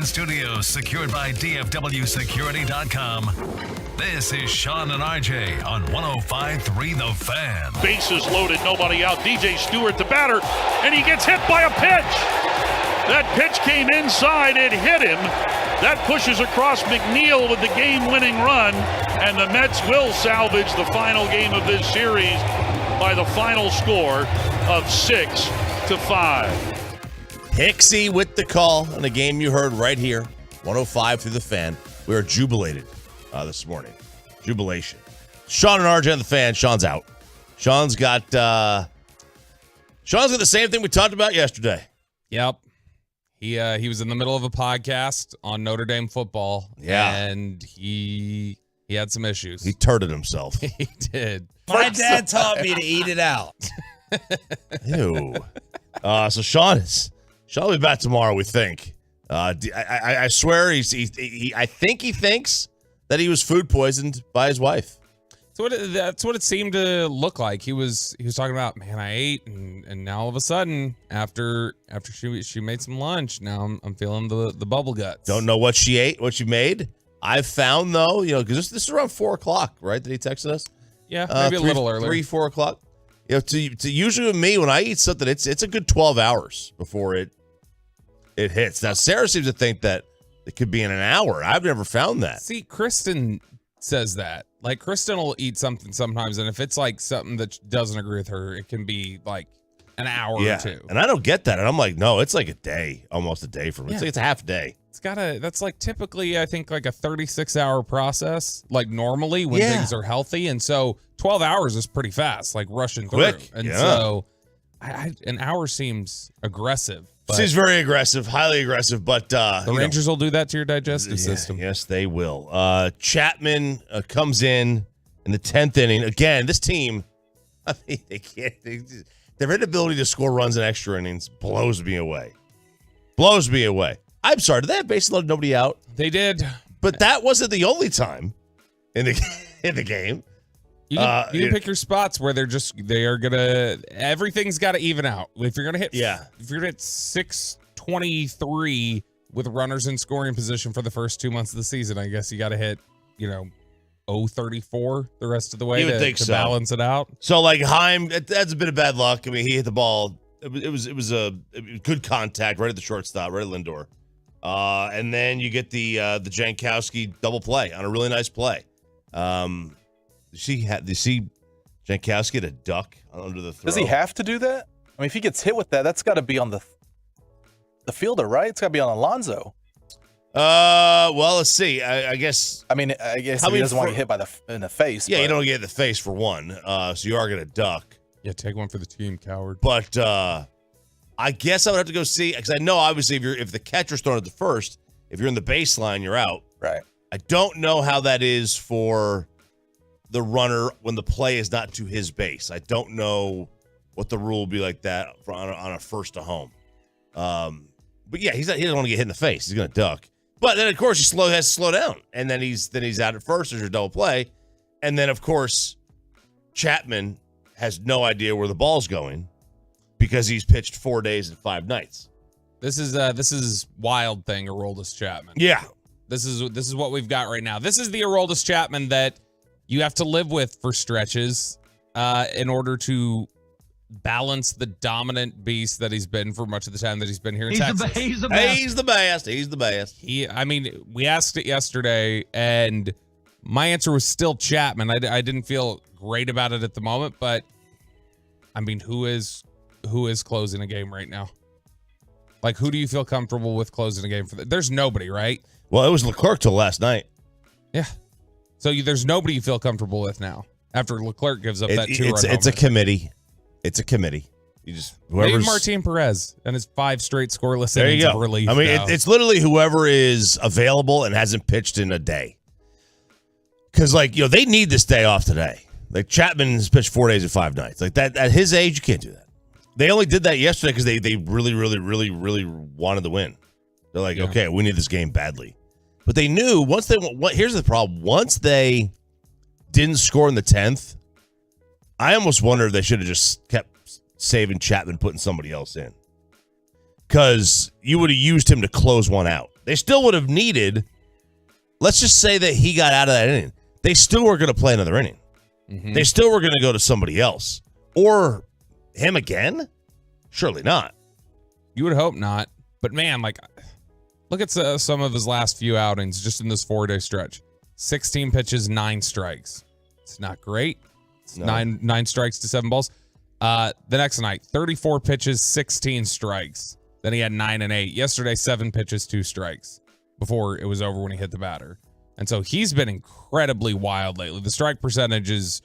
Fan Studios, secured by DFWSecurity.com. This is Sean and RJ on 105.3 The Fan. Bases loaded, nobody out. DJ Stewart, the batter, and he gets hit by a pitch. That pitch came inside, it hit him. That pushes across McNeil with the game-winning run, and the Mets will salvage the final game of this series by the final score of 6-5. Hixie with the call on a game you heard right here, 105 through the Fan. We are jubilated this morning. Jubilation. Sean and RJ on the Fan. Sean's out. Sean's got the same thing we talked about yesterday. Yep. He was in the middle of a podcast on Notre Dame football. Yeah. And he had some issues. He turded himself. He did. My dad taught me to eat it out. Ew. So Sean will be back tomorrow, we think. I swear I think he thinks that he was food poisoned by his wife. That's what it seemed to look like. He was talking about, man, I ate, and now all of a sudden, after she made some lunch, now I'm feeling the bubble guts. Don't know what she ate, what she made. I've found though, because this is around 4 o'clock, right? That he texted us. Yeah, maybe a little earlier. 3, 4 o'clock. To usually with me when I eat something, it's a good 12 hours before it hits. Now Sarah seems to think that it could be in an hour. I've never found that. See, Kristen says that. Like, Kristen will eat something sometimes, and if it's like something that doesn't agree with her, it can be like an hour or two. And I don't get that. And I'm like, no, it's like a day, almost a day for me. Yeah. It's a half day. That's like typically, I think, like a 36-hour process, like normally when things are healthy. And so 12 hours is pretty fast, like rushing through. Quick. And so an hour seems aggressive. Seems very aggressive, highly aggressive, but the Rangers will do that to your digestive system. Yes, they will. Chapman comes in the 10th inning. Again, this team, I mean, their inability to score runs in extra innings blows me away. I'm sorry, did they have bases loaded, nobody out? They did. But that wasn't the only time in the game. You can pick your spots where everything's got to even out. If you're gonna hit 623 with runners in scoring position for the first 2 months of the season, I guess you got to hit 034 the rest of the way to balance it out. So like Heim, that's a bit of bad luck. I mean, he hit the ball. It was a good contact right at the shortstop, right at Lindor. And then you get the Jankowski double play on a really nice play. You see Jankowski get a duck under the throw? Does he have to do that? I mean, if he gets hit with that, that's got to be on the fielder, right? It's got to be on Alonso. Well, let's see. I guess he doesn't want to get hit in the face. Yeah, you don't get in the face for one. So you are going to duck. Yeah, take one for the team, coward. But I guess I would have to go see, because I know obviously if the catcher's throwing at the first, if you're in the baseline, you're out. Right. I don't know how that is for the runner when the play is not to his base. I don't know what the rule will be like that on a first to home. But yeah, he doesn't want to get hit in the face. He's going to duck. But then of course he has to slow down, and then he's out at first. There's your double play, and then of course Chapman has no idea where the ball's going because he's pitched 4 days and 5 nights. This is wild thing, Aroldis Chapman. Yeah, this is what we've got right now. This is the Aroldis Chapman that you have to live with for stretches in order to balance the dominant beast that he's been for much of the time that he's been here in Texas. He's the best. We asked it yesterday, and my answer was still Chapman. I didn't feel great about it at the moment, but I mean, who is closing a game right now? Like, who do you feel comfortable with closing a game for? There's nobody, right? Well, it was Leclerc till last night. Yeah. So there's nobody you feel comfortable with now after Leclerc gives up that 2-run It's a committee. It's a committee. You just maybe Martin Perez and his 5 straight scoreless innings of relief. I mean, it's literally whoever is available and hasn't pitched in a day. Because they need this day off today. Like Chapman has pitched 4 days and 5 nights. Like that at his age, you can't do that. They only did that yesterday because they really, really, really, really wanted to win. They're like, okay, we need this game badly. But they knew here's the problem. Once they didn't score in the 10th, I almost wonder if they should have just kept saving Chapman, putting somebody else in. Because you would have used him to close one out. They still would have needed, let's just say that he got out of that inning. They still were going to play another inning. Mm-hmm. They still were going to go to somebody else. Or him again? Surely not. You would hope not. But man, like, look at some of his last few outings just in this 4-day stretch. 16 pitches, 9 strikes. It's not great. It's No. nine strikes to 7 balls. The next night, 34 pitches, 16 strikes. Then he had 9 and 8. Yesterday, 7 pitches, 2 strikes before it was over when he hit the batter. And so he's been incredibly wild lately. The strike percentage is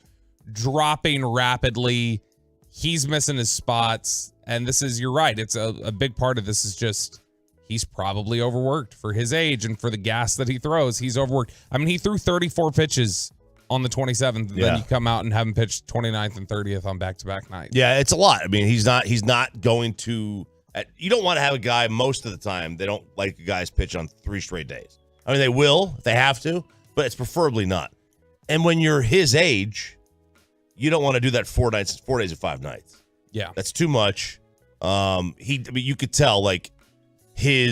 dropping rapidly. He's missing his spots. And this is, you're right, it's a big part of this is just he's probably overworked for his age and for the gas that he throws. He's overworked. I mean, he threw 34 pitches on the 27th, and then you come out and have him pitch 29th and 30th on back-to-back nights. Yeah, it's a lot. I mean, he's not going to. You don't want to have a guy most of the time. They don't like guys pitch on 3 straight days. I mean, they will if they have to, but it's preferably not. And when you're his age, you don't want to do that 4 days and 5 nights. Yeah, that's too much. You could tell like he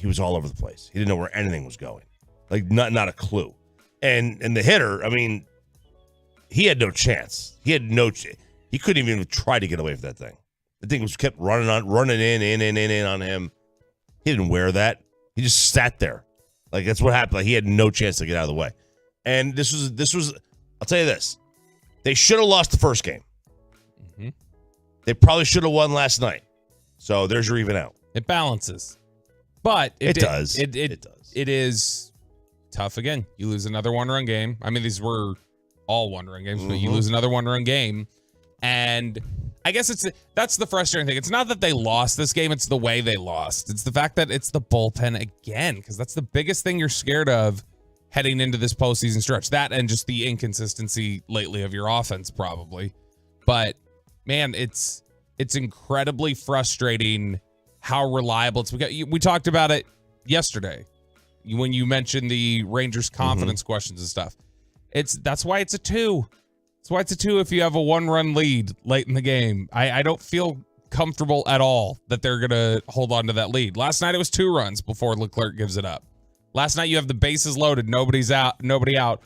was all over the place. He didn't know where anything was going, like not a clue. And the hitter, I mean, he had no chance. He couldn't even try to get away from that thing. The thing was kept running in on him. He didn't wear that. He just sat there. Like that's what happened. Like he had no chance to get out of the way. And this was. I'll tell you this: they should have lost the first game. Mm-hmm. They probably should have won last night. So there's your even out. It balances, but it does. It does. It is tough again. You lose another 1-run game. I mean, these were all 1-run games, but you lose another 1-run game, and I guess that's the frustrating thing. It's not that they lost this game; it's the way they lost. It's the fact that it's the bullpen again, because that's the biggest thing you're scared of heading into this postseason stretch. That and just the inconsistency lately of your offense, probably. But man, it's incredibly frustrating how reliable it's become. We talked about it yesterday when you mentioned the Rangers' confidence questions and stuff. That's why it's a 2. That's why it's a 2 if you have a 1-run lead late in the game. I don't feel comfortable at all that they're going to hold on to that lead. Last night it was 2 runs before Leclerc gives it up. Last night you have the bases loaded, nobody out.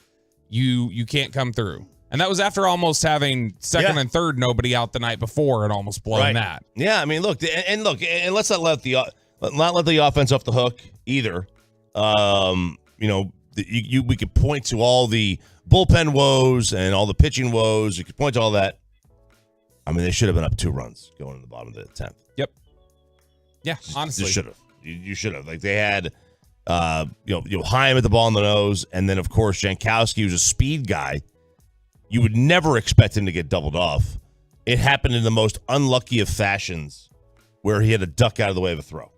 You can't come through. And that was after almost having second and third nobody out the night before and almost blowing that. Yeah, I mean, look, and let's not let the offense off the hook either. We could point to all the bullpen woes and all the pitching woes. You could point to all that. I mean, they should have been up 2 runs going in the bottom of the 10th. Yep. Yeah, honestly, you should have. You should have. Like they had, Heim at the ball in the nose, and then of course Jankowski, who's a speed guy. You would never expect him to get doubled off. It happened in the most unlucky of fashions, where he had to duck out of the way of a throw.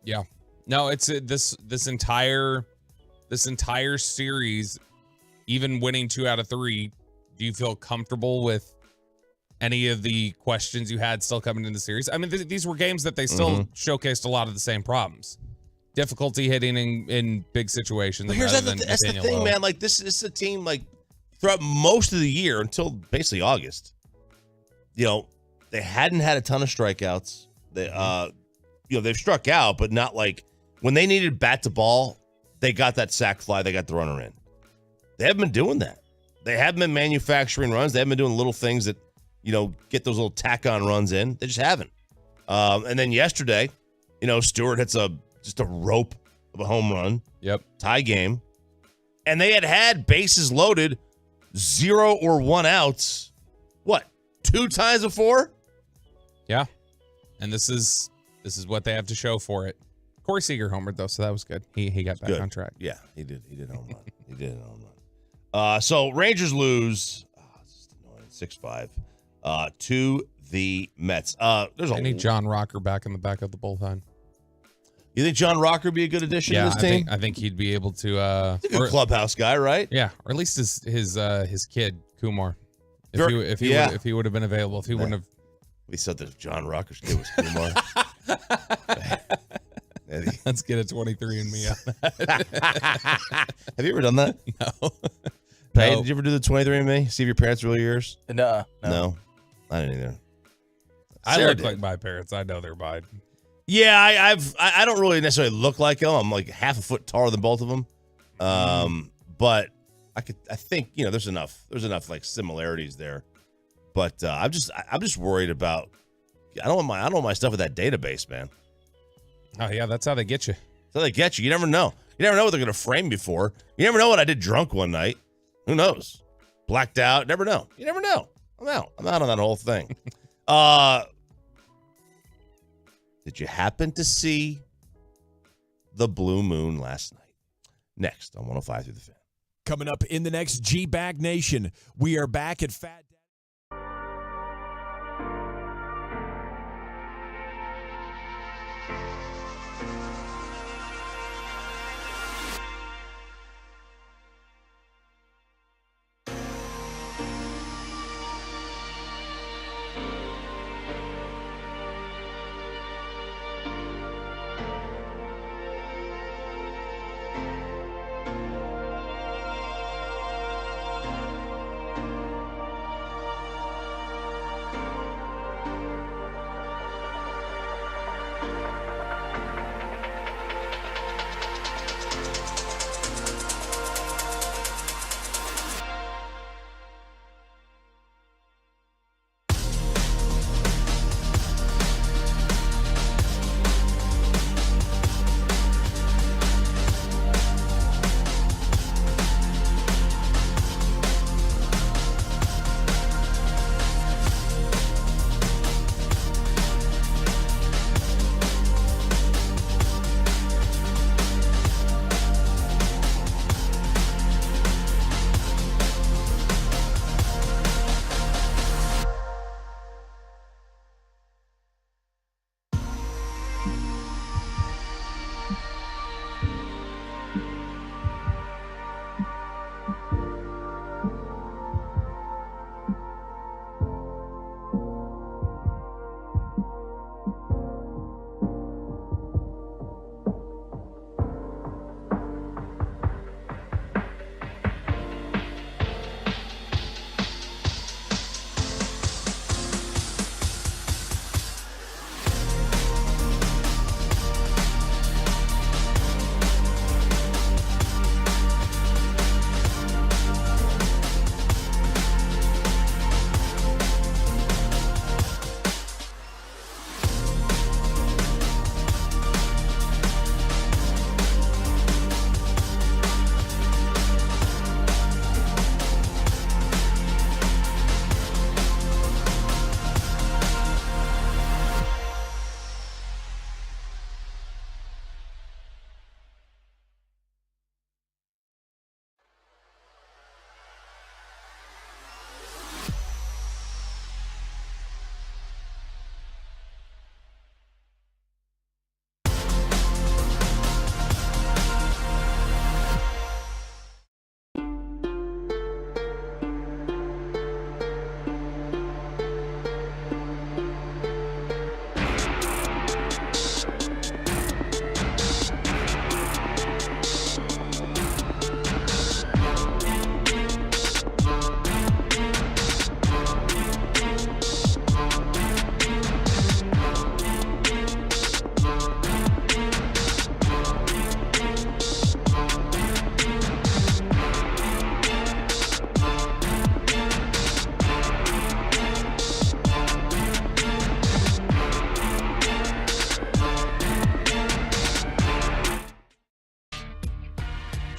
Yeah. No, it's this entire series, even winning 2 out of 3. Do you feel comfortable with any of the questions you had still coming in the series? I mean, these were games that they still showcased a lot of the same problems. Difficulty hitting in big situations. But here's that's the thing, man. Like this is a team like throughout most of the year until basically August. They hadn't had a ton of strikeouts. They've struck out, but not like when they needed bat to ball, they got that sac fly, they got the runner in. They haven't been doing that. They haven't been manufacturing runs. They haven't been doing little things that, get those little tack-on runs in. They just haven't. And then yesterday, Stewart hits just a rope of a home run. Yep. Tie game. And they had bases loaded, 0 or 1 outs. What? 2 times before? Yeah. And this is what they have to show for it. Corey Seager homered though, so that was good. He got back on track. Yeah, he did. He did home run. He did a home run. So Rangers lose. It's annoying. 6-5 to the Mets. There's I need John Rocker back in the back of the bullpen. You think John Rocker would be a good addition to this team? I think he'd be able to. He's a good clubhouse guy, right? Yeah, or at least his kid Kumar. If he would have been available, if he wouldn't have. We said that John Rocker's kid was Kumar. Let's get a 23andMe on that. Have you ever done that? No. Hey, did you ever do the 23andMe? See if your parents are really yours? No. I didn't either. I Sarah look did. like my parents. I know they're mine. Yeah, I don't really necessarily look like them. I'm like half a foot taller than both of them. But I think there's enough like similarities there. But I'm just worried about. I don't want my stuff in that database, man. Oh yeah, that's how they get you. That's how they get you. You never know. You never know what they're gonna frame me for. You never know what I did drunk one night. Who knows? Blacked out. Never know. You never know. I'm out on that whole thing. Did you happen to see the blue moon last night? Next on 105 through the Fan. Coming up in the next G-Bag Nation, we are back at Fat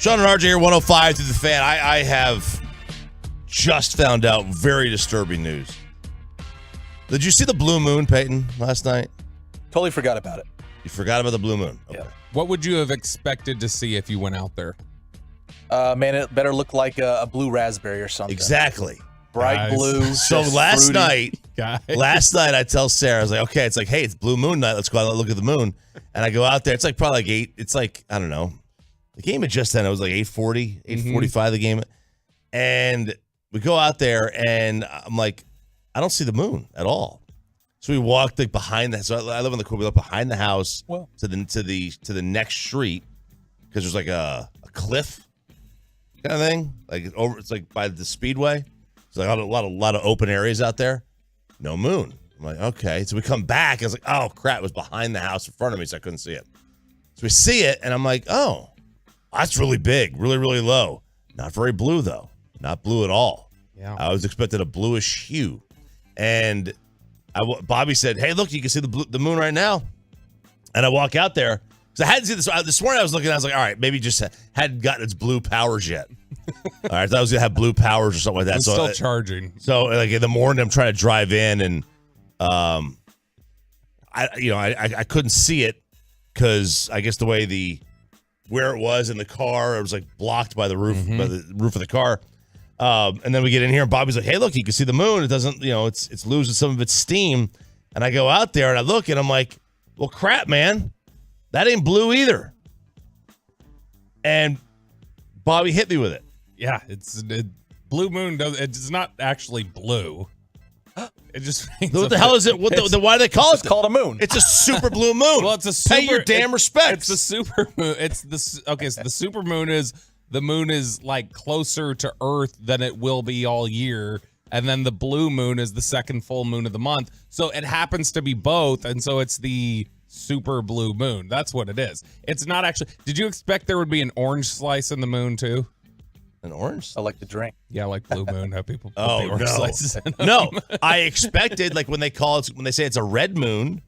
Sean and RJ here, 105 through the Fan. I have just found out very disturbing news. Did you see the blue moon, Peyton, last night? Totally forgot about it. You forgot about the blue moon? Yeah. What would you have expected to see if you went out there? Man, it better look like a blue raspberry or something. Exactly. Bright Guys. blue. So just last fruity. night, I tell Sarah, I was like, okay, it's like, hey, it's blue moon night. Let's go out and look at the moon. And I go out there. It's like probably like 8. It's like, I don't know. The game had just then. It was like 8:40, 8:45 the game. And we go out there and I'm like, I don't see the moon at all. So we walked like behind that. So I live on the corner. We look behind the house to the next street because there's like a cliff kind of thing. Like over, it's like by the speedway. It's like a lot of open areas out there. No moon. I'm I'm like, okay. So we come back. I was like, oh, crap. It was behind the house in front of me, so I couldn't see it. So we see it, and I'm like, oh, that's really big, really, really low. Not very blue, though. Not blue at all. Yeah. I was expecting a bluish hue. And Bobby said, hey, look, you can see the moon right now. And I walk out there. Because I hadn't seen this. This morning I was looking, I was like, all right, maybe just hadn't gotten its blue powers yet. All right, I thought it was going to have blue powers or something like that. It's still charging. So, like, in the morning, I'm trying to drive in, and I couldn't see it because I guess the way where it was in the car, it was like blocked by the roof, by the roof of the car. And then we get in here, and Bobby's like, hey, look, you can see the moon. It doesn't, it's losing some of its steam. And I go out there, and I look, and I'm like, well, crap, man. That ain't blue either. And Bobby hit me with it. Yeah, blue moon it's not actually blue. It just what the hell is it? Why do they call it? It's called a moon. It's a super blue moon. Well, it's a super, pay your damn respects. It's the super moon. So the super moon is the moon is like closer to Earth than it will be all year, and then the blue moon is the second full moon of the month. So it happens to be both, and so it's the super blue moon. That's what it is. It's not actually. Did you expect there would be an orange slice in the moon too? An orange? I like to drink. Yeah, like blue moon. How people put the Oh orange slices in them. no! I expected like when they say it's a red moon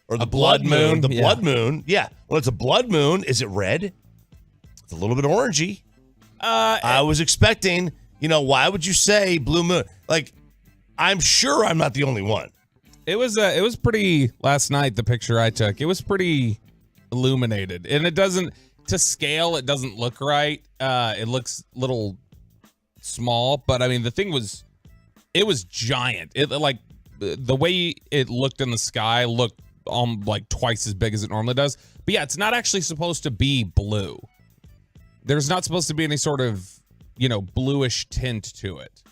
or the blood moon. The blood moon. Yeah. Well, it's a blood moon. Is it red? It's a little bit orangey. I was expecting. Why would you say blue moon? Like, I'm sure I'm not the only one. It was pretty last night, the picture I took. It was pretty illuminated. And it doesn't, to scale, it doesn't look right. It looks a little small, but I mean, the thing was, it was giant. It like, the way it looked in the sky looked like twice as big as it normally does. But yeah, it's not actually supposed to be blue. There's not supposed to be any sort of, bluish tint to it.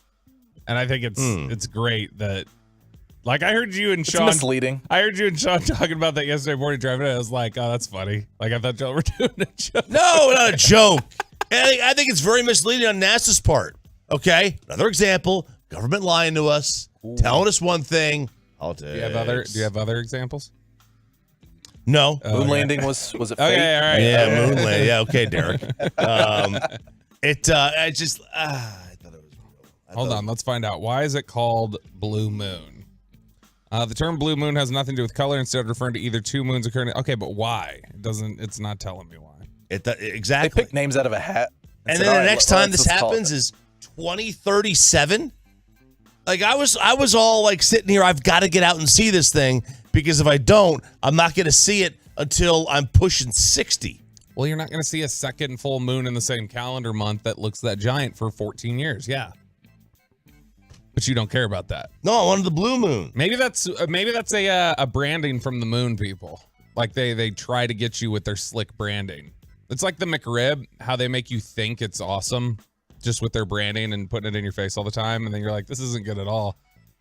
And I think it's great that, like, I heard you and Sean. It's misleading. I heard you and Sean talking about that yesterday morning driving. I was like, oh, that's funny. Like, I thought y'all were doing a joke. No, not a joke. I think it's very misleading on NASA's part. Okay, another example: government lying to us, telling us one thing. Politics. Do you have other examples? No. Moon landing was it fake? Okay, all right. Yeah, moon landing. Yeah, okay, Derek. I thought it was real. Hold on, let's find out. Why is it called blue moon? The term blue moon has nothing to do with color, instead referring to either two moons occurring. Okay, but why? It's not telling me why. Exactly. They picked names out of a hat. And said, then "All the right, next time this let's call happens it." is 2037. Like I was all like sitting here, I've got to get out and see this thing, because if I don't, I'm not going to see it until I'm pushing 60. Well, you're not going to see a second full moon in the same calendar month that looks that giant for 14 years. Yeah. But you don't care about that. No, I wanted the blue moon. Maybe that's a branding from the moon people. Like they try to get you with their slick branding. It's like the McRib, how they make you think it's awesome just with their branding and putting it in your face all the time, and then you're like, this isn't good at all.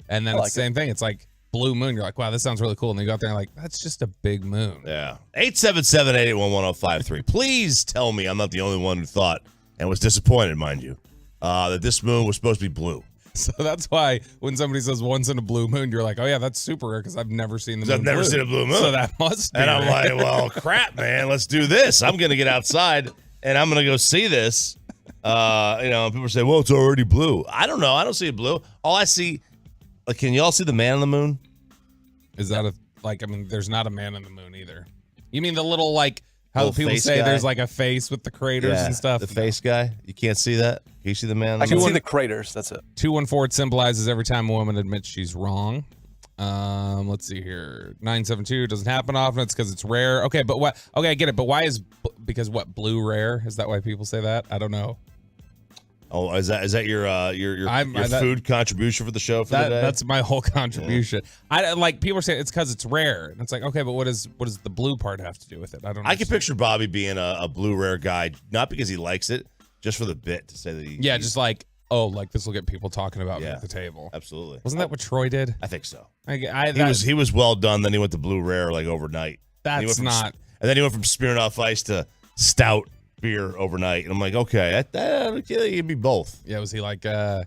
And then it's the same thing. It's like blue moon. You're like, wow, this sounds really cool. And then you go out there and like, that's just a big moon. Yeah. 877-881-1053. Please tell me I'm not the only one who thought, and was disappointed, mind you, that this moon was supposed to be blue. So that's why when somebody says once in a blue moon, you're like, oh yeah, that's super rare because I've never seen the moon. I've never seen a blue moon. So that must be. And I'm like, well, crap, man, let's do this. I'm going to get outside and I'm going to go see this. People say, well, it's already blue. I don't know. I don't see it blue. All I see, like, can you all see the man on the moon? Is that there's not a man on the moon either. You mean the little, like, how Little people face say guy? there's like a face with the craters and stuff? The face guy? You can't see that? Can you see the man on the I can moon? see the craters. That's it. 214, it symbolizes every time a woman admits she's wrong. Let's see here. 972 doesn't happen often. It's because it's rare. Okay, but what? Okay, I get it. But why is because what? Blue rare? Is that why people say that? I don't know. Oh, is that your food contribution for the show for the day? That's my whole contribution. Yeah. I like people are saying it's because it's rare, and it's like, okay, but what does the blue part have to do with it? I don't know. I can picture Bobby being a blue rare guy, not because he likes it, just for the bit to say that he. Yeah, just like, oh, like this will get people talking about me at the table. Absolutely. Wasn't that what Troy did? I think so. He was well done. Then he went to blue rare like overnight. That's not. And then he went from Smirnoff Ice to stout beer overnight. And I'm like, okay, that it'd be both. Yeah, was he like, I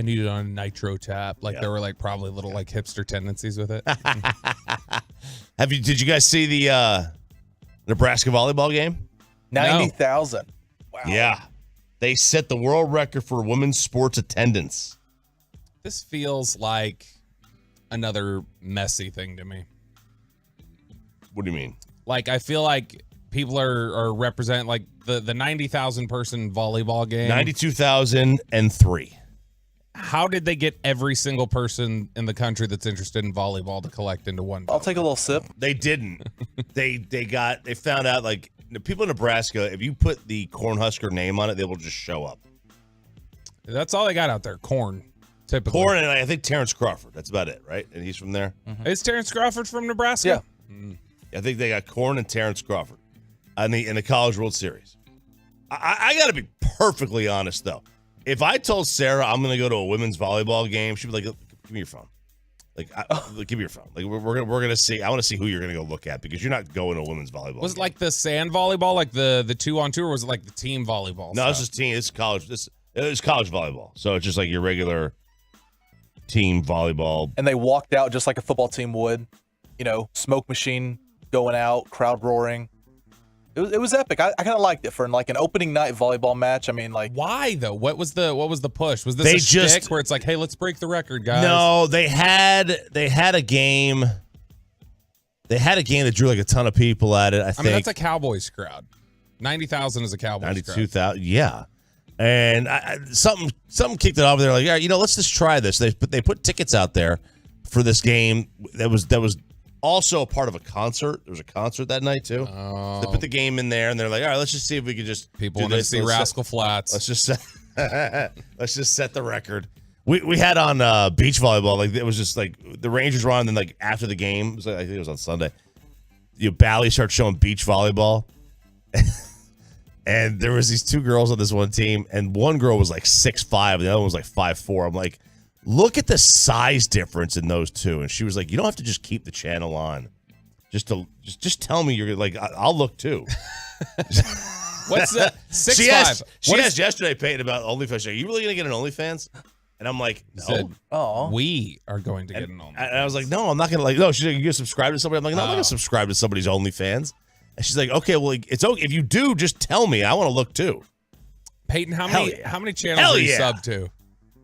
need it on a nitro tap. Like there were like probably little like hipster tendencies with it. Did you guys see the Nebraska volleyball game? 90,000. Wow. Yeah. They set the world record for women's sports attendance. This feels like another messy thing to me. What do you mean? Like, I feel like people are representing like the 90,000 person volleyball game. 92,003. How did they get every single person in the country that's interested in volleyball to collect into one? I'll take a little sip. They didn't. they found out, like, the people in Nebraska, if you put the Cornhusker name on it, they will just show up. That's all they got out there. Corn, typically. Corn, and I think Terrence Crawford. That's about it, right? And he's from there. Mm-hmm. Is Terrence Crawford from Nebraska? Yeah. I think they got Corn and Terrence Crawford in the College World Series. I got to be perfectly honest, though. If I told Sarah I'm going to go to a women's volleyball game, she'd be like, give me your phone. Like, give me your phone. Like, we're gonna see. I want to see who you're gonna go look at, because you're not going to a women's volleyball. Was it game. like the sand volleyball, like the 2-on-2, or was it like the team volleyball? No, it's just team. It's college. It's college volleyball. So it's just like your regular team volleyball. And they walked out just like a football team would. You know, smoke machine going out, crowd roaring. It was epic. I kind of liked it for like an opening night volleyball match. I mean, like, why though? What was the push? Was this a shtick where it's like, hey, let's break the record, guys? No, they had a game. They had a game that drew like a ton of people at it. I think. mean, that's a Cowboys crowd. 90,000 is a Cowboys 92,000. Yeah, and something kicked it off. They're like, yeah, let's just try this. They put tickets out there for this game. That was also a part of a concert. There was a concert that night too. Oh. So they put the game in there, and they're like, all right, let's just see if we can just People want to see Rascal Flats. Let's just set the record. We had on beach volleyball, like it was just like the Rangers were on, and then like after the game, it was like, I think it was on Sunday. Bally started showing beach volleyball, and there was these two girls on this one team, and one girl was like 6'5", and the other one was like 5'4". I'm like, look at the size difference in those two. And she was like, you don't have to just keep the channel on. Just tell me you're like, I'll look too. What's that? 6'5". She asked yesterday, Peyton, about OnlyFans. She's like, are you really going to get an OnlyFans? And I'm like, no. We are going to get an OnlyFans. And I was like, no, I'm not going to. Like, no, she's like, you subscribe to somebody? I'm like, no, I'm not going to subscribe to somebody's OnlyFans. And she's like, okay, well, it's okay. If you do, just tell me. I want to look too. Peyton, how many channels are you sub to?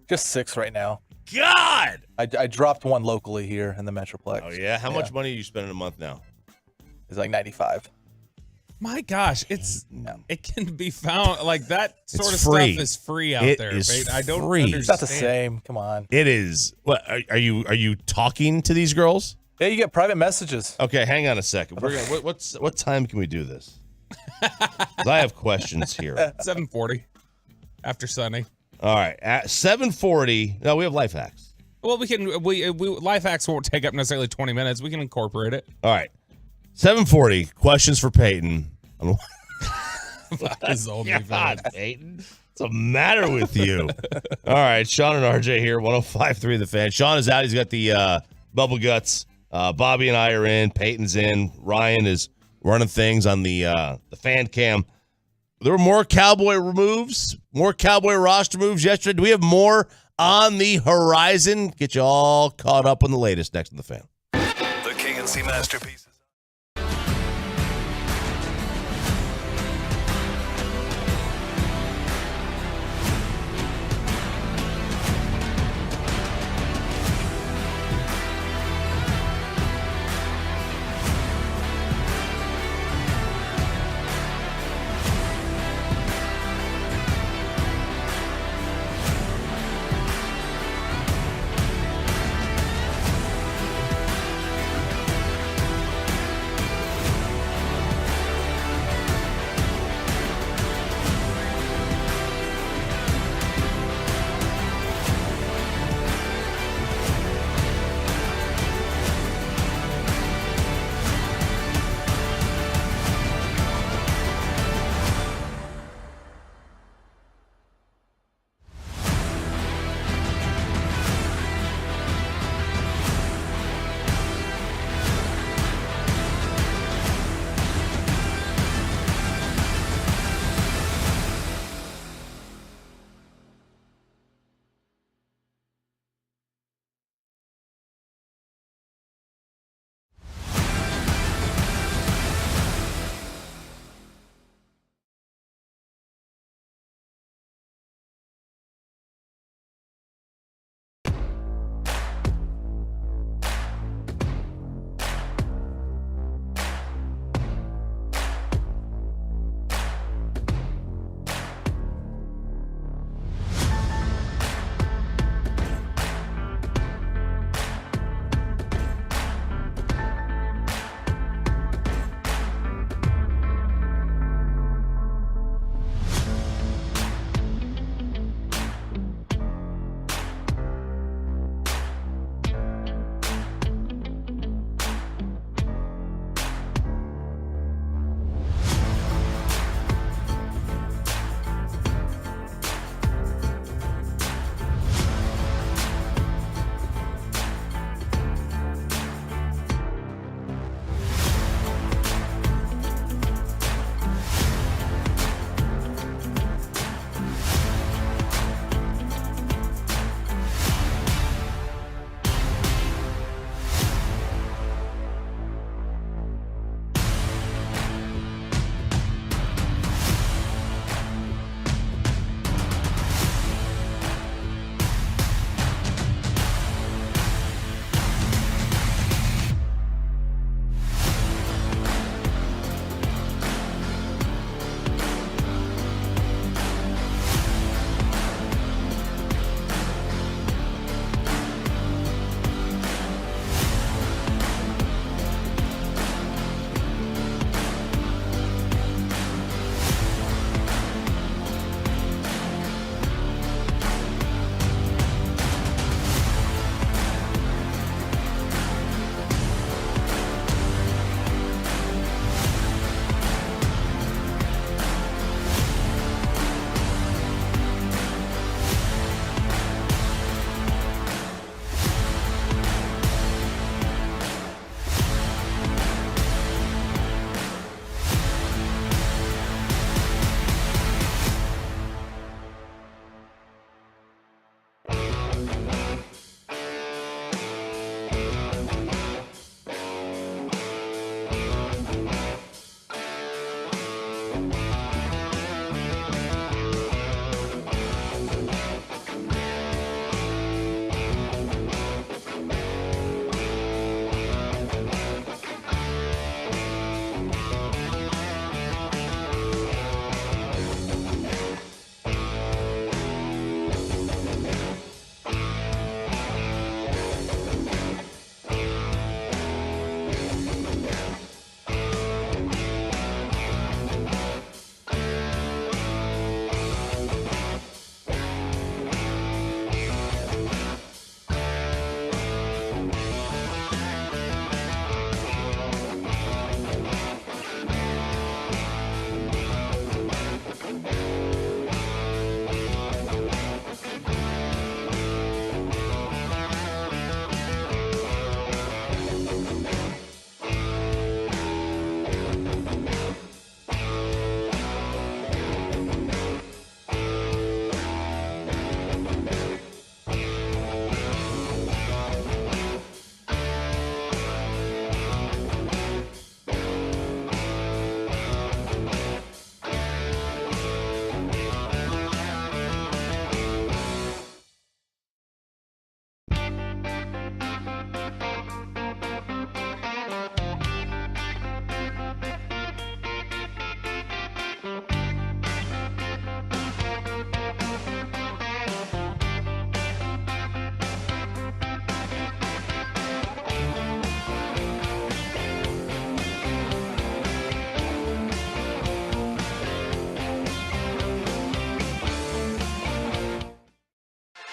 Just 6 right now. God! I dropped one locally here in the Metroplex. Oh, yeah? How much money are you spending a month now? It's like 95. My gosh, it can be found like that sort of free. stuff is free out It there. is Peyton. I don't free. understand. It's not the same. Come on. It is. What are you talking to these girls? Yeah, you get private messages. Okay, hang on a second. We're gonna, what time can we do this? 'Cause I have questions here. 7:40 after Sunday. All right, at 7:40. No, we have life hacks. Well, we life hacks won't take up necessarily 20 minutes. We can incorporate it. All right, 7:40. Questions for Peyton. His OnlyFans. God, Peyton, what's the matter with you? All right, Sean and RJ here, 105.3 The Fan. Sean is out. He's got the bubble guts. Bobby and I are in. Peyton's in. Ryan is running things on the fan cam. There were more Cowboy moves, more Cowboy roster moves yesterday. Do we have more on the horizon? Get you all caught up on the latest next to the Fan. The KNC Masterpieces.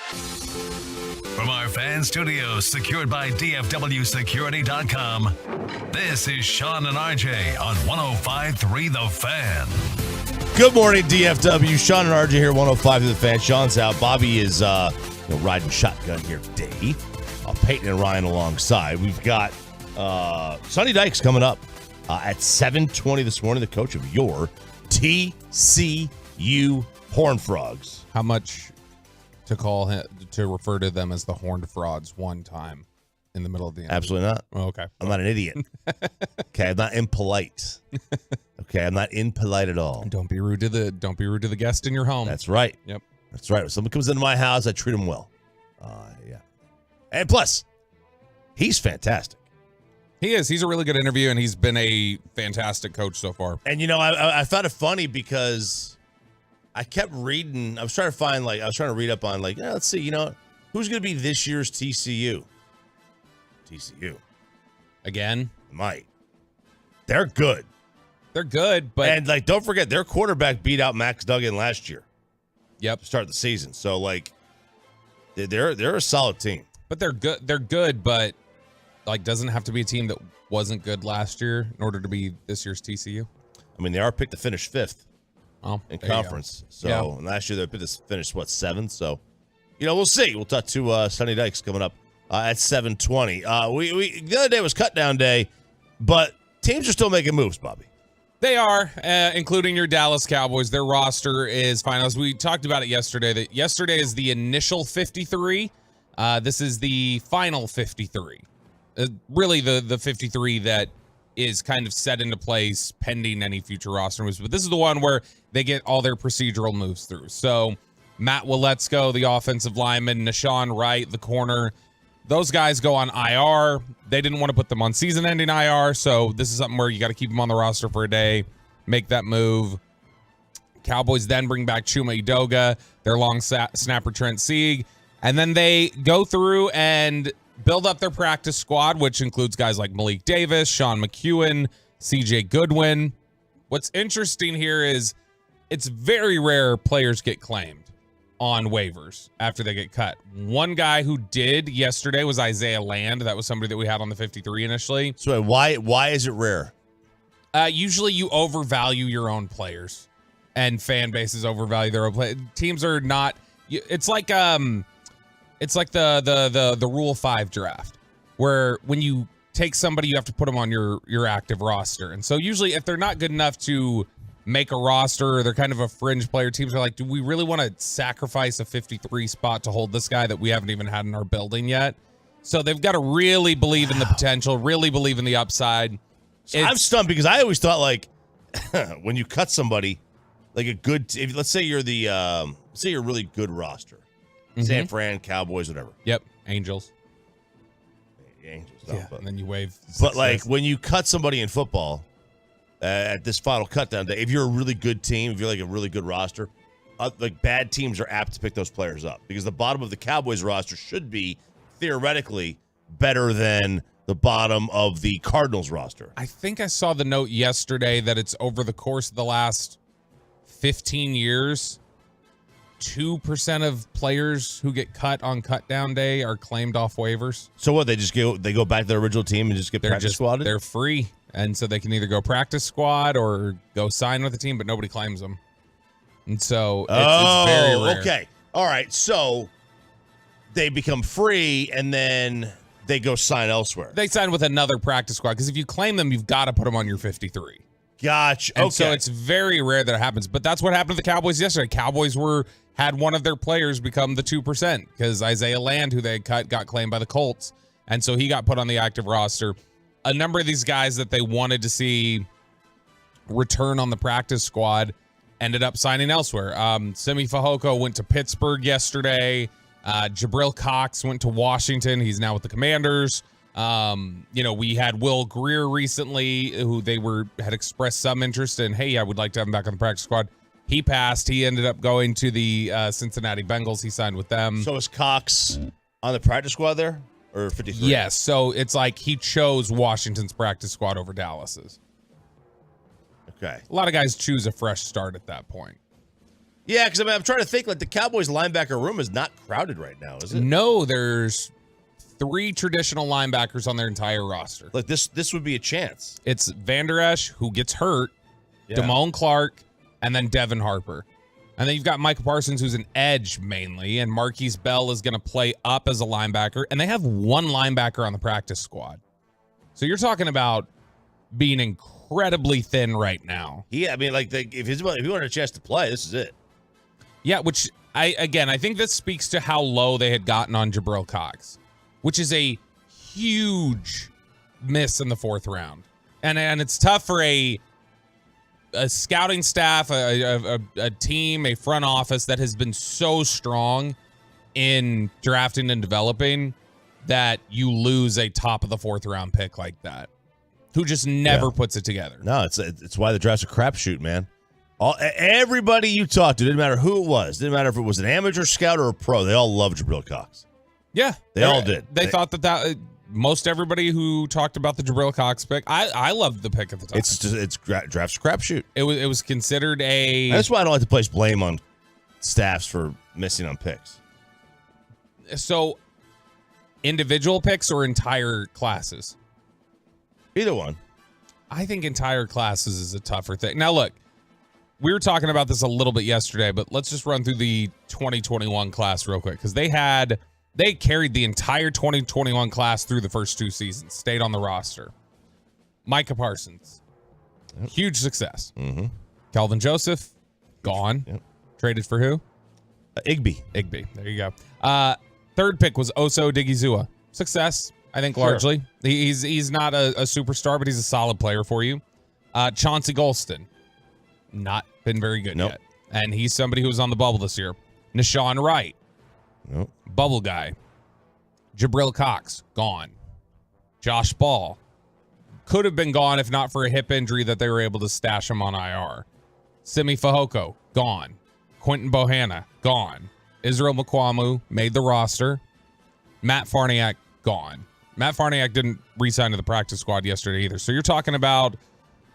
From our fan studios secured by DFWsecurity.com, this is Sean and RJ on 105.3 The Fan. Good morning, DFW. Sean and RJ here, 105 to The Fan. Sean's out. Bobby is riding shotgun here today. Peyton and Ryan alongside. We've got Sonny Dykes coming up at 7:20 this morning, the coach of your TCU Horned Frogs. How much to call him, to refer to them as the Horned Frogs one time in the middle of the interview? Absolutely not. Oh, okay. I'm not an idiot. Okay, I'm not impolite. Okay, I'm not impolite at all. And don't be rude to the guest in your home. That's right. Yep. That's right. When someone comes into my house, I treat them well. Yeah. And plus, he's fantastic. He is. He's a really good interview, and he's been a fantastic coach so far. And, I found it funny because I kept reading. I was trying to read up on, let's see, who's going to be this year's TCU? TCU. Again? Might. They're good. They're good, but... And, don't forget, their quarterback beat out Max Duggan last year. Yep. To start the season. So, they're a solid team. But they're good. They're good, but doesn't have to be a team that wasn't good last year in order to be this year's TCU. I mean, they are picked to finish 5th in conference. So yeah. Last year they picked to finish 7th. So, we'll see. We'll talk to Sonny Dykes coming up at 7:20. We the other day was cut down day, but teams are still making moves, Bobby. They are, including your Dallas Cowboys. Their roster is finalized. We talked about it yesterday. That yesterday is the initial 53. This is the final 53. Really, the 53 that is kind of set into place pending any future roster moves. But this is the one where they get all their procedural moves through. So Matt Waletzko, the offensive lineman, Nashawn Wright, the corner, those guys go on IR. They didn't want to put them on season-ending IR, so this is something where you got to keep them on the roster for a day, make that move. Cowboys then bring back Chuma Edoga, their long snapper Trent Sieg, and then they go through and build up their practice squad, which includes guys like Malik Davis, Sean McEwen, CJ Goodwin. What's interesting here is it's very rare players get claimed on waivers after they get cut. One guy who did yesterday was Isaiah Land. That was somebody that we had on the 53 initially. So why is it rare? Usually you overvalue your own players, and fan bases overvalue their own players. Teams are not. It's like the Rule 5 draft, where when you take somebody, you have to put them on your active roster. And so usually if they're not good enough to make a roster, or they're kind of a fringe player, teams are like, do we really want to sacrifice a 53 spot to hold this guy that we haven't even had in our building yet? So they've got to really believe in the potential, really believe in the upside. So I'm stunned because I always thought when you cut somebody, let's say you're say you're a really good roster. San Fran, Cowboys, whatever. Yep. Angels. Angels. Yeah. And then you wave. But when you cut somebody in football at this final cutdown day, if you're a really good team, if you're a really good roster, bad teams are apt to pick those players up because the bottom of the Cowboys roster should be theoretically better than the bottom of the Cardinals roster. I think I saw the note yesterday that it's over the course of the last 15 years, 2% of players who get cut on cutdown day are claimed off waivers. So what? They go back to their original team and just get practice squadded? They're free, and so they can either go practice squad or go sign with the team, but nobody claims them. And so it's very rare. Okay. All right. So they become free, and then they go sign elsewhere. They sign with another practice squad because if you claim them, you've got to put them on your 53. Gotcha. And okay. so it's very rare that it happens. But that's what happened to the Cowboys yesterday. Cowboys had one of their players become the 2% because Isaiah Land, who they had cut, got claimed by the Colts. And so he got put on the active roster. A number of these guys that they wanted to see return on the practice squad ended up signing elsewhere. Simi Fehoko went to Pittsburgh yesterday. Jabril Cox went to Washington. He's now with the Commanders. We had Will Greer recently, who had expressed some interest in, hey, I would like to have him back on the practice squad. He passed. He ended up going to the Cincinnati Bengals. He signed with them. So is Cox on the practice squad there? Or 53? Yes. So it's like he chose Washington's practice squad over Dallas's. Okay. A lot of guys choose a fresh start at that point. Yeah, because I'm trying to think, like, the Cowboys linebacker room is not crowded right now, is it? No, there's 3 traditional linebackers on their entire roster. Like, this would be a chance. It's Van Der Esch, who gets hurt, Yeah. Damone Clark, and then Devin Harper. And then you've got Micah Parsons, who's an edge mainly, and Marquise Bell is going to play up as a linebacker. And they have 1 linebacker on the practice squad. So you're talking about being incredibly thin right now. Yeah, I mean, like, if you wanted a chance to play, this is it. Yeah, which I think this speaks to how low they had gotten on Jabril Cox, which is a huge miss in the 4th round. And it's tough for a scouting staff, a team, a front office that has been so strong in drafting and developing that you lose a top of the 4th round pick like that, who just never puts it together. No, it's why the draft's a crapshoot, man. Everybody you talked to, didn't matter who it was, didn't matter if it was an amateur scout or a pro, they all loved Jabril Cox. Yeah, they all did. They thought that most everybody who talked about the Jabril Cox pick, I loved the pick at the time. It's draft's a crapshoot. It was considered a. That's why I don't like to place blame on staffs for missing on picks. So, individual picks or entire classes? Either one. I think entire classes is a tougher thing. Now, look, we were talking about this a little bit yesterday, but let's just run through the 2021 class real quick, because they carried the entire 2021 class through the first 2 seasons, stayed on the roster. Micah Parsons, huge success. Mm-hmm. Kelvin Joseph, gone. Yep. Traded for who? Igby. There you go. 3rd pick was Oso Odigizua. Success, I think, largely. He's not a superstar, but he's a solid player for you. Chauncey Golston, not been very good yet. And he's somebody who was on the bubble this year. Nashawn Wright, bubble guy. Jabril Cox, gone. Josh Ball, could have been gone if not for a hip injury that they were able to stash him on IR. Simi Fehoko, gone. Quentin Bohanna, gone. Israel Mukwamu made the roster. Matt Farniak, gone. Matt Farniak didn't re-sign to the practice squad yesterday either. So you're talking about,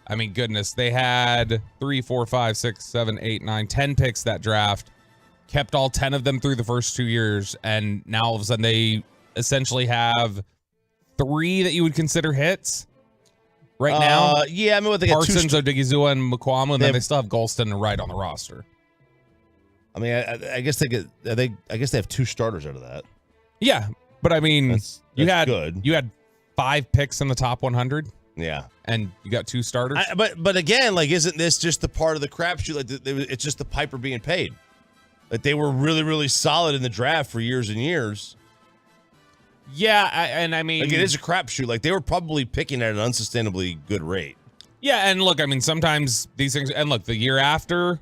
I mean, goodness, they had 3, 4, 5, 6, 7, 8, 9, 10 picks that draft. Kept all 10 of them through the first 2 years, and now all of a sudden they essentially have 3 that you would consider hits right now. Yeah, I mean, what they Parsons, got Odigizua, and Mukwamu, and then they still have Golston and Wright on the roster. I mean, I guess I guess they have 2 starters out of that. Yeah, but I mean, That's you had good. You had 5 picks in the top 100. Yeah, and you got 2 starters. But again, like, isn't this just the part of the crapshoot? Like, it's just the piper being paid. Like, they were really, really solid in the draft for years and years. Yeah, and I mean, like, it is a crapshoot. Like, they were probably picking at an unsustainably good rate. Yeah, and look, I mean, sometimes these things, and look, the year after,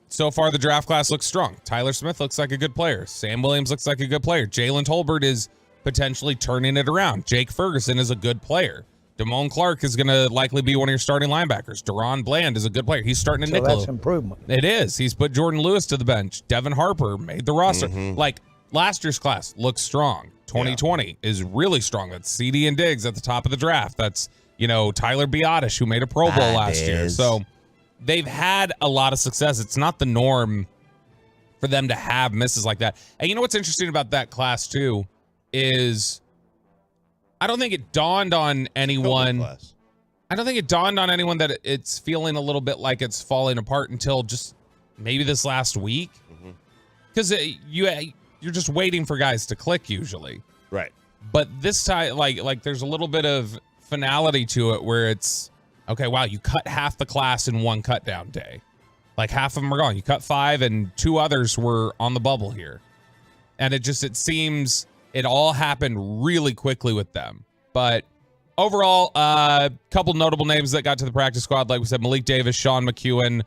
so far the draft class looks strong. Tyler Smith looks like a good player. Sam Williams looks like a good player. Jalen Tolbert is potentially turning it around. Jake Ferguson is a good player. Damone Clark is going to likely be one of your starting linebackers. Deron Bland is a good player. He's starting to nickel. That's improvement. It is. He's put Jordan Lewis to the bench. Devin Harper made the roster. Like, last year's class looks strong. 2020 is really strong. That's CD and Diggs at the top of the draft. That's, Tyler Biotish, who made a Pro Bowl last year. So they've had a lot of success. It's not the norm for them to have misses like that. And you know what's interesting about that class, too, is I don't think it dawned on anyone. I don't think it dawned on anyone that it's feeling a little bit like it's falling apart until just maybe this last week. Because you're just waiting for guys to click usually. Right. But this time, like there's a little bit of finality to it where it's, okay, wow, you cut half the class in one cut down day. Like, half of them are gone. You cut 5 and 2 others were on the bubble here. And it seems it all happened really quickly with them. But overall, a couple notable names that got to the practice squad. Like we said, Malik Davis, Sean McEwen,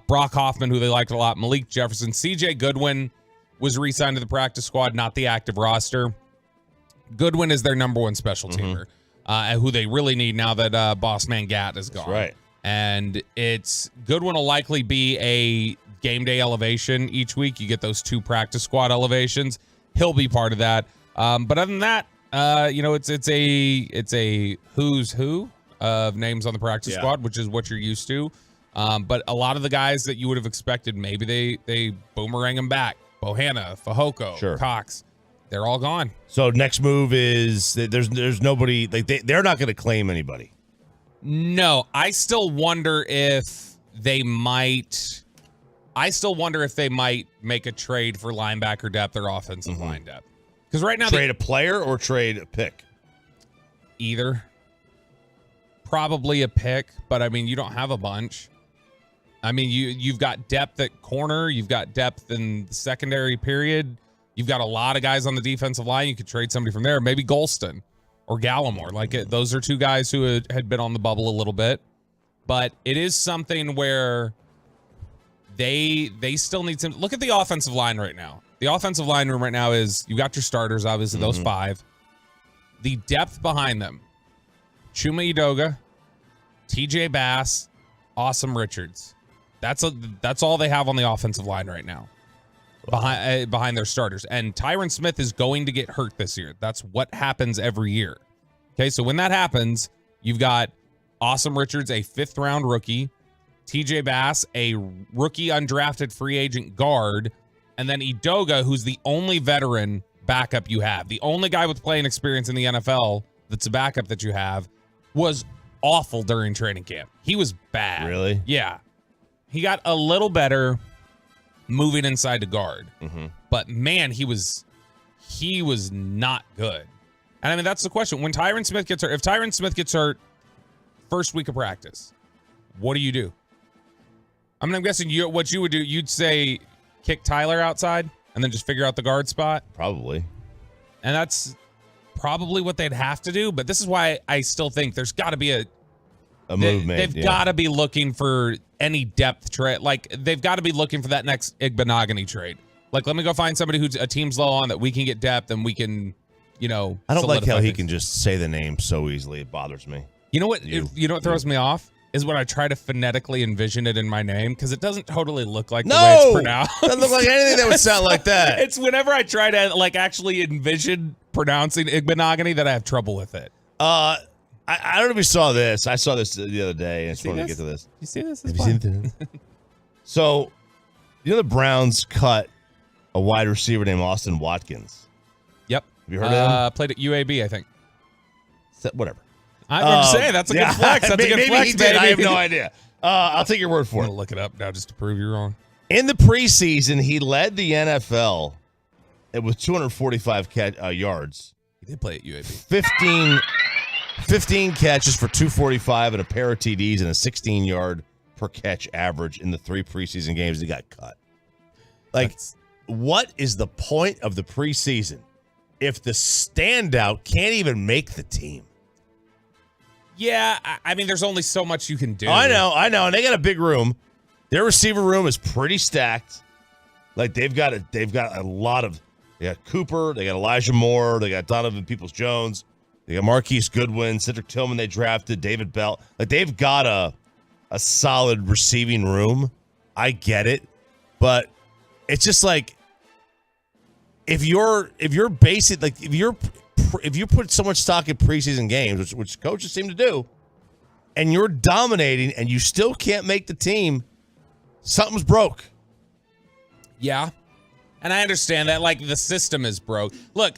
Brock Hoffman, who they liked a lot, Malik Jefferson. CJ Goodwin was re-signed to the practice squad, not the active roster. Goodwin is their number 1 special teamer, who they really need now that Boss Man Gat is gone. That's right. And Goodwin will likely be a game day elevation each week. You get those 2 practice squad elevations. He'll be part of that. But other than that, it's a who's who of names on the practice squad, which is what you're used to. But a lot of the guys that you would have expected, maybe they boomerang them back. Bohanna, Fehoko, Sure. Cox, they're all gone. So next move is that there's nobody, like they're not going to claim anybody. No, I still wonder if they might make a trade for linebacker depth or offensive line depth. Because right now, Trade a player or trade a pick? either. Probably a pick, but I mean, you don't have a bunch. I mean, you've got depth at corner, you've got depth in the secondary period, you've got a lot of guys on the defensive line. You could trade somebody from there, maybe Golston or Gallimore. Those are two guys who had been on the bubble a little bit, but it is something where they still need to look at the offensive line right now. The offensive line room right now is, you got your starters, obviously, those 5. The depth behind them: Chuma Edoga, TJ Bass, Awesome Richards. That's all they have on the offensive line right now, behind their starters. And Tyron Smith is going to get hurt this year. That's what happens every year. Okay, so when that happens, you've got Awesome Richards, a 5th-round rookie, TJ Bass, a rookie undrafted free agent guard, and then Edoga, who's the only veteran backup you have. The only guy with playing experience in the NFL that's a backup that you have was awful during training camp. He was bad. Really? Yeah. He got a little better moving inside to guard. But man, he was not good. And I mean, that's the question. When Tyron Smith gets hurt, if Tyron Smith gets hurt first week of practice, what do you do? I mean, I'm guessing what you would do, you'd say kick Tyler outside and then just figure out the guard spot. Probably. And that's probably what they'd have to do. But this is why I still think there's got to be a move made. They've got to be looking for any depth trade. Like, they've got to be looking for that next Igbenogany trade. Like, let me go find somebody who's a team's low on that we can get depth and we can, I don't like how he can just say the name so easily. It bothers me. You know what? You know what throws me off is when I try to phonetically envision it in my name, because it doesn't totally look like the way it's pronounced. Doesn't look like anything that would sound like that. It's whenever I try to actually envision pronouncing Igbenogany that I have trouble with it. I don't know if you saw this. I saw this the other day, and I just wanted to get to this. You see this? Have you seen this? So, the Browns cut a wide receiver named Austin Watkins. Yep. Have you heard of him? Played at UAB, I think. Whatever. I'm just saying, that's a good flex. That's a good maybe flex, he did. baby. I have no idea. I'll take your word for I'm it. gonna look it up now just to prove you wrong. In the preseason, he led the NFL with 245 yards. He did play at UAB. 15 catches for 245 and a pair of TDs and a 16-yard per catch average in the 3 preseason games. He got cut. What is the point of the preseason if the standout can't even make the team? Yeah, I mean, there's only so much you can do. I know, and they got a big room. Their receiver room is pretty stacked. Like, they've got a lot of. They got Cooper, they got Elijah Moore, they got Donovan Peoples-Jones, they got Marquise Goodwin, Cedric Tillman. They drafted David Bell. Like, they've got a solid receiving room. I get it, but it's just like if you put so much stock in preseason games, which coaches seem to do, and you're dominating and you still can't make the team, something's broke. Yeah. And I understand that, the system is broke. Look,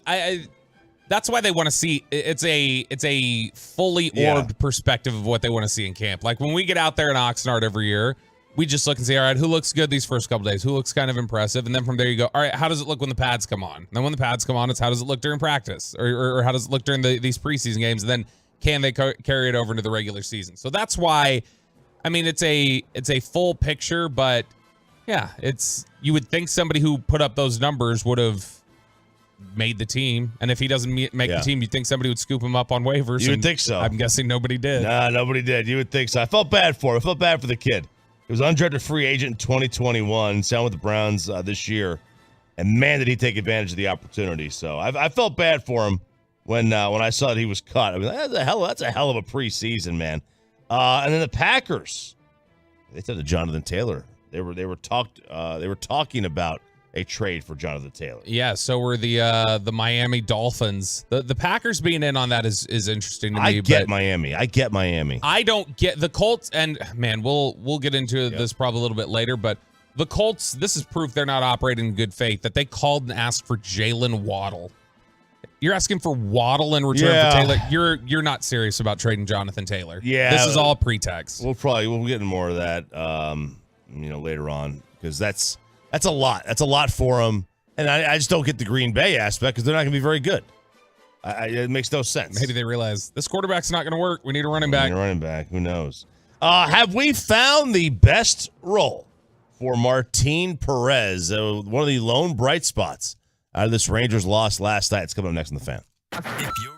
that's why they want to see, it's a fully orbed perspective of what they want to see in camp. Like, when we get out there in Oxnard every year, we just look and say, all right, who looks good these first couple days? Who looks kind of impressive? And then from there you go, all right, how does it look when the pads come on? And then when the pads come on, it's how does it look during practice? Or how does it look during these preseason games? And then can they carry it over into the regular season? So that's why, I mean, it's a full picture, but yeah, you would think somebody who put up those numbers would have made the team. And if he doesn't make the team, you'd think somebody would scoop him up on waivers. You would think so. I'm guessing nobody did. Nah, nobody did. You would think so. I felt bad for him. I felt bad for the kid. He was undrafted free agent in 2021, signed with the Browns this year. And man, did he take advantage of the opportunity. So I felt bad for him when I saw that he was cut. I mean, that's a hell of a preseason, man. And then the Packers, they said to Jonathan Taylor, they were talking about a trade for Jonathan Taylor. Yeah, so were the Miami Dolphins. The Packers being in on that is interesting to me. I get Miami. I don't get the Colts, and man, we'll get into this probably a little bit later, but the Colts, this is proof they're not operating in good faith, that they called and asked for Jalen Waddle. You're asking for Waddle in return for Taylor. You're not serious about trading Jonathan Taylor. Yeah. This is all pretext. We'll get into more of that later on, because that's a lot. That's a lot for them. And I just don't get the Green Bay aspect, because they're not going to be very good. It makes no sense. Maybe they realize this quarterback's not going to work. We need a running back. Who knows? Have we found the best role for Martin Perez? One of the lone bright spots out of this Rangers loss last night. It's coming up next on The Fan. If you're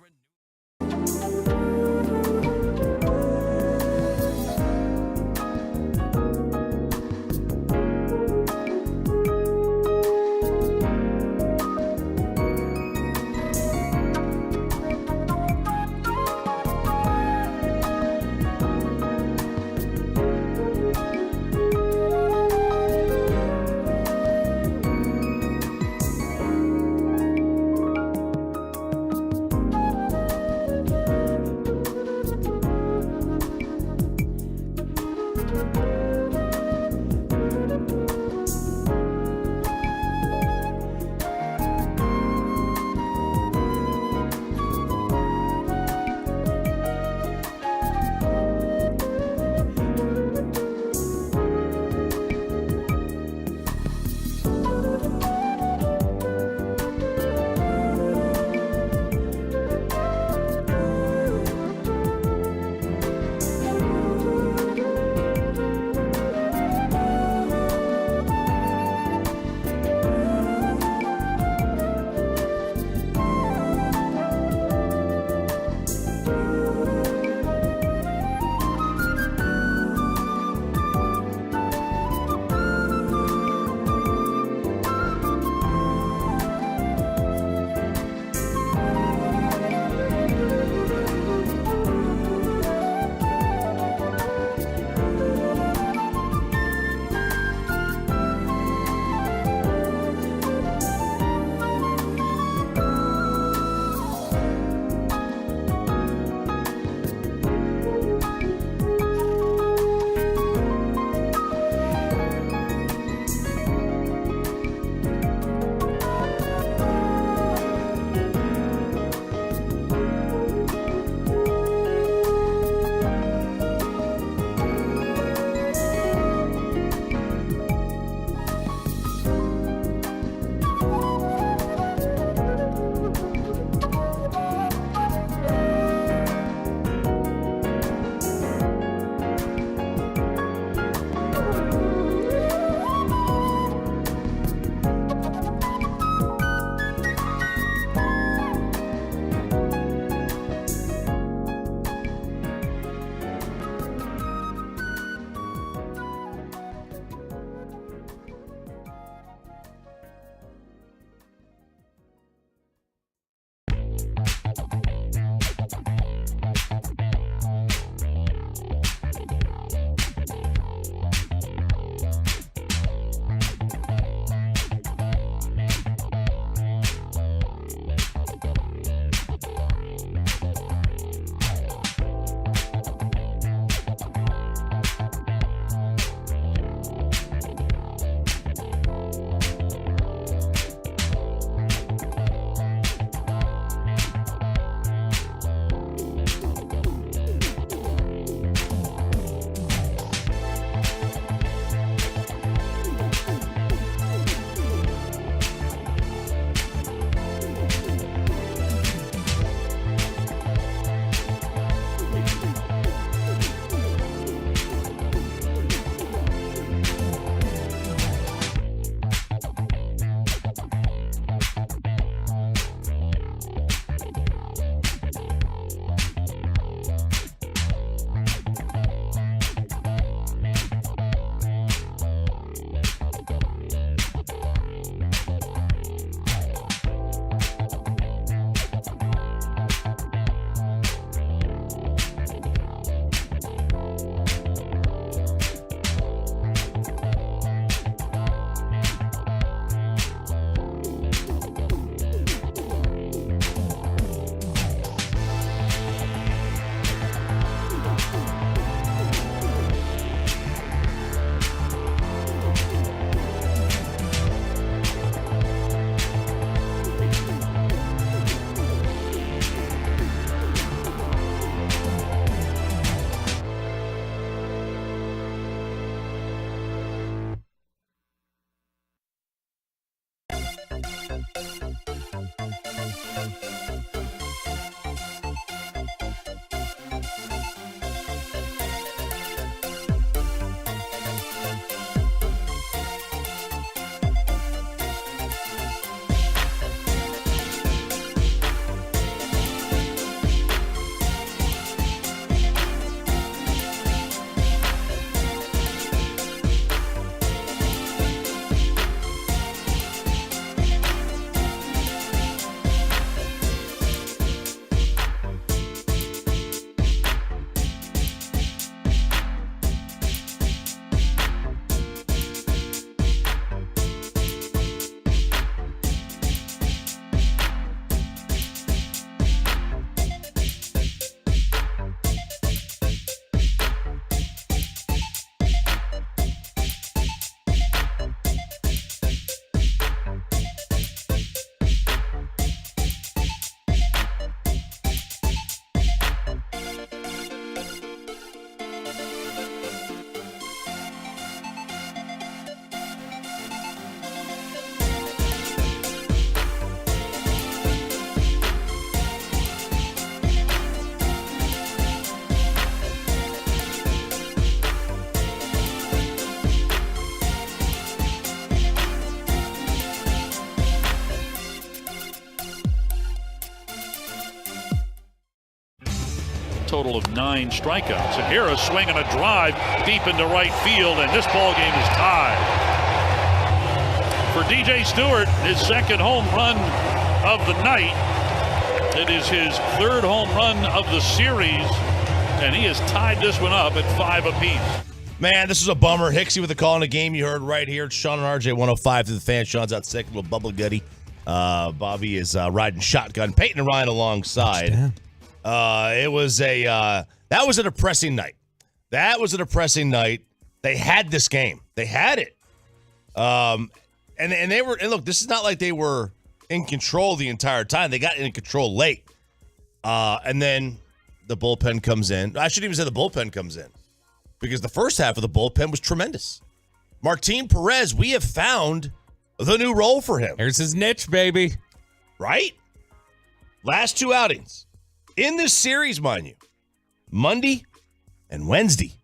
total of 9 strikeouts. And here a swing and a drive deep into right field, and this ball game is tied. For DJ Stewart, his second home run of the night. It is his 3rd home run of the series, and he has tied this one up at 5 apiece. Man, this is a bummer. Hicksy with the call in the game you heard right here. It's Sean and RJ 105 through the fan. Sean's out sick, a little bubble gutty. Bobby is riding shotgun. Peyton and Ryan alongside. It was that was a depressing night. That was a depressing night. They had this game. They had it. And they were, and look, this is not like they were in control the entire time. They got in control late. And then the bullpen comes in. I shouldn't even say the bullpen comes in, because the first half of the bullpen was tremendous. Martin Perez, we have found the new role for him. Here's his niche, baby. Right? Last 2 outings in this series, mind you. Monday and Wednesday.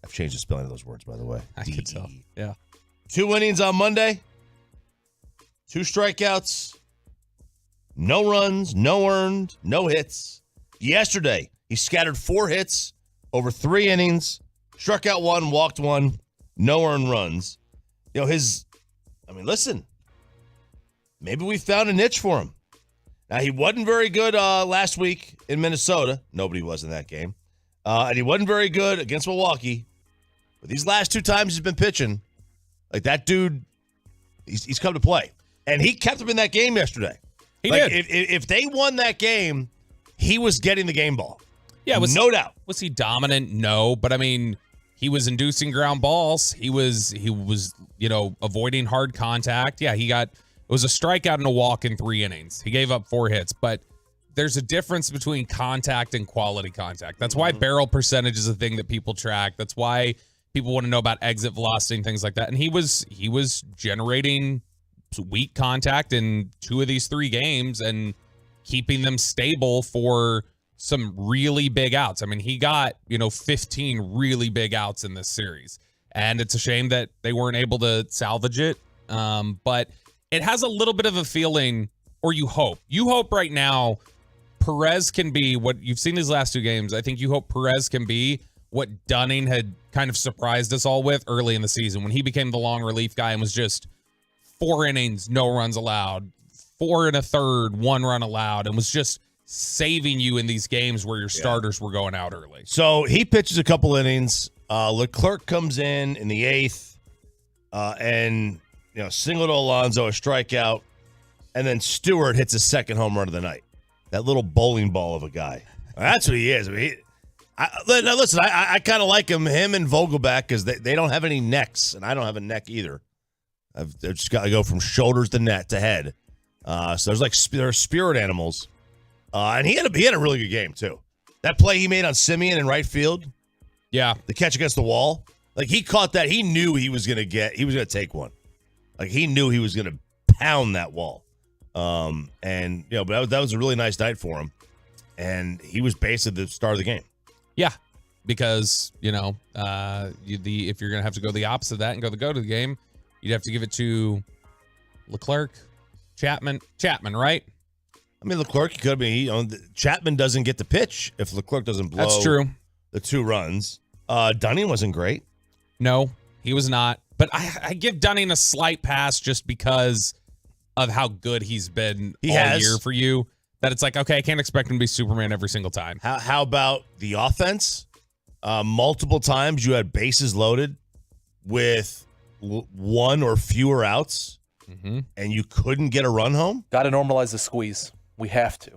I've changed the spelling of those words, by the way. I could tell. Yeah. 2 innings on Monday. 2 strikeouts. No runs, no earned, no hits. Yesterday, he scattered 4 hits over 3 innings, struck out 1, walked 1, no earned runs. You know, listen, maybe we found a niche for him. Now, he wasn't very good last week in Minnesota. Nobody was in that game. And he wasn't very good against Milwaukee. But these last 2 times he's been pitching, like that dude, he's come to play. And he kept him in that game yesterday. He did. If they won that game, he was getting the game ball. Yeah, no doubt. Was he dominant? No, but I mean, he was inducing ground balls. He was, avoiding hard contact. Yeah, it was a strikeout and a walk in 3 innings. He gave up 4 hits, but there's a difference between contact and quality contact. That's why barrel percentage is a thing that people track. That's why people want to know about exit velocity and things like that. And he was generating weak contact in 2 of these 3 games and keeping them stable for some really big outs. I mean, he got, 15 really big outs in this series. And it's a shame that they weren't able to salvage it. But it has a little bit of a feeling, or you hope right now Perez can be what you've seen his last 2 games. I think you hope Perez can be what Dunning had kind of surprised us all with early in the season when he became the long relief guy and was just 4 innings, no runs allowed, 4 1/3, 1 run allowed, and was just saving you in these games where your starters were going out early. So he pitches a couple innings. Leclerc comes in the 8th, and single to Alonso, a strikeout, and then Stewart hits his 2nd home run of the night. That little bowling ball of a guy. That's what he is. I mean, listen, I kind of like him and Vogelback because they don't have any necks, and I don't have a neck either. I've just got to go from shoulders to net to head. So there's spirit animals. And he had a really good game too. That play he made on Simeon in right field. Yeah. The catch against the wall. Like he caught that. He knew he was going to take one. Like he knew he was going to pound that wall. But that was a really nice night for him. And he was basically the star of the game. Yeah. Because, if you're going to have to go the opposite of that and go to the game, you'd have to give it to Leclerc, Chapman, right? I mean, Leclerc could be. Chapman doesn't get the pitch if Leclerc doesn't blow. That's true. The 2 runs. Dunning wasn't great. No, he was not. But I give Dunning a slight pass just because of how good he's been all year for you. That it's like, okay, I can't expect him to be Superman every single time. How about the offense? Multiple times you had bases loaded with 1 or fewer outs, and you couldn't get a run home. Got to normalize the squeeze. We have to.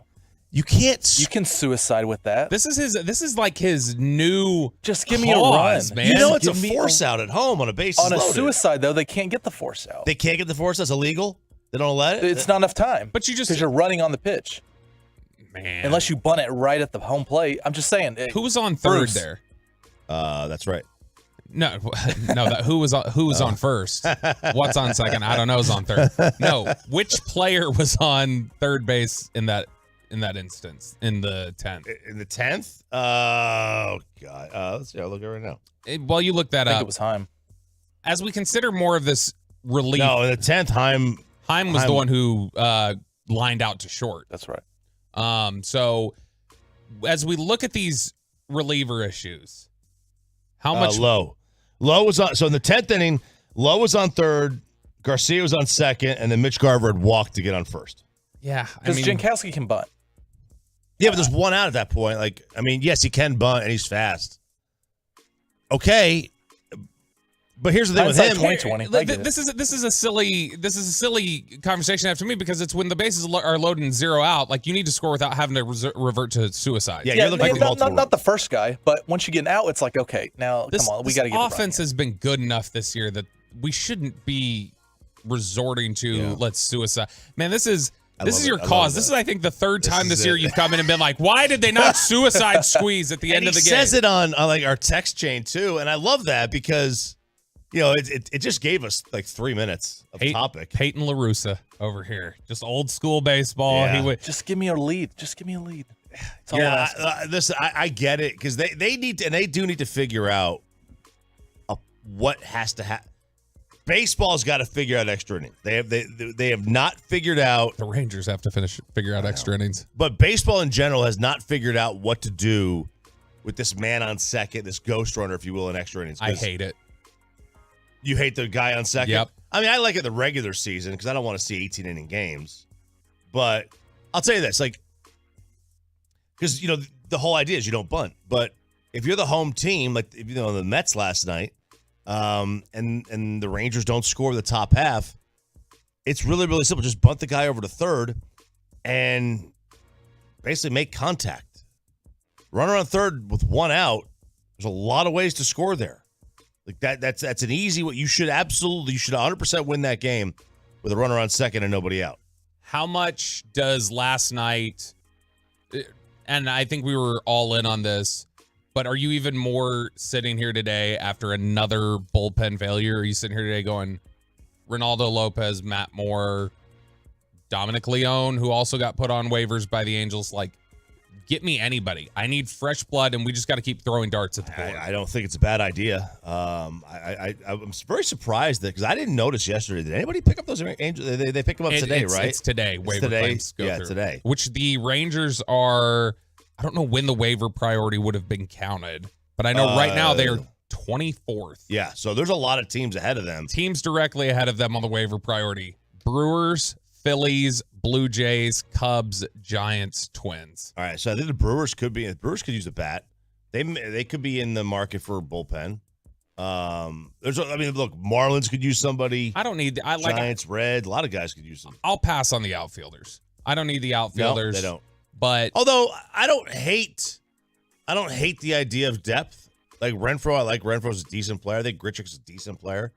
You can't. You can suicide with that. This is like his new. Just give me a run, man. It's a force out at home on a bases on a loaded. suicide though. They can't get the force out. They can't get the force. That's illegal. They don't let it. It's not enough time. But because you're running on the pitch. Man, unless you bunt it right at the home plate. I'm just saying. Who was on third there? That's right. No. Who was on first? What's on second? I don't know. Who's on third? No. Which player was on third base in that instance in the 10th? In the 10th? Oh God. Let's see. I'll look at it right now. While you look that I think up, it was Heim. As we consider more of this relief. No, in the 10th, Heim was the one who lined out to short. That's right. So as we look at these reliever issues, how much Lowe was on. So in the 10th inning, Lowe was on third, Garcia was on second, and then Mitch Garver had walked to get on first. Yeah, Because Jankowski can bunt. Yeah, but there's one out at that point. Yes, he can bunt and he's fast. Okay, but here's the thing with him. 2020. This is a silly conversation to have to me because it's when the bases are loaded and 0 out. Like you need to score without having to revert to suicide. Yeah, you're looking at not the first guy, but once you get out, it's like okay, now come on, we got to get. Offense has been good enough this year that we shouldn't be resorting to let's suicide. Man, this is your cause. This is, I think, the third time this year you've come in and been like, why did they not suicide squeeze at the end of the game? He says it on like our text chain too, and I love that because it just gave us like 3 minutes of topic. Peyton LaRussa over here, just old school baseball. Yeah. He would just give me a lead. Just give me a lead. I get it because they need to, and they do need to figure out what has to happen. Baseball's got to figure out extra innings. They have not figured out. The Rangers have to figure out extra innings. But baseball in general has not figured out what to do with this man on second, this ghost runner, if you will, in extra innings. I hate it. You hate the guy on second? Yep. I mean, I like it the regular season because I don't want to see 18-inning games. But I'll tell you this, because the whole idea is you don't bunt. But if you're the home team, like the Mets last night. And the Rangers don't score the top half, it's really, really simple. Just bunt the guy over to third and basically make contact. Runner on third with 1 out. There's a lot of ways to score there. Like that's an easy way. You should 100% win that game with a runner on second and nobody out. How much does last night, and I think we were all in on this, but are you even more sitting here today after another bullpen failure? Are you sitting here today going, Ronaldo Lopez, Matt Moore, Dominic Leone, who also got put on waivers by the Angels? Like, get me anybody. I need fresh blood, and we just got to keep throwing darts at the board. I don't think it's a bad idea. I'm very surprised that because I didn't notice yesterday. Did anybody pick up those Angels? They pick them up today, right? It's today. Waiver claims go through. Today. Which the Rangers are. I don't know when the waiver priority would have been counted, but I know right now they are 24th. Yeah, so there's a lot of teams ahead of them. Teams directly ahead of them on the waiver priority. Brewers, Phillies, Blue Jays, Cubs, Giants, Twins. All right, so I think the Brewers could use a bat. They could be in the market for a bullpen. Look, Marlins could use somebody. I don't need Giants, Red. A lot of guys could use them. I'll pass on the outfielders. I don't need the outfielders. No, they don't. But although I don't hate the idea of depth. Like Renfroe, I like Renfroe's a decent player. I think Grichuk's a decent player.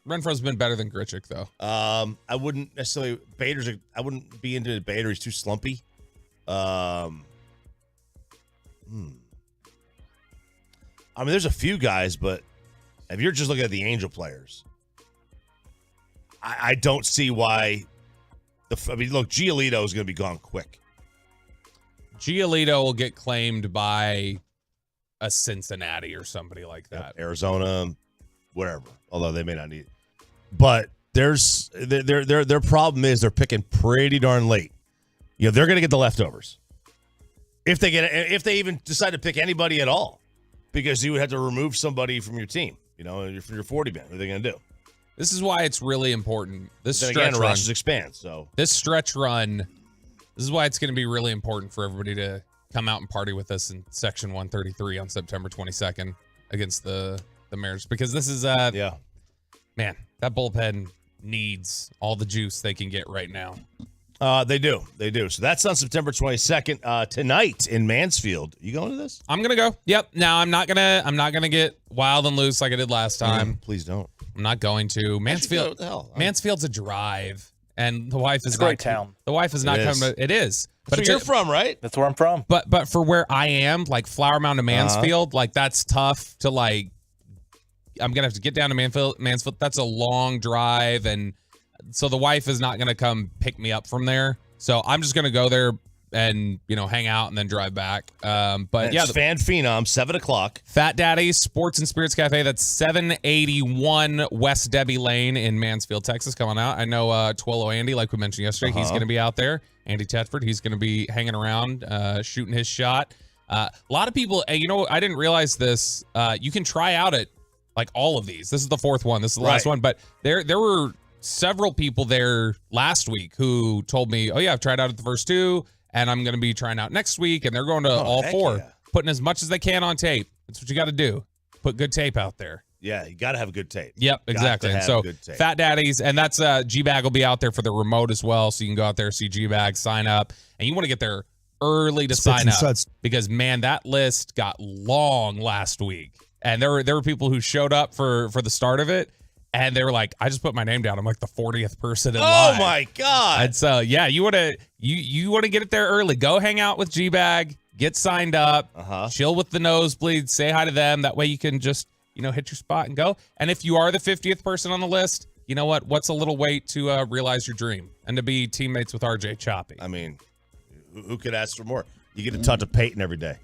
Renfroe's been better than Grichuk though. I wouldn't necessarily I wouldn't be into Bader. He's too slumpy. I mean, there's a few guys, but if you're just looking at the Angel players, I don't see why. Look, Giolito is going to be gone quick. Giolito will get claimed by a Cincinnati or somebody like that. Arizona, whatever. Although they may not need it. But there's their problem is they're picking pretty darn late. They're going to get the leftovers. If they even decide to pick anybody at all, because you would have to remove somebody from your team, from your 40 man. What are they going to do? This is why it's really important. This then stretch again, run rosters expand. So this stretch run. This is why it's going to be really important for everybody to come out and party with us in Section 133 on September 22nd against the Mariners. Because this is, man, that bullpen needs all the juice they can get right now. They do. So that's on September 22nd tonight in Mansfield. You going to this? I'm going to go. Yep. Now I'm not going to get wild and loose like I did last time. Please don't. I'm not going to. Mansfield. What the hell? Mansfield's a drive. And the wife is a great town. The wife is not coming. It is. But you're from, right? That's where I'm from. But for where I am, like Flower Mound to Mansfield, like that's tough to like. I'm gonna have to get down to Mansfield. That's a long drive, and so the wife is not gonna come pick me up from there. So I'm just gonna go there and hang out and then drive back. But it's Fan Phenom, 7:00. Fat Daddy's Sports and Spirits Cafe. That's 781 West Debbie Lane in Mansfield, Texas. Coming out. I know Twillo Andy, like we mentioned yesterday, he's going to be out there. Andy Tetford, he's going to be hanging around, shooting his shot. A lot of people, and I didn't realize this. You can try out it like all of these. This is the fourth one. This is the last one. But there were several people there last week who told me, "Oh yeah, I've tried out at the first two, and I'm going to be trying out next week." And they're going to all four, putting as much as they can on tape. That's what you got to do. Put good tape out there. Yeah, you got to have good tape. Yep, exactly. And so Fat Daddies, and that's G-Bag will be out there for the remote as well, so you can go out there, see G-Bag, sign up, and you want to get there early to sign up because, man, that list got long last week, and there were people who showed up for the start of it, and they were like, I just put my name down. I'm like the 40th person in line. Oh, my God. And so, yeah, you want to get it there early. Go hang out with G-Bag, get signed up, chill with the nosebleeds, say hi to them. That way you can just hit your spot and go. And if you are the 50th person on the list, you know what? What's a little wait to realize your dream and to be teammates with RJ Choppy? I mean, who could ask for more? You get to talk to Peyton every day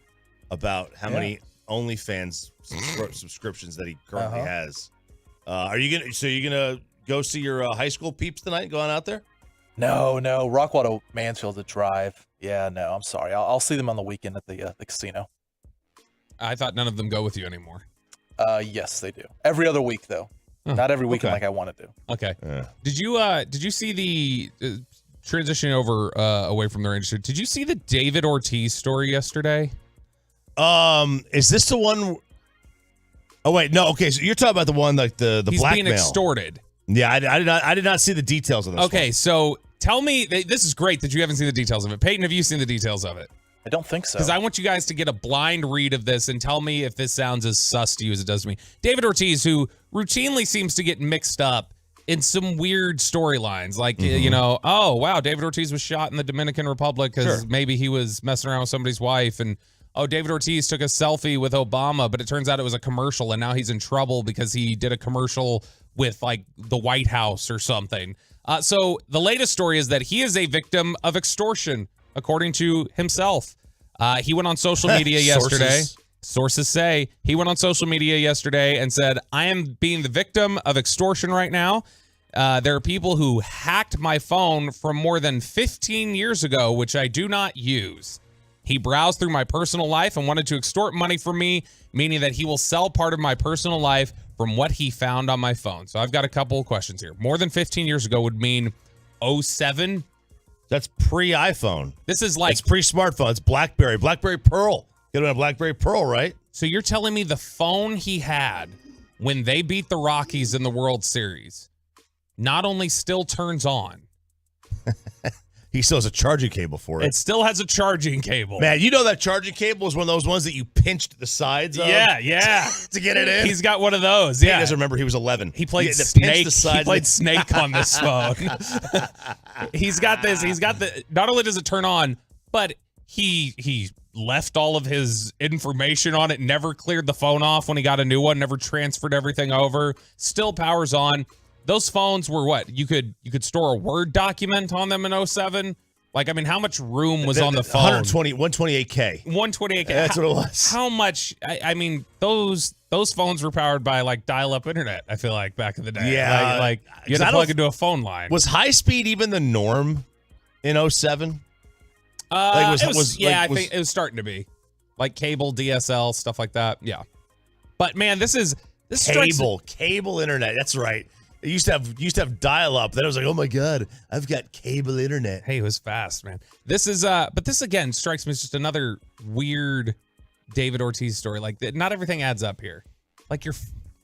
about how many OnlyFans subscriptions that he currently has. Are you gonna go see your high school peeps tonight? Going out there? No. Rockwall to Mansfield to drive. Yeah, no. I'm sorry. I'll see them on the weekend at the casino. I thought none of them go with you anymore. Yes, they do. Every other week, though. Not every weekend like I want to do. Okay. Did you see the transitioning over away from the Rangers? Did you see the David Ortiz story yesterday? Is this the one? Oh wait, no. Okay, so you're talking about the one like the He's blackmail. being extorted. Yeah, I did not see the details of this. Okay, so tell me, this is great that you haven't seen the details of it. Peyton, have you seen the details of it? I don't think so. Because I want you guys to get a blind read of this and tell me if this sounds as sus to you as it does to me. David Ortiz, who routinely seems to get mixed up in some weird storylines. Like, oh, wow, David Ortiz was shot in the Dominican Republic because maybe he was messing around with somebody's wife. And, oh, David Ortiz took a selfie with Obama, but it turns out it was a commercial, and now he's in trouble because he did a commercial with, like, the White House or something. So the latest story is that he is a victim of extortion, according to himself. He went on social media yesterday. Sources say he went on social media yesterday and said, I am being the victim of extortion right now. There are people who hacked my phone from more than 15 years ago, which I do not use. He browsed through my personal life and wanted to extort money from me, meaning that he will sell part of my personal life from what he found on my phone. So I've got a couple of questions here. More than 15 years ago would mean 07. That's pre-iPhone. This is like... It's pre-smartphone. It's BlackBerry. BlackBerry Pearl. You know a BlackBerry Pearl, right? So you're telling me the phone he had when they beat the Rockies in the World Series not only still turns on... He still has a charging cable for it. It still has a charging cable. Man, you know that charging cable is one of those ones that you pinched the sides of? Yeah. To get it in? He's got one of those, yeah. He doesn't remember he was 11. He played Snake. He played Snake on this phone. He's got this. Not only does it turn on, but he left all of his information on it, never cleared the phone off when he got a new one, never transferred everything over, still powers on. Those phones were what? You could store a Word document on them in 07? Like, I mean, how much room was on the phone? 128K. 128K. That's what it was. How much? I mean, those phones were powered by, like, dial-up internet, I feel like, back in the day. Yeah. Like you had to plug into a phone line. Was high speed even the norm in 07? I think it was starting to be. Like cable, DSL, stuff like that. Yeah. But, man, this cable internet. That's right. It used to have dial-up. Then I was like, oh my God, I've got cable internet. Hey, it was fast, man. This is but this again strikes me as just another weird David Ortiz story. Like, not everything adds up here. Like,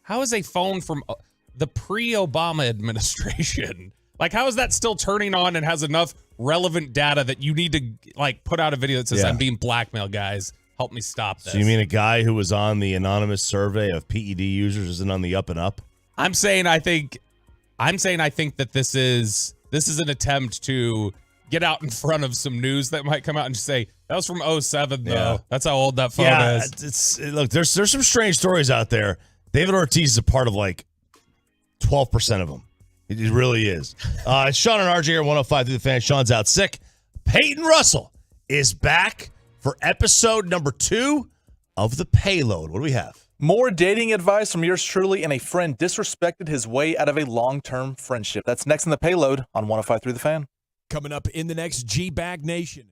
how is a phone from the pre-Obama administration? Like, how is that still turning on and has enough relevant data that you need to, like, put out a video that says, I'm being blackmailed, guys. Help me stop this. So you mean a guy who was on the anonymous survey of PED users isn't on the up and up? I'm saying I think that this is an attempt to get out in front of some news that might come out and just say that was from 07 though. Yeah. That's how old that phone is. Look, there's some strange stories out there. David Ortiz is a part of like 12% of them. It really is. It's Sean and RJ here, 105 through the Fan. Sean's out sick. Peyton Russell is back for episode number 2 of The Payload. What do we have? More dating advice from yours truly, and a friend disrespected his way out of a long-term friendship. That's next in The Payload on 105 through the Fan. Coming up in the next G-Bag Nation.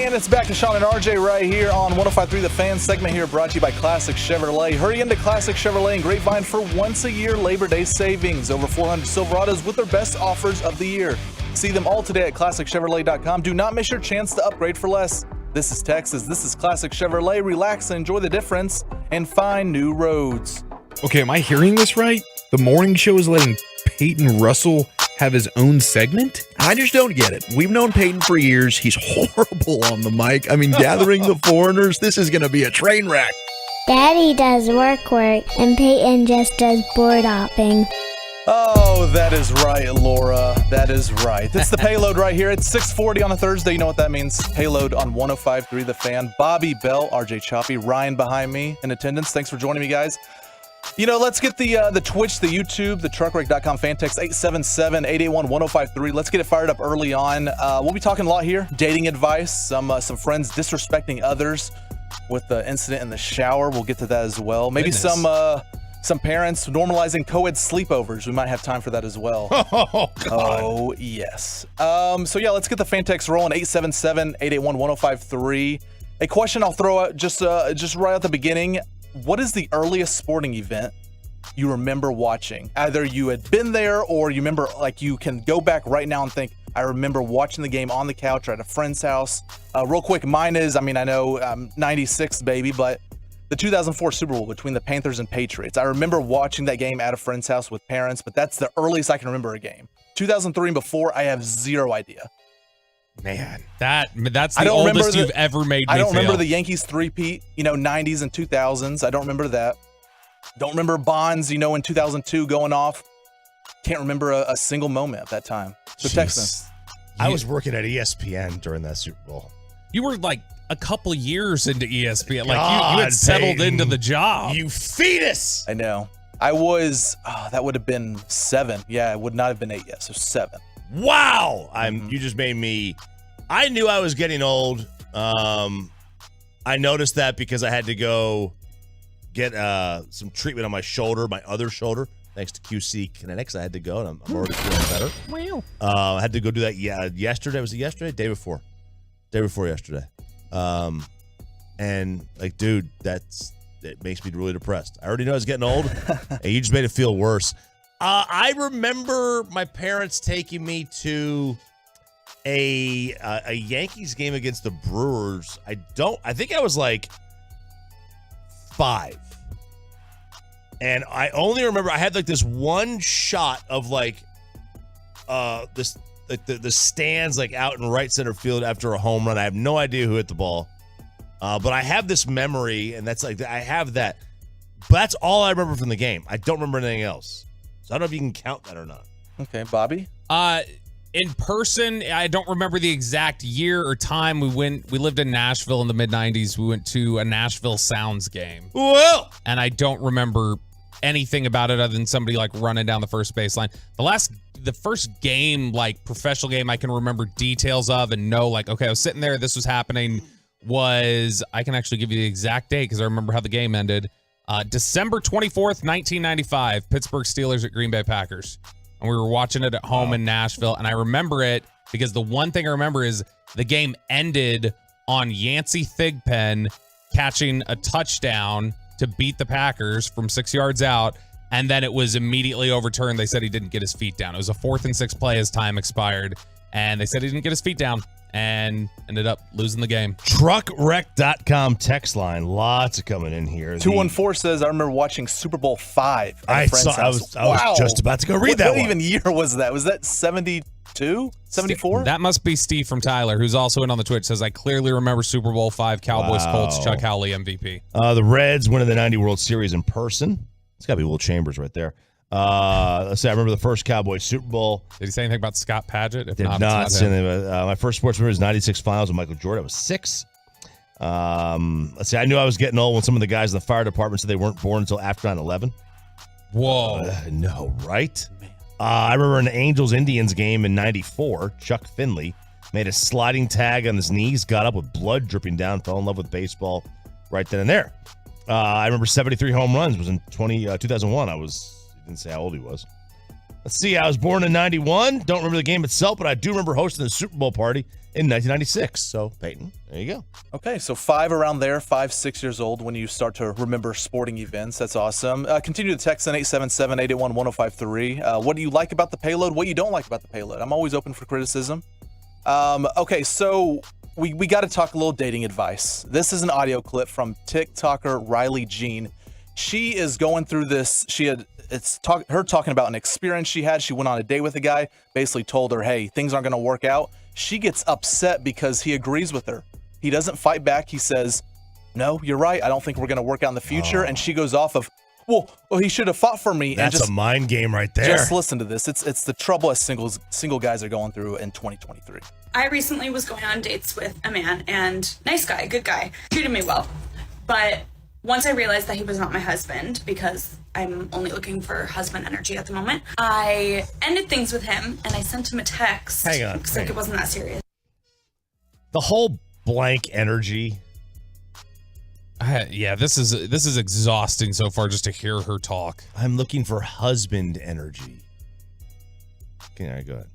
And it's back to Sean and RJ right here on 105.3 The Fan. Segment here brought to you by Classic Chevrolet. Hurry into Classic Chevrolet and Grapevine for once-a-year Labor Day savings. Over 400 Silverados with their best offers of the year. See them all today at ClassicChevrolet.com. Do not miss your chance to upgrade for less. This is Texas. This is Classic Chevrolet. Relax and enjoy the difference and find new roads. Okay, am I hearing this right? The morning show is letting Peyton Russell have his own segment? I just don't get it. We've known Peyton for years. He's horrible on the mic. I mean, gathering the foreigners, this is going to be a train wreck. Daddy does work, and Peyton just does board hopping. Oh, that is right, Laura. That is right. It's the payload right here. It's 6:40 on a Thursday. You know what that means. Payload on 105.3 The Fan. Bobby Bell, RJ Choppy, Ryan behind me in attendance. Thanks for joining me, guys. You know, let's get the Twitch, the YouTube, the truckwreck.com fan text 877-881-1053. Let's get it fired up early on. We'll be talking a lot here. Dating advice, some friends disrespecting others with the incident in the shower. We'll get to that as well. Maybe some parents normalizing co-ed sleepovers. We might have time for that as well. Oh, God. Oh, yes. So yeah, let's get the fan text rolling. 877-881-1053. A question I'll throw out just right at the beginning. What is the earliest sporting event you remember watching? Either you had been there or you remember, like, you can go back right now and think, I remember watching the game on the couch or at a friend's house. Real quick, mine is, I know I'm 96 baby, but the 2004 Super Bowl between the Panthers and Patriots. I remember watching that game at a friend's house with parents, but that's the earliest I can remember a game. 2003 and before, I have zero idea. Man, that's the oldest you've ever made me I don't remember feel. the Yankees three-peat, 90s and 2000s. I don't remember that. Don't remember Bonds, in 2002 going off. Can't remember a single moment at that time. So text us. I was working at ESPN during that Super Bowl. You were like a couple years into ESPN. Like God, you had settled Peyton, into the job. You fetus! I know. I was, that would have been 7. Yeah, it would not have been 8 yet, so 7. Wow! You just made me. I knew I was getting old. I noticed that because I had to go get some treatment on my shoulder, my other shoulder, thanks to QC Kinetics. I had to go, and I'm already feeling better. Wow! I had to go do that. Yeah, yesterday. Was it yesterday? Day before yesterday. And like, dude, it makes me really depressed. I already know I was getting old, and you just made it feel worse. I remember my parents taking me to a Yankees game against the Brewers. I think I was like 5. And I only remember I had like this one shot of like this like the stands like out in right center field after a home run. I have no idea who hit the ball. But I have this memory, and that's like I have that. But that's all I remember from the game. I don't remember anything else. So I don't know if you can count that or not. Okay, Bobby? In person, I don't remember the exact year or time. We lived in Nashville in the mid-90s. We went to a Nashville Sounds game. Well, and I don't remember anything about it other than somebody like running down the first baseline. The first game, like professional game I can remember details of and know, like, okay, I was sitting there, this was happening, I can actually give you the exact date because I remember how the game ended. December 24th, 1995, Pittsburgh Steelers at Green Bay Packers. And we were watching it at home in Nashville. And I remember it because the one thing I remember is the game ended on Yancey Thigpen catching a touchdown to beat the Packers from 6 yards out. And then it was immediately overturned. They said he didn't get his feet down. It was a 4th and 6 play as time expired. And they said he didn't get his feet down and ended up losing the game. Truckwreck.com text line. Lots of coming in here. 214 says, I remember watching Super Bowl 5. I was just about to go read that one. What even year was that? Was that 72? 74? That must be Steve from Tyler, who's also in on the Twitch, says, I clearly remember Super Bowl 5, Cowboys, Colts, Chuck Howley, MVP. The Reds winning the 90 World Series in person. It's got to be Will Chambers right there. Let's see. I remember the first Cowboys Super Bowl. Did he say anything about Scott Padgett? If Did not say anything about, my first sports memory was 96 finals with Michael Jordan. I was 6. Let's see. I knew I was getting old when some of the guys in the fire department said they weren't born until after 9/11. Whoa. No, right? I remember an Angels-Indians game in 94. Chuck Finley made a sliding tag on his knees, got up with blood dripping down, fell in love with baseball right then and there. I remember 73 home runs was in 2001. Didn't say how old he was. Let's see. I was born in 91. Don't remember the game itself, but I do remember hosting the Super Bowl party in 1996. So, Peyton, there you go. Okay, so 5 around there, 5, 6 years old when you start to remember sporting events. That's awesome. Continue to text in 877-881-1053. What do you like about the payload? What you don't like about the payload? I'm always open for criticism. Okay, so we got to talk a little dating advice. This is an audio clip from TikToker Riley Jean. She is going through this. Her talking about an experience she had. She went on a date with a guy, basically told her, hey, things aren't going to work out. She gets upset because he agrees with her. He doesn't fight back. He says, no, you're right. I don't think we're going to work out in the future. And she goes off of, well, he should have fought for me. That's a mind game right there. Just listen to this. It's the trouble as single guys are going through in 2023. I recently was going on dates with a man, and nice guy, good guy, treated me well. But once I realized that he was not my husband, because I'm only looking for husband energy at the moment, I ended things with him, and I sent him a text. Hang on. Because it wasn't that serious. The whole blank energy. Yeah, this is exhausting so far just to hear her talk. I'm looking for husband energy. Okay, go ahead.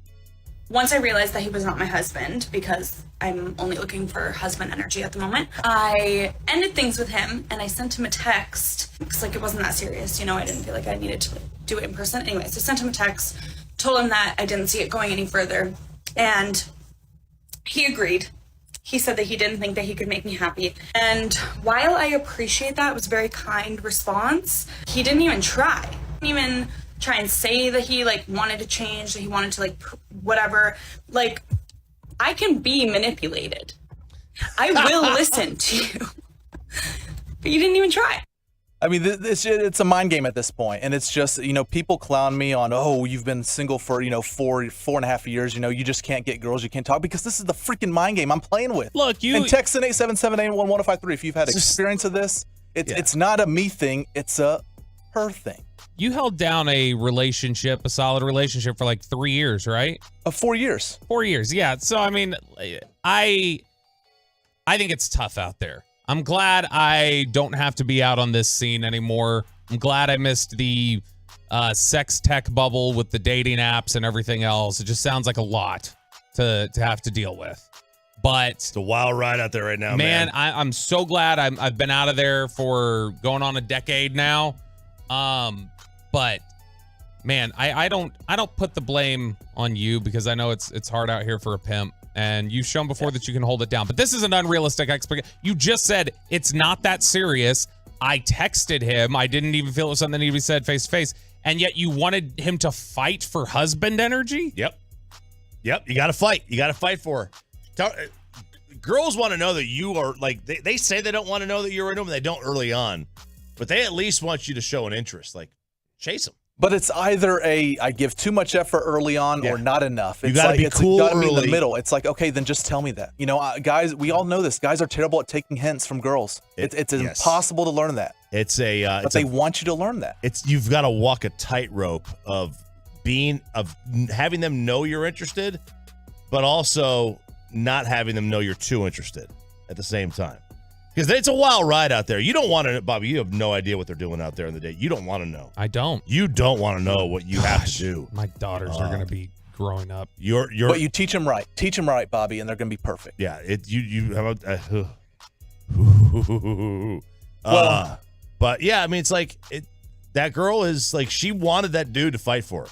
Once I realized that he was not my husband, because I'm only looking for husband energy at the moment, I ended things with him, and I sent him a text because it wasn't that serious. I didn't feel like I needed to do it in person. Anyway, so I sent him a text, told him that I didn't see it going any further, and he agreed. He said that he didn't think that he could make me happy. And while I appreciate that, it was a very kind response, he didn't even try. He didn't even try and say that he wanted to change, that he wanted to whatever. I can be manipulated. I will listen to you. But you didn't even try. I mean, it's a mind game at this point, and it's just, people clown me on, oh, you've been single for, 4.5 years, you just can't get girls, you can't talk, because this is the freaking mind game I'm playing with. Look, and text in 877-881-1053 if you've had experience of this. It's not a me thing, it's a her thing. You held down a solid relationship for 3 years, right? 4 years. 4 years, yeah. So, I mean, I think it's tough out there. I'm glad I don't have to be out on this scene anymore. I'm glad I missed the sex tech bubble with the dating apps and everything else. It just sounds like a lot to have to deal with. But it's a wild ride out there right now, man. I'm so glad I've been out of there for going on a decade now. But man, I don't put the blame on you, because I know it's hard out here for a pimp. And you've shown before that you can hold it down. But this is an unrealistic expectation. You just said it's not that serious. I texted him. I didn't even feel it was something that needed to be said face to face. And yet you wanted him to fight for husband energy? Yep. You got to fight. You got to fight for her. Girls want to know that you are, they say they don't want to know that you're into them. They don't early on. But they at least want you to show an interest. Chase them. But it's either I give too much effort early on or not enough. It's you got to be cool gotta early. Be in the middle. It's okay, then just tell me that. Guys, we all know this. Guys are terrible at taking hints from girls. It's impossible to learn that. But they want you to learn that. You've got to walk a tightrope of having them know you're interested, but also not having them know you're too interested at the same time. Because it's a wild ride out there. You don't want to, Bobby, you have no idea what they're doing out there in the day. You don't want to know. I don't. You don't want to know what you have to do. My daughters are going to be growing up. But you teach them right. Teach them right, Bobby, and they're going to be perfect. Yeah. But yeah, I mean, it's that girl is she wanted that dude to fight for her.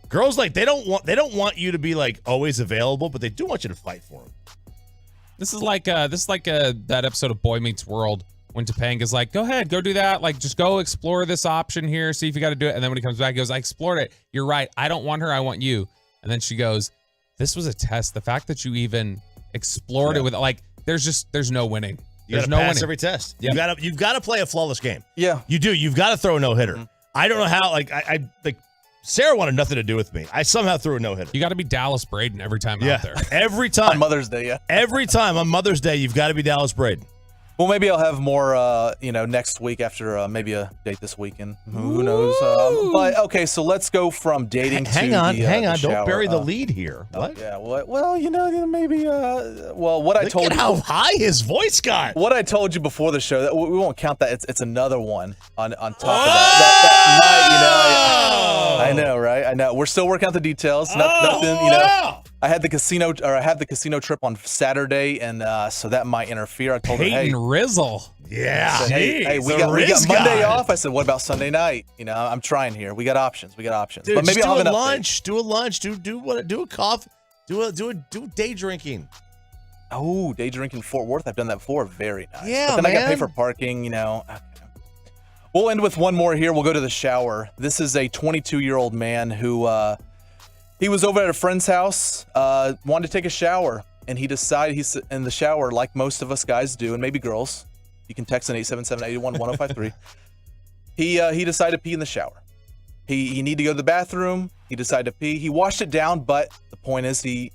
Girls they don't want you to be always available, but they do want you to fight for them. This is like that episode of Boy Meets World when Topanga's go ahead, go do that. Just go explore this option here, see if you got to do it. And then when he comes back, he goes, I explored it. You're right. I don't want her. I want you. And then she goes, this was a test. The fact that you even explored it with there's no winning. There's no pass winning. Every test. Yep. You've got to play a flawless game. Yeah. You do. You've got to throw a no-hitter. Mm-hmm. I don't know how, Sarah wanted nothing to do with me. I somehow threw a no-hitter. You got to be Dallas Braden every time out there. Every time. On Mother's Day, yeah. Every time on Mother's Day, you've got to be Dallas Braden. Well, maybe I'll have more, next week after maybe a date this weekend. Who knows? But okay, so let's go from dating to hang on. the shower. Don't bury the lead here. What? Yeah. Well, maybe. What I told you. Look at how high his voice got. What I told you before the show, that we won't count that. It's another one on top of that might, I know, right? I know. We're still working out the details. Nothing, I had the casino trip on Saturday, and so that might interfere. I told her, hey, Rizzle. Yeah. said, hey, we got Monday off. I said, what about Sunday night? You know, I'm trying here. We got options. Dude, but maybe I'll have an lunch. Do a lunch. Do a coffee. Do a day drinking. Oh, day drinking in Fort Worth. I've done that before. Very nice. Yeah, but then man. I got to pay for parking. You know. We'll end with one more here. We'll go to the shower. This is a 22-year-old man who he was over at a friend's house, wanted to take a shower, and he decided he's in the shower like most of us guys do, and maybe girls. You can text in 877-881-1053. He decided to pee in the shower. He needed to go to the bathroom. He decided to pee. He washed it down, but the point is he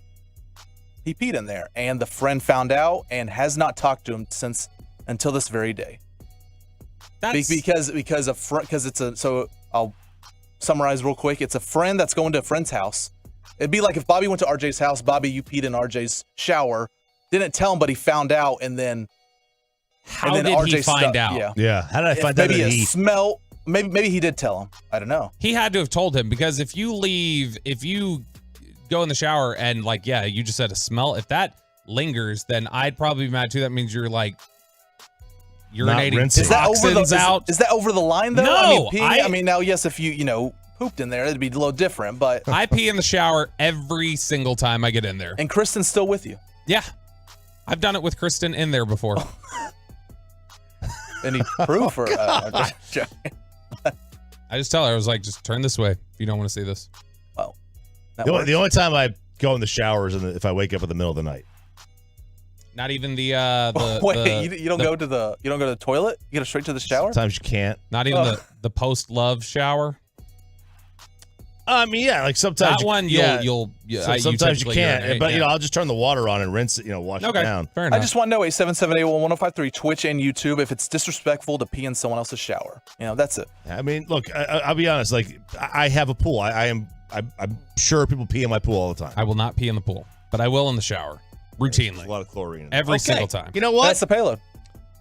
peed in there, and the friend found out and has not talked to him until this very day. Because it's a, so I'll summarize real quick. It's a friend that's going to a friend's house. It'd be like if Bobby went to RJ's house. Bobby, you peed in RJ's shower. Didn't tell him, but he found out, and then how did he find out? Yeah. How did I find out? Maybe a smell. Maybe he did tell him. I don't know. He had to have told him, because if you go in the shower and you just said a smell, if that lingers, then I'd probably be mad too. That means you're like urinating toxins out. Is that over the line though? No, I mean, now yes, if you pooped in there, it'd be a little different. But I pee in the shower every single time I get in there. And Kristen's still with you? Yeah, I've done it with Kristen in there before. Any proof? I just tell her, I was like, just turn this way if you don't want to see this. Well, the only time I go in the shower is if I wake up in the middle of the night. Not even the wait, you don't go to the toilet? You go straight to the shower? Sometimes you can't. Not even the post love shower. I mean, yeah, like sometimes that one you'll sometimes you can't, but I'll just turn the water on and rinse it, wash it down. Fair enough. I just want to know 877-881-1053, Twitch and YouTube, if it's disrespectful to pee in someone else's shower. That's it. I mean, look, I'll be honest. Like, I have a pool. I'm sure people pee in my pool all the time. I will not pee in the pool, but I will in the shower routinely. There's a lot of chlorine. Every single time. You know what? That's the payload.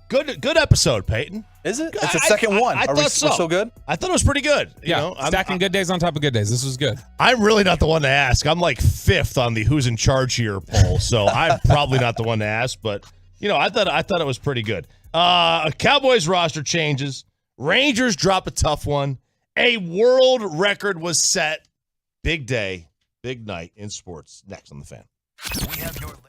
Good episode, Peyton. Is it? It's the second one. I thought so. We're still good? I thought it was pretty good. Stacking good days on top of good days. This was good. I'm really not the one to ask. I'm like 5th on the who's in charge here poll, so I'm probably not the one to ask. But I thought it was pretty good. Cowboys roster changes. Rangers drop a tough one. A world record was set. Big day, big night in sports. Next on The Fan. We have your latest.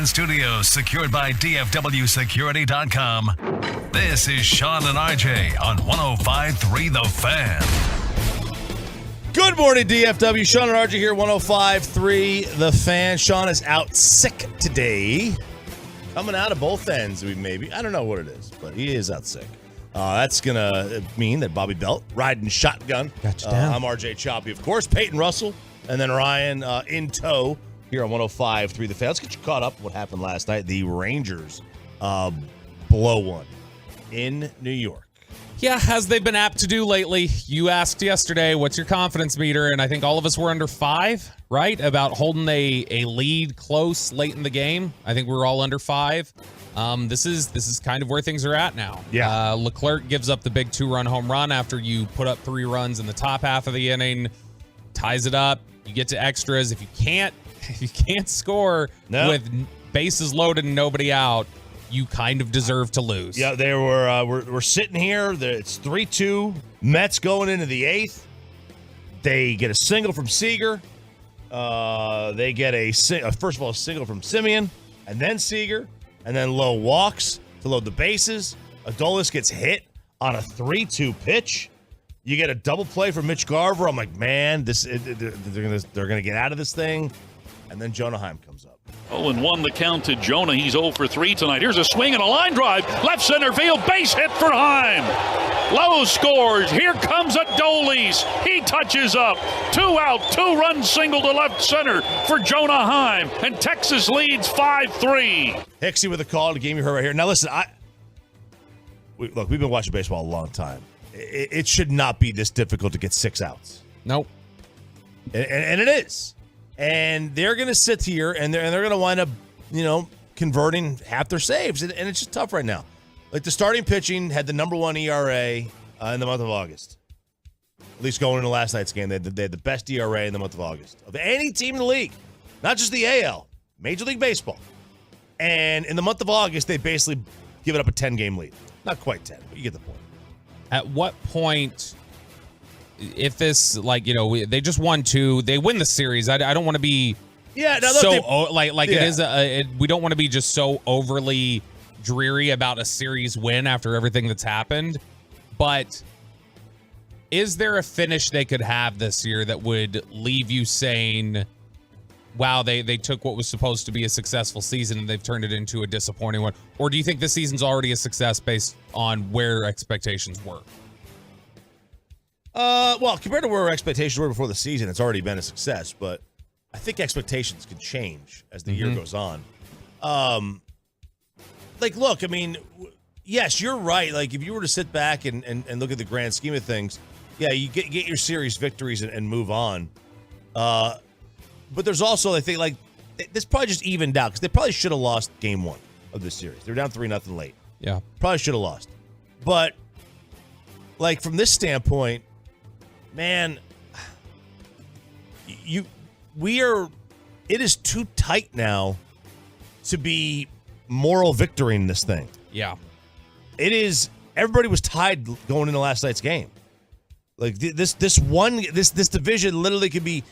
studio, secured by DFWsecurity.com. This is Sean and RJ on 105.3 The Fan. Good morning, DFW. Sean and RJ here, 105.3 The Fan. Sean is out sick today. Coming out of both ends, maybe. I don't know what it is, but he is out sick. That's going to mean that Bobby Belt riding shotgun. Got you down. I'm RJ Choppy, of course. Peyton Russell, and then Ryan in tow here on 105.3 The Fan. Let's get you caught up with what happened last night. The Rangers blow one in New York. Yeah, as they've been apt to do lately. You asked yesterday, what's your confidence meter? And I think all of us were under 5, right? About holding a lead close late in the game. I think we were all under 5. This is kind of where things are at now. Yeah. Leclerc gives up the big 2-run home run after you put up 3 runs in the top half of the inning, ties it up. You get to extras. If you can't score with bases loaded and nobody out, you kind of deserve to lose. Yeah, they we're sitting here. It's 3-2. Mets going into the 8th. They get a single from Seager. They get first of all a single from Simeon, and then Seager, and then Lowe walks to load the bases. Adolis gets hit on a 3-2 pitch. You get a double play from Mitch Garver. I'm like, man, they're gonna get out of this thing. And then Jonah Heim comes up. 0-1 the count to Jonah. He's 0 for 3 tonight. Here's a swing and a line drive. Left center field. Base hit for Heim. Lowe scores. Here comes Adolis. He touches up. 2 out. 2-run single to left center for Jonah Heim. And Texas leads 5-3. Hixie with a call to game you heard right here. Now listen, we've been watching baseball a long time. It should not be this difficult to get 6 outs. Nope. And it is. And they're going to sit here, and they're going to wind up, converting half their saves. And it's just tough right now. Like, the starting pitching had the number 1 ERA in the month of August. At least going into last night's game, they had the best ERA in the month of August of any team in the league. Not just the AL, Major League Baseball. And in the month of August, they basically give it up a 10-game lead. Not quite 10, but you get the point. At what point... If this, they just won 2, they win the series. I don't want to be we don't want to be just so overly dreary about a series win after everything that's happened. But is there a finish they could have this year that would leave you saying, wow, they took what was supposed to be a successful season and they've turned it into a disappointing one? Or do you think this season's already a success based on where expectations were? Well, compared to where our expectations were before the season, it's already been a success, but I think expectations can change as the year goes on. Look, I mean, yes, you're right. Like, if you were to sit back and look at the grand scheme of things, yeah, you get your series victories and move on. But there's also, I think, this probably just evened out because they probably should have lost game 1 of this series. They were down 3-0 late. Yeah. Probably should have lost. But, from this standpoint, man, it is too tight now to be moral victory in this thing. Yeah. It is. Everybody was tied going into last night's game. Like this division literally could be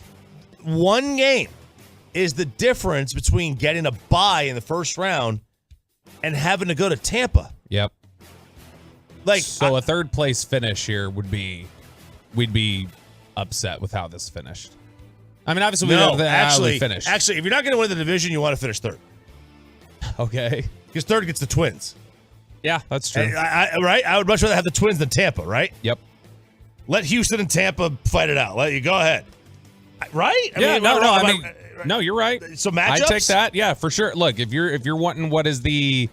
one game is the difference between getting a bye in the first round and having to go to Tampa. Yep. A third place finish here we'd be upset with how this finished. I mean, obviously, we know how we finished. Actually, if you're not going to win the division, you want to finish third. Okay. Because third gets the Twins. Yeah, that's true. Right? I would much rather have the Twins than Tampa, right? Yep. Let Houston and Tampa fight it out. Let you go ahead. Right? No, you're right. So matchups? I take that. Yeah, for sure. Look, if you're wanting what is the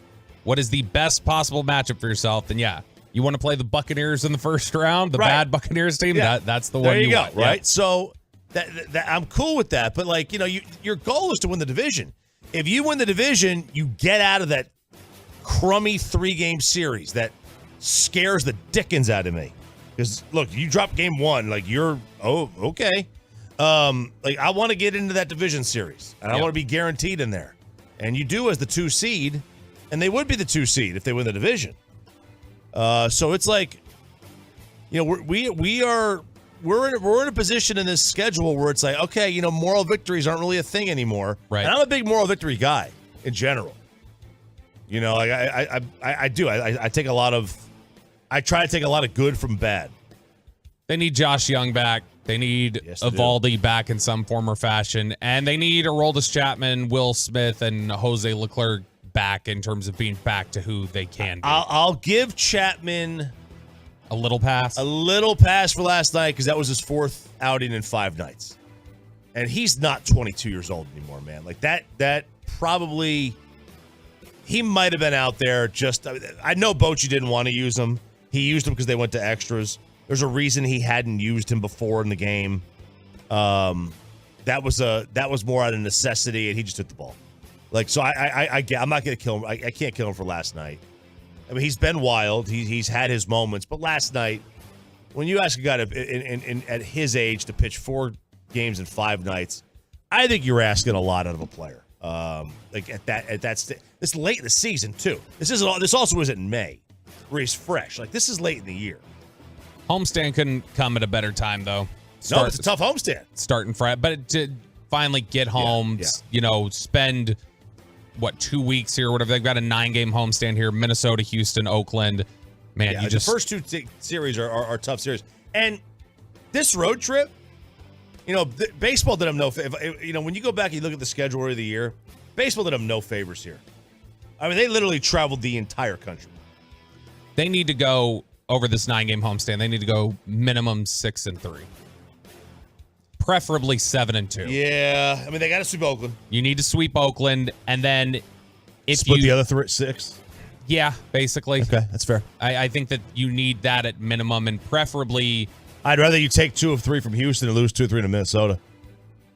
best possible matchup for yourself, then yeah. You want to play the Buccaneers in the first round, the bad Buccaneers team? Yeah. That's the one you go, want. Right? Yeah. So that I'm cool with that. But, your goal is to win the division. If you win the division, you get out of that crummy 3-game series that scares the dickens out of me. Because, look, you drop game 1, okay. I want to get into that division series. And I want to be guaranteed in there. And you do as the 2 seed. And they would be the 2 seed if they win the division. So it's we're in a position in this schedule where it's like, okay, moral victories aren't really a thing anymore. Right. And I'm a big moral victory guy. in general. You know, like I do. I take a lot of. I try to take a lot of good from bad. They need Josh Young back. They need Evaldi back in some form or fashion. And they need Aroldis Chapman, Will Smith, and Jose Leclerc back in terms of being back to who they can be. I'll give Chapman a little pass. A little pass for last night because that was his 4th outing in 5 nights. And he's not 22 years old anymore, man. Like that probably, he might have been out there just, I know Bochy didn't want to use him. He used him because they went to extras. There's a reason he hadn't used him before in the game. That was more out of necessity, and he just took the ball. Like, so I'm not going to kill him. I can't kill him for last night. I mean, he's been wild. He's had his moments, but last night, when you ask a guy at his age to pitch 4 games in 5 nights, I think you're asking a lot out of a player. Like this late in the season too. This also isn't May, where he's fresh. Like, this is late in the year. Homestand couldn't come at a better time, though. No, it's a tough homestand. Starting Friday, but to finally get home, spend, 2 weeks here or whatever. They've got a 9-game homestand here, Minnesota, Houston, Oakland. Man, the first 2 series are tough series. And this road trip, baseball did them no favor. When you go back and you look at the schedule of the year, baseball did them no favors here. I mean, they literally traveled the entire country. They need to go over this 9-game homestand. They need to go minimum 6-3, preferably 7-2. Yeah, I mean, they got to sweep Oakland. You need to sweep Oakland, and then if split the other 6. Yeah, basically. Okay, that's fair. I think that you need that at minimum, and preferably. I'd rather you take 2 of 3 from Houston and lose 2 of 3 to Minnesota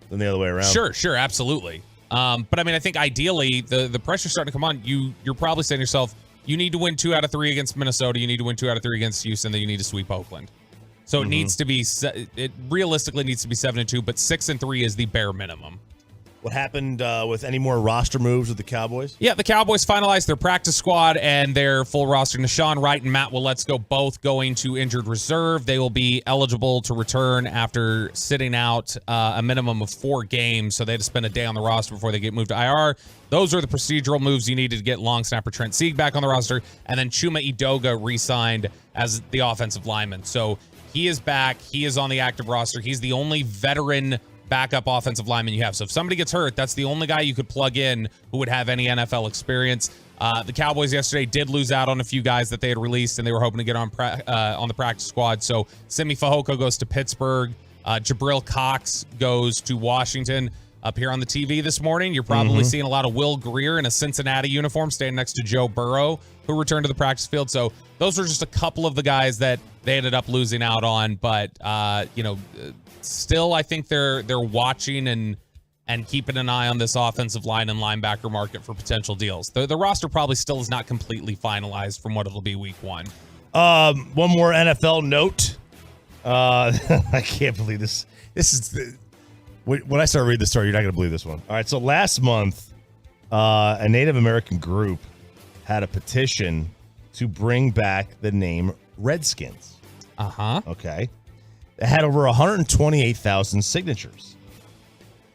than the other way around. Sure, absolutely. But I mean, I think ideally the pressure's starting to come on. You're probably saying to yourself, you need to win 2 out of 3 against Minnesota. You need to win 2 out of 3 against Houston. Then you need to sweep Oakland. So it needs to be. It realistically needs to be 7-2, but 6-3 is the bare minimum. What happened with any more roster moves with the Cowboys? Yeah, the Cowboys finalized their practice squad and their full roster. Nashawn Wright and Matt Willetsko both going to injured reserve. They will be eligible to return after sitting out a minimum of 4 games, so they had to spend a day on the roster before they get moved to IR. Those are the procedural moves you needed to get long snapper Trent Sieg back on the roster, and then Chuma Edoga re-signed as the offensive lineman. So he is back. He is on the active roster. He's the only veteran backup offensive lineman you have. So if somebody gets hurt, that's the only guy you could plug in who would have any NFL experience. The Cowboys yesterday did lose out on a few guys that they had released, and they were hoping to get on the practice squad. So Simi Fehoko goes to Pittsburgh. Jabril Cox goes to Washington. Up here on the TV this morning, you're probably seeing a lot of Will Greer in a Cincinnati uniform standing next to Joe Burrow, who returned to the practice field. So those are just a couple of the guys that they ended up losing out on. But, still, I think they're watching and keeping an eye on this offensive line and linebacker market for potential deals. The roster probably still is not completely finalized from what it'll be week 1. One more NFL note. I can't believe this. This is when I start reading the story, you're not going to believe this one. All right, so last month, a Native American group had a petition to bring back the name Redskins. Okay. It had over 128,000 signatures.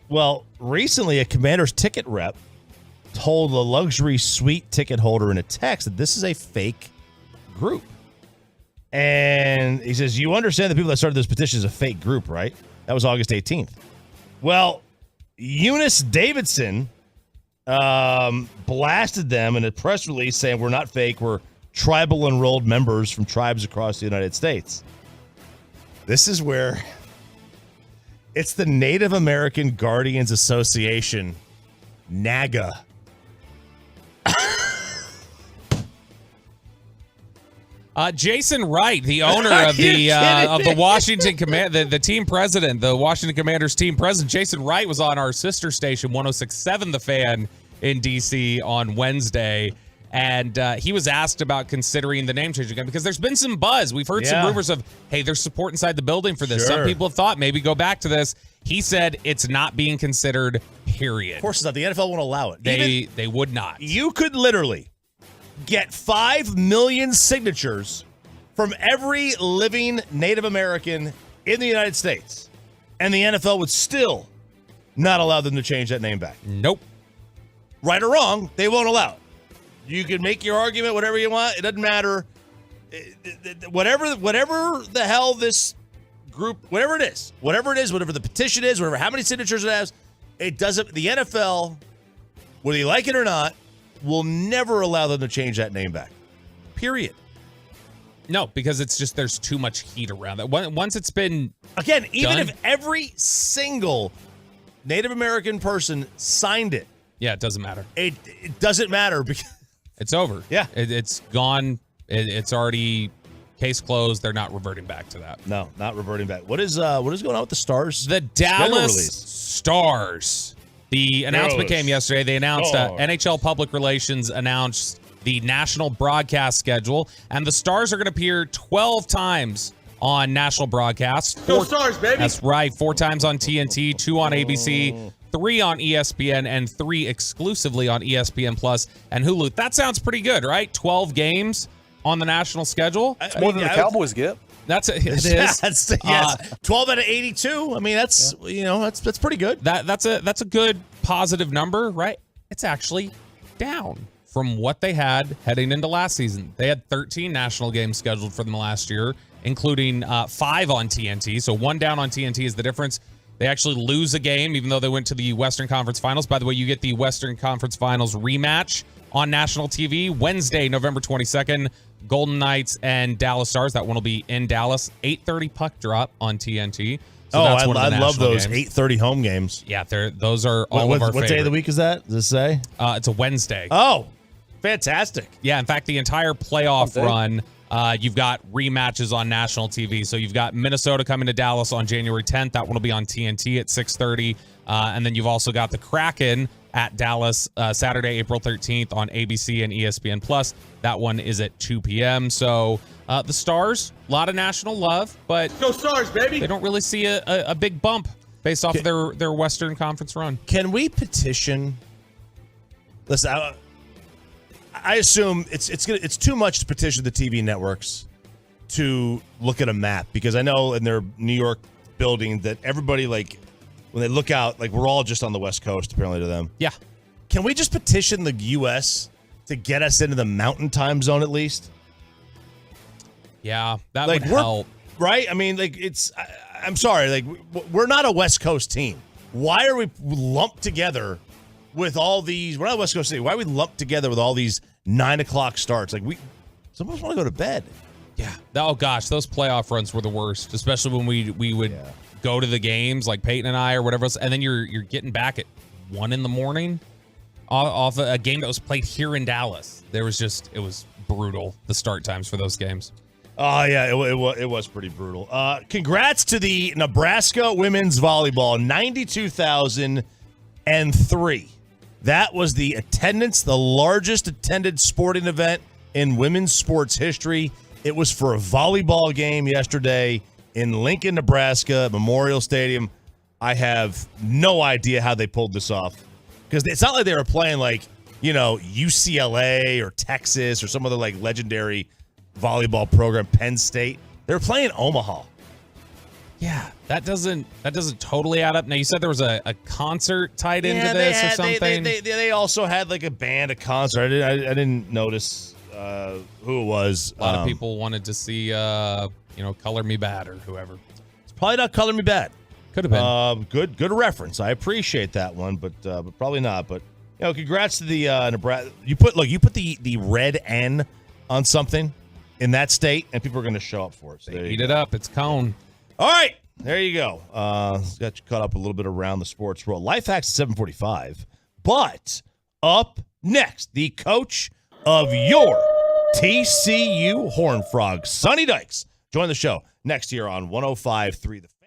Well, recently, a Commander's ticket rep told a luxury suite ticket holder in a text that this is a fake group. And he says, you understand the people that started this petition is a fake group, right? That was August 18th. Well, Eunice Davidson blasted them in a press release saying, we're not fake, we're tribal enrolled members from tribes across the United States. This is where it's the Native American Guardians Association, NAGA. Jason Wright, the owner of the Washington Command, the team president, the Washington Commanders team president, Jason Wright was on our sister station 106.7 The Fan in DC on Wednesday, and he was asked about considering the name change again because there's been some buzz. We've heard some rumors of, hey, there's support inside the building for this. Sure. Some people have thought maybe go back to this. He said it's not being considered. Period. Of course it's not. The NFL won't allow it. They would not. You could literally get 5 million signatures from every living Native American in the United States, and the NFL would still not allow them to change that name back. Nope. right or wrong, they won't allow it. You can make your argument, whatever you want. It doesn't matter. Whatever the hell this group, whatever it is, whatever the petition is, how many signatures it has, it doesn't. The NFL, whether you like it or not, will never allow them to change that name back. Period. No, because it's just there's too much heat around it. Once it's been again, even done, if every single Native American person signed it, yeah, it doesn't matter. It doesn't matter because it's over. Yeah, it's gone. It's already case closed. They're not reverting back to that. No, not reverting back. What is going on with the Stars? The Dallas Stars. The announcement came yesterday. They announced NHL Public Relations announced the national broadcast schedule, and the Stars are going to appear 12 times on national broadcast. Go Stars, baby! That's right. 4 times on TNT, 2 on ABC, 3 on ESPN, and 3 exclusively on ESPN Plus and Hulu. That sounds pretty good, right? 12 games on the national schedule. It's more than the Cowboys get. It is. Yes. 12 out of 82. I mean, that's that's pretty good. That's a good positive number, right? It's actually down from what they had heading into last season. They had 13 national games scheduled for them last year, including 5 on TNT. So 1 down on TNT is the difference. They actually lose a game, even though they went to the Western Conference Finals. By the way, you get the Western Conference Finals rematch on national TV Wednesday, November 22nd. Golden Knights and Dallas Stars. That one will be in Dallas. 8:30 puck drop on TNT. So I love those 8:30 home games. Yeah, those are all of our What day of the week is that? Does it say? It's a Wednesday. Oh, fantastic. Yeah, in fact, the entire playoff run, you've got rematches on national TV. So you've got Minnesota coming to Dallas on January 10th. That one will be on TNT at 6:30. And then you've also got the Kraken at Dallas Saturday, April 13th on ABC and ESPN Plus. That one is at 2 p.m. So the Stars, a lot of national love, but Go Stars, baby! They don't really see a big bump based off of their Western Conference run. Can we petition? Listen, I assume it's too much to petition the TV networks to look at a map, because I know in their New York building that everybody, like, when they look out, like, we're all just on the West Coast, apparently, to them. Yeah. Can we just petition the U.S. to get us into the mountain time zone at least? Yeah, that would help. Right? I mean, like, I'm sorry, like, we're not a West Coast team. Why are we lumped together with all these? We're not a West Coast team. Why are we lumped together with all these 9 o'clock starts? Like, some of us want to go to bed. Yeah. Oh, gosh, those playoff runs were the worst, especially when we would go to the games, like Peyton and I or whatever else, and then you're getting back at 1 a.m. off a game that was played here in Dallas. It was brutal, the start times for those games. Oh, yeah, it was pretty brutal. Congrats to the Nebraska women's volleyball, 92,003. That was the attendance, the largest attended sporting event in women's sports history. It was for a volleyball game yesterday in Lincoln, Nebraska, Memorial Stadium. I have no idea how they pulled this off, because it's not like they were playing like, UCLA or Texas or some other like legendary volleyball program, Penn State. They're playing Omaha. Yeah, that doesn't totally add up. Now, you said there was a concert tied into this or something. They also had like a band, a concert. I didn't notice who it was. A lot of people wanted to see, Color Me Bad or whoever. It's probably not Color Me Bad. Could have been. Good reference. I appreciate that one, but probably not. But congrats to the Nebraska. You put the red N on something in that state, and people are going to show up for it. So eat it up. It's cone. All right, there you go. Got you caught up a little bit around the sports world. Life Hacks at 7:45. But up next, the coach of your TCU Horned Frogs, Sonny Dykes, join the show next year on 105.3 The Fan.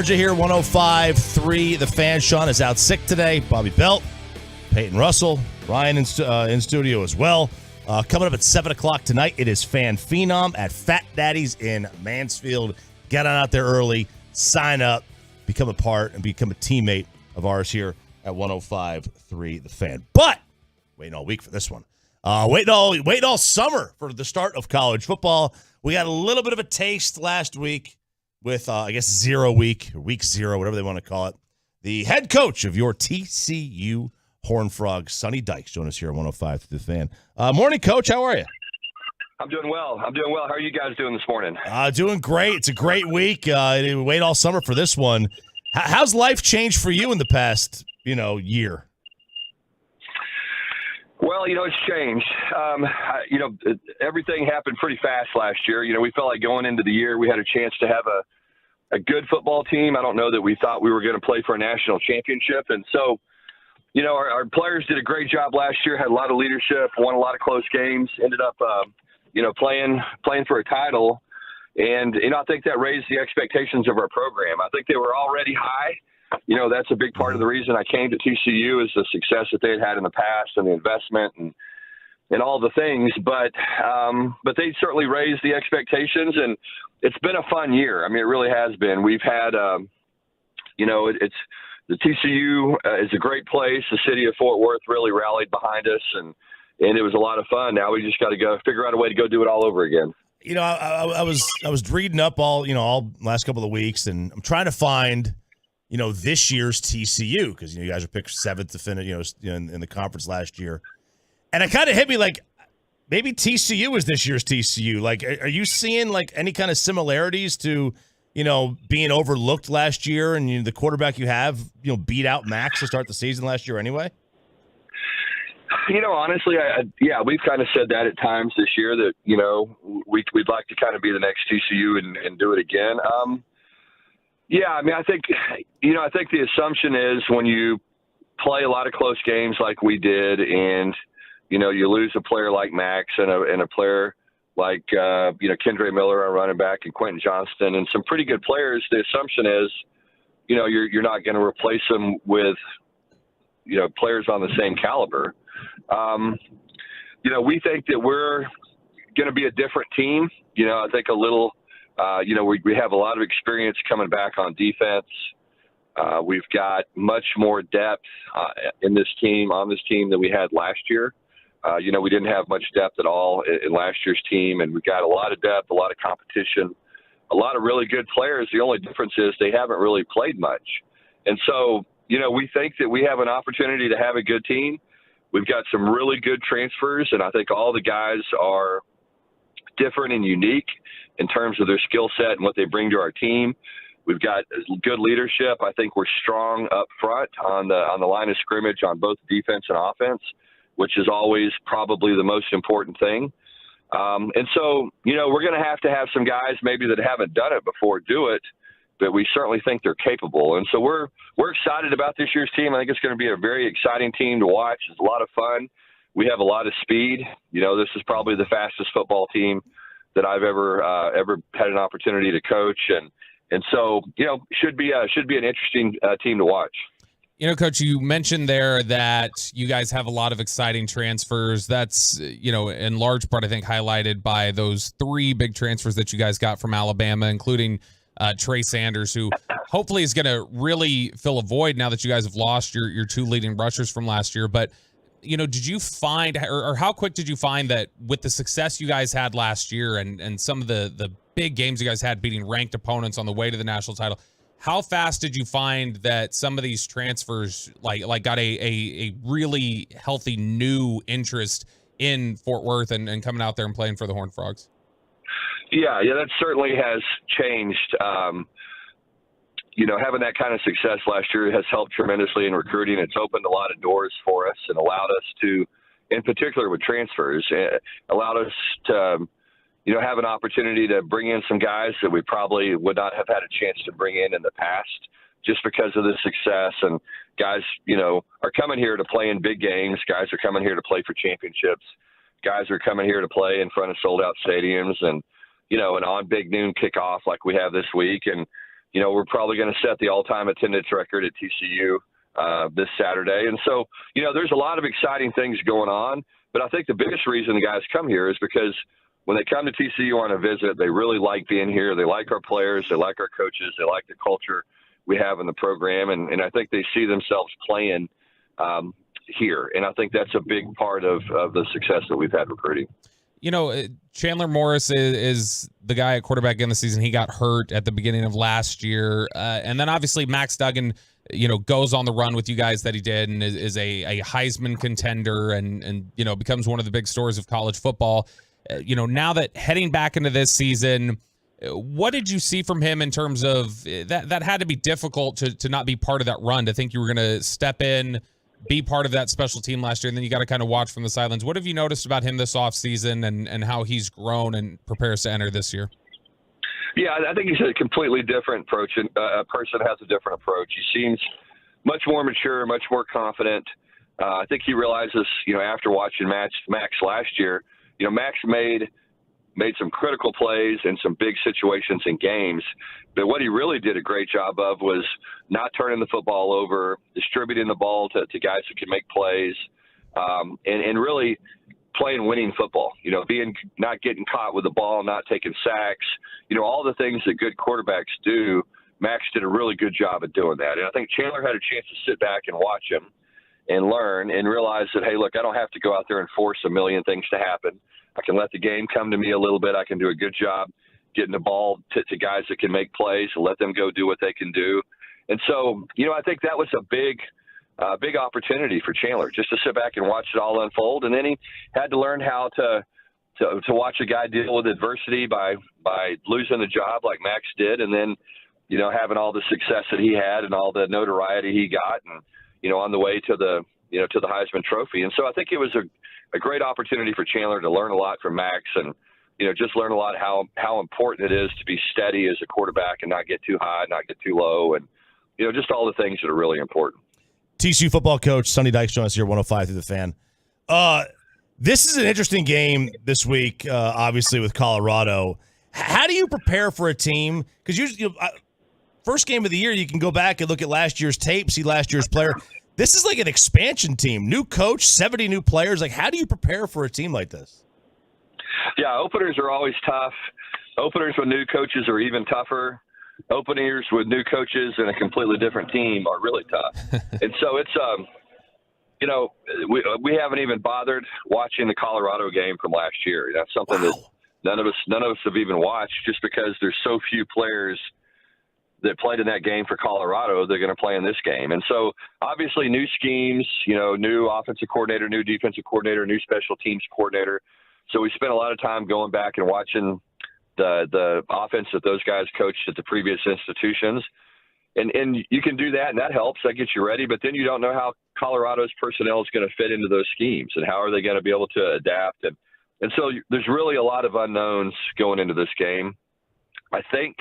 RJ here, 105.3. The Fan. Sean is out sick today. Bobby Belt, Peyton Russell, Ryan in studio as well. Coming up at 7 o'clock tonight, it is Fan Phenom at Fat Daddy's in Mansfield. Get on out there early, sign up, become a part, and become a teammate of ours here at 105.3 The Fan. But waiting all week for this one. Waiting all summer for the start of college football. We got a little bit of a taste last week with, I guess, week 0, whatever they want to call it. The head coach of your TCU Horned Frogs, Sonny Dykes, join us here at 105 The Fan. Morning, Coach. How are you? I'm doing well. How are you guys doing this morning? Doing great. It's a great week. Wait all summer for this one. How's life changed for you in the past, year? Well, it's changed. Everything happened pretty fast last year. We felt like going into the year we had a chance to have a good football team. I don't know that we thought we were going to play for a national championship. And so, our players did a great job last year, had a lot of leadership, won a lot of close games, ended up, playing for a title. And, I think that raised the expectations of our program. I think they were already high. That's a big part of the reason I came to TCU is the success that they had in the past and the investment and all the things. But they certainly raised the expectations, and it's been a fun year. I mean, it really has been. We've had, it's the TCU is a great place. The city of Fort Worth really rallied behind us, and it was a lot of fun. Now we just got to go figure out a way to go do it all over again. I was reading up all last couple of weeks, and I'm trying to find this year's TCU, because you guys were picked 7th to finish in the conference last year, and it kind of hit me like maybe TCU is this year's TCU. Like, are you seeing like any kind of similarities to being overlooked last year, and the quarterback you have beat out Max to start the season last year anyway? Honestly, we've kind of said that at times this year that we'd like to kind of be the next TCU and do it again. I think the assumption is when you play a lot of close games like we did, and you lose a player like Max and a player like Kendre Miller, our running back, and Quentin Johnston, and some pretty good players. The assumption is you're not going to replace them with players on the same caliber. We think that we're going to be a different team. I think a little. We have a lot of experience coming back on defense. We've got much more depth on this team than we had last year. We didn't have much depth at all in last year's team, and we've got a lot of depth, a lot of competition, a lot of really good players. The only difference is they haven't really played much. And so, we think that we have an opportunity to have a good team. We've got some really good transfers, and I think all the guys are different and unique in terms of their skill set and what they bring to our team. We've got good leadership. I think we're strong up front on the line of scrimmage on both defense and offense, which is always probably the most important thing. And so, we're going to have some guys maybe that haven't done it before do it, but we certainly think they're capable. And so we're excited about this year's team. I think it's going to be a very exciting team to watch. It's a lot of fun. We have a lot of speed. This is probably the fastest football team that I've ever had an opportunity to coach, and so should be an interesting team to watch. Coach, you mentioned there that you guys have a lot of exciting transfers. That's in large part, I think, highlighted by those 3 big transfers that you guys got from Alabama, including Trey Sanders, who hopefully is going to really fill a void now that you guys have lost your 2 leading rushers from last year. But did you find, or how quick did you find that with the success you guys had last year and some of the big games you guys had beating ranked opponents on the way to the national title, how fast did you find that some of these transfers like got a really healthy new interest in Fort Worth and coming out there and playing for the Horned Frogs? Yeah, that certainly has changed. Having that kind of success last year has helped tremendously in recruiting. It's opened a lot of doors for us and allowed us to, in particular with transfers, allowed us to, have an opportunity to bring in some guys that we probably would not have had a chance to bring in the past just because of the success. And guys, are coming here to play in big games. Guys are coming here to play for championships. Guys are coming here to play in front of sold-out stadiums and, and on big noon kickoff like we have this week. And we're probably going to set the all-time attendance record at TCU this Saturday. And so, there's a lot of exciting things going on. But I think the biggest reason the guys come here is because when they come to TCU on a visit, they really like being here. They like our players. They like our coaches. They like the culture we have in the program. And I think they see themselves playing here. And I think that's a big part of the success that we've had recruiting. Chandler Morris is the guy at quarterback in the season. He got hurt at the beginning of last year. And then obviously Max Duggan, goes on the run with you guys that he did and is a Heisman contender and becomes one of the big stars of college football. Now that heading back into this season, what did you see from him in terms of that had to be difficult to not be part of that run, to think you were going to step in, be part of that special team last year, and then you got to kind of watch from the sidelines. What have you noticed about him this offseason and how he's grown and prepares to enter this year? Yeah, I think he's a completely different approach, and a person has a different approach. He seems much more mature, much more confident. I think he realizes, after watching Max last year, Max made some critical plays in some big situations in games. But what he really did a great job of was not turning the football over, distributing the ball to guys who can make plays, and really playing winning football, not getting caught with the ball, not taking sacks, all the things that good quarterbacks do. Max did a really good job at doing that. And I think Chandler had a chance to sit back and watch him and learn and realize that, hey, look, I don't have to go out there and force a million things to happen. I can let the game come to me a little bit. I can do a good job getting the ball to guys that can make plays and let them go do what they can do. And so, I think that was a big opportunity for Chandler, just to sit back and watch it all unfold. And then he had to learn how to watch a guy deal with adversity by losing the job like Max did, and then, having all the success that he had and all the notoriety he got, and, on the way to the Heisman Trophy. And so I think it was a great opportunity for Chandler to learn a lot from Max and, just learn a lot how important it is to be steady as a quarterback and not get too high, not get too low, and, just all the things that are really important. TCU football coach Sonny Dykes joins us here, 105 through the Fan. This is an interesting game this week, obviously, with Colorado. How do you prepare for a team? Because usually, first game of the year, you can go back and look at last year's tape, see last year's player. This is like an expansion team. New coach, 70 new players. Like, how do you prepare for a team like this? Yeah, openers are always tough. Openers with new coaches are even tougher. Openers with new coaches and a completely different team are really tough. And so it's, we haven't even bothered watching the Colorado game from last year. That's something that none of us have even watched, just because there's so few players that played in that game for Colorado, they're going to play in this game. And so obviously new schemes, new offensive coordinator, new defensive coordinator, new special teams coordinator. So we spent a lot of time going back and watching the offense that those guys coached at the previous institutions. And you can do that, and that helps. That gets you ready. But then you don't know how Colorado's personnel is going to fit into those schemes, and how are they going to be able to adapt. And so there's really a lot of unknowns going into this game. I think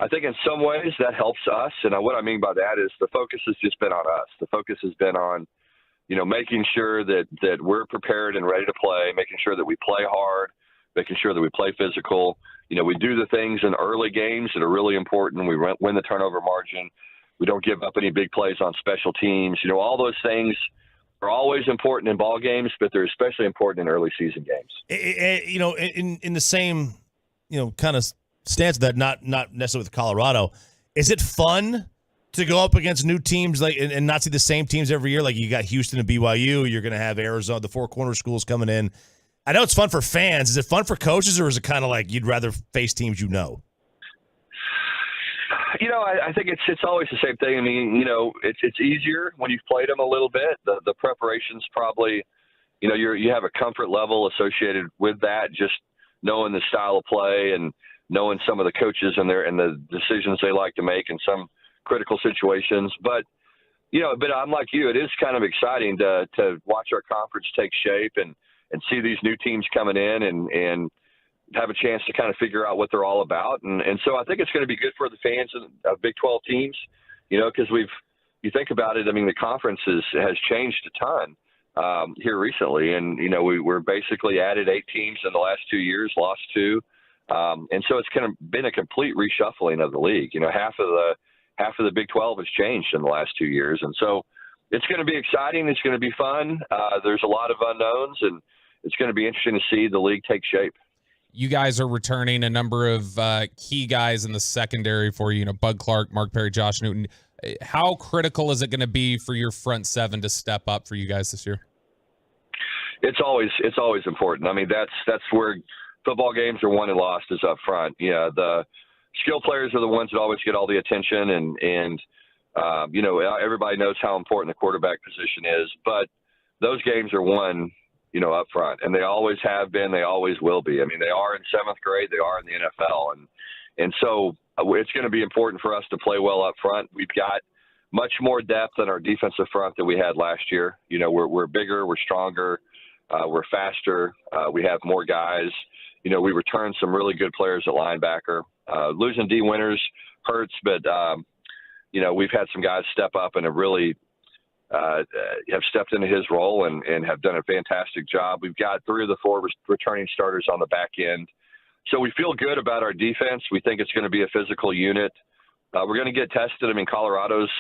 in some ways that helps us. And what I mean by that is the focus has just been on us. The focus has been on, making sure that we're prepared and ready to play, making sure that we play hard, making sure that we play physical. We do the things in early games that are really important. We win the turnover margin. We don't give up any big plays on special teams. All those things are always important in ball games, but they're especially important in early season games. In the same, kind of stance that not necessarily with Colorado, is it fun to go up against new teams and not see the same teams every year? Like, you got Houston and BYU, you're going to have Arizona, the Four Corner schools coming in. I know it's fun for fans. Is it fun for coaches, or is it kind of like you'd rather face teams I think it's always the same thing. I mean, it's easier when you've played them a little bit. The preparation's probably, you have a comfort level associated with that, just knowing the style of play and knowing some of the coaches and the decisions they like to make in some critical situations. But I'm like you. It is kind of exciting to watch our conference take shape and see these new teams coming in and have a chance to kind of figure out what they're all about. And so I think it's going to be good for the fans of Big 12 teams, because you think about it, I mean, the conference has changed a ton here recently. And, we're basically added 8 teams in the last 2 years, lost 2. And so it's kind of been a complete reshuffling of the league. You know, half of the Big 12 has changed in the last 2 years. And so it's going to be exciting. It's going to be fun. There's a lot of unknowns, and it's going to be interesting to see the league take shape. You guys are returning a number of key guys in the secondary for you. You know, Bud Clark, Mark Perry, Josh Newton. How critical is it going to be for your front seven to step up for you guys this year? It's always important. I mean, that's where football games are won and lost, is up front. Yeah, the skill players are the ones that always get all the attention, and you know, everybody knows how important the quarterback position is, but those games are won, you know, up front, and they always have been, they always will be. I mean, they are in 7th grade, they are in the NFL, and so it's going to be important for us to play well up front. We've got much more depth in our defensive front than we had last year. You know, we're bigger, we're stronger, we're faster, we have more guys. You know, we returned some really good players at linebacker. Losing D. Winters hurts, but you know, we've had some guys step up and have really have stepped into his role and have done a fantastic job. We've got 3 of the 4 returning starters on the back end. So we feel good about our defense. We think it's going to be a physical unit. We're going to get tested. I mean, Colorado's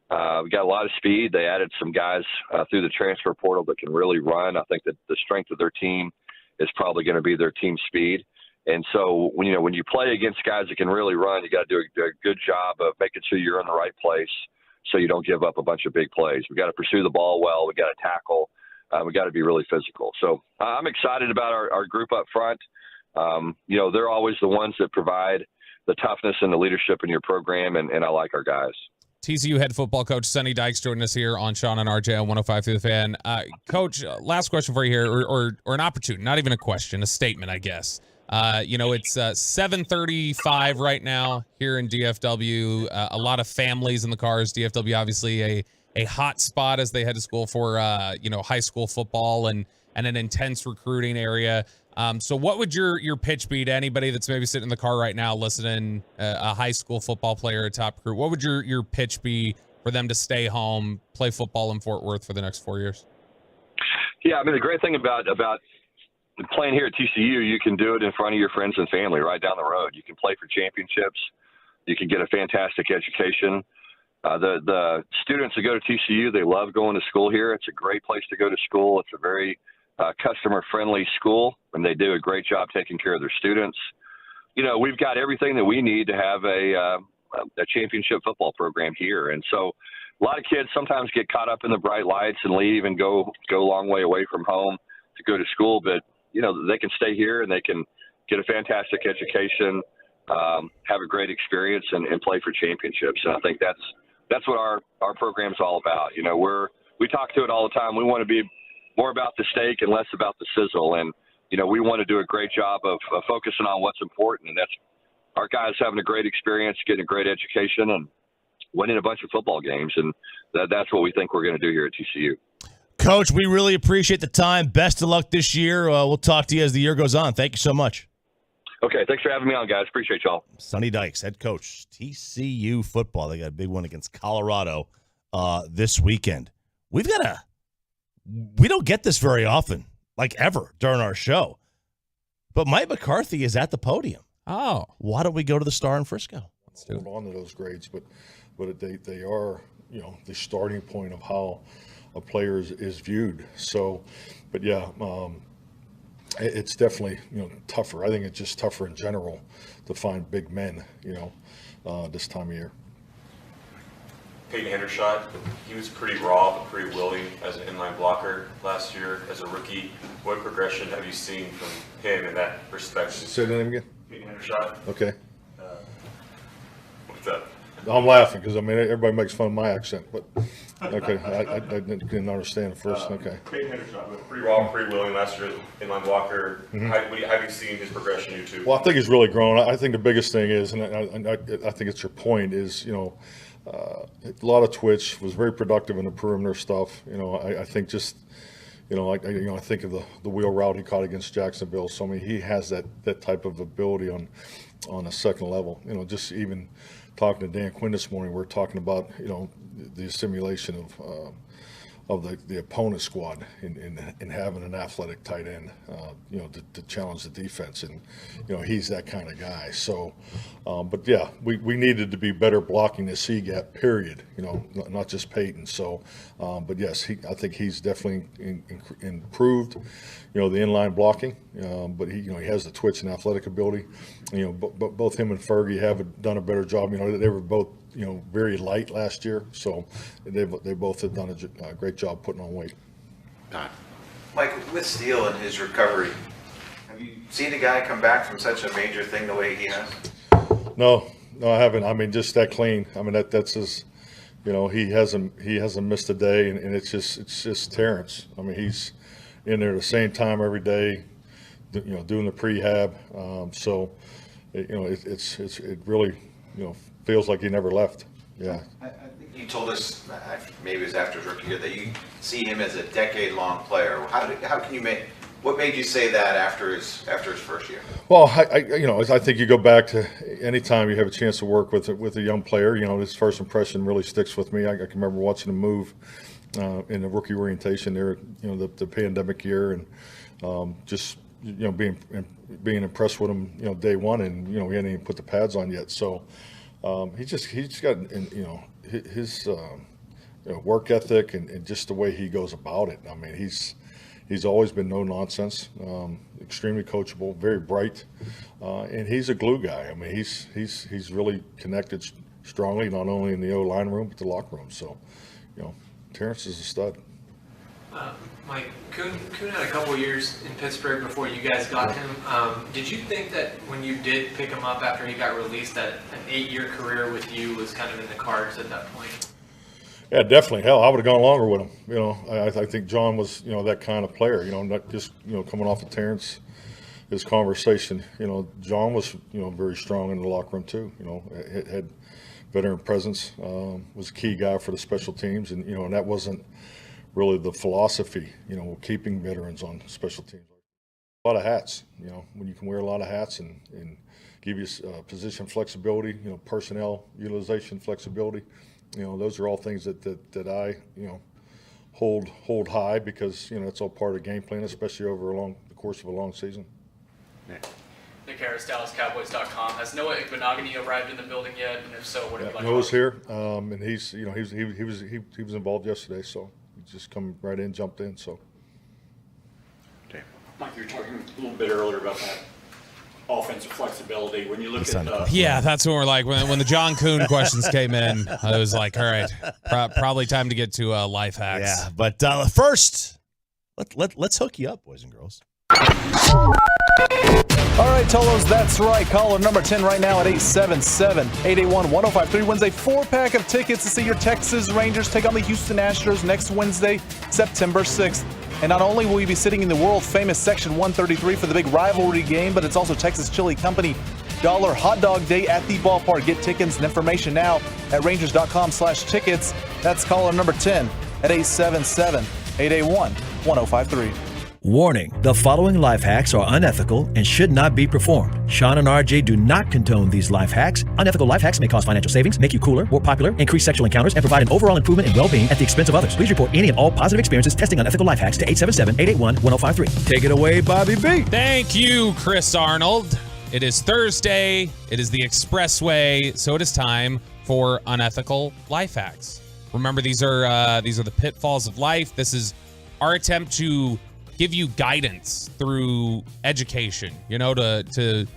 we got a lot of speed. They added some guys through the transfer portal that can really run. I think that the strength of their team is probably going to be their team speed. And so when you play against guys that can really run, you got to do a good job of making sure you're in the right place so you don't give up a bunch of big plays. We got to pursue the ball well. We got to tackle. We got to be really physical. So I'm excited about our group up front. You know, they're always the ones that provide the toughness and the leadership in your program, and I like our guys. TCU head football coach Sonny Dykes joining us here on Sean and RJ on 105 through the Fan. Coach, last question for you here, or an opportunity, not even a question, a statement, I guess. You know, it's 7:35 right now here in DFW. A lot of families in the cars. DFW obviously a hot spot as they head to school for you know, high school football and an intense recruiting area. So what would your pitch be to anybody that's maybe sitting in the car right now listening, a high school football player, a top recruit? What would your pitch be for them to stay home, play football in Fort Worth for the next 4 years? Yeah, I mean, the great thing about playing here at TCU, you can do it in front of your friends and family right down the road. You can play for championships. You can get a fantastic education. The students that go to TCU, they love going to school here. It's a great place to go to school. It's a very customer-friendly school, and they do a great job taking care of their students. You know, we've got everything that we need to have a championship football program here. And so a lot of kids sometimes get caught up in the bright lights and leave and go a long way away from home to go to school. But, you know, they can stay here and they can get a fantastic education, have a great experience, and play for championships. And I think that's what our program's all about. You know, we talk to it all the time. We want to be more about the steak and less about the sizzle. And, you know, we want to do a great job of focusing on what's important. And that's our guys having a great experience, getting a great education, and winning a bunch of football games. And that's what we think we're going to do here at TCU. Coach, we really appreciate the time. Best of luck this year. We'll talk to you as the year goes on. Thank you so much. Okay, thanks for having me on, guys. Appreciate y'all. Sonny Dykes, head coach, TCU football. They got a big one against Colorado this weekend. We don't get this very often, like ever, during our show. But Mike McCarthy is at the podium. Oh. Why don't we go to the Star in Frisco? Let's hold on to those grades, but they are, you know, the starting point of how a player is viewed. So, but yeah, it's definitely, you know, tougher. I think it's just tougher in general to find big men, you know, this time of year. Peyton Hendershot, he was pretty raw but pretty willing as an inline blocker last year as a rookie. What progression have you seen from him in that respect? Say the name again. Peyton Hendershot. Okay. What's up? I'm laughing because, I mean, everybody makes fun of my accent, but okay, I didn't understand at first. Okay. Peyton Hendershot, pretty raw, pretty willing last year as an inline blocker. Mm-hmm. Have you seen his progression, you two? Well, I think he's really grown. I think the biggest thing is, and I think it's your point, is, you know, a lot of twitch, was very productive in the perimeter stuff. You know, I think just, you know, I think of the wheel route he caught against Jacksonville. So I mean, he has that type of ability on a second level. You know, just even talking to Dan Quinn this morning, we're talking about, you know, the assimilation the opponent squad in having an athletic tight end, to challenge the defense. And, he's that kind of guy. So, but yeah, we needed to be better blocking the C gap, period, not just Peyton. So, but yes, I think he's definitely improved, the inline blocking, but he has the twitch and athletic ability. But both him and Fergie have done a better job. They were both, very light last year, so they both have done a great job putting on weight. Mike, with Steele and his recovery, have you seen a guy come back from such a major thing the way he has? No, I haven't. I mean, just that clean. I mean, that's his. He hasn't missed a day, and it's just Terrence. I mean, he's in there the same time every day, doing the prehab. So, it really, feels like he never left. Yeah. I think you told us, maybe it was after his rookie year, that you see him as a decade-long player. How can you what made you say that after his first year? Well, I think you go back to any time you have a chance to work with a young player. His first impression really sticks with me. I can remember watching him move in the rookie orientation there, the pandemic year, and just being impressed with him, day one, and we hadn't even put the pads on yet. So he's got his work ethic and just the way he goes about it. I mean, he's always been no nonsense, extremely coachable, very bright, and he's a glue guy. I mean, he's really connected strongly, not only in the O-line room but the locker room. So, Terrence is a stud. Mike, Kuhn had a couple years in Pittsburgh before you guys got him. Did you think that when you did pick him up after he got released, that an 8-year career with you was kind of in the cards at that point? Yeah, definitely. Hell, I would have gone longer with him. I think John was, that kind of player. Not just coming off of Terrence, his conversation. John was, very strong in the locker room too. Had veteran presence. Was a key guy for the special teams, and and that wasn't really the philosophy, keeping veterans on special teams. A lot of hats, when you can wear a lot of hats and give you position flexibility, personnel utilization flexibility, those are all things that I, hold high because, it's all part of the game plan, especially over the course of a long season. Nick Harris, DallasCowboys.com. Has Noah Igbenogany arrived in the building yet? And if so, what do you like? Noah's here, and he's, he was involved yesterday, so. Just come right in, jumped in. So, Mike, you were talking a little bit earlier about that offensive flexibility. When you look at that's when we're like when the John Kuhn questions came in, I was like, all right, probably time to get to life hacks. Yeah, but first, let's hook you up, boys and girls. All right, Tolos, that's right. Caller number 10 right now at 877-881-1053 wins a 4-pack of tickets to see your Texas Rangers take on the Houston Astros next Wednesday, September 6th. And not only will you be sitting in the world-famous Section 133 for the big rivalry game, but it's also Texas Chili Company $1 Hot Dog Day at the ballpark. Get tickets and information now at Rangers.com/tickets. That's caller number 10 at 877-881-1053. Warning, the following life hacks are unethical and should not be performed. Sean and RJ do not condone these life hacks. Unethical life hacks may cause financial savings, make you cooler, more popular, increase sexual encounters, and provide an overall improvement in well-being at the expense of others. Please report any and all positive experiences testing unethical life hacks to 877-881-1053. Take it away, Bobby B. Thank you, Chris Arnold. It is Thursday. It is the expressway, so it is time for unethical life hacks. Remember, these are the pitfalls of life. This is our attempt to give you guidance through education, to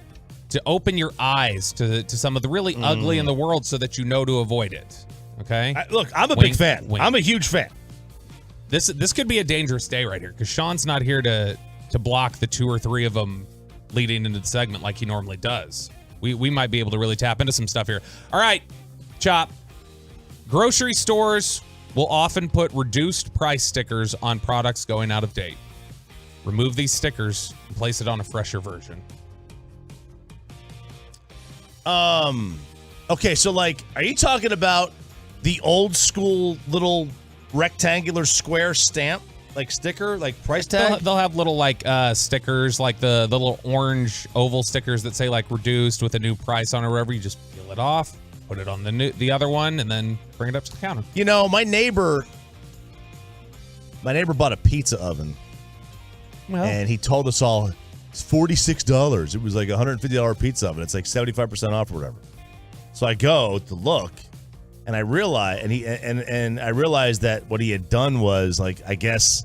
open your eyes to some of the really ugly in the world so that you know to avoid it. Okay? Look, I'm a big fan. I'm a huge fan. This could be a dangerous day right here because Sean's not here to block the 2 or 3 of them leading into the segment like he normally does. We might be able to really tap into some stuff here. All right, Chop. Grocery stores will often put reduced price stickers on products going out of date. Remove these stickers and place it on a fresher version. Okay, so are you talking about the old school little rectangular square stamp, sticker, price tag? They'll have little stickers, like the little orange oval stickers that say reduced with a new price on it or whatever. You just peel it off, put it on the other one, and then bring it up to the counter. My neighbor my neighbor bought a pizza oven, Well. and he told us all it's $46. It was like a $150 pizza oven. It's like 75% off or whatever. So I go to look, and I realize, and I realized that what he had done was, like, I guess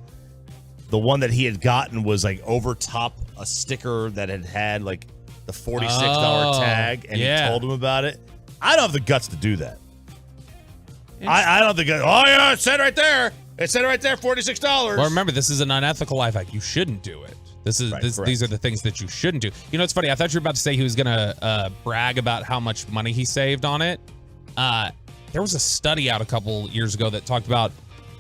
the one that he had gotten was like over top a sticker that had like the $46 tag, and he told him about it. I don't have the guts to do that. I don't have the guts. Oh yeah, it said right there. It said right there, $46. Well, remember, this is an unethical life hack. You shouldn't do it. These are the things that you shouldn't do. You know, it's funny. I thought you were about to say he was gonna brag about how much money he saved on it. There was a study out a couple years ago that talked about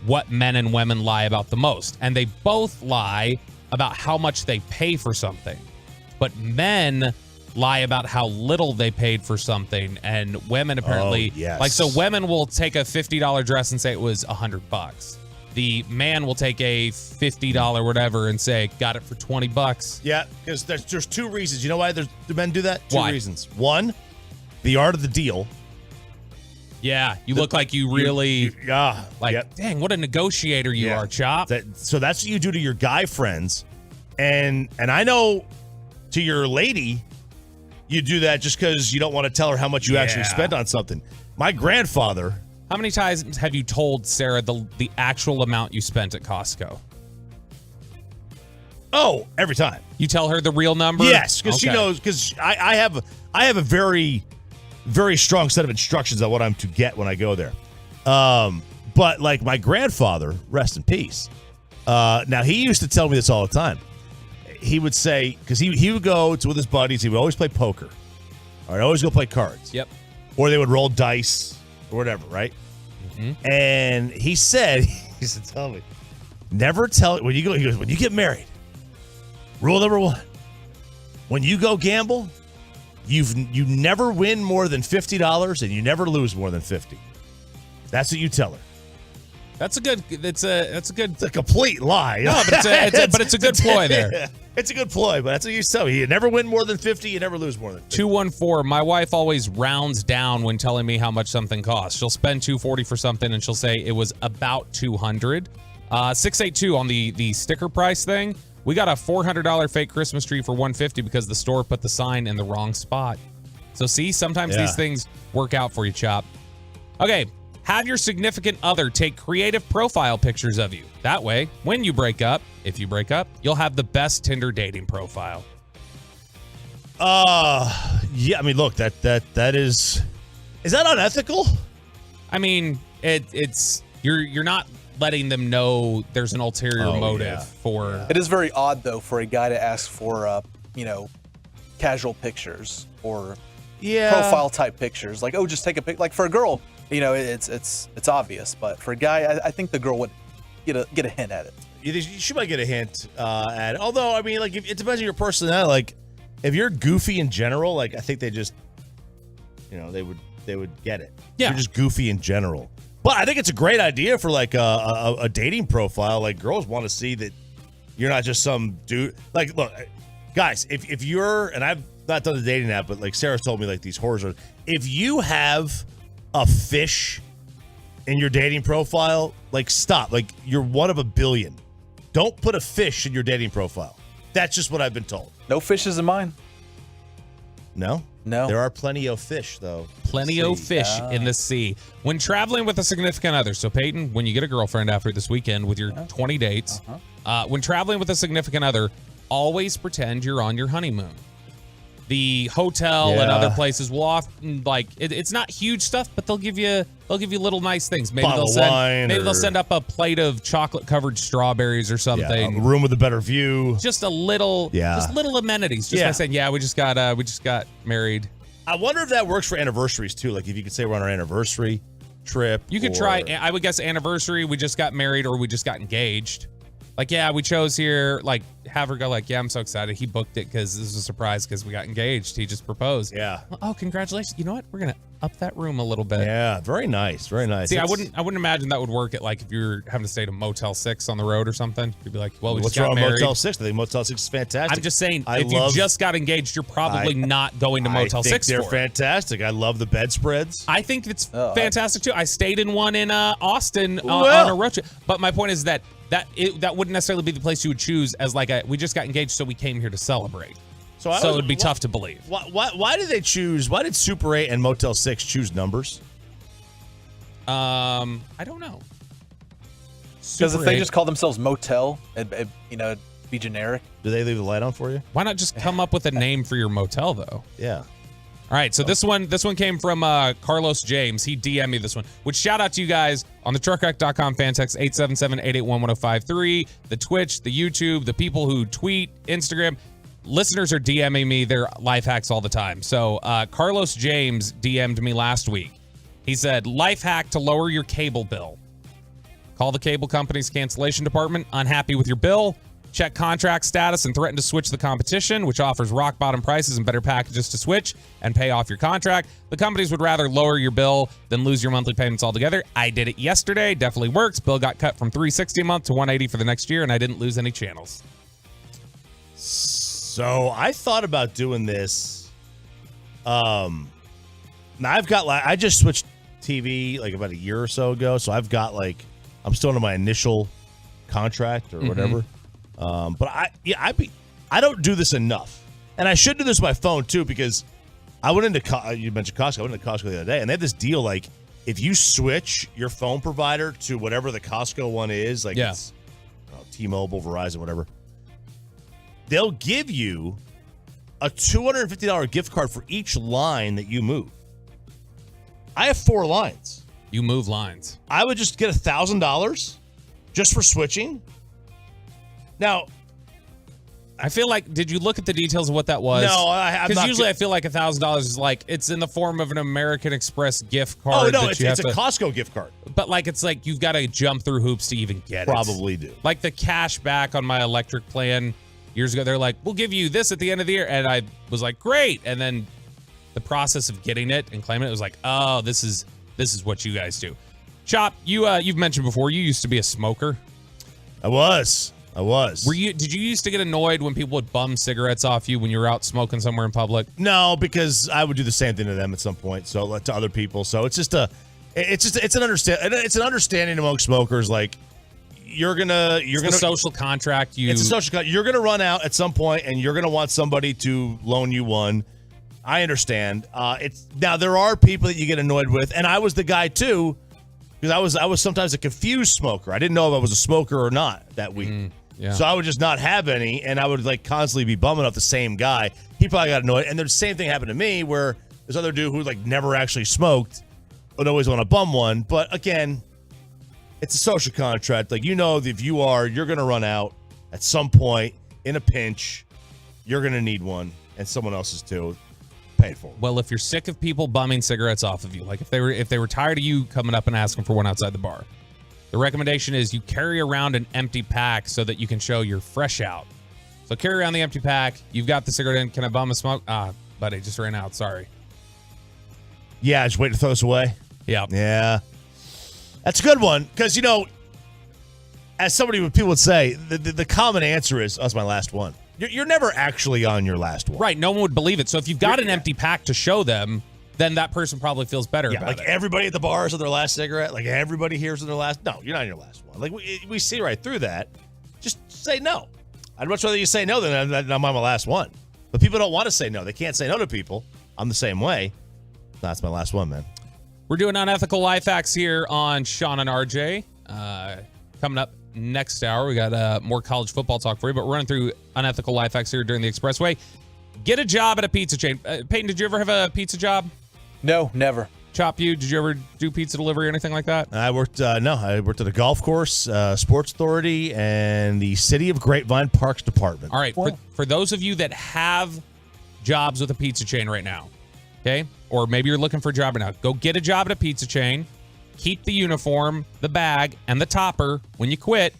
what men and women lie about the most, and they both lie about how much they pay for something, but men lie about how little they paid for something, and women apparently like, so women will take a $50 dress and say it was $100. The man will take a $50 whatever and say got it for $20. Yeah, because there's two reasons. You know why the men do that? Two Why? reasons. One, the art of the deal. Yeah, you look like you really dang, what a negotiator you are, Chop. So that's what you do to your guy friends, and I know to your lady, you do that just because you don't want to tell her how much you actually spent on something. My grandfather. How many times have you told Sarah the actual amount you spent at Costco? Oh, every time. You tell her the real number? Yes, because she knows. Because I have a very, very strong set of instructions on what I'm to get when I go there. But like my grandfather, rest in peace. Now he used to tell me this all the time. He would say, because he would go with his buddies, he would always play poker. All right, always go play cards. Yep. Or they would roll dice or whatever, right? Mm-hmm. And he said, tell me, never tell when you go. He goes, when you get married, rule number one: when you go gamble, you never win more than $50 and you never lose more than $50. That's what you tell her. That's a good. It's a complete lie. No, but it's a good ploy there. It's a good ploy, but that's what you tell me. You never win more than 50. You never lose more than 50. 214. My wife always rounds down when telling me how much something costs. She'll spend $240 for something, and she'll say it was about $200. 682 on the sticker price thing. We got a $400 fake Christmas tree for $150 because the store put the sign in the wrong spot. So see, sometimes these things work out for you, Chop. Okay. Have your significant other take creative profile pictures of you. That way, when you break up, if you break up, you'll have the best Tinder dating profile. Yeah, I mean, look, that is that unethical? I mean, it's you're not letting them know there's an ulterior motive for. It is very odd though for a guy to ask for casual pictures or profile type pictures. Like, oh, just take a pic. Like for a girl, you know, it's obvious, but for a guy, I think the girl would get a hint at it. She might get a hint at it. Although, I mean, like, it depends on your personality. Like, if you're goofy in general, like, I think they just, you know, they would get it. Yeah. You're just goofy in general. But I think it's a great idea for, like, a dating profile. Like, girls want to see that you're not just some dude. Like, look, guys, if you're, and I've not done the dating app, but, like, Sarah's told me, like, these horrors are, if you have a fish in your dating profile, like, stop. Like, you're one of a billion. Don't put a fish in your dating profile. That's just what I've been told. No fishes in mine. No? No. There are plenty of fish, though. Plenty of fish in the sea. When traveling with a significant other, so Peyton, when you get a girlfriend after this weekend with your 20 dates, when traveling with a significant other, always pretend you're on your honeymoon. The hotel and other places will often, like, it's not huge stuff, but they'll give you little nice things. Maybe they'll send up a plate of chocolate covered strawberries or something. A room with a better view. Just little amenities. Just by saying, we just got married. I wonder if that works for anniversaries too. Like, if you could say we're on our anniversary trip. You could try. I would guess anniversary. We just got married or we just got engaged. Like, we chose here. Like, have her go like, I'm so excited. He booked it because this was a surprise because we got engaged. He just proposed. Yeah. Oh, congratulations. You know what? We're going to up that room a little bit. Yeah. Very nice. Very nice. See, I wouldn't imagine that would work at, like, if you're having to stay at a Motel 6 on the road or something. You'd be like, well, we what's just got wrong married. with Motel 6? I think Motel 6 is fantastic. I'm just saying, you just got engaged, you're probably not going to Motel 6 I think they're fantastic. I love the bedspreads. I think it's fantastic, too. I stayed in one in Austin on a road trip. But my point is that that wouldn't necessarily be the place you would choose as like we just got engaged, so we came here to celebrate. So it would be tough to believe. Why did they choose? Why did Super 8 and Motel 6 choose numbers? I don't know. Because if they just call themselves Motel, it'd be generic. Do they leave the light on for you? Why not just come up with a name for your motel, though? Yeah. All right, so this one came from Carlos James. He DM'd me this one. Which shout out to you guys on the truckwreck.com fan text 877-881-1053, the Twitch, the YouTube, the people who tweet, Instagram. Listeners are DMing me their life hacks all the time. So Carlos James DM'd me last week. He said, life hack to lower your cable bill. Call the cable company's cancellation department. Unhappy with your bill? Check contract status and threaten to switch the competition, which offers rock bottom prices and better packages to switch and pay off your contract. The companies would rather lower your bill than lose your monthly payments altogether. I did it yesterday. Definitely works. Bill got cut from $360 a month to $180 for the next year, and I didn't lose any channels. So I thought about doing this. Now I just switched TV like about a year or so ago, so I've got I'm still under my initial contract or whatever. But I don't do this enough, and I should do this with my phone too, because I went into you mentioned Costco. I went into Costco the other day, and they had this deal like if you switch your phone provider to whatever the Costco one is, it's T-Mobile, Verizon, whatever, they'll give you a $250 gift card for each line that you move. I have 4 lines. You move lines. I would just get $1,000 just for switching. Now, I feel like, did you look at the details of what that was? No, because usually I feel like $1,000 is it's in the form of an American Express gift card. Oh no, it's a Costco gift card. But it's you've got to jump through hoops to even get Probably do. Like the cash back on my electric plan years ago, they're like, we'll give you this at the end of the year, and I was like, great, and then the process of getting it and claiming it was like, oh, this is what you guys do. Chop, you've mentioned before you used to be a smoker. I was. Did you used to get annoyed when people would bum cigarettes off you when you were out smoking somewhere in public? No, because I would do the same thing to them at some point. So to other people. So it's an understanding among smokers. Like you're gonna social contract. It's a social contract. You're gonna run out at some point, and you're gonna want somebody to loan you one. I understand. Now there are people that you get annoyed with, and I was the guy too, because I was sometimes a confused smoker. I didn't know if I was a smoker or not that week. Yeah. So I would just not have any, and I would constantly be bumming off the same guy. He probably got annoyed, and the same thing happened to me where this other dude who never actually smoked would always want to bum one. But again, it's a social contract. If you're going to run out at some point in a pinch, you're going to need one, and someone else is too. Paid for. Well, if you're sick of people bumming cigarettes off of you, if they were tired of you coming up and asking for one outside the bar, the recommendation is you carry around an empty pack so that you can show you're fresh out. So carry around the empty pack. You've got the cigarette in. Can I bum a smoke? Buddy, just ran out. Sorry. Yeah, just wait to throw this away. Yeah. Yeah. That's a good one because, as people would say, the common answer is, that's my last one. You're never actually on your last one. Right. No one would believe it. So if you've got an empty pack to show them, then that person probably feels better about it. Everybody at the bar is on their last cigarette. Everybody here is on their last. No, you're not on your last one. We see right through that. Just say no. I'd much rather you say no than I'm on my last one. But people don't want to say no. They can't say no to people. I'm the same way. That's my last one, man. We're doing unethical life hacks here on Sean and RJ. Coming up next hour, we got more college football talk for you, but we're running through unethical life hacks here during the Expressway. Get a job at a pizza chain. Peyton, did you ever have a pizza job? No, never. Chop, did you ever do pizza delivery or anything like that? I worked at a golf course, Sports Authority, and the City of Grapevine Parks Department. All right, for those of you that have jobs with a pizza chain right now, okay, or maybe you're looking for a job right now, go get a job at a pizza chain. Keep the uniform, the bag, and the topper. When you quit,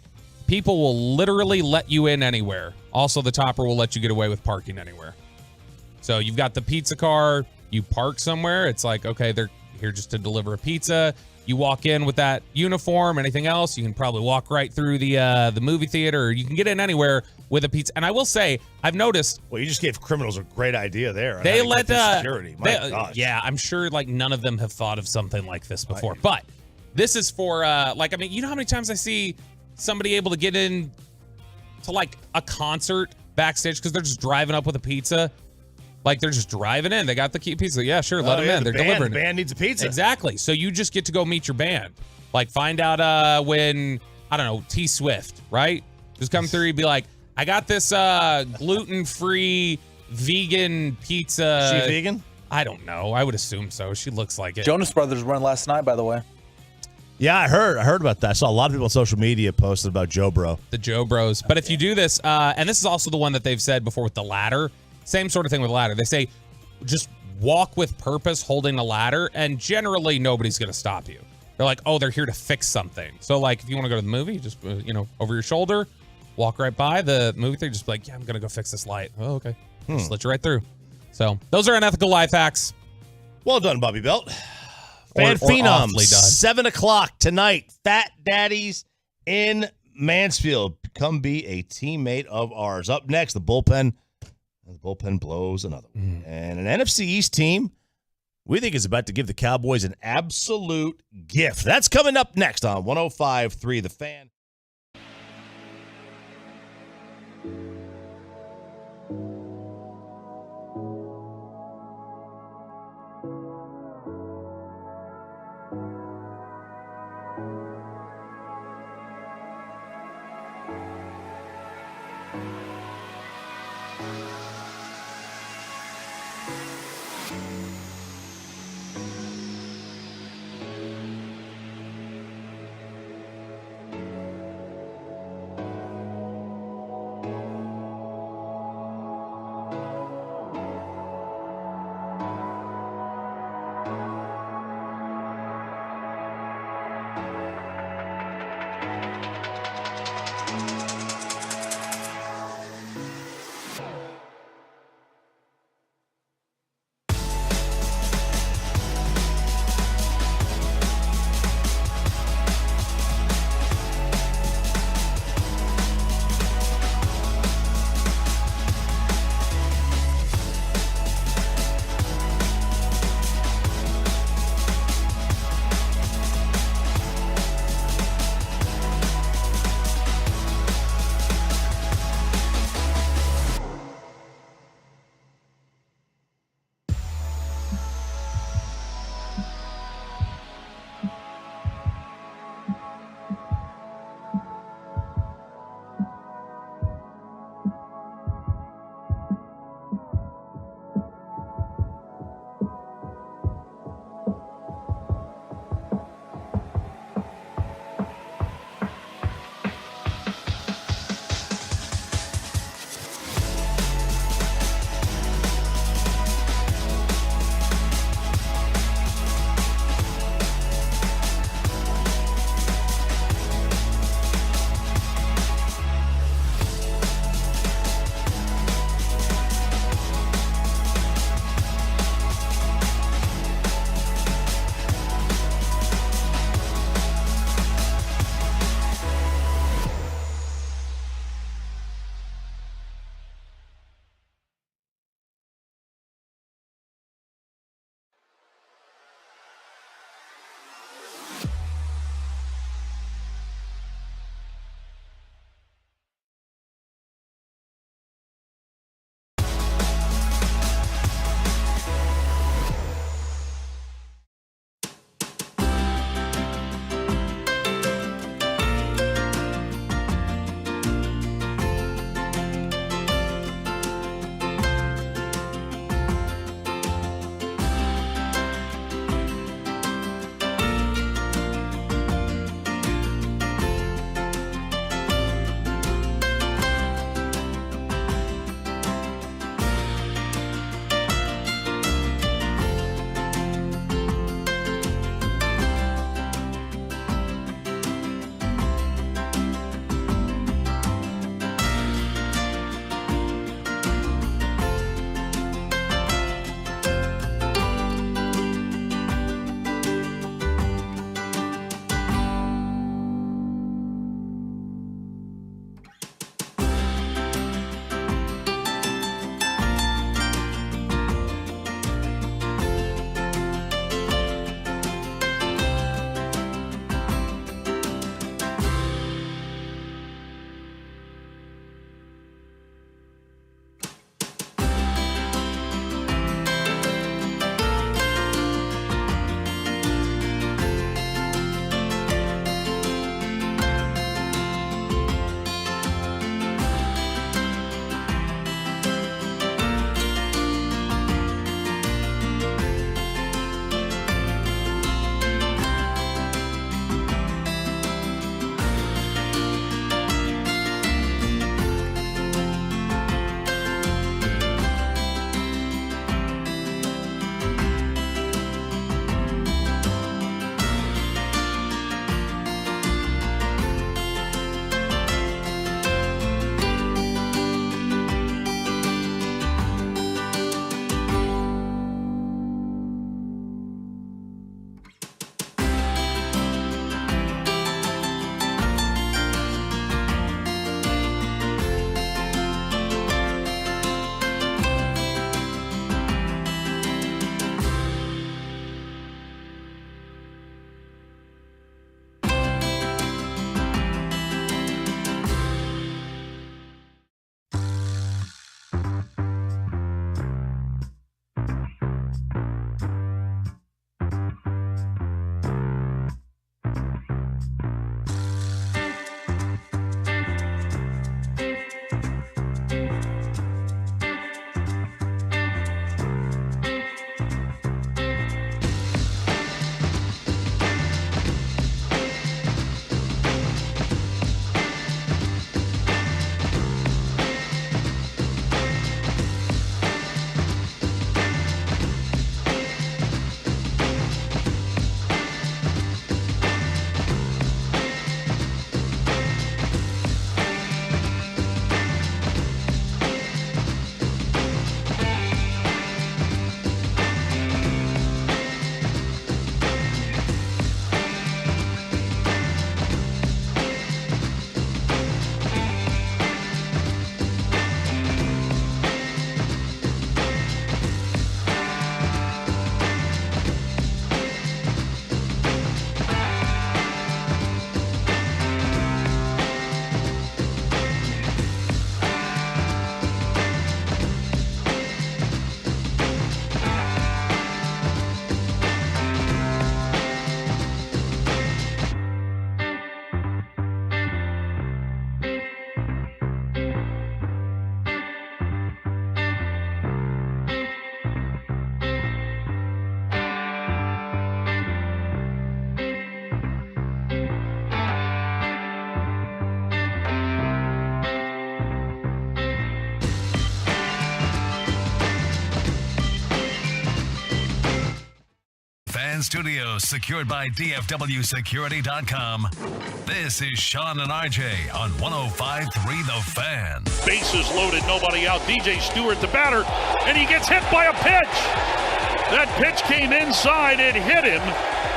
people will literally let you in anywhere. Also, the topper will let you get away with parking anywhere. So you've got the pizza car, you park somewhere. It's okay, they're here just to deliver a pizza. You walk in with that uniform, anything else, you can probably walk right through the movie theater, or you can get in anywhere with a pizza. And I will say, I've noticed. Well, you just gave criminals a great idea there. They let security. My gosh. Yeah, I'm sure none of them have thought of something like this before. But this is for you know how many times I see somebody able to get in to like a concert backstage because they're just driving up with a pizza. Like they're just driving in. They got the key pizza. Yeah, sure. Let them in. They're delivering. The band needs a pizza. Exactly. So you just get to go meet your band. Like find out when, I don't know, T Swift, right? Just come through and be like, I got this gluten-free vegan pizza. Is she vegan? I don't know. I would assume so. She looks like it. Jonas Brothers won last night, by the way. Yeah, I heard about that. I saw a lot of people on social media posted about Joe Bro. The Joe Bros. But if you do this, and this is also the one that they've said before with the ladder, same sort of thing with the ladder. They say just walk with purpose holding the ladder, and generally nobody's going to stop you. They're like, oh, they're here to fix something. So like if you want to go to the movie, just, over your shoulder, walk right by the movie theater, just be like, yeah, I'm going to go fix this light. Oh, okay. Just let you right through. So those are unethical life hacks. Well done, Bobby Belt. Fan Phenoms, 7 o'clock tonight. Fat Daddies in Mansfield. Come be a teammate of ours. Up next, the bullpen. The bullpen blows another one. And an NFC East team we think is about to give the Cowboys an absolute gift. That's coming up next on 105.3 The Fan. Fan Studios, secured by DFWSecurity.com. This is Sean and RJ on 105.3 The Fan. Bases loaded, nobody out. DJ Stewart, the batter, and he gets hit by a pitch. That pitch came inside, it hit him.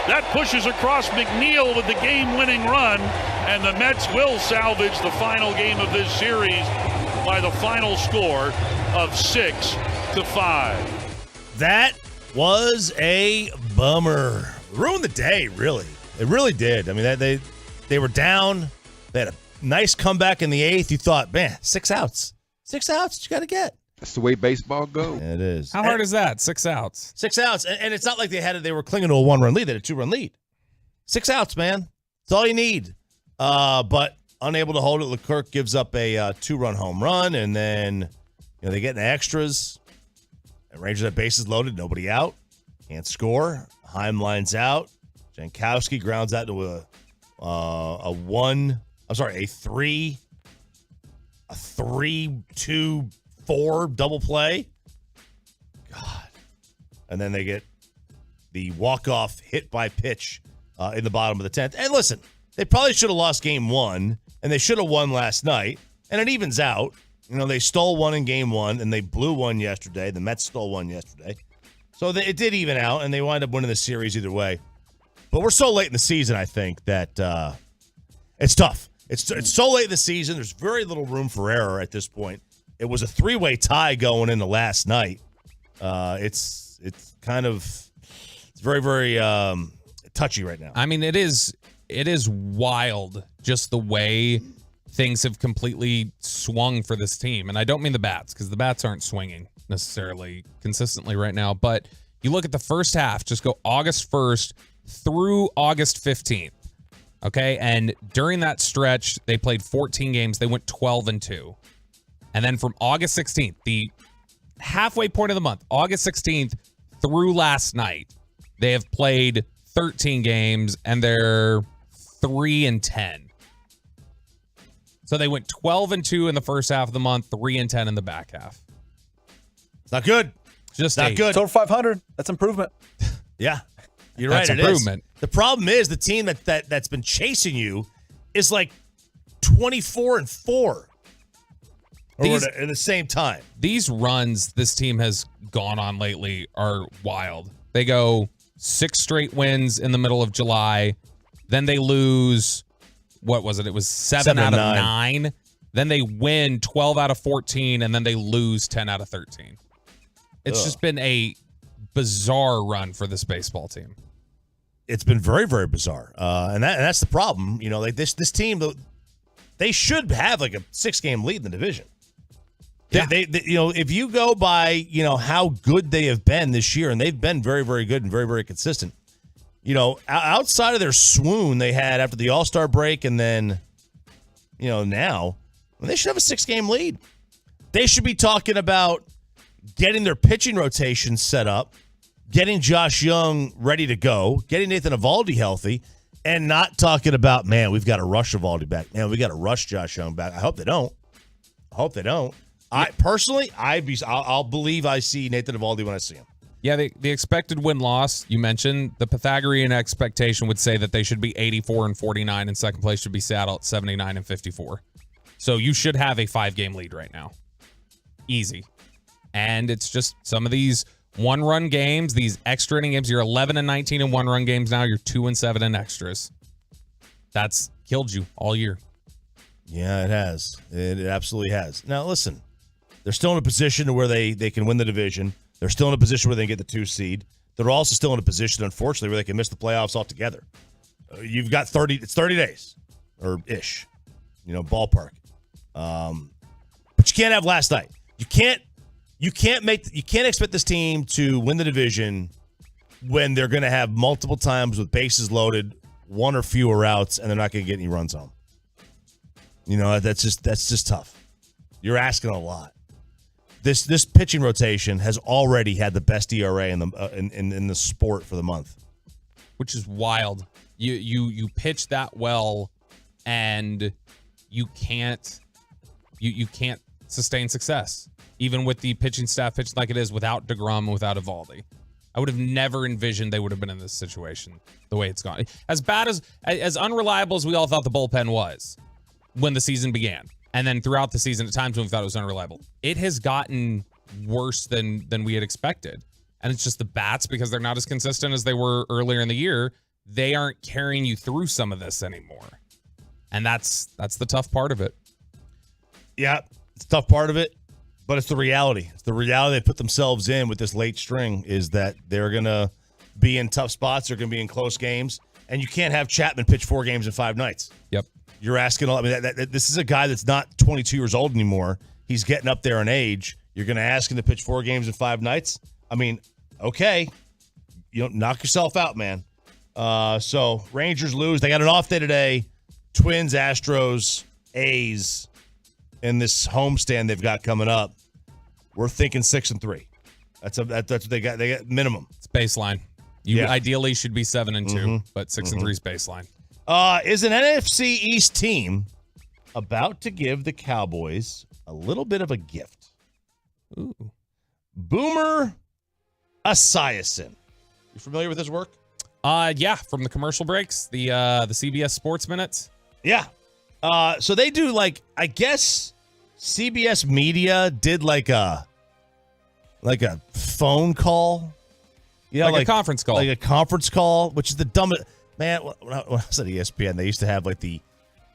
That pushes across McNeil with the game-winning run, and the Mets will salvage the final game of this series by the final score of 6-5. That was a bummer. Ruined the day, really. It really did. I mean, they were down. They had a nice comeback in the 8th. You thought, man, 6 outs. 6 outs, you got to get. That's the way baseball goes. It is. How hard is that? 6 outs. 6 outs. And it's not like they were clinging to a 1-run lead. They had a 2-run lead. 6 outs, man. That's all you need. But unable to hold it, Leclerc gives up a 2-run home run, and then they get in the extras. And Rangers have bases loaded, nobody out. Can't score. Heim lines out. Jankowski grounds out to a 3-2-4 double play. God. And then they get the walk-off hit by pitch in the bottom of the 10th. And listen, they probably should have lost game 1, and they should have won last night, and it evens out. They stole one in game 1, and they blew one yesterday. The Mets stole one yesterday. So it did even out, and they wind up winning the series either way. But we're so late in the season, I think, that it's tough. It's so late in the season. There's very little room for error at this point. It was a 3-way tie going into last night. It's very, very touchy right now. I mean, it is wild just the way things have completely swung for this team. And I don't mean the bats, because the bats aren't swinging necessarily consistently right now. But you look at the first half, just go August 1st through August 15th. Okay, and during that stretch, they played 14 games. They went 12-2. And then from August 16th, the halfway point of the month, August 16th through last night, they have played 13 games, and they're 3-10. So they went 12-2 in the first half of the month, 3-10 in the back half. It's not good. Just not good. It's over 500. That's improvement. Yeah, you're right. That's it improvement. Is. The problem is the team that's been chasing you is like 24-4. At the same time. These runs this team has gone on lately are wild. They go 6 straight wins in the middle of July. Then they lose, what was it? It was 7 out of 9. Then they win 12 out of 14, and then they lose 10 out of 13. It's just been a bizarre run for this baseball team. It's been very, very bizarre. And that's the problem. Like this team, they should have like a 6-game lead in the division. Yeah. They if you go by, how good they have been this year, and they've been very, very good and very, very consistent. Outside of their swoon they had after the All-Star break, and then, now, they should have a 6-game lead. They should be talking about getting their pitching rotation set up, getting Josh Young ready to go, getting Nathan Eovaldi healthy, and not talking about, man, we've got to rush Eovaldi back. Man, we got to rush Josh Young back. I hope they don't. I personally, I'll believe I see Nathan Eovaldi when I see him. Yeah, the expected win-loss, you mentioned, the Pythagorean expectation would say that they should be 84-49, and second place should be Seattle at 79-54. So you should have a 5-game lead right now. Easy. And it's just some of these one-run games, these extra inning games. You're 11-19 in one-run games now. You're 2-7 in extras. That's killed you all year. Yeah, it has. It absolutely has. Now, listen, they're still in a position where they can win the division. They're still in a position where they can get the 2 seed. They're also still in a position, unfortunately, where they can miss the playoffs altogether. You've got 30 days, or ish, ballpark. But you can't have last night. You can't expect this team to win the division when they're going to have multiple times with bases loaded, 1 or fewer outs, and they're not going to get any runs home. That's just tough. You're asking a lot. This pitching rotation has already had the best ERA in the sport for the month, which is wild. You pitch that well, and you can't sustain success, even with the pitching staff pitching like it is without DeGrom and without Eovaldi. I would have never envisioned they would have been in this situation the way it's gone. As bad as unreliable as we all thought the bullpen was when the season began, and then throughout the season at times when we thought it was unreliable, it has gotten worse than we had expected. And it's just the bats, because they're not as consistent as they were earlier in the year. They aren't carrying you through some of this anymore. And that's the tough part of it. Yeah, it's the tough part of it, but it's the reality. It's the reality they put themselves in with this late string, is that they're going to be in tough spots. They're going to be in close games. And you can't have Chapman pitch 4 games in 5 nights. Yep. You're asking, I mean, this is a guy that's not 22 years old anymore. He's getting up there in age. You're going to ask him to pitch 4 games in 5 nights? I mean, okay. You don't knock yourself out, man. So Rangers lose. They got an off day today. Twins, Astros, A's in this homestand they've got coming up. We're thinking 6-3. That's what they got. They got minimum. It's baseline. You ideally should be 7-2, but 6-3 is baseline. Is an NFC East team about to give the Cowboys a little bit of a gift? Ooh. Boomer Esiason. You familiar with his work? Yeah, from the commercial breaks, the CBS Sports Minutes. Yeah. So they do, like, I guess CBS Media did like a phone call. You know, like a conference call. Like a conference call, which is the dumbest. Man, when I was at ESPN, they used to have like the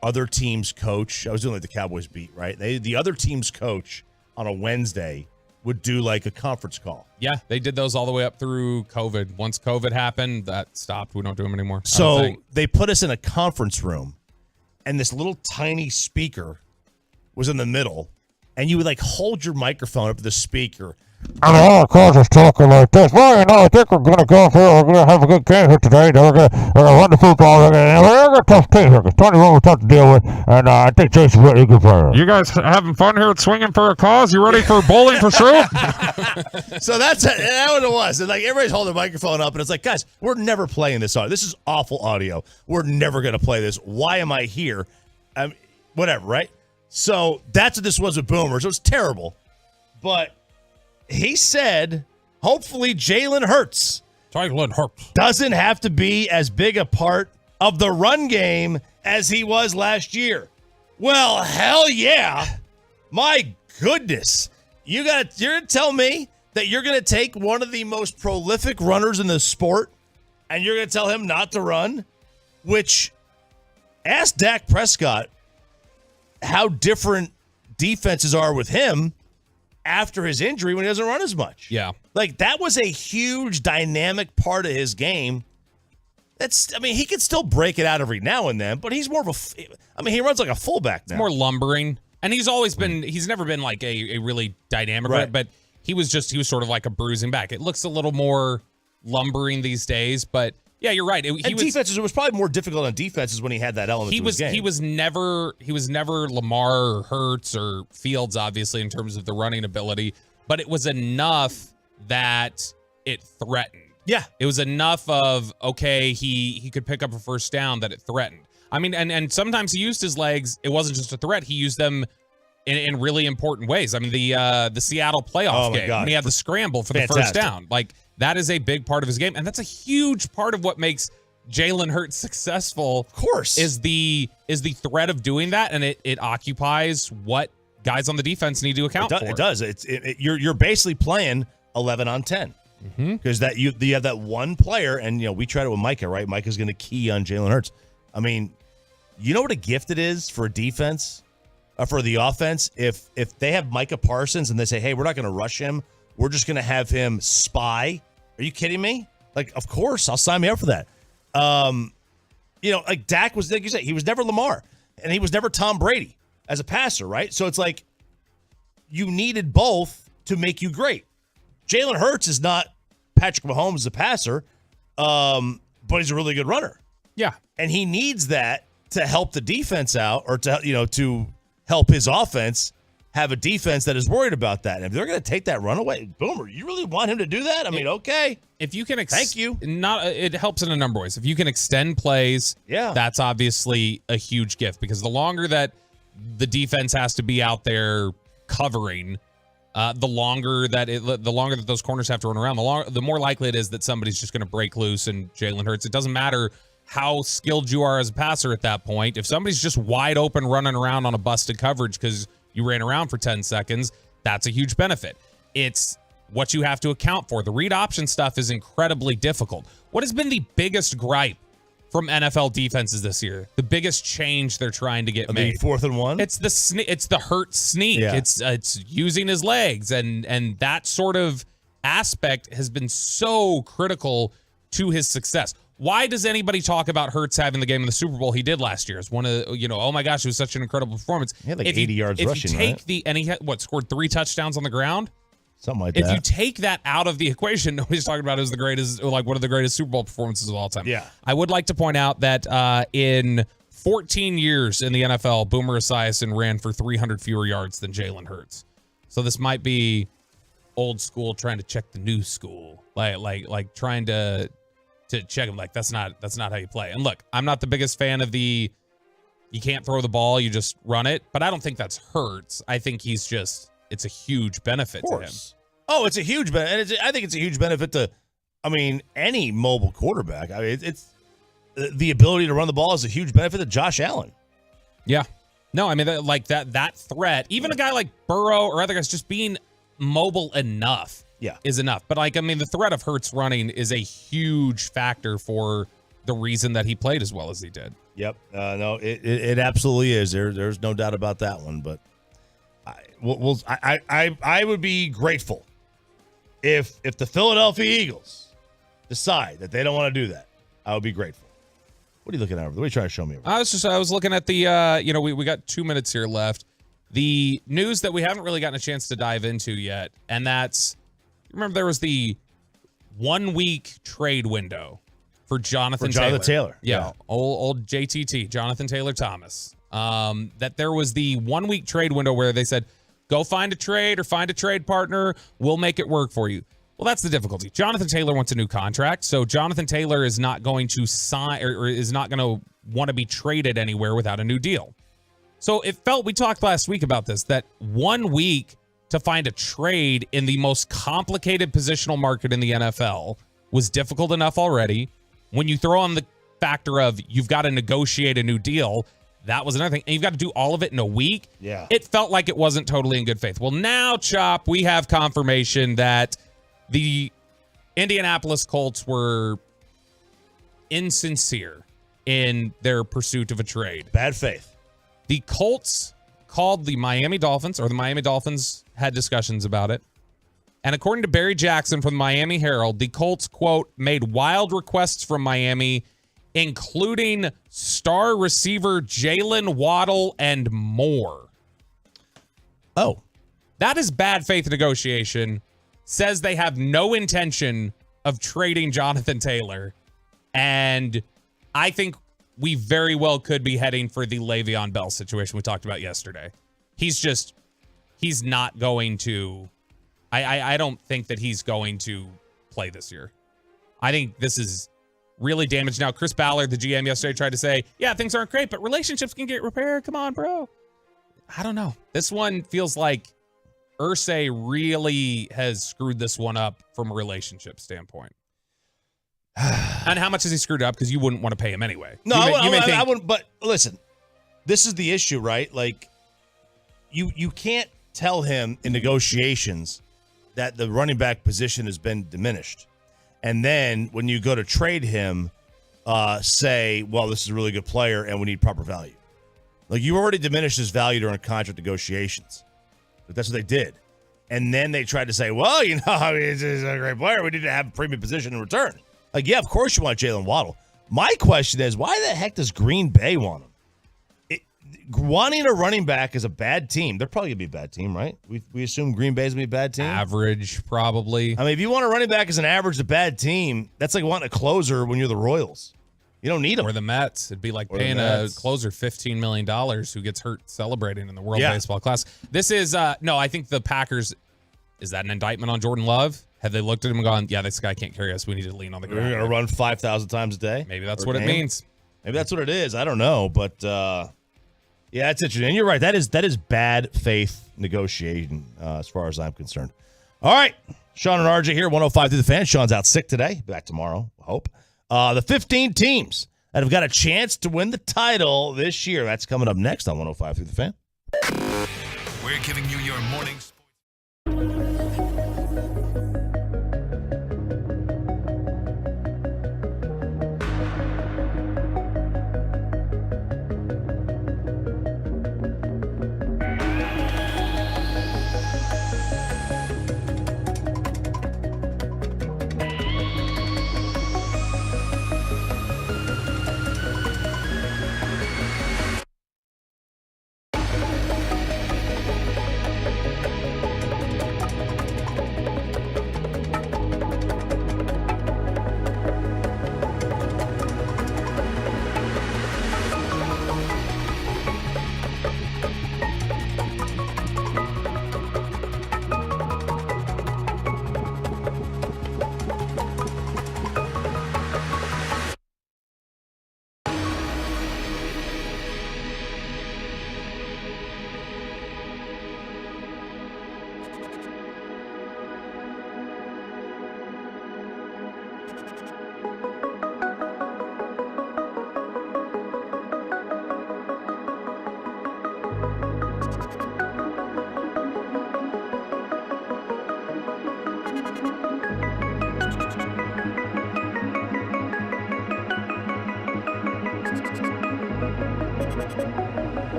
other team's coach. I was doing like the Cowboys beat, right? The other team's coach on a Wednesday would do like a conference call. Yeah, they did those all the way up through COVID. Once COVID happened, that stopped. We don't do them anymore. So they put us in a conference room, and this little tiny speaker was in the middle, and you would like hold your microphone up to the speaker. And all the coach is talking like this. Well, I think we're going to go here. We're going to have a good game here today. We're going to run the football. We're going to a tough team here because Tony Romo's tough to deal with. And I think Jason's really good player. You guys having fun here at Swinging for a Cause? You ready for bowling for sure? So that's what it was. And like everybody's holding the microphone up, and it's like, guys, we're never playing this audio. This is awful audio. We're never going to play this. Why am I here? Whatever, right? So that's what this was with Boomers. It was terrible. But he said, hopefully Jalen Hurts doesn't have to be as big a part of the run game as he was last year. Well, hell yeah. My goodness. You're going to tell me that you're going to take one of the most prolific runners in the sport and you're going to tell him not to run? Which, ask Dak Prescott how different defenses are with him after his injury when he doesn't run as much. Yeah. Like, that was a huge dynamic part of his game. He could still break it out every now and then, but he's more of he runs like a fullback now. More lumbering. And he's always been, he's never been like a really dynamic, right, but he was sort of like a bruising back. It looks a little more lumbering these days, but yeah, you're right. It was probably more difficult on defenses when he had that element to his game. He was never Lamar or Hurts or Fields, obviously, in terms of the running ability, but it was enough that it threatened. Yeah. It was enough of, okay, he could pick up a first down that it threatened. I mean, and sometimes he used his legs. It wasn't just a threat. He used them in really important ways. I mean, the Seattle playoff game, when he had the scramble for the first down. Like, that is a big part of his game, and that's a huge part of what makes Jalen Hurts successful. Of course, is the threat of doing that, and it occupies what guys on the defense need to account for. It does. You're basically playing 11 on 10 because you have that one player, and we tried it with Micah, right? Micah's going to key on Jalen Hurts. I mean, you know what a gift it is for a defense, for the offense, if they have Micah Parsons and they say, hey, we're not going to rush him, we're just going to have him spy. Are you kidding me? Like, of course, I'll sign me up for that. Like Dak was, like you said, he was never Lamar, and he was never Tom Brady as a passer, right? So it's like you needed both to make you great. Jalen Hurts is not Patrick Mahomes as a passer, but he's a really good runner. Yeah, and he needs that to help the defense out, or to help his offense have a defense that is worried about that. And if they're going to take that run away, Boomer, you really want him to do that? I mean, okay. If you can, thank you. It helps in a number of ways. If you can extend plays, that's obviously a huge gift, because the longer that the defense has to be out there covering, The longer that those corners have to run around, the more likely it is that somebody's just going to break loose and Jalen Hurts. It doesn't matter how skilled you are as a passer at that point. If somebody's just wide open running around on a busted coverage because you ran around for 10 seconds, that's a huge benefit. It's what you have to account for. The read option stuff is incredibly difficult. What has been the biggest gripe from NFL defenses this year? The biggest change they're trying to get made. 4th and 1? It's the Hurts sneak. Yeah. It's using his legs, and that sort of aspect has been so critical to his success. Why does anybody talk about Hurts having the game in the Super Bowl he did last year? It's one of oh my gosh, it was such an incredible performance. He had like 80 yards rushing, right? And he scored 3 touchdowns on the ground? Something like If that. you take that out of the equation, nobody's talking about it as the greatest, like one of the greatest Super Bowl performances of all time. Yeah. I would like to point out that in 14 years in the NFL, Boomer Esiason ran for 300 fewer yards than Jalen Hurts. So this might be old school trying to check the new school, like trying to check him. Like that's not how you play. And look, I'm not the biggest fan of you can't throw the ball, you just run it. But I don't think that's Hurts. I think it's a huge benefit to him. Oh, it's a huge benefit. I think it's a huge benefit to, any mobile quarterback. It's the ability to run the ball is a huge benefit to Josh Allen. Yeah. No, that threat, even a guy like Burrow or other guys just being mobile enough is enough. But the threat of Hurts running is a huge factor for the reason that he played as well as he did. Yep. No, it absolutely is. There's no doubt about that one. But I would be grateful if the Philadelphia Eagles decide that they don't want to do that. I would be grateful. What are you looking at? What are you trying to show me? I was looking at the we got 2 minutes here left. The news that we haven't really gotten a chance to dive into yet, and that's, remember there was the 1 week trade window for Jonathan Taylor. Yeah. Old JTT, Jonathan Taylor Thomas. That there was the 1 week trade window where they said, go find a trade or find a trade partner. We'll make it work for you. Well, that's the difficulty. Jonathan Taylor wants a new contract, so Jonathan Taylor is not going to sign or is not going to want to be traded anywhere without a new deal. So we talked last week about this, that 1 week to find a trade in the most complicated positional market in the NFL was difficult enough already. When you throw on the factor of you've got to negotiate a new deal, that was another thing. And you've got to do all of it in a week. Yeah. It felt like it wasn't totally in good faith. Well, now, Chop, we have confirmation that the Indianapolis Colts were insincere in their pursuit of a trade. Bad faith. The Colts called the Miami Dolphins, or the Miami Dolphins had discussions about it. And according to Barry Jackson from the Miami Herald, the Colts, quote, made wild requests from Miami, including star receiver Jalen Waddle and more. Oh. That is bad faith negotiation. Says they have no intention of trading Jonathan Taylor. And I think we very well could be heading for the Le'Veon Bell situation we talked about yesterday. He's not going to, I don't think that he's going to play this year. I think this is really damaged. Now, Chris Ballard, the GM yesterday, tried to say, yeah, things aren't great, but relationships can get repaired. Come on, bro. I don't know. This one feels like Irsay really has screwed this one up from a relationship standpoint. And how much has he screwed up? Because you wouldn't want to pay him anyway. No, I wouldn't. But listen, this is the issue, right? Like, you can't tell him in negotiations that the running back position has been diminished. And then when you go to trade him, say, well, this is a really good player and we need proper value. Like, you already diminished his value during contract negotiations. But that's what they did. And then they tried to say, well, he's a great player. We need to have a premium position in return. Like, yeah, of course you want Jalen Waddle. My question is, why the heck does Green Bay want him? Wanting a running back is a bad team. They're probably going to be a bad team, right? We assume Green Bay's going to be a bad team? Average, probably. I mean, if you want a running back as an average to bad team, that's like wanting a closer when you're the Royals. You don't need him. Or the Mets. It'd be like paying a closer $15 million who gets hurt celebrating in the World Baseball Classic. This is, no, I think the Packers, is that an indictment on Jordan Love? Have they looked at him and gone, yeah, this guy can't carry us. We need to lean on the ground. We're going to run 5,000 times a day? Maybe that's what it means. Maybe that's what it is. I don't know. But Yeah, that's interesting. And you're right. That is bad faith negotiating as far as I'm concerned. All right. Sean and RJ here, 105 through the fan. Sean's out sick today. Back tomorrow, I hope. The 15 teams that have got a chance to win the title this year. That's coming up next on 105 through the fan. We're giving you your morning sports.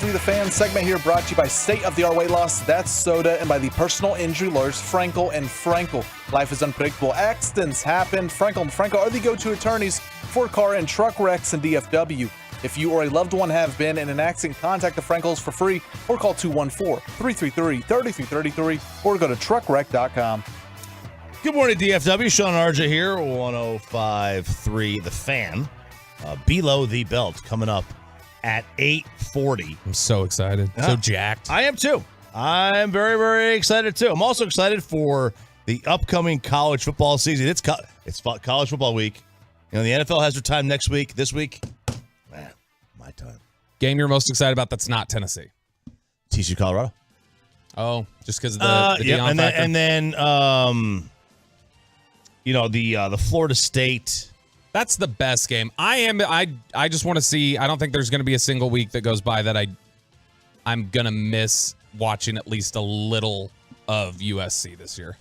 105.3 The Fan segment here brought to you by state-of-the-art weight loss, that's soda, and by the personal injury lawyers Frankel and Frankel. Life is unpredictable. Accidents happen. Frankel and Frankel are the go-to attorneys for car and truck wrecks in DFW. If you or a loved one have been in an accident, contact the Frankels for free or call 214-333-3333 or go to truckwreck.com. Good morning, DFW. Sean and RJ here, 105.3 The Fan. Below the Belt coming up at 8:40. I'm so excited. Yeah. So jacked. I am too. I'm very, very excited too. I'm also excited for the upcoming college football season. It's college football week. You know, the NFL has their time next week. This week, man, my time. Game you're most excited about that's not Tennessee? TCU, Colorado. Oh, just because of the Deion factor? And then the Florida State. That's the best game. I just want to see. I don't think there's going to be a single week that goes by that I'm going to miss watching at least a little of USC this year.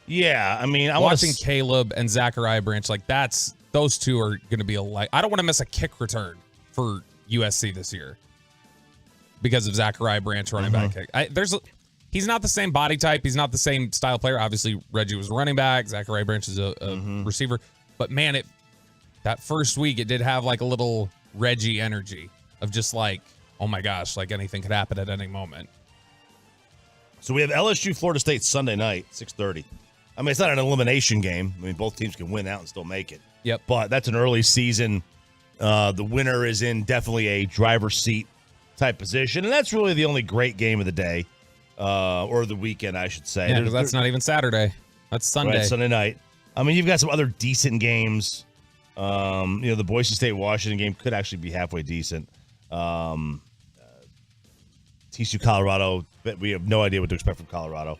Yeah, I mean, I'm watching Caleb and Zachariah Branch, like those two are going to be I don't want to miss a kick return for USC this year because of Zachariah Branch running back kick. He's not the same body type. He's not the same style player. Obviously, Reggie was running back. Zachariah Branch is a receiver. But man, that first week it did have like a little Reggie energy of just like, oh my gosh, like anything could happen at any moment. So we have LSU, Florida State Sunday night, 6:30. I mean, it's not an elimination game. I mean, both teams can win out and still make it. Yep. But that's an early season. The winner is in definitely a driver's seat type position, and that's really the only great game of the day, or the weekend, I should say. Yeah, because that's not even Saturday. That's Sunday. Right, Sunday night. I mean, you've got some other decent games. The Boise State-Washington game could actually be halfway decent. TCU, Colorado, we have no idea what to expect from Colorado.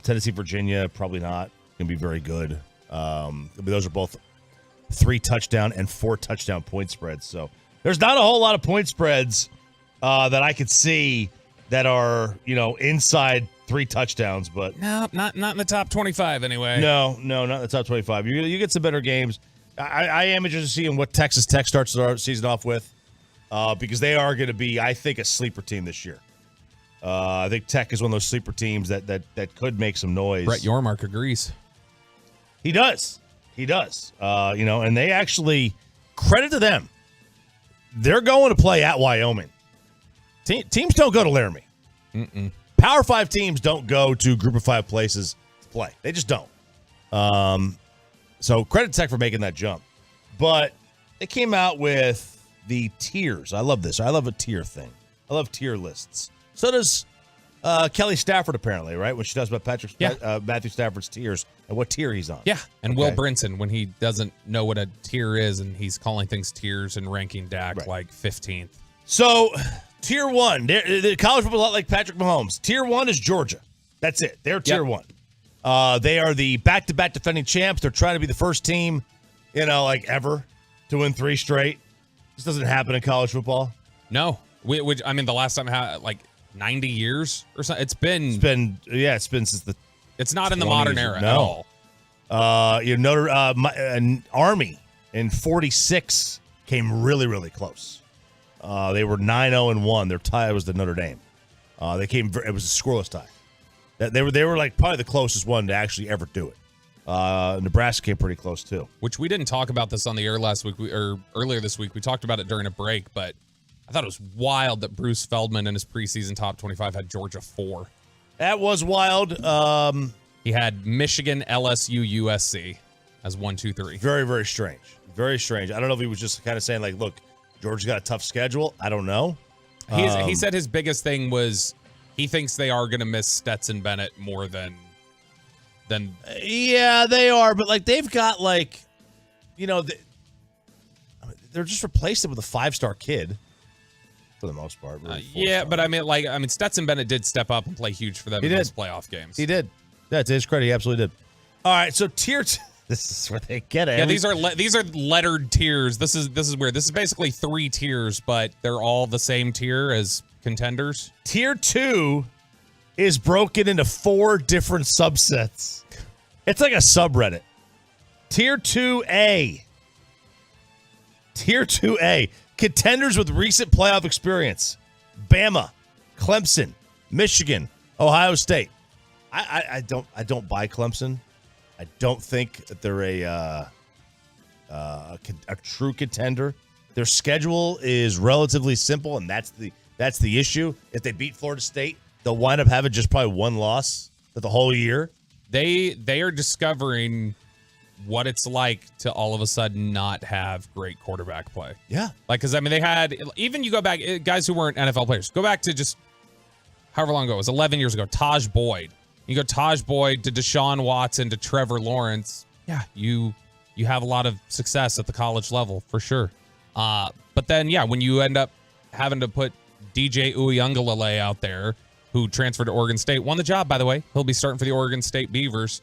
Tennessee, Virginia, probably not going to be very good. Those are both 3-touchdown and 4-touchdown point spreads. So there's not a whole lot of point spreads that I could see that are, inside 3 touchdowns, but no, not in the top 25 anyway. No, not in the top 25. You get some better games. I am interested in seeing what Texas Tech starts the season off with, because they are going to be, I think, a sleeper team this year. I think Tech is one of those sleeper teams that could make some noise. Brett Yormark agrees. He does. And they actually, credit to them, they're going to play at Wyoming. Teams don't go to Laramie. Mm-mm. Power 5 teams don't go to Group of 5 places to play. They just don't. So credit Tech for making that jump. But they came out with the tiers. I love this. I love a tier thing. I love tier lists. So does Kelly Stafford, apparently, right? When she does about Matthew Stafford's tiers and what tier he's on. Yeah, and Will Brinson, when he doesn't know what a tier is and he's calling things tiers and ranking Dak like 15th. So, tier 1, the college football, a lot like Patrick Mahomes. Tier 1 is Georgia. That's it. They're tier 1. They are the back-to-back defending champs. They're trying to be the first team, ever to win 3 straight. This doesn't happen in college football. No. The last time it had 90 years or something. It's been since the. It's not in the modern era at all. Army in 46 came really, really close. They were 9-0-1. Their tie was the Notre Dame. It was a scoreless tie. They were like probably the closest one to actually ever do it. Nebraska came pretty close too. Which we didn't talk about this on the air last week or earlier this week. We talked about it during a break, but I thought it was wild that Bruce Feldman in his preseason top 25 had Georgia 4. That was wild. He had Michigan, LSU, USC as 1, 2, 3. Very, very strange. Very strange. I don't know if he was just kind of saying look, Georgia's got a tough schedule. I don't know. He said his biggest thing was he thinks they are going to miss Stetson Bennett more than. Yeah, they are, but they've got they're just replaced it with a 5-star kid for the most part. Yeah, but Stetson Bennett did step up and play huge for them in those playoff games. He did. Yeah, to his credit, he absolutely did. All right, so tier. This is where they get it. Yeah, these are lettered tiers. This is weird. This is basically 3 tiers, but they're all the same tier as contenders. Tier 2 is broken into 4 different subsets. It's like a subreddit. Tier 2A. Tier 2A. Contenders with recent playoff experience. Bama, Clemson, Michigan, Ohio State. I don't buy Clemson. I don't think that they're a true contender. Their schedule is relatively simple, and that's the issue. If they beat Florida State, they'll wind up having just probably one loss for the whole year. They are discovering what it's like to all of a sudden not have great quarterback play. Yeah. Like, because, I mean, they had, even you go back, guys who weren't NFL players, go back to just however long ago, it was 11 years ago, Taj Boyd. You go Taj Boyd to Deshaun Watson to Trevor Lawrence. Yeah, you have a lot of success at the college level, for sure. But then, yeah, when you end up having to put DJ Uiagalelei out there, who transferred to Oregon State, won the job, by the way. He'll be starting for the Oregon State Beavers.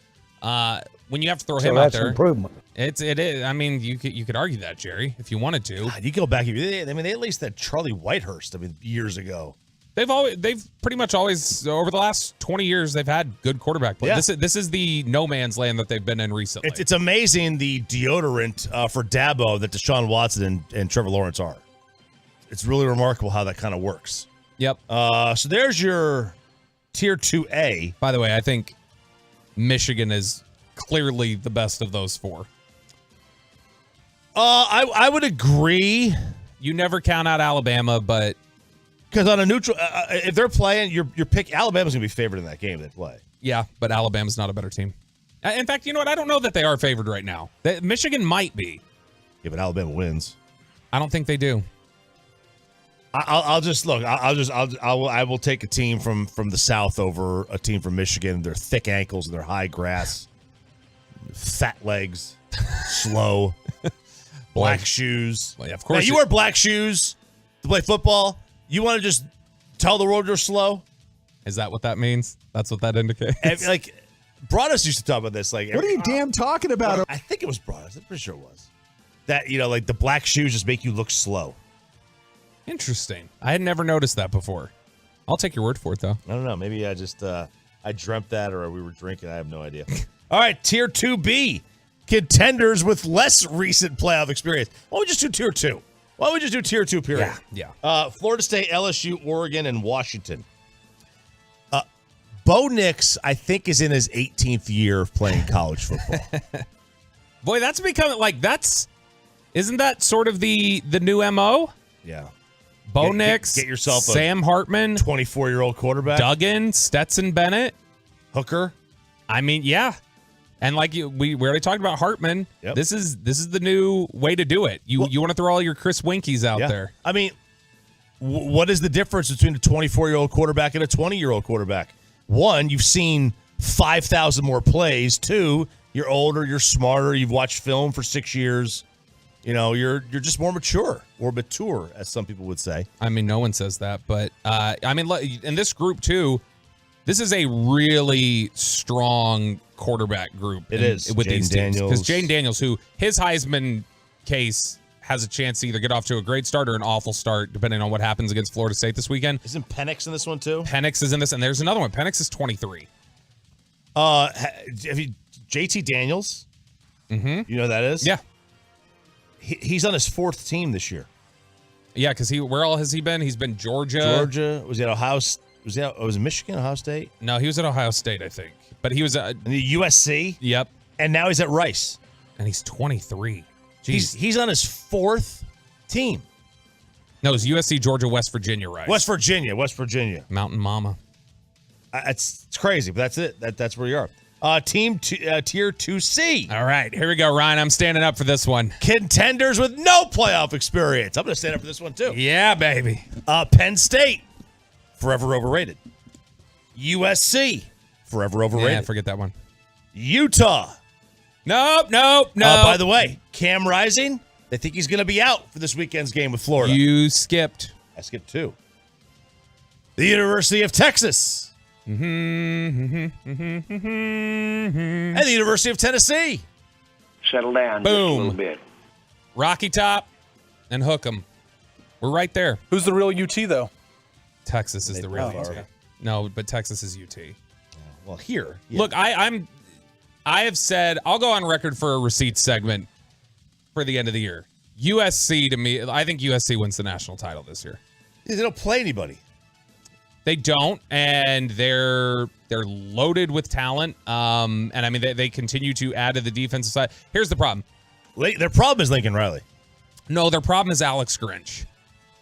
When you have to throw him out there, improvement. it is. I mean, you could argue that, Jerry, if you wanted to. God, you go back. They at least had Charlie Whitehurst. I mean, years ago. They've pretty much always, over the last 20 years, they've had good quarterback play. Yeah. This is the no man's land that they've been in recently. It's amazing the deodorant for Dabo that Deshaun Watson and Trevor Lawrence are. It's really remarkable how that kind of works. Yep. So there's your Tier 2A. By the way, I think Michigan is clearly the best of those four. I would agree. You never count out Alabama, but because on a neutral, if they're playing, your pick, Alabama's gonna be favored in that game they play. Yeah, but Alabama's not a better team. In fact, you know what? I don't know that they are favored right now. Michigan might be. Yeah, but Alabama wins. I don't think they do. I'll just look. I will take a team from the South over a team from Michigan. Their thick ankles and their high grass, fat legs, slow, black shoes. Well, yeah, of course. Now, you wear black shoes to play football. You want to just tell the world you're slow? Is that what that means? That's what that indicates. And, like, Broadus used to talk about this. Like, what are you damn talking about? I think it was Broadus. I'm pretty sure it was. That, like the black shoes just make you look slow. Interesting. I had never noticed that before. I'll take your word for it, though. I don't know. Maybe I just I dreamt that, or we were drinking. I have no idea. All right, Tier 2B. Contenders with less recent playoff experience. Why don't we just do Tier 2? Why don't we just do Tier 2, period? Yeah. Florida State, LSU, Oregon, and Washington. Bo Nix, I think, is in his 18th year of playing college football. Boy, that's becoming, isn't that sort of the new MO? Yeah. Bo Nix, get yourself Sam Hartman, 24-year-old quarterback. Duggan, Stetson Bennett. Hooker. I mean, yeah. And we already talked about Hartman. Yep. This is the new way to do it. You want to throw all your Chris Winkies out there. I mean, what is the difference between a 24-year-old quarterback and a 20-year-old quarterback? One, you've seen 5,000 more plays. Two, you're older, you're smarter, you've watched film for 6 years. You're just more mature, as some people would say. I mean, no one says that, but in this group too, this is a really strong quarterback group. It is with these teams, Daniels. because Jaden Daniels, who his Heisman case has a chance to either get off to a great start or an awful start, depending on what happens against Florida State this weekend. Isn't Penix in this one too? Penix is in this, and there's another one. Penix is 23. JT Daniels. Mm-hmm. You know who that is? Yeah. He's on his fourth team this year. Yeah, because where all has he been? He's been Georgia. Was he at Ohio? Was it Michigan, Ohio State? No, he was at Ohio State, I think. But he was at the USC. Yep. And now he's at Rice. And he's 23. Jeez. He's on his fourth team. No, it's USC, Georgia, West Virginia, right? West Virginia. Mountain Mama. It's crazy, but that's it. That's where you are. Tier 2C. All right, here we go, Ryan. I'm standing up for this one. Contenders with no playoff experience. I'm going to stand up for this one, too. Yeah, baby. Penn State. Forever overrated. USC. Forever overrated. Yeah, forget that one. Utah. Nope. By the way, Cam Rising, they think he's going to be out for this weekend's game with Florida. You skipped. I skipped two. The University of Texas. And the University of Tennessee. Settle down Boom. just a little bit. Rocky Top and Hook 'em. We're right there. Who's the real UT, though? Texas is the real UT. No, but Texas is UT. Well, here. Yeah. Look, I have said, I'll go on record for a receipts segment for the end of the year. USC, to me, I think USC wins the national title this year. They don't play anybody. They don't, and they're loaded with talent. And I mean, they continue to add to the defensive side. Here's the problem. Their problem is Lincoln Riley. No, their problem is Alex Grinch,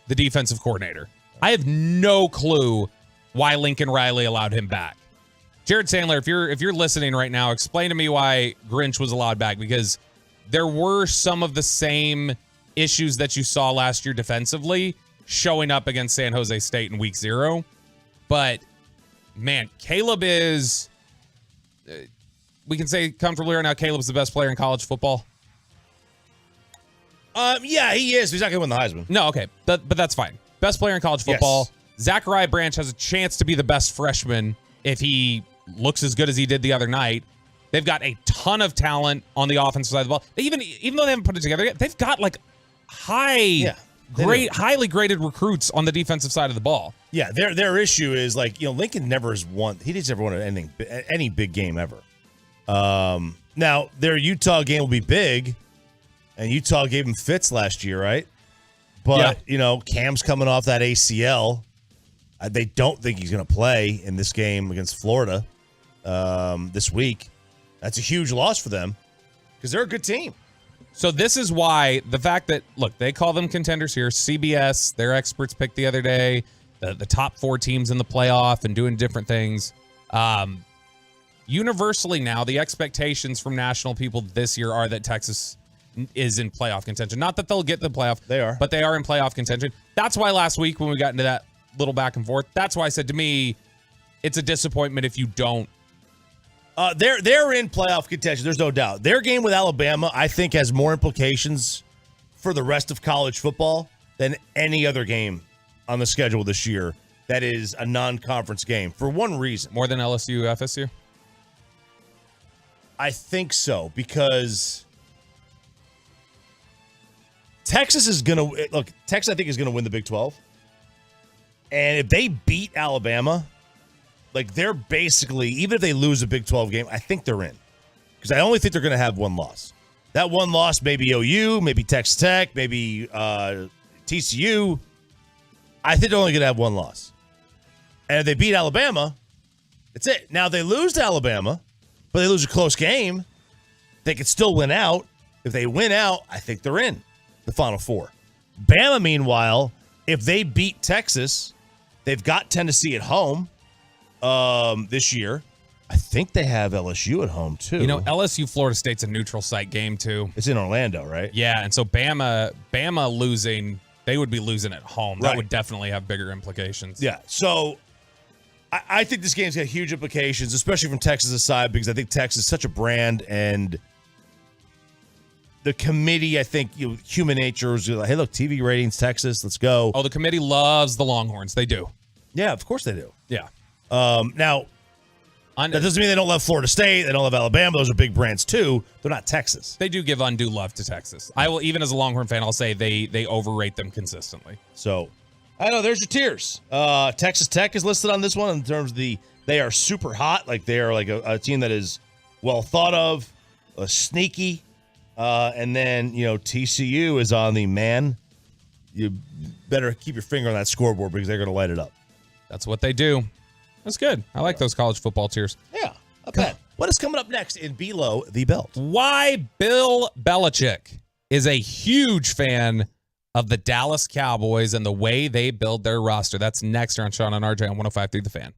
the defensive coordinator. I have no clue why Lincoln Riley allowed him back. Jared Sandler, if you're listening right now, explain to me why Grinch was allowed back, because there were some of the same issues that you saw last year defensively showing up against San Jose State in week 0. But, man, Caleb is, we can say comfortably right now, Caleb's the best player in college football. Yeah, he is. He's not going to win the Heisman. No, okay. But that's fine. Best player in college football. Yes. Zachariah Branch has a chance to be the best freshman if he looks as good as he did the other night. They've got a ton of talent on the offensive side of the ball. Even though they haven't put it together yet, they've got like highly graded recruits on the defensive side of the ball. Yeah, their issue is Lincoln never has won. He didn't ever won any big game ever. Now their Utah game will be big, and Utah gave him fits last year, right? But Cam's coming off that ACL. They don't think he's going to play in this game against Florida this week. That's a huge loss for them because they're a good team. So this is why the fact that, look, they call them contenders here. CBS, their experts picked the other day, the top 4 teams in the playoff and doing different things. Universally now, the expectations from national people this year are that Texas is in playoff contention. Not that they'll get the playoff. They are. But they are in playoff contention. That's why last week when we got into that little back and forth, that's why I said to me, it's a disappointment if you don't. They're in playoff contention. There's no doubt. Their game with Alabama, I think, has more implications for the rest of college football than any other game on the schedule this year that is a non-conference game for one reason. More than LSU, FSU? I think so, because Texas is going to – look, Texas, I think, is going to win the Big 12. And if they beat Alabama – they're basically, even if they lose a Big 12 game, I think they're in. Because I only think they're going to have one loss. That one loss, maybe OU, maybe Texas Tech, maybe TCU. I think they're only going to have one loss. And if they beat Alabama, that's it. Now, if they lose to Alabama, but they lose a close game, they could still win out. If they win out, I think they're in the Final Four. Bama, meanwhile, if they beat Texas, they've got Tennessee at home. This year, I think they have LSU at home too. LSU Florida State's a neutral site game too. It's in Orlando, right? Yeah, and so Bama losing, they would be losing at home. Right. That would definitely have bigger implications. Yeah, so I think this game's got huge implications, especially from Texas' side, because I think Texas is such a brand, and the committee, I think, human nature is like, hey, look, TV ratings, Texas, let's go. Oh, the committee loves the Longhorns. They do. Yeah, of course they do. Yeah. Now, that doesn't mean they don't love Florida State. They don't love Alabama. Those are big brands too. They're not Texas. They do give undue love to Texas. I will, even as a Longhorn fan, I'll say they overrate them consistently. So, I know there's your tiers. Texas Tech is listed on this one in terms of they are super hot. They are a team that is well thought of, sneaky. And then, TCU is on the man. You better keep your finger on that scoreboard because they're going to light it up. That's what they do. That's good. I like those college football tiers. Yeah. Okay. What is coming up next in Below the Belt? Why Bill Belichick is a huge fan of the Dallas Cowboys and the way they build their roster. That's next on Sean and RJ on 105.3 The Fan.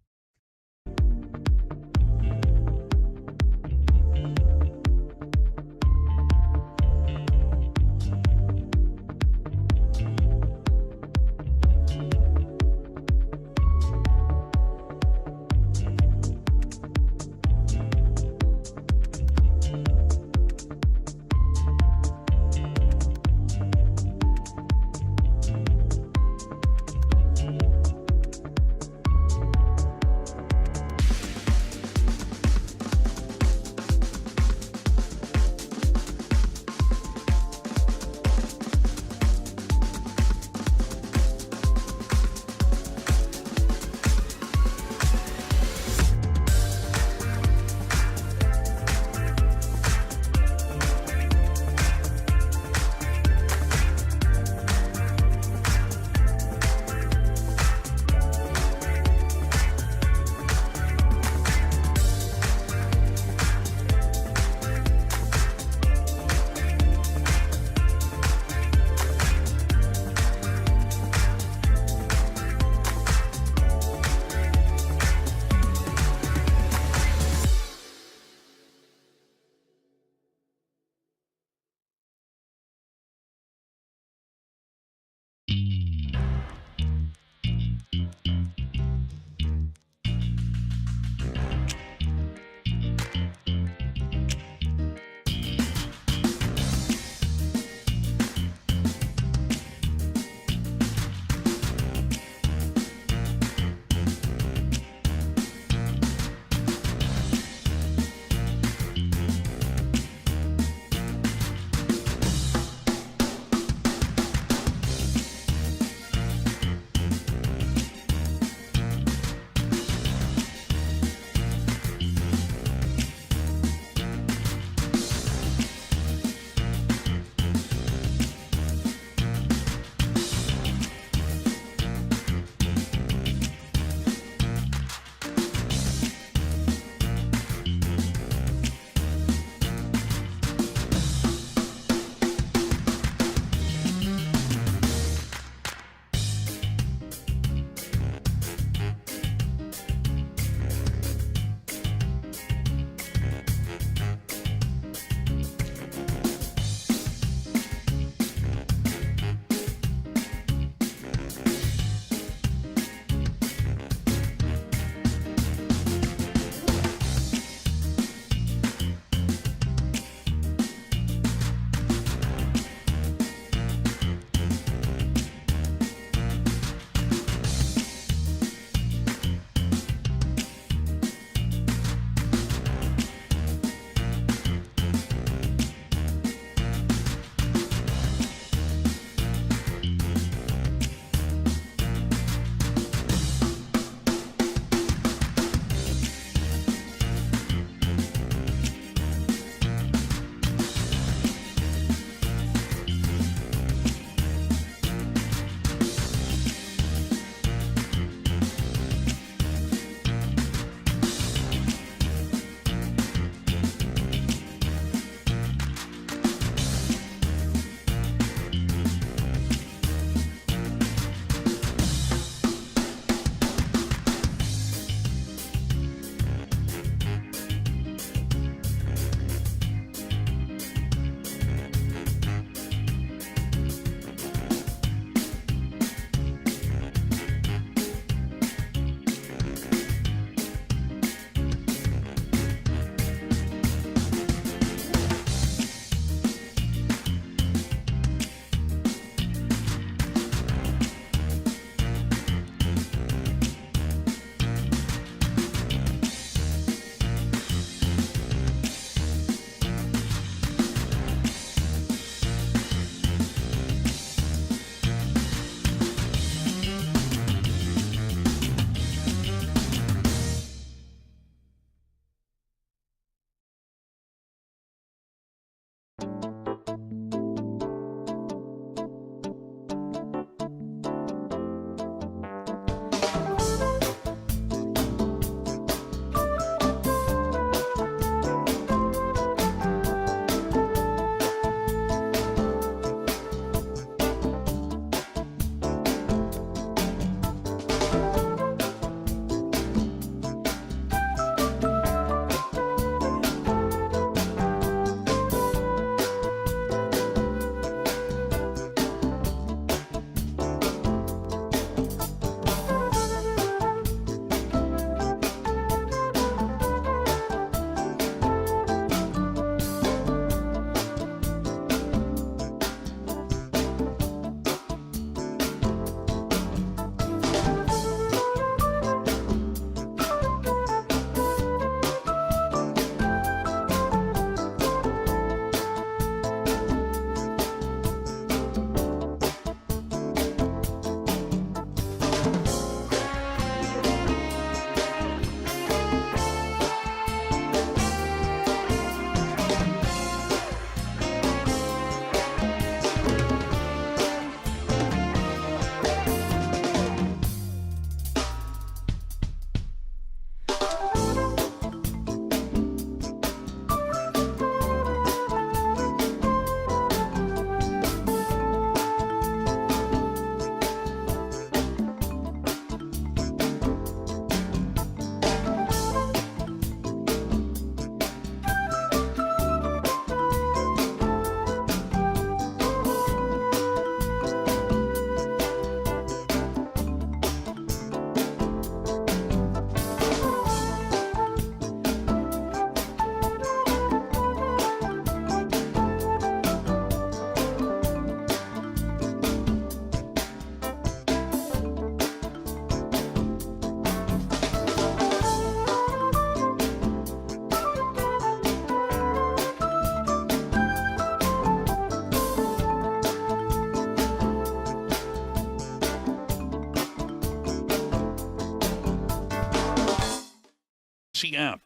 Odyssey app.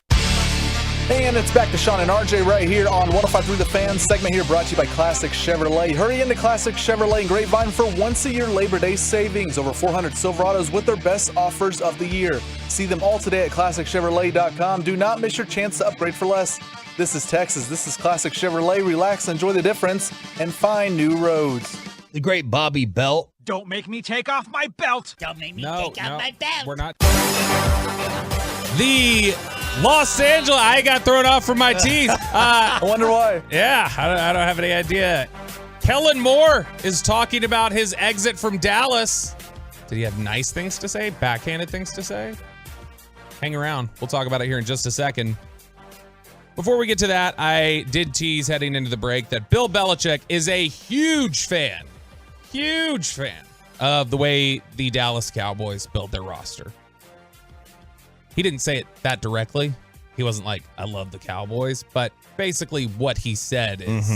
And it's back to Sean and RJ right here on 105.3 The Fan. Segment here brought to you by Classic Chevrolet. Hurry into Classic Chevrolet in Grapevine for once-a-year Labor Day savings. Over 400 Silverados with their best offers of the year. See them all today at ClassicChevrolet.com. Do not miss your chance to upgrade for less. This is Texas. This is Classic Chevrolet. Relax, enjoy the difference, and find new roads. The great Bobby Belt. Don't make me take off my belt. Don't make me take off my belt. We're not. The Los Angeles. I got thrown off from my teeth. I wonder why. Yeah, I don't have any idea. Kellen Moore is talking about his exit from Dallas. Did he have nice things to say? Backhanded things to say? Hang around. We'll talk about it here in just a second. Before we get to that, I did tease heading into the break that Bill Belichick is a huge fan of the way the Dallas Cowboys build their roster. He didn't say it that directly. He wasn't like, I love the Cowboys, but basically what he said is,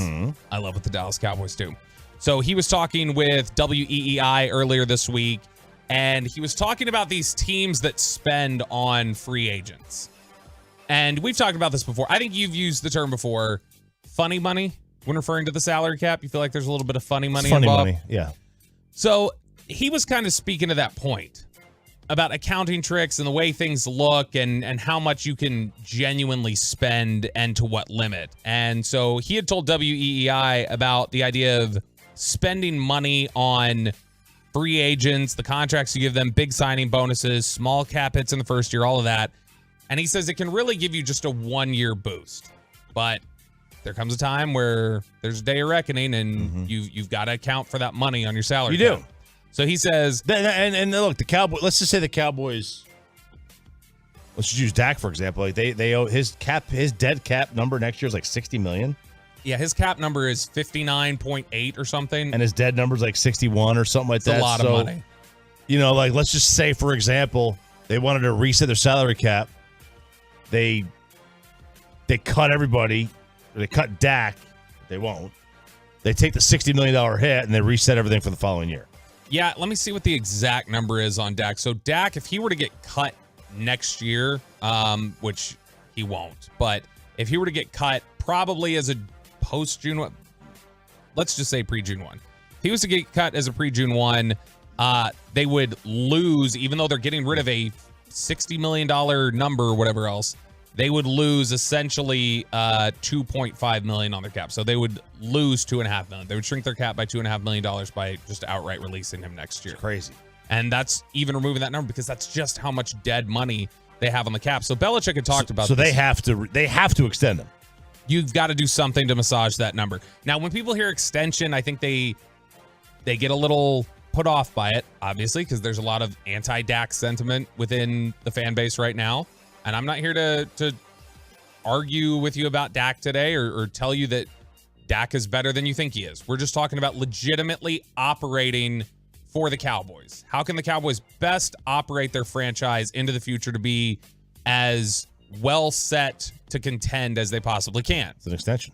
I love what the Dallas Cowboys do. So he was talking with WEEI earlier this week, and he was talking about these teams that spend on free agents. And we've talked about this before. I think you've used the term before, funny money, when referring to the salary cap. You feel like there's a little bit of funny money involved? Funny money, yeah. So he was kind of speaking to that point about accounting tricks and the way things look and how much you can genuinely spend and to what limit. And so he had told WEEI about the idea of spending money on free agents, the contracts you give them, big signing bonuses, small cap hits in the first year, all of that. And he says it can really give you just a 1-year boost. But there comes a time where there's a day of reckoning and you've got to account for that money on your salary. You cap. do. So he says, and look, the Cowboys. Let's just say the Cowboys. Let's just use Dak for example. Like they owe his dead cap number next year is like $60 million. Yeah, his cap number is 59.8 or something, and his dead number is like 61 or something like that. A lot of money. You know, like let's just say for example, they wanted to reset their salary cap. They cut everybody. They cut Dak. They won't. They take the $60 million hit and they reset everything for the following year. Yeah, let me see what the exact number is on Dak. So Dak, if he were to get cut next year, which he won't, but if he were to get cut probably as a post-June 1, let's just say pre-June 1. If he was to get cut as a pre-June 1, they would lose, even though they're getting rid of a $60 million number or whatever else, they would lose essentially $2.5 million on their cap. So they would lose $2.5 million. They would shrink their cap by $2.5 million by just outright releasing him next year. It's crazy. And that's even removing that number because that's just how much dead money they have on the cap. So Belichick had talked about this. So they have to extend them. You've got to do something to massage that number. Now, when people hear extension, I think they get a little put off by it, obviously, because there's a lot of anti-Dak sentiment within the fan base right now. And I'm not here to argue with you about Dak today or tell you that Dak is better than you think he is. We're just talking about legitimately operating for the Cowboys. How can the Cowboys best operate their franchise into the future to be as well set to contend as they possibly can? It's an extension.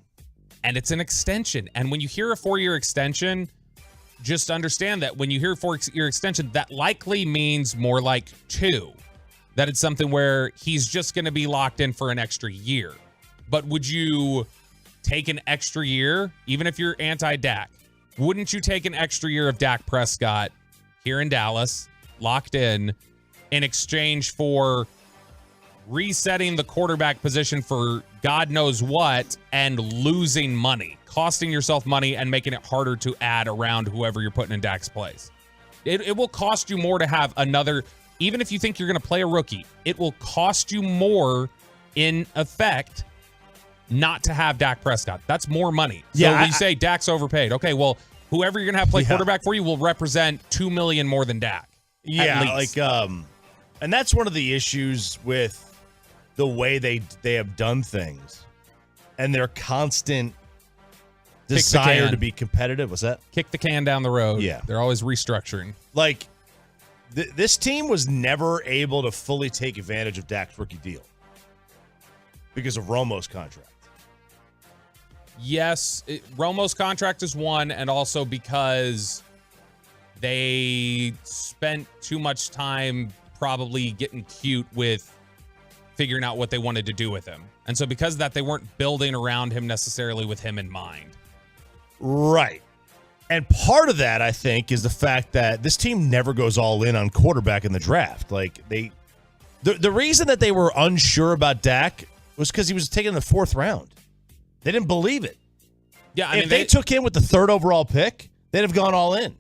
And it's an extension. And when you hear a 4-year extension, just understand that when you hear a 4-year extension, that likely means more like 2. That it's something where he's just going to be locked in for an extra year. But would you take an extra year, even if you're anti-Dak? Wouldn't you take an extra year of Dak Prescott here in Dallas, locked in exchange for resetting the quarterback position for God knows what and losing money, costing yourself money and making it harder to add around whoever you're putting in Dak's place? It will cost you more to have another... Even if you think you're going to play a rookie, it will cost you more in effect not to have Dak Prescott. That's more money. So when you say Dak's overpaid, okay, well, whoever you're going to have play quarterback for you will represent $2 million more than Dak. Yeah, like, and that's one of the issues with the way they have done things and their constant desire to be competitive. What's that? Kick the can down the road. Yeah. They're always restructuring. Like, this team was never able to fully take advantage of Dak's rookie deal because of Romo's contract. Yes, Romo's contract is one, and also because they spent too much time probably getting cute with figuring out what they wanted to do with him. And so because of that, they weren't building around him necessarily with him in mind. Right. And part of that, I think, is the fact that this team never goes all in on quarterback in the draft. Like, the reason that they were unsure about Dak was because he was taken in the 4th round. They didn't believe it. Yeah, if they took him with the 3rd overall pick, they'd have gone all in.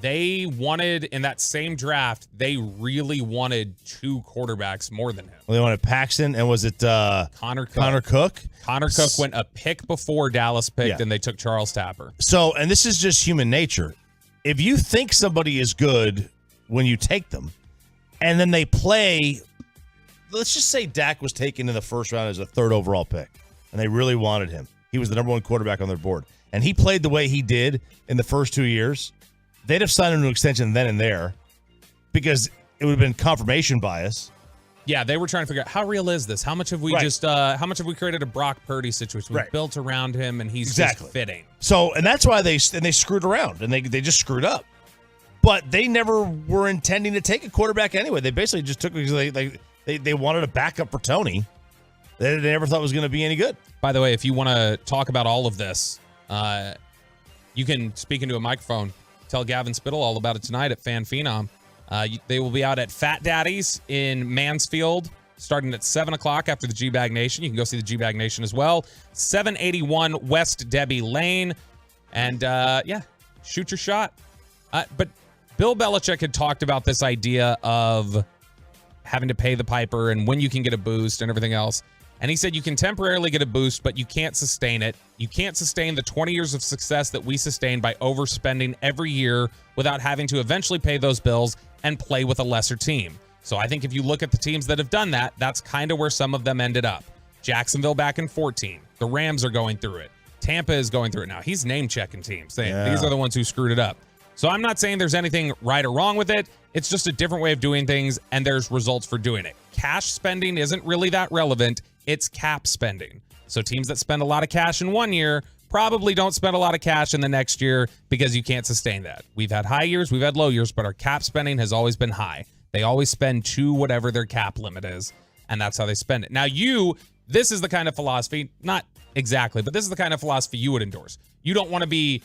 They wanted, in that same draft, they really wanted 2 quarterbacks more than him. Well, they wanted Paxton, and was it Connor Cook? Connor Cook went a pick before Dallas picked, and they took Charles Tapper. So, and this is just human nature. If you think somebody is good when you take them, and then they play, let's just say Dak was taken in the 1st round as a 3rd overall pick, and they really wanted him. He was the number 1 quarterback on their board, and he played the way he did in the first 2 years. They'd have signed him to an extension then and there because it would have been confirmation bias. Yeah, they were trying to figure out how real is this? How much have we how much have we created a Brock Purdy situation? We built around him and he's just fitting. So, and that's why they screwed around and they just screwed up. But they never were intending to take a quarterback anyway. They basically just took because they wanted a backup for Tony. They never thought it was going to be any good. By the way, if you want to talk about all of this, you can speak into a microphone. Tell Gavin Spittle all about it tonight at Fan Phenom. They will be out at Fat Daddy's in Mansfield starting at 7 o'clock after the G-Bag Nation. You can go see the G-Bag Nation as well. 781 West Debbie Lane. And, shoot your shot. But Bill Belichick had talked about this idea of having to pay the piper and when you can get a boost and everything else. And he said you can temporarily get a boost, but you can't sustain it. You can't sustain the 20 years of success that we sustained by overspending every year without having to eventually pay those bills and play with a lesser team. So I think if you look at the teams that have done that, that's kind of where some of them ended up. Jacksonville back in 14. The Rams are going through it. Tampa is going through it now. He's name-checking teams, saying these are the ones who screwed it up. So I'm not saying there's anything right or wrong with it. It's just a different way of doing things, and there's results for doing it. Cash spending isn't really that relevant. It's cap spending. So teams that spend a lot of cash in one year probably don't spend a lot of cash in the next year because you can't sustain that. We've had high years, we've had low years, but our cap spending has always been high. They always spend to whatever their cap limit is, and that's how they spend it. Now this is the kind of philosophy, not exactly, but this is the kind of philosophy you would endorse. You don't want to be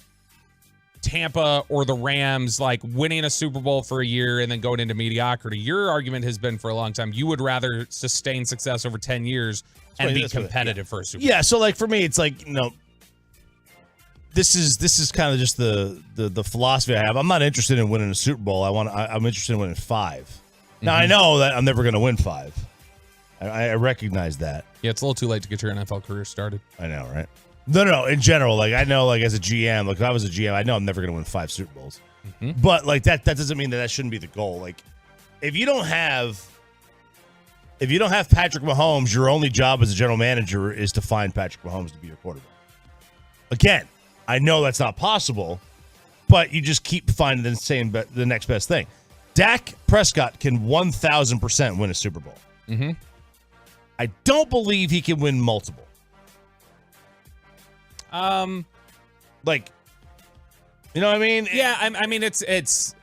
Tampa or the Rams, like winning a Super Bowl for a year and then going into mediocrity. Your argument has been for a long time, you would rather sustain success over 10 years and be competitive for a Super Bowl. Yeah, so like for me, it's like, this is kind of just the philosophy I have. I'm not interested in winning a Super Bowl. I'm interested in winning 5. Now I know that I'm never going to win 5. I recognize that. Yeah, it's a little too late to get your NFL career started. I know, right? No. In general, like I know, like as a GM, like if I was a GM, I know I'm never going to win 5 Super Bowls. Mm-hmm. But like that doesn't mean that shouldn't be the goal. Like if you don't have Patrick Mahomes, your only job as a general manager is to find Patrick Mahomes to be your quarterback. Again, I know that's not possible, but you just keep finding the next best thing. Dak Prescott can 1,000% win a Super Bowl. Mm-hmm. I don't believe he can win multiple. Like, you know what I mean? Yeah, I mean it's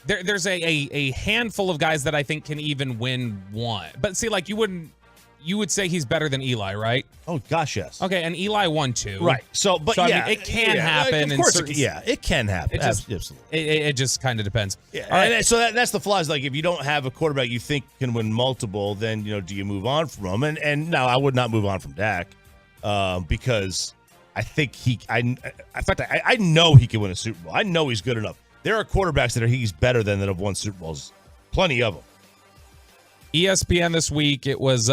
there's a handful of guys that I think can even win one. But see, like you would say he's better than Eli, right? Oh gosh, yes. Okay, and Eli won 2. Right. So yeah, I mean, it can happen. Of course, it can happen. Absolutely. It just kind of depends. Yeah. All right. So that's the flaws. Like if you don't have a quarterback you think can win multiple, then do you move on from him? And no, I would not move on from Dak because I think in fact, I know he can win a Super Bowl. I know he's good enough. There are quarterbacks he's better than that have won Super Bowls. Plenty of them. ESPN this week, it was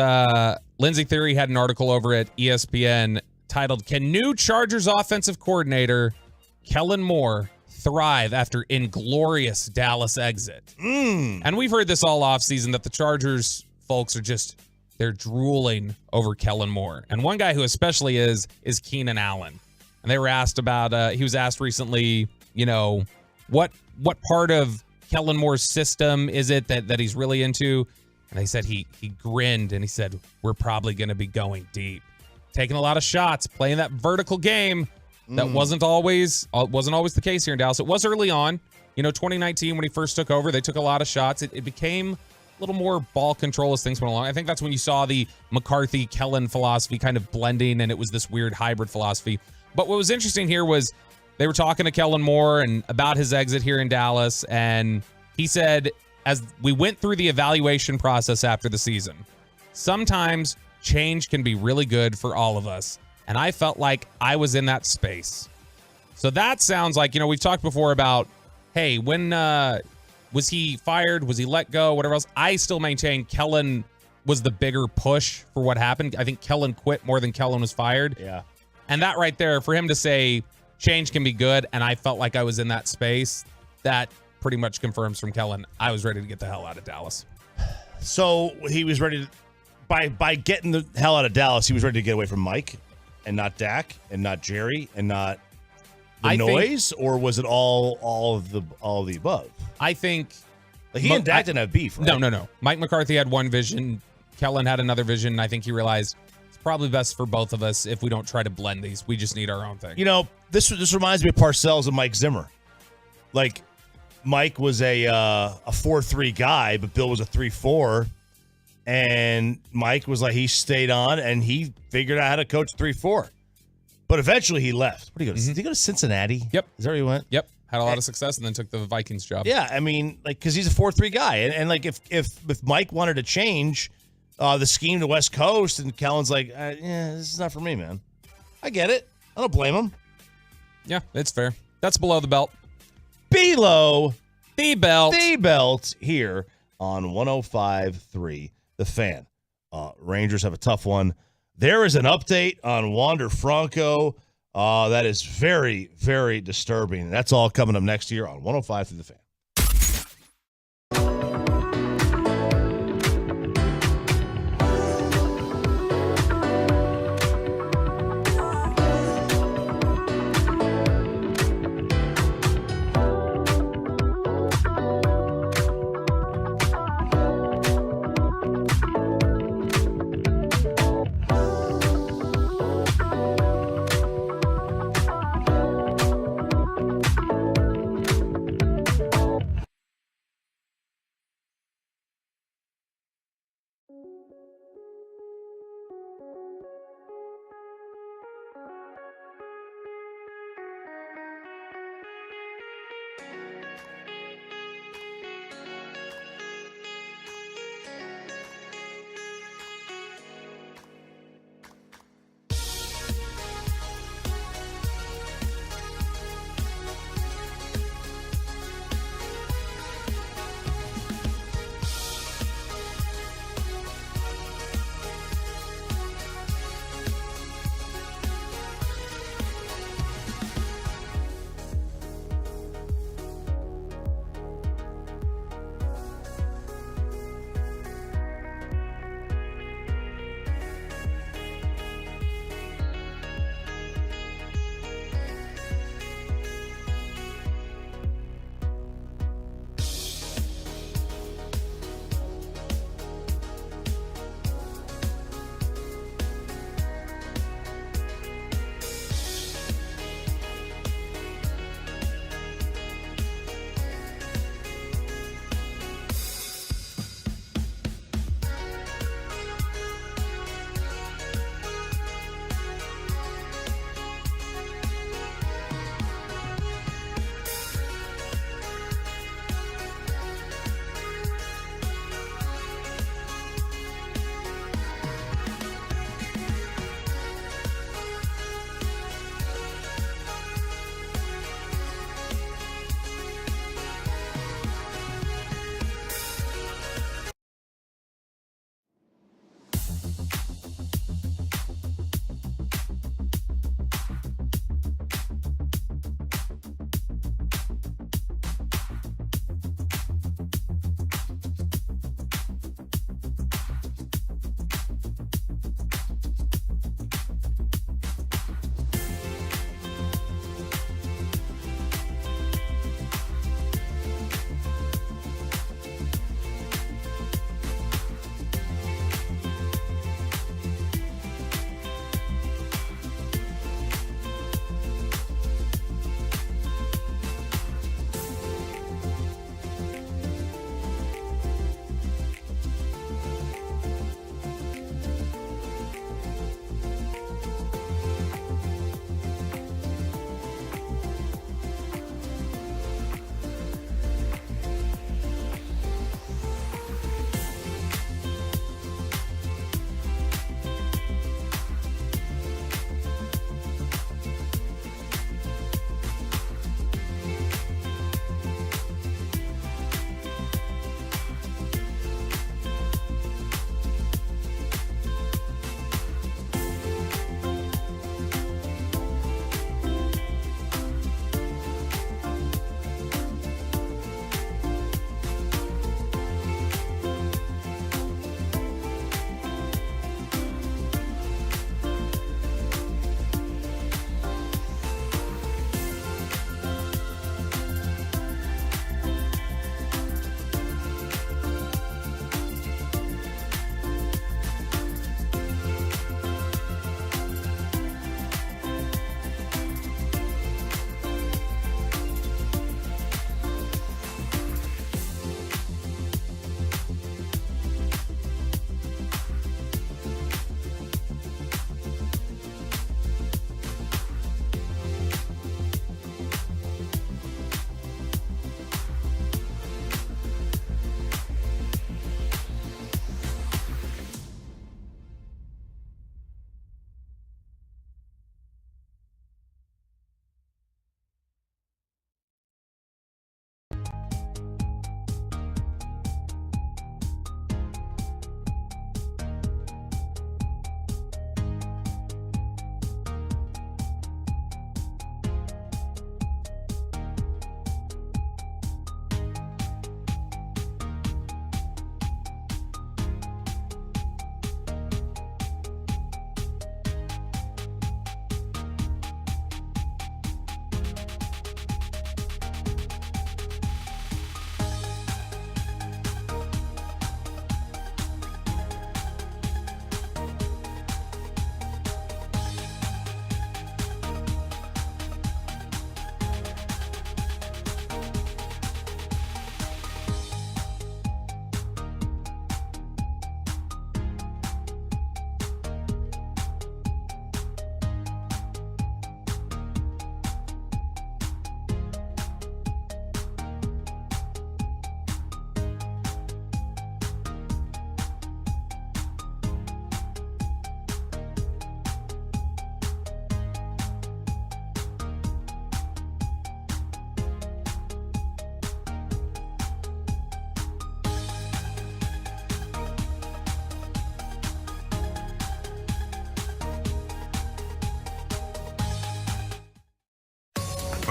Lindsey Theory had an article over at ESPN titled, "Can New Chargers Offensive Coordinator Kellen Moore Thrive After Inglorious Dallas Exit?" And we've heard this all offseason that the Chargers folks are they're drooling over Kellen Moore. And one guy who especially is Keenan Allen. And they were asked about, he was asked recently, what part of Kellen Moore's system is it that he's really into? And they said he grinned and he said, "We're probably going to be going deep." Taking a lot of shots, playing that vertical game. That wasn't always the case here in Dallas. It was early on. 2019 when he first took over, they took a lot of shots. It became little more ball control as things went along. I think that's when you saw the McCarthy-Kellen philosophy kind of blending, and it was this weird hybrid philosophy. But what was interesting here was they were talking to Kellen Moore and about his exit here in Dallas, and he said, as we went through the evaluation process after the season, sometimes change can be really good for all of us, and I felt like I was in that space. So that sounds like, we've talked before about, hey, when was he fired? Was he let go? Whatever else. I still maintain Kellen was the bigger push for what happened. I think Kellen quit more than Kellen was fired. Yeah. And that right there, for him to say change can be good, and I felt like I was in that space, that pretty much confirms from Kellen, I was ready to get the hell out of Dallas. So he was ready to, by getting the hell out of Dallas, he was ready to get away from Mike and not Dak and not Jerry and not the noise, or was it all of the above? I think he and Dak didn't have beef, right? No. Mike McCarthy had one vision. Kellen had another vision. And I think he realized it's probably best for both of us if we don't try to blend these. We just need our own thing. This reminds me of Parcells and Mike Zimmer. Like, Mike was a 4-3 guy, but Bill was a 3-4. And Mike was like, he stayed on and he figured out how to coach 3-4. But eventually he left. What did he go to? Did he go to Cincinnati? Yep. Is that where he went? Yep. Had a lot of success and then took the Vikings job. Yeah, I mean, because he's a 4-3 guy. And like, if Mike wanted to change the scheme to West Coast, and Kellen's like, this is not for me, man. I get it. I don't blame him. Yeah, it's fair. That's below the belt. Below the belt. The belt here on 105.3 The Fan. Rangers have a tough one. There is an update on Wander Franco that is very, very disturbing. That's all coming up next year on 105 through The Fan.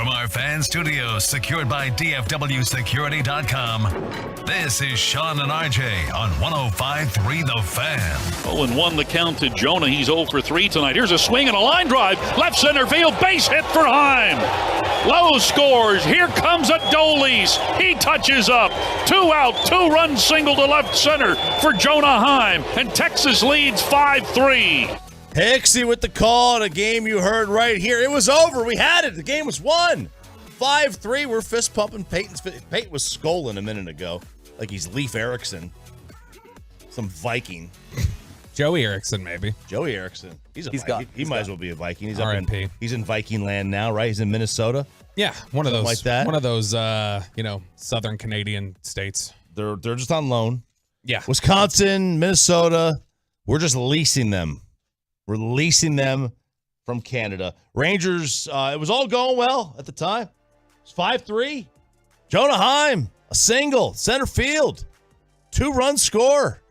From our fan studios, secured by DFWsecurity.com, this is Sean and RJ on 105.3 The Fan. 0-1 the count to Jonah. He's 0 for 3 tonight. Here's a swing and a line drive. Left center field, base hit for Heim. Lowe scores. Here comes Adolis. He touches up. 2 out, 2-run single to left center for Jonah Heim. And Texas leads 5-3. Hixie with the call in a game you heard right here. It was over. We had it. The game was won. 5-3. We're fist pumping. Peyton was scolding a minute ago like he's Leif Erikson. Some Viking. Joey Erickson, maybe. Joey Erickson. He's Viking. gone. He might as well be a Viking. He's R.I.P. He's in Viking land now, right? He's in Minnesota. Yeah, one of Something those like that. One of those Southern Canadian states. They're just on loan. Yeah. Wisconsin, Minnesota. We're just leasing them. We're leasing them from Canada. Rangers, it was all going well at the time. It's 5-3. Jonah Heim, a single, center field, 2-run score.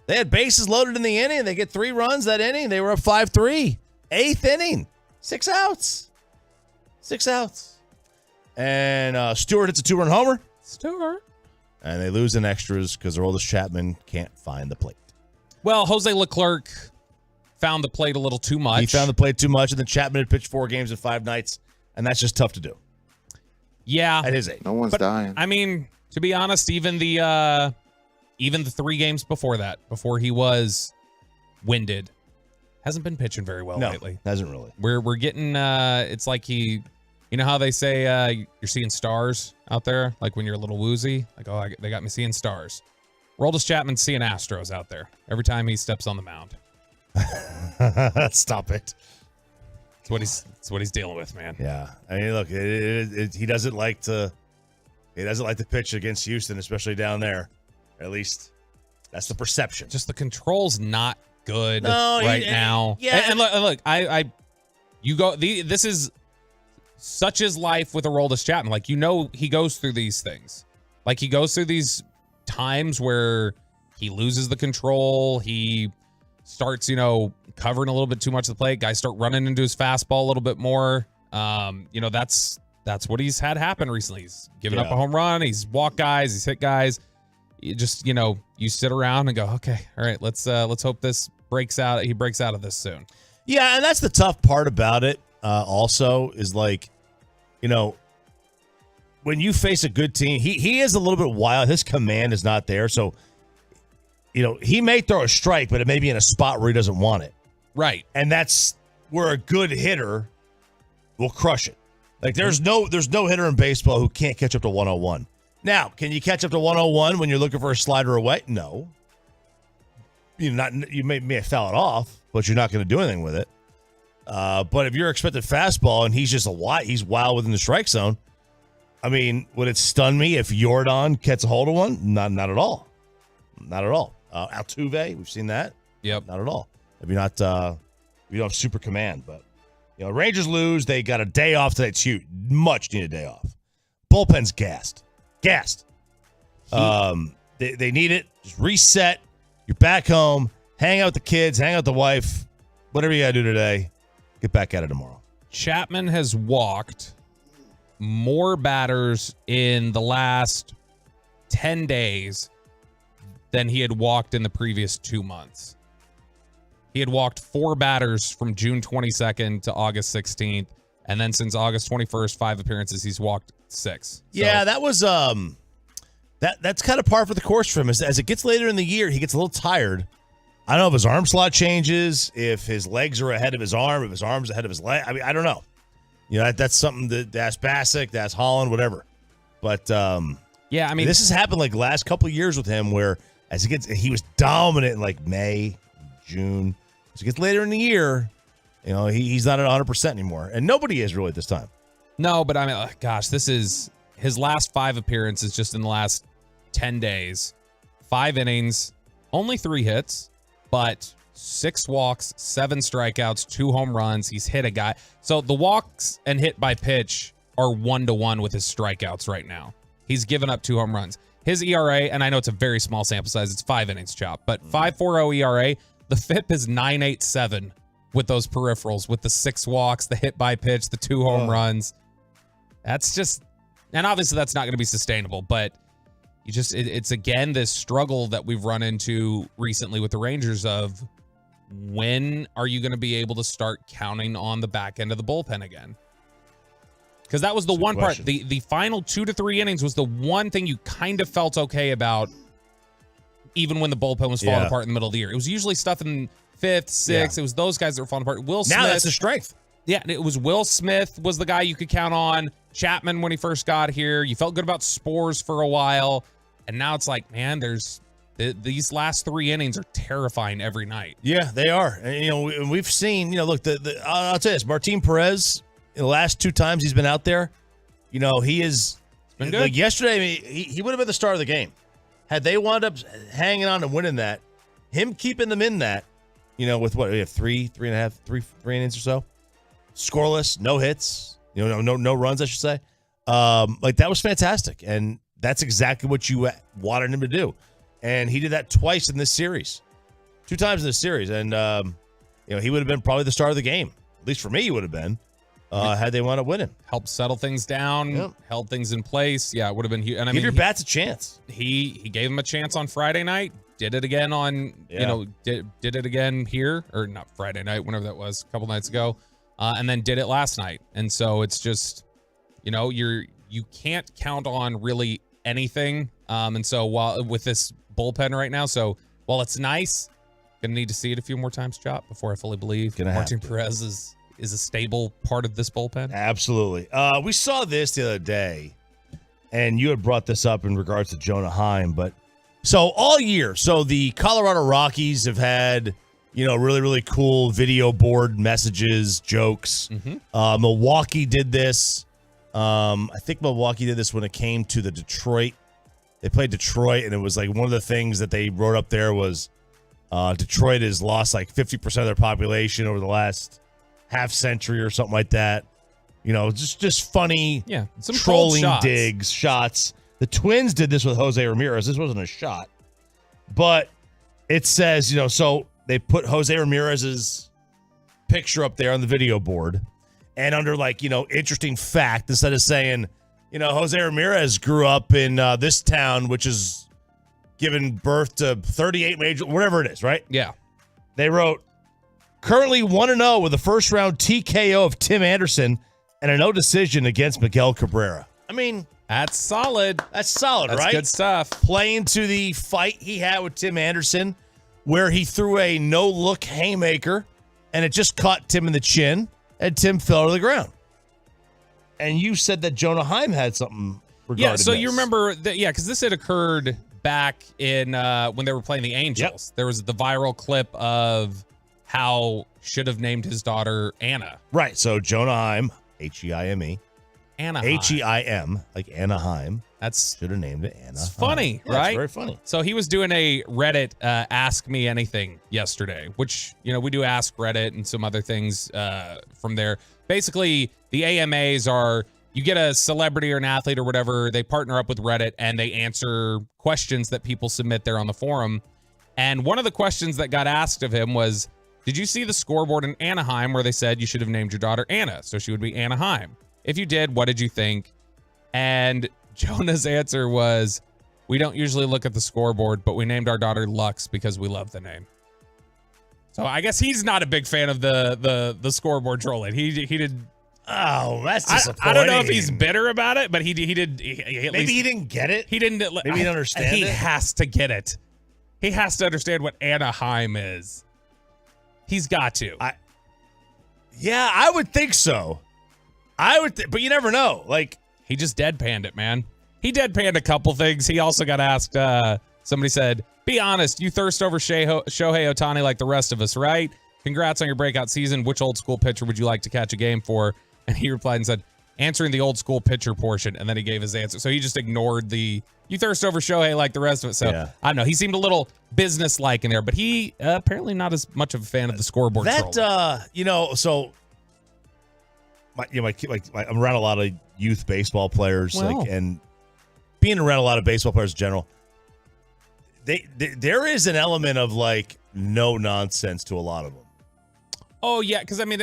They had bases loaded in the inning. They get 3 runs that inning. They were up 5-3. 8th inning, 6 outs. 6 outs. And Stewart hits a 2-run homer. Stewart. And they lose in extras because their oldest Chapman can't find the plate. Well, Jose Leclerc found the plate a little too much. He found the plate too much, and then Chapman had pitched 4 games in 5 nights, and that's just tough to do. Yeah. At his age. No one's dying. I mean, to be honest, even the 3 games before that, before he was winded, hasn't been pitching very well lately. Hasn't really. We're getting it's like you know how they say you're seeing stars out there, like when you're a little woozy, like, oh, they got me seeing stars. Roldis Chapman's seeing Astros out there every time he steps on the mound. Stop it. It's what he's dealing with, man. Yeah. I mean, look, he doesn't like to pitch against Houston, especially down there. At least that's the perception. Just the control's not good now. Yeah. And look, this is such his life with Aroldis Chapman. Like, he goes through these things. Like, he goes through these times where he loses the control. He starts, covering a little bit too much of the plate. Guys start running into his fastball a little bit more. That's what he's had happen recently. He's given up a home run. He's walked guys. He's hit guys. You just, you sit around and go, okay, all right, let's hope this breaks out. He breaks out of this soon. Yeah, and that's the tough part about it. Also, is like, when you face a good team, he is a little bit wild. His command is not there, so he may throw a strike, but it may be in a spot where he doesn't want it. Right, and that's where a good hitter will crush it. Like there's no hitter in baseball who can't catch up to 101. Now, can you catch up to 101 when you're looking for a slider away? No. You may foul it off, but you're not going to do anything with it. But if you're expecting fastball and he's just he's wild within the strike zone, I mean, would it stun me if Jordan gets a hold of one? Not at all. Not at all. Altuve, we've seen that. Yep. Not at all. If you don't have super command, but Rangers lose. They got a day off today. It's huge. Much needed day off. Bullpen's gassed. They need it. Just reset. You're back home. Hang out with the kids. Hang out with the wife. Whatever you got to do today. Get back at it tomorrow. Chapman has walked more batters in the last 10 days than he had walked in the previous 2 months. He had walked 4 batters from June 22nd to August 16th. And then since August 21st, 5 appearances, he's walked 6. So, yeah, that was that's kind of par for the course for him. As it gets later in the year, he gets a little tired. I don't know if his arm slot changes, if his legs are ahead of his arm, if his arm's ahead of his leg. I mean, I don't know. That's something to ask Bassick, to ask Holland, whatever. But yeah, I mean, this has happened like last couple of years with him, where he was dominant in like May, June. As it gets later in the year, he's not at 100% anymore, and nobody is really at this time. No, but I mean, gosh, this is his last 5 appearances just in the last 10 days. 5 innings, only 3 hits, but 6 walks, 7 strikeouts, 2 home runs. He's hit a guy. So the walks and hit by pitch are 1-to-1 with his strikeouts right now. He's given up 2 home runs. His ERA, and I know it's a very small sample size, it's 5 innings, Chop, but 5.40 ERA. The FIP is 9.87 with those peripherals, with the 6 walks, the hit by pitch, the 2 home runs. That's just, and obviously that's not going to be sustainable, but you just, it's again this struggle that we've run into recently with the Rangers of when are you going to be able to start counting on the back end of the bullpen again? Because that was the one part, the final 2 to 3 innings was the one thing you kind of felt okay about, even when the bullpen was falling apart in the middle of the year. It was usually stuff in 5th, 6th. It was those guys that were falling apart. Will Smith. Now that's the strength. Yeah, it was Will Smith was the guy you could count on. Chapman when he first got here. You felt good about Spores for a while. And now it's like, man, these last 3 innings are terrifying every night. Yeah, they are. And, we've seen, look, I'll tell you this, Martin Perez, the last 2 times he's been out there, he is been good. Like yesterday, he would have been the star of the game. Had they wound up hanging on and winning that, him keeping them in that, with what we have 3 innings or so, scoreless, no hits, no runs, I should say. Like that was fantastic, and that's exactly what you wanted him to do. And he did that twice in this series, 2 times in this series, and he would have been probably the star of the game. At least for me, he would have been. Had they wound up winning. Helped settle things down, held things in place. Yeah, it would have been huge. And Give your bats a chance. He gave him a chance on Friday night. Did it again on, did it again here, or not Friday night, whenever that was, a couple nights ago, and then did it last night. And so it's just, you can't count on really anything. And so with this bullpen right now, so while it's nice, gonna need to see it a few more times, Chop, before I fully believe Martin Perez is a stable part of this bullpen. Absolutely. We saw this the other day, and you had brought this up in regards to Jonah Heim, but so all year, the Colorado Rockies have had, really, really cool video board messages, jokes. Mm-hmm. Milwaukee did this. I think Milwaukee did this when it came to the Detroit. They played Detroit, and it was like one of the things that they wrote up there was Detroit has lost like 50% of their population over the last half century or something like that. Just funny, some trolling shots. digs, shots. The Twins did this with Jose Ramirez. This wasn't a shot, but it says, so they put Jose Ramirez's picture up there on the video board, and under interesting fact, instead of saying, Jose Ramirez grew up in this town, which is given birth to 38 major, whatever it is, right? Yeah. They wrote, currently 1-0 with a first-round TKO of Tim Anderson and a no decision against Miguel Cabrera. I mean, that's solid. That's solid, That's right? good stuff. Playing to the fight he had with Tim Anderson, where he threw a no-look haymaker, and it just caught Tim in the chin, and Tim fell to the ground. And you said that Jonah Heim had something regarding Yeah, so this. you remember that, because this had occurred back in when they were playing the Angels. Yep. There was the viral clip of how should have named his daughter Anna. Right, so Jonah Heim, H-E-I-M-E. Anaheim. H-E-I-M, like Anaheim. That's should have named it Anna. It's funny, Yeah, right? It's very funny. So he was doing a Reddit Ask Me Anything yesterday, which, we do Ask Reddit and some other things from there. Basically, the AMAs are, you get a celebrity or an athlete or whatever, they partner up with Reddit and they answer questions that people submit there on the forum. And one of the questions that got asked of him was, did you see the scoreboard in Anaheim where they said you should have named your daughter Anna? So she would be Anaheim. If you did, what did you think? And Jonah's answer was, we don't usually look at the scoreboard, but we named our daughter Lux because we love the name. So I guess he's not a big fan of the scoreboard trolling. He did. Oh, that's disappointing. I don't know if he's bitter about it, but he did. Maybe he didn't get it. He didn't. Maybe he didn't understand He it. has to get it. He has to understand what Anaheim is. He's got to. Yeah, I would think so. But you never know. Like, he just deadpanned it, man. He deadpanned a couple things. He also got asked, somebody said, be honest, you thirst over Shohei Ohtani like the rest of us, right? Congrats on your breakout season. Which old school pitcher would you like to catch a game for? And he replied and said, answering the old school pitcher portion. And then he gave his answer. So he just ignored the, you thirst over Shohei like the rest of it. So I don't know. He seemed a little business-like in there, but he apparently not as much of a fan of the scoreboard troll. So I'm around a lot of youth baseball players, and being around a lot of baseball players in general, there is an element of no nonsense to a lot of them. Oh yeah, because I mean,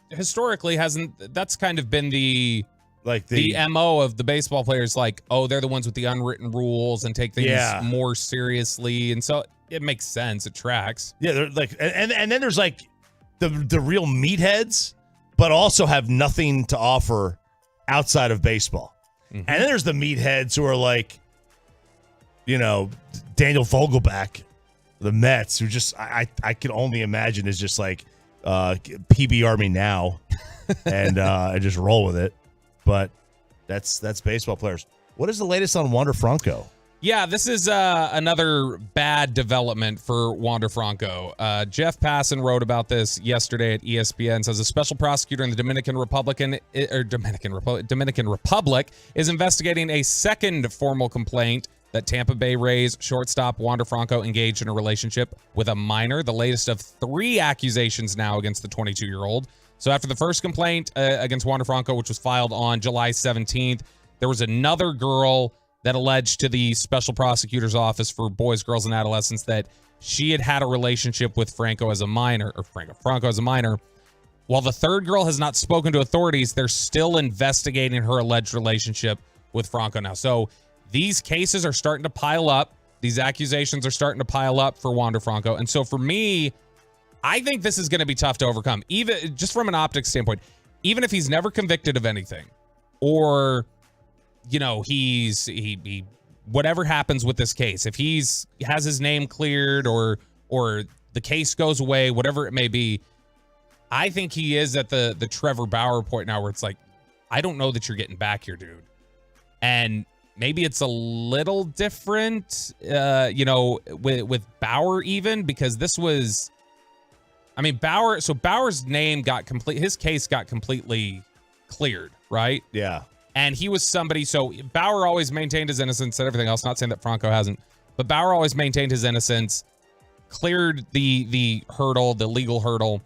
historically that's kind of been the Like the MO of the baseball players, like, oh, they're the ones with the unwritten rules and take things more seriously. And so it makes sense. It tracks. Yeah, they're like, and then there's like the real meatheads, but also have nothing to offer outside of baseball. And then there's the meatheads who are like, you know, Daniel Vogelbach, the Mets, who just I can only imagine is just like PBR me now and just roll with it. But that's baseball players. What is the latest on Wander Franco? Yeah, this is another bad development for Wander Franco. Jeff Passan wrote about this yesterday at ESPN. Says a special prosecutor in the Dominican Republic is investigating a second formal complaint that Tampa Bay Rays shortstop Wander Franco engaged in a relationship with a minor. The latest of 3 accusations now against the 22-year-old. So after the first complaint against Wander Franco, which was filed on July 17th, there was another girl that alleged to the special prosecutor's office for boys, girls, and adolescents that she had a relationship with Franco as a minor, Franco as a minor. While the third girl has not spoken to authorities, they're still investigating her alleged relationship with Franco now. So these cases are starting to pile up. These accusations are starting to pile up for Wander Franco. And so for me, I think this is going to be tough to overcome, even just from an optics standpoint. Even if he's never convicted of anything, or you know, he whatever happens with this case, if has his name cleared or the case goes away, whatever it may be, I think he is at the Trevor Bauer point now where it's like, I don't know that you're getting back here, dude. And maybe it's a little different, you know, with Bauer even, because this was, I mean, Bauer's name his case got completely cleared, right? Yeah. And he was somebody, so Bauer always maintained his innocence and everything else. Not saying that Franco hasn't, but Bauer always maintained his innocence, cleared the hurdle, the legal hurdle.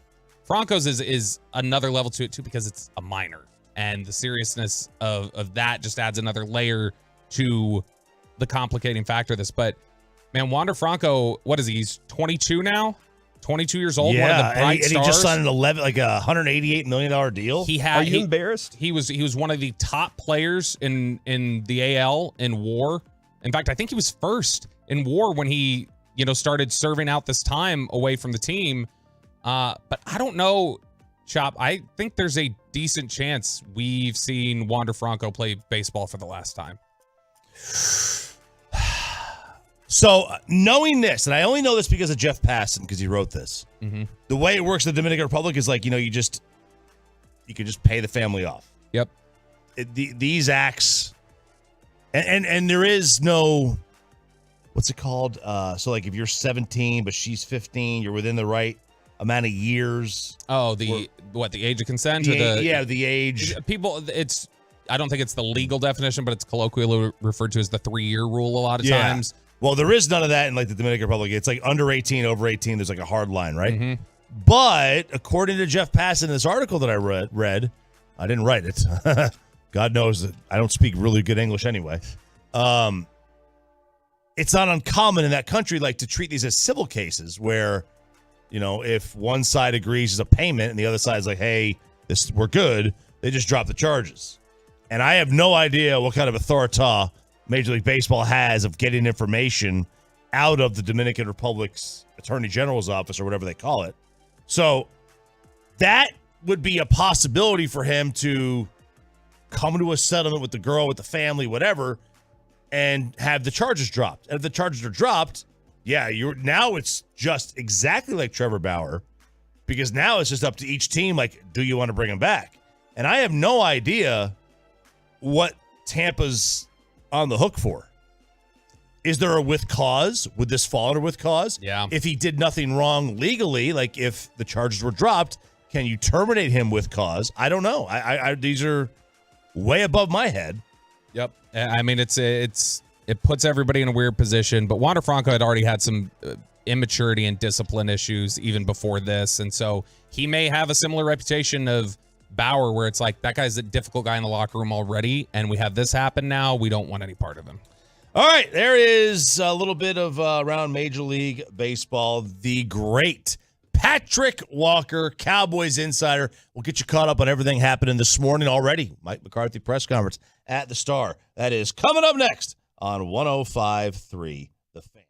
Franco's is another level to it too, because it's a minor, and the seriousness of that just adds another layer to the complicating factor of this. But man, Wander Franco, what is he? He's 22 now. 22 years old, one of the bright stars. And he just signed an $188 million deal. Are you embarrassed? He was one of the top players in the AL in WAR. In fact, I think he was first in WAR when he, you know, started serving out this time away from the team. But I don't know, Chop. I think there's a decent chance we've seen Wander Franco play baseball for the last time. So knowing this, and I only know this because of Jeff Passan, because he wrote this. The way it works in the Dominican Republic is like, you know, you can just pay the family off. Yep. These acts, and there is no, what's it called? So like if you're 17 but she's 15, you're within the right amount of years. Oh, the age of consent? The age. People, I don't think it's the legal definition, but it's colloquially referred to as the 3-year rule a lot of times. Well, there is none of that in like the Dominican Republic. It's like under 18, over 18. There's like a hard line, right? But according to Jeff Passan in this article that I read, I didn't write it. God knows that I don't speak really good English anyway. It's not uncommon in that country like to treat these as civil cases where, you know, if one side agrees as a payment and the other side is like, hey, we're good, they just drop the charges. And I have no idea what kind of authority Major League Baseball has of getting information out of the Dominican Republic's Attorney General's office or whatever they call it. So that would be a possibility for him to come to a settlement with the girl, with the family, whatever, and have the charges dropped. And if the charges are dropped, now it's just exactly like Trevor Bauer, because now it's just up to each team, like, do you want to bring him back? And I have no idea what Tampa's on the hook for. Is there a with cause? Would this fall under with cause? Yeah. If he did nothing wrong legally, like if the charges were dropped, can you terminate him with cause? I don't know. These are way above my head. Yep. I mean, it puts everybody in a weird position, but Wander Franco had already had some immaturity and discipline issues even before this. And so he may have a similar reputation of Bauer, where it's like, that guy's a difficult guy in the locker room already, and we have this happen now. We don't want any part of him. All right, there is a little bit of around Major League Baseball. The great Patrick Walker, Cowboys insider. We'll get you caught up on everything happening this morning already. Mike McCarthy press conference at the Star. That is coming up next on 105.3 The Fan.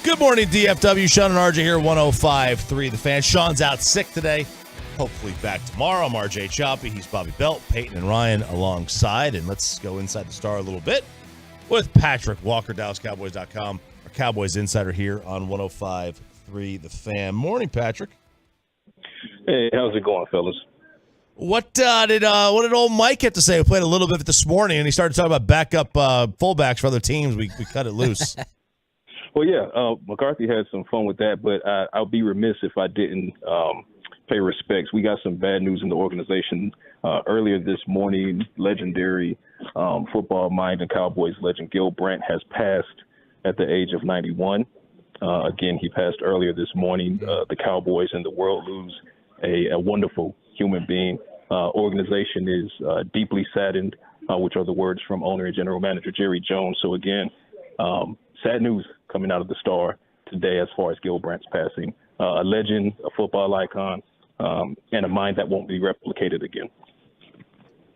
Good morning, DFW. Sean and RJ here, 105.3 The Fan. Sean's out sick today. Hopefully back tomorrow. I'm RJ Choppy. He's Bobby Belt, Peyton, and Ryan alongside. And let's go inside the Star a little bit with Patrick Walker, DallasCowboys.com, our Cowboys insider here on 105.3 The Fan. Morning, Patrick. Hey, how's it going, fellas? What did old Mike have to say? We played a little bit this morning, and he started talking about backup fullbacks for other teams. We cut it loose. Well, yeah, McCarthy had some fun with that, but I'll be remiss if I didn't pay respects. We got some bad news in the organization. Earlier this morning, legendary football mind and Cowboys legend Gil Brandt has passed at the age of 91. Again, he passed earlier this morning. The Cowboys and the world lose a wonderful human being. Organization is deeply saddened, which are the words from owner and general manager Jerry Jones. So again, sad news coming out of the Star today as far as Gil Brandt's passing. A legend, a football icon, and a mind that won't be replicated again.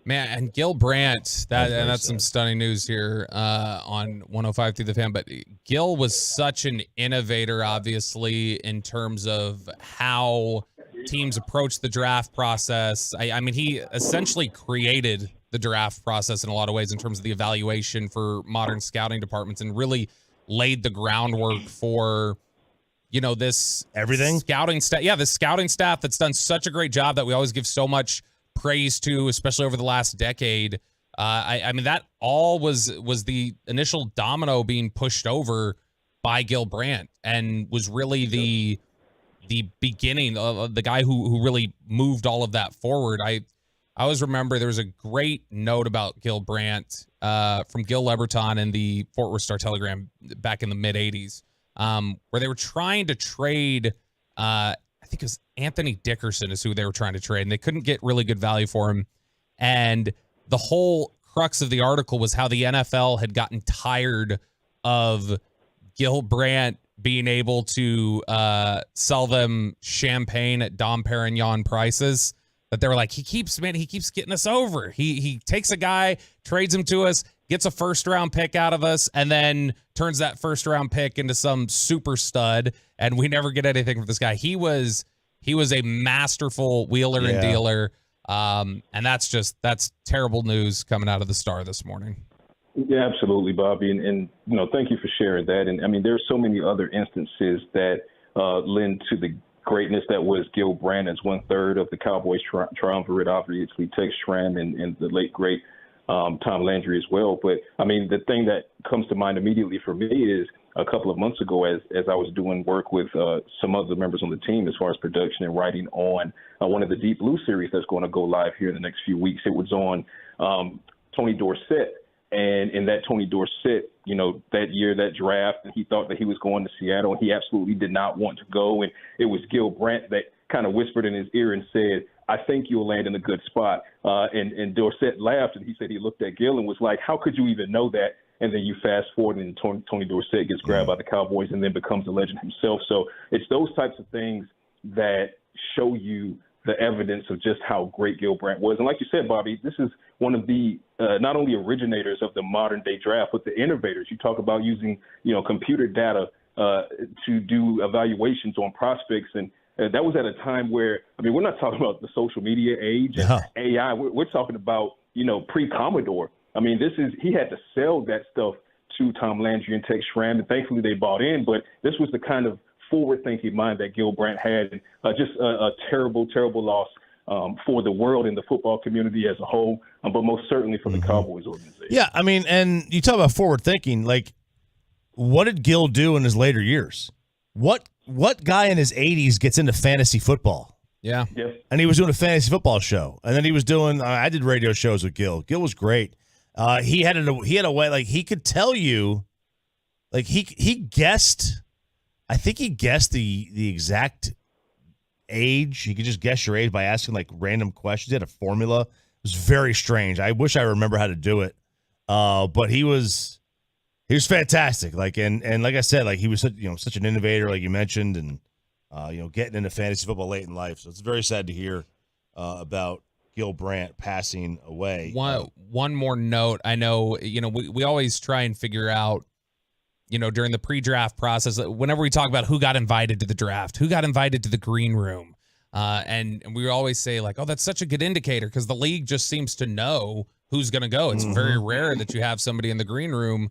Man, and Gil Brandt, that's some stunning news here on 105 through the Fan. But Gil was such an innovator, obviously, in terms of how teams approach the draft process. I mean, he essentially created the draft process in a lot of ways in terms of the evaluation for modern scouting departments, and really laid the groundwork for, this scouting staff. Yeah, this scouting staff that's done such a great job that we always give so much praise to, especially over the last decade. I mean, that all was the initial domino being pushed over by Gil Brandt, and was really the beginning of the guy who really moved all of that forward. I always remember there was a great note about Gil Brandt from Gil Leberton in the Fort Worth Star-Telegram back in the mid-'80s, where they were trying to trade, I think it was Anthony Dickerson is who they were trying to trade, and they couldn't get really good value for him. And the whole crux of the article was how the NFL had gotten tired of Gil Brandt being able to sell them champagne at Dom Perignon prices. That they were like, he keeps getting us over. He takes a guy, trades him to us, gets a first-round pick out of us, and then turns that first-round pick into some super stud, and we never get anything from this guy. He was a masterful wheeler and dealer, and that's terrible news coming out of the Star this morning. Yeah, absolutely, Bobby, and thank you for sharing that. And I mean, there's so many other instances that lend to the greatness that was Gil Brandt as 1/3 of the Cowboys triumvirate, obviously Tex Schramm and the late great Tom Landry as well. But I mean, the thing that comes to mind immediately for me is a couple of months ago, as I was doing work with some other members on the team as far as production and writing on one of the Deep Blue series that's going to go live here in the next few weeks. It was on Tony Dorsett. And in that Tony Dorsett, that year, that draft, and he thought that he was going to Seattle, and he absolutely did not want to go. And it was Gil Brandt that kind of whispered in his ear and said, I think you'll land in a good spot. And Dorsett laughed, and he said he looked at Gil and was like, how could you even know that? And then you fast forward, and Tony Dorsett gets grabbed by the Cowboys and then becomes a legend himself. So it's those types of things that show you the evidence of just how great Gil Brandt was. And like you said, Bobby, this is one of the not only originators of the modern day draft, but the innovators. You talk about using, computer data to do evaluations on prospects. And that was at a time where, I mean, we're not talking about the social media age and AI. We're talking about, pre-Commodore. I mean, he had to sell that stuff to Tom Landry and Tex Schramm, and thankfully they bought in. But this was the kind of forward-thinking mind that Gil Brandt had. Just a terrible, terrible loss for the world and the football community as a whole, but most certainly for the Cowboys organization. Yeah, I mean, and you talk about forward-thinking. Like, what did Gil do in his later years? What guy in his 80s gets into fantasy football? Yeah. And he was doing a fantasy football show, and then he was doing. I did radio shows with Gil. Gil was great. He had a way, like, he could tell you, like, he guessed. I think he guessed the exact age. He could just guess your age by asking like random questions. He had a formula. It was very strange. I wish I remember how to do it. But he was fantastic. Like and like I said, like he was such an innovator, like you mentioned, and getting into fantasy football late in life. So it's very sad to hear about Gil Brandt passing away. One more note. I know we always try and figure out during the pre-draft process, whenever we talk about who got invited to the draft, who got invited to the green room, and we always say like, oh, that's such a good indicator because the league just seems to know who's going to go. It's very rare that you have somebody in the green room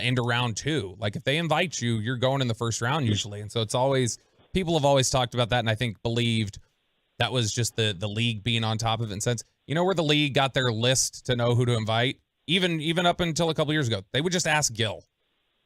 into round 2. Like if they invite you, you're going in the first round usually. And so it's always, people have always talked about that, and I think believed that was just the league being on top of it. And since, where the league got their list to know who to invite, even up until a couple years ago, they would just ask Gil.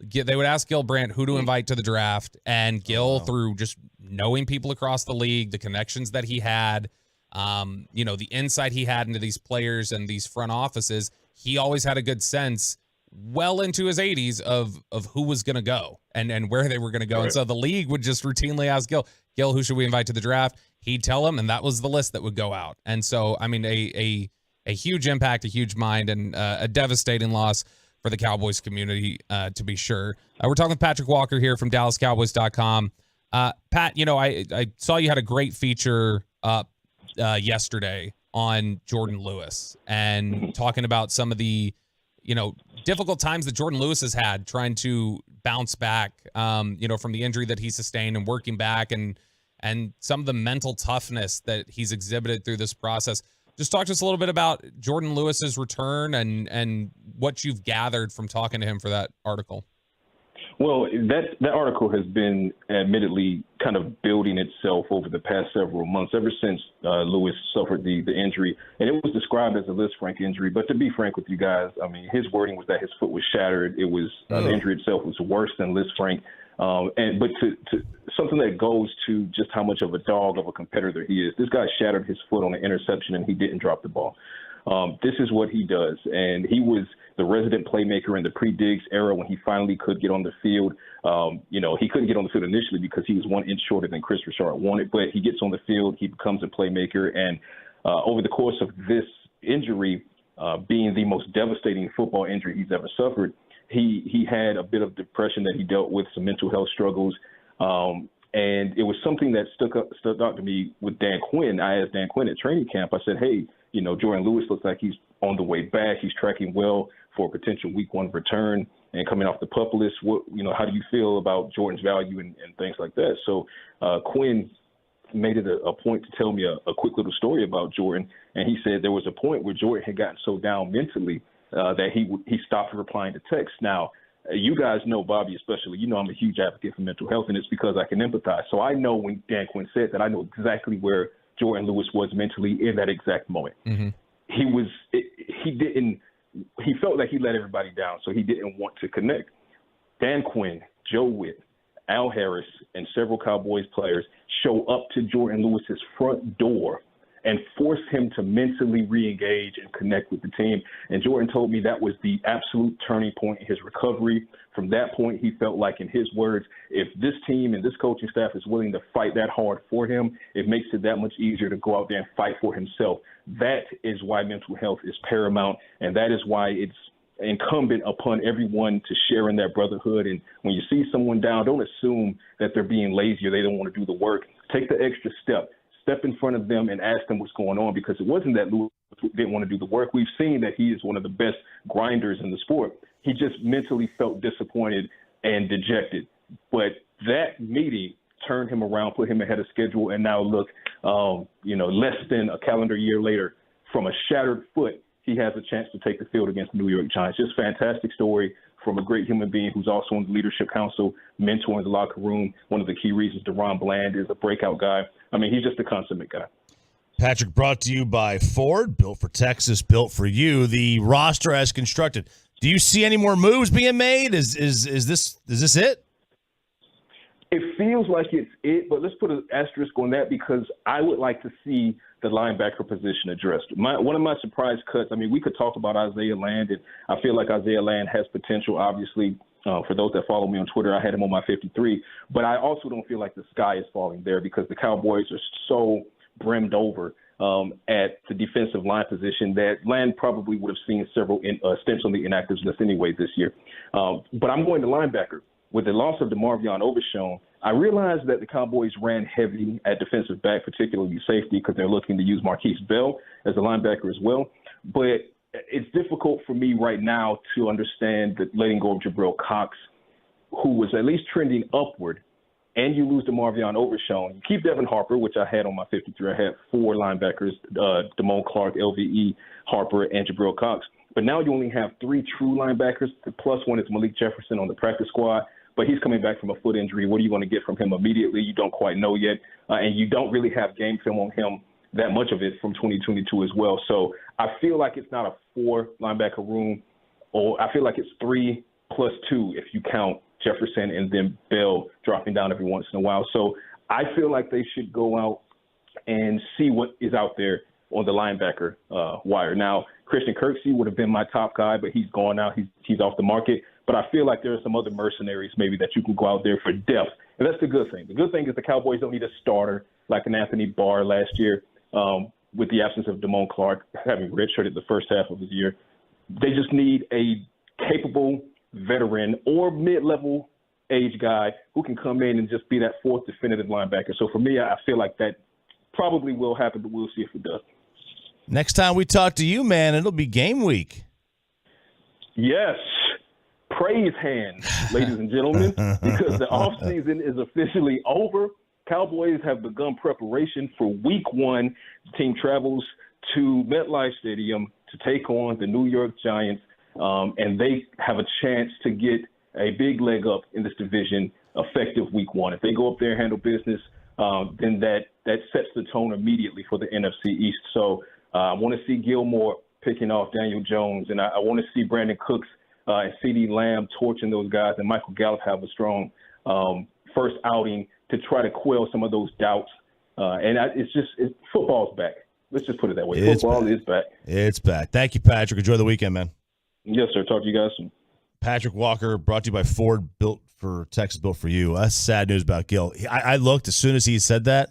They would ask Gil Brandt who to invite to the draft, and Gil, through just knowing people across the league, the connections that he had, the insight he had into these players and these front offices, he always had a good sense well into his 80s of who was going to go and where they were going to go. Right. And so the league would just routinely ask Gil, who should we invite to the draft? He'd tell him, and that was the list that would go out. And so, I mean, a huge impact, a huge mind, and a devastating loss for the Cowboys community, to be sure. We're talking with Patrick Walker here from DallasCowboys.com. Pat, I saw you had a great feature up yesterday on Jordan Lewis and talking about some of the, difficult times that Jordan Lewis has had trying to bounce back, from the injury that he sustained and working back and some of the mental toughness that he's exhibited through this process. Just talk to us a little bit about Jordan Lewis's return and what you've gathered from talking to him for that article. Well, that article has been admittedly kind of building itself over the past several months, ever since Lewis suffered the injury. And it was described as a Lisfranc injury. But to be frank with you guys, I mean, his wording was that his foot was shattered. It was the injury itself was worse than Lisfranc. But to something that goes to just how much of a dog of a competitor he is. This guy shattered his foot on an interception, and he didn't drop the ball. This is what he does. And he was the resident playmaker in the pre-Diggs era when he finally could get on the field. He couldn't get on the field initially because he was 1 inch shorter than Chris Richard wanted, but he gets on the field, he becomes a playmaker. And over the course of this injury, being the most devastating football injury he's ever suffered, he had a bit of depression that he dealt with, some mental health struggles. And it was something that stuck out to me with Dan Quinn. I asked Dan Quinn at training camp, I said, hey, Jordan Lewis looks like he's on the way back. He's tracking well for a potential week 1 return and coming off the PUP list. How do you feel about Jordan's value and things like that? So Quinn made it a point to tell me a quick little story about Jordan. And he said there was a point where Jordan had gotten so down mentally that he stopped replying to texts. Now, you guys know, Bobby especially, I'm a huge advocate for mental health, and it's because I can empathize. So I know when Dan Quinn said that, I know exactly where Jordan Lewis was mentally in that exact moment. Mm-hmm. He felt like he let everybody down, so he didn't want to connect. Dan Quinn, Joe Witt, Al Harris, and several Cowboys players show up to Jordan Lewis's front door and force him to mentally re-engage and connect with the team. And Jordan told me that was the absolute turning point in his recovery. From that point, he felt like, in his words, if this team and this coaching staff is willing to fight that hard for him, it makes it that much easier to go out there and fight for himself. That is why mental health is paramount, and that is why it's incumbent upon everyone to share in that brotherhood. And when you see someone down, don't assume that they're being lazy or they don't want to do the work. Take the extra step. Step in front of them and ask them what's going on, because it wasn't that Lewis didn't want to do the work. We've seen that he is one of the best grinders in the sport. He just mentally felt disappointed and dejected. But that meeting turned him around, put him ahead of schedule, and now look, less than a calendar year later, from a shattered foot, he has a chance to take the field against the New York Giants. Just fantastic story from a great human being who's also on the leadership council, mentoring the locker room. One of the key reasons DeRon Bland is a breakout guy. I mean, he's just a consummate guy. Patrick, brought to you by Ford, built for Texas, built for you. The roster as constructed. Do you see any more moves being made? Is this it? It feels like it's it, but let's put an asterisk on that because I would like to see the linebacker position addressed. One of my surprise cuts, I mean, we could talk about Isaiah Land, and I feel like Isaiah Land has potential, obviously. For those that follow me on Twitter, I had him on my 53. But I also don't feel like the sky is falling there because the Cowboys are so brimmed over at the defensive line position that Land probably would have seen several stints on the inactives list anyway this year. But I'm going to linebacker. With the loss of DeMarvion Overshown, I realized that the Cowboys ran heavy at defensive back, particularly safety, because they're looking to use Marquise Bell as a linebacker as well. But it's difficult for me right now to understand that letting go of Jabril Cox who was at least trending upward, and you lose to Marvion Overshown. You keep Devin Harper, which I had on my 53. I had 4 linebackers, Damone Clark, LVE, Harper, and Jabril Cox. But now you only have 3 true linebackers, plus one is Malik Jefferson on the practice squad. But he's coming back from a foot injury. What are you going to get from him immediately? You don't quite know yet. And you don't really have game film on him, that much of it, from 2022 as well. So I feel like it's not a 4 linebacker room, or I feel like it's 3 plus 2 if you count Jefferson and then Bell dropping down every once in a while. So I feel like they should go out and see what is out there on the linebacker wire. Now, Christian Kirksey would have been my top guy, but he's gone now. He's off the market. But I feel like there are some other mercenaries maybe that you can go out there for depth. And that's the good thing. The good thing is the Cowboys don't need a starter like an Anthony Barr last year with the absence of Damone Clark having redshirted the first half of his year. They just need a capable veteran or mid-level age guy who can come in and just be that 4th definitive linebacker. So for me, I feel like that probably will happen, but we'll see if it does. Next time we talk to you, man, it'll be game week. Yes. Praise hands, ladies and gentlemen, because the offseason is officially over. Cowboys have begun preparation for week 1. The team travels to MetLife Stadium to take on the New York Giants, and they have a chance to get a big leg up in this division effective week 1. If they go up there and handle business, then that sets the tone immediately for the NFC East. So I want to see Gilmore picking off Daniel Jones, and I want to see Brandon Cooks and CeeDee Lamb torching those guys, and Michael Gallup have a strong first outing to try to quell some of those doubts. Football's back. Let's just put it that way. Football is back. It's back. Thank you, Patrick. Enjoy the weekend, man. Yes, sir. Talk to you guys soon. Patrick Walker, brought to you by Ford, built for Texas, built for you. That's sad news about Gil. I looked as soon as he said that.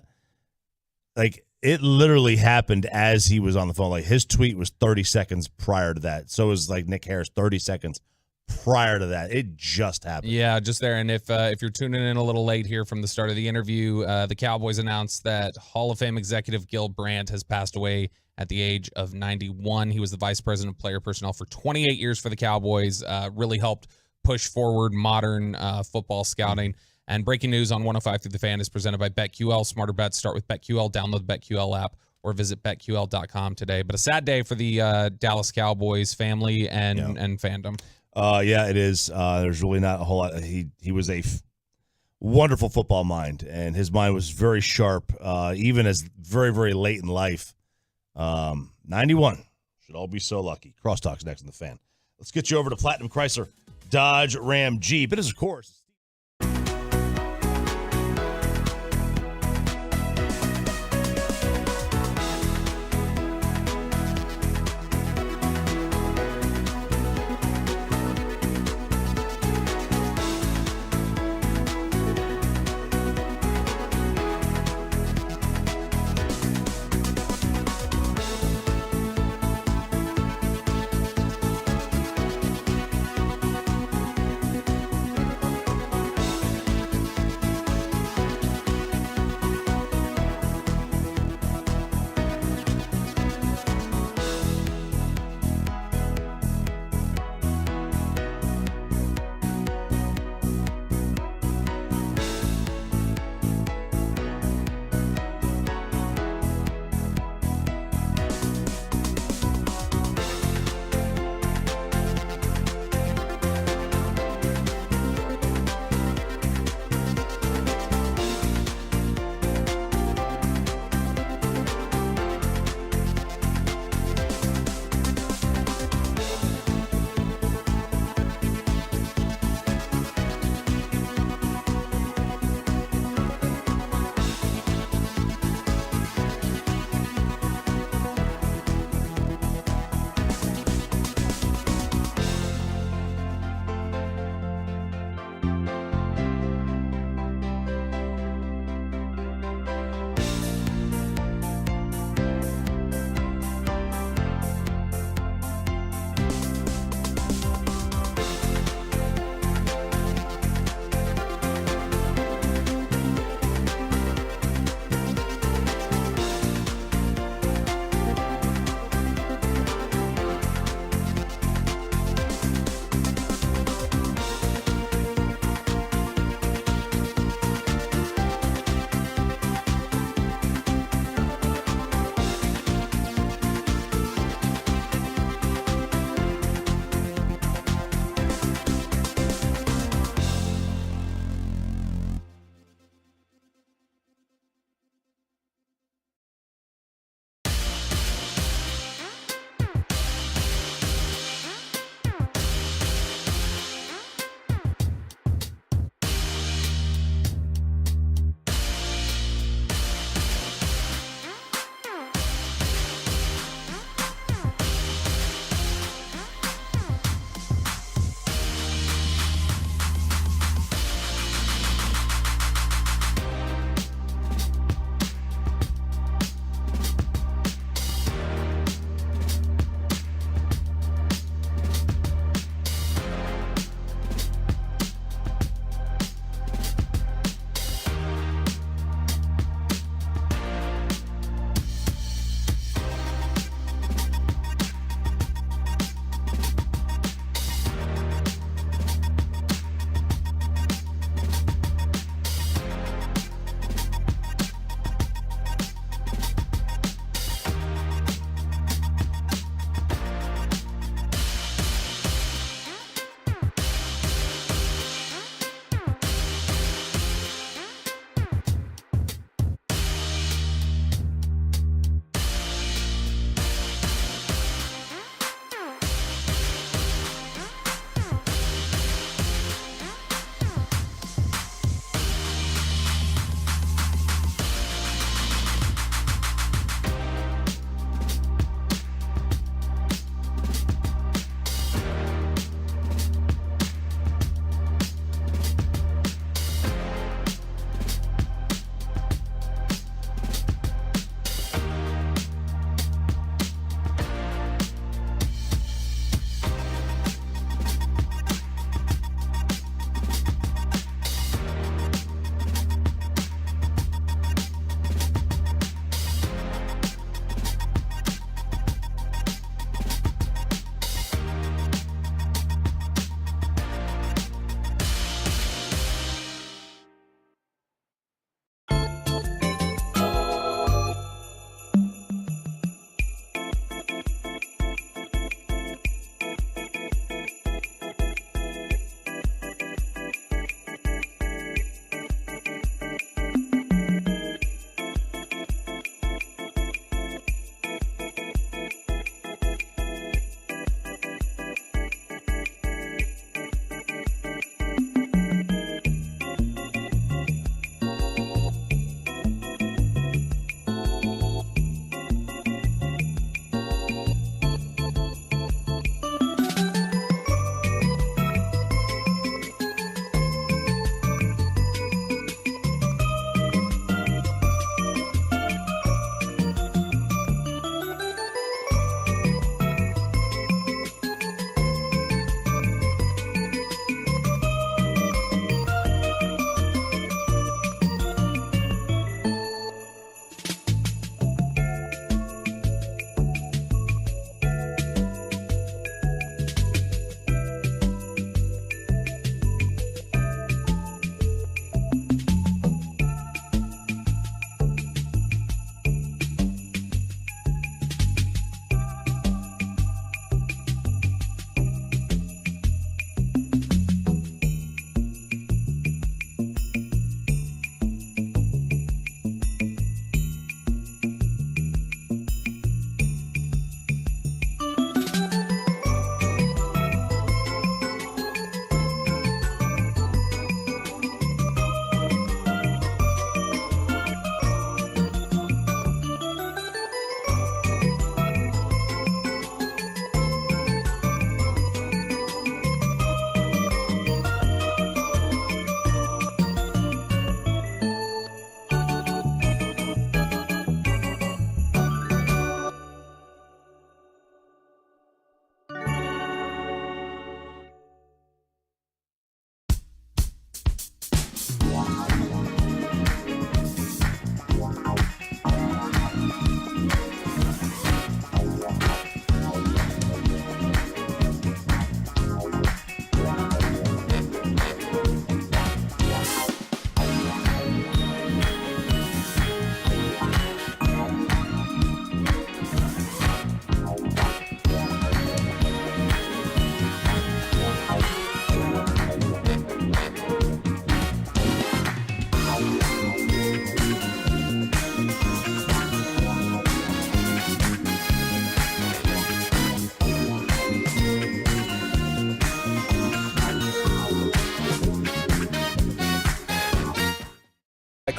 Like, it literally happened as he was on the phone. Like, his tweet was 30 seconds prior to that. So was like Nick Harris, 30 seconds prior to that. It just happened. Yeah, just there. And if you're tuning in a little late here from the start of the interview, the Cowboys announced that Hall of Fame executive Gil Brandt has passed away at the age of 91. He was the vice president of player personnel for 28 years for the Cowboys, really helped push forward modern football scouting. And breaking news on 105 Through the Fan is presented by BetQL. Smarter bets start with BetQL. Download the BetQL app or visit BetQL.com today. But a sad day for the Dallas Cowboys family and fandom. Yeah, it is. There's really not a whole lot. He was a wonderful football mind, and his mind was very sharp, even as very, very late in life. 91. Should all be so lucky. Crosstalk's next on the Fan. Let's get you over to Platinum Chrysler Dodge Ram Jeep. It is, of course,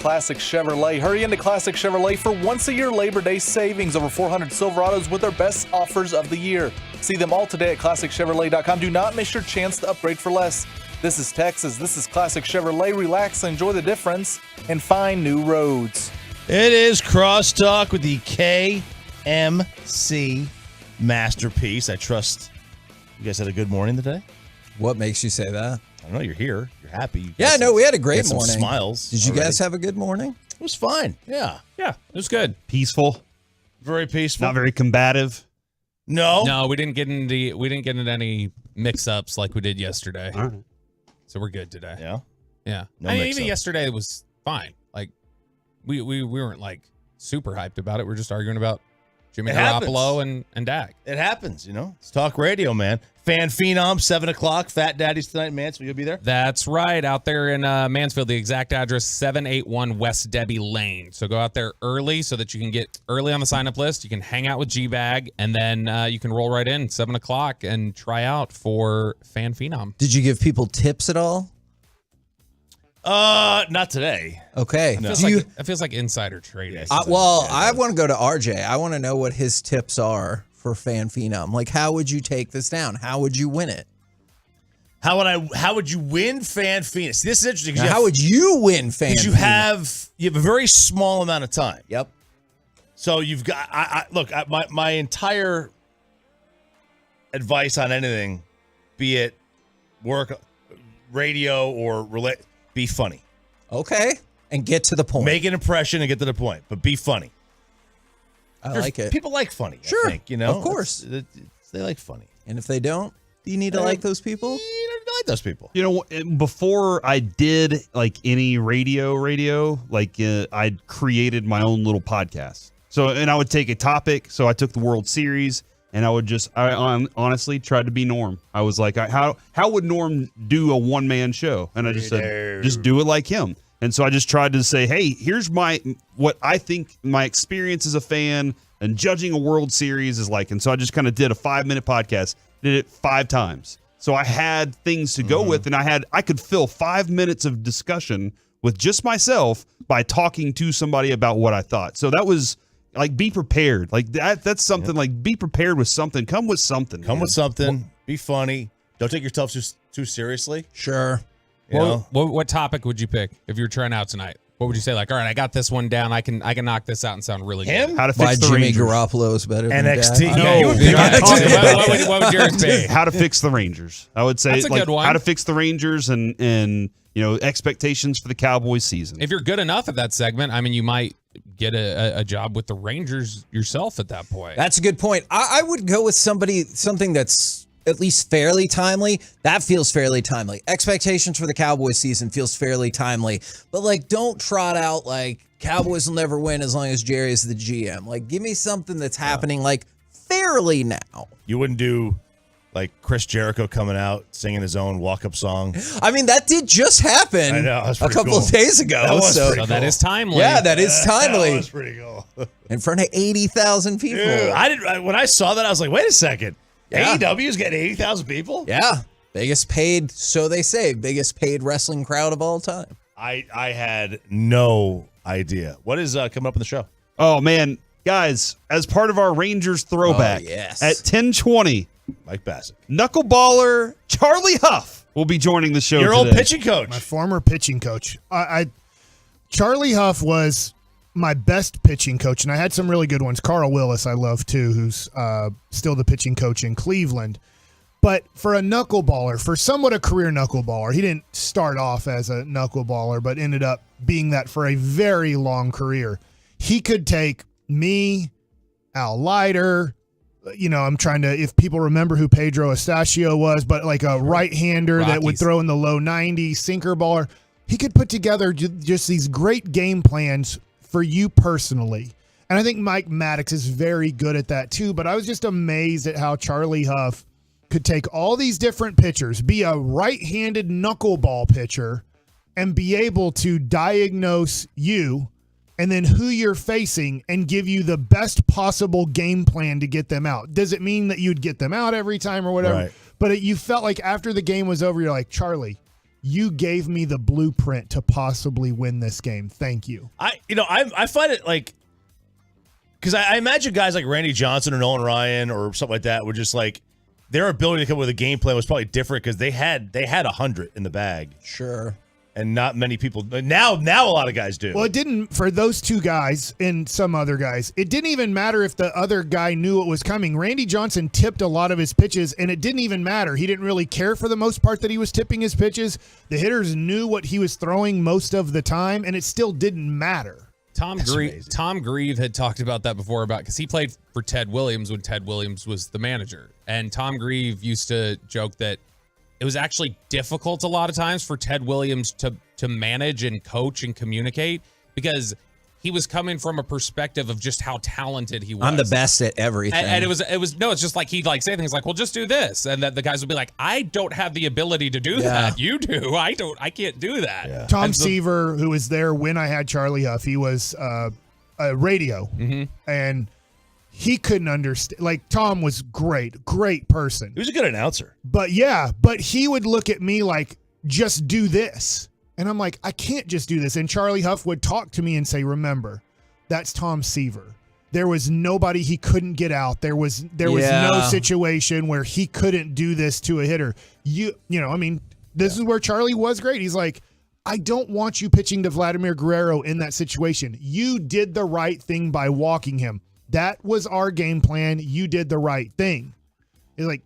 Classic Chevrolet. Hurry into Classic Chevrolet for once-a-year Labor Day savings. Over 400 Silverados with their best offers of the year. See them all today at ClassicChevrolet.com. Do not miss your chance to upgrade for less. This is Texas. This is Classic Chevrolet. Relax, enjoy the difference, and find new roads. It is Crosstalk with the KMC Masterpiece. I trust you guys had a good morning today. What makes you say that? I don't know. You're here. You're happy. Yeah, no, we had a great some morning. Smiles. Did you already. guys have a good morning? It was fine. Yeah. Yeah, it was good. Peaceful. Very peaceful. Not very combative. No, we didn't get into any mix-ups like we did yesterday. All right. So we're good today. Yeah. Yeah. No I mean, mix-ups. even yesterday was fine. Like we weren't like super hyped about it. We're just arguing about Jimmy It Garoppolo and Dak. It happens, It's talk radio, man. Fan Phenom, 7 o'clock. Fat Daddies tonight, Mansfield. You'll be there? That's right. Out there in Mansfield, the exact address, 781 West Debbie Lane. So go out there early so that you can get early on the sign-up list. You can hang out with G-Bag, and then you can roll right in 7 o'clock and try out for Fan Phenom. Did you give people tips at all? Not today. Okay. No. It feels like insider trading. I want to go to RJ. I want to know what his tips are for Fan Phenom. Like, how would you take this down? How would you win it? How would you win Fan Phenom? See, this is interesting. Now, how would you win Fan Because Phenom? you have a very small amount of time. Yep. So you've got my entire advice on anything, be it work, radio, or be funny. Okay. And get to the point. Make an impression and get to the point, but be funny. I like it. People like funny. Sure. I think, Of course. They like funny. And if they don't, do you need to like those people? You don't like those people. Before I did like any radio, I'd created my own little podcast. So, and I would take a topic. So I took the World Series, and I honestly tried to be Norm. I was like, how would Norm do a one-man show? And I just said, just do it like him. And so I just tried to say, hey, here's what I think my experience as a fan and judging a World Series is like. And so I just kind of did a 5-minute podcast, did it 5 times. So I had things to go with, and I could fill 5 minutes of discussion with just myself by talking to somebody about what I thought. So that was like, be prepared. Like that's something. Like, be prepared with something. Come with something. With something. Be funny. Don't take yourself too seriously. Sure. What topic would you pick if you were trying out tonight? What would you say? Like, all right, I got this one down. I can knock this out and sound really good. How to fix the Jimmy Rangers. Garoppolo is better than NXT. Dak. What would yours be? How to fix the Rangers. I would say That's a good one. How to fix the Rangers and expectations for the Cowboys season. If you're good enough at that segment, I mean, you might get a job with the Rangers yourself at that point. That's a good point. I would go with something that's at least fairly timely. That feels fairly timely. Expectations for the Cowboys season feels fairly timely. But, like, don't trot out, like, Cowboys will never win as long as Jerry is the GM. Like, give me something that's happening, like, fairly now. You wouldn't do, like, Chris Jericho coming out singing his own walk-up song. I mean, that did just happen I know, a couple of days ago. That is timely. Yeah, that is timely. That was pretty cool. In front of 80,000 people. Dude, when I saw that, I was like, wait a second. Yeah. AEW's getting 80,000 people? Yeah. Biggest paid, so they say, biggest paid wrestling crowd of all time. I had no idea. What is coming up in the show? Oh, man. Guys, as part of our Rangers throwback, yes. at 10:20, Mike Bassett, knuckleballer Charlie Huff will be joining the show Your today. old pitching coach. My former pitching coach. Charlie Huff was my best pitching coach, and I had some really good ones. Carl Willis I love too, who's still the pitching coach in Cleveland. But for a knuckleballer, for somewhat a career knuckleballer, he didn't start off as a knuckleballer, but ended up being that for a very long career. He could take me, Al Leiter, I'm trying to, if people remember who Pedro Estachio was, but like a right-hander that would throw in the low 90s, sinker baller. He could put together just these great game plans for you personally. And I think Mike Maddox is very good at that too, but I was just amazed at how Charlie Huff could take all these different pitchers, be a right-handed knuckleball pitcher, and be able to diagnose you and then who you're facing and give you the best possible game plan to get them out. Does it mean that you'd get them out every time or whatever? Right. But you felt like after the game was over, you're like, Charlie, you gave me the blueprint to possibly win this game. Thank you. I find it like, because I imagine guys like Randy Johnson or Nolan Ryan or something like that would just like, their ability to come up with a game plan was probably different because they had 100 in the bag. Sure. And not many people now a lot of guys do. Well, it didn't for those two guys and some other guys. It didn't even matter if the other guy knew it was coming. Randy Johnson tipped a lot of his pitches, and it didn't even matter. He didn't really care for the most part that he was tipping his pitches. The hitters knew what he was throwing most of the time, and it still didn't matter. Tom Grieve had talked about that before because he played for Ted Williams when Ted Williams was the manager. And Tom Grieve used to joke that it was actually difficult a lot of times for Ted Williams to manage and coach and communicate because he was coming from a perspective of just how talented he was. I'm the best at everything. And it's just like he'd like say things like, well, just do this. And that the guys would be like, I don't have the ability to do that. You do. I can't do that. Yeah. Tom Seaver, who was there when I had Charlie Huff, he was a radio and he couldn't understand. Like, Tom was great person. He was a good announcer. But he would look at me like, just do this. And I'm like, I can't just do this. And Charlie Huff would talk to me and say, remember, that's Tom Seaver. There was nobody he couldn't get out. There was no situation where he couldn't do this to a hitter. This is where Charlie was great. He's like, I don't want you pitching to Vladimir Guerrero in that situation. You did the right thing by walking him. That was our game plan. You did the right thing. It's like,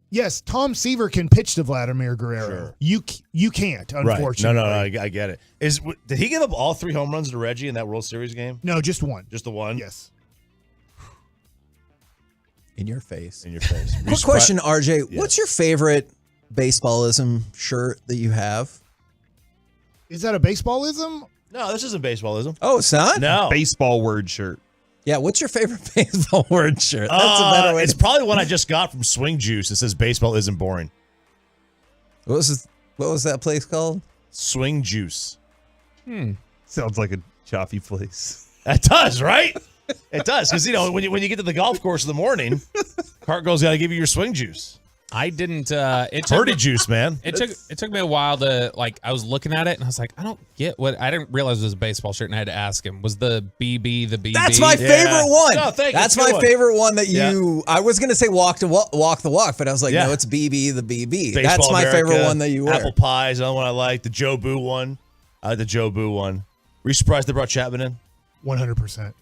yes, Tom Seaver can pitch to Vladimir Guerrero. Sure. You can't, unfortunately. Right. No, I get it. Did he give up all 3 home runs to Reggie in that World Series game? No, just one. Just the one? Yes. In your face. Quick question, RJ. Yeah. What's your favorite baseballism shirt that you have? Is that a baseballism? No, this isn't baseballism. Oh, it's not? No. Baseball word shirt. Yeah, what's your favorite baseball word shirt? That's a better way. It's probably one I just got from Swing Juice. It says baseball isn't boring. What was that place called? Swing Juice. Sounds like a choppy place. It does, right? It does, because when you get to the golf course in the morning, cart girl's got to give you your swing juice. I didn't. Birdie juice, man. It took me a while to I was looking at it and I was like, I don't get what. I didn't realize it was a baseball shirt and I had to ask him. Was the BB the BB? That's my favorite one. No, thank you. That's my favorite one that you. I was gonna say walk the walk, but I was like, no, it's BB the BB. Baseball That's my America, favorite one that you wear. Apple pie is another one I like. The Joe Boo one. I like the Joe Boo one. Were you surprised they brought Chapman in? 100%.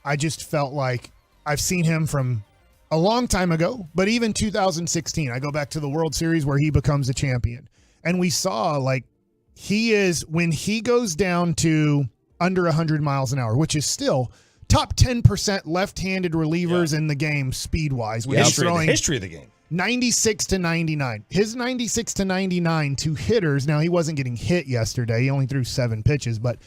I just felt like I've seen him from a long time ago, but even 2016, I go back to the World Series where he becomes a champion. And we saw when he goes down to under 100 miles an hour, which is still top 10% left-handed relievers in the game speed-wise. History of the game. 96 to 99. His 96 to 99 to hitters. Now, he wasn't getting hit yesterday. He only threw 7 pitches, but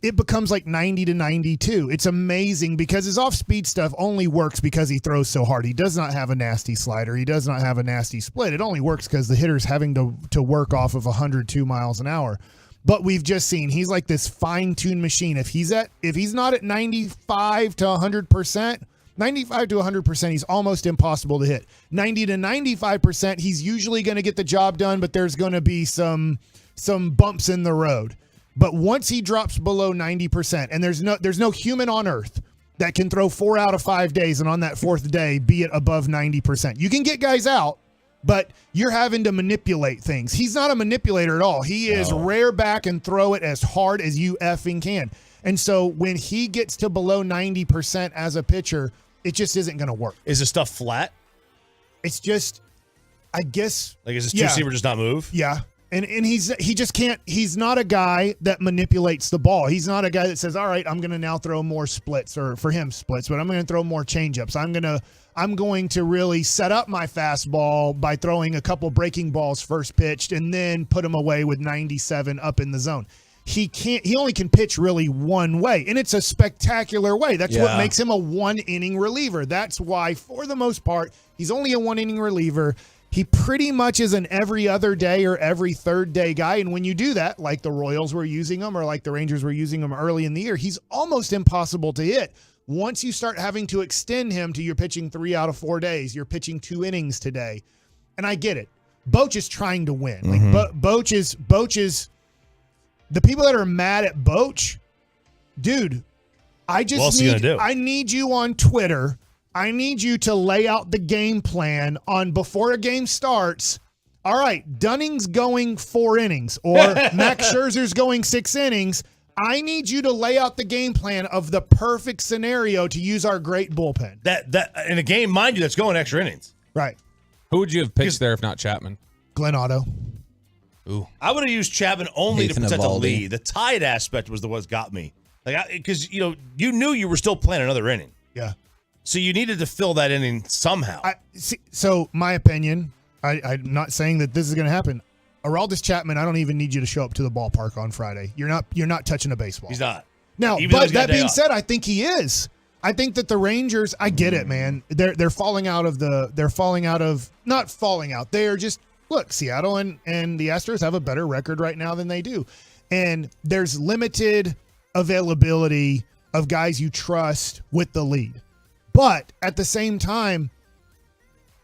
it becomes like 90 to 92. It's amazing because his off-speed stuff only works because he throws so hard. He does not have a nasty slider. He does not have a nasty split. It only works because the hitter's having to work off of 102 miles an hour. But we've just seen he's like this fine-tuned machine. If he's not at 95 to 100%, 95 to 100%, he's almost impossible to hit. 90 to 95%, he's usually going to get the job done, but there's going to be some bumps in the road. But once he drops below 90%, and there's no human on earth that can throw 4 out of 5 days and on that 4th day be it above 90%. You can get guys out, but you're having to manipulate things. He's not a manipulator at all. He is rear back and throw it as hard as you effing can. And so when he gets to below 90% as a pitcher, it just isn't going to work. Is the stuff flat? It's just, I guess. Like, is his two-seamer just not move? Yeah. And he just can't. He's not a guy that manipulates the ball. He's not a guy that says, all right, I'm going to now throw more splits, or for him splits, but I'm going to throw more changeups. I'm going to really set up my fastball by throwing a couple breaking balls first pitched and then put him away with 97 up in the zone. He only can pitch really one way, and it's a spectacular way. That's what makes him a 1-inning reliever. That's why, for the most part, he's only a 1-inning reliever. He pretty much is an every other day or every third day guy. And when you do that, like the Royals were using him or like the Rangers were using him early in the year, he's almost impossible to hit. Once you start having to extend him to you're pitching 3 out of 4 days, you're pitching 2 innings today. And I get it. Boch is trying to win. Like Boch is the people that are mad at Boch, dude. I just I need you on Twitter. I need you to lay out the game plan on before a game starts. All right, Dunning's going 4 innings or Max Scherzer's going 6 innings. I need you to lay out the game plan of the perfect scenario to use our great bullpen. That in a game, mind you, that's going extra innings. Right. Who would you have pitched there if not Chapman? Glenn Otto. Ooh. I would have used Chapman only Nathan to protect the Eovaldi. lead. The tied aspect was the what got me. Like, because you knew you were still playing another inning. Yeah. So you needed to fill that inning somehow. So my opinion, I'm not saying that this is going to happen. Aroldis Chapman, I don't even need you to show up to the ballpark on Friday. You're not touching a baseball. He's not. Now, Even though but he's got that a day being off. said, I think he is. I think that the Rangers, I get it, man. They're falling out of not falling out. They are just, look, Seattle and the Astros have a better record right now than they do. And there's limited availability of guys you trust with the lead. But at the same time,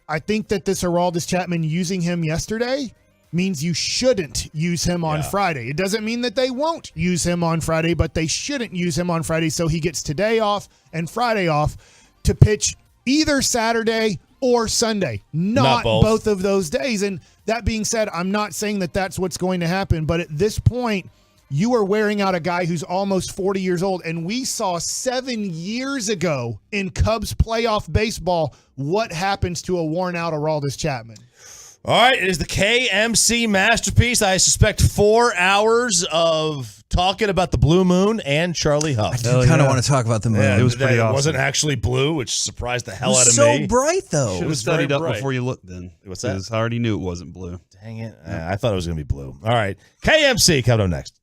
I think that this Aroldis Chapman using him yesterday means you shouldn't use him on Friday. It doesn't mean that they won't use him on Friday, but they shouldn't use him on Friday so he gets today off and Friday off to pitch either Saturday or Sunday, not both of those days. And that being said, I'm not saying that that's what's going to happen, but at this point, you are wearing out a guy who's almost 40 years old, and we saw 7 years ago in Cubs playoff baseball what happens to a worn-out Aroldis Chapman. All right, it is the KMC Masterpiece. I suspect 4 hours of talking about the blue moon and Charlie Huff. I do kind of want to talk about the moon. Yeah, It was pretty it awesome. wasn't actually blue, which surprised the hell It out was of so me. bright, though. Should have was studied very up bright. before you looked then. What's that? 'Cause I already knew it wasn't blue. Dang it. I thought it was going to be blue. All right. KMC coming up next.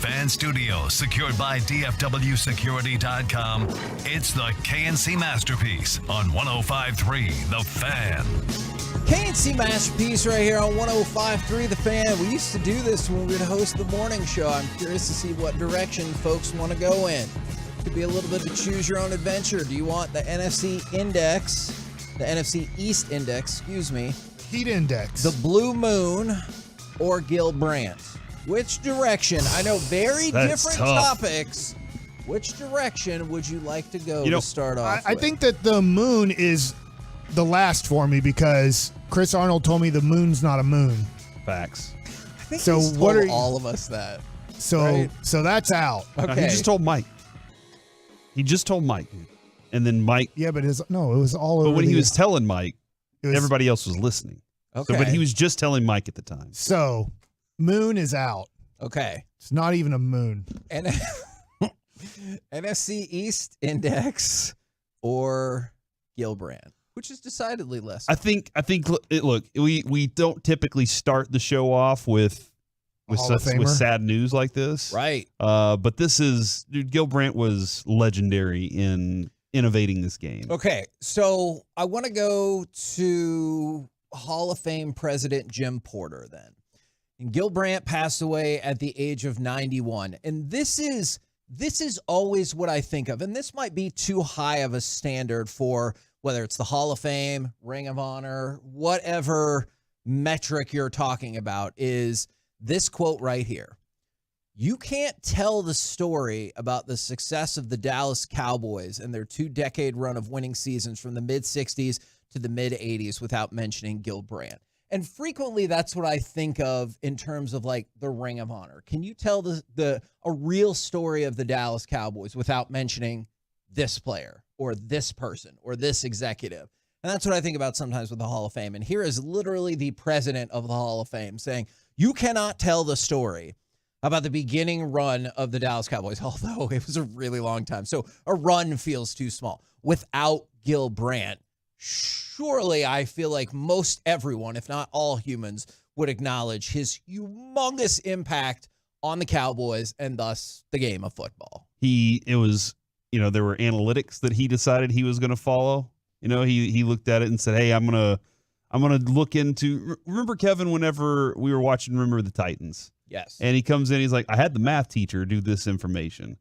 Fan Studio, secured by DFWSecurity.com. It's the KNC Masterpiece on 105.3 The Fan. KNC Masterpiece right here on 105.3 The Fan. We used to do this when we would host the morning show. I'm curious to see what direction folks want to go in. Could be a little bit of choose your own adventure. Do you want the NFC Index, the NFC East Index, Heat Index, the Blue Moon, or Gil Brandt? Which direction? I know very different topics. Which direction would you like to go to start off I with? think that the moon is the last for me because Chris Arnold told me the moon's not a moon. Facts. I think So he's what told are all of us that. So right? so that's out. Okay. He just told Mike. And then Mike. Yeah, but it was all over. But when he the- was telling Mike, It was- everybody else was listening. Okay. So, but he was just telling Mike at the time. So moon is out. Okay. It's not even a moon. And NFC East Index or Gil Brandt, which is decidedly less. I think. Look, we don't typically start the show off with Hall of Famer. sad news like this, right? But this is, dude. Gil Brandt was legendary in innovating this game. Okay, so I want to go to Hall of Fame President Jim Porter then. And Gil Brandt passed away at the age of 91. And this is always what I think of. And this might be too high of a standard for whether it's the Hall of Fame, Ring of Honor, whatever metric you're talking about, is this quote right here. You can't tell the story about the success of the Dallas Cowboys and their 2-decade run of winning seasons from the mid-'60s to the mid-'80s without mentioning Gil Brandt. And frequently that's what I think of in terms of like the Ring of Honor. Can you tell a real story of the Dallas Cowboys without mentioning this player or this person or this executive? And that's what I think about sometimes with the Hall of Fame. And here is literally the president of the Hall of Fame saying, you cannot tell the story about the beginning run of the Dallas Cowboys, although it was a really long time. So a run feels too small. Without Gil Brandt, surely I feel like most everyone, if not all humans, would acknowledge his humongous impact on the Cowboys and thus the game of football. There were analytics that he decided he was going to follow. He looked at it and said, hey, I'm going to look into, remember Kevin, whenever we were watching Remember the Titans? Yes. And he comes in, he's like, I had the math teacher do this information.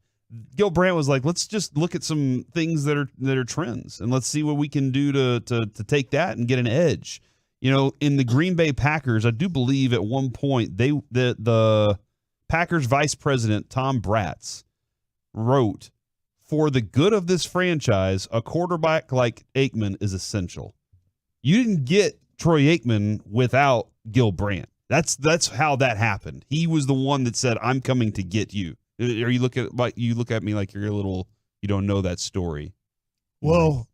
Gil Brandt was like, let's just look at some things that are trends and let's see what we can do to take that and get an edge. In the Green Bay Packers, I do believe at one point the Packers vice president, Tom Bratz, wrote, for the good of this franchise, a quarterback like Aikman is essential. You didn't get Troy Aikman without Gil Brandt. That's how that happened. He was the one that said, I'm coming to get you. Or you look at me like you're a little, you don't know that story. Well,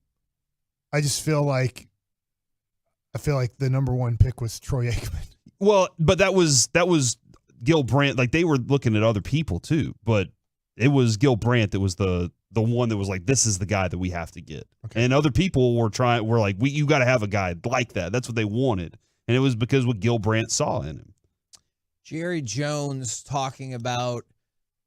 I just feel like the number one pick was Troy Aikman. Well, but that was Gil Brandt. Like they were looking at other people too, but it was Gil Brandt that was the one that was like, this is the guy that we have to get. Okay. And other people were like, you got to have a guy like that. That's what they wanted. And it was because what Gil Brandt saw in him. Jerry Jones talking about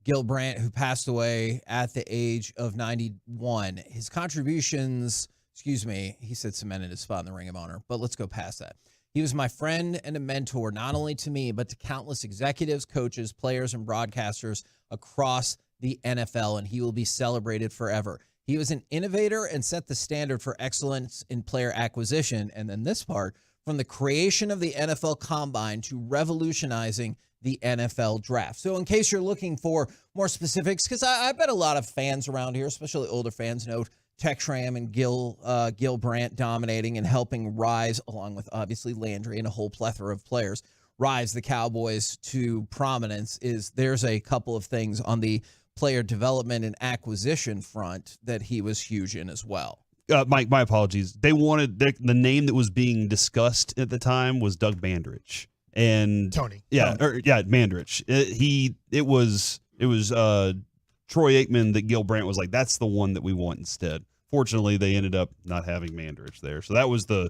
Gil Brandt, who passed away at the age of 91. His contributions, he said cemented his spot in the Ring of Honor, but let's go past that. He was my friend and a mentor, not only to me, but to countless executives, coaches, players, and broadcasters across the NFL, and he will be celebrated forever. He was an innovator and set the standard for excellence in player acquisition. And then this part, from the creation of the NFL Combine to revolutionizing the NFL Draft. So in case you're looking for more specifics, because I bet a lot of fans around here, especially older fans, know Tex Schramm and Gil Brandt dominating and helping rise, along with obviously Landry and a whole plethora of players, rise the Cowboys to prominence. There's a couple of things on the player development and acquisition front that he was huge in as well. Mike, my apologies. They wanted the name that was being discussed at the time was Doug Bandrich and Tony. Bandrich. It was Troy Aikman that Gil Brandt was like, that's the one that we want instead. Fortunately, they ended up not having Bandrich there, so that was the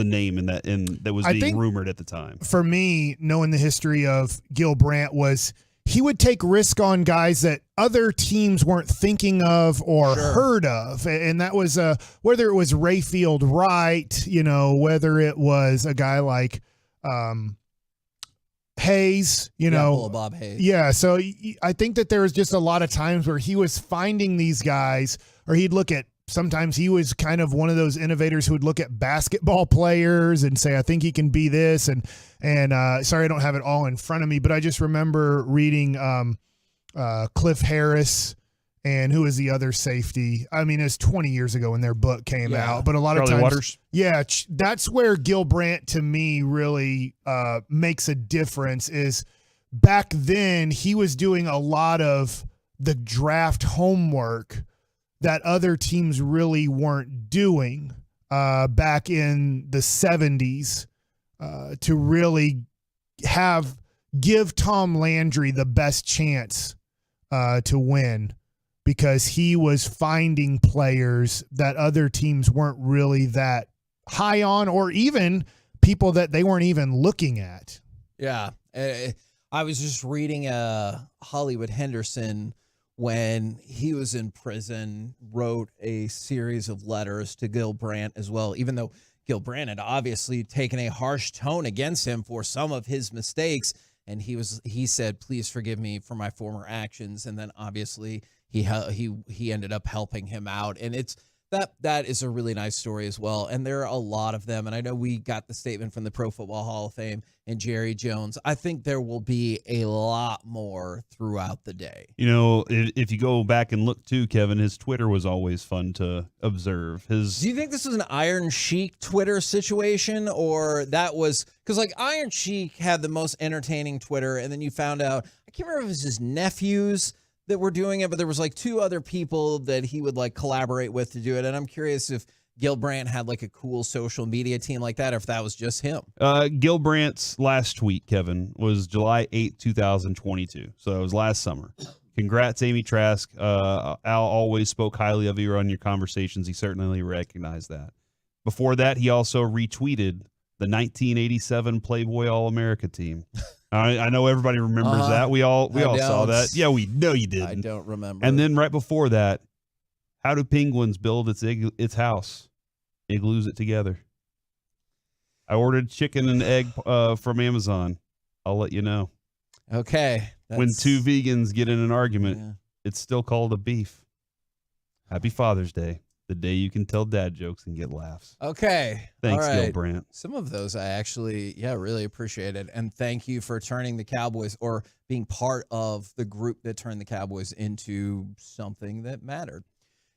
name that was being rumored at the time. For me, knowing the history of Gil Brandt was he would take risk on guys that other teams weren't thinking of or heard of. And that was whether it was Rayfield Wright, whether it was a guy like Hayes, Bob Hayes. Yeah, so I think that there was just a lot of times where he was finding these guys, or he'd look at, sometimes he was kind of one of those innovators who would look at basketball players and say, I think he can be this. And sorry, I don't have it all in front of me, but I just remember reading Cliff Harris and who is the other safety. I mean, it's 20 years ago when their book came out, but a lot of times, Waters. yeah, that's where Gil Brandt to me really makes a difference. Is back then he was doing a lot of the draft homework that other teams really weren't doing back in the 70s to really give Tom Landry the best chance to win, because he was finding players that other teams weren't really that high on, or even people that they weren't even looking at. Yeah. I was just reading Hollywood Henderson, when he was in prison, wrote a series of letters to Gil Brandt as well, even though Gil Brandt had obviously taken a harsh tone against him for some of his mistakes. And he said, please forgive me for my former actions. And then obviously he ended up helping him out. And that is a really nice story as well. And there are a lot of them. And I know we got the statement from the Pro Football Hall of Fame and Jerry Jones. I think there will be a lot more throughout the day. If you go back and look too, Kevin, his Twitter was always fun to observe. Do you think this was an Iron Sheik Twitter situation, or that was because like Iron Sheik had the most entertaining Twitter, and then you found out, I can't remember if it was his nephews that were doing it, but there was like two other people that he would like collaborate with to do it. And I'm curious if Gil Brandt had like a cool social media team like that, or if that was just him. Gil Brandt's last tweet, Kevin, was July 8th, 2022. So it was last summer. Congrats, Amy Trask. Al always spoke highly of you on your conversations. He certainly recognized that. Before that, he also retweeted the 1987 Playboy All-America team. I know everybody remembers that. We all saw that. Yeah, we know you didn't. I don't remember. And then right before that, how do penguins build its house? Igloos it together. I ordered chicken and egg from Amazon. I'll let you know. Okay. When two vegans get in an argument, it's still called a beef. Happy Father's Day. The day you can tell dad jokes and get laughs. Okay. Thanks, all right. Gil Brandt. Some of those I actually, really appreciated. And thank you for turning the Cowboys, or being part of the group that turned the Cowboys into something that mattered.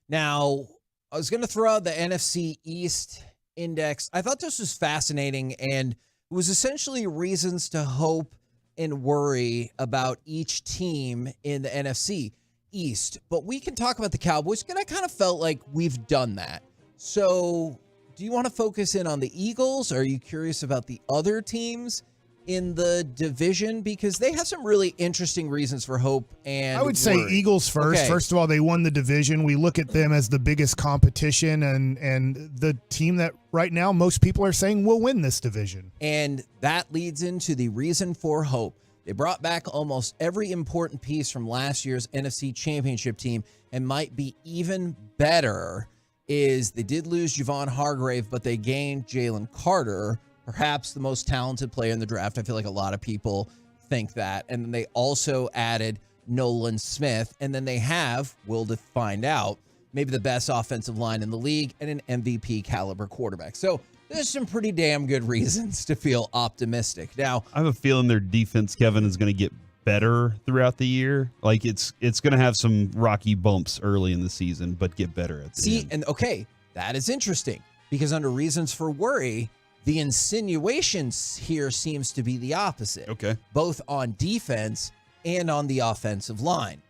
Now, I was going to throw out the NFC East index. I thought this was fascinating, and it was essentially reasons to hope and worry about each team in the NFC East. But we can talk about the Cowboys, and I kind of felt like we've done that. So do you want to focus in on the Eagles? Are you curious about the other teams in the division? Because they have some really interesting reasons for hope. And I would say Eagles first. Okay. First of all, they won the division. We look at them as the biggest competition, and the team that right now most people are saying will win this division. And that leads into the reason for hope. They brought back almost every important piece from last year's NFC Championship team, and might be even better is they did lose Javon Hargrave, but they gained Jalen Carter, perhaps the most talented player in the draft. I feel like a lot of people think that. And then they also added Nolan Smith, and then they have, we'll find out, maybe the best offensive line in the league and an MVP caliber quarterback. So there's some pretty damn good reasons to feel optimistic. Now, I have a feeling their defense, Kevin, is going to get better throughout the year. Like it's going to have some rocky bumps early in the season, but get better at the end. And okay, that is interesting, because under reasons for worry, the insinuations here seems to be the opposite. Okay. Both on defense and on the offensive line.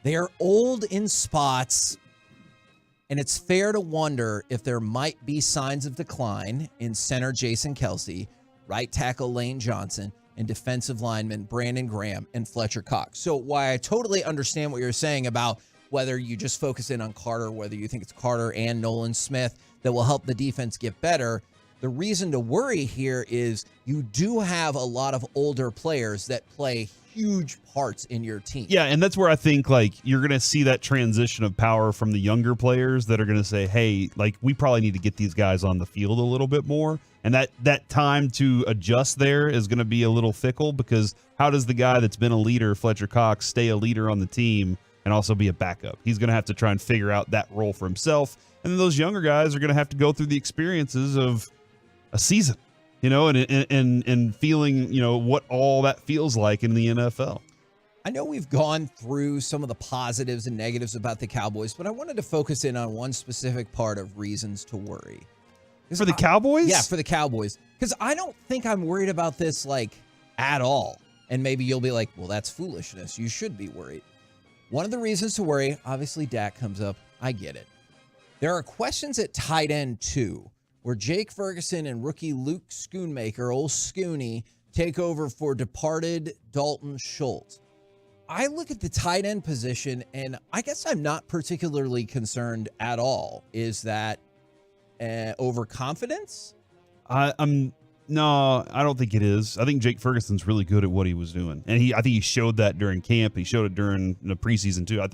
They are old in spots, and it's fair to wonder if there might be signs of decline in center Jason Kelsey, right tackle Lane Johnson, and defensive lineman Brandon Graham and Fletcher Cox. So while I totally understand what you're saying about whether you just focus in on Carter, whether you think it's Carter and Nolan Smith that will help the defense get better, The reason to worry here is you do have a lot of older players that play huge parts in your team. Yeah, and that's where I think like you're going to see that transition of power from the younger players that are going to say, hey, like we probably need to get these guys on the field a little bit more. And that time to adjust there is going to be a little fickle, because how does the guy that's been a leader, Fletcher Cox, stay a leader on the team and also be a backup? He's going to have to try and figure out that role for himself. And then those younger guys are going to have to go through the experiences of a season, and feeling, what all that feels like in the NFL. I know we've gone through some of the positives and negatives about the Cowboys, but I wanted to focus in on one specific part of reasons to worry. For the Cowboys? Yeah, for the Cowboys. Because I don't think I'm worried about this, at all. And maybe you'll be like, well, that's foolishness. You should be worried. One of the reasons to worry, obviously Dak comes up. I get it. There are questions at tight end, too, where Jake Ferguson and rookie Luke Schoonmaker, old Scooney, take over for departed Dalton Schultz. I look at the tight end position, and I guess I'm not particularly concerned at all. Is that overconfidence? No, I don't think it is. I think Jake Ferguson's really good at what he was doing, and I think he showed that during camp. He showed it during the preseason too.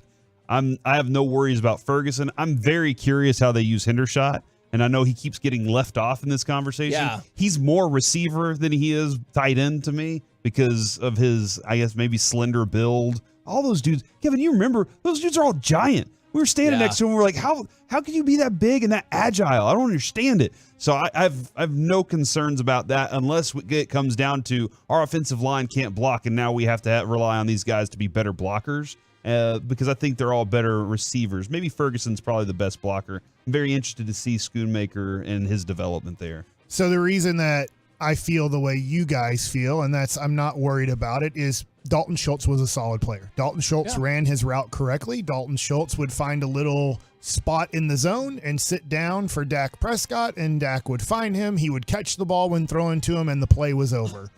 I have no worries about Ferguson. I'm very curious how they use Hendershot. And I know he keeps getting left off in this conversation. Yeah. He's more receiver than he is tight end to me because of his, I guess, maybe slender build. All those dudes. Kevin, you remember, those dudes are all giant. We were standing next to him. We're like, how can you be that big and that agile? I don't understand it. So I've no concerns about that unless it comes down to our offensive line can't block, and now we have to rely on these guys to be better blockers. Because I think they're all better receivers. Maybe Ferguson's probably the best blocker. I'm very interested to see Schoonmaker and his development there. So the reason that I feel the way you guys feel, and that's I'm not worried about it, is Dalton Schultz was a solid player. Dalton Schultz ran his route correctly. Dalton Schultz would find a little spot in the zone and sit down for Dak Prescott, and Dak would find him. He would catch the ball when thrown to him, and the play was over.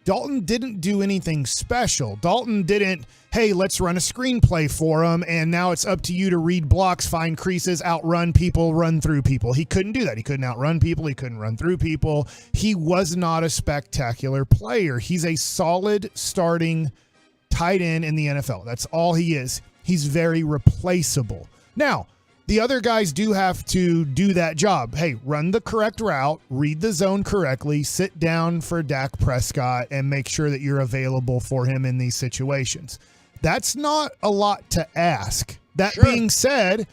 Dalton didn't do anything special. Dalton didn't, hey, let's run a screenplay for him, and now it's up to you to read blocks, find creases, outrun people, run through people. He couldn't do that. He couldn't outrun people. He couldn't run through people. He was not a spectacular player. He's a solid starting tight end in the NFL. That's all he is. He's very replaceable. Now, the other guys do have to do that job. Hey, run the correct route, read the zone correctly, sit down for Dak Prescott, and make sure that you're available for him in these situations. That's not a lot to ask. That being said,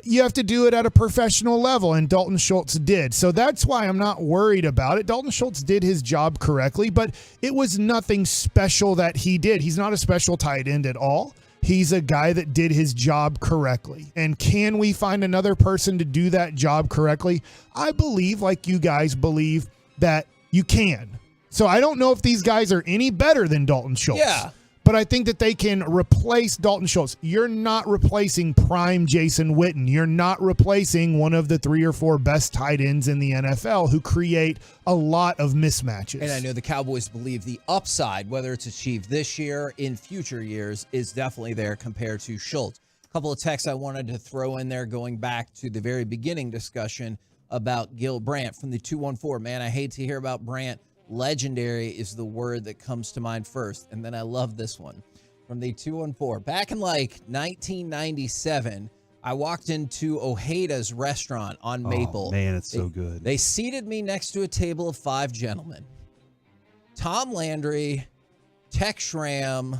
you have to do it at a professional level, and Dalton Schultz did. So that's why I'm not worried about it. Dalton Schultz did his job correctly, but it was nothing special that he did. He's not a special tight end at all. He's a guy that did his job correctly. And can we find another person to do that job correctly? I believe, like you guys believe, that you can. So I don't know if these guys are any better than Dalton Schultz. Yeah. But I think that they can replace Dalton Schultz. You're not replacing prime Jason Witten. You're not replacing one of the 3 or 4 best tight ends in the NFL who create a lot of mismatches. And I know the Cowboys believe the upside, whether it's achieved this year, in future years, is definitely there compared to Schultz. A couple of texts I wanted to throw in there going back to the very beginning discussion about Gil Brandt from the 214. Man, I hate to hear about Brandt. Legendary is the word that comes to mind first. And then I love this one from the 214. Back in 1997, I walked into Ojeda's restaurant on Maple. Oh, man, it's so good. They seated me next to a table of 5 gentlemen. Tom Landry, Tech Schramm,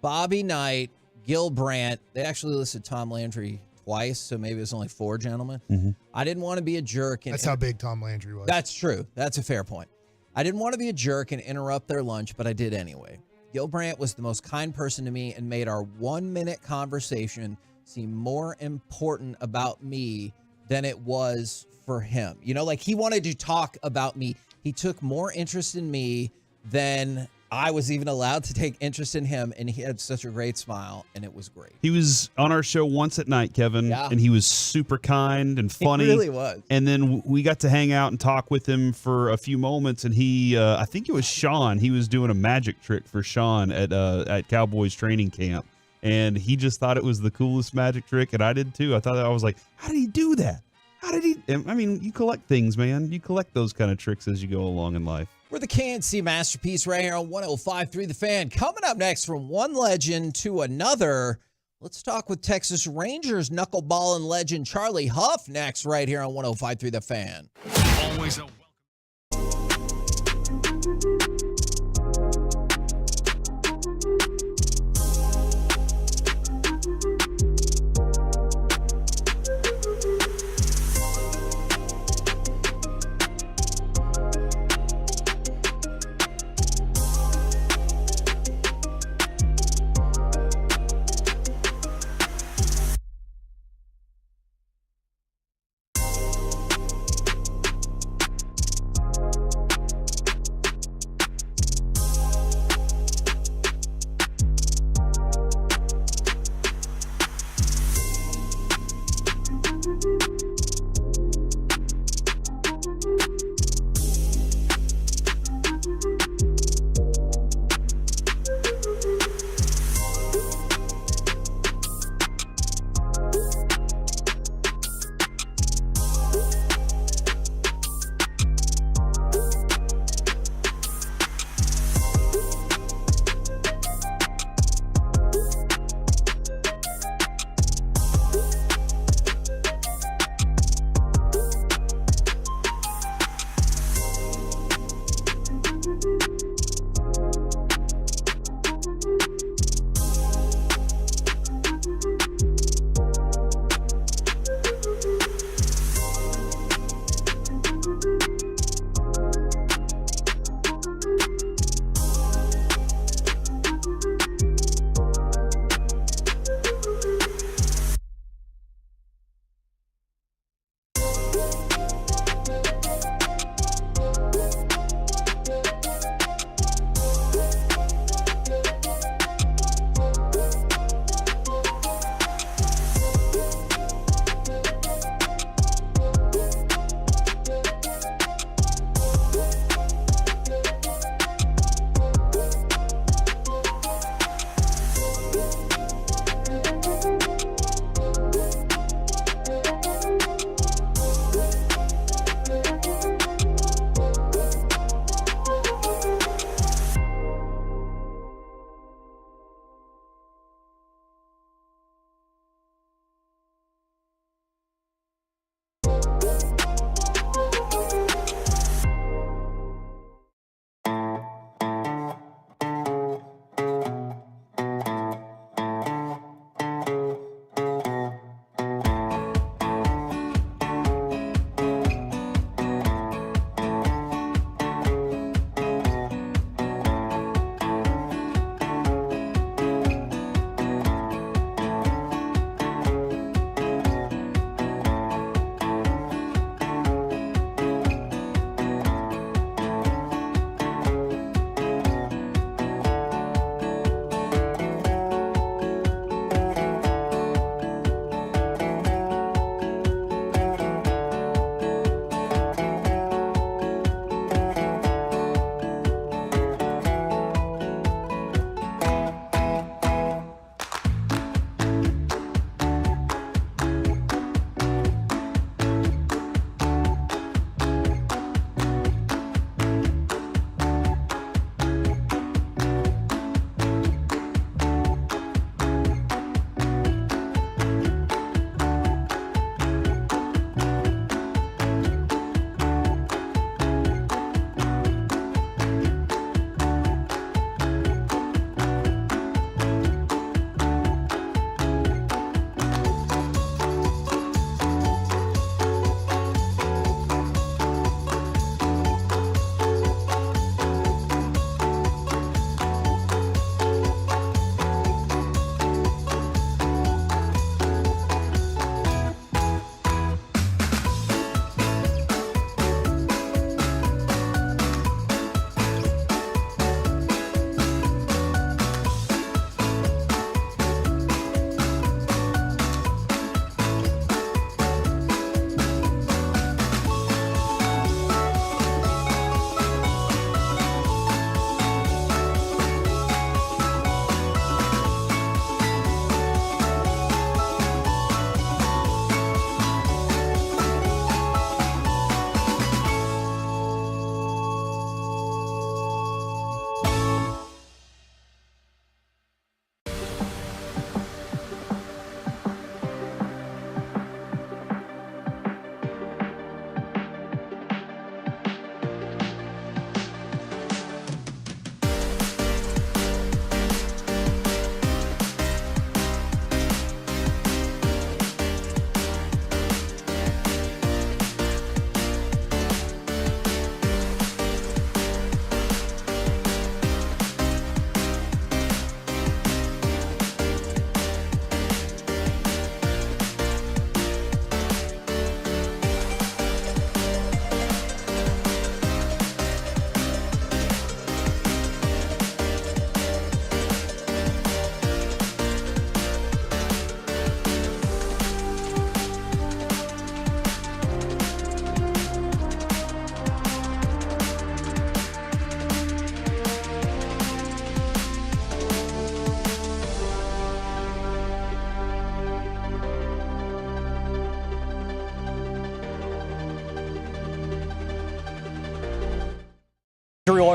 Bobby Knight, Gil Brandt. They actually listed Tom Landry twice, so maybe it was only 4 gentlemen. Mm-hmm. I didn't want to be a jerk. That's how big Tom Landry was. That's true. That's a fair point. I didn't want to be a jerk and interrupt their lunch, but I did anyway. Gil Brandt was the most kind person to me and made our 1-minute conversation seem more important about me than it was for him. He wanted to talk about me. He took more interest in me than I was even allowed to take interest in him, and he had such a great smile, and it was great. He was on our show once at night, Kevin, and he was super kind and funny. He really was. And then we got to hang out and talk with him for a few moments, and he, I think it was Sean, he was doing a magic trick for Sean at Cowboys training camp, and he just thought it was the coolest magic trick, and I did too. I was like, how did he do that? How did he? I mean, you collect things, man. You collect those kind of tricks as you go along in life. We're the KNC Masterpiece right here on 105.3 The Fan. Coming up next, from one legend to another, let's talk with Texas Rangers knuckleballing legend Charlie Huff next right here on 105.3 The Fan. Always a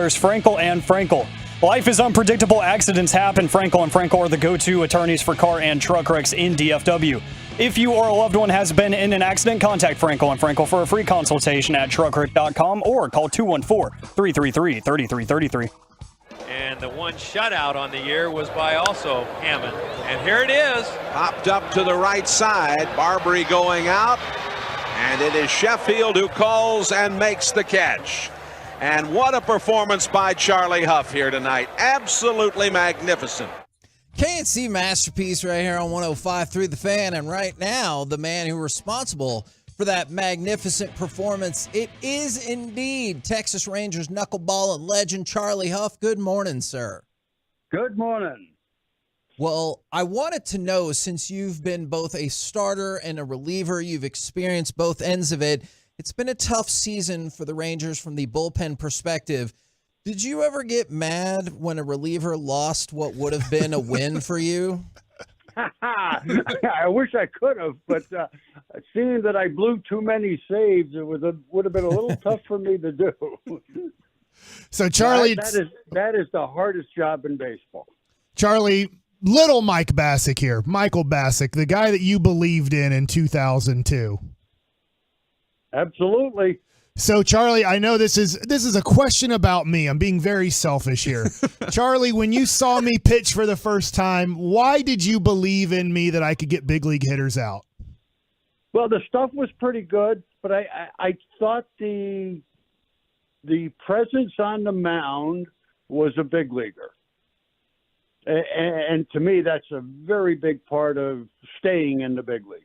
lawyers Frankel and Frankel. Life is unpredictable. Accidents happen. Frankel and Frankel are the go-to attorneys for car and truck wrecks in DFW. If you or a loved one has been in an accident, contact Frankel and Frankel for a free consultation at truckwreck.com or call 214-333-3333. And the one shutout on the year was by also Hammond. And here it is. Popped up to the right side. Barbary going out. And it is Sheffield who calls and makes the catch. And what a performance by Charlie Huff here tonight. Absolutely magnificent. KNC masterpiece right here on 105.3 The Fan. And right now, the man who responsible for that magnificent performance, it is indeed Texas Rangers knuckleballing legend Charlie Huff. Good morning, sir. Good morning. Well, I wanted to know, since you've been both a starter and a reliever, you've experienced both ends of it. It's been a tough season for the Rangers from the bullpen perspective. Did you ever get mad when a reliever lost what would have been a win for you? I wish I could have, but seeing that I blew too many saves, it would have been a little tough for me to do. So, Charlie, that is the hardest job in baseball. Charlie, little Mike Bassick here, Michael Bassick, the guy that you believed in 2002. Absolutely. So, Charlie, I know this is a question about me. I'm being very selfish here. Charlie, when you saw me pitch for the first time, why did you believe in me that I could get big league hitters out? Well, the stuff was pretty good, but I thought the presence on the mound was a big leaguer. And to me, that's a very big part of staying in the big leagues.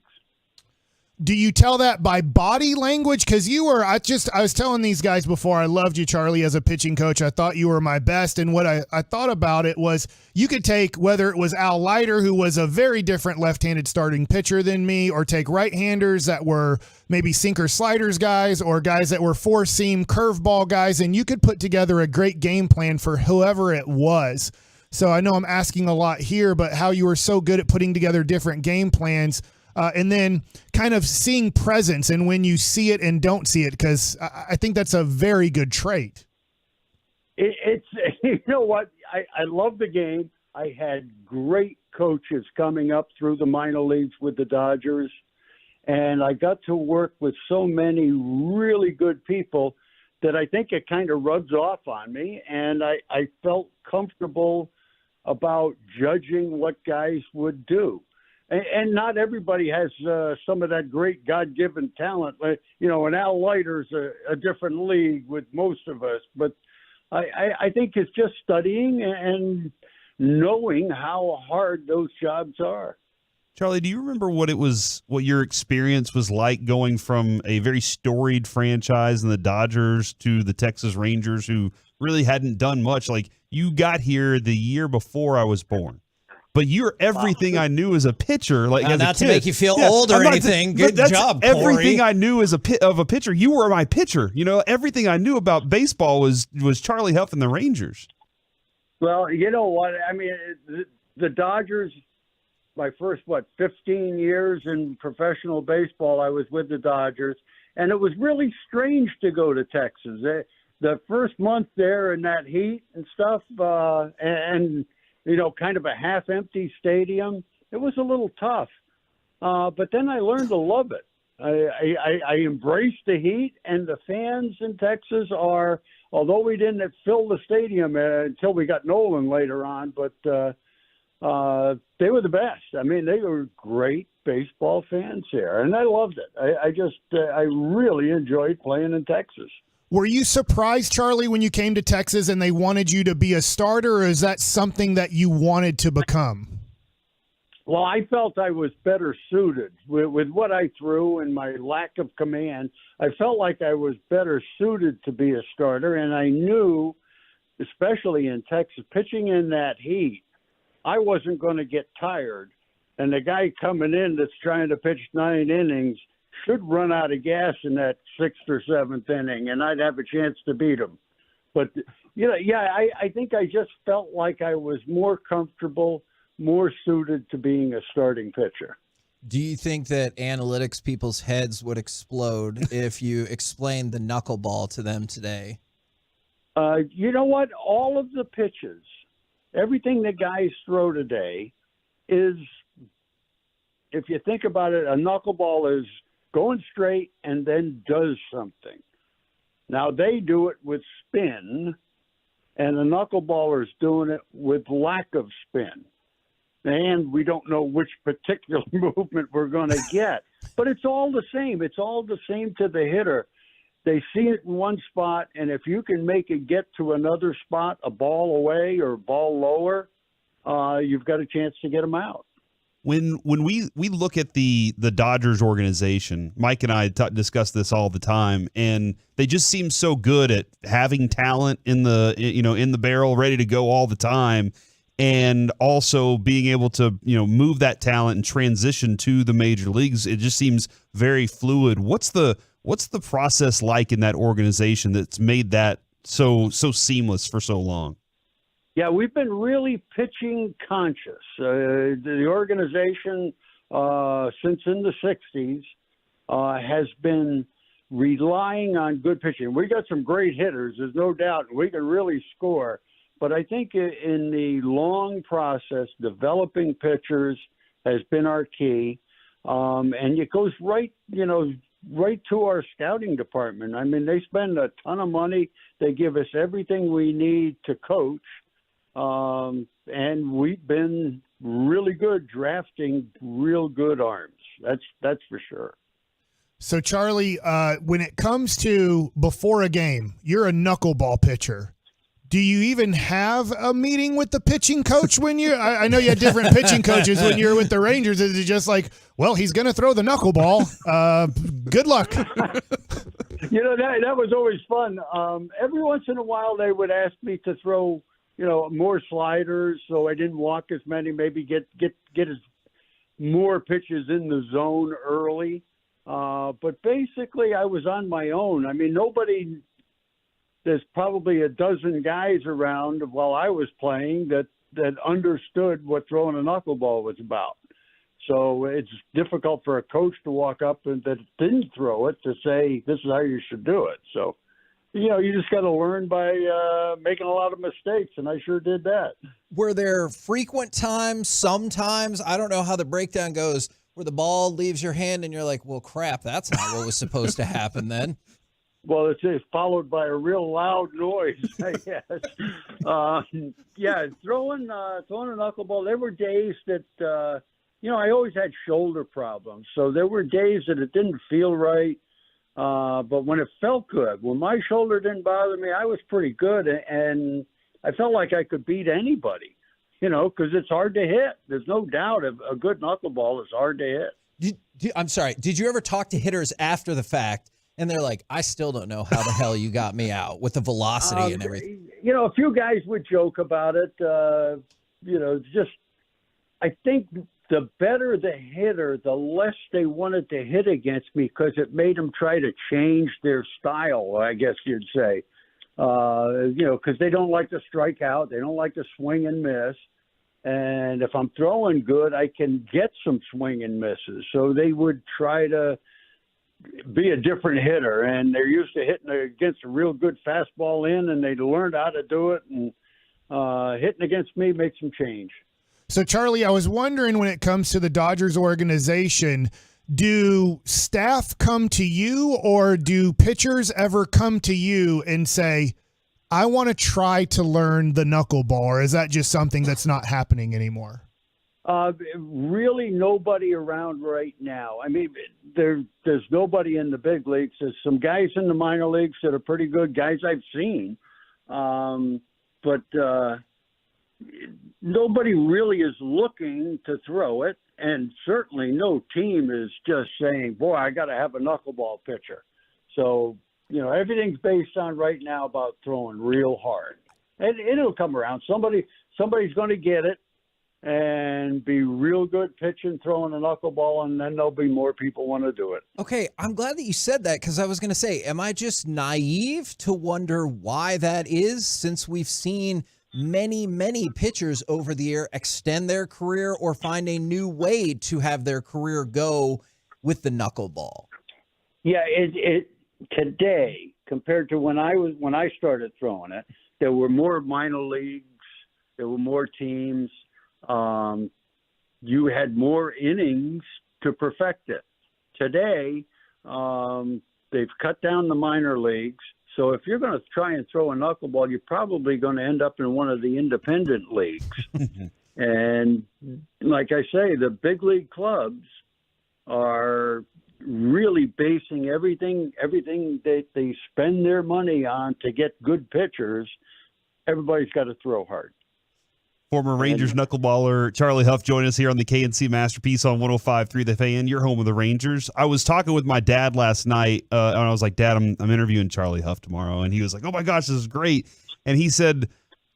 Do you tell that by body language? Because I was telling these guys before, I loved you, Charlie, as a pitching coach. I thought you were my best. And what I thought about it was you could take, whether it was Al Leiter, who was a very different left-handed starting pitcher than me, or take right-handers that were maybe sinker sliders guys, or guys that were four-seam curveball guys, and you could put together a great game plan for whoever it was. So I know I'm asking a lot here, but how you were so good at putting together different game plans, and then kind of seeing presence and when you see it and don't see it, because I think that's a very good trait. It's you know what? I love the game. I had great coaches coming up through the minor leagues with the Dodgers, and I got to work with so many really good people that I think it kind of rubs off on me, and I felt comfortable about judging what guys would do. And not everybody has some of that great God-given talent. You know, and Al Leiter's a different league with most of us. But I think it's just studying and knowing how hard those jobs are. Charlie, do you remember what your experience was like going from a very storied franchise in the Dodgers to the Texas Rangers, who really hadn't done much? Like, you got here the year before I was born. But you're everything I knew as a pitcher. Like, as not a to kid. make you feel old or anything. Good job, Corey. Everything I knew as a pitcher. You were my pitcher. You know, everything I knew about baseball was Charlie Huff and the Rangers. Well, you know what? I mean, the Dodgers, my first, 15 years in professional baseball, I was with the Dodgers. And it was really strange to go to Texas. The first month there in that heat and stuff, and you know, kind of a half-empty stadium, it was a little tough. But then I learned to love it. I embraced the heat, and the fans in Texas are, although we didn't fill the stadium until we got Nolan later on, but they were the best. I mean, they were great baseball fans here, and I loved it. I really enjoyed playing in Texas. Were you surprised, Charlie, when you came to Texas and they wanted you to be a starter, or is that something that you wanted to become? Well, I felt I was better suited with what I threw and my lack of command. I felt like I was better suited to be a starter, and I knew, especially in Texas, pitching in that heat, I wasn't going to get tired. And the guy coming in that's trying to pitch 9 innings should run out of gas in that 6th or 7th inning, and I'd have a chance to beat him. But, you know, I think I just felt like I was more comfortable, more suited to being a starting pitcher. Do you think that analytics people's heads would explode if you explained the knuckleball to them today? You know what? All of the pitches, everything the guys throw today is, if you think about it, a knuckleball is going straight and then does something. Now, they do it with spin, and a knuckleballer's doing it with lack of spin. And we don't know which particular movement we're going to get. But it's all the same. It's all the same to the hitter. They see it in one spot, and if you can make it get to another spot, a ball away or a ball lower, you've got a chance to get them out. When we look at the Dodgers organization, Mike and I discuss this all the time, and they just seem so good at having talent in the barrel, ready to go all the time, and also being able to move that talent and transition to the major leagues. It just seems very fluid. What's the process like in that organization that's made that so seamless for so long? Yeah, we've been really pitching conscious. The organization, since in the 60s, has been relying on good pitching. We got some great hitters, there's no doubt. We can really score. But I think in the long process, developing pitchers has been our key. And it goes right to our scouting department. I mean, they spend a ton of money. They give us everything we need to coach. And we've been really good drafting real good arms. That's for sure. So, Charlie, when it comes to before a game, you're a knuckleball pitcher. Do you even have a meeting with the pitching coach when you? I know you had different pitching coaches when you're with the Rangers. Is it just like, well, he's going to throw the knuckleball. Good luck. That was always fun. Every once in a while, they would ask me to throw more sliders, so I didn't walk as many, maybe get as more pitches in the zone early. But basically, I was on my own. I mean, there's probably a dozen guys around while I was playing that understood what throwing a knuckleball was about. So it's difficult for a coach to walk up and that didn't throw it to say, this is how you should do it. So, you just got to learn by making a lot of mistakes, and I sure did that. Were there frequent times, sometimes, I don't know how the breakdown goes, where the ball leaves your hand and you're like, well, crap, that's not what was supposed to happen then? Well, it's followed by a real loud noise, I guess. Throwing a knuckleball, there were days that, I always had shoulder problems. So there were days that it didn't feel right. But when it felt good, when my shoulder didn't bother me, I was pretty good. And I felt like I could beat anybody, because it's hard to hit. There's no doubt a good knuckleball is hard to hit. I'm sorry. Did you ever talk to hitters after the fact? And they're like, I still don't know how the hell you got me out with the velocity and everything. A few guys would joke about it. I think the better the hitter, the less they wanted to hit against me because it made them try to change their style, I guess you'd say. Because they don't like to strike out. They don't like to swing and miss. And if I'm throwing good, I can get some swing and misses. So they would try to be a different hitter, and they're used to hitting against a real good fastball in, and they learned how to do it, and hitting against me makes them change. So, Charlie, I was wondering, when it comes to the Dodgers organization, do staff come to you, or do pitchers ever come to you and say, I want to try to learn the knuckleball, or is that just something that's not happening anymore? Really nobody around right now. I mean, there's nobody in the big leagues. There's some guys in the minor leagues that are pretty good, guys I've seen. But nobody really is looking to throw it. And certainly no team is just saying, boy, I got to have a knuckleball pitcher. So, everything's based on right now about throwing real hard. And it'll come around. Somebody's going to get it and be real good pitching, throwing a knuckleball, and then there'll be more people want to do it. Okay, I'm glad that you said that, because I was going to say, am I just naive to wonder why that is, since we've seen many, many pitchers over the year extend their career or find a new way to have their career go with the knuckleball? Yeah, today, compared to when I started throwing it. There were more minor leagues. There were more teams. You had more innings to perfect it. Today, they've cut down the minor leagues. So if you're going to try and throw a knuckleball, you're probably going to end up in one of the independent leagues. And like I say, the big league clubs are really basing everything that they spend their money on to get good pitchers. Everybody's got to throw hard. Former Rangers knuckleballer Charlie Huff joined us here on the KNC Masterpiece on 105.3 The Fan. You're home of the Rangers. I was talking with my dad last night, and I was like, Dad, I'm interviewing Charlie Huff tomorrow. And he was like, oh, my gosh, this is great. And he said,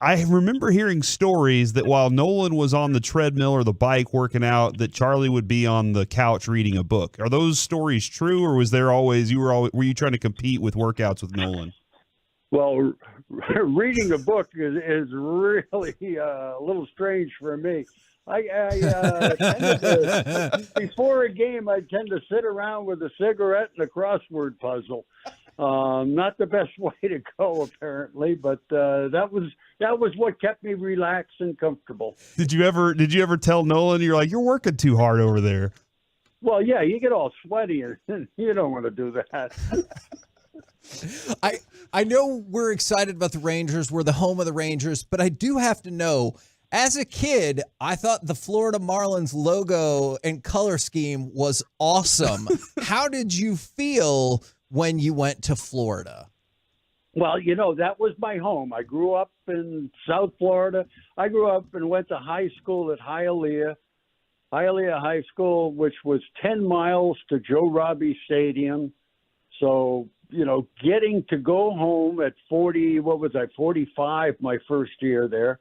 I remember hearing stories that while Nolan was on the treadmill or the bike working out, that Charlie would be on the couch reading a book. Are those stories true, or was there always were you trying to compete with workouts with Nolan? Well, reading a book is really a little strange for me. I tend to, before a game, I tend to sit around with a cigarette and a crossword puzzle. Not the best way to go, apparently, but that was what kept me relaxed and comfortable. Did you ever tell Nolan you're working too hard over there? Well, yeah, you get all sweaty and you don't want to do that. I know we're excited about the Rangers. We're the home of the Rangers, but I do have to know, as a kid, I thought the Florida Marlins logo and color scheme was awesome. How did you feel when you went to Florida? Well, that was my home. I grew up in South Florida. I grew up and went to high school at Hialeah High School, which was 10 miles to Joe Robbie Stadium. So, getting to go home at 45 my first year there,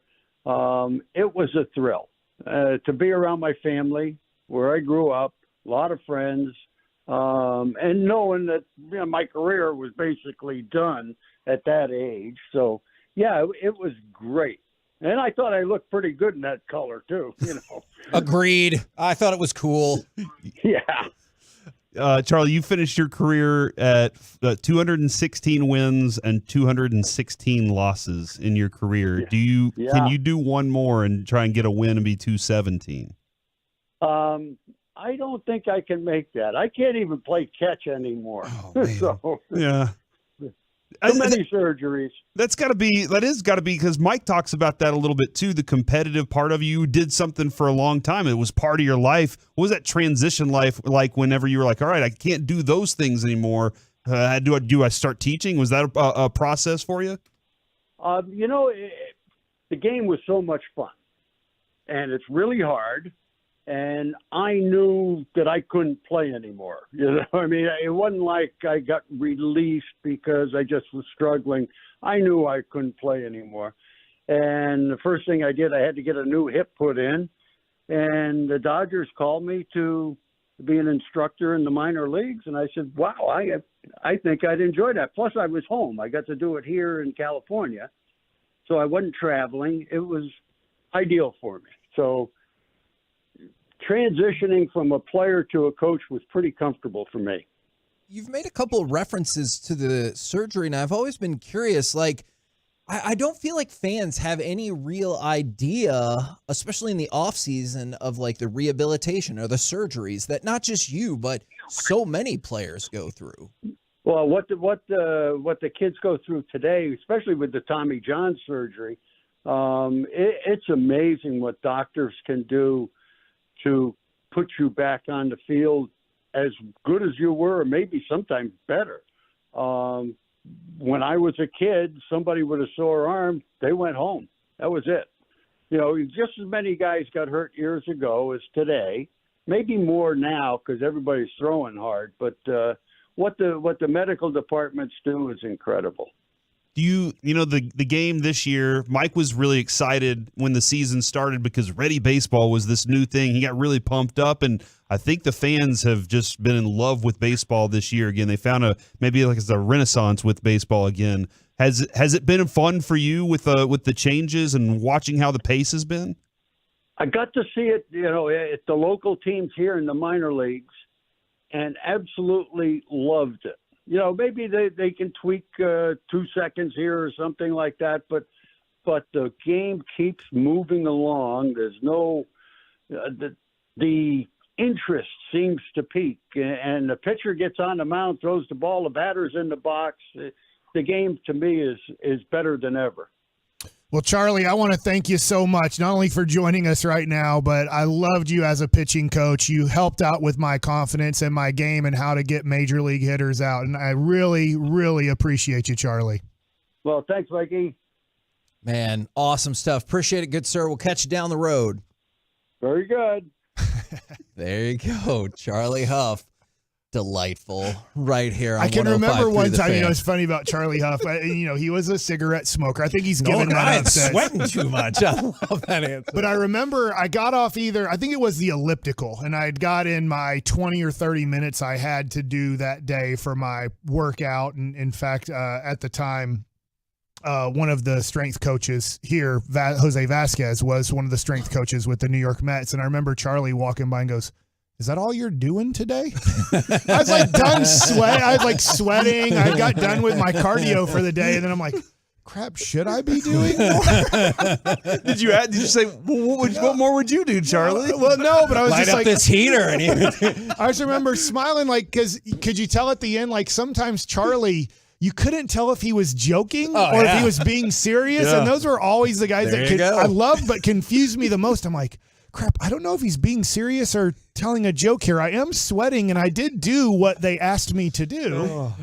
it was a thrill to be around my family, where I grew up, a lot of friends, and knowing that my career was basically done at that age. So, yeah, it was great. And I thought I looked pretty good in that color, too. Agreed. I thought it was cool. Yeah. Charlie, you finished your career at 216 wins and 216 losses in your career. Yeah. Can you do one more and try and get a win and be 217? I don't think I can make that. I can't even play catch anymore. Oh, man. So, yeah. Too many surgeries. That is got to be because Mike talks about that a little bit too. The competitive part of you did something for a long time. It was part of your life. What was that transition life like whenever you were like, all right, I can't do those things anymore? Do I start teaching? Was that a process for you? The game was so much fun, and it's really hard. And I knew that I couldn't play anymore. It wasn't like I got released because I just was struggling. I knew I couldn't play anymore. And the first thing I did, I had to get a new hip put in. And the Dodgers called me to be an instructor in the minor leagues. And I said, wow, I think I'd enjoy that. Plus, I was home. I got to do it here in California. So I wasn't traveling. It was ideal for me. So transitioning from a player to a coach was pretty comfortable for me. You've made a couple of references to the surgery, and I've always been curious, I don't feel like fans have any real idea, especially in the offseason, of the rehabilitation or the surgeries that not just you, but so many players go through. Well, what the kids go through today, especially with the Tommy John surgery, it's amazing what doctors can do to put you back on the field as good as you were, or maybe sometimes better. When I was a kid, somebody with a sore arm, they went home. That was it. Just as many guys got hurt years ago as today, maybe more now because everybody's throwing hard. But what the medical departments do is incredible. The game this year, Mike was really excited when the season started because Ready Baseball was this new thing. He got really pumped up, and I think the fans have just been in love with baseball this year again. They found it's a renaissance with baseball again. Has it been fun for you with the changes and watching how the pace has been? I got to see it, at the local teams here in the minor leagues, and absolutely loved it. maybe they can tweak 2 seconds here or something like that, but the game keeps moving along. There's no the interest seems to peak, and the pitcher gets on the mound, throws the ball, the batter's in the box. The game to me is better than ever. Well, Charlie, I want to thank you so much, not only for joining us right now, but I loved you as a pitching coach. You helped out with my confidence in my game and how to get major league hitters out. And I really, really appreciate you, Charlie. Well, thanks, Mikey. Man, awesome stuff. Appreciate it, good sir. We'll catch you down the road. Very good. There you go, Charlie Huff. Delightful, right here on I can 105.3 remember one The time, Fan. it's funny about Charlie Huff. He was a cigarette smoker. I think he's given that I'm up since. sweating too much. I love that answer. But I remember I got off I think it was the elliptical, and I'd got in my 20 or 30 minutes I had to do that day for my workout. And in fact, at the time, one of the strength coaches here, Jose Vasquez, was one of the strength coaches with the New York Mets. And I remember Charlie walking by and goes, "Is that all you're doing today?" I was like done sweat. I was like sweating. I got done with my cardio for the day. And then I'm like, crap, should I be doing more? Did you say, well, what more would you do, Charlie? Well, no, but I was Light just up like this heater. And I just remember smiling, like, because could you tell at the end, like sometimes Charlie, you couldn't tell if he was joking or if he was being serious. Yeah. And those were always the guys There you go. I loved but confused me the most. I'm like, crap, I don't know if he's being serious or telling a joke here. I am sweating, and I did do what they asked me to do.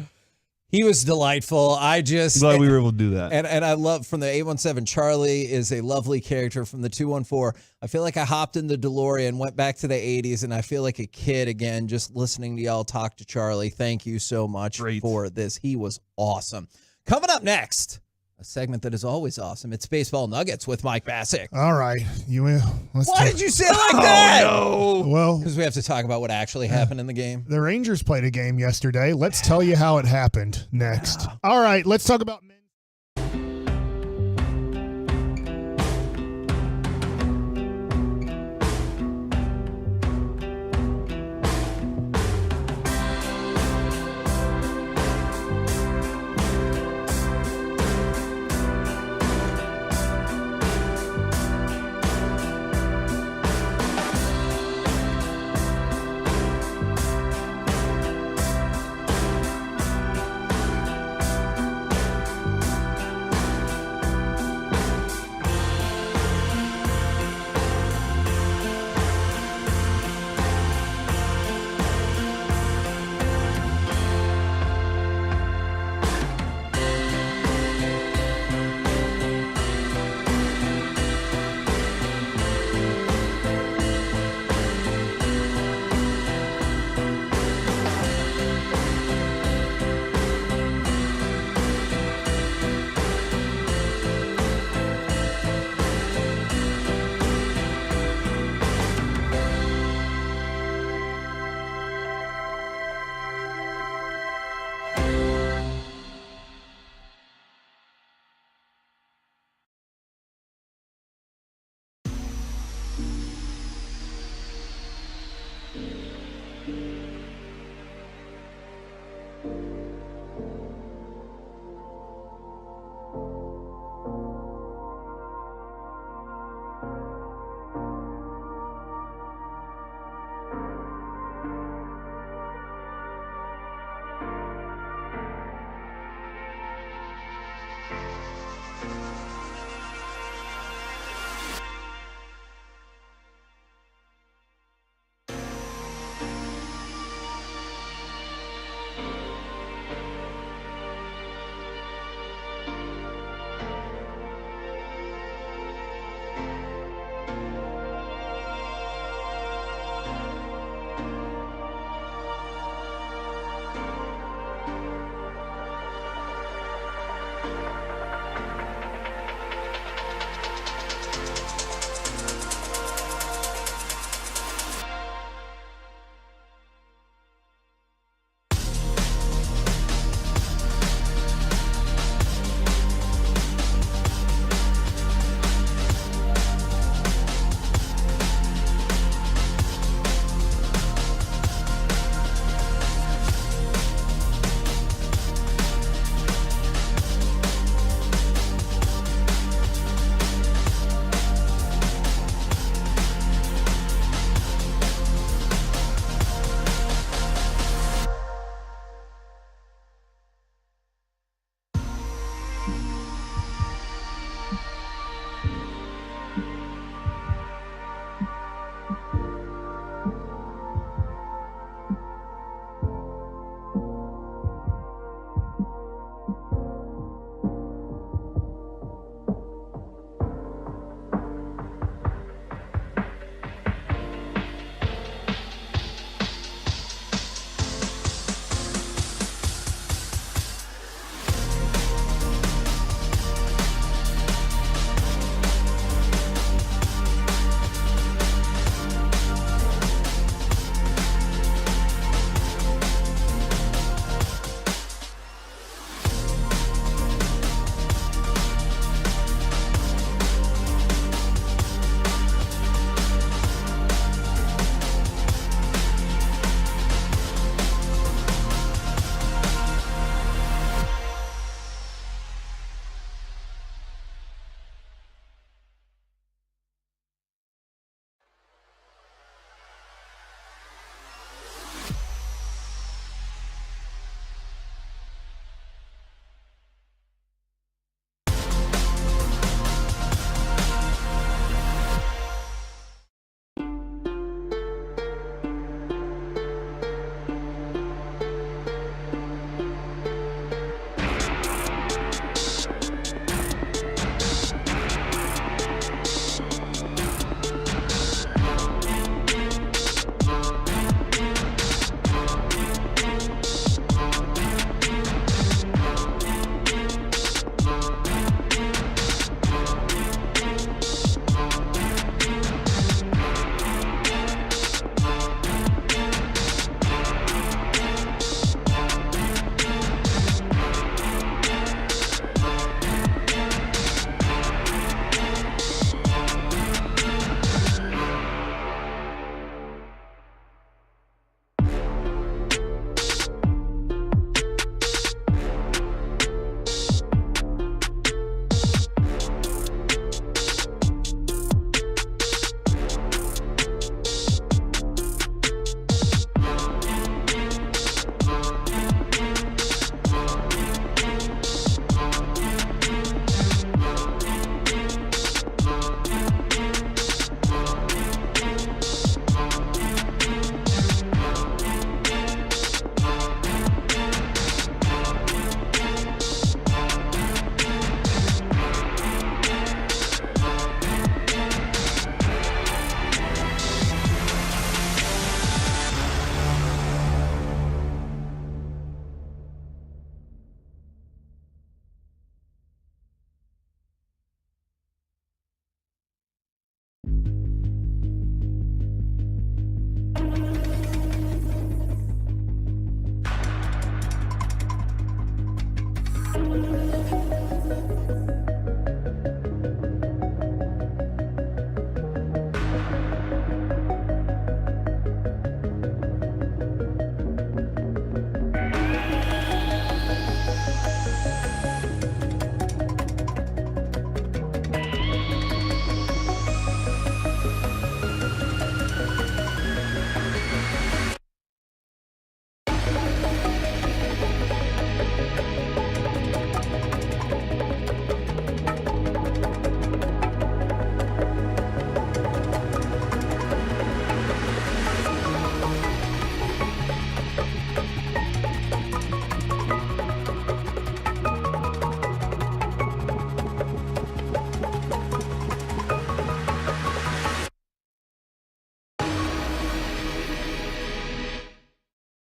He was delightful. Glad we were able to do that. And I love from the 817, Charlie is a lovely character. From the 214, I feel like I hopped in the DeLorean, went back to the 80s, and I feel like a kid again just listening to y'all talk to Charlie. Thank you so much for this. He was awesome. Coming up next, a segment that is always awesome. It's Baseball Nuggets with Mike Bassick. All right. Why did you say it like that? Oh, no. Well, because we have to talk about what actually happened in the game. the Rangers played a game yesterday. Let's tell you how it happened next. All right. Let's talk about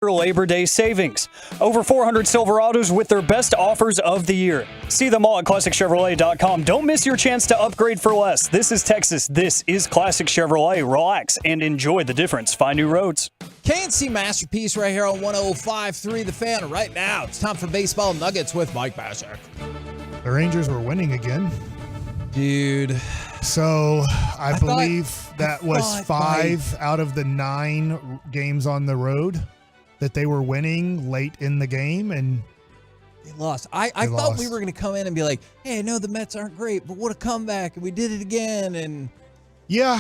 Labor Day savings. Over 400 Silverados with their best offers of the year. See them all at ClassicChevrolet.com. Don't miss your chance to upgrade for less. This is Texas. This is Classic Chevrolet. Relax and enjoy the difference. Find new roads. KNC Masterpiece right here on 105.3 The Fan. Right now, it's time for Baseball Nuggets with Mike Bassick. The Rangers were winning again. Dude. So I believe that was 5 out of the 9 games on the road that they were winning late in the game, and they lost. I thought we were going to come in and be like, hey, I know the Mets aren't great, but what a comeback, and we did it again. And yeah,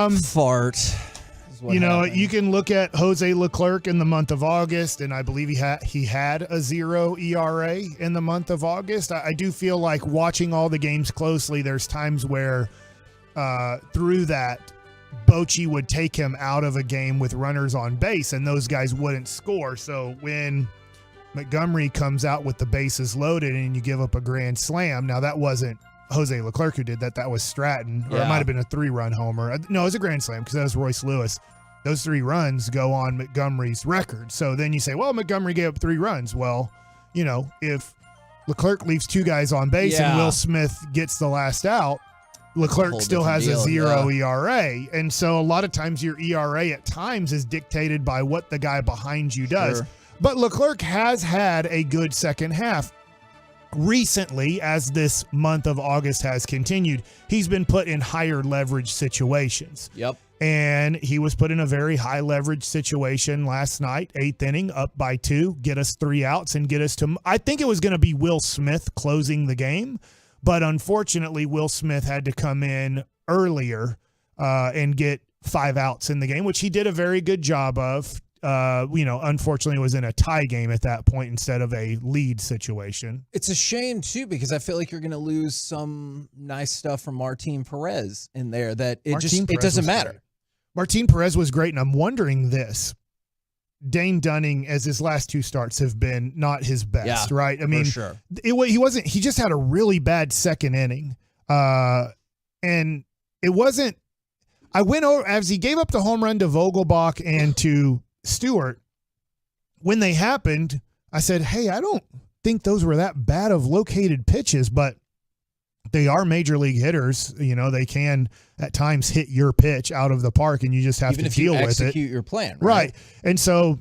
fart. You know, you can look at Jose Leclerc in the month of August, and I believe he had a 0 ERA in the month of August. I do feel like watching all the games closely, there's times where through that, Bochy would take him out of a game with runners on base, and those guys wouldn't score. So when Montgomery comes out with the bases loaded and you give up a grand slam, now that wasn't Jose Leclerc who did that. That was Stratton, or it might have been a 3-run homer. No, it was a grand slam because that was Royce Lewis. Those 3 runs go on Montgomery's record. So then you say, well, Montgomery gave up 3 runs. Well, you know, if Leclerc leaves 2 guys on base and Will Smith gets the last out, Leclerc still has a 0 ERA. And so a lot of times your ERA at times is dictated by what the guy behind you does. Sure. But Leclerc has had a good second half. Recently, as this month of August has continued, he's been put in higher leverage situations. Yep. And he was put in a very high leverage situation last night, 8th inning, up by 2, get us 3 outs and get us to, I think it was going to be Will Smith closing the game. But unfortunately, Will Smith had to come in earlier and get 5 outs in the game, which he did a very good job of. Unfortunately, it was in a tie game at that point instead of a lead situation. It's a shame, too, because I feel like you're going to lose some nice stuff from Martin Perez in there that it doesn't matter. Great. Martin Perez was great, and I'm wondering this. Dane Dunning, as his last 2 starts have been not his best, right? I mean, for sure. He just had a really bad second inning. And it wasn't, I went over, as he gave up the home run to Vogelbach and to Stewart, when they happened, I said, hey, I don't think those were that bad of located pitches, but they are major league hitters. You know, they can at times hit your pitch out of the park, and you just have to deal with it. Execute your plan, right? And so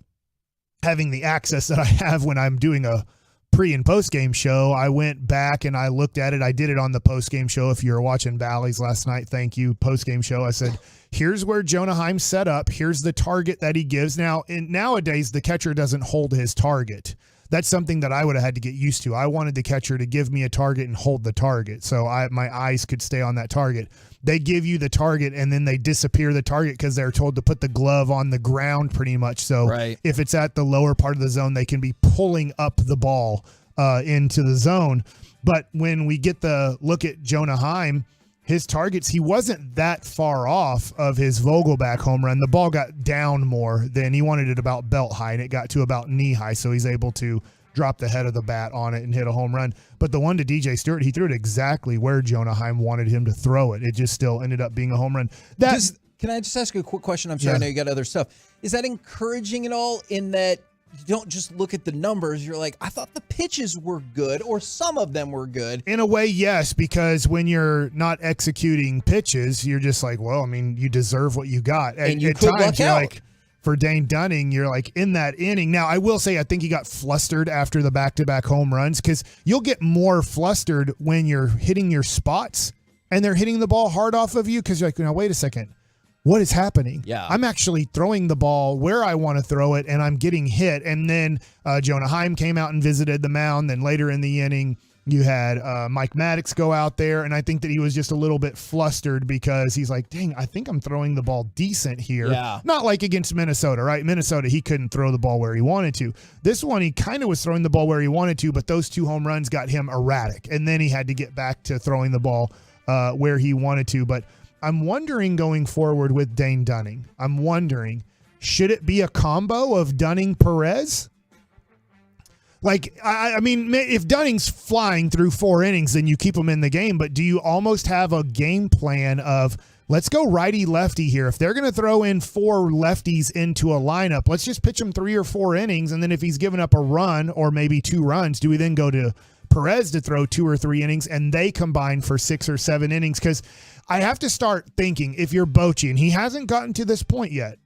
having the access that I have when I'm doing a pre and post game show, I went back and I looked at it. I did it on the post game show. If you were watching Bally's last night, thank you. Post game show. I said, here's where Jonah Heim set up. Here's the target that he gives. Now, nowadays, the catcher doesn't hold his target. That's something that I would have had to get used to. I wanted the catcher to give me a target and hold the target so my eyes could stay on that target. They give you the target and then they disappear the target because they're told to put the glove on the ground pretty much. So if it's at the lower part of the zone, they can be pulling up the ball into the zone. But when we get the look at Jonah Heim, his targets, he wasn't that far off of his Vogelbach home run. The ball got down more than he wanted it about belt high, and it got to about knee high, so he's able to drop the head of the bat on it and hit a home run. But the one to DJ Stewart, he threw it exactly where Jonah Heim wanted him to throw it. It just still ended up being a home run. Can I just ask you a quick question? I'm sorry, I know you got other stuff. Is that encouraging at all in that you don't just look at the numbers? You're like, I thought the pitches were good, or some of them were good. In a way, yes, because when you're not executing pitches, you're just like, well, I mean, you deserve what you got. And you at could times, luck you're out. like, for Dane Dunning, you're like in that inning. Now, I will say, I think he got flustered after the back-to-back home runs because you'll get more flustered when you're hitting your spots and they're hitting the ball hard off of you because you're like, now, wait a second. What is happening? Yeah. I'm actually throwing the ball where I want to throw it, and I'm getting hit. And then Jonah Heim came out and visited the mound. Then later in the inning, you had Mike Maddox go out there, and I think that he was just a little bit flustered because he's like, dang, I think I'm throwing the ball decent here. Yeah. Not like against Minnesota, right? Minnesota, he couldn't throw the ball where he wanted to. This one, he kind of was throwing the ball where he wanted to, but those 2 home runs got him erratic. And then he had to get back to throwing the ball where he wanted to. But I'm wondering going forward with Dane Dunning, should it be a combo of Dunning-Perez? Like, I mean, if Dunning's flying through 4 innings, then you keep him in the game. But do you almost have a game plan of let's go righty-lefty here. If they're going to throw in 4 lefties into a lineup, let's just pitch him 3 or 4 innings, and then if he's given up a run or maybe 2 runs, do we then go to Perez to throw 2 or 3 innings and they combine for 6 or 7 innings? Because I have to start thinking, if you're Bochy, and he hasn't gotten to this point yet,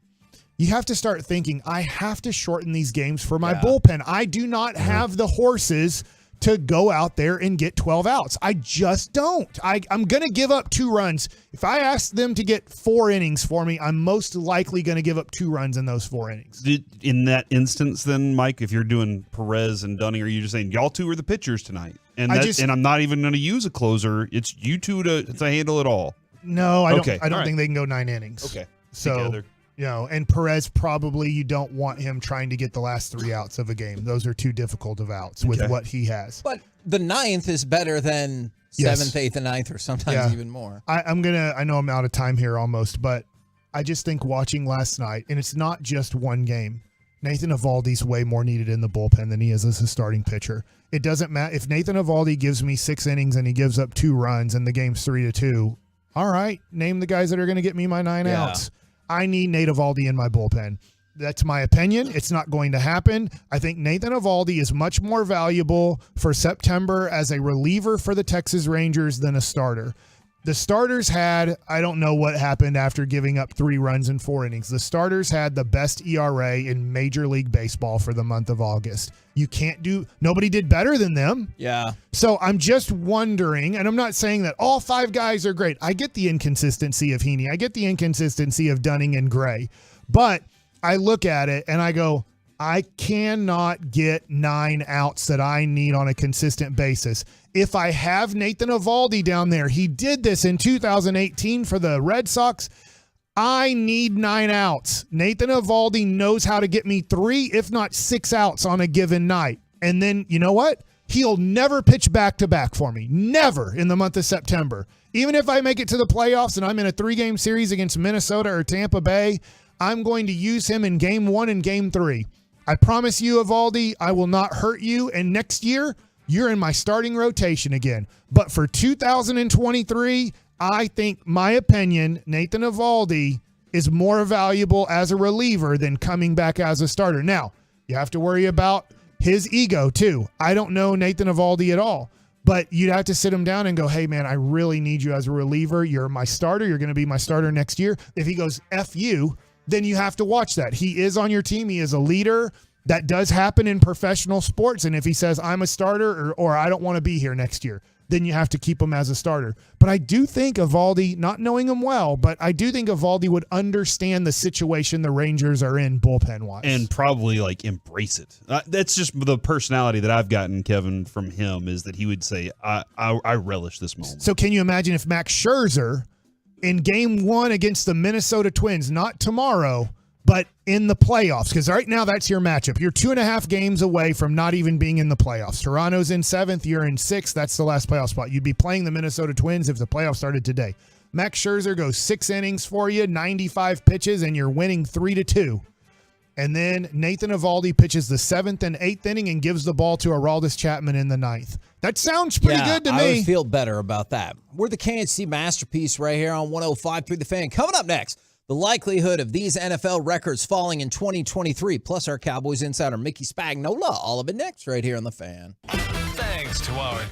you have to start thinking, I have to shorten these games for my bullpen. I do not have the horses to go out there and get 12 outs. I just don't. I'm going to give up 2 runs. If I ask them to get 4 innings for me, I'm most likely going to give up 2 runs in those 4 innings. In that instance, then, Mike, if you're doing Perez and Dunning, are you just saying y'all 2 are the pitchers tonight? And and I'm not even going to use a closer. It's you 2 to handle it all. No, I don't think they can go 9 innings. Okay. So, Together. And Perez, probably you don't want him trying to get the last 3 outs of a game. Those are too difficult of outs with what he has. But the 9th is better than 7th, 8th, and 9th, or sometimes even more. I know I'm out of time here almost, but I just think watching last night, and it's not just one game, Nathan Eovaldi's way more needed in the bullpen than he is as a starting pitcher. It doesn't matter. If Nathan Eovaldi gives me 6 innings and he gives up 2 runs and the game's 3-2, all right, name the guys that are going to get me my 9 outs. I need Nate Eovaldi in my bullpen. That's my opinion. It's not going to happen. I think Nathan Eovaldi is much more valuable for September as a reliever for the Texas Rangers than a starter. The starters had, I don't know what happened after giving up 3 runs in 4 innings. The starters had the best ERA in Major League Baseball for the month of August. Nobody did better than them. Yeah. So I'm just wondering, and I'm not saying that all 5 guys are great. I get the inconsistency of Heaney. I get the inconsistency of Dunning and Gray. But I look at it and I go, I cannot get 9 outs that I need on a consistent basis. If I have Nathan Eovaldi down there, he did this in 2018 for the Red Sox. I need 9 outs. Nathan Eovaldi knows how to get me 3, if not 6 outs on a given night. And then, you know what? He'll never pitch back-to-back for me. Never in the month of September. Even if I make it to the playoffs and I'm in a 3-game series against Minnesota or Tampa Bay, I'm going to use him in Game 1 and Game 3. I promise you, Eovaldi, I will not hurt you. And next year, you're in my starting rotation again. But for 2023, I think, my opinion, Nathan Eovaldi is more valuable as a reliever than coming back as a starter. Now, you have to worry about his ego, too. I don't know Nathan Eovaldi at all. But you'd have to sit him down and go, hey, man, I really need you as a reliever. You're my starter. You're going to be my starter next year. If he goes, F you, then you have to watch that. He is on your team. He is a leader. That does happen in professional sports. And if he says, I'm a starter or I don't want to be here next year, then you have to keep him as a starter. But I do think Eovaldi, not knowing him well, but I do think Eovaldi would understand the situation the Rangers are in bullpen-wise. And probably, embrace it. That's just the personality that I've gotten, Kevin, from him, is that he would say, I relish this moment. So can you imagine if Max Scherzer in Game 1 against the Minnesota Twins, not tomorrow, but in the playoffs, because right now that's your matchup. You're 2.5 games away from not even being in the playoffs. Toronto's in 7th, you're in 6th. That's the last playoff spot. You'd be playing the Minnesota Twins if the playoffs started today. Max Scherzer goes 6 innings for you, 95 pitches, and you're winning 3-2. And then Nathan Eovaldi pitches the 7th and 8th inning and gives the ball to Aroldis Chapman in the 9th. That sounds pretty good to me. I would feel better about that. We're the KNC Masterpiece right here on 105.3 The Fan. Coming up next, the likelihood of these NFL records falling in 2023, plus our Cowboys insider Mickey Spagnola. All of it next right here on The Fan. Thanks to our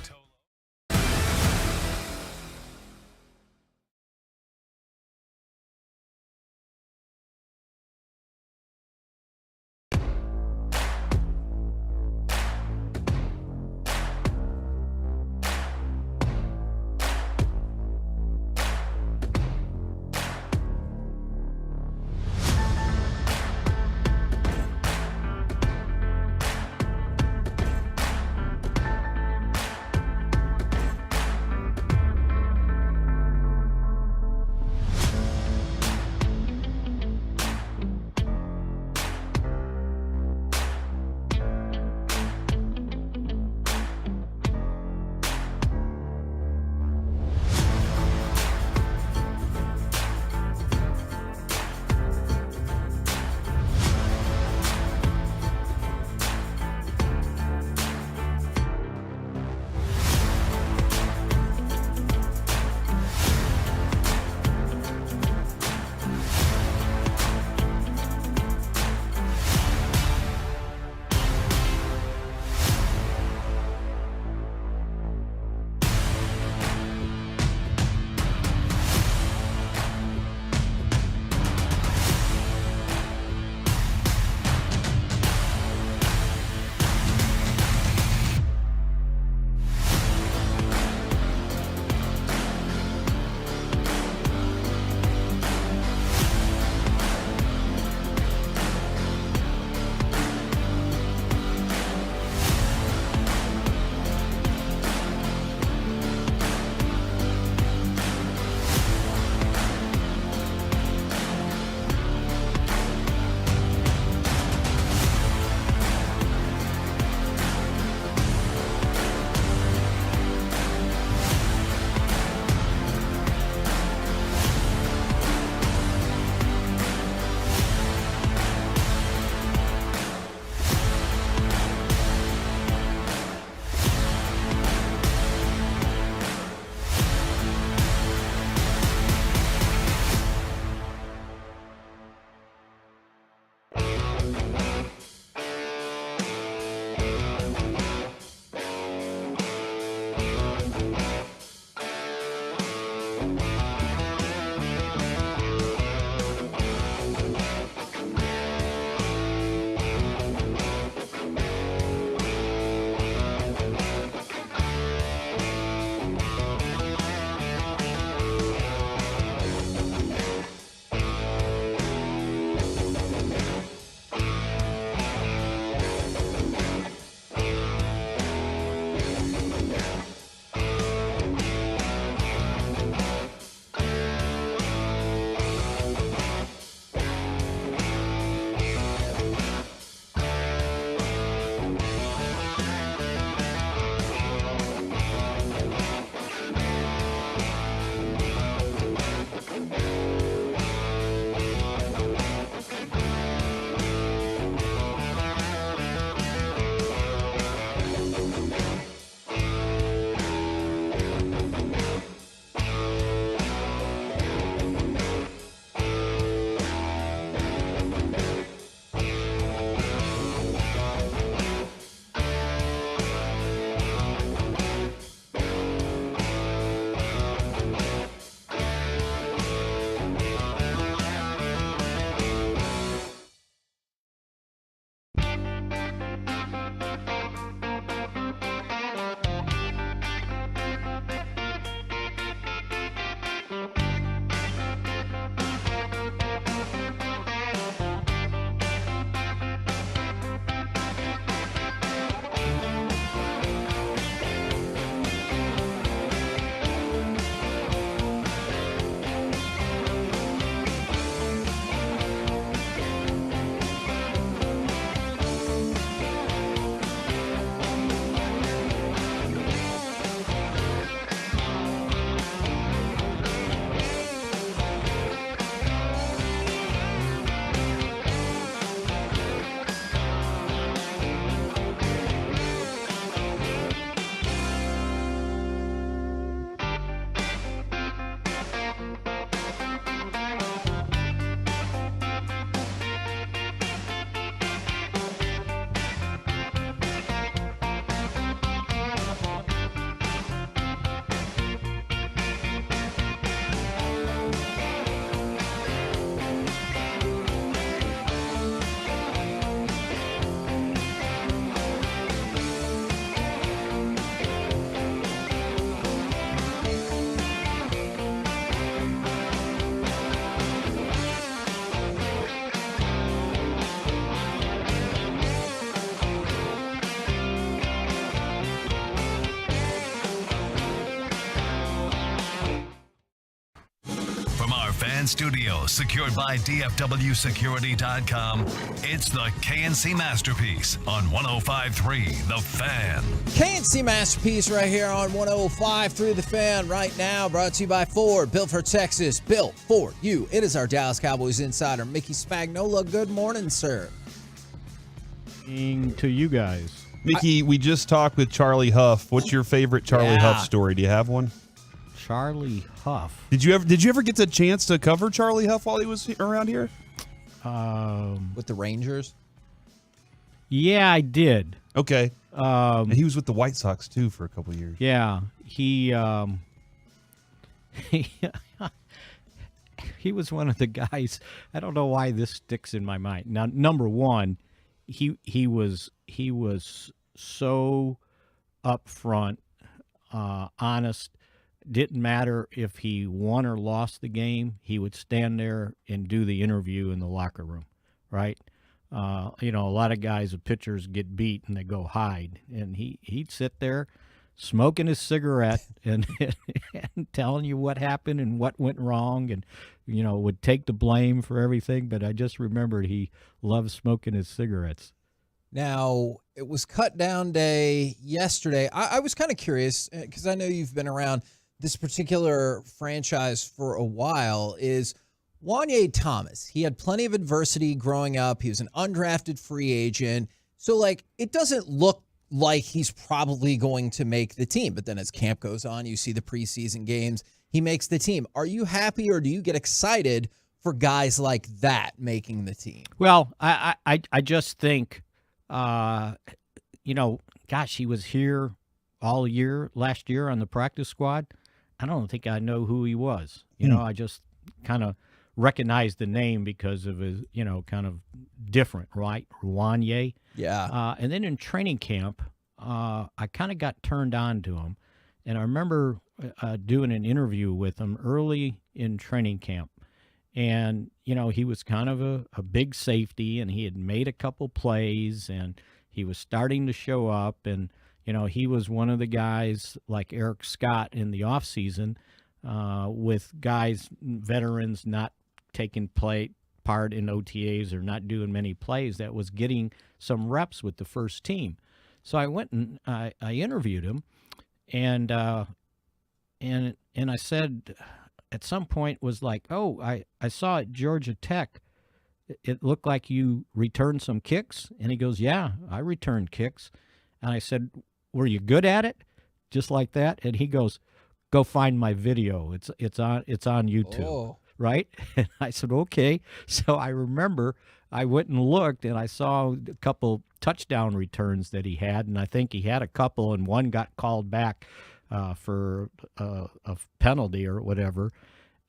in studio, secured by DFWsecurity.com. It's the KNC Masterpiece on 105.3 The Fan. KNC Masterpiece right here on 105.3 The Fan right now, brought to you by Ford. Built for Texas, built for you. It is our Dallas Cowboys insider, Mickey Spagnola. Good morning, sir. To you guys. Mickey, we just talked with Charlie Huff. What's your favorite Charlie Huff story? Do you have one? Charlie Huff. Did you ever get the chance to cover Charlie Huff while he was around here? With the Rangers? Yeah, I did. Okay. And he was with the White Sox too for a couple of years. Yeah, he was one of the guys. I don't know why this sticks in my mind. Now, number one, he was so upfront, honest. Didn't matter if he won or lost the game. He would stand there and do the interview in the locker room, right? A lot of guys, the pitchers get beat and they go hide, and he'd sit there smoking his cigarette and telling you what happened and what went wrong, and would take the blame for everything. But I just remembered he loved smoking his cigarettes. Now, it was cut down day yesterday. I was kind of curious because I know you've been around this particular franchise for a while. Is Wanye Thomas. He had plenty of adversity growing up. He was an undrafted free agent. So, it doesn't look like he's probably going to make the team. But then as camp goes on, you see the preseason games, he makes the team. Are you happy, or do you get excited for guys like that making the team? Well, I just think, gosh, he was here all year last year on the practice squad. I don't think I know who he was. I just kind of recognized the name because of his, kind of different, right? Wanye. Yeah. And then in training camp, I kind of got turned on to him. And I remember doing an interview with him early in training camp. And, he was kind of a big safety, and he had made a couple plays, and he was starting to show up. And, he was one of the guys like Eric Scott in the offseason with guys, veterans, not taking part in OTAs or not doing many plays, that was getting some reps with the first team. So I went and I interviewed him, and I said at some point was like, oh, I saw at Georgia Tech, it looked like you returned some kicks. And he goes, yeah, I returned kicks. And I said, were you good at it? Just like that? And he goes, go find my video. It's on YouTube. Oh. Right? And I said, okay. So I remember I went and looked, and I saw a couple touchdown returns that he had, and I think he had a couple, and one got called back for a penalty or whatever.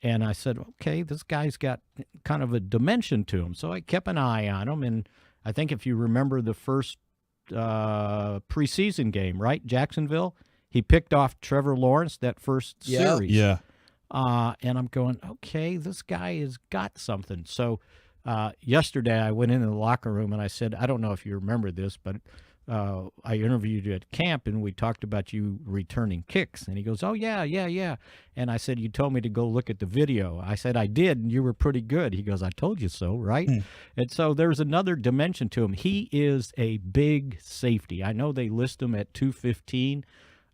And I said, okay, this guy's got kind of a dimension to him. So I kept an eye on him, and I think if you remember the first preseason game, right, Jacksonville, he picked off Trevor Lawrence that first series. Yeah. And I'm going, okay, this guy has got something. So yesterday I went into the locker room and I said, I don't know if you remember this, but I interviewed you at camp and we talked about you returning kicks. And he goes, oh, yeah. And I said, you told me to go look at the video. I said, I did, and you were pretty good. He goes, I told you so, right? And so there's another dimension to him. He is a big safety. I know they list him at 215.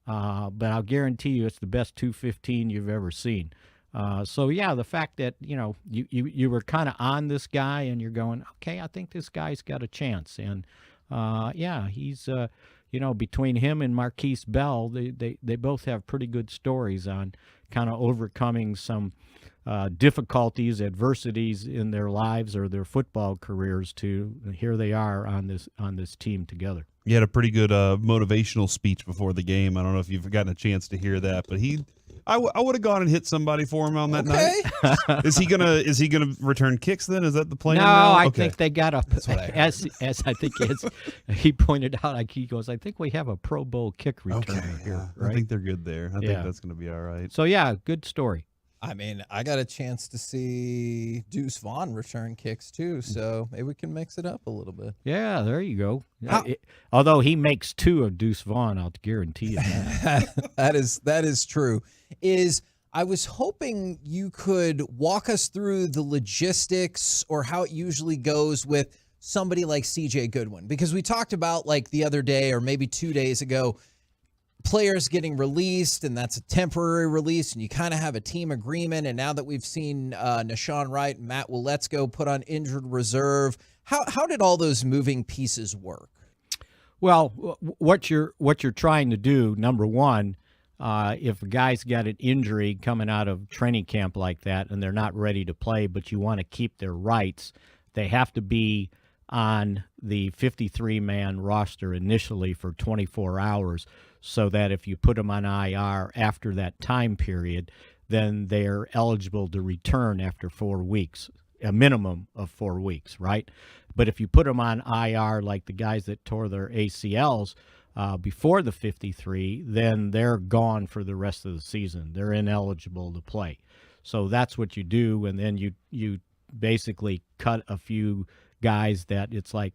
But I'll guarantee you it's the best 215 you've ever seen. So, yeah, the fact that, you were kind of on this guy and you're going, okay, I think this guy's got a chance. And, he's, between him and Marquise Bell, they both have pretty good stories on kind of overcoming some difficulties, adversities in their lives or their football careers to here they are on this team together. He had a pretty good motivational speech before the game. I don't know if you've gotten a chance to hear that, but I would have gone and hit somebody for him on that night. Is he gonna return kicks then? Is that the plan? No, now? I think they got as I think he pointed out. Like he goes, I think we have a Pro Bowl kick returner here. Right? I think they're good there. I think that's gonna be all right. So yeah, good story. I mean, I got a chance to see Deuce Vaughn return kicks too, so maybe we can mix it up a little bit. Yeah, there you go. Although he makes two of Deuce Vaughn, I'll guarantee you that. That is true. I was hoping you could walk us through the logistics or how it usually goes with somebody like CJ Goodwin, because we talked about like the other day or maybe 2 days ago, players getting released, and that's a temporary release, and you kind of have a team agreement. And now that we've seen Nashawn Wright and Matt Waletzko put on injured reserve, how did all those moving pieces work? Well, what you're trying to do, number one, if a guy's got an injury coming out of training camp like that and they're not ready to play, but you want to keep their rights, they have to be on the 53-man roster initially for 24 hours so that if you put them on IR after that time period, then they're eligible to return after 4 weeks, a minimum of 4 weeks, right? But if you put them on IR like the guys that tore their ACLs before the 53, then they're gone for the rest of the season. They're ineligible to play. So that's what you do, and then you basically cut a few guys that it's like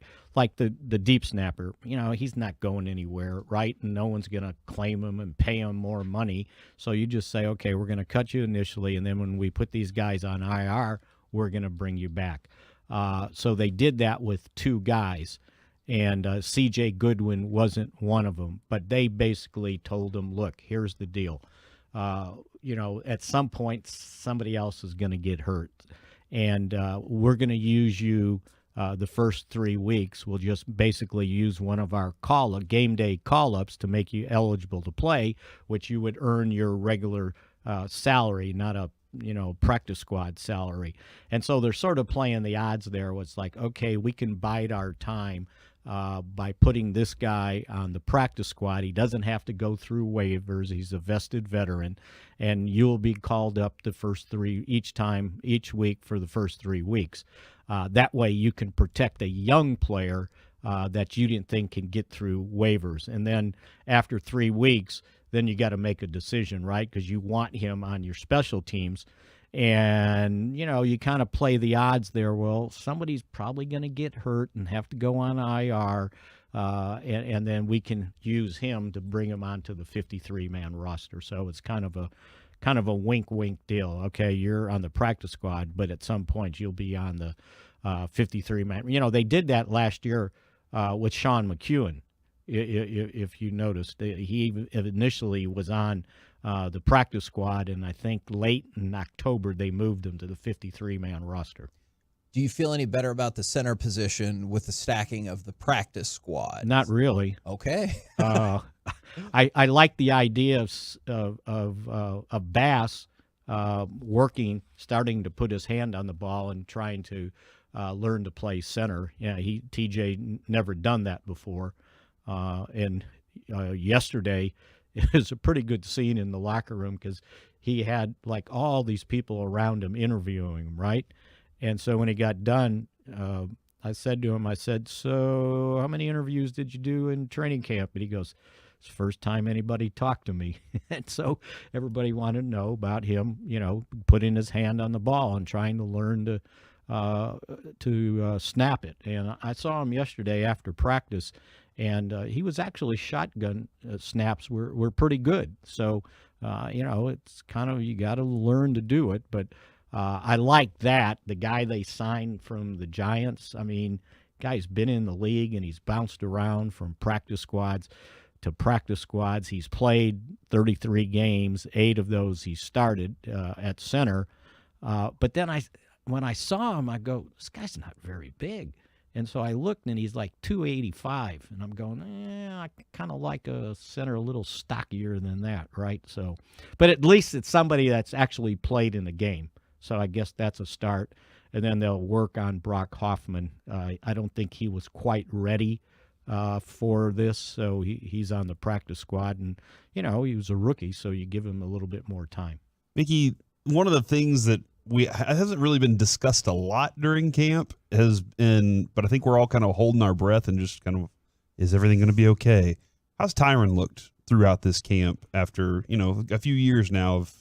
the deep snapper. He's not going anywhere, right? And no one's going to claim him and pay him more money. So you just say, okay, we're going to cut you initially, and then when we put these guys on IR, we're going to bring you back. So they did that with 2 guys, and CJ Goodwin wasn't one of them. But they basically told him, look, here's the deal. At some point, somebody else is going to get hurt, and we're going to use you the first 3 weeks. We'll just basically use one of our game day call-ups to make you eligible to play, which you would earn your regular salary, not a practice squad salary. And so they're sort of playing the odds there. It's like, okay, we can bide our time by putting this guy on the practice squad. He doesn't have to go through waivers. He's a vested veteran, and you'll be called up the first 3 each week for the first 3 weeks. That way you can protect a young player that you didn't think can get through waivers. And then after 3 weeks, then you got to make a decision, right? Because you want him on your special teams. And, you kind of play the odds there. Well, somebody's probably going to get hurt and have to go on IR, and then we can use him to bring him onto the 53-man roster. So it's kind of a wink-wink deal. Okay, you're on the practice squad, but at some point you'll be on the 53-man. They did that last year with Sean McEwen. If you noticed, he initially was on the practice squad, and I think late in October they moved him to the 53-man roster. Do you feel any better about the center position with the stacking of the practice squad? Not really. Okay. I like the idea of Bass starting to put his hand on the ball and trying to learn to play center. Yeah, TJ never done that before. And yesterday it was a pretty good scene in the locker room because he had like all these people around him interviewing him, right? And so when he got done, I said to him, so how many interviews did you do in training camp? And he goes, it's the first time anybody talked to me. And so everybody wanted to know about him, putting his hand on the ball and trying to learn to snap it. And I saw him yesterday after practice, and he was actually shotgun snaps were pretty good. So, it's kind of, you got to learn to do it. But I like that. The guy they signed from the Giants, guy's been in the league, and he's bounced around from practice squads to practice squads. He's played 33 games. 8 of those he started at center. But then when I saw him, I go, this guy's not very big. And so I looked, and he's like 285, and I'm going, I kind of like a center a little stockier than that, right? So, but at least it's somebody that's actually played in the game. So I guess that's a start. And then they'll work on Brock Hoffman. I don't think he was quite ready for this, so he's on the practice squad. And, he was a rookie, so you give him a little bit more time. Mickey, one of the things that hasn't really been discussed a lot during camp has been, but I think we're all kind of holding our breath and just kind of, is everything going to be okay? How's Tyron looked throughout this camp after, a few years now of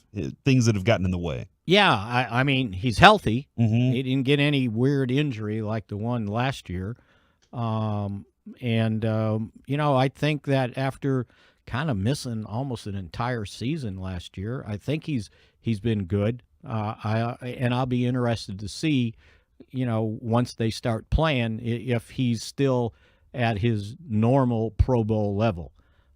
things that have gotten in the way? Yeah, he's healthy. Mm-hmm. He didn't get any weird injury like the one last year. I think that after kind of missing almost an entire season last year, I think he's he's been good. I'll be interested to see, once they start playing, if he's still at his normal Pro Bowl level.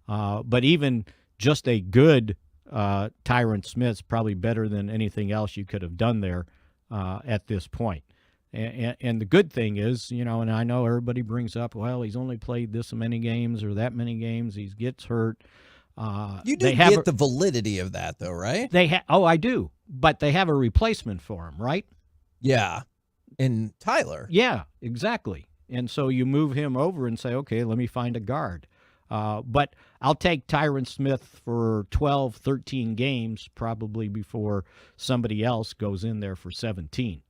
But even just a good Tyron Smith's probably better than anything else you could have done there at this point. And the good thing is, and I know everybody brings up, well, he's only played this many games or that many games. He gets hurt. You do get the validity of that, though, right? I do. But they have a replacement for him, right? Yeah. In Tyler. Yeah, exactly. And so you move him over and say, okay, let me find a guard. But I'll take Tyron Smith for 12, 13 games probably before somebody else goes in there for 17.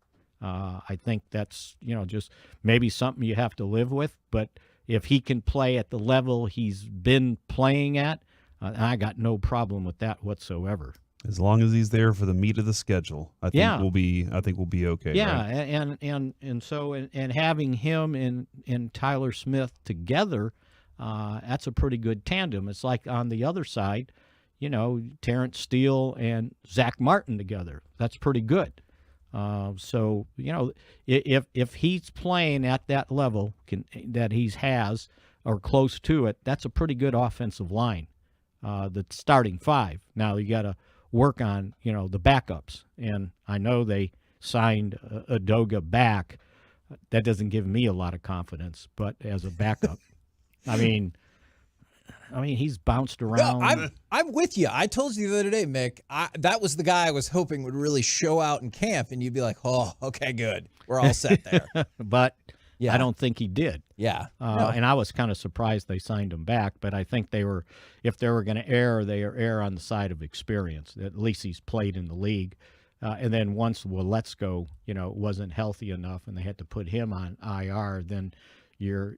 I think that's, just maybe something you have to live with. But if he can play at the level he's been playing at, I got no problem with that whatsoever. As long as he's there for the meat of the schedule, I think we'll be okay. Yeah, right? and having him and Tyler Smith together, that's a pretty good tandem. It's like on the other side, Terrence Steele and Zach Martin together. That's pretty good. So if he's playing at that level that he has or close to it, that's a pretty good offensive line. The starting five. Now you got to work on the backups, and I know they signed Adoga back. That doesn't give me a lot of confidence, but as a backup, I mean he's bounced around. No, I'm with you. I told you the other day, Mick, that was the guy I was hoping would really show out in camp, and you'd be like, oh, okay, good, we're all set there. But I don't think he did. Yeah. And I was kind of surprised they signed him back, but I think if they were going to err on the side of experience. At least he's played in the league. And then once Waletzko, wasn't healthy enough and they had to put him on IR, then your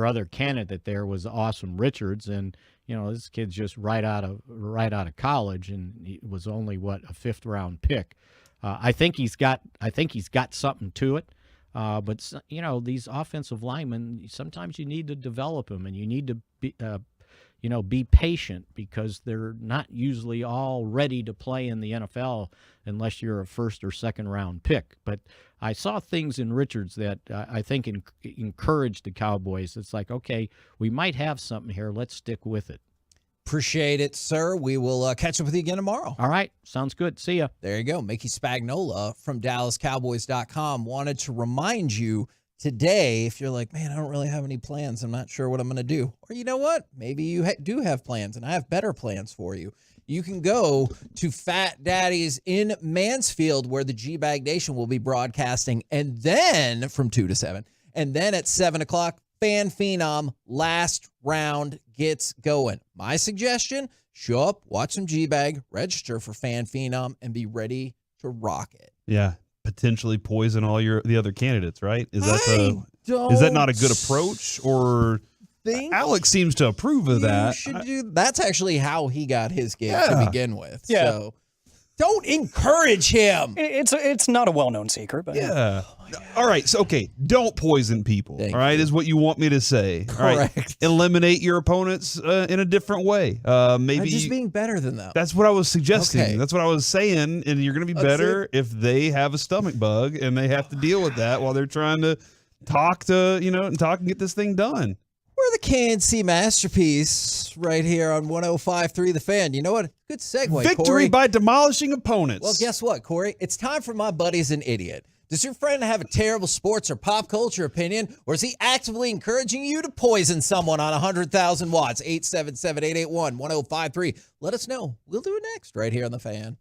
other candidate there was Awesome Richards, and this kid's just right out of college, and he was only a 5th round pick. I think he's got something to it. But these offensive linemen, sometimes you need to develop them, and you need to be patient, because they're not usually all ready to play in the NFL unless you're a 1st or 2nd round pick. But I saw things in Richards that I think encouraged the Cowboys. It's like, okay, we might have something here. Let's stick with it. Appreciate it, sir. We will catch up with you again tomorrow. All right. Sounds good. See ya. There you go. Mickey Spagnola from DallasCowboys.com wanted to remind you today, if you're like, man, I don't really have any plans, I'm not sure what I'm going to do. Or you know what? Maybe you do have plans, and I have better plans for you. You can go to Fat Daddy's in Mansfield, where the G-Bag Nation will be broadcasting, and then from 2 to 7. And then at 7 o'clock, Fan Phenom last round gets going. My suggestion, show up, watch some G-Bag, register for Fan Phenom, and be ready to rock it. Yeah, potentially poison all the other candidates, right? Is that not a good approach? Or Alex seems to approve of that. That's actually how he got his gig to begin with. Yeah. So don't encourage him. It's not a well-known secret, but yeah. All right. So, okay. Don't poison people. All right. Is what you want me to say. Correct. All right. Eliminate your opponents in a different way. Maybe I'm just being better than them. That's what I was suggesting. Okay. That's what I was saying. And you're going to be better if they have a stomach bug and they have to deal with that while they're trying to talk and get this thing done. We're the KNC masterpiece right here on 105.3 The Fan. You know what? Good segue, Victory Corey. by demolishing opponents. Well, guess what, Corey? It's time for My Buddy's an Idiot. Does your friend have a terrible sports or pop culture opinion, or is he actively encouraging you to poison someone on 100,000 watts? 877-881-1053. Let us know. We'll do it next right here on The Fan.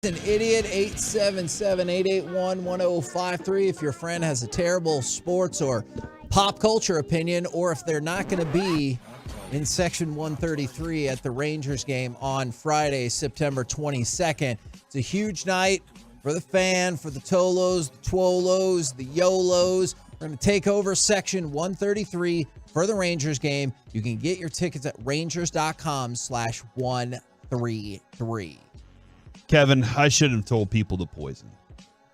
An idiot. 877-881-1053. If your friend has a terrible sports or pop culture opinion, or if they're not going to be in section 133 at the Rangers game on Friday, September 22nd. It's a huge night for the fan, for the Tolos, the Twolos, the Yolos. We're going to take over section 133 for the Rangers game. You can get your tickets at rangers.com/133. Kevin, I should have told people to poison.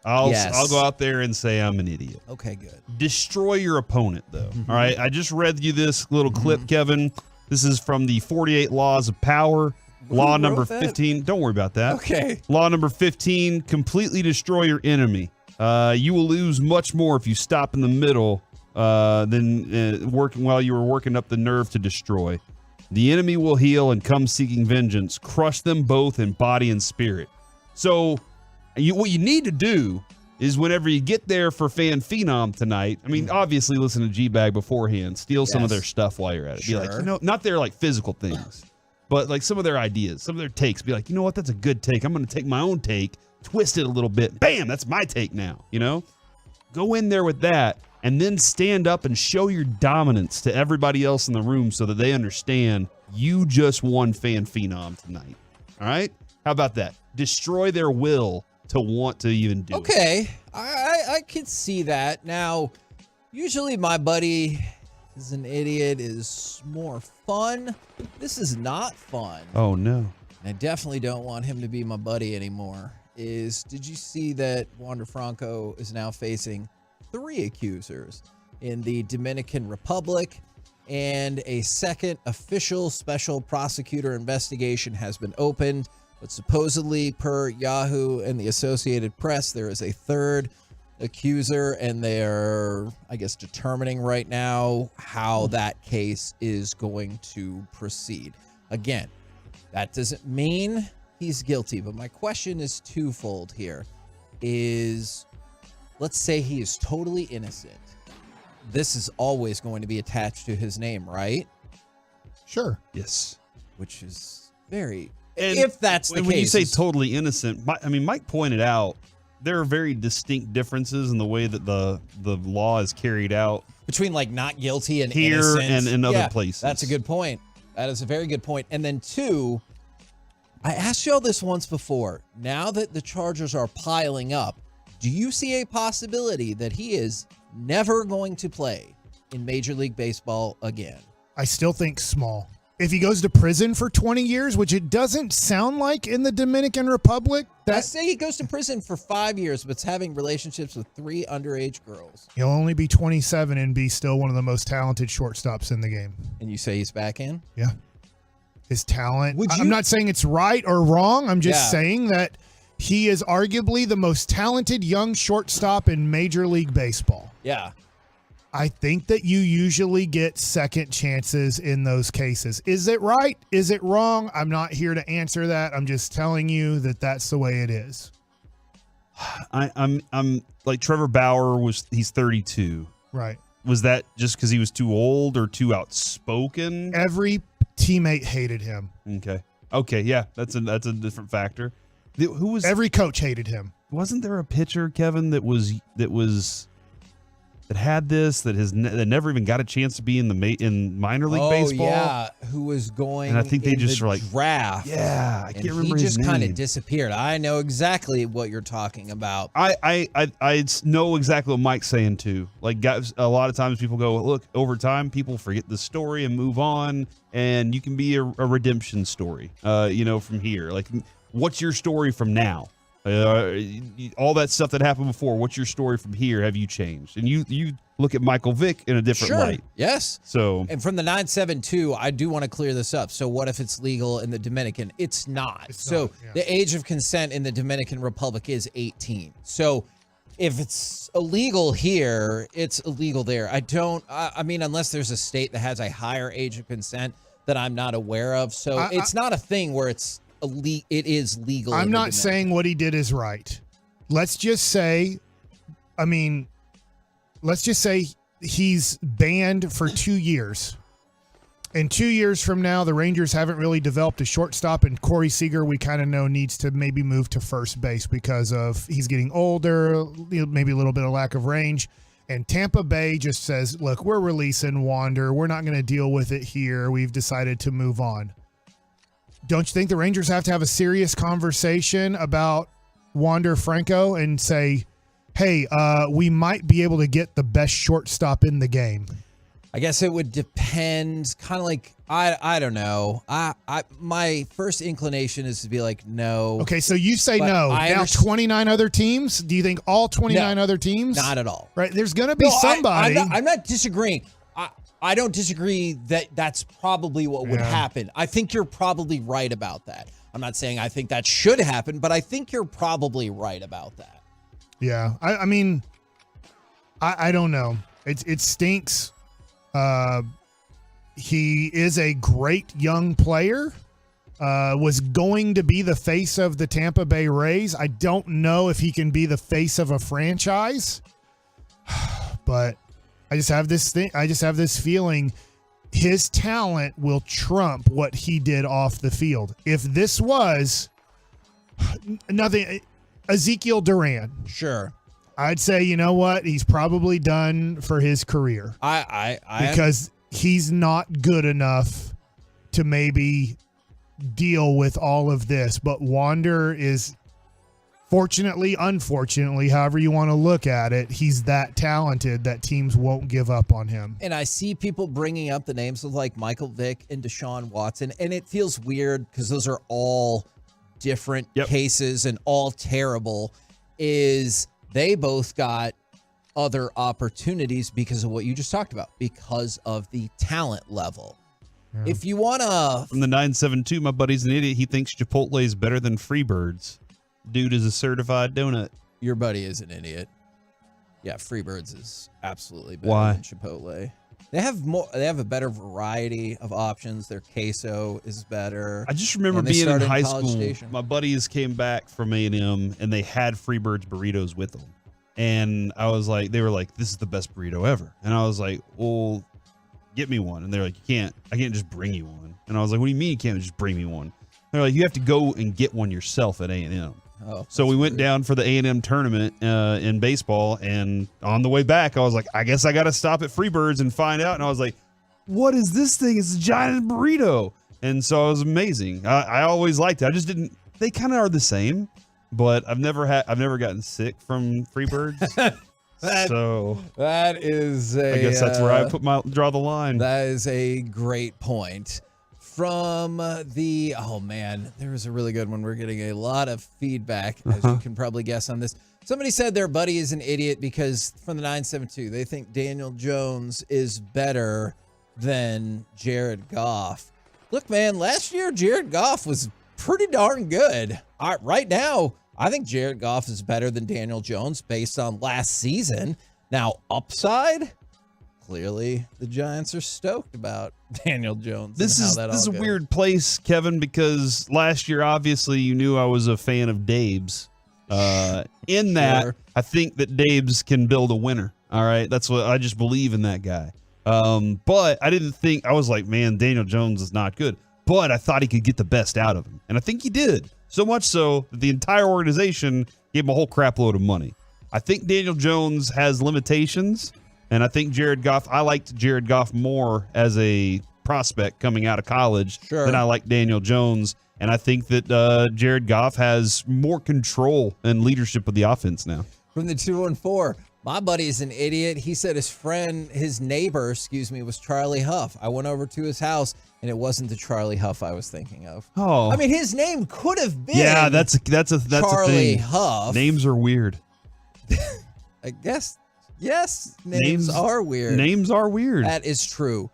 I'll go out there and say I'm an idiot. Okay, good. Destroy your opponent, though. All right. I just read you this little clip, Kevin. This is from the 48 Laws of Power. Law number 15. Don't worry about that. Okay. Law number 15. Completely destroy your enemy. You will lose much more if you stop in the middle than working while you were working up the nerve to destroy. The enemy will heal and come seeking vengeance. Crush them both in body and spirit. So what you need to do is whenever you get there for Fan Phenom tonight, I mean, obviously listen to G-Bag beforehand. Steal some of their stuff while you're at it. Be like, not their like physical things, but like some of their ideas, some of their takes. Be like, you know what? That's a good take. I'm going to take my own take, twist it a little bit. Bam, that's my take now, Go in there with that. And then stand up and show your dominance to everybody else in the room so that they understand you just won Fan Phenom tonight. All right? How about that? Destroy their will to want to even do it. Okay. I could see that. Now, usually my buddy is an idiot is more fun. This is not fun. Oh, no. I definitely don't want him to be my buddy anymore. Did you see that Wander Franco is now facing 3 accusers in the Dominican Republic, and a second official special prosecutor investigation has been opened, but supposedly per Yahoo and the Associated Press, there is a third accuser, and they're, I guess, determining right now how that case is going to proceed. Again, that doesn't mean he's guilty, but my question is twofold here. Let's say he is totally innocent. This is always going to be attached to his name, right? Sure. Yes. Which is very... And if that's the case. When you say totally innocent, Mike pointed out there are very distinct differences in the way that the law is carried out. Between like not guilty and here innocent. and in other places. That's a good point. That is a very good point. And then 2, I asked y'all this once before. Now that the charges are piling up, do you see a possibility that he is never going to play in Major League Baseball again? I still think small. If he goes to prison for 20 years, which it doesn't sound like in the Dominican Republic, I say he goes to prison for 5 years, but having relationships with 3 underage girls. He'll only be 27 and be still one of the most talented shortstops in the game. And you say he's back in? Yeah. His talent. I'm not saying it's right or wrong. I'm just saying that he is arguably the most talented young shortstop in Major League Baseball. Yeah. I think that you usually get second chances in those cases. Is it right? Is it wrong? I'm not here to answer that. I'm just telling you that that's the way it is. I'm like Trevor Bauer he's 32. Right. Was that just because he was too old or too outspoken? Every teammate hated him. Okay. Yeah. That's a different factor. Who was every coach hated him? Wasn't there a pitcher, Kevin, that had this that never even got a chance to be in minor league baseball? Oh yeah, who was going? And I think they just were like draft. Yeah, I can't remember his name. He his just kind name. of disappeared. I know exactly what you're talking about. I know exactly what Mike's saying too. Like, guys, a lot of times people go, look, over time people forget the story and move on, and you can be a redemption story. From here, like. What's your story from now? All that stuff that happened before. What's your story from here? Have you changed? And you look at Michael Vick in a different light. Yes. So, and from the 972, I do want to clear this up. So what if it's legal in the Dominican? It's not. The age of consent in the Dominican Republic is 18. So if it's illegal here, it's illegal there. I mean, unless there's a state that has a higher age of consent that I'm not aware of. So it's not a thing where it is legal. I'm not saying what he did is right. Let's just say he's banned for 2 years. in 2 years from now, the Rangers haven't really developed a shortstop, and Corey Seager, we kind of know, needs to maybe move to first base because of he's getting older, maybe a little bit of lack of range. And Tampa Bay just says, look, we're releasing Wander. We're not going to deal with it here. We've decided to move on. Don't you think the Rangers have to have a serious conversation about Wander Franco and say, hey, we might be able to get the best shortstop in the game? I guess it would depend, kind of like, I don't know. My first inclination is to be like, no. Okay, so you say But no. I Now understand- 29 other teams? Do you think all 29 No, other teams? not at all. Right, there's going to be somebody. I'm not disagreeing. I don't disagree that that's probably what would happen. I think you're probably right about that. I'm not saying I think that should happen, but I think you're probably right about that. Yeah, I mean, I don't know. It stinks. He is a great young player. Was going to be the face of the Tampa Bay Rays. I don't know if he can be the face of a franchise, but I just have this thing. I just have this feeling his talent will trump what he did off the field. If this was nothing, Ezekiel Duran, sure, I'd say, you know what, he's probably done for his career. Because he's not good enough to maybe deal with all of this. But Wander is, fortunately, unfortunately, however you want to look at it, he's that talented that teams won't give up on him. And I see people bringing up the names of like Michael Vick and Deshaun Watson, and it feels weird because those are all different cases and all terrible. Is they both got other opportunities because of what you just talked about, because of the talent level. If you want to... From the 972, my buddy's an idiot. He thinks Chipotle is better than Freebirds. Dude is a certified donut. Your buddy is an idiot. Yeah, Freebirds is absolutely better Why? than Chipotle. They have more. They have a better variety of options. Their queso is better. I just remember And they being in started high College school. Station. My buddies came back from A&M, and they had Freebirds burritos with them. And I was like, they were like, this is the best burrito ever. And I was like, well, get me one. And they're like, I can't just bring you one. And I was like, what do you mean you can't just bring me one? They're like, you have to go and get one yourself at A&M. Oh, so we went down for the A&M tournament in baseball, and on the way back, I was like, I guess I got to stop at Freebirds and find out. And I was like, what is this thing? It's a giant burrito. And so it was amazing. I always liked it. I just didn't. They kind of are the same, but I've never gotten sick from Freebirds. So that is I guess that's where I draw the line. That is a great point. From the, oh man, there was a really good one. We're getting a lot of feedback, as you can probably guess on this. Somebody said their buddy is an idiot because from the 972, they think Daniel Jones is better than Jared Goff. Look, man, last year Jared Goff was pretty darn good. Right now, I think Jared Goff is better than Daniel Jones based on last season. Now, upside, clearly the Giants are stoked about Daniel Jones. This is a weird place, Kevin, because last year, obviously, you knew I was a fan of Dabes. In that, Sure. I think that Dabes can build a winner. All right, that's what I just believe in that guy. But I didn't think, I was like, man, Daniel Jones is not good. But I thought he could get the best out of him, and I think he did. So much so that the entire organization gave him a whole crap load of money. I think Daniel Jones has limitations. And I think Jared Goff, I liked Jared Goff more as a prospect coming out of college than I like Daniel Jones. And I think that Jared Goff has more control and leadership of the offense now. From the 214, my buddy's an idiot. He said his neighbor, was Charlie Huff. I went over to his house, and it wasn't the Charlie Huff I was thinking of. Oh. I mean, his name could have been Yeah, that's a Charlie thing. Huff. Names are weird. I guess, yes, names are weird. Names are weird. That is true.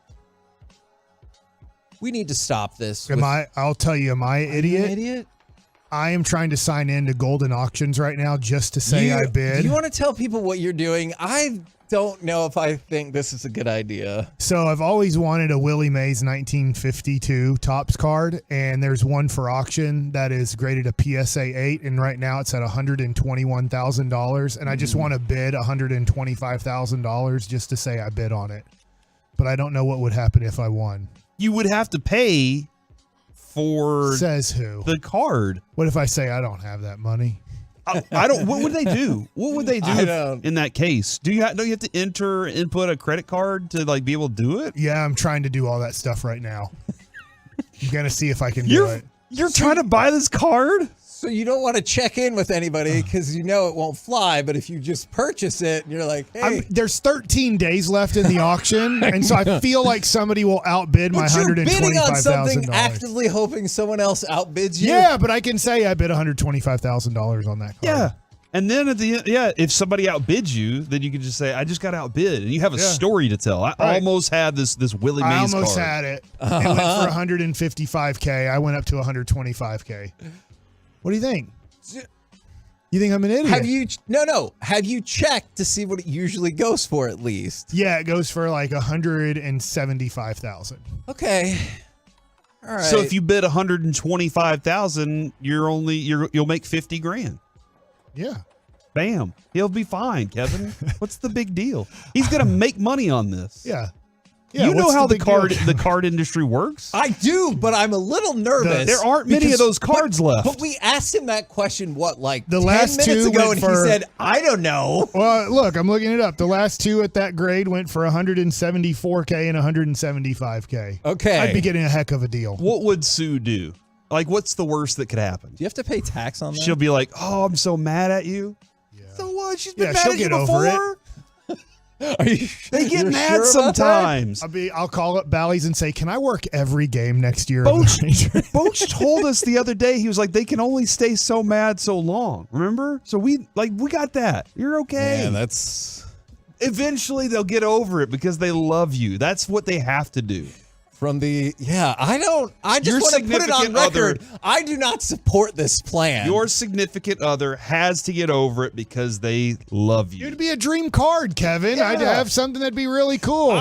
We need to stop this. I'll tell you, am I an idiot? I am trying to sign in to Golden Auctions right now just to say I bid. Do you want to tell people what you're doing? I don't know if I think this is a good idea. So I've always wanted a Willie Mays 1952 Topps card, and there's one for auction that is graded a PSA 8, and right now it's at $121,000, and I just want to bid $125,000 just to say I bid on it. But I don't know what would happen if I won. You would have to pay for Says who? the card. What if I say I don't have that money? I don't. What would they do? What would they do in that case? Don't you have to input a credit card to like be able to do it? Yeah, I'm trying to do all that stuff right now. I'm gonna see if I can do it. You're trying to buy this card? So you don't want to check in with anybody because you know it won't fly. But if you just purchase it and you're like, hey. There's 13 days left in the auction, and so I feel like somebody will outbid my You're bidding on something, $125,000. actively hoping someone else outbids you. Yeah, but I can say I bid $125,000 on that card. Yeah. And then at the end, if somebody outbids you, then you can just say, I just got outbid. And you have a story to tell. I almost had this Willie Mays card. I almost had it. It went for $155K. I went up to $125K. What do you think? You think I'm an idiot? Have you Have you checked to see what it usually goes for at least? Yeah, it goes for like $175,000. Okay. All right. So if you bid $125,000, you'll make $50,000. Yeah. Bam. He'll be fine, Kevin. What's the big deal? He's gonna make money on this. Yeah. You know how the card industry works? I do, but I'm a little nervous. There aren't many of those cards left. But we asked him that question, the 10 last minutes ago, and he said, I don't know. Well, look, I'm looking it up. The last two at that grade went for $174K and $175K. Okay. I'd be getting a heck of a deal. What would Sue do? Like, what's the worst that could happen? Do you have to pay tax on that? She'll be like, oh, I'm so mad at you. Yeah. So what? She's been mad she'll at you get before. over it. They get mad sometimes. I'll call up Bally's and say, can I work every game next year? Boach told us the other day, he was like, they can only stay so mad so long. Remember? So we got that. You're okay. Yeah, that's... Eventually they'll get over it because they love you. That's what they have to do. I just want to put it on record. I do not support this plan. Your significant other has to get over it because they love you. It'd be a dream card, Kevin. Yeah. I'd have something that'd be really cool.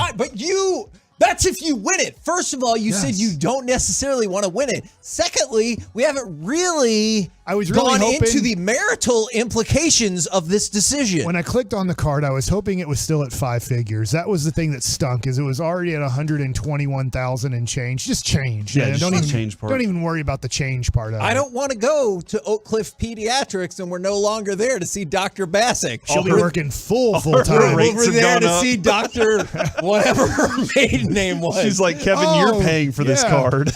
That's if you win it. First of all, you said you don't necessarily want to win it. Secondly, we haven't really gone into the marital implications of this decision. When I clicked on the card, I was hoping it was still at 5 figures. That was the thing that stunk, is it was already at $121,000 and change. Just change. Yeah, man. don't even change part. Don't even worry about the change part of it. I don't want to go to Oak Cliff Pediatrics and we're no longer there to see Dr. Bassick. She'll be working full time. We're over there to see Dr. whatever her maiden name was. She's like, Kevin, you're paying for this card.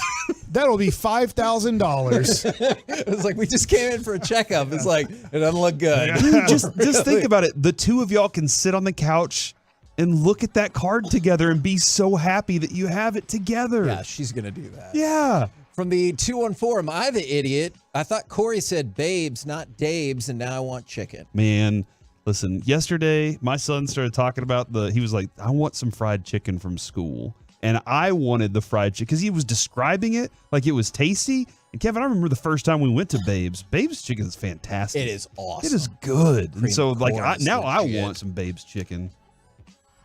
That'll be $5,000. It was like, we just came in for a checkup. It's like, it doesn't look good. Dude, just think about it. The two of y'all can sit on the couch and look at that card together and be so happy that you have it together. Yeah, she's going to do that. Yeah. From the 214, am I the idiot? I thought Corey said babes, not dabes, and now I want chicken. Man, listen, yesterday my son started talking about he was like, I want some fried chicken from school. And I wanted the fried chicken because he was describing it like it was tasty. And Kevin, I remember the first time we went to Babe's. Babe's chicken is fantastic. It is awesome. It is good. Cream And so, like, corn is I legit. want some Babe's chicken.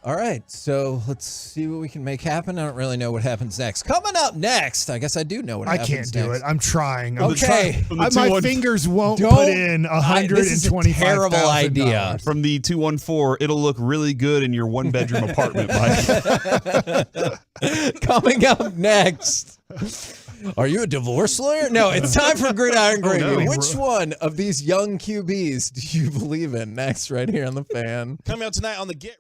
All right, so let's see what we can make happen. I don't really know what happens next. Coming up next, I guess I do know what happens next. I can't do it. I'm trying. Okay. My fingers won't put in $125,000. This is a terrible idea. From the 214, it'll look really good in your one-bedroom apartment, Mike. Coming up next. Are you a divorce lawyer? No, it's time for Gridiron Gravy. no. Which one of these young QBs do you believe in? Next, right here on the Fan. Coming out tonight on the Get Right.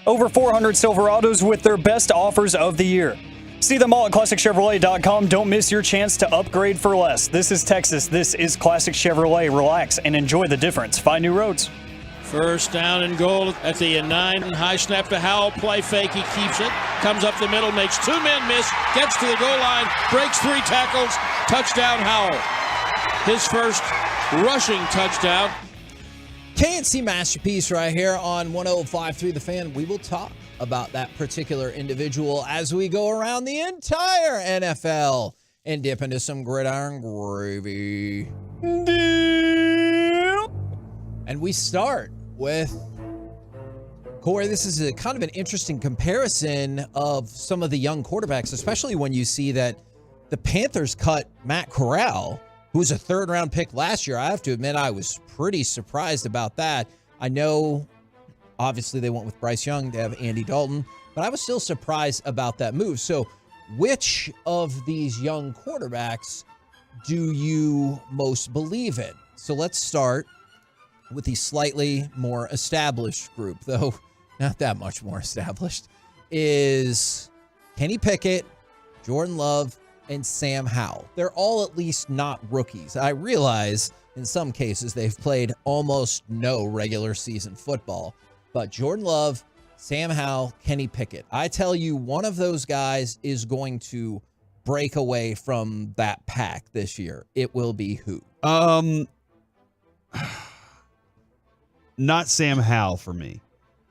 Over 400 Silverados with their best offers of the year. See them all at ClassicChevrolet.com. Don't miss your chance to upgrade for less. This is Texas. This is Classic Chevrolet. Relax and enjoy the difference. Find new roads. First down and goal at the 9. High snap to Howell. Play fake. He keeps it. Comes up the middle. Makes 2 men miss. Gets to the goal line. Breaks 3 tackles. Touchdown Howell. His first rushing touchdown. KNC masterpiece right here on 105.3 The Fan. We will talk about that particular individual as we go around the entire NFL and dip into some gridiron gravy. And we start with Corey. This is a kind of an interesting comparison of some of the young quarterbacks, especially when you see that the Panthers cut Matt Corral, who was a 3rd-round pick last year. I have to admit, I was pretty surprised about that. I know, obviously, they went with Bryce Young. They have Andy Dalton. But I was still surprised about that move. So which of these young quarterbacks do you most believe in? So let's start with the slightly more established group, though not that much more established, is Kenny Pickett, Jordan Love, and Sam Howell. They're all at least not rookies. I realize in some cases they've played almost no regular season football, but Jordan Love, Sam Howell, Kenny Pickett. I tell you, one of those guys is going to break away from that pack this year. It will be who? Not Sam Howell for me.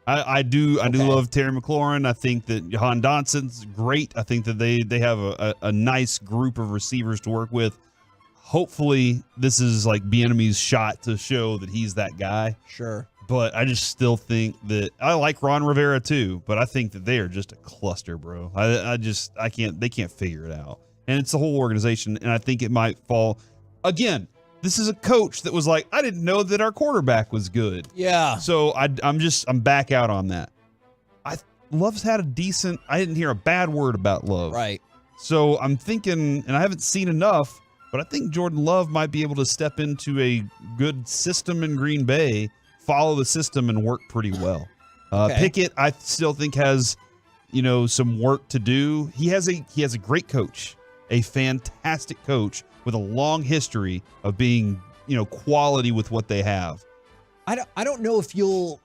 I do love Terry McLaurin. I think that Johan Donson's great. I think that they have a nice group of receivers to work with. Hopefully, this is like Bieniemy's shot to show that he's that guy. Sure. But I just still think that I like Ron Rivera too, but I think that they are just a cluster, bro. They can't figure it out. And it's the whole organization, and I think it might fall again. This is a coach that was like, I didn't know that our quarterback was good. Yeah. So I'm back out on that. Love's had a decent, I didn't hear a bad word about Love. Right. So I'm thinking, and I haven't seen enough, but I think Jordan Love might be able to step into a good system in Green Bay, follow the system, and work pretty well. Okay. Pickett, I still think has, some work to do. He has a great coach, a fantastic coach with a long history of being, quality with what they have. I don't know if you'll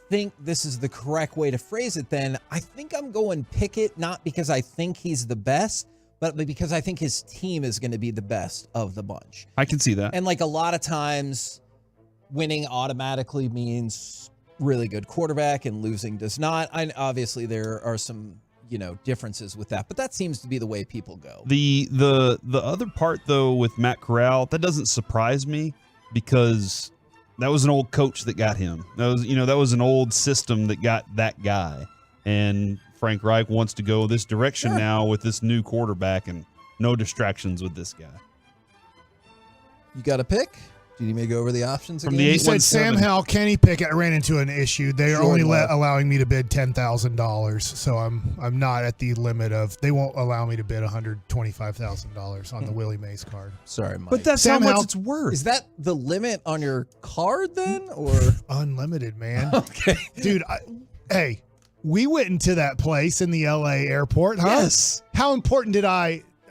think this is the correct way to phrase it. Then I think I'm going Pickett, not because I think he's the best, but because I think his team is going to be the best of the bunch. I can see that. And like a lot of times, winning automatically means really good quarterback, and losing does not. Obviously, there are some differences with that, but that seems to be the way people go. The other part though with Matt Corral, that doesn't surprise me because that was an old coach that got him. That was an old system that got that guy. And Frank Reich wants to go this direction now with this new quarterback, and no distractions with this guy. You got a pick? Do you need me to go over the options again? You said Sam Howell, Kenny Pickett. I ran into an issue. They are only allowing me to bid $10,000, so I'm not at the limit of. They won't allow me to bid $125,000 on the Willie Mays card. Sorry, Mike. But that's Sam how much Howell, it's worth. Is that the limit on your card then, or unlimited, man? Okay, dude. Hey, we went into that place in the LA airport, huh? Yes. How important did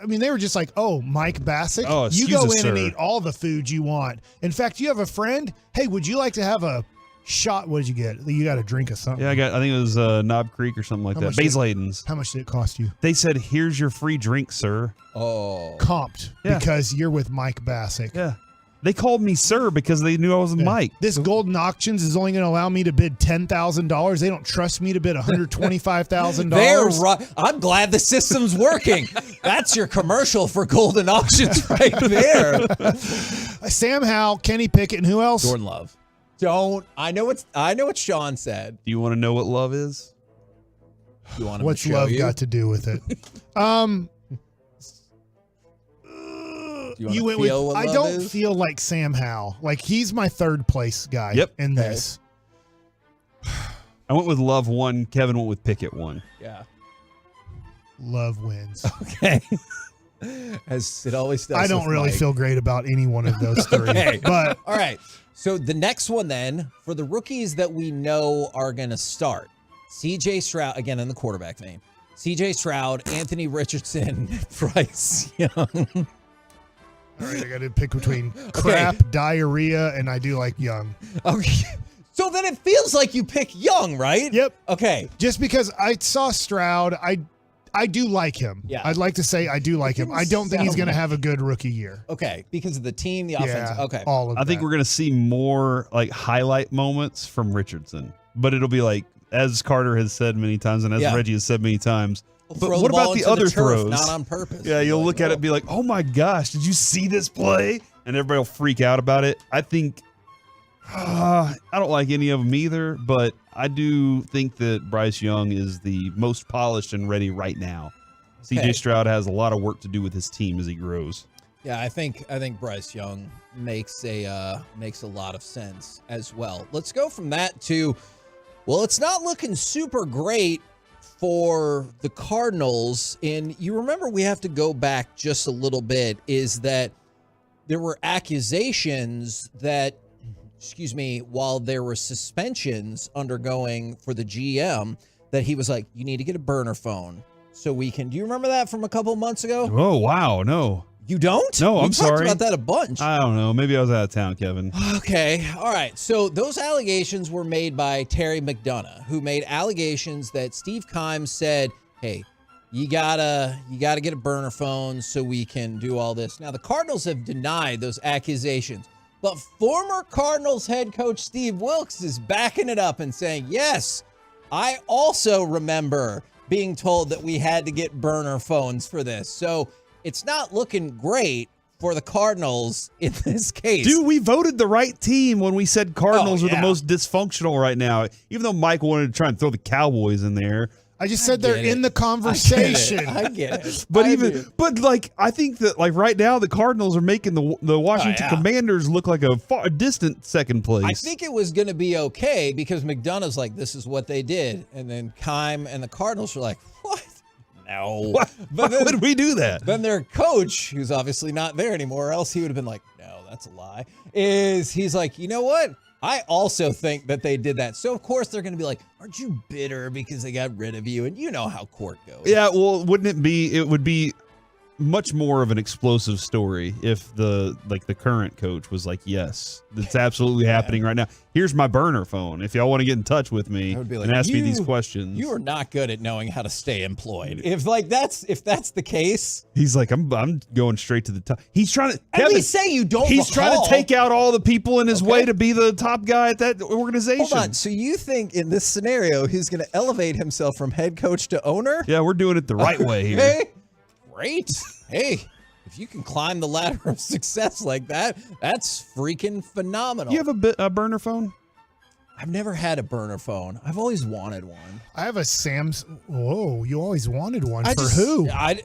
I mean, they were just like, oh, Mike Bassick, you go in and eat all the food you want. In fact, you have a friend. Hey, would you like to have a shot? What did you get? You got a drink of something. Yeah, I think it was Knob Creek or something like that. Basil Hayden's. How much did it cost you? They said, here's your free drink, sir. Oh. Comped because you're with Mike Bassick. Yeah. They called me sir because they knew I was Mike. This Golden Auctions is only going to allow me to bid $10,000. They don't trust me to bid $125,000. I'm glad the system's working. That's your commercial for Golden Auctions right there. Sam Howell, Kenny Pickett, and who else? Jordan Love. I know what Sean said. Do you want to know what love is? You want What's love got to do with it? You went with. I don't feel like Sam Howell. Like he's my third place guy. In this. I went with Love 1. Kevin went with Pickett 1. Yeah. Love wins. Okay. As it always does. I don't with really Mike. feel great about any one of those three. Okay. But all right. So the next one then, for the rookies that we know are going to start, CJ Stroud, again in the quarterback vein, CJ Stroud, Anthony Richardson, Bryce Young. All right, I got to pick between crap, diarrhea, and I do like Young. Okay. So then it feels like you pick Young, right? Yep. Okay. Just because I saw Stroud, I do like him. Yeah. I'd like to say I do like him. I don't think he's going to have a good rookie year. Okay. Because of the team, the offense. Yeah, Okay. all of I think that. we're going to see more like highlight moments from Richardson, but it'll be like, as Carter has said many times and as Yeah. Reggie has said many times. But Throw what the ball about the into other turf, throws? not on purpose. Yeah, you'll look at it and be like, oh my gosh, did you see this play? And everybody will freak out about it. I think, I don't like any of them either, but I do think that Bryce Young is the most polished and ready right now. Okay. CJ Stroud has a lot of work to do with his team as he grows. Yeah, I think Bryce Young makes a lot of sense as well. Let's go from that to, well, it's not looking super great for the Cardinals. And you remember, we have to go back just a little bit, is that there were accusations that, while there were suspensions undergoing for the GM, that he was like, you need to get a burner phone so we can. Do you remember that from a couple months ago? Oh, wow. No. You don't? No, I'm sorry. We talked about that a bunch. I don't know. Maybe I was out of town, Kevin. Okay. All right. So those allegations were made by Terry McDonough, who made allegations that Steve Keim said, hey, you gotta get a burner phone so we can do all this. Now, the Cardinals have denied those accusations, but former Cardinals head coach Steve Wilkes is backing it up and saying, yes, I also remember being told that we had to get burner phones for this. So it's not looking great for the Cardinals in this case. Dude, we voted the right team when we said Cardinals are the yeah. most dysfunctional right now. Even though Mike wanted to try and throw the Cowboys in there. I just said they're in the conversation. I get it. But I think that like right now the Cardinals are making the Washington Commanders look like a far distant second place. I think it was going to be okay because McDonough's like, this is what they did. And then Keim and the Cardinals were like, what? No. Why would we do that? Then their coach, who's obviously not there anymore, or else he would have been like, no, that's a lie, he's like, you know what? I also think that they did that. So, of course, they're going to be like, aren't you bitter because they got rid of you? And you know how court goes. Yeah, well, it would be much more of an explosive story if the current coach was like, yes, it's absolutely happening right now. Here's my burner phone. If y'all want to get in touch with me I would be like, and ask me these questions. You are not good at knowing how to stay employed. If that's the case, he's like, I'm going straight to the top. He's trying to at least say you don't. He's trying recall. to take out all the people in his way to be the top guy at that organization. Hold on. So you think in this scenario he's going to elevate himself from head coach to owner? Yeah, we're doing it the right way here. Hey, great. Hey, if you can climb the ladder of success like that, that's freaking phenomenal. You have a burner phone? I've never had a burner phone. I've always wanted one. I have a Samsung. Whoa, you always wanted one. Who? Not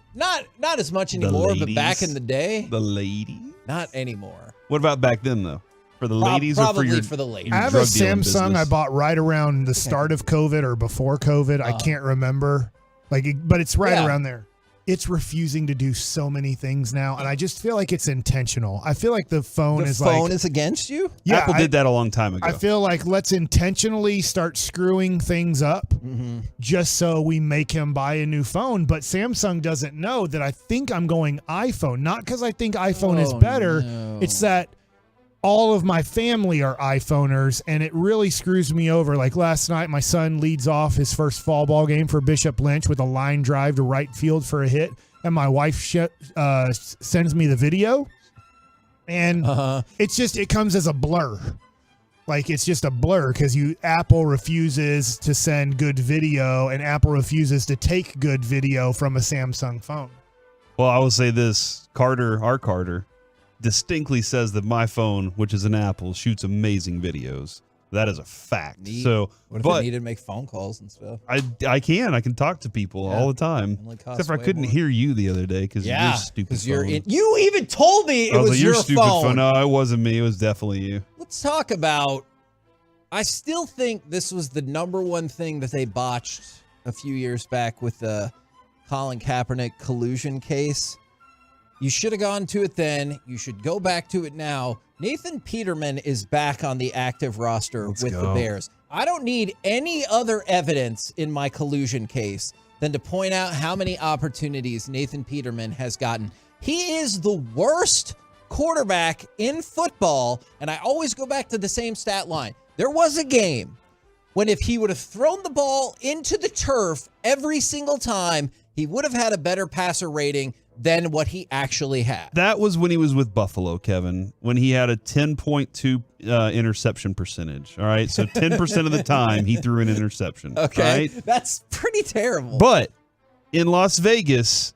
as much anymore, but back in the day. The lady? Not anymore. What about back then, though? For the ladies or probably for your for the ladies. I have a Samsung I bought right around the start of COVID or before COVID. I can't remember. But it's right around there. It's refusing to do so many things now, and I just feel like it's intentional. I feel like the phone is against you? Yeah, Apple did that a long time ago. I feel like let's intentionally start screwing things up just so we make him buy a new phone. But Samsung doesn't know that I think I'm going iPhone, not because I think iPhone is better. No. It's that all of my family are iPhoners, and it really screws me over. Like last night, my son leads off his first fall ball game for Bishop Lynch with a line drive to right field for a hit, and my wife sends me the video, and it comes as a blur. Like it's just a blur because Apple refuses to send good video, and Apple refuses to take good video from a Samsung phone. Well, I will say this: our Carter, distinctly says that my phone, which is an Apple, shoots amazing videos. That is a fact. Neat. So, what if but I needed to make phone calls and stuff? I can talk to people all the time. Except for I couldn't hear you the other day because your stupid phone. You even told me it was like, your stupid phone. No, it wasn't me. It was definitely you. Let's talk about. I still think this was the number one thing that they botched a few years back with the Colin Kaepernick collusion case. You should have gone to it then. You should go back to it now. Nathan Peterman is back on the active roster with the Bears. I don't need any other evidence in my collusion case than to point out how many opportunities Nathan Peterman has gotten. He is the worst quarterback in football, and I always go back to the same stat line. There was a game when if he would have thrown the ball into the turf every single time, he would have had a better passer rating than what he actually had. That was when he was with Buffalo, Kevin, when he had a 10.2 interception percentage. All right. So 10% of the time he threw an interception. Okay. Right? That's pretty terrible. But in Las Vegas,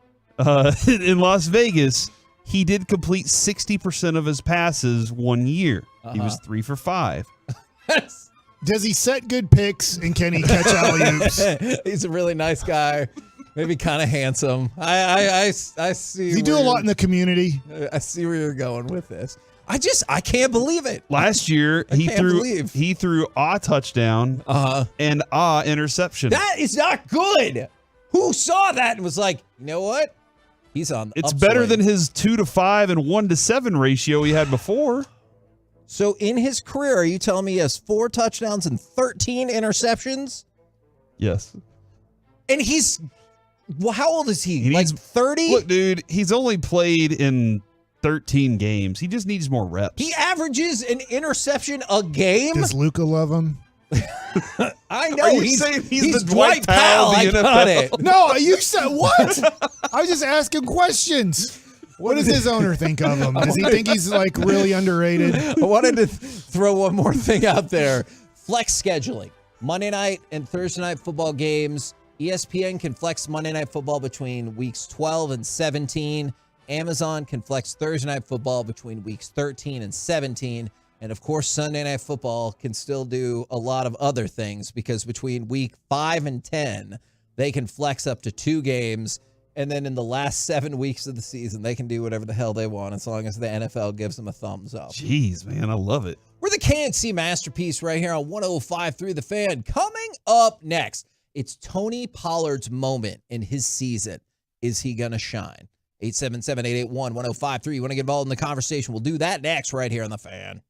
he did complete 60% of his passes one year. He was 3 for 5. Does he set good picks and can he catch alley-oops? He's a really nice guy. Maybe kind of handsome. I see. Does he do a lot in the community? I see where you're going with this. I can't believe it. Last year he threw a touchdown and a interception. That is not good. Who saw that and was like, you know what? He's on. It's better than his 2 to 5 and 1 to 7 ratio he had before. So in his career, are you telling me he has 4 touchdowns and 13 interceptions? Yes. And well, how old is he? Like 30? Look, dude, he's only played in 13 games. He just needs more reps. He averages an interception a game? Does Luka love him? I know. Are you saying he's the Dwight Powell. Powell I of the got NFL? it. No, you said what? I was just asking questions. What does his owner think of him? Does he think he's like really underrated? I wanted to throw one more thing out there. Flex scheduling. Monday night and Thursday night football games. ESPN can flex Monday Night Football between weeks 12 and 17. Amazon can flex Thursday Night Football between weeks 13 and 17. And, of course, Sunday Night Football can still do a lot of other things because between week 5 and 10, they can flex up to 2 games. And then in the last 7 weeks of the season, they can do whatever the hell they want as long as the NFL gives them a thumbs up. Jeez, man, I love it. We're the KNC Masterpiece right here on 105.3 The Fan. Coming up next, it's Tony Pollard's moment in his season. Is he going to shine? 877-881-1053. You want to get involved in the conversation? We'll do that next right here on The Fan.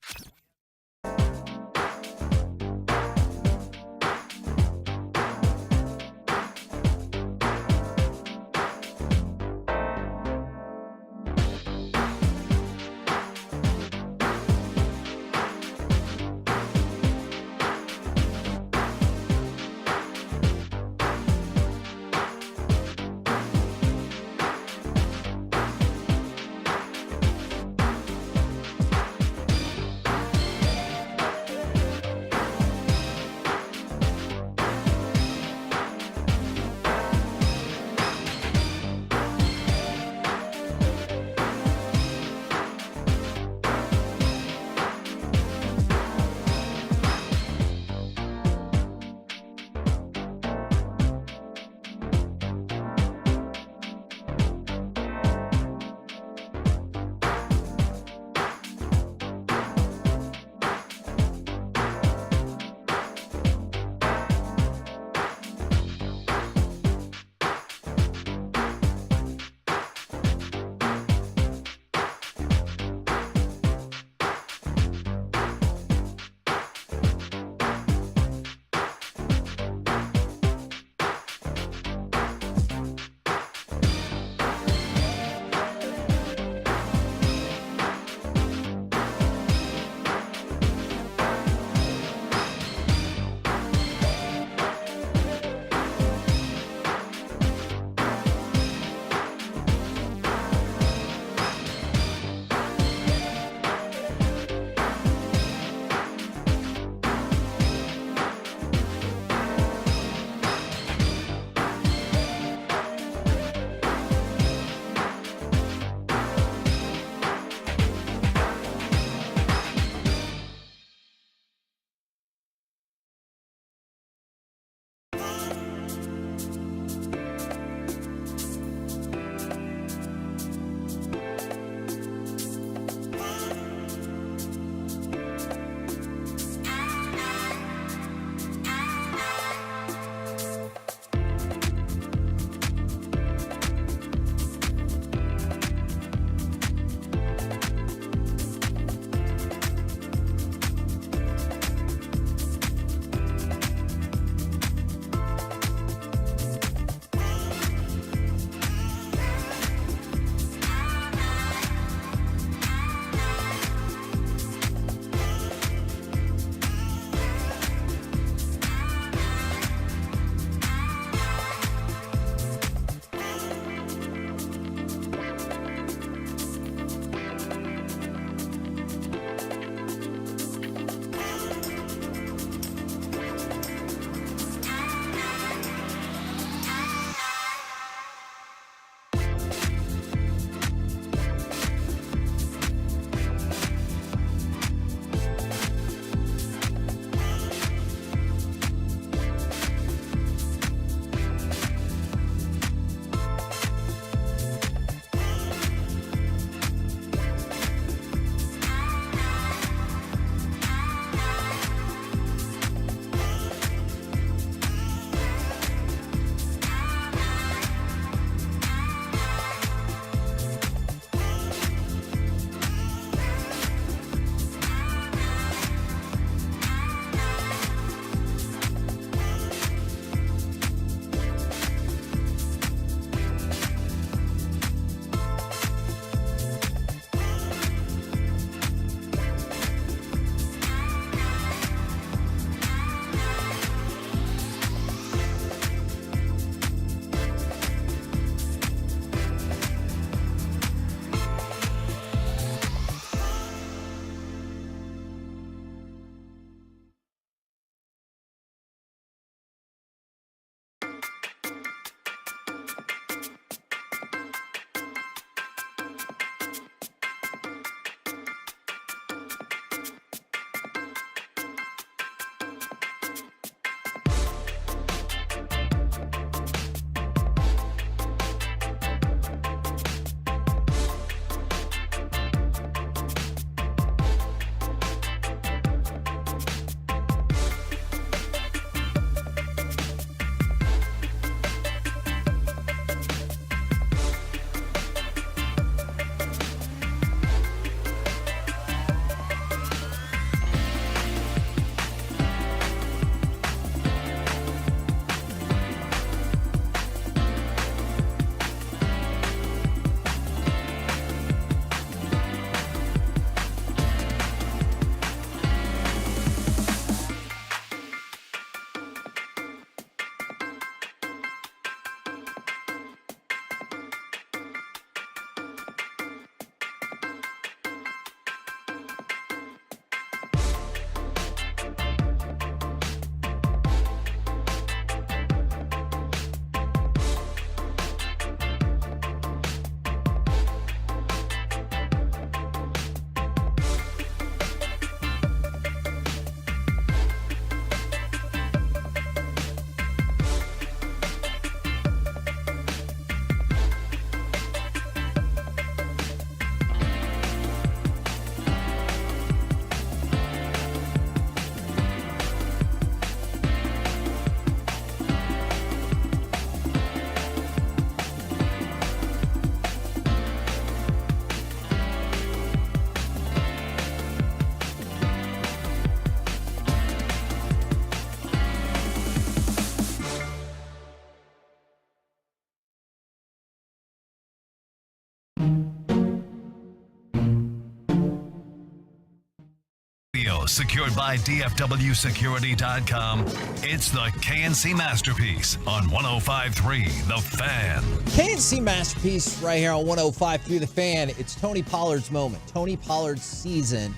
secured by DFWsecurity.com. It's the KNC Masterpiece on 105.3 The Fan. KNC Masterpiece right here on 105.3 The Fan. It's Tony Pollard's moment. Tony Pollard's season.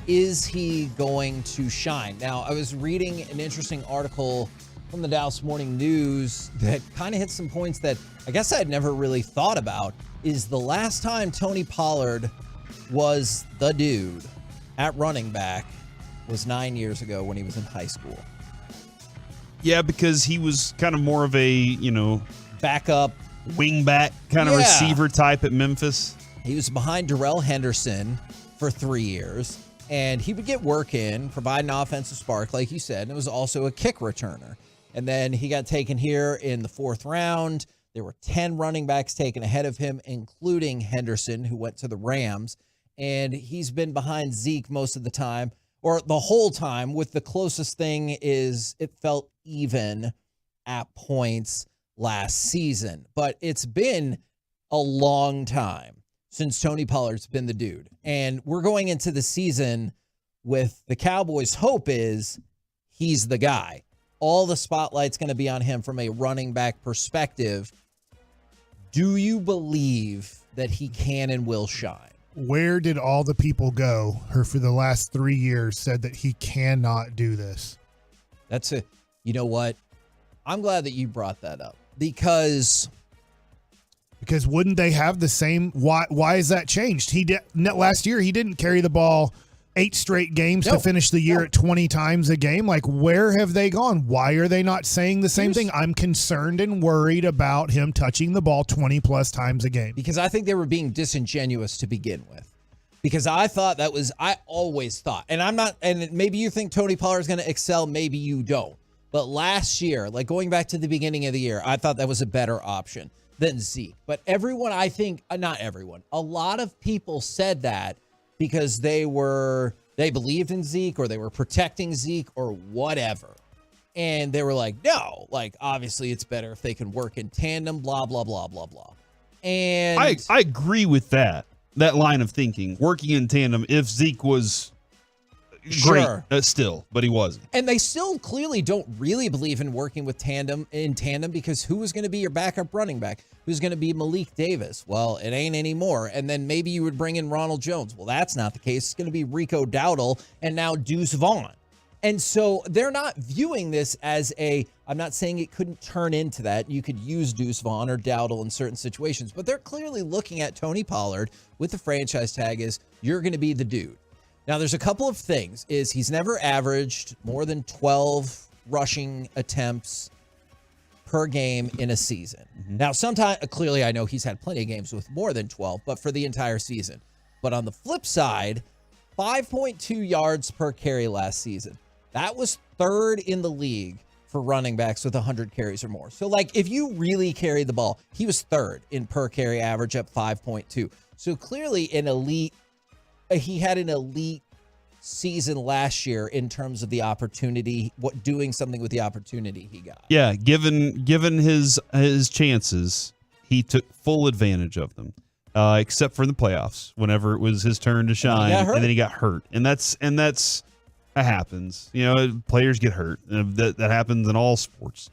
Is he going to shine? Now, I was reading an interesting article from the Dallas Morning News that kind of hit some points that I guess I had never really thought about. Is the last time Tony Pollard was the dude at running back was 9 years ago when he was in high school. Yeah, because he was kind of more of a, backup, wingback kind of receiver type at Memphis. He was behind Darrell Henderson for 3 years, and he would get work in, provide an offensive spark, like you said, and it was also a kick returner. And then he got taken here in the 4th round. There were 10 running backs taken ahead of him, including Henderson, who went to the Rams. And he's been behind Zeke most of the time, or the whole time, with the closest thing is it felt even at points last season. But it's been a long time since Tony Pollard's been the dude. And we're going into the season with the Cowboys' hope is he's the guy. All the spotlight's going to be on him from a running back perspective. Do you believe that he can and will shine? Where did all the people go who for the last 3 years said that he cannot do this? You know what? I'm glad that you brought that up because wouldn't they have the same? Why is that changed? Last year he didn't carry the ball 8 straight games to finish the year at 20 times a game. Like, where have they gone? Why are they not saying the same thing? I'm concerned and worried about him touching the ball 20 plus times a game. Because I think they were being disingenuous to begin with. Because I always thought, and I'm not, and maybe you think Tony Pollard's going to excel, maybe you don't. But last year, like going back to the beginning of the year, I thought that was a better option than Zeke. But everyone, I think, not everyone, a lot of people said that because they believed in Zeke or they were protecting Zeke or whatever. And they were like, no, like, obviously it's better if they can work in tandem, blah, blah, blah, blah, blah. And I agree with that line of thinking, working in tandem if Zeke was great still, but he wasn't. And they still clearly don't really believe in working with tandem because who is going to be your backup running back? Who's going to be Malik Davis? Well, it ain't anymore. And then maybe you would bring in Ronald Jones. Well, that's not the case. It's going to be Rico Dowdle and now Deuce Vaughn. And so they're not viewing this as I'm not saying it couldn't turn into that. You could use Deuce Vaughn or Dowdle in certain situations, but they're clearly looking at Tony Pollard with the franchise tag as you're going to be the dude. Now, there's a couple of things. He's never averaged more than 12 rushing attempts per game in a season. Mm-hmm. Now, sometimes, clearly, I know he's had plenty of games with more than 12, but for the entire season. But on the flip side, 5.2 yards per carry last season. That was 3rd in the league for running backs with 100 carries or more. So, like, if you really carry the ball, he was 3rd in per carry average at 5.2. So, clearly, he had an elite season last year in terms of the opportunity, doing something with the opportunity he got. Yeah, given his chances, he took full advantage of them, except for in the playoffs, whenever it was his turn to shine, and then he got hurt, and that happens. Players get hurt. That happens in all sports.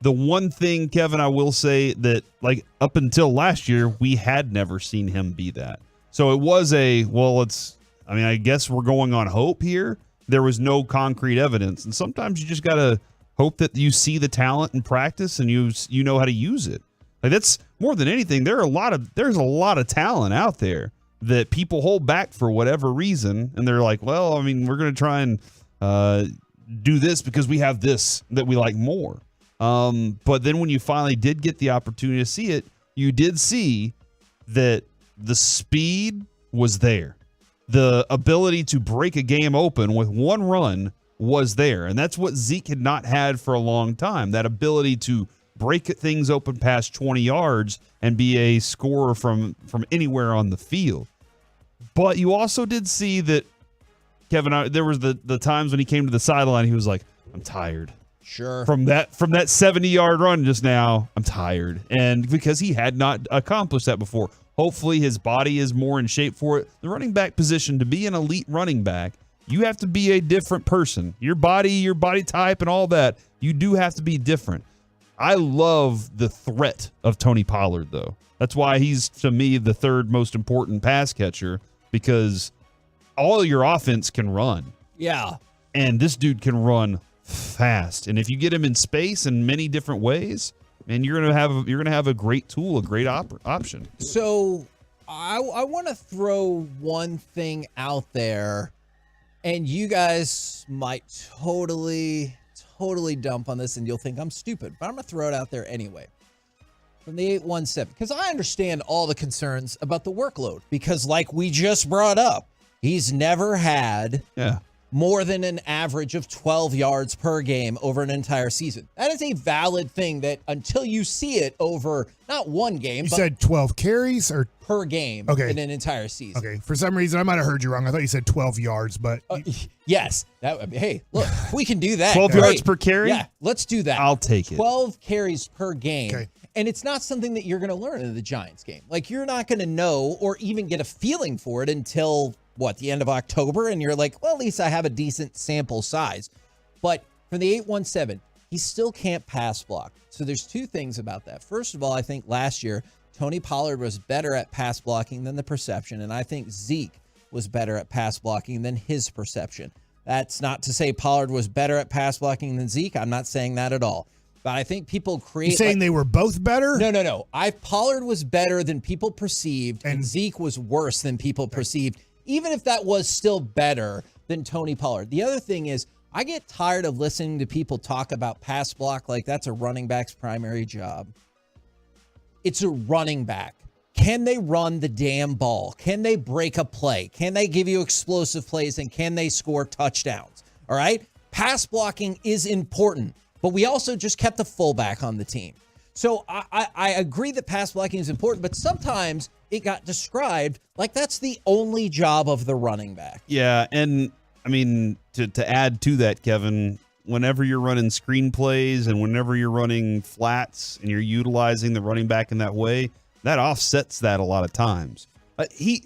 The one thing, Kevin, I will say that, like, up until last year, we had never seen him be that. So it was I guess we're going on hope here. There was no concrete evidence. And sometimes you just got to hope that you see the talent in practice and you know how to use it. Like, that's more than anything. There's a lot of talent out there that people hold back for whatever reason. And they're like, well, I mean, we're going to try and do this because we have this that we like more. But then when you finally did get the opportunity to see it, you did see that the speed was there. The ability to break a game open with one run was there. And that's what Zeke had not had for a long time. That ability to break things open past 20 yards and be a scorer from anywhere on the field. But you also did see that, Kevin, there was the times when he came to the sideline, he was like, I'm tired. Sure. From that 70-yard run just now, I'm tired. And because he had not accomplished that before. Hopefully his body is more in shape for it. The running back position, to be an elite running back, You have to be a different person. Your body type and all that, you do have to be different. I love the threat of Tony Pollard, though. That's why he's, to me, the third most important pass catcher, because all your offense can run. Yeah. And this dude can run fast. And if you get him in space in many different ways, man, you're gonna have a great tool, a great option. So I want to throw one thing out there, and you guys might totally dump on this, and you'll think I'm stupid, but I'm gonna throw it out there anyway. From the 817, because I understand all the concerns about the workload, because like we just brought up, he's never had more than an average of 12 yards per game over an entire season. That is a valid thing that until you see it over not one game, You but said 12 carries or per game in an entire season. Okay, for some reason I might have heard you wrong. I thought you said 12 yards, but yes, hey, look, we can do that. 12 yards per carry? Yeah, let's do that. I'll take it. 12 carries per game. Okay. And it's not something that you're going to learn in the Giants game. Like, you're not going to know or even get a feeling for it until, the end of October? And you're like, well, at least I have a decent sample size. But for the 817, he still can't pass block. So there's two things about that. First of all, I think last year, Tony Pollard was better at pass blocking than the perception. And I think Zeke was better at pass blocking than his perception. That's not to say Pollard was better at pass blocking than Zeke. I'm not saying that at all. But I think people create. You saying they were both better? No. Pollard was better than people perceived, and Zeke was worse than people perceived, even if that was still better than Tony Pollard. The other thing is, I get tired of listening to people talk about pass block like that's a running back's primary job. It's a running back. Can they run the damn ball? Can they break a play? Can they give you explosive plays, and can they score touchdowns? All right? Pass blocking is important. But we also just kept a fullback on the team. So I agree that pass blocking is important, but sometimes it got described like that's the only job of the running back. Yeah, and I mean, to add to that, Kevin, whenever you're running screen plays and whenever you're running flats and you're utilizing the running back in that way, that offsets that a lot of times. He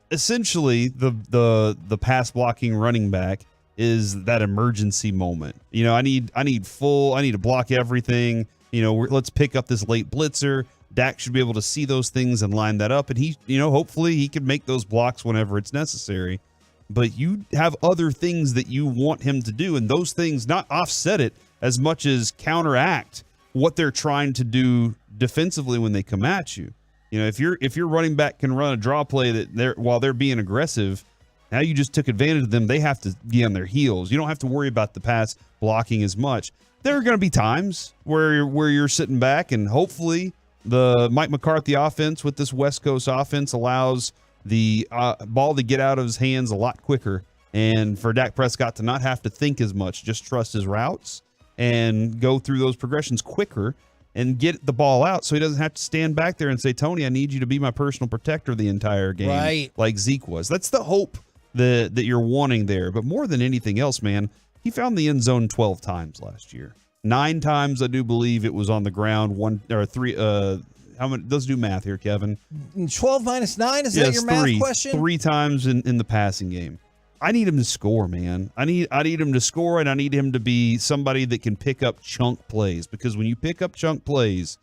essentially, the pass blocking running back is that emergency moment. I need to block everything. Let's pick up this late blitzer. Dak should be able to see those things and line that up. And he, hopefully he can make those blocks whenever it's necessary. But you have other things that you want him to do, and those things not offset it as much as counteract what they're trying to do defensively when they come at you. If your running back can run a draw play while they're being aggressive, now you just took advantage of them. They have to be on their heels. You don't have to worry about the pass blocking as much. There are going to be times where you're sitting back, and hopefully the Mike McCarthy offense with this West Coast offense allows the ball to get out of his hands a lot quicker, and for Dak Prescott to not have to think as much, just trust his routes and go through those progressions quicker and get the ball out so he doesn't have to stand back there and say, Tony, I need you to be my personal protector the entire game, right, like Zeke was. That's the hope that you're wanting there. But more than anything else, man, he found the end zone 12 times last year. 9 times, I do believe it was on the ground. 1 or 3. How many? Let's do math here, Kevin. 12 minus 9. Is that your math question? 3 times in the passing game. I need him to score, man. I need him to score, and I need him to be somebody that can pick up chunk plays, because when you pick up chunk plays,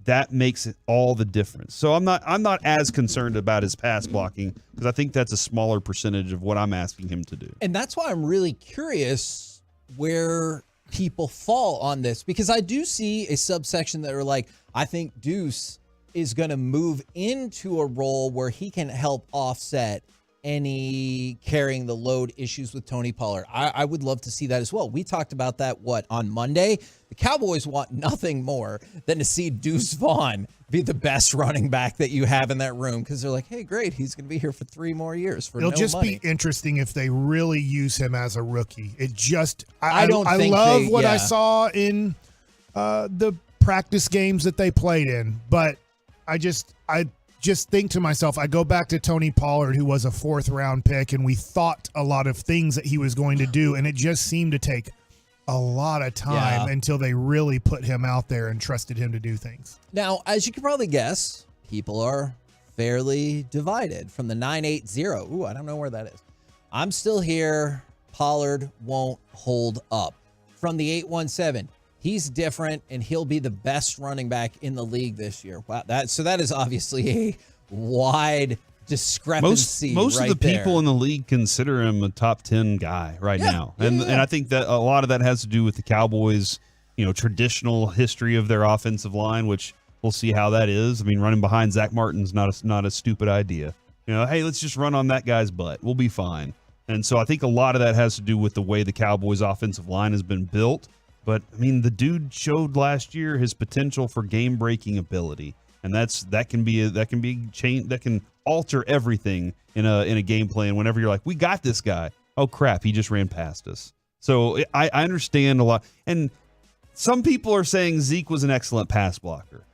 that makes it all the difference. So I'm not as concerned about his pass blocking, because I think that's a smaller percentage of what I'm asking him to do. And that's why I'm really curious where people fall on this, because I do see a subsection that are like, I think Deuce is going to move into a role where he can help offset any carrying the load issues with Tony Pollard. I would love to see that as well. We talked about that, on Monday? The Cowboys want nothing more than to see Deuce Vaughn be the best running back that you have in that room, because they're like, hey, great, he's going to be here for 3 more years for no money. It'll just be interesting if they really use him as a rookie. It just, I love what I saw in the practice games that they played in, but I just think to myself, I go back to Tony Pollard, who was a 4th round pick, and we thought a lot of things that he was going to do, and it just seemed to take a lot of time until they really put him out there and trusted him to do things. Now, as you can probably guess, people are fairly divided from the 980. Ooh, I don't know where that is. I'm still here. Pollard won't hold up. From the 817, he's different, and he'll be the best running back in the league this year. Wow, that is obviously a wide discrepancy. Most right of the people there. in the league consider him a top 10 guy right now, and I think that a lot of that has to do with the Cowboys, traditional history of their offensive line, which we'll see how that is. I mean, running behind Zach Martin's not a stupid idea. Hey, let's just run on that guy's butt. We'll be fine. And so I think a lot of that has to do with the way the Cowboys' offensive line has been built. But I mean, the dude showed last year his potential for game-breaking ability, and that can alter everything in a game plan. Whenever you're like, we got this guy. Oh crap, he just ran past us. So I understand a lot. And some people are saying Zeke was an excellent pass blocker.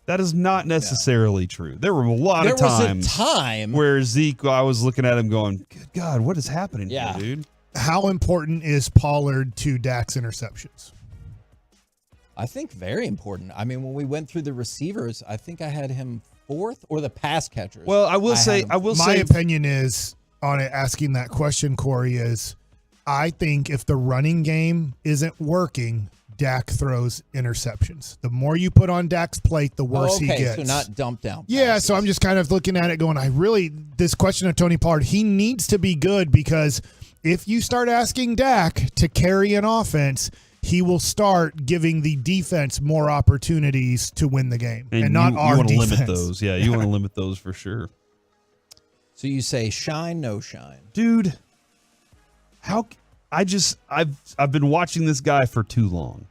That is not necessarily true. There were a lot of times where Zeke, I was looking at him going, good God, what is happening here, dude? How important is Pollard to Dak's interceptions? I think very important. I mean, when we went through the receivers, I think I had him fourth, or the pass catchers. Well, my opinion is on it, asking that question, Corey, is I think if the running game isn't working, Dak throws interceptions. The more you put on Dak's plate, the worse he gets. So not dump down. Yeah, so I'm just kind of looking at it going, this question of Tony Pollard, he needs to be good, because if you start asking Dak to carry an offense, he will start giving the defense more opportunities to win the game, and not our defense. You want to limit those. Yeah, you want to limit those for sure. So you say shine, no shine. Dude, I've been watching this guy for too long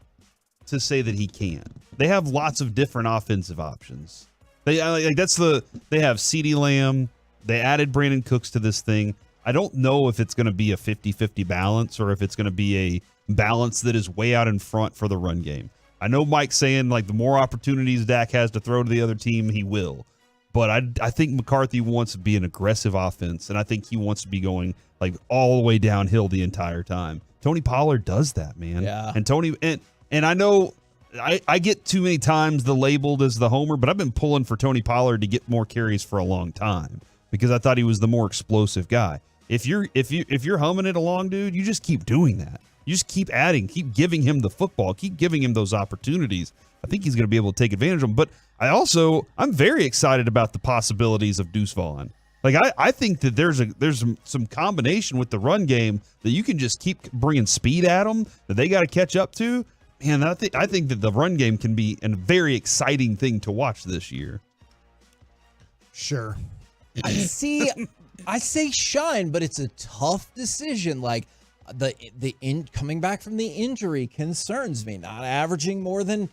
to say that he can. They have lots of different offensive options. They have CeeDee Lamb. They added Brandon Cooks to this thing. I don't know if it's going to be a 50-50 balance, or if it's going to be a balance that is way out in front for the run game. I know Mike's saying the more opportunities Dak has to throw to the other team, he will. But I think McCarthy wants to be an aggressive offense, and I think he wants to be going all the way downhill the entire time. Tony Pollard does that, man. Yeah. And I know I get too many times labeled as the homer, but I've been pulling for Tony Pollard to get more carries for a long time, because I thought he was the more explosive guy. If you're humming it along, dude, you just keep doing that. You just keep adding, keep giving him the football, keep giving him those opportunities. I think he's going to be able to take advantage of them. But I'm very excited about the possibilities of Deuce Vaughn. I think that there's some combination with the run game that you can just keep bringing speed at them that they got to catch up to. Man, I think that the run game can be a very exciting thing to watch this year. Sure. I say shine, but it's a tough decision. Coming back from the injury concerns me. Not averaging more than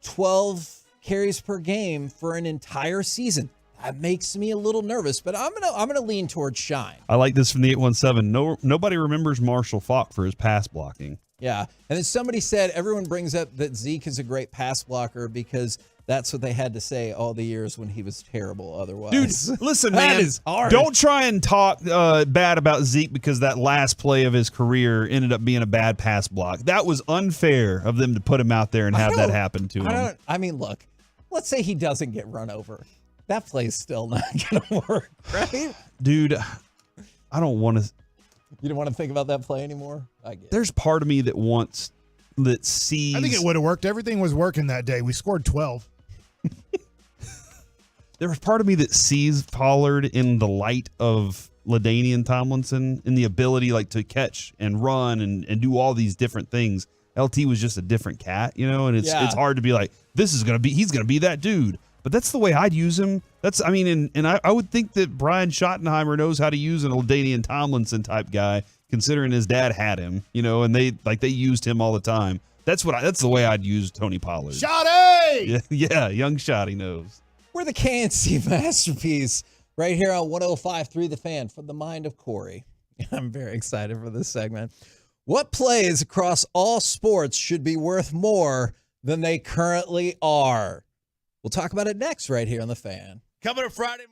12 carries per game for an entire season. That makes me a little nervous, but I'm gonna lean towards shine. I like this from the 817. Nobody remembers Marshall Faulk for his pass blocking. Yeah, and then somebody said everyone brings up that Zeke is a great pass blocker because that's what they had to say all the years when he was terrible otherwise. Dude, listen, That man. is hard. Don't try and talk bad about Zeke because that last play of his career ended up being a bad pass block. That was unfair of them to put him out there and have that happen to him. I mean, look, let's say he doesn't get run over. That play's still not going to work, right? Dude, I don't want to. You don't want to think about that play anymore? I get it. There's part of me that sees. I think it would have worked. Everything was working that day. We scored 12. There was part of me that sees Pollard in the light of LaDainian Tomlinson, in the ability to catch and run and do all these different things. LT was just a different cat, and it's hard to be like, he's gonna be that dude. But that's the way I'd use him. I would think that Brian Schottenheimer knows how to use an LaDainian Tomlinson type guy, considering his dad had him, and they used him all the time. That's the way I'd use Tony Pollard. Shotty! Yeah, young Shotty knows. We're the KNC Masterpiece right here on 105.3 The Fan, from the mind of Corey. I'm very excited for this segment. What plays across all sports should be worth more than they currently are? We'll talk about it next right here on The Fan. Coming up Friday morning.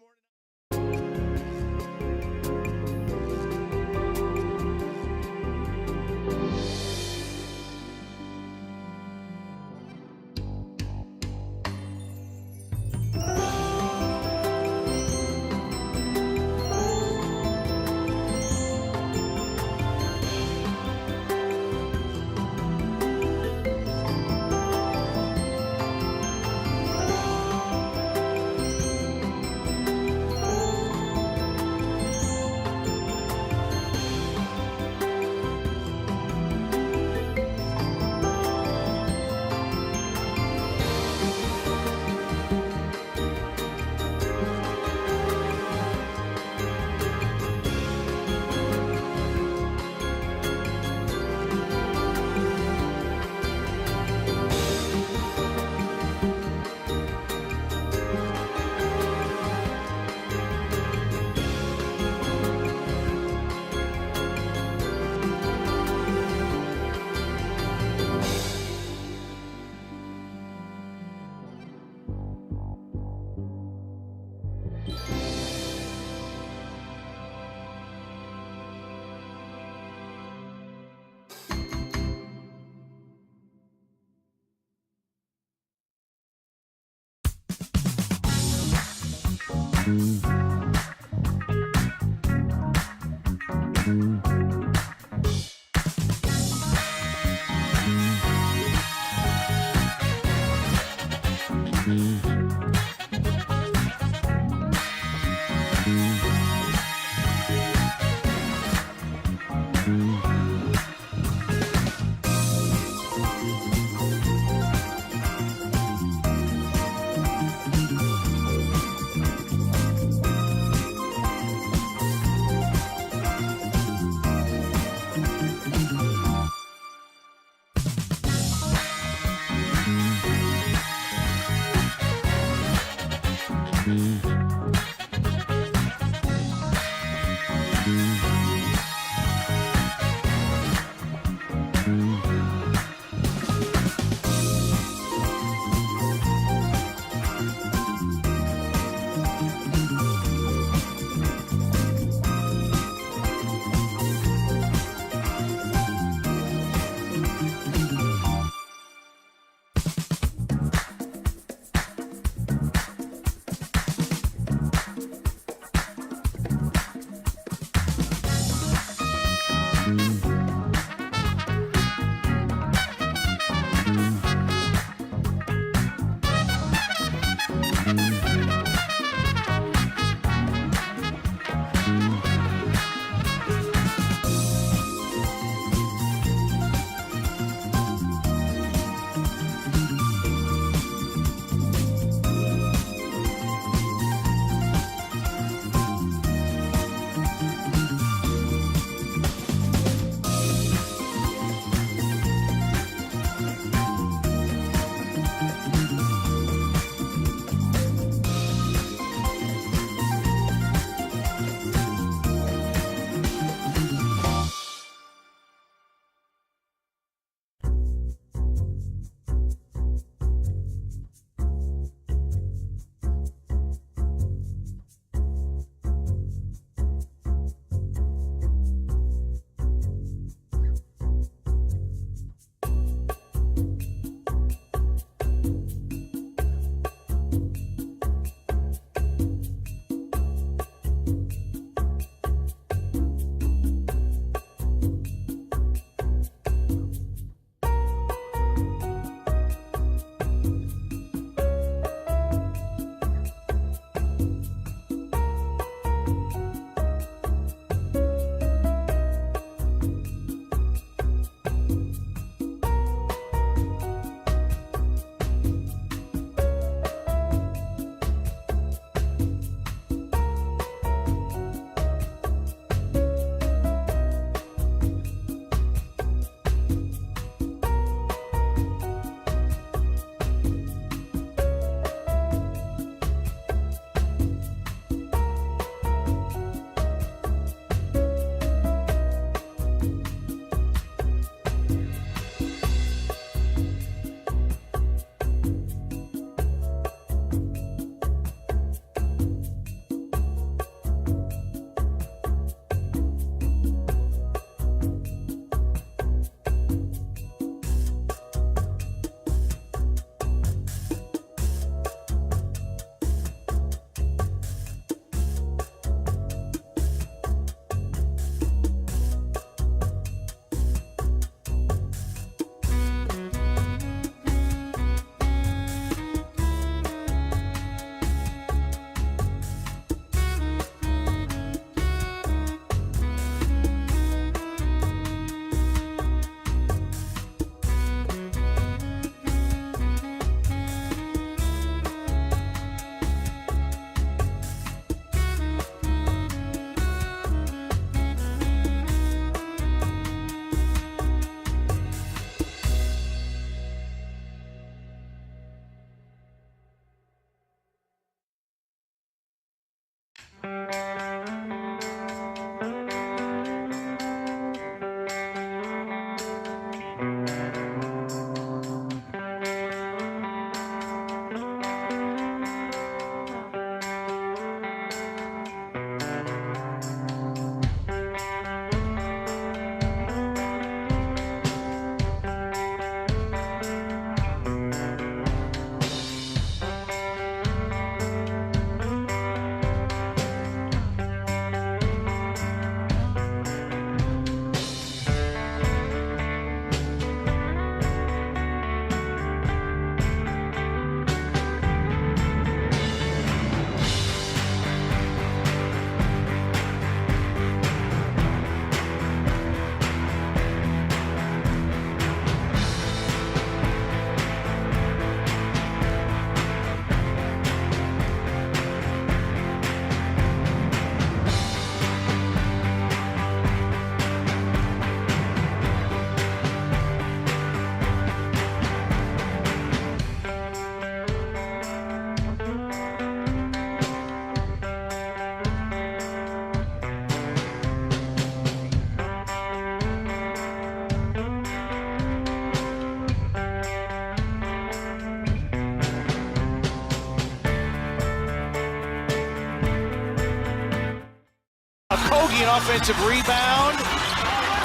Bogey, an offensive rebound.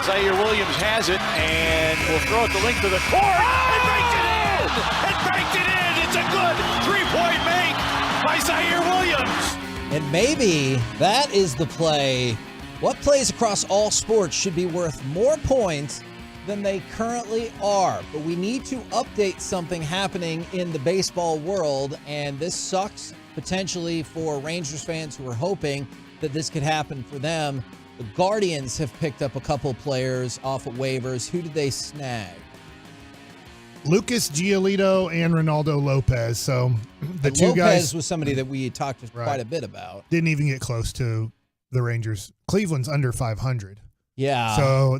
Zaire Williams has it, and will throw it the length of the court. And banked it in! And banked it in! It's a good three-point make by Zaire Williams. And maybe that is the play. What plays across all sports should be worth more points than they currently are? But we need to update something happening in the baseball world, and this sucks potentially for Rangers fans who are hoping that this could happen for them. The Guardians have picked up a couple players off of waivers. Who did they snag? Lucas Giolito and Ronaldo Lopez. So the two Lopez guys was somebody that we talked quite a bit about. Didn't even get close to the Rangers. Cleveland's under 500. Yeah. So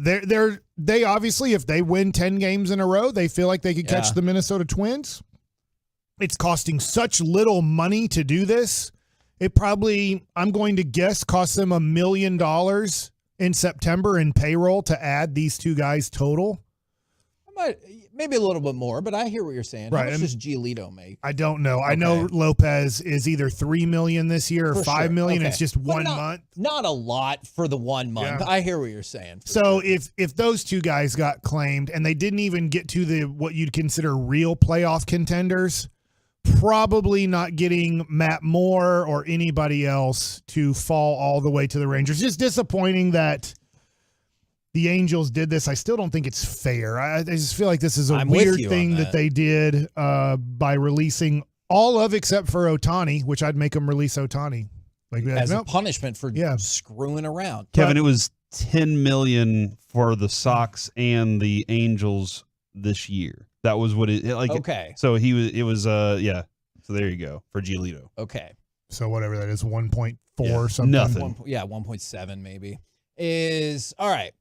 they obviously, if they win 10 games in a row, they feel like they could catch the Minnesota Twins. It's costing such little money to do this. It probably, I'm going to guess, cost them $1 million in September in payroll to add these two guys total. Maybe a little bit more, but I hear what you're saying. Right. How much does Giolito make? I don't know. I know Lopez is either $3 million this year or $5 million. Okay. It's just But 1 month. Not a lot for the 1 month. Yeah. I hear what you're saying. So if those two guys got claimed and they didn't even get to the what you'd consider real playoff contenders, probably not getting Matt Moore or anybody else to fall all the way to the Rangers. Just disappointing that the Angels did this. I still don't think it's fair. I just feel like this is a weird thing that they did by releasing all of except for Ohtani, which I'd make them release Ohtani. Like As a punishment for screwing around. Kevin, it was $10 million for the Sox and the Angels this year. That was what it like. Okay. So it was So there you go for Giolito. Okay. So whatever that is, 1.4 something. Nothing. 1.7 maybe is all right.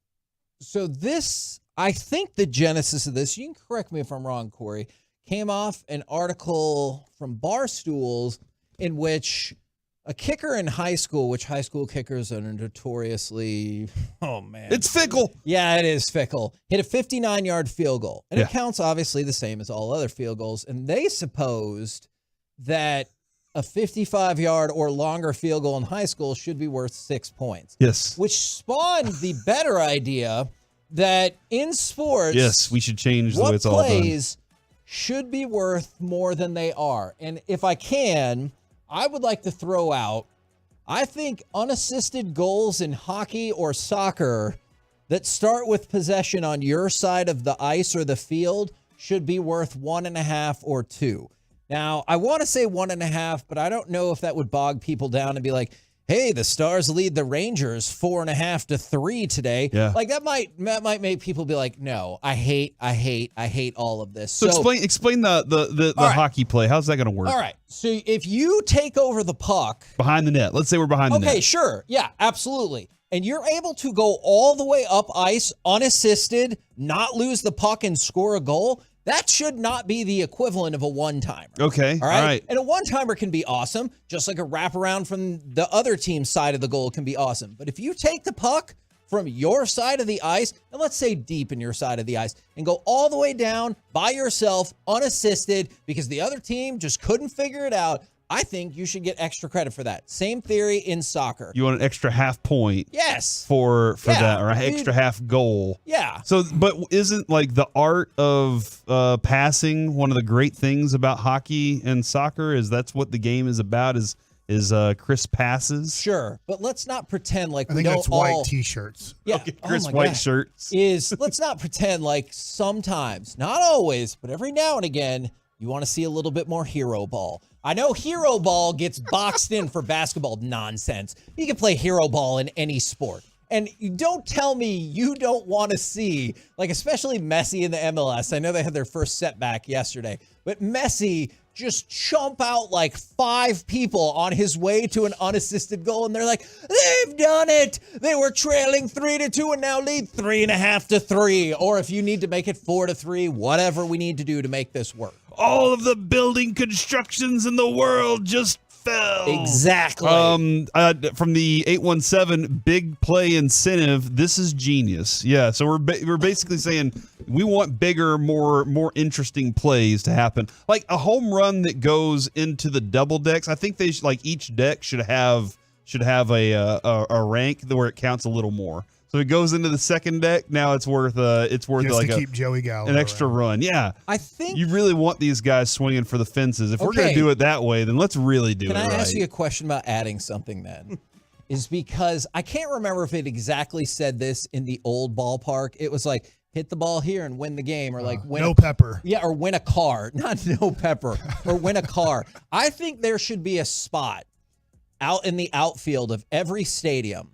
So this, I think the genesis of this, you can correct me if I'm wrong, Corey, came off an article from Barstools in which a kicker in high school, which high school kickers are notoriously, oh man. It's fickle. Yeah, it is fickle. Hit a 59-yard field goal. And Yeah. it counts obviously the same as all other field goals. And they supposed that a 55-yard or longer field goal in high school should be worth 6 points. Yes. Which spawned the better idea that in sports, Yes, we should change the way what it's all done. plays should be worth more than they are. And if I can, I would like to throw out, I think unassisted goals in hockey or soccer that start with possession on your side of the ice or the field should be worth 1.5 or 2. Now, I want to say 1.5, but I don't know if that would bog people down and be like, hey, the Stars lead the Rangers 4.5 to 3 today. Yeah. Like that might make people be like, no, I hate all of this. So explain the All right. hockey play. How's that going to work? All right. So if you take over the puck Behind the net. Let's say we're behind the net. Okay, sure. Yeah, absolutely. And you're able to go all the way up ice unassisted, not lose the puck and score a goal. That should not be the equivalent of a one-timer. Okay. All right. And a one-timer can be awesome, just like a wraparound from the other team's side of the goal can be awesome. But if you take the puck from your side of the ice, and let's say deep in your side of the ice, and go all the way down by yourself, unassisted, because the other team just couldn't figure it out, I think you should get extra credit for that. Same theory in soccer. You want an extra half point? Yes. For Yeah, that, or an I mean- extra half goal. Yeah. So, but isn't like the art of passing one of the great things about hockey and soccer? Is that's what the game is about? Is crisp passes? Sure, but let's not pretend like I we think don't that's white all. T-shirts. Yeah, Okay, oh crisp my white God. shirts. Let's not pretend like sometimes, not always, but every now and again, you want to see a little bit more hero ball. I know hero ball gets boxed in for basketball nonsense. You can play hero ball in any sport. And you don't tell me you don't want to see, like especially Messi in the MLS. I know they had their first setback yesterday, but Messi just chump out like 5 people on his way to an unassisted goal. And they're like, they've done it. They were trailing 3-2 and now lead 3.5 to 3. Or if you need to make it 4 to 3, whatever we need to do to make this work. All of the building constructions in the world just fell. Exactly. From the 817 big play incentive, this is genius. Yeah, so we're basically saying we want bigger, more interesting plays to happen. Like a home run that goes into the double decks. I think they like each deck should have should have a rank where it counts a little more. So it goes into the second deck. Now it's worth Just like to keep Joey Gallo an extra run. Yeah, I think you really want these guys swinging for the fences. If we're going to Okay. do it that way, then let's really do Can it I right. ask you a question about adding something then? Is because I can't remember if it exactly said this in the old ballpark. It was like hit the ball here and win the game, or like win no pepper. Yeah, or win a car. Not no pepper, or win a car. I think there should be a spot out in the outfield of every stadium,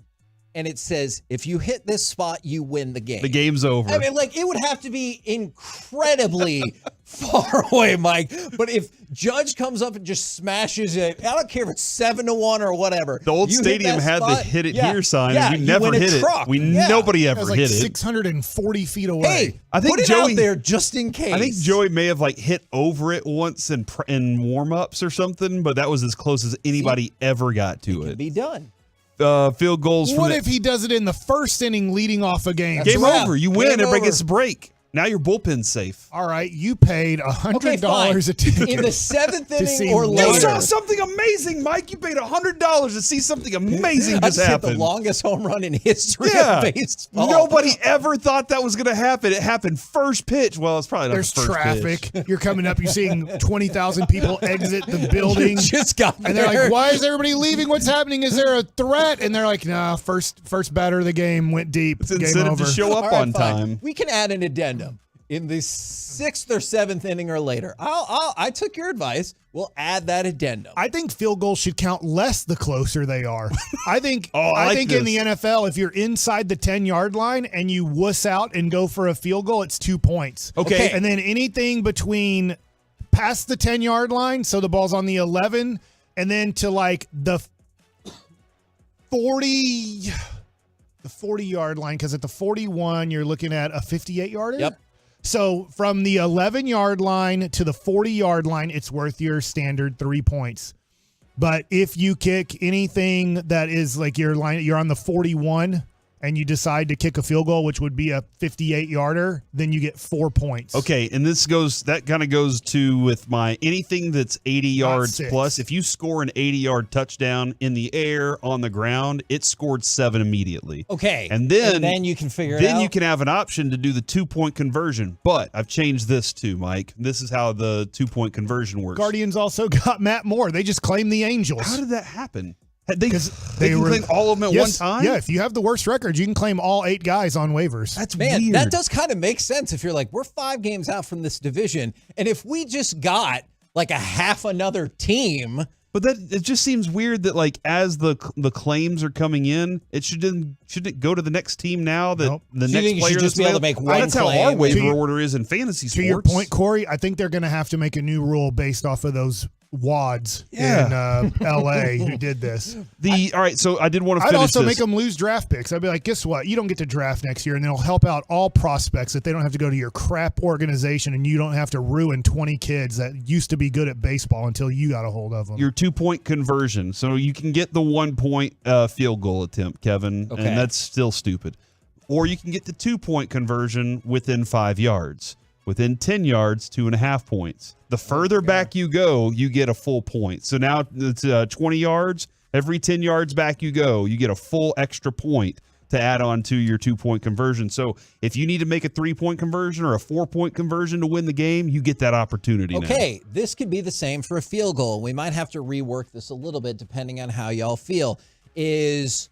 and it says if you hit this spot, you win the game. The game's over. I mean, like, it would have to be incredibly far away, Mike. But if Judge comes up and just smashes it, I don't care if it's 7-1 or whatever. The old you hit stadium that had the spot, hit it yeah, here sign, yeah, and we you never win a hit truck. it. Yeah. Nobody That ever was like hit it. 640 feet away. Hey, I think put it Joey out there just in case. I think Joey may have like hit over it once in warm-ups or something, but that was as close as anybody ever got to it. Be done. Field goals. What if he does it in the first inning leading off a game? Game over. You win. Game Everybody over. gets a break. Now your bullpen's safe. All right, you paid $100 a ticket. In the seventh to see inning or one- later. You saw something amazing, Mike. You paid $100 to see something amazing I just just hit happen. the longest home run in history Yeah. of baseball. Nobody ever thought that was going to happen. It happened first pitch. Well, it's probably not There's the first traffic. pitch. You're coming up. You're seeing 20,000 people exit the building. Just got and they're there. like, "Why is everybody leaving? What's happening? Is there a threat?" And they're like, "Nah, first batter of the game went deep. It's Game incentive over." to show up All right, on fine. time. We can add an addendum in the 6th or 7th inning or later. I took your advice. We'll add that addendum. I think field goals should count less the closer they are. I think I like think in the this. NFL, if you're inside the 10-yard line and you wuss out and go for a field goal, it's 2 points. Okay. And then anything between past the 10-yard line, so the ball's on the 11, and then to like the 40-yard line, because at the 41, you're looking at a 58-yarder. Yep. So from the 11-yard line to the 40-yard line, it's worth your standard 3 points. But if you kick anything that is like you're on the 41 and you decide to kick a field goal, which would be a 58-yarder, then you get 4 points. Okay, and that kind of goes to with my anything that's 80 yards 6. plus. If you score an 80-yard touchdown in the air, on the ground, it scored 7 immediately. Okay. Oh, And then you can figure it Then out. you can have an option to do the 2-point conversion. But I've changed this too, Mike. This is how the 2-point conversion works. Guardians also got Matt Moore. They just claimed the Angels. How did that happen? They They can claim all of them at Yes, one time? Yeah, if you have the worst record, you can claim all 8 guys on waivers. That's Man, weird. that does kind of make sense if you're like, we're 5 games out from this division, and if we just got like a half another team. But it just seems weird that like as the claims are coming in, shouldn't it go to the next team now that the So you next think you player should just that's be able to available? make one That's how our claim? waiver order is in fantasy sports. To your point, Corey, I think they're going to have to make a new rule based off of those wads in L.A. who did this. All right, so I did want to I'd finish also this. make them lose draft picks. I'd be like, guess what? You don't get to draft next year, and it'll help out all prospects that they don't have to go to your crap organization, and you don't have to ruin 20 kids that used to be good at baseball until you got a hold of them. Your 2-point conversion. So you can get the 1-point field goal attempt, Kevin, Okay. and that's still stupid. Or you can get the 2-point conversion within 5 yards. Within 10 yards, 2.5 points. The further back you go, you get a full point. So now it's 20 yards. Every 10 yards back you go, you get a full extra point to add on to your 2-point conversion. So if you need to make a 3-point conversion or a 4-point conversion to win the game, you get that opportunity now. Okay, this could be the same for a field goal. We might have to rework this a little bit depending on how y'all feel. Is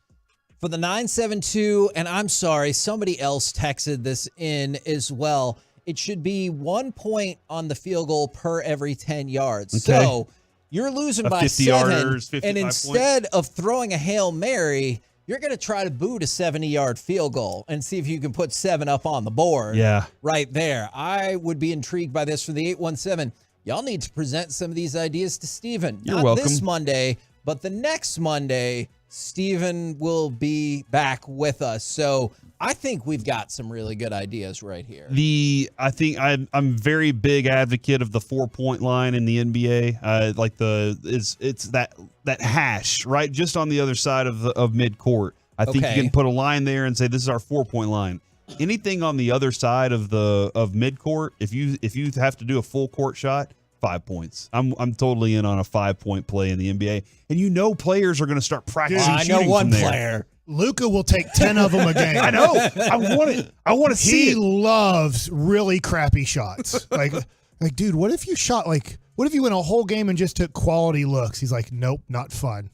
for the 972, and I'm sorry, somebody else texted this in as well. It should be 1 point on the field goal per every 10 yards. Okay. So you're losing A by 50 7, yarders, 55 and instead of throwing a Hail Mary, you're going to try to boot a 70-yard field goal and see if you can put 7 up on the board. Yeah. Right there. I would be intrigued by this for the 817. Y'all need to present some of these ideas to Steven. You're Not welcome. this Monday, but the next Monday, Steven will be back with us. So I think we've got some really good ideas right here. I think I'm very big advocate of the 4-point line in the NBA. Like it's that hash right just on the other side of midcourt. I think Okay. you can put a line there and say this is our 4-point line. Anything on the other side of midcourt, if you have to do a full court shot, 5 points. I'm totally in on a 5-point play in the NBA. And players are going to start practicing I shooting know one from there. player. Luka will take 10 of them a game. I know. I want it. I want to see He it. loves really crappy shots. Like, dude, what if you went a whole game and just took quality looks? He's like, nope, not fun.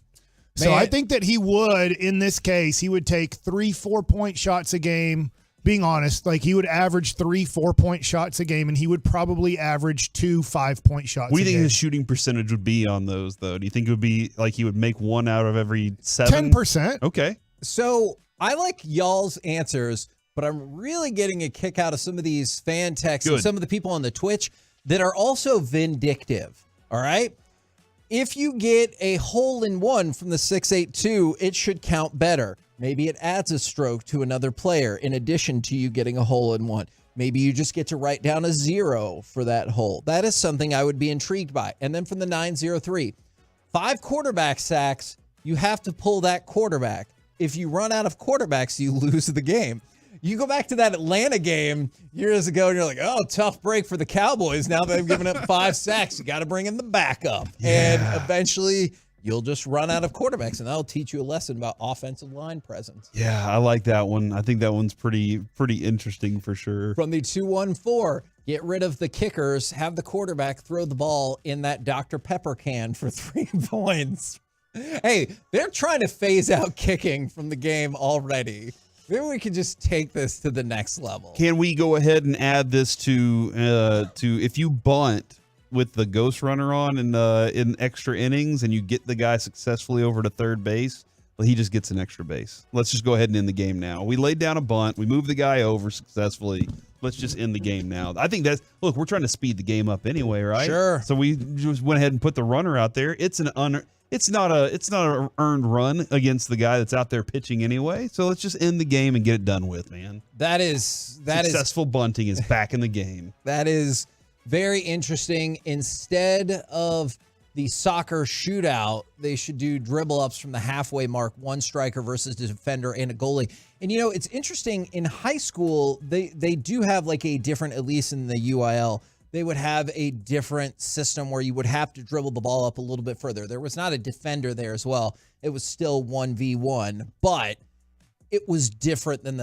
So I think that he would, in this case, he would take 3 4-point shots a game. Being honest, like he would average 3 4-point shots a game, and he would probably average 2 5-point shots. What do you think game. his shooting percentage would be on those, though? Do you think it would be like he would make 1 out of every 7? 10%. Okay. So I like y'all's answers, but I'm really getting a kick out of some of these fan texts and some of the people on the Twitch that are also vindictive. All right. If you get a hole-in-one from the 682, it should count better. Maybe it adds a stroke to another player in addition to you getting a hole-in-one. Maybe you just get to write down a 0 for that hole. That is something I would be intrigued by. And then from the 903, 5 quarterback sacks, you have to pull that quarterback. If you run out of quarterbacks, you lose the game. You go back to that Atlanta game years ago, and you're like, oh, tough break for the Cowboys. Now they've given up 5 sacks. You got to bring in the backup. Yeah. And eventually you'll just run out of quarterbacks, and that'll teach you a lesson about offensive line presence. Yeah, I like that one. I think that one's pretty interesting for sure. From the 214, get rid of the kickers, have the quarterback throw the ball in that Dr. Pepper can for 3 points. Hey, they're trying to phase out kicking from the game already. Maybe we could just take this to the next level. Can we go ahead and add this to if you bunt with the ghost runner on in extra innings and you get the guy successfully over to third base, well, he just gets an extra base. Let's just go ahead and end the game now. We laid down a bunt. We moved the guy over successfully. Let's just end the game now. I think look, we're trying to speed the game up anyway, right? Sure. So we just went ahead and put the runner out there. It's not an earned run against the guy that's out there pitching anyway. So let's just end the game and get it done with, man. Successful bunting is back in the game. That is very interesting. Instead of the soccer shootout, they should do dribble ups from the halfway mark, 1 striker versus the defender and a goalie. And it's interesting, in high school, they do have like a different, at least in the UIL, they would have a different system where you would have to dribble the ball up a little bit further. There was not a defender there as well. It was still 1v1, but it was different than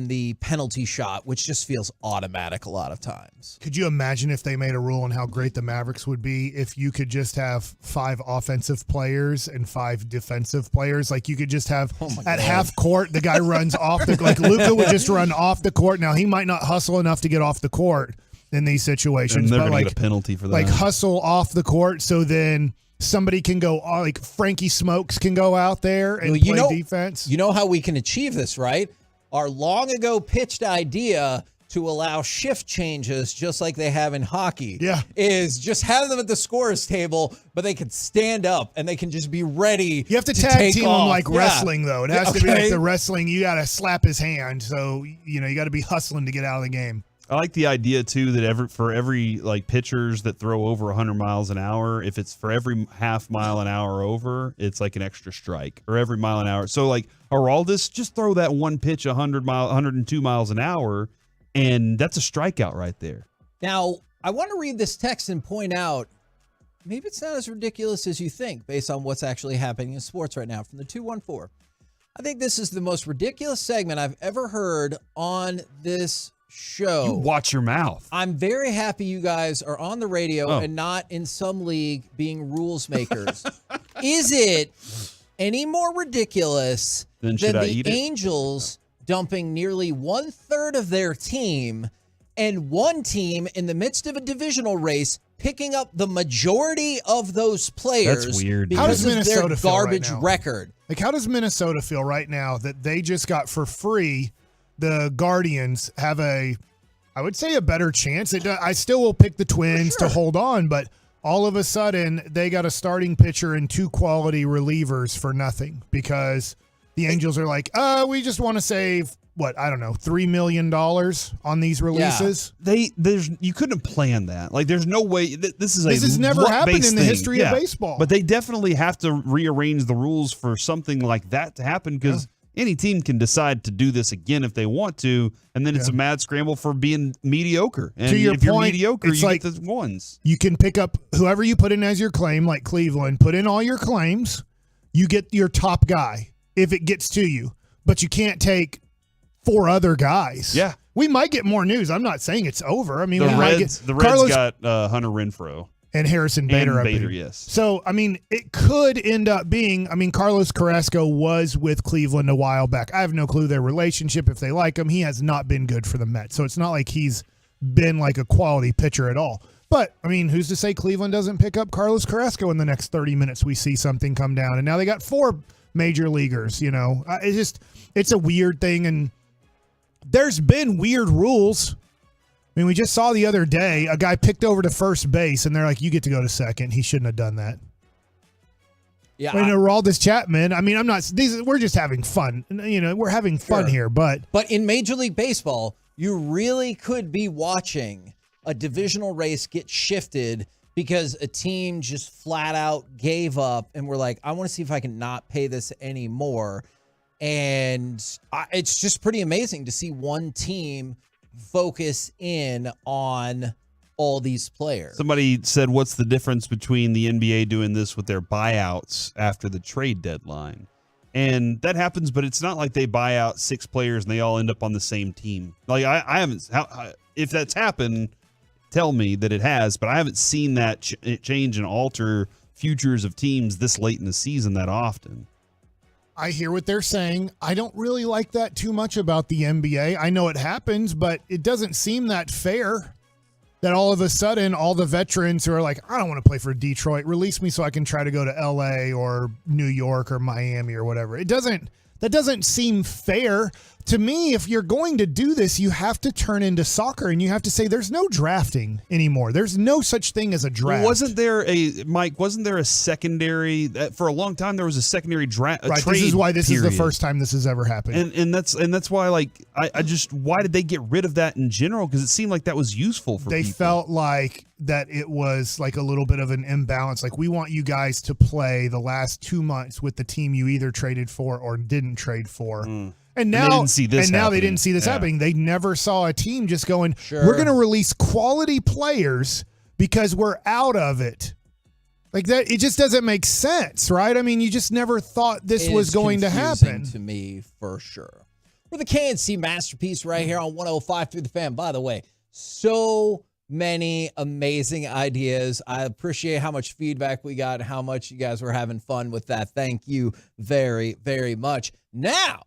the penalty shot, which just feels automatic a lot of times. Could you imagine if they made a rule on how great the Mavericks would be if you could just have 5 offensive players and 5 defensive players? Like you could just have at half court, the guy runs off like Luka would just run off the court. Now he might not hustle enough to get off the court in these situations, and they're but gonna like get a penalty for that. Like hustle off the court, so then somebody can go, like Frankie Smokes can go out there and play defense. You know how we can achieve this, right? Our long ago pitched idea to allow shift changes, just like they have in hockey, is just have them at the scorer's table, but they can stand up and they can just be ready. You have to tag team them like Yeah. wrestling, though. It has to be like the wrestling. You got to slap his hand, so you got to be hustling to get out of the game. I like the idea too that for every like pitchers that throw over 100 miles an hour, if it's for every half mile an hour over, it's like an extra strike, or every mile an hour. So like Araldis, just throw that one pitch 102 miles an hour, and that's a strikeout right there. Now, I want to read this text and point out maybe it's not as ridiculous as you think based on what's actually happening in sports right now. From the 214, I think this is the most ridiculous segment I've ever heard on this show. You watch your mouth. I'm very happy you guys are on the radio and not in some league being rules makers. Is it any more ridiculous than the Angels dumping nearly 1/3 of their team and one team in the midst of a divisional race picking up the majority of those players? That's weird. How does Because of Minnesota their feel garbage right now? record. Like, how does Minnesota feel right now that they just got for free? The Guardians have I would say a better chance. I still will pick the Twins to hold on, but all of a sudden they got a starting pitcher and 2 quality relievers for nothing because the Angels are like, we just want to save $3 million on these releases. Yeah. You couldn't plan that. Like, there's no way this has never happened in the history of baseball. But they definitely have to rearrange the rules for something like that to happen because any team can decide to do this again if they want to, and then it's a mad scramble for being mediocre. And to your if you're point, mediocre, it's you like get the ones. You can pick up whoever you put in as your claim, like Cleveland, put in all your claims, you get your top guy if it gets to you, but you can't take 4 other guys. Yeah. We might get more news. I'm not saying it's over. I mean, The we might Reds get Carlos got Hunter Renfroe. and Harrison Bader. And Bader, yes. So, I mean, it could end up being, Carlos Carrasco was with Cleveland a while back. I have no clue their relationship, if they like him. He has not been good for the Mets. So it's not like he's been like a quality pitcher at all. But, who's to say Cleveland doesn't pick up Carlos Carrasco in the next 30 minutes? We see something come down. And now they got 4 major leaguers, it's a weird thing. And there's been weird rules. We just saw the other day a guy picked over to first base, and they're like, you get to go to second. He shouldn't have done that. Yeah. Aroldis Chapman, I'm not, we're just having fun. We're having fun here, but in Major League Baseball, you really could be watching a divisional race get shifted because a team just flat out gave up and we're like, I want to see if I can not pay this anymore. And it's just pretty amazing to see one team focus in on all these players. Somebody said, what's the difference between the NBA doing this with their buyouts after the trade deadline? And that happens, but it's not like they buy out 6 players and they all end up on the same team. Like I haven't, if that's happened, tell me that it has, but I haven't seen that change and alter futures of teams this late in the season that often. I hear what they're saying. I don't really like that too much about the NBA. I know it happens, but it doesn't seem that fair that all of a sudden all the veterans who are like, I don't want to play for Detroit, release me so I can try to go to LA or New York or Miami or whatever. That doesn't seem fair. To me, if you're going to do this, you have to turn into soccer and you have to say there's no drafting anymore. There's no such thing as a draft. Wasn't there a secondary, for a long time there was a secondary draft? Right, this is why this is the first time this has ever happened. And that's why, why did they get rid of that in general? Because it seemed like that was useful for people. They felt like that it was like a little bit of an imbalance. Like, we want you guys to play the last 2 months with the team you either traded for or didn't trade for. And now, they didn't see this happening. They never saw a team just going, we're going to release quality players because we're out of it. Like that, it just doesn't make sense, right? You just never thought this was going to happen. To me, for sure. We're the KNC Masterpiece right here on 105 through the Fan. By the way, so many amazing ideas. I appreciate how much feedback we got, how much you guys were having fun with that. Thank you very, very much. Now,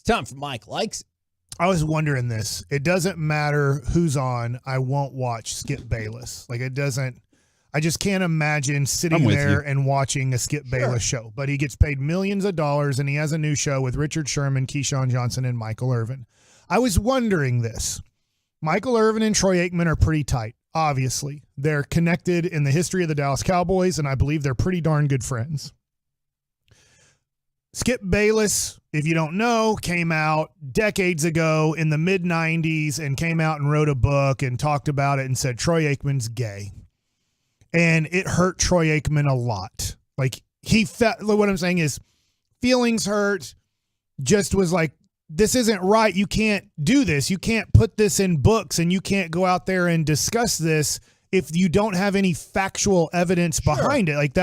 time for Mike Likes It. I was wondering this. It doesn't matter who's on. I won't watch Skip Bayless. I just can't imagine sitting there and watching a Skip Bayless show. But he gets paid millions of dollars, and he has a new show with Richard Sherman, Keyshawn Johnson, and Michael Irvin. I was wondering this. Michael Irvin and Troy Aikman are pretty tight, obviously. They're connected in the history of the Dallas Cowboys, and I believe they're pretty darn good friends. Skip Bayless, if you don't know, came out decades ago in the mid-90s and came out and wrote a book and talked about it and said Troy Aikman's gay. And it hurt Troy Aikman a lot. He felt, what I'm saying is, feelings hurt, just was like, this isn't right. You can't do this. You can't put this in books, and you can't go out there and discuss this if you don't have any factual evidence behind it.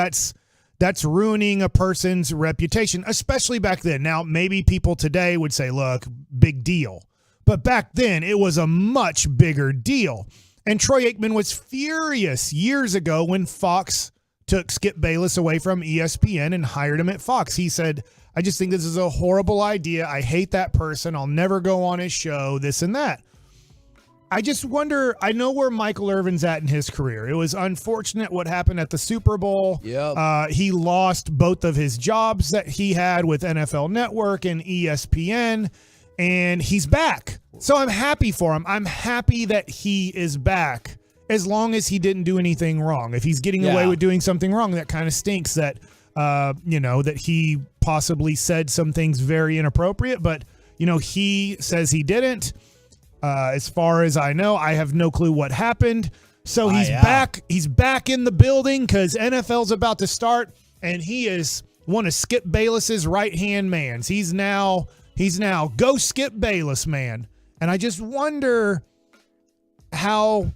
That's ruining a person's reputation, especially back then. Now, maybe people today would say, look, big deal. But back then, it was a much bigger deal. And Troy Aikman was furious years ago when Fox took Skip Bayless away from ESPN and hired him at Fox. He said, I just think this is a horrible idea. I hate that person. I'll never go on his show, this and that. I just wonder, I know where Michael Irvin's at in his career. It was unfortunate what happened at the Super Bowl. Yep. He lost both of his jobs that he had with NFL Network and ESPN, and he's back. So I'm happy for him. I'm happy that he is back, as long as he didn't do anything wrong. If he's getting away with doing something wrong, that kind of stinks that, that he possibly said some things very inappropriate, but, he says he didn't. As far as I know, I have no clue what happened. So he's back. He's back in the building because NFL's about to start, and he is one of Skip Bayless's right-hand mans. He's now go Skip Bayless, man. And I just wonder how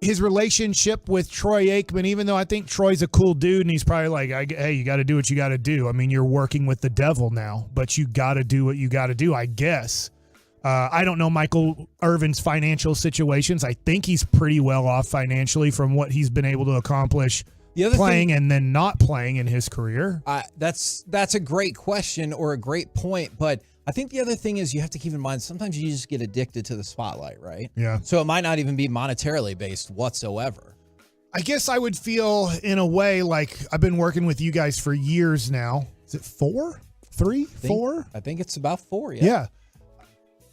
his relationship with Troy Aikman, even though I think Troy's a cool dude and he's probably like, hey, you got to do what you got to do. I mean, you're working with the devil now, but you got to do what you got to do, I guess. I don't know Michael Irvin's financial situations. I think he's pretty well off financially from what he's been able to accomplish playing and then not playing in his career. That's a great question or a great point, but I think the other thing is you have to keep in mind sometimes you just get addicted to the spotlight, right? Yeah. So it might not even be monetarily based whatsoever. I guess I would feel in a way like I've been working with you guys for years now. Is it 4? 3? 4? I think it's about 4, yeah. Yeah.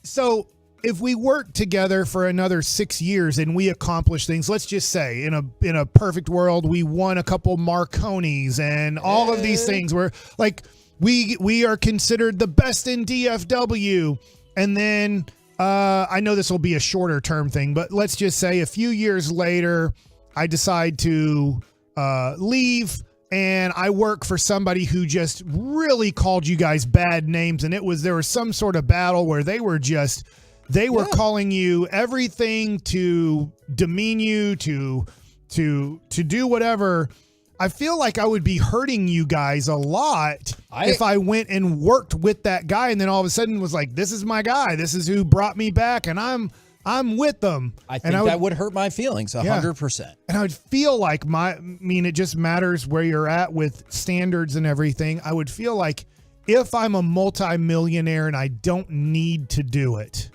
So if we work together for another 6 years and we accomplish things, let's just say in a perfect world, we won a couple Marconis and all of these things where like we are considered the best in DFW. And then I know this will be a shorter term thing, but let's just say a few years later, I decide to leave and I work for somebody who just really called you guys bad names. And there was some sort of battle where they were calling you everything to demean you, to do whatever. I feel like I would be hurting you guys a lot if I went and worked with that guy and then all of a sudden was like, this is my guy. This is who brought me back and I'm with them. I think that would hurt my feelings 100%. And I would feel like it just matters where you're at with standards and everything. I would feel like if I'm a multimillionaire and I don't need to do it,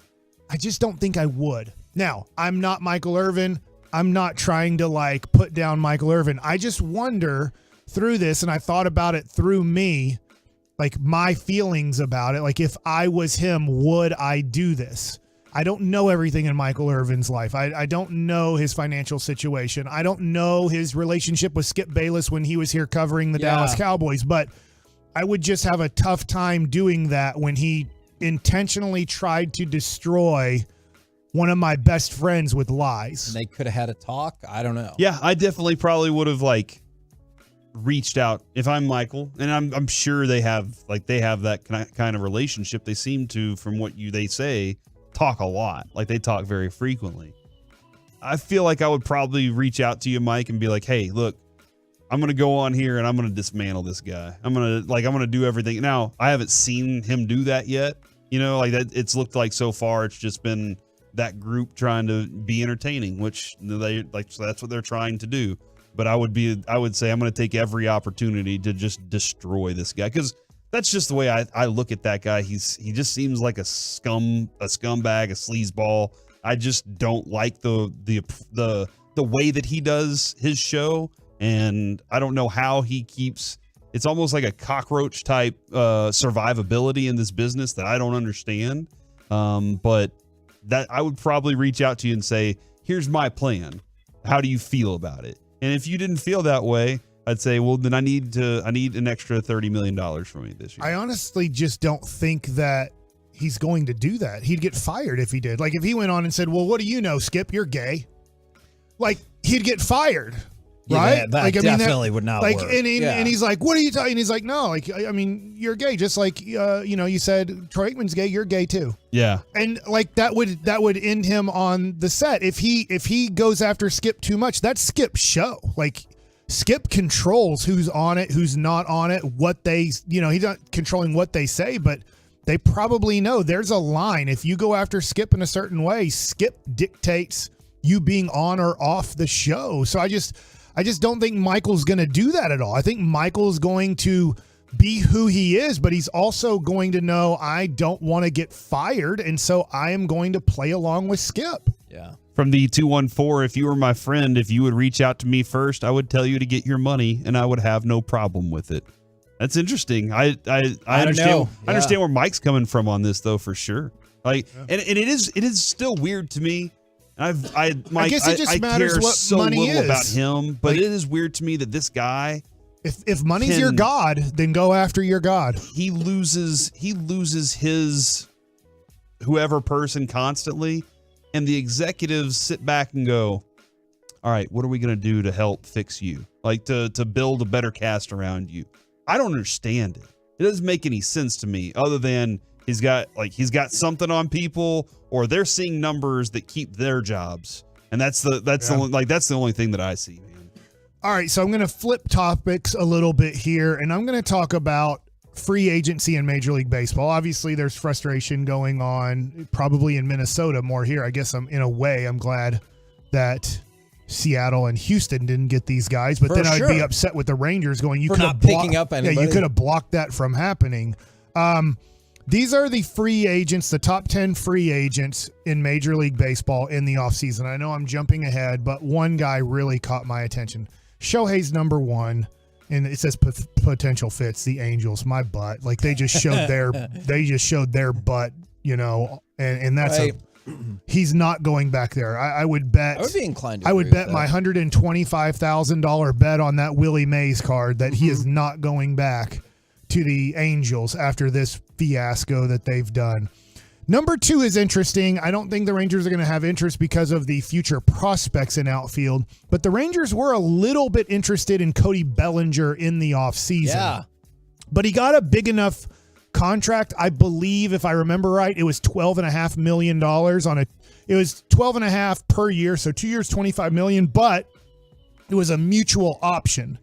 I just don't think I would. Now, I'm not Michael Irvin. I'm not trying to put down Michael Irvin. I just wonder through this, and I thought about it through me, like my feelings about it. Like if I was him, would I do this? I don't know everything in Michael Irvin's life. I don't know his financial situation. I don't know his relationship with Skip Bayless when he was here covering the Dallas Cowboys, but I would just have a tough time doing that when he intentionally tried to destroy one of my best friends with lies. And they could have had a talk. I don't know. Yeah, I definitely probably would have reached out if I'm Michael, and I'm sure they have that kind of relationship. They seem to, from what they say, talk a lot. Like they talk very frequently. I feel like I would probably reach out to you, Mike, and be like, hey, look, I'm going to go on here and I'm going to dismantle this guy. I'm going to do everything. Now, I haven't seen him do that yet. That it's looked like so far it's just been that group trying to be entertaining, which so that's what they're trying to do. But I would say I'm going to take every opportunity to just destroy this guy, because that's just the way I look at that guy. He just seems like a scumbag, a sleazeball. I just don't like the way that he does his show, and I don't know how he keeps. It's almost like a cockroach type survivability in this business that I don't understand. But that I would probably reach out to you and say, here's my plan. How do you feel about it? And if you didn't feel that way, I'd say, well, then I need an extra $30 million from me this year. I honestly just don't think that he's going to do that. He'd get fired if he did. Like if he went on and said, well, what do you know, Skip? You're gay. Like he'd get fired. Right? Yeah, that definitely would not work. And he's like, what are you talking? And he's like, no, you're gay. Just like, you said Troy Aikman's gay. You're gay too. Yeah. And that would end him on the set. If he goes after Skip too much, that's Skip's show. Like Skip controls who's on it, who's not on it, what they, he's not controlling what they say, but they probably know there's a line. If you go after Skip in a certain way, Skip dictates you being on or off the show. So I just don't think Michael's going to do that at all. I think Michael's going to be who he is, but he's also going to know I don't want to get fired, and so I am going to play along with Skip. Yeah. From the 214, if you were my friend, if you would reach out to me first, I would tell you to get your money, and I would have no problem with it. That's interesting. I understand. I understand where Mike's coming from on this, though, for sure. And it is still weird to me. Mike, I guess it just matters what so money little is about him, but it is weird to me that this guy, if money's your god, then go after your god. He loses his whoever person constantly, and the executives sit back and go, all right, what are we going to do to help fix you? Like to build a better cast around you. I don't understand it. It doesn't make any sense to me other than he's got something on people, or they're seeing numbers that keep their jobs. And that's the only thing that I see, man. All right, so I'm going to flip topics a little bit here, and I'm going to talk about free agency in Major League Baseball. Obviously, there's frustration going on, probably in Minnesota more here. I guess I'm glad that Seattle and Houston didn't get these guys, but then I'd be upset with the Rangers going, you could have picking up anybody. Yeah, you could have blocked that from happening. These are the free agents, the top 10 free agents in Major League Baseball in the offseason. I know I'm jumping ahead, but one guy really caught my attention. Shohei's number one, and it says potential fits, the Angels. My butt. Like they just showed their butt, and that's right. He's not going back there. I would bet. I would be inclined to I would bet my $125,000 bet on that Willie Mays card that he is not going back to the Angels after this fiasco that they've done. Number 2 is interesting. I don't think the Rangers are going to have interest because of the future prospects in outfield, but the Rangers were a little bit interested in Cody Bellinger in the offseason. Yeah. But he got a big enough contract. I believe, if I remember right, it was $12.5 million it was $12.5 per year. So 2 years, $25 million, but it was a mutual option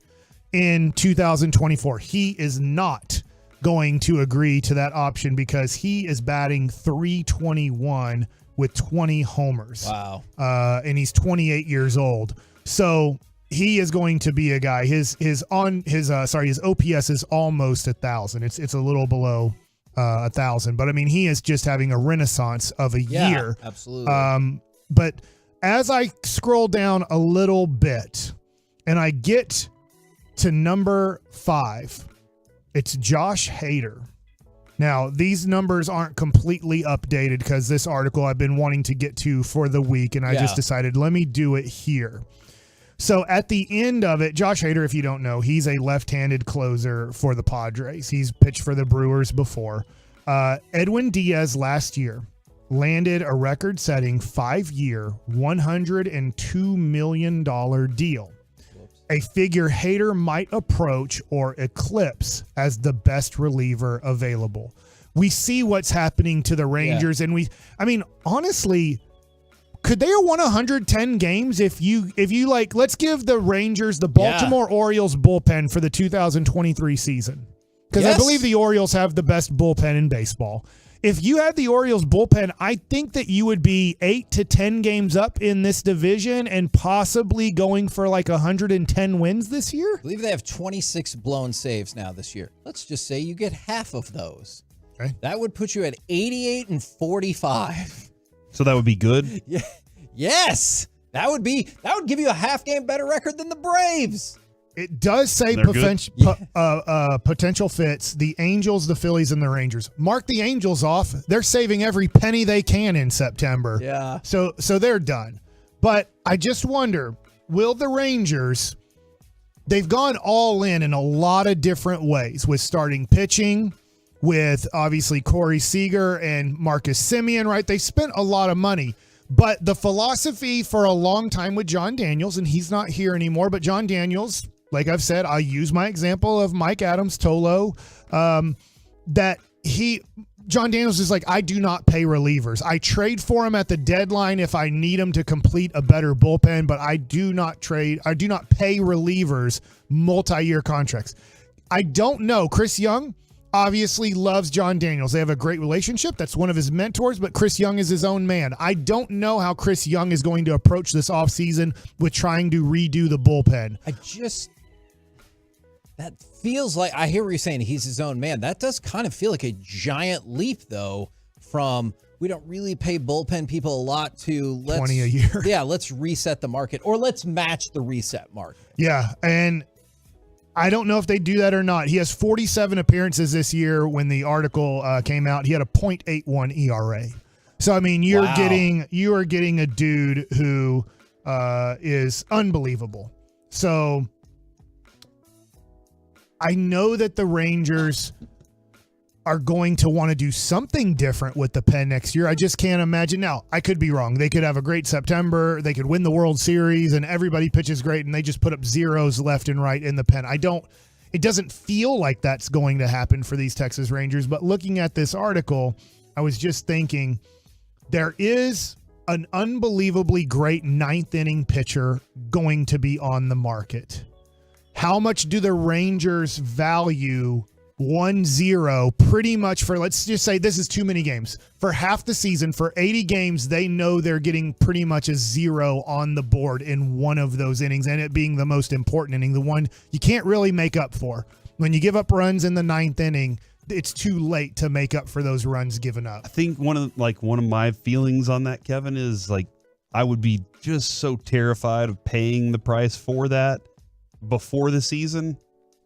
in 2024. He is not going to agree to that option because he is batting .321 with 20 homers. Wow. And he's 28 years old. So he is going to be a guy. His OPS is almost 1,000. It's a little below 1,000, but I mean, he is just having a renaissance of a year. Absolutely. But as I scroll down a little bit and I get to number 5, it's Josh Hader. Now, these numbers aren't completely updated because this article I've been wanting to get to for the week, and I just decided, let me do it here. So at the end of it, Josh Hader, if you don't know, he's a left-handed closer for the Padres. He's pitched for the Brewers before. Edwin Diaz last year landed a record-setting 5-year, $102 million deal. A figure Hader might approach or eclipse as the best reliever available. We see what's happening to the Rangers, and honestly, could they have won 110 games if you like, let's give the Rangers the Baltimore Orioles bullpen for the 2023 season. Because I believe the Orioles have the best bullpen in baseball. If you had the Orioles bullpen, I think that you would be 8 to 10 games up in this division and possibly going for like 110 wins this year. I believe they have 26 blown saves now this year. Let's just say you get half of those. Okay. That would put you at 88 and 45. So that would be good? Yeah. Yes. That would give you a half game better record than the Braves. It does say potential fits, the Angels, the Phillies, and the Rangers. Mark the Angels off. They're saving every penny they can in September. Yeah. So they're done. But I just wonder, will the Rangers, they've gone all in a lot of different ways with starting pitching, with obviously Corey Seager and Marcus Semien, right? They spent a lot of money. But the philosophy for a long time with John Daniels, and he's not here anymore, but John Daniels, like I've said, I use my example of Mike Adams, Tolo, John Daniels is like, I do not pay relievers. I trade for him at the deadline if I need him to complete a better bullpen, but I do not pay relievers multi-year contracts. I don't know. Chris Young obviously loves John Daniels. They have a great relationship. That's one of his mentors, but Chris Young is his own man. I don't know how Chris Young is going to approach this offseason with trying to redo the bullpen. That feels like, I hear what you're saying, he's his own man. That does kind of feel like a giant leap, though, from we don't really pay bullpen people a lot to 20 a year. Yeah, let's reset the market, or let's match the reset market. Yeah, and I don't know if they do that or not. He has 47 appearances this year. When the article came out, he had a .81 ERA. So I mean, you are getting a dude who is unbelievable. So I know that the Rangers are going to want to do something different with the pen next year. I just can't imagine. Now, I could be wrong. They could have a great September. They could win the World Series and everybody pitches great and they just put up zeros left and right in the pen. It doesn't feel like that's going to happen for these Texas Rangers, but looking at this article, I was just thinking there is an unbelievably great ninth inning pitcher going to be on the market. How much do the Rangers value 1-0 pretty much for, let's just say this is too many games. For half the season, for 80 games, they know they're getting pretty much a 0 on the board in one of those innings, and it being the most important inning, the one you can't really make up for. When you give up runs in the ninth inning, it's too late to make up for those runs given up. I think one of my feelings on that, Kevin, is like I would be just so terrified of paying the price for that before the season.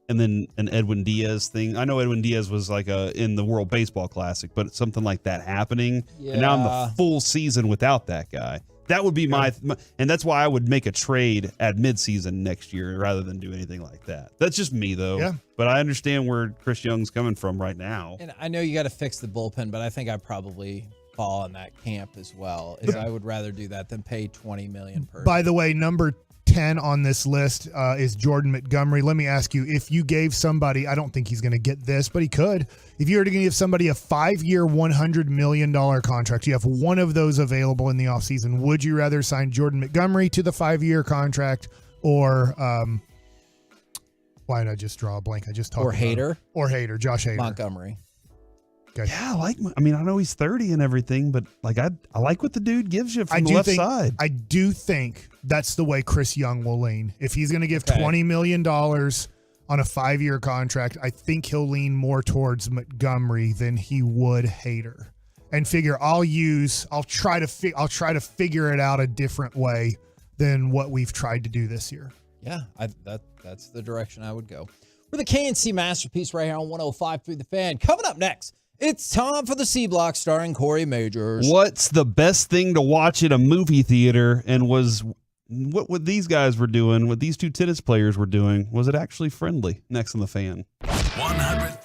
And then an Edwin Diaz thing. I know Edwin Diaz was like in the World Baseball Classic, but it's something like that happening. Yeah. And now I'm the full season without that guy. That would be my and that's why I would make a trade at midseason next year rather than do anything like that. That's just me, though. Yeah. But I understand where Chris Young's coming from right now. And I know you got to fix the bullpen, but I think I probably fall in that camp as well. Is I would rather do that than pay $20 million per. By the way, number 10 on this list is Jordan Montgomery. Let me ask you, if you gave somebody, I don't think he's going to get this, but he could. If you were to give somebody a 5-year, $100 million contract, you have one of those available in the offseason, would you rather sign Jordan Montgomery to the 5-year contract or why did I just draw a blank? I just talked about Hader. Or Hader, Josh Hader. Montgomery. Okay. Yeah, I know he's 30 and everything, but like I like what the dude gives you from the left side. I do think that's the way Chris Young will lean. If he's going to give $20 million on a 5-year contract, I think he'll lean more towards Montgomery than he would Hader. And figure I'll try to figure it out a different way than what we've tried to do this year. Yeah, that's the direction I would go. We're the KNC Masterpiece right here on 105.3 The Fan. Coming up next, it's time for the C Block starring Corey Majors. What's the best thing to watch at a movie theater? And what these guys were doing, what these two tennis players were doing, was it actually friendly? Next on The Fan. 100.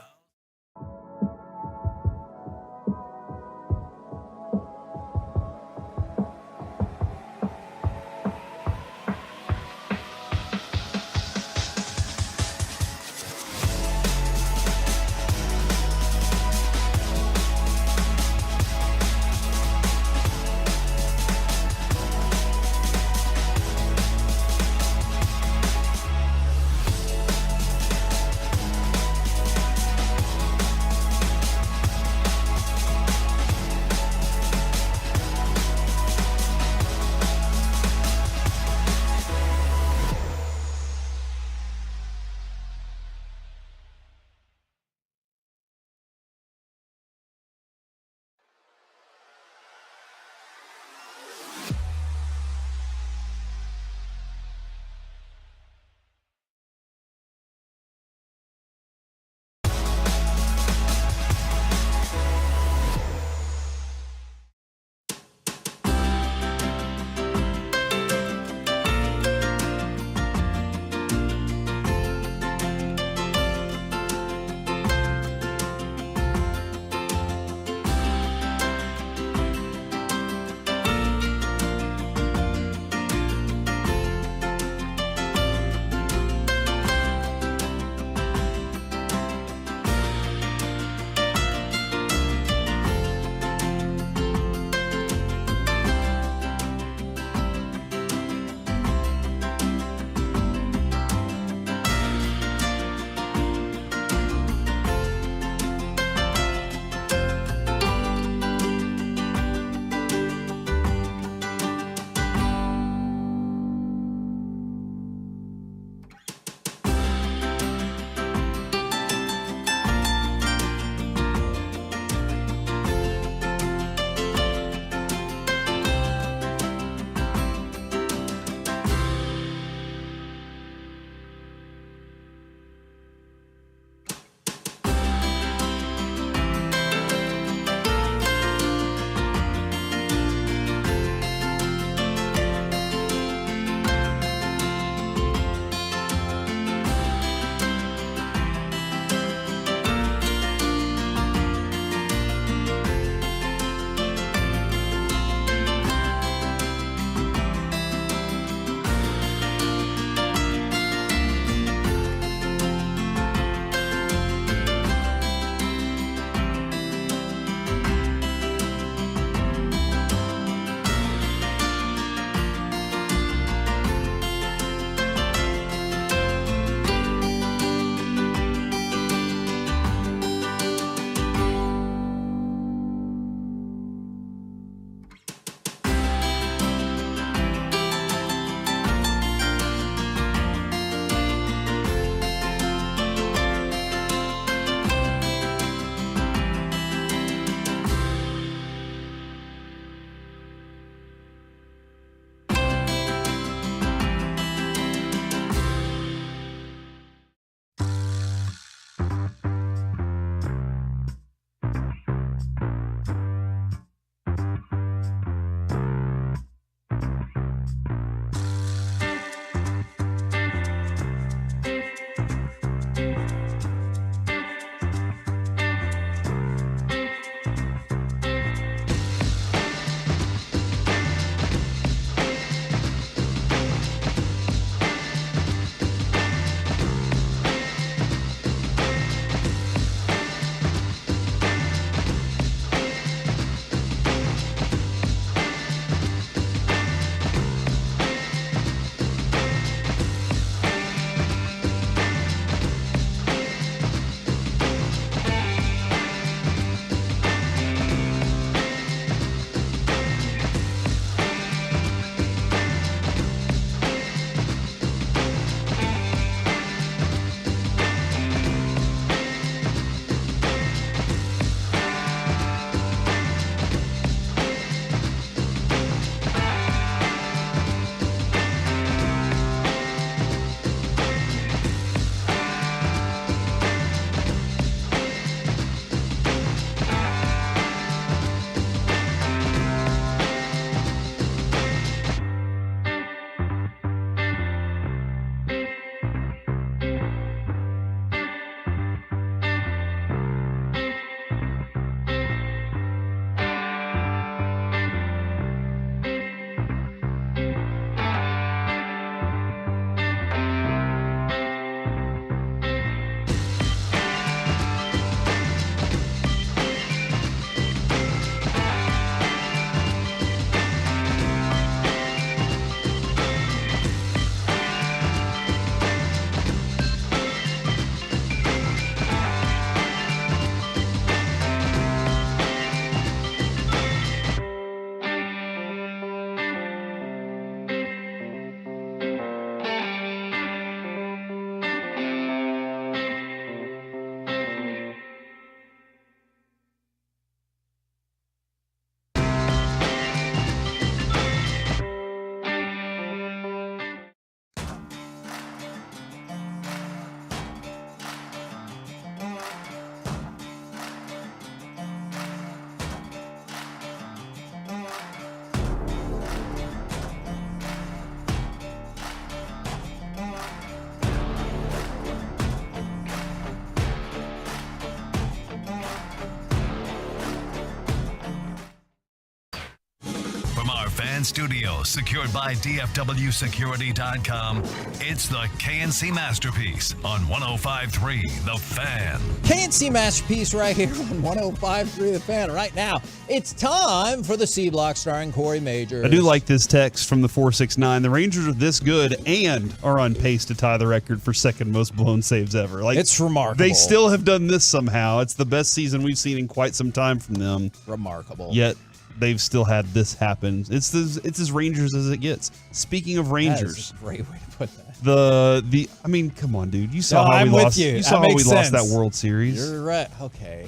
Fan Studio, secured by DFWsecurity.com. It's the KNC Masterpiece on 105.3 The Fan. KNC Masterpiece right here on 105.3 The Fan. Right now, it's time for the C Block starring Corey Majors. I do like this text from the 469. The Rangers are this good and are on pace to tie the record for second most blown saves ever. Like, it's remarkable. They still have done this somehow. It's the best season we've seen in quite some time from them. Remarkable. Yet they've still had this happen. It's as Rangers as it gets. Speaking of Rangers, that is a great way to put that. I mean, come on, dude. You saw how I'm we with lost. You saw how we lost that World Series. You're right. Okay.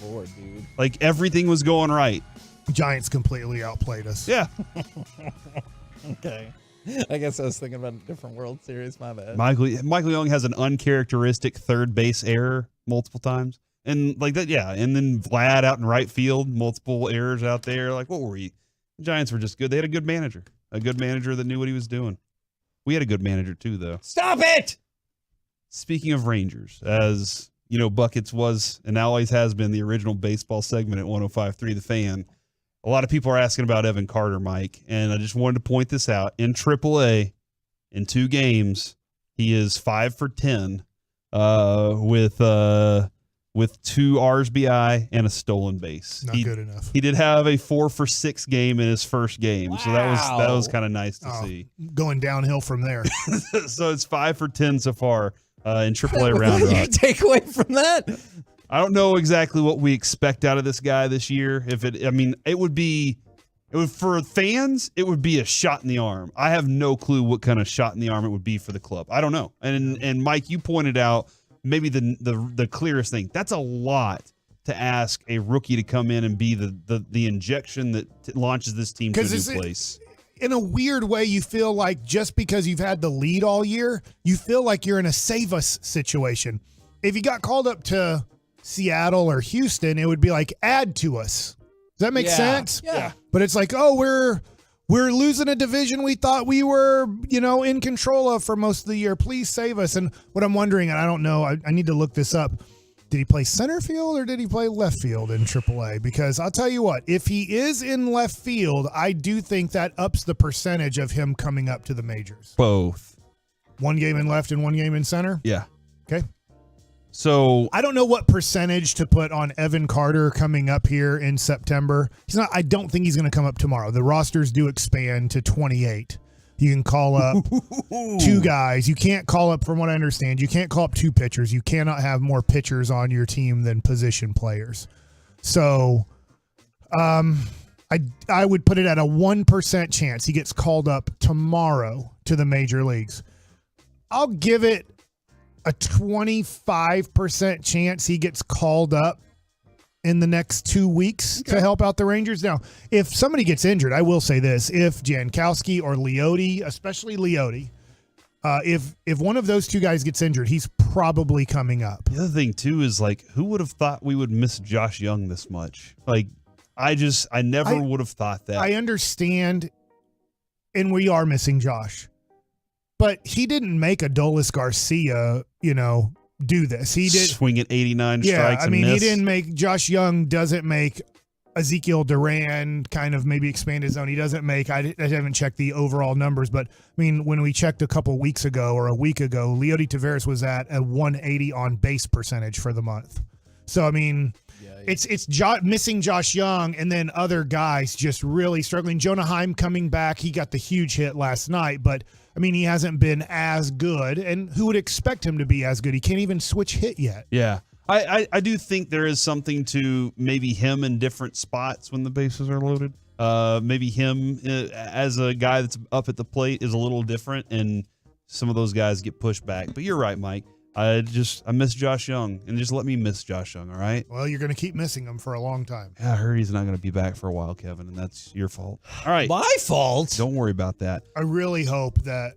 Good Lord, dude. Like everything was going right. Giants completely outplayed us. Yeah. Okay. I guess I was thinking about a different World Series. My bad. Michael Young has an uncharacteristic third base error multiple times. And like that, yeah. And then Vlad out in right field, multiple errors out there. Like, what were we? The Giants were just good. They had a good manager that knew what he was doing. We had a good manager too, though. Stop it! Speaking of Rangers, as you know, Buckets was and always has been the original baseball segment at 105.3 The Fan. A lot of people are asking about Evan Carter, Mike, and I just wanted to point this out. In AAA, in 2 games, he is 5 for 10 with 2 RBI and a stolen base. Not good enough. He did have a 4 for 6 game in his first game, so that was kind of nice to see. Going downhill from there. So it's 5 for 10 so far in AAA Round What do you Uh, Rock. take away from that? I don't know exactly what we expect out of this guy this year. It would for fans, it would be a shot in the arm. I have no clue what kind of shot in the arm it would be for the club. I don't know. And Mike, you pointed out maybe the clearest thing. That's a lot to ask a rookie to come in and be the injection that launches this team to a new place. In a weird way, you feel like just because you've had the lead all year, you feel like you're in a save us situation. If you got called up to Seattle or Houston, it would be like, add to us. Does that make sense? Yeah. But it's like, oh, we're losing a division we thought we were, in control of for most of the year. Please save us. And what I'm wondering, and I don't know, I need to look this up. Did he play center field or did he play left field in AAA? Because I'll tell you what, if he is in left field, I do think that ups the percentage of him coming up to the majors. Both. 1 game in left and 1 game in center? Yeah. Okay. So I don't know what percentage to put on Evan Carter coming up here in September. I don't think he's going to come up tomorrow. The rosters do expand to 28. You can call up 2 guys. You can't call up, from what I understand, you can't call up 2 pitchers. You cannot have more pitchers on your team than position players. So I would put it at a 1% chance he gets called up tomorrow to the major leagues. I'll give it a 25% chance he gets called up in the next 2 weeks to help out the Rangers. Now, if somebody gets injured, I will say this. If Jankowski or Leote, especially Leote, if one of those 2 guys gets injured, he's probably coming up. The other thing, too, is like, who would have thought we would miss Josh Young this much? Like, I never would have thought that. I understand, and we are missing Josh. But he didn't make Adolis Garcia, do this. He did swing at 89 strikes. Yeah, I mean, miss. he didn't make Josh Young. Doesn't make Ezekiel Duran kind of maybe expand his zone. He doesn't make. I haven't checked the overall numbers, but I mean, when we checked a couple weeks ago or a week ago, Leote Taveras was at a 180 on base percentage for the month. So I mean. It's missing Josh Young and then other guys just really struggling. Jonah Heim coming back. He got the huge hit last night, but I mean, he hasn't been as good. And who would expect him to be as good? He can't even switch hit yet. Yeah. I do think there is something to maybe him in different spots when the bases are loaded. Maybe him as a guy that's up at the plate is a little different, and some of those guys get pushed back. But you're right, Mike. I miss Josh Young, and just let me miss Josh Young, all right? Well, you're going to keep missing him for a long time. Yeah, I heard he's not going to be back for a while, Kevin, and that's your fault. All right. My fault? Don't worry about that. I really hope that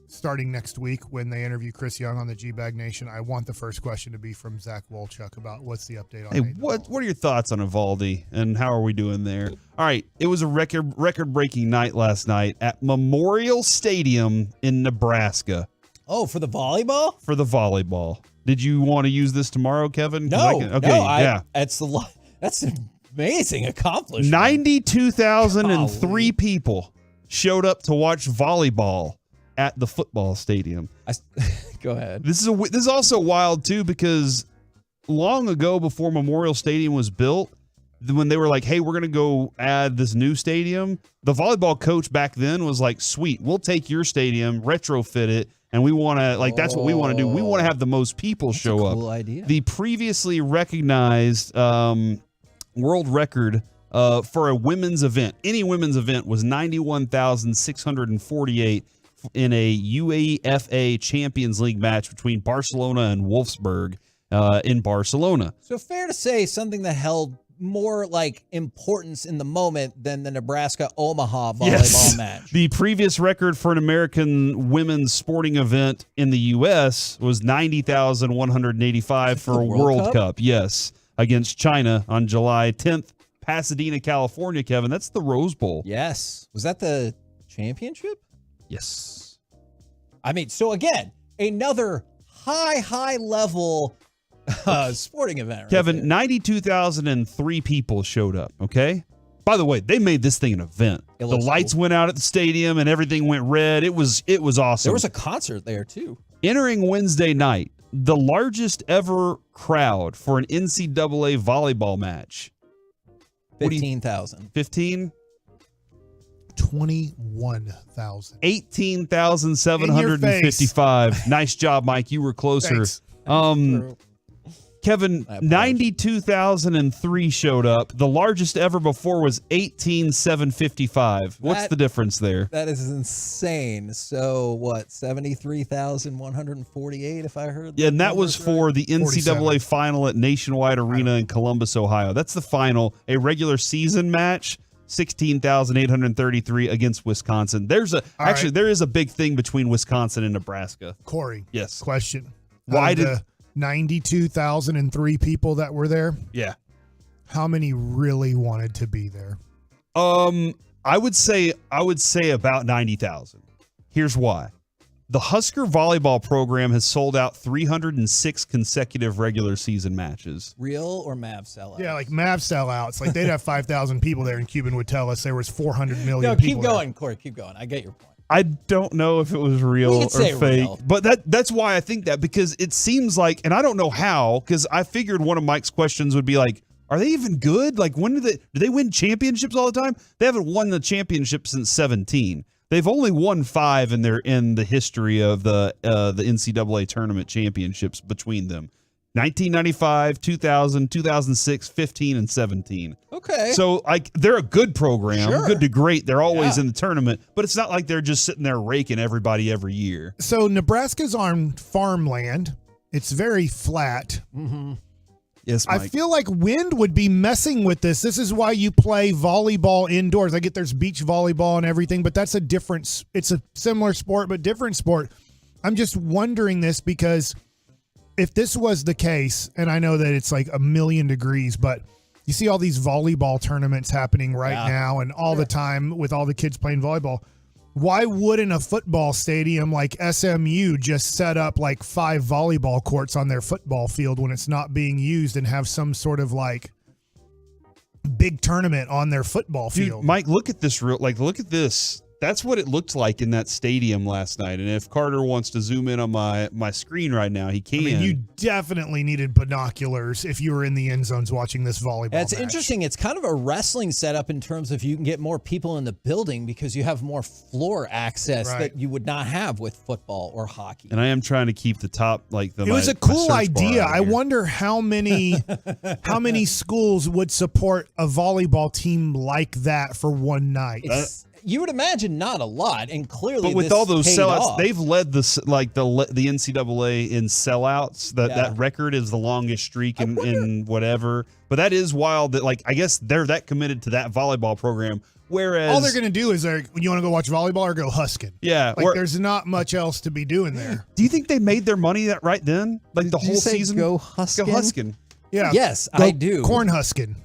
starting next week when they interview Chris Young on the G-Bag Nation, I want the first question to be from Zach Wolchuk about what's the update on Hey, what are your thoughts on Evaldi, and how are we doing there? All right, it was a record-breaking night last night at Memorial Stadium in Nebraska. Oh, for the volleyball? For the volleyball. Did you want to use this tomorrow, Kevin? No, okay, no, yeah. that's amazing accomplishment. 92,003 people showed up to watch volleyball at the football stadium. Go ahead. This is also wild too, because long ago, before Memorial Stadium was built, when they were like, hey, we're going to go add this new stadium, the volleyball coach back then was like, sweet, we'll take your stadium, retrofit it, and we want to, like, that's what we want to do. We want to have the most people show up. Cool idea. The previously recognized world record for a women's event, any women's event, was 91,648 in a UEFA Champions League match between Barcelona and Wolfsburg in Barcelona. So fair to say something that held more like importance in the moment than the Nebraska-Omaha volleyball match. The previous record for an American women's sporting event in the U.S. was 90,185 for a World Cup. Yes, against China on July 10th, Pasadena, California, Kevin. That's the Rose Bowl. Yes. Was that the championship? Yes. I mean, so again, another high level sporting event. Right Kevin, there. 92,003 people showed up, okay? By the way, they made this thing an event. The lights went out at the stadium and everything went red. It was awesome. There was a concert there, too. Entering Wednesday night, the largest ever crowd for an NCAA volleyball match. 15,000. 15? 21,000. 18,755. Nice job, Mike. You were closer. Thanks. Kevin, 92,003 showed up. The largest ever before was 18,755. What's the difference there? That is insane. So what, 73,148 if I heard that? Yeah, and that was for the NCAA final at Nationwide Arena in Columbus, Ohio. That's the final, a regular season match. 16,833 against Wisconsin. There is a big thing between Wisconsin and Nebraska. Corey. Yes. Question. Why did 92,003 people that were there? Yeah. How many really wanted to be there? I would say about 90,000. Here's why. The Husker volleyball program has sold out 306 consecutive regular season matches. Real or Mav sellouts? Yeah, like Mav sellouts. Like they'd have 5,000 people there, and Cuban would tell us there was 400 million No, people keep going, Corey. Keep going. I get your point. I don't know if it was real or fake, but that's why I think that, because it seems like, and I don't know how, because I figured one of Mike's questions would be like, are they even good? Like, when do they win championships all the time? They haven't won the championship since 2017. They've only won 5 in the history of the NCAA tournament championships between them. 1995, 2000, 2006, 15, and 17. Okay. So, like, they're a good program, Sure. good to great. They're always in the tournament, but it's not like they're just sitting there raking everybody every year. So Nebraska's on farmland. It's very flat. Mm-hmm. Yes, Mike. I feel like wind would be messing with this. This is why you play volleyball indoors. I get there's beach volleyball and everything, but that's it's a similar sport, but different sport. I'm just wondering this because if this was the case, and I know that it's like 1,000,000 degrees, but you see all these volleyball tournaments happening right now and all the time with all the kids playing volleyball. Why wouldn't a football stadium like SMU just set up like 5 volleyball courts on their football field when it's not being used and have some sort of like big tournament on their football field? Dude, Mike, look at this. Look at this. That's what it looked like in that stadium last night. And if Carter wants to zoom in on my screen right now, he can. I mean, you definitely needed binoculars if you were in the end zones watching this volleyball It's match. interesting. It's kind of a wrestling setup in terms of you can get more people in the building because you have more floor access that you would not have with football or hockey. And I am trying to keep the top, like the. It was a cool idea. I wonder how many schools would support a volleyball team like that for one night. You would imagine not a lot, and clearly, But with this all those paid sellouts, off. they've led the NCAA in sellouts. That record is the longest streak in whatever. But that is wild. That I guess they're that committed to that volleyball program. Whereas all they're going to do is you want to go watch volleyball or go Huskin. Yeah, there's not much else to be doing there. Do you think they made their money right then? Like the whole season? Go Huskin? Go Huskin. Yeah. Yes, go I do. Corn Huskin.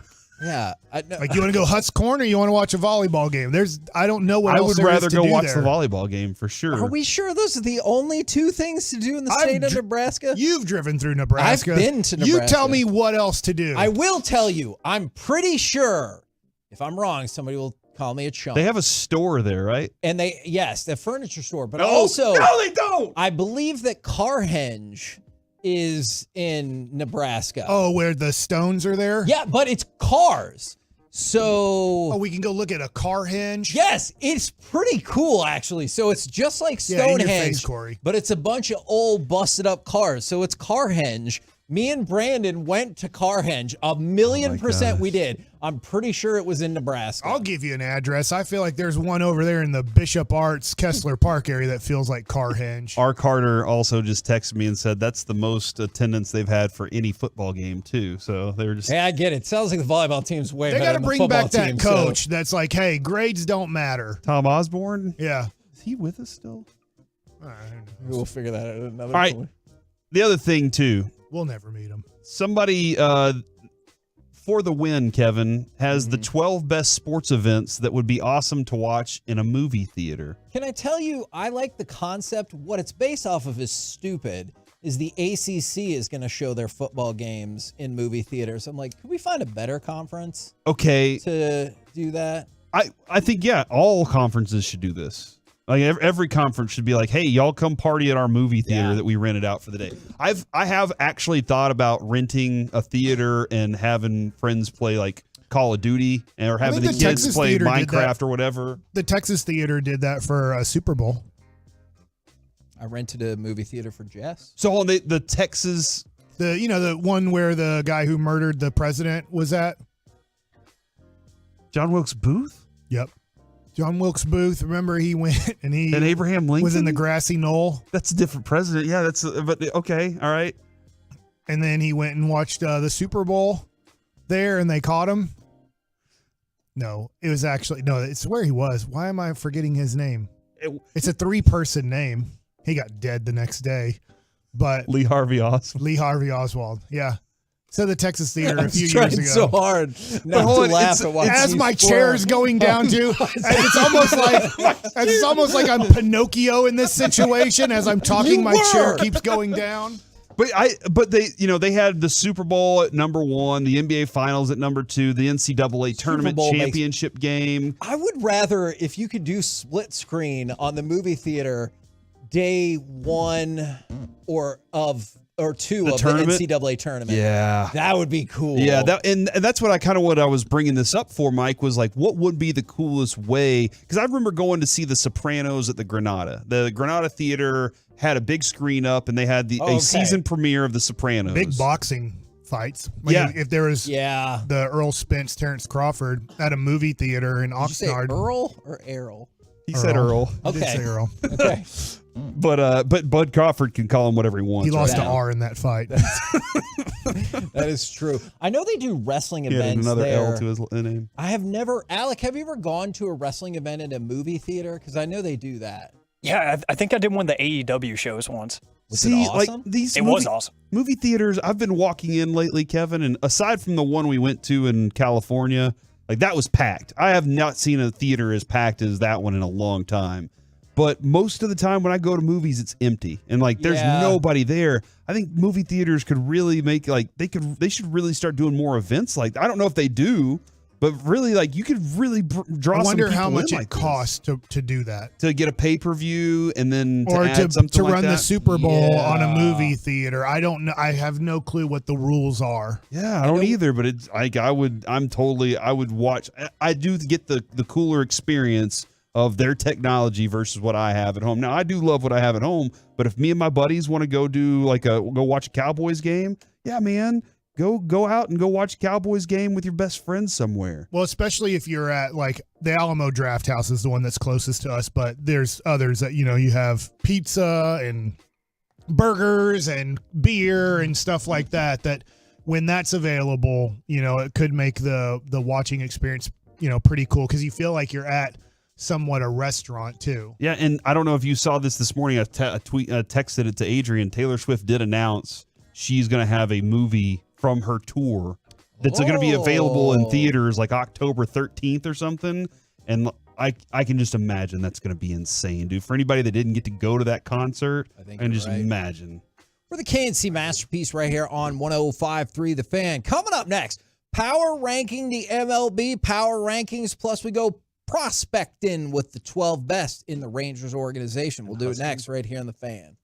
Yeah. Like, you want to go Huts Corner, or you want to watch a volleyball game? I don't know what I else would there rather is to go do watch there. the volleyball game for sure. Are we sure those are the only two things to do in the state of Nebraska? You've driven through Nebraska. I've been to Nebraska. You tell me what else to do. I will tell you. I'm pretty sure. If I'm wrong, somebody will call me a chump. They have a store there, right? And the furniture store. But No, also, no, they don't. I believe that Carhenge is in Nebraska. Oh, where the Stones are there? Yeah, but it's cars. So we can go look at a Carhenge? Yes, it's pretty cool actually. So it's just like Yeah, in your Stonehenge, face, Corey. but it's a bunch of old busted up cars. So it's Carhenge. Me and Brandon went to Carhenge. 1,000,000% we did. I'm pretty sure it was in Nebraska. I'll give you an address. I feel like there's one over there in the Bishop Arts Kessler Park area that feels like Carhenge. R. Carter also just texted me and said that's the most attendance they've had for any football game too. So they were just. Yeah, I get it. Sounds like the volleyball team's way They better got to than the bring football back that team, coach that's like, hey, grades don't matter. Tom Osborne? Yeah. Is he with us still? We'll figure that out at another All right. point. The other thing too. We'll never meet him. Somebody for the win, Kevin, has the 12 best sports events that would be awesome to watch in a movie theater. Can I tell you, I like the concept. What it's based off of is stupid. Is the ACC is going to show their football games in movie theaters. I'm like, could we find a better conference Okay. to do that? I think, yeah, all conferences should do this. Like every conference should be like, hey, y'all come party at our movie theater that we rented out for the day. I have actually thought about renting a theater and having friends play like Call of Duty or having the kids Texas play Theater did Minecraft that. or whatever. The Texas Theater did that for a Super Bowl. I rented a movie theater for Jess. So on the Texas, the one where the guy who murdered the president was at. John Wilkes Booth? Yep. John Wilkes Booth. Remember he went and Abraham Lincoln was in the grassy knoll. That's a different president. Yeah, but okay, all right. And then he went and watched the Super Bowl there, and they caught him. No, it was actually it's where he was. Why am I forgetting his name? It's a 3-person name. He got dead the next day, but Lee Harvey Oswald. Yeah. So the Texas Theater a few trying years ago. so hard not to laugh at what as you my spoiled. chair is going down too. It's almost like I'm Pinocchio in this situation. As I'm talking, my chair keeps going down. But they had the Super Bowl at number 1, the NBA Finals at number 2, the NCAA tournament championship game. I would rather if you could do split screen on the movie theater day 1 or 2 of tournament? the NCAA tournament. Yeah. That would be cool. Yeah, and that's what I was bringing this up for, Mike, was like, what would be the coolest way? Because I remember going to see The Sopranos at the Granada. The Granada Theater had a big screen up, and they had a season premiere of The Sopranos. Big boxing fights. Like if there was the Earl Spence, Terrence Crawford at a movie theater in Oxnard. Did you say Earl or Errol? He said Earl. I did say Earl. Okay. But Bud Crawford can call him whatever he wants. He lost right an now. R in that fight. That is true. I know they do wrestling He had events another there. L to his name. I have never, Alec, have you ever gone to a wrestling event in a movie theater? Because I know they do that. Yeah, I think I did one of the AEW shows once. Was it awesome? It was awesome. Movie theaters, I've been walking in lately, Kevin, and aside from the one we went to in California, like that was packed. I have not seen a theater as packed as that one in a long time. But most of the time when I go to movies, it's empty and like there's nobody there. I think movie theaters could really make they should really start doing more events like that. I don't know if they do, but really like you could really draw. I wonder some people how much in it like costs to do that. to get a pay-per-view and then Or add something to like run that. the Super Bowl on a movie theater. I don't know. I have no clue what the rules are. Yeah, I don't either, but it's like I would watch. I do get the cooler experience of their technology versus what I have at home. Now I do love what I have at home, but if me and my buddies want to go do go watch a Cowboys game, yeah, man, go out and go watch a Cowboys game with your best friends somewhere. Well, especially if you're at like the Alamo Draft House is the one that's closest to us, but there's others that you have pizza and burgers and beer and stuff like that. That when that's available, it could make the watching experience pretty cool because you feel like you're at somewhat a restaurant too. Yeah, and I don't know if you saw this morning. I texted it to Adrian. Taylor Swift did announce she's going to have a movie from her tour that's going to be available in theaters like October 13th or something. And I can just imagine that's going to be insane, dude. For anybody that didn't get to go to that concert, and just imagine. For the KNC Masterpiece right here on 105.3 The Fan. Coming up next, power ranking the MLB power rankings, plus we go prospecting with the 12 best in the Rangers organization. We'll do it next right here on The Fan.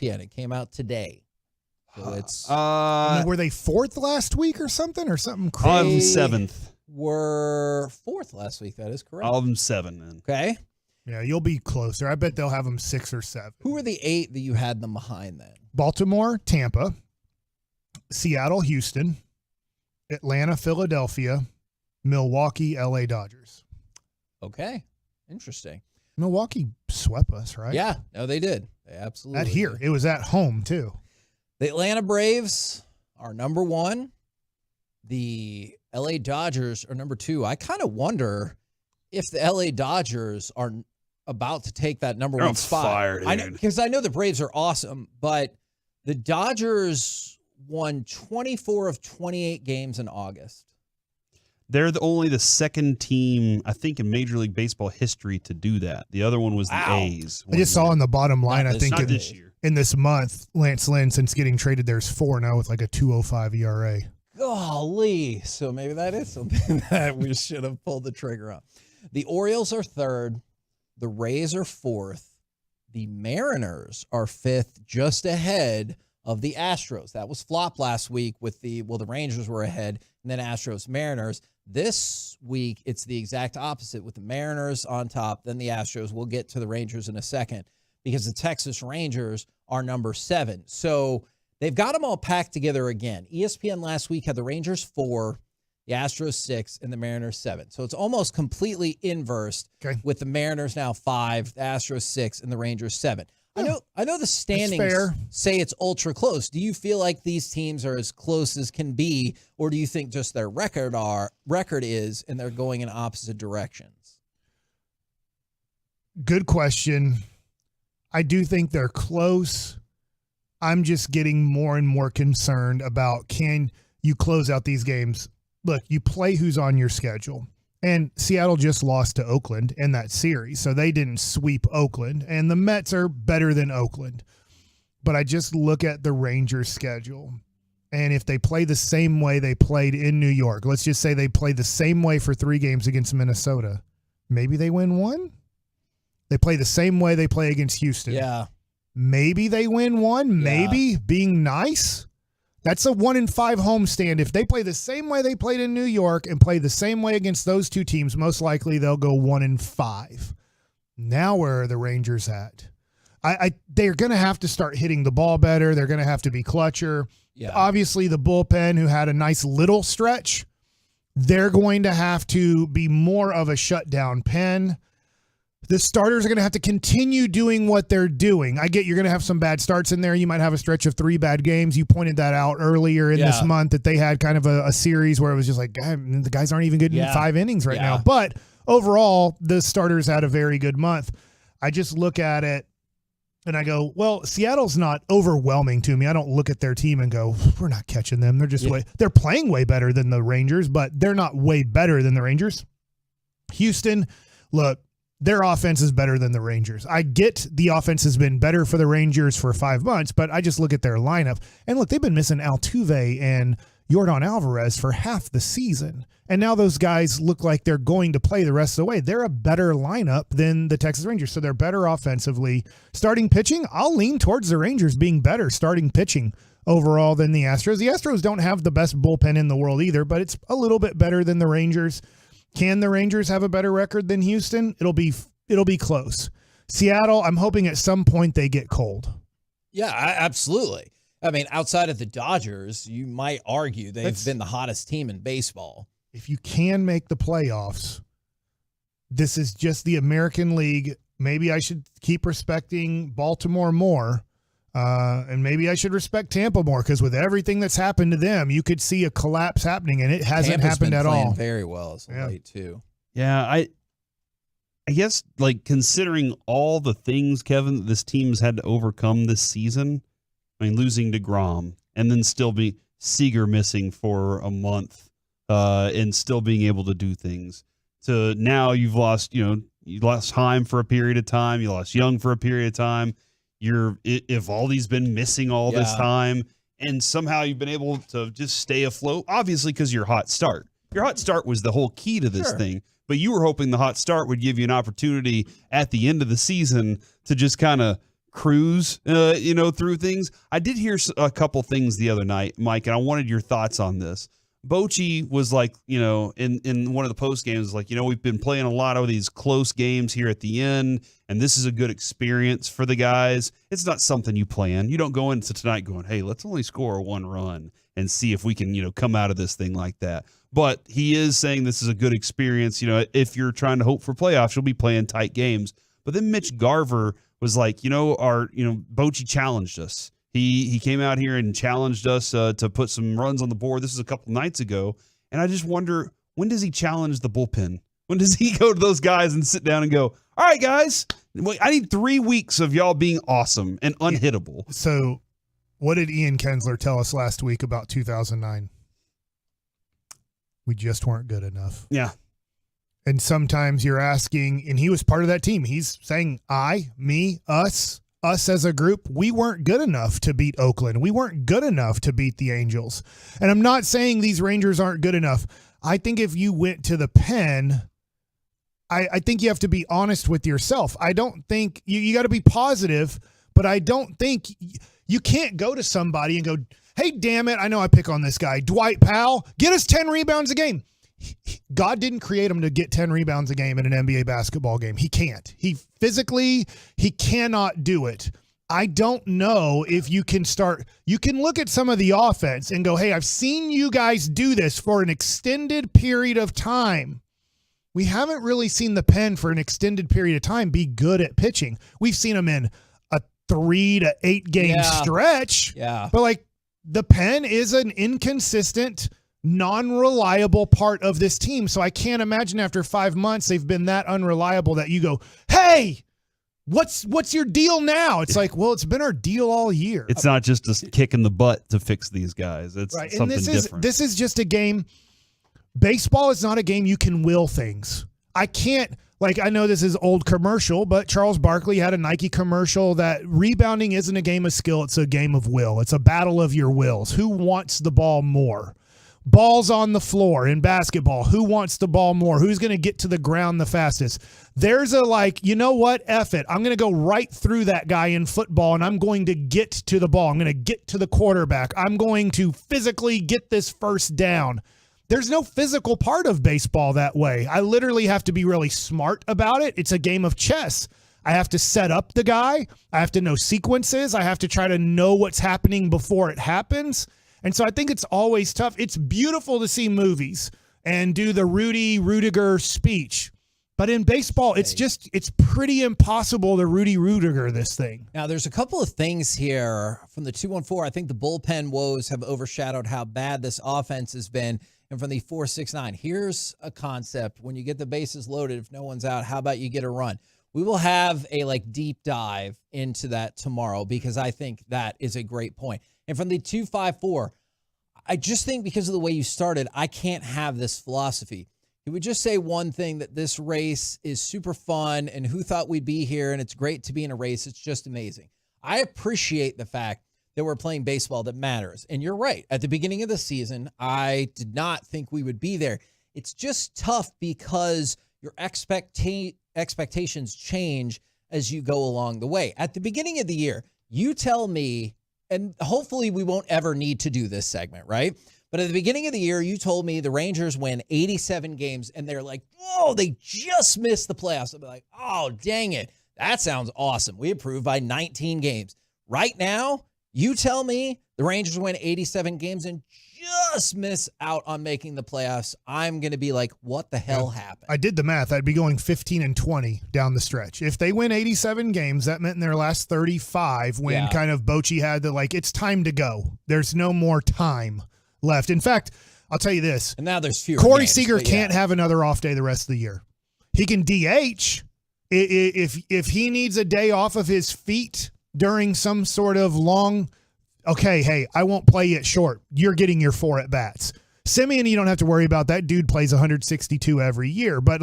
ESPN. It came out today. So it's were they 4th last week or something crazy? 7th. Were 4th last week. That is correct. 7 then. Okay. Yeah, you'll be closer. I bet they'll have them 6 or 7. Who are the 8 that you had them behind then? Baltimore, Tampa, Seattle, Houston, Atlanta, Philadelphia, Milwaukee, LA Dodgers. Okay. Interesting. Milwaukee swept us, right? Yeah. No, they did. They absolutely At here. did. It was at home, too. The Atlanta Braves are number 1. The LA Dodgers are number 2. I kind of wonder if the LA Dodgers are about to take that number They're 1 on spot. fire, dude. Because I know the Braves are awesome, but the Dodgers won 24 of 28 games in August. They're only the second team, I think, in Major League Baseball history to do that. The other one was the A's. I just saw on the bottom line, I think Not this year. in this month, Lance Lynn, since getting traded there, is 4 now with like a 2.05 ERA. Golly. So maybe that is something that we should have pulled the trigger on. The Orioles are 3rd. The Rays are 4th. The Mariners are 5th, just ahead of the Astros. That was flop last week with the Rangers were ahead, and then Astros, Mariners. This week, it's the exact opposite with the Mariners on top, then the Astros. We'll get to the Rangers in a second because the Texas Rangers are number 7. So they've got them all packed together again. ESPN last week had the Rangers 4, the Astros 6, and the Mariners 7. So it's almost completely inversed with the Mariners now 5, the Astros 6, and the Rangers 7. I know the standings say it's ultra close. Do you feel like these teams are as close as can be, or do you think just their record is and they're going in opposite directions? Good question. I do think they're close. I'm just getting more and more concerned about, can you close out these games? Look, you play who's on your schedule. And Seattle just lost to Oakland in that series, so they didn't sweep Oakland. And the Mets are better than Oakland. But I just look at the Rangers' schedule. And if they play the same way they played in New York, let's just say they play the same way for 3 games against Minnesota, maybe they win 1. They play the same way they play against Houston. Yeah. Maybe they win 1. Maybe, being nice. That's a 1-5 homestand. If they play the same way they played in New York and play the same way against those 2 teams, most likely they'll go 1-5. Now where are the Rangers at? They're going to have to start hitting the ball better. They're going to have to be clutcher. Yeah. Obviously, the bullpen, who had a nice little stretch, they're going to have to be more of a shutdown pen. The starters are going to have to continue doing what they're doing. I get you're going to have some bad starts in there. You might have a stretch of 3 bad games. You pointed that out earlier in this month that they had kind of a series where it was just like, God, the guys aren't even getting 5 innings right now. But overall, the starters had a very good month. I just look at it and I go, well, Seattle's not overwhelming to me. I don't look at their team and go, we're not catching them. They're just they're playing way better than the Rangers, but they're not way better than the Rangers. Houston, look, their offense is better than the Rangers. I get the offense has been better for the Rangers for 5 months, but I just look at their lineup. And look, they've been missing Altuve and Yordan Alvarez for half the season. And now those guys look like they're going to play the rest of the way. They're a better lineup than the Texas Rangers, so they're better offensively. Starting pitching, I'll lean towards the Rangers being better starting pitching overall than the Astros. The Astros don't have the best bullpen in the world either, but it's a little bit better than the Rangers. Can the Rangers have a better record than Houston? It'll be close. Seattle, I'm hoping at some point they get cold. Yeah, absolutely. I mean, outside of the Dodgers, you might argue they've been the hottest team in baseball. If you can make the playoffs, this is just the American League. Maybe I should keep respecting Baltimore more. And maybe I should respect Tampa more, because with everything that's happened to them, you could see a collapse happening, and it hasn't happened at all. Very well as of late too. Yeah, I guess, like, considering all the things, Kevin, that this team's had to overcome this season. I mean, losing DeGrom and then still be Seager missing for a month, and still being able to do things. So now you've lost, you lost Heim for a period of time, you lost Young for a period of time. Evaldi's been missing all this time, and somehow you've been able to just stay afloat, obviously because your hot start. Your hot start was the whole key to this thing, but you were hoping the hot start would give you an opportunity at the end of the season to just kind of cruise, through things. I did hear a couple things the other night, Mike, and I wanted your thoughts on this. Bochy was like, in one of the post games, like, we've been playing a lot of these close games here at the end, and this is a good experience for the guys. It's not something you plan. You don't go into tonight going, hey, let's only score one run and see if we can, come out of this thing like that. But he is saying this is a good experience. If you're trying to hope for playoffs, you'll be playing tight games. But then Mitch Garver was like, Bochy challenged us. He came out here and challenged us to put some runs on the board. This is a couple nights ago. And I just wonder, when does he challenge the bullpen? When does he go to those guys and sit down and go, all right, guys, I need 3 weeks of y'all being awesome and unhittable. So what did Ian Kinsler tell us last week about 2009? We just weren't good enough. Yeah. And sometimes you're asking, and he was part of that team. He's saying, us as a group, we weren't good enough to beat Oakland. We weren't good enough to beat the Angels. And I'm not saying these Rangers aren't good enough. I think if you went to the pen, I think you have to be honest with yourself. I don't think you got to be positive, but I don't think you can't go to somebody and go, hey, damn it, I know I pick on this guy, Dwight Powell, get us 10 rebounds a game. God didn't create him to get 10 rebounds a game in an NBA basketball game. He can't. He cannot do it. I don't know if you can look at some of the offense and go, hey, I've seen you guys do this for an extended period of time. We haven't really seen the pen for an extended period of time be good at pitching. We've seen them in a 3 to 8 game stretch. Yeah. But the pen is an inconsistent, non-reliable part of this team. So I can't imagine after 5 months they've been that unreliable that you go, hey, what's your deal now? It's like, well, it's been our deal all year. It's not just a kick in the butt to fix these guys. It's right. something different. This is just a game. Baseball is not a game you can will things. I can't, I know this is old commercial, but Charles Barkley had a Nike commercial that rebounding isn't a game of skill. It's a game of will. It's a battle of your wills. Who wants the ball more? Balls on the floor in basketball. Who wants the ball more? Who's going to get to the ground the fastest? There's a you know what? F it. I'm going to go right through that guy in football, and I'm going to get to the ball. I'm going to get to the quarterback. I'm going to physically get this first down. There's no physical part of baseball that way. I literally have to be really smart about it. It's a game of chess. I have to set up the guy. I have to know sequences. I have to try to know what's happening before it happens. And so I think it's always tough. It's beautiful to see movies and do the Rudy Rudiger speech. But in baseball, it's pretty impossible to Rudy Rudiger this thing. Now, there's a couple of things here from the 214. I think the bullpen woes have overshadowed how bad this offense has been. And from the 469, here's a concept. When you get the bases loaded, if no one's out, how about you get a run? We will have a deep dive into that tomorrow because I think that is a great point. And from the 254, I just think because of the way you started, I can't have this philosophy. He would just say one thing, that this race is super fun and who thought we'd be here and it's great to be in a race. It's just amazing. I appreciate the fact that we're playing baseball that matters. And you're right. At the beginning of the season, I did not think we would be there. It's just tough because your expectations change as you go along the way. At the beginning of the year, you tell me, and hopefully we won't ever need to do this segment, right? But at the beginning of the year, you told me the Rangers win 87 games, and they're like, whoa, they just missed the playoffs. I'll be like, oh, dang it. That sounds awesome. We improved by 19 games. Right now, you tell me the Rangers win 87 games and just miss out on making the playoffs. I'm going to be like, what the hell happened? I did the math. I'd be going 15-20 down the stretch. If they win 87 games, that meant in their last 35 when kind of Bochy had the it's time to go. There's no more time left. In fact, I'll tell you this. And now there's fewer Corey games, Seager can't have another off day the rest of the year. He can DH if he needs a day off of his feet during some sort of long, okay, hey, I won't play it short. You're getting your 4 at-bats. Simeon, you don't have to worry about that. Dude plays 162 every year. But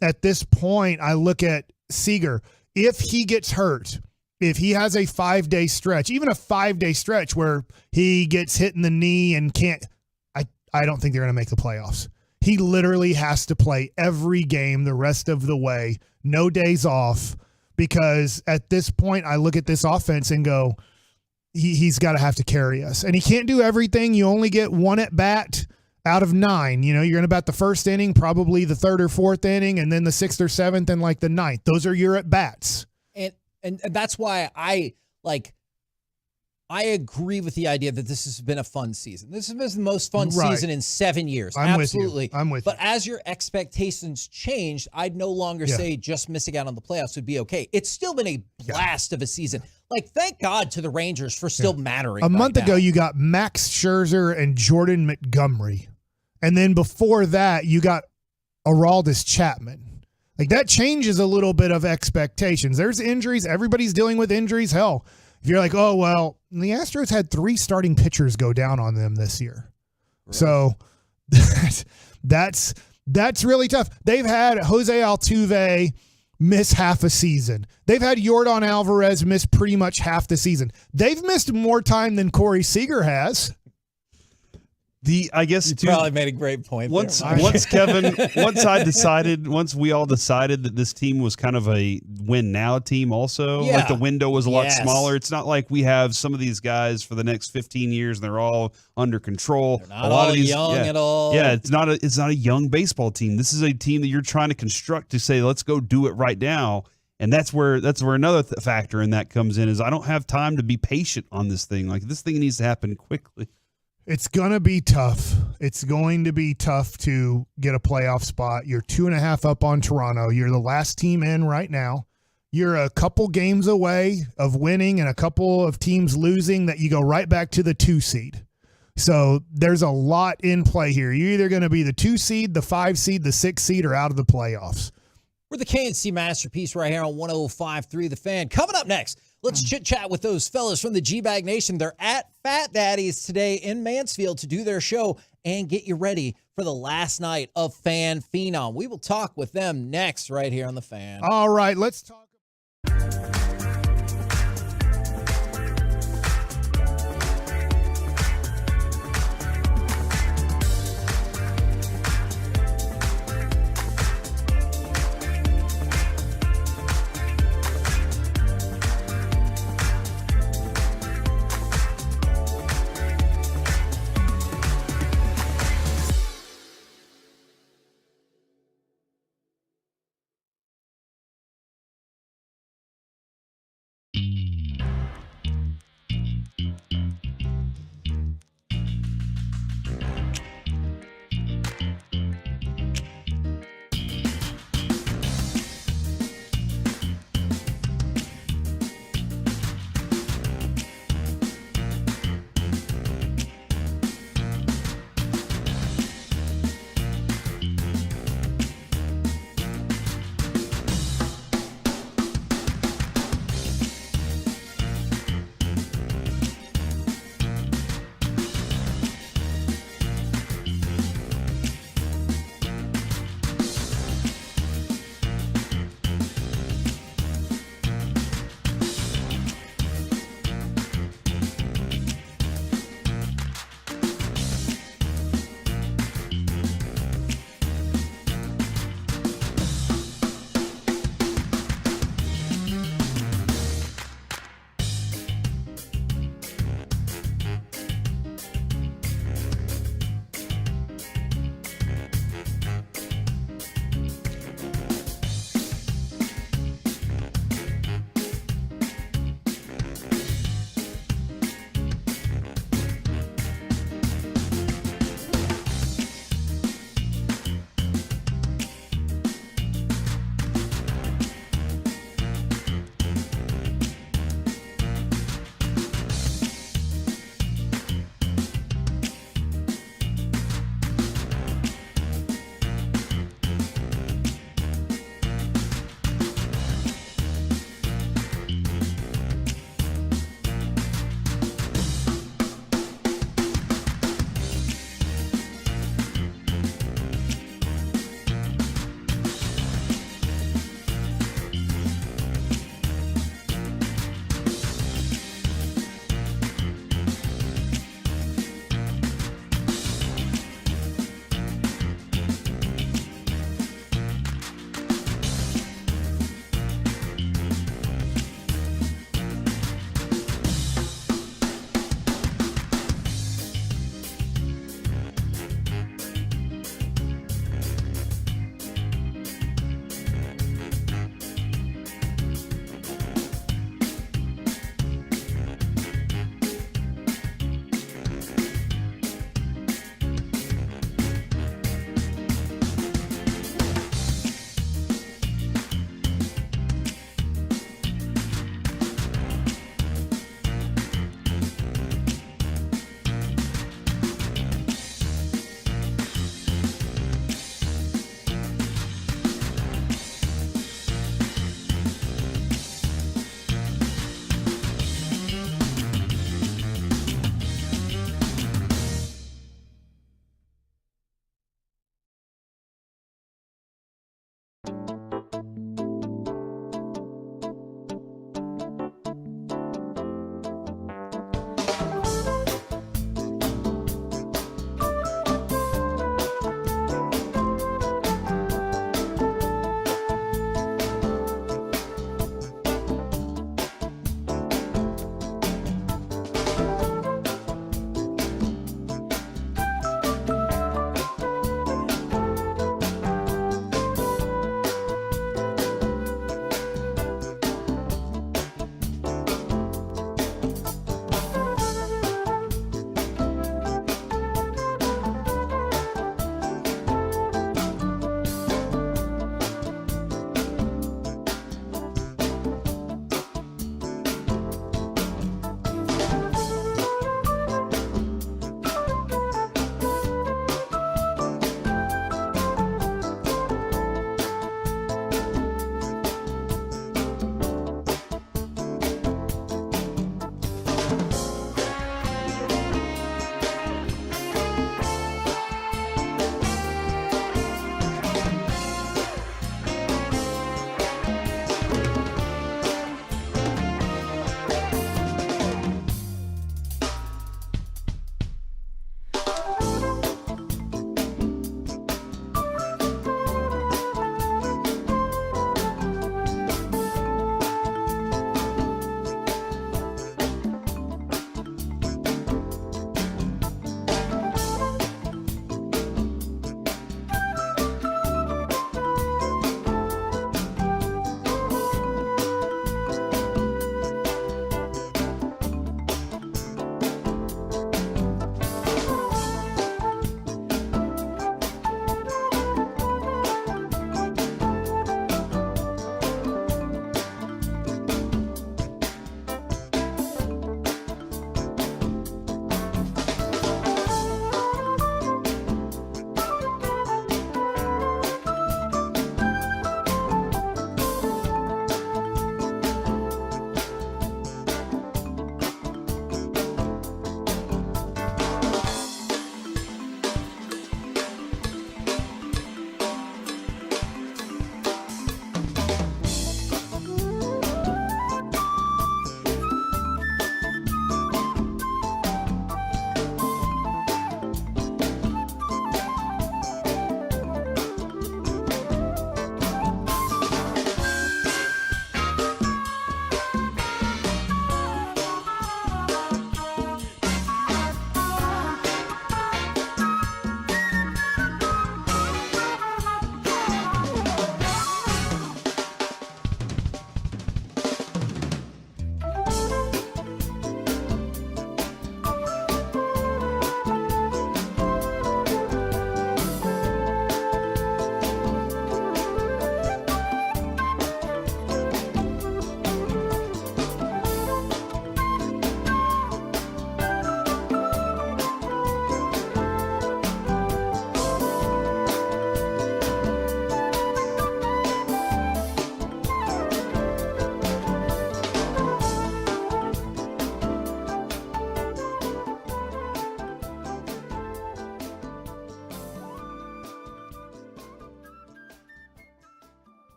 at this point, I look at Seager. If he gets hurt, if he has a 5-day stretch, even a 5-day stretch where he gets hit in the knee and can't, I don't think they're going to make the playoffs. He literally has to play every game the rest of the way, no days off, because at this point I look at this offense and go, he's got to have to carry us. And he can't do everything. You only get one at bat out of 9. You know, you're going to bat the first inning, probably the third or fourth inning, and then the 6th or 7th and like the 9th. Those are your at bats. And that's why I agree with the idea that this has been a fun season. This has been the most fun season in 7 years. Absolutely. I'm with you. But as your expectations changed, I'd no longer say just missing out on the playoffs would be okay. It's still been a blast of a season. Like, thank God to the Rangers for still mattering. A month right ago, now. you got Max Scherzer and Jordan Montgomery. And then before that, you got Aroldis Chapman. Like, that changes a little bit of expectations. There's injuries. Everybody's dealing with injuries. Hell, if you're like, oh, well, the Astros had 3 starting pitchers go down on them this year. Right. So that's really tough. They've had Jose Altuve miss half a season. They've had Yordan Alvarez miss pretty much half the season. They've missed more time than Corey Seager has. I guess you probably made a great point. Once Kevin, once we all decided that this team was kind of a win now team also, like the window was a lot smaller. It's not like we have some of these guys for the next 15 years and they're all under control. They're not a lot of these young at all. Yeah, it's not a young baseball team. This is a team that you're trying to construct to say, let's go do it right now. And that's where another factor in that comes in is I don't have time to be patient on this thing. Like, this thing needs to happen quickly. It's going to be tough. It's going to be tough to get a playoff spot. You're 2.5 up on Toronto. You're the last team in right now. You're a couple games away of winning and a couple of teams losing that you go right back to the 2 seed. So there's a lot in play here. You're either going to be the 2 seed, the 5 seed, the 6 seed, or out of the playoffs. We're the KNC Masterpiece right here on 105.3 The Fan. Coming up next, let's chit-chat with those fellas from the G-Bag Nation. They're at Fat Daddy's today in Mansfield to do their show and get you ready for the last night of Fan Phenom. We will talk with them next right here on The Fan. All right, let's talk.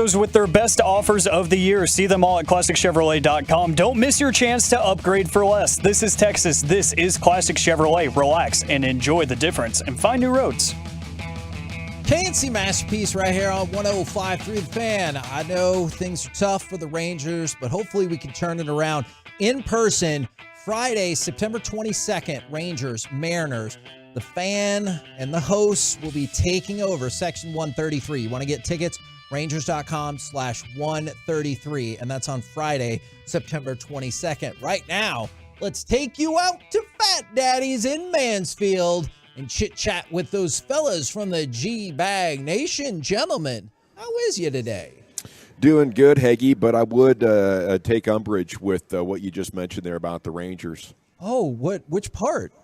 shows with their best offers of the year. See them all at ClassicChevrolet.com. Don't miss your chance to upgrade for less. This is Texas. This is Classic Chevrolet. Relax and enjoy the difference and find new roads. KNC Masterpiece right here on 105.3 The Fan. I know things are tough for the Rangers, but hopefully we can turn it around in person Friday, September 22nd. Rangers, Mariners. The Fan and the hosts will be taking over Section 133. You want to get tickets? Rangers.com/133. And that's on Friday, September 22nd. Right now, let's take you out to Fat Daddy's in Mansfield and chit-chat with those fellas from the G-Bag Nation. Gentlemen, how is you today? Doing good, Heggie, but I would take umbrage with what you just mentioned there about the Rangers. Oh, which part?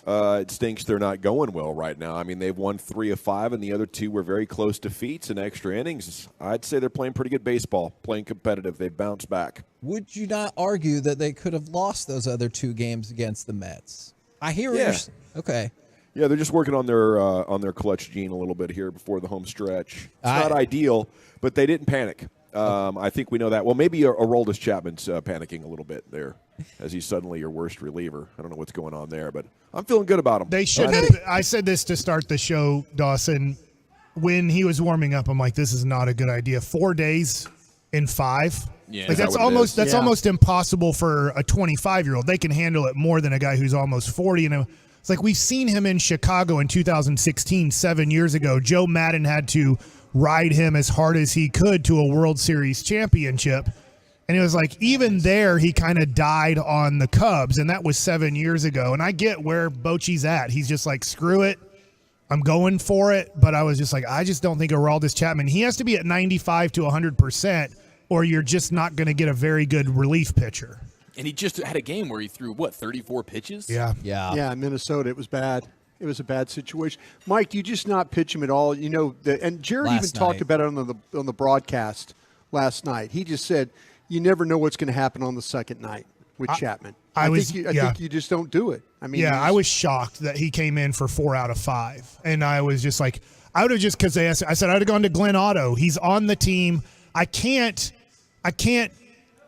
It stinks they're not going well right now. I mean, they've won 3 of 5, and the other 2 were very close defeats in extra innings. I'd say they're playing pretty good baseball, playing competitive. They've bounced back. Would you not argue that they could have lost those other 2 games against the Mets? I hear okay. Yeah, they're just working on their clutch gene a little bit here before the home stretch. It's not ideal, but they didn't panic. I think we know that. Well, maybe Aroldis Chapman's panicking a little bit there as he's suddenly your worst reliever. I don't know what's going on there, but I'm feeling good about him. They should. I said this to start the show, Dawson. When he was warming up, I'm like, this is not a good idea. 4 days in 5. Yeah, like that's almost impossible for a 25-year-old. They can handle it more than a guy who's almost 40. It's like we've seen him in Chicago in 2016, 7 years ago. Joe Madden had to ride him as hard as he could to a World Series championship. And it was like, even there, he kind of died on the Cubs, and that was 7 years ago. And I get where Bochy's at. He's just like, screw it. I'm going for it. But I was just like, I just don't think Aroldis Chapman, he has to be at 95 to 100%, or you're just not going to get a very good relief pitcher. And he just had a game where he threw, 34 pitches? Yeah. Yeah, Minnesota, it was bad. It was a bad situation. Mike, do you just not pitch him at all? You know, and Jared even talked about it on the broadcast last night. He just said, you never know what's going to happen on the second night with Chapman. I think you just don't do it. I mean, I was shocked that he came in for 4 out of 5. And I was just like, I would have just, because I said I would have gone to Glenn Otto. He's on the team. I can't,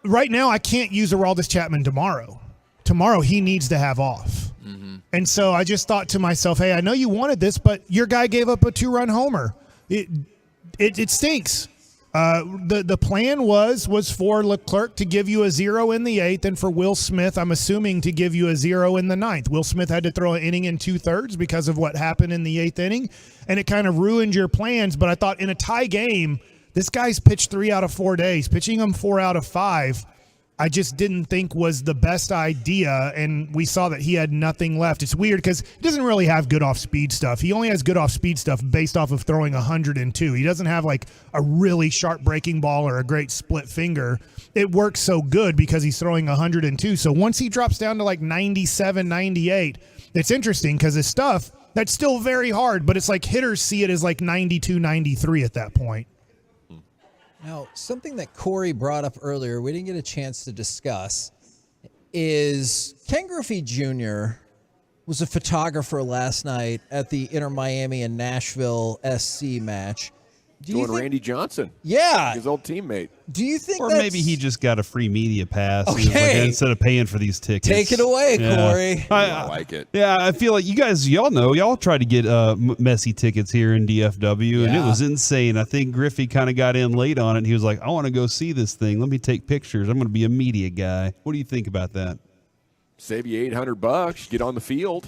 right now I can't use Aroldis Chapman tomorrow. Tomorrow he needs to have off. Mm-hmm. And so I just thought to myself, hey, I know you wanted this, but your guy gave up a 2-run homer. It stinks. The plan was for Leclerc to give you a 0 in the 8th, and for Will Smith, I'm assuming, to give you a 0 in the 9th. Will Smith had to throw an inning in 2/3 because of what happened in the 8th inning, and it kind of ruined your plans. But I thought in a tie game, this guy's pitched 3 out of 4 days. Pitching him 4 out of 5, I just didn't think was the best idea, and we saw that he had nothing left. It's weird because he doesn't really have good off-speed stuff. He only has good off-speed stuff based off of throwing 102. He doesn't have like a really sharp breaking ball or a great split finger. It works so good because he's throwing 102. So once he drops down to like 97, 98, it's interesting because his stuff, that's still very hard, but it's like hitters see it as like 92, 93 at that point. Now, something that Corey brought up earlier, we didn't get a chance to discuss, is Ken Griffey Jr. was a photographer last night at the Inter Miami and Nashville SC match. Doing Randy Johnson. Yeah. His old teammate. Do you think Or maybe he just got a free media pass and was like, instead of paying for these tickets. Take it away, Corey. I like it. Yeah, I feel like you guys, y'all tried to get messy tickets here in DFW, and it was insane. I think Griffey kind of got in late on it, and he was like, I want to go see this thing. Let me take pictures. I'm going to be a media guy. What do you think about that? Save you $800. Get on the field.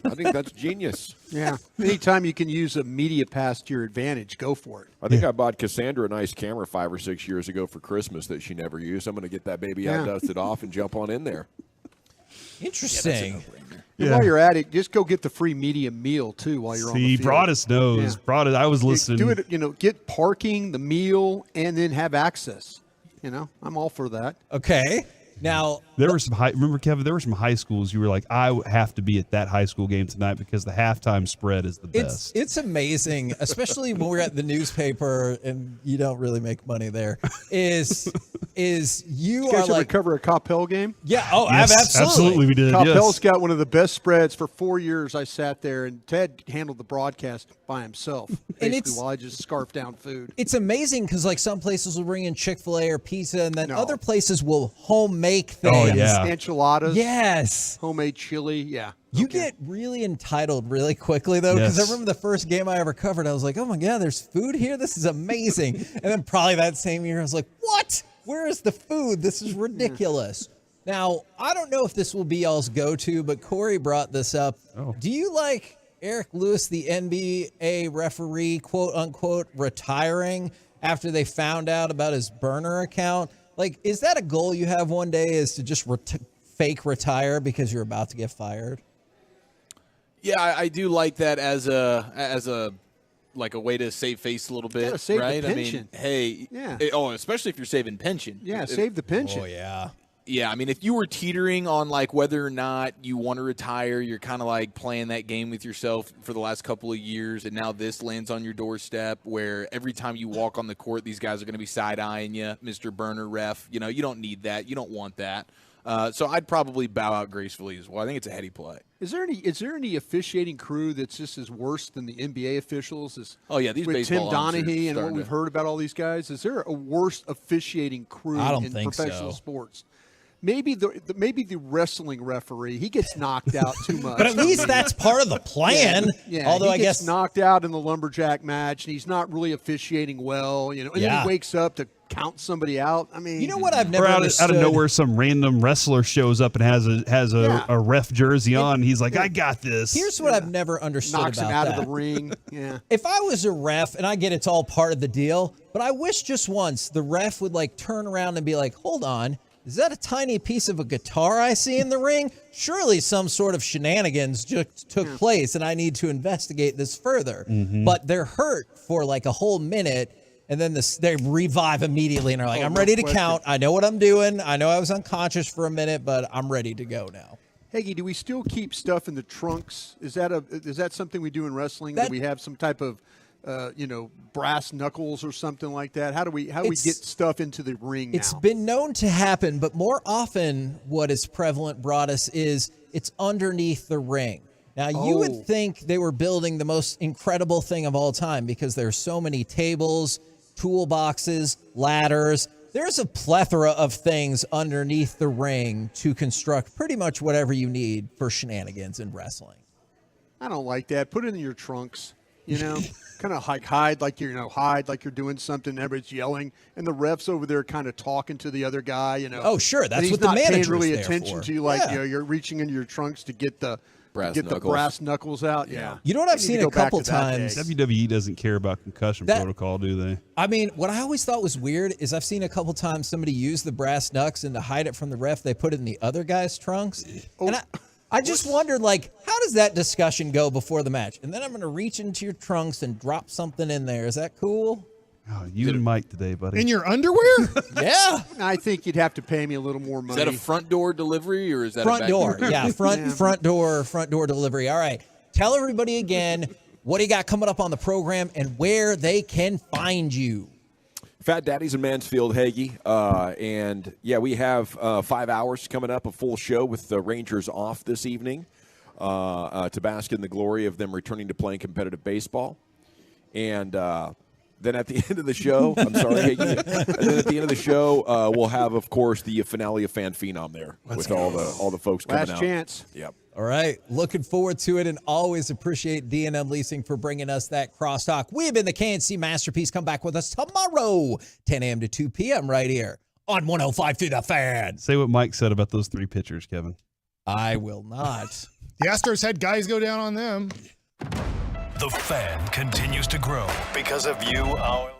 I think that's genius. Yeah. Anytime you can use a media pass to your advantage, go for it. I think I bought Cassandra a nice camera 5 or 6 years ago for Christmas that she never used. I'm going to get that baby out, dust it off, and jump on in there. Interesting. And while you're at it, just go get the free media meal, too, while you're on the field. Broadus knows. Broadus, I was listening. Do it, get parking, the meal, and then have access. I'm all for that. Okay. Now, There were some remember, Kevin, there were some high schools you were like, I have to be at that high school game tonight because the halftime spread is the best. It's amazing, especially when we're at the newspaper and you don't really make money there. You guys are ever cover a Coppell game? Yeah. Oh, Yes, absolutely we did. Coppell's Yes. got one of the best spreads for 4 years. I sat there, and Ted handled the broadcast by himself, basically, while I just scarfed down food. It's amazing because like some places will bring in Chick-fil-A or pizza, and then other places will home make things. Oh, yeah. Enchiladas. Yes. Homemade chili. Yeah. You get really entitled really quickly, though, because Yes. I remember the first game I ever covered, I was like, oh, my God, there's food here? This is amazing. And then probably that same year, I was like, what? Where is the food? This is ridiculous. Now, I don't know if this will be y'all's go-to, but Corey brought this up. Oh. Do you like Eric Lewis, the NBA referee, quote-unquote, retiring after they found out about his burner account? Like, is that a goal you have one day, is to just fake retire because you're about to get fired? Yeah, I do like that as a like a way to save face a little bit, Gotta save the right? pension. I mean, hey, especially if you're saving pension. Yeah, save the pension. Oh, yeah. Yeah, I mean, if you were teetering on like whether or not you want to retire, you're kind of like playing that game with yourself for the last couple of years, and now this lands on your doorstep where every time you walk on the court, these guys are going to be side-eyeing you, Mr. Burner ref. You know, you don't need that. You don't want that. So I'd probably bow out gracefully as well. I think it's a heady play. Is there any officiating crew that's just as worse than the NBA officials? These with Tim baseball umps are Donaghy and what starting we've to- heard about all these guys. Is there a worse officiating crew I don't in think professional so. sports? Maybe the wrestling referee, he gets knocked out too much. But at least that's part of the plan. Yeah, Although he I gets guess knocked out in the lumberjack match, and he's not really officiating well. And then Yeah. he wakes up to count somebody out. I mean, you know what I've Or never out understood? of nowhere, some random wrestler shows up and has a Yeah. a ref jersey on. And he's like, I got this. Here's what I've never understood knocks about him out that. of the ring. Yeah. If I was a ref, and I get it's all part of the deal, but I wish just once the ref would like turn around and be like, hold on, is that a tiny piece of a guitar I see in the ring? Surely some sort of shenanigans just took place, and I need to investigate this further. Mhm. But they're hurt for like a whole minute, and then they revive immediately, and are like, Oh, I'm no ready to question. count. I know what I'm doing. I know I was unconscious for a minute, but I'm ready to go now. Heggie, do we still keep stuff in the trunks? Is that something we do in wrestling? That- Do we have some type of brass knuckles or something like that? How do we get stuff into the ring now? It's been known to happen, but more often what is prevalent, Broadus, is it's underneath the ring. Now, you would think they were building the most incredible thing of all time because there's so many tables, toolboxes, ladders. There's a plethora of things underneath the ring to construct pretty much whatever you need for shenanigans in wrestling. I don't like that. Put it in your trunks. Kind of hide like you're doing something. Everybody's yelling, and the ref's over there kind of talking to the other guy. Oh, sure, that's and he's what the not manager's paying really there attention for. to you. Like Yeah. you're reaching into your trunks to get the Brass the brass knuckles out. Yeah. You know what I've We need seen to a go back couple to that day. times? WWE doesn't care about concussion protocol, do they? I mean, what I always thought was weird is I've seen a couple times somebody use the brass knucks, and to hide it from the ref, they put it in the other guy's trunks. And I just wondered, like, how does that discussion go before the match? And then I'm going to reach into your trunks and drop something in there. Is that cool? Oh, you and Mike today, buddy. In your underwear? Yeah. I think you'd have to pay me a little more money. Is that a front door delivery or is that Front a back door. Yeah, front door delivery. All right. Tell everybody again, what do you got coming up on the program and where they can find you? Fat Daddies in Mansfield, Hagee. And, yeah, we have 5 hours coming up, a full show with the Rangers off this evening to bask in the glory of them returning to playing competitive baseball. And then at the end of the show, I'm sorry, Hagee. And then at the end of the show, we'll have, of course, the finale of Fan Phenom there with all the folks coming out. Last chance. Yep. All right. Looking forward to it and always appreciate D&M Leasing for bringing us that crosstalk. We have been the KNC Masterpiece. Come back with us tomorrow, 10 a.m. to 2 p.m. right here on 105 through the Fan. Say what Mike said about those 3 pitchers, Kevin. I will not. The Astros had guys go down on them. The Fan continues to grow because of you, our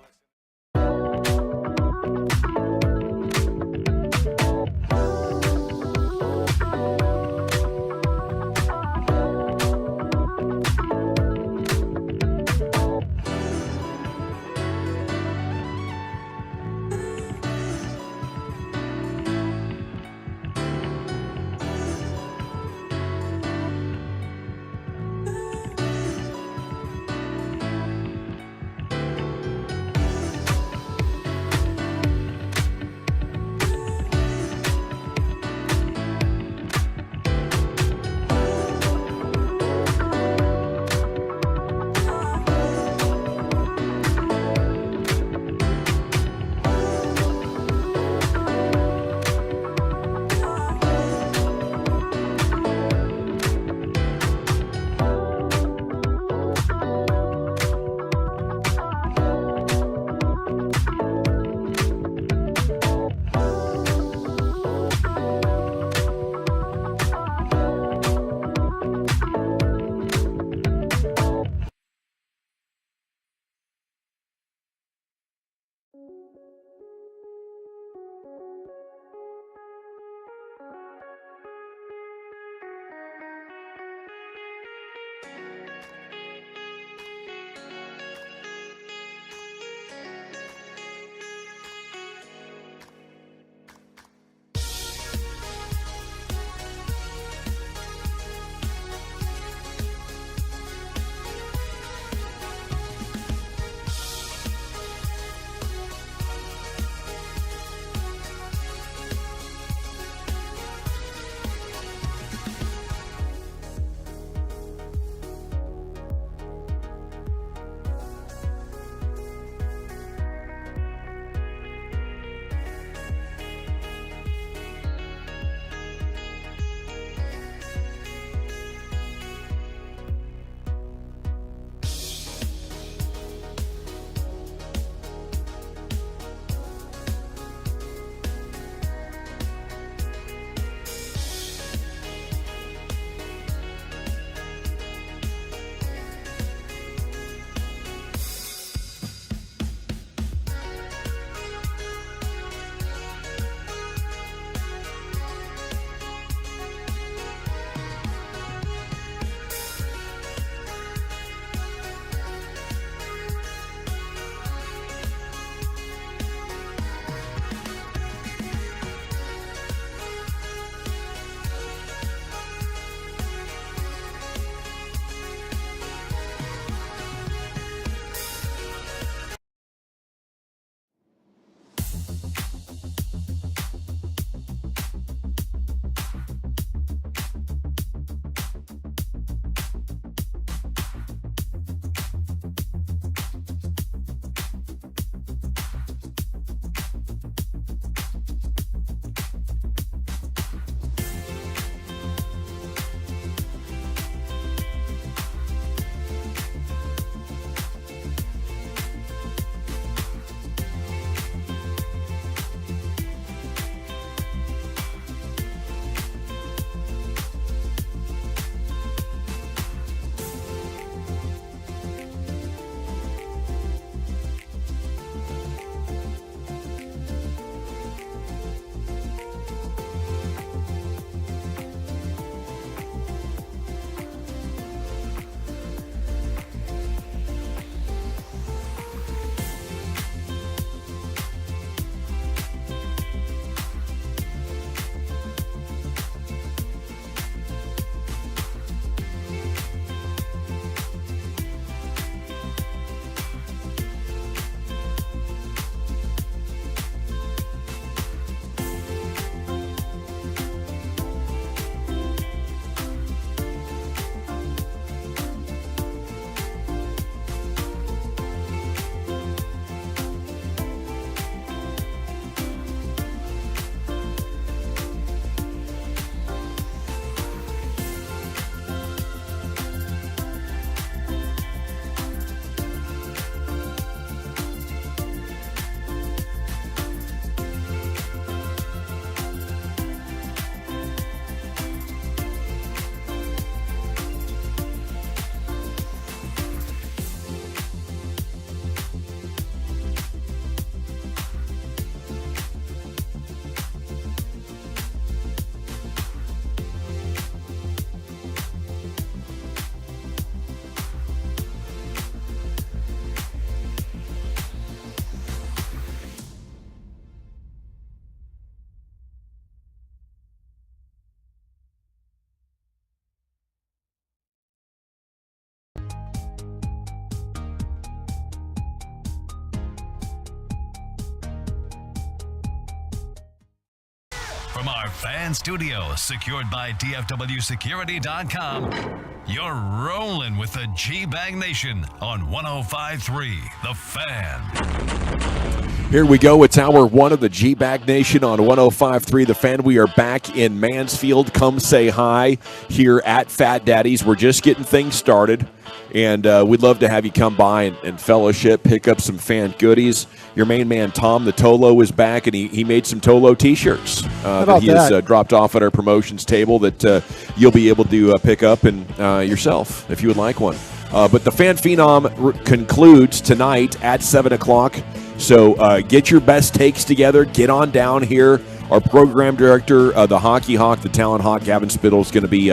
From our fan studio, secured by DFWsecurity.com, you're rolling with the G-Bag Nation on 105.3 The Fan. Here we go. It's hour one of the G-Bag Nation on 105.3 The Fan. We are back in Mansfield. Come say hi here at Fat Daddy's. We're just getting things started, and we'd love to have you come by and fellowship, pick up some fan goodies. Your main man, Tom, the Tolo, is back, and he made some Tolo T-shirts that he has dropped off at our promotions table that you'll be able to pick up and yourself if you would like one. But the Fan Phenom concludes tonight at 7 o'clock. So get your best takes together. Get on down here. Our program director, the Hockey Hawk, the Talent Hawk, Gavin Spittle, is going to be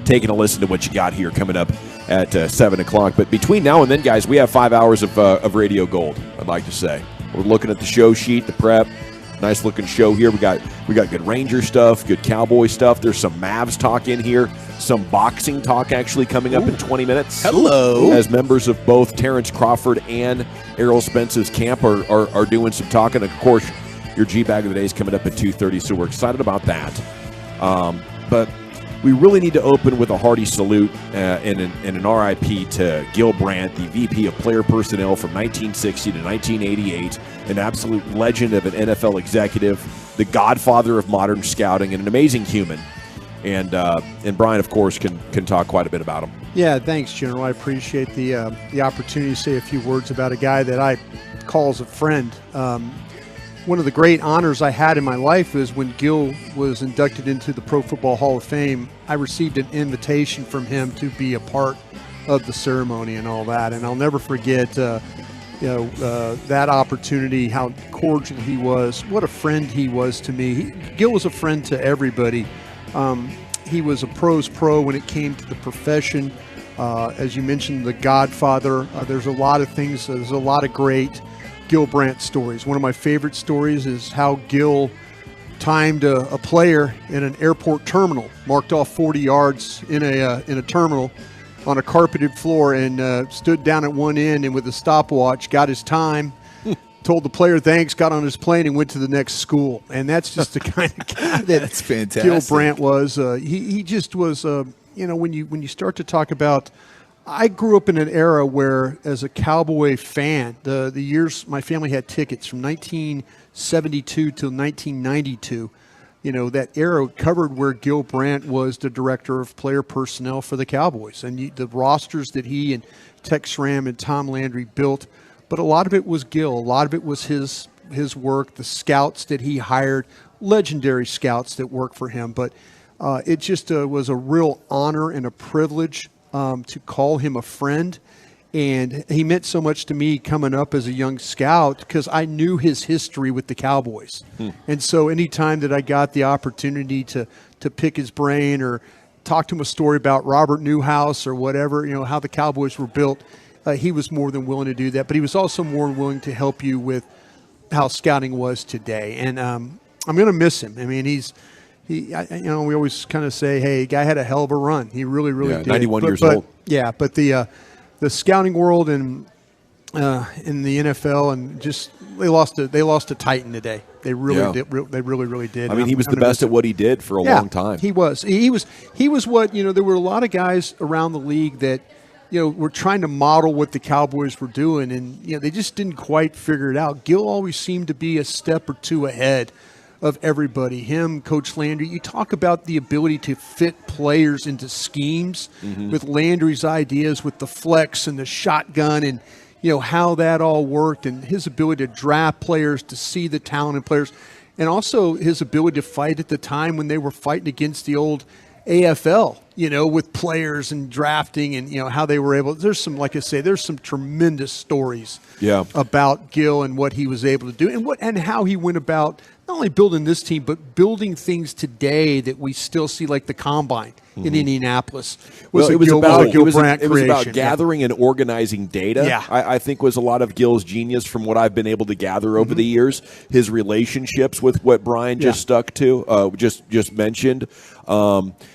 taking a listen to what you got here coming up at 7 o'clock. But between now and then, guys, we have 5 hours of radio gold, I'd like to say. We're looking at the show sheet, the prep. Nice looking show here. We got good Ranger stuff, good Cowboy stuff. There's some Mavs talk in here. Some boxing talk actually coming up in 20 minutes. Hello. As members of both Terrence Crawford and Errol Spence's camp are doing some talking. Of course, your G-Bag of the Day is coming up at 2:30, so we're excited about that. But we really need to open with a hearty salute and an RIP to Gil Brandt, the VP of Player Personnel from 1960 to 1988, an absolute legend of an NFL executive, the godfather of modern scouting, and an amazing human. And Brian, of course, can talk quite a bit about him. Yeah, thanks, General. I appreciate the opportunity to say a few words about a guy that I call as a friend. One of the great honors I had in my life is when Gil was inducted into the Pro Football Hall of Fame. I received an invitation from him to be a part of the ceremony and all that, and I'll never forget that opportunity, how cordial he was, what a friend he was to me. Gil was a friend to everybody. He was a pro's pro when it came to the profession. As you mentioned, the Godfather. There's a lot of things. There's a lot of great Gil Brandt stories. One of my favorite stories is how Gil timed a player in an airport terminal, marked off 40 yards in a terminal on a carpeted floor, and stood down at one end and with a stopwatch got his time, told the player thanks, got on his plane, and went to the next school. And that's just the kind of guy that That's fantastic. Gil Brandt was. He just was. When you start to talk about. I grew up in an era where, as a Cowboy fan, the years my family had tickets from 1972 till 1992, that era covered where Gil Brandt was the director of player personnel for the Cowboys. And the rosters that he and Tex Schramm and Tom Landry built, but a lot of it was Gil. A lot of it was his work, the scouts that he hired, legendary scouts that worked for him. But it just was a real honor and a privilege to call him a friend, and he meant so much to me coming up as a young scout because I knew his history with the Cowboys. And so anytime that I got the opportunity to pick his brain or talk to him a story about Robert Newhouse or whatever, how the Cowboys were built, he was more than willing to do that. But he was also more than willing to help you with how scouting was today. And I'm going to miss him. I mean, we always kind of say, hey, guy had a hell of a run. He really, really did. 91 years old. Yeah, but the scouting world and in the NFL and just they lost a Titan today. They really did. They really did. I mean, he was the best at what he did for a long time. He was. He was what there were a lot of guys around the league that were trying to model what the Cowboys were doing, and they just didn't quite figure it out. Gil always seemed to be a step or two ahead of everybody. Him, Coach Landry. You talk about the ability to fit players into schemes with Landry's ideas with the flex and the shotgun and how that all worked, and his ability to draft players, to see the talent in players, and also his ability to fight at the time when they were fighting against the old AFL, with players and drafting and, how they were able. There's some, like I say, there's some tremendous stories about Gil and what he was able to do and how he went about not only building this team, but building things today that we still see, like the Combine. in Indianapolis. It was creation. about gathering and organizing data. Yeah. I think was a lot of Gil's genius from what I've been able to gather over the years. His relationships with what Brian just stuck to, just mentioned.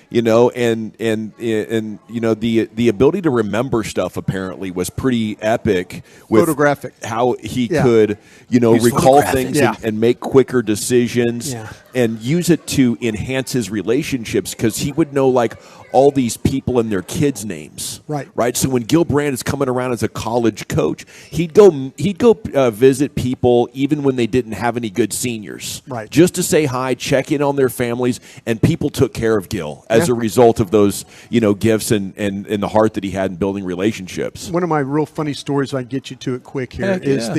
You know, and you know, the ability to remember stuff apparently was pretty epic. With photographic, how he could, you know, recall things and make quicker decisions and use it to enhance his relationships, because he would know like all these people and their kids' names. Right. So when Gil Brandt is coming around as a college coach, he'd go visit people even when they didn't have any good seniors. Right. Just to say hi, check in on their families, and people took care of Gil as a result of those, you know, gifts and the heart that he had in building relationships. One of my real funny stories, I can get you to it quick here, is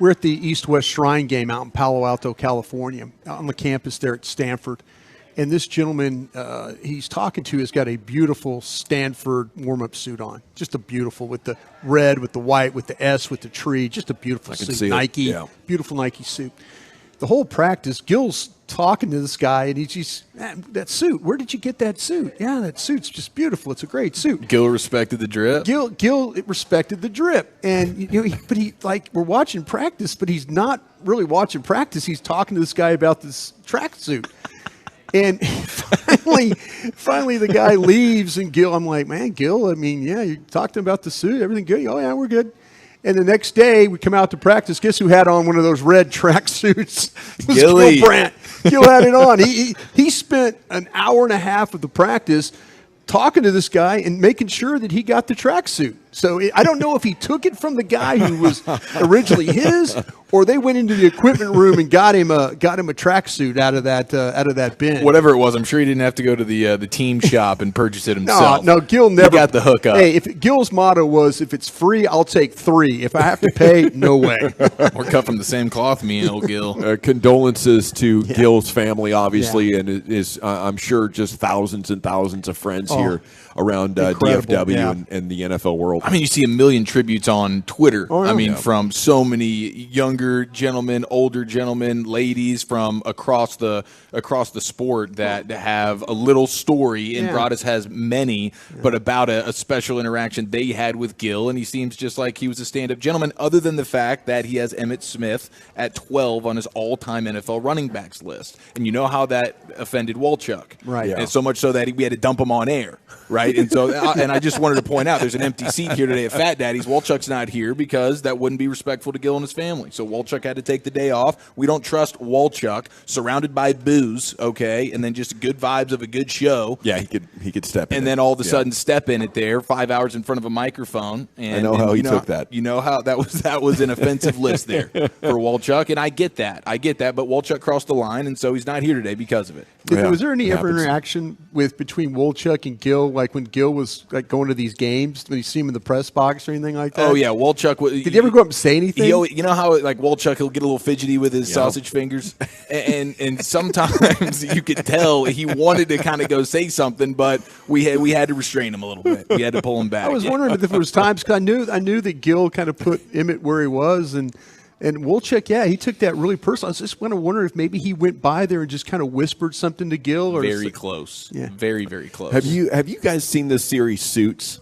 we're at the East-West Shrine game out in Palo Alto, California, out on the campus there at Stanford. And this gentleman he's talking to has got a beautiful Stanford warm-up suit on. Just a beautiful, with the red, with the white, with the S, with the tree. Just a beautiful suit. Nike, beautiful Nike suit. The whole practice, Gil's talking to this guy, and he's just, man, that suit, where did you get that suit? Yeah, that suit's just beautiful. It's a great suit. Gil respected the drip. Gil respected the drip. And, you know, but he, like, we're watching practice, but he's not really watching practice. He's talking to this guy about this track suit. And finally, the guy leaves, and Gil, I'm like, man, Gil, I mean, yeah, you talked to him about the suit, everything good? Oh, yeah, we're good. And the next day, we come out to practice. Guess who had on one of those red track suits? It was Gil Brandt. Gil had it on. He spent an hour and a half of the practice talking to this guy and making sure that he got the tracksuit. So I don't know if he took it from the guy who was originally his, or they went into the equipment room and got him a tracksuit out of that bin. Whatever it was, I'm sure he didn't have to go to the team shop and purchase it himself. No, Gil never got the hookup. Hey, Gil's motto was, if it's free, I'll take 3. If I have to pay, no way. We're cut from the same cloth, me and old Gil. Condolences to Gil's family, obviously, and is I'm sure just thousands and thousands of friends here around DFW and the NFL world. I mean, you see a million tributes on Twitter. From so many younger gentlemen, older gentlemen, ladies from across the sport that have a little story. And Broadus has many, but about a special interaction they had with Gil, and he seems just like he was a stand-up gentleman. Other than the fact that he has Emmitt Smith at 12 on his all-time NFL running backs list, and you know how that offended Walchuk, right? And so much so that we had to dump him on air. Right, and so, and I just wanted to point out, there's an empty seat here today at Fat Daddy's. Walchuk's not here because that wouldn't be respectful to Gil and his family. So Walchuk had to take the day off. We don't trust Walchuk, surrounded by booze, okay, and then just good vibes of a good show. Yeah, he could step in. And then all of a sudden step in it there, 5 hours in front of a microphone. And, I know how he took that. You know how that was an offensive list there for Walchuk, and I get that, but Walchuk crossed the line, and so he's not here today because of it. Was there any ever interaction between Walchuk and Gil, like when Gil was like going to these games, when you see him in the press box or anything like that? Oh yeah, Walchuk. Did you ever go up and say anything? You know how like Walchuk, he'll get a little fidgety with his sausage fingers, and sometimes you could tell he wanted to kind of go say something, but we had to restrain him a little bit. We had to pull him back. I was wondering if there was times, because I knew that Gil kind of put Emmitt where he was, and Walchuk, he took that really personal. I was just wondering if maybe he went by there and just kind of whispered something to Gil. Or very close. Yeah. Very, very close. Have you guys seen this series Suits?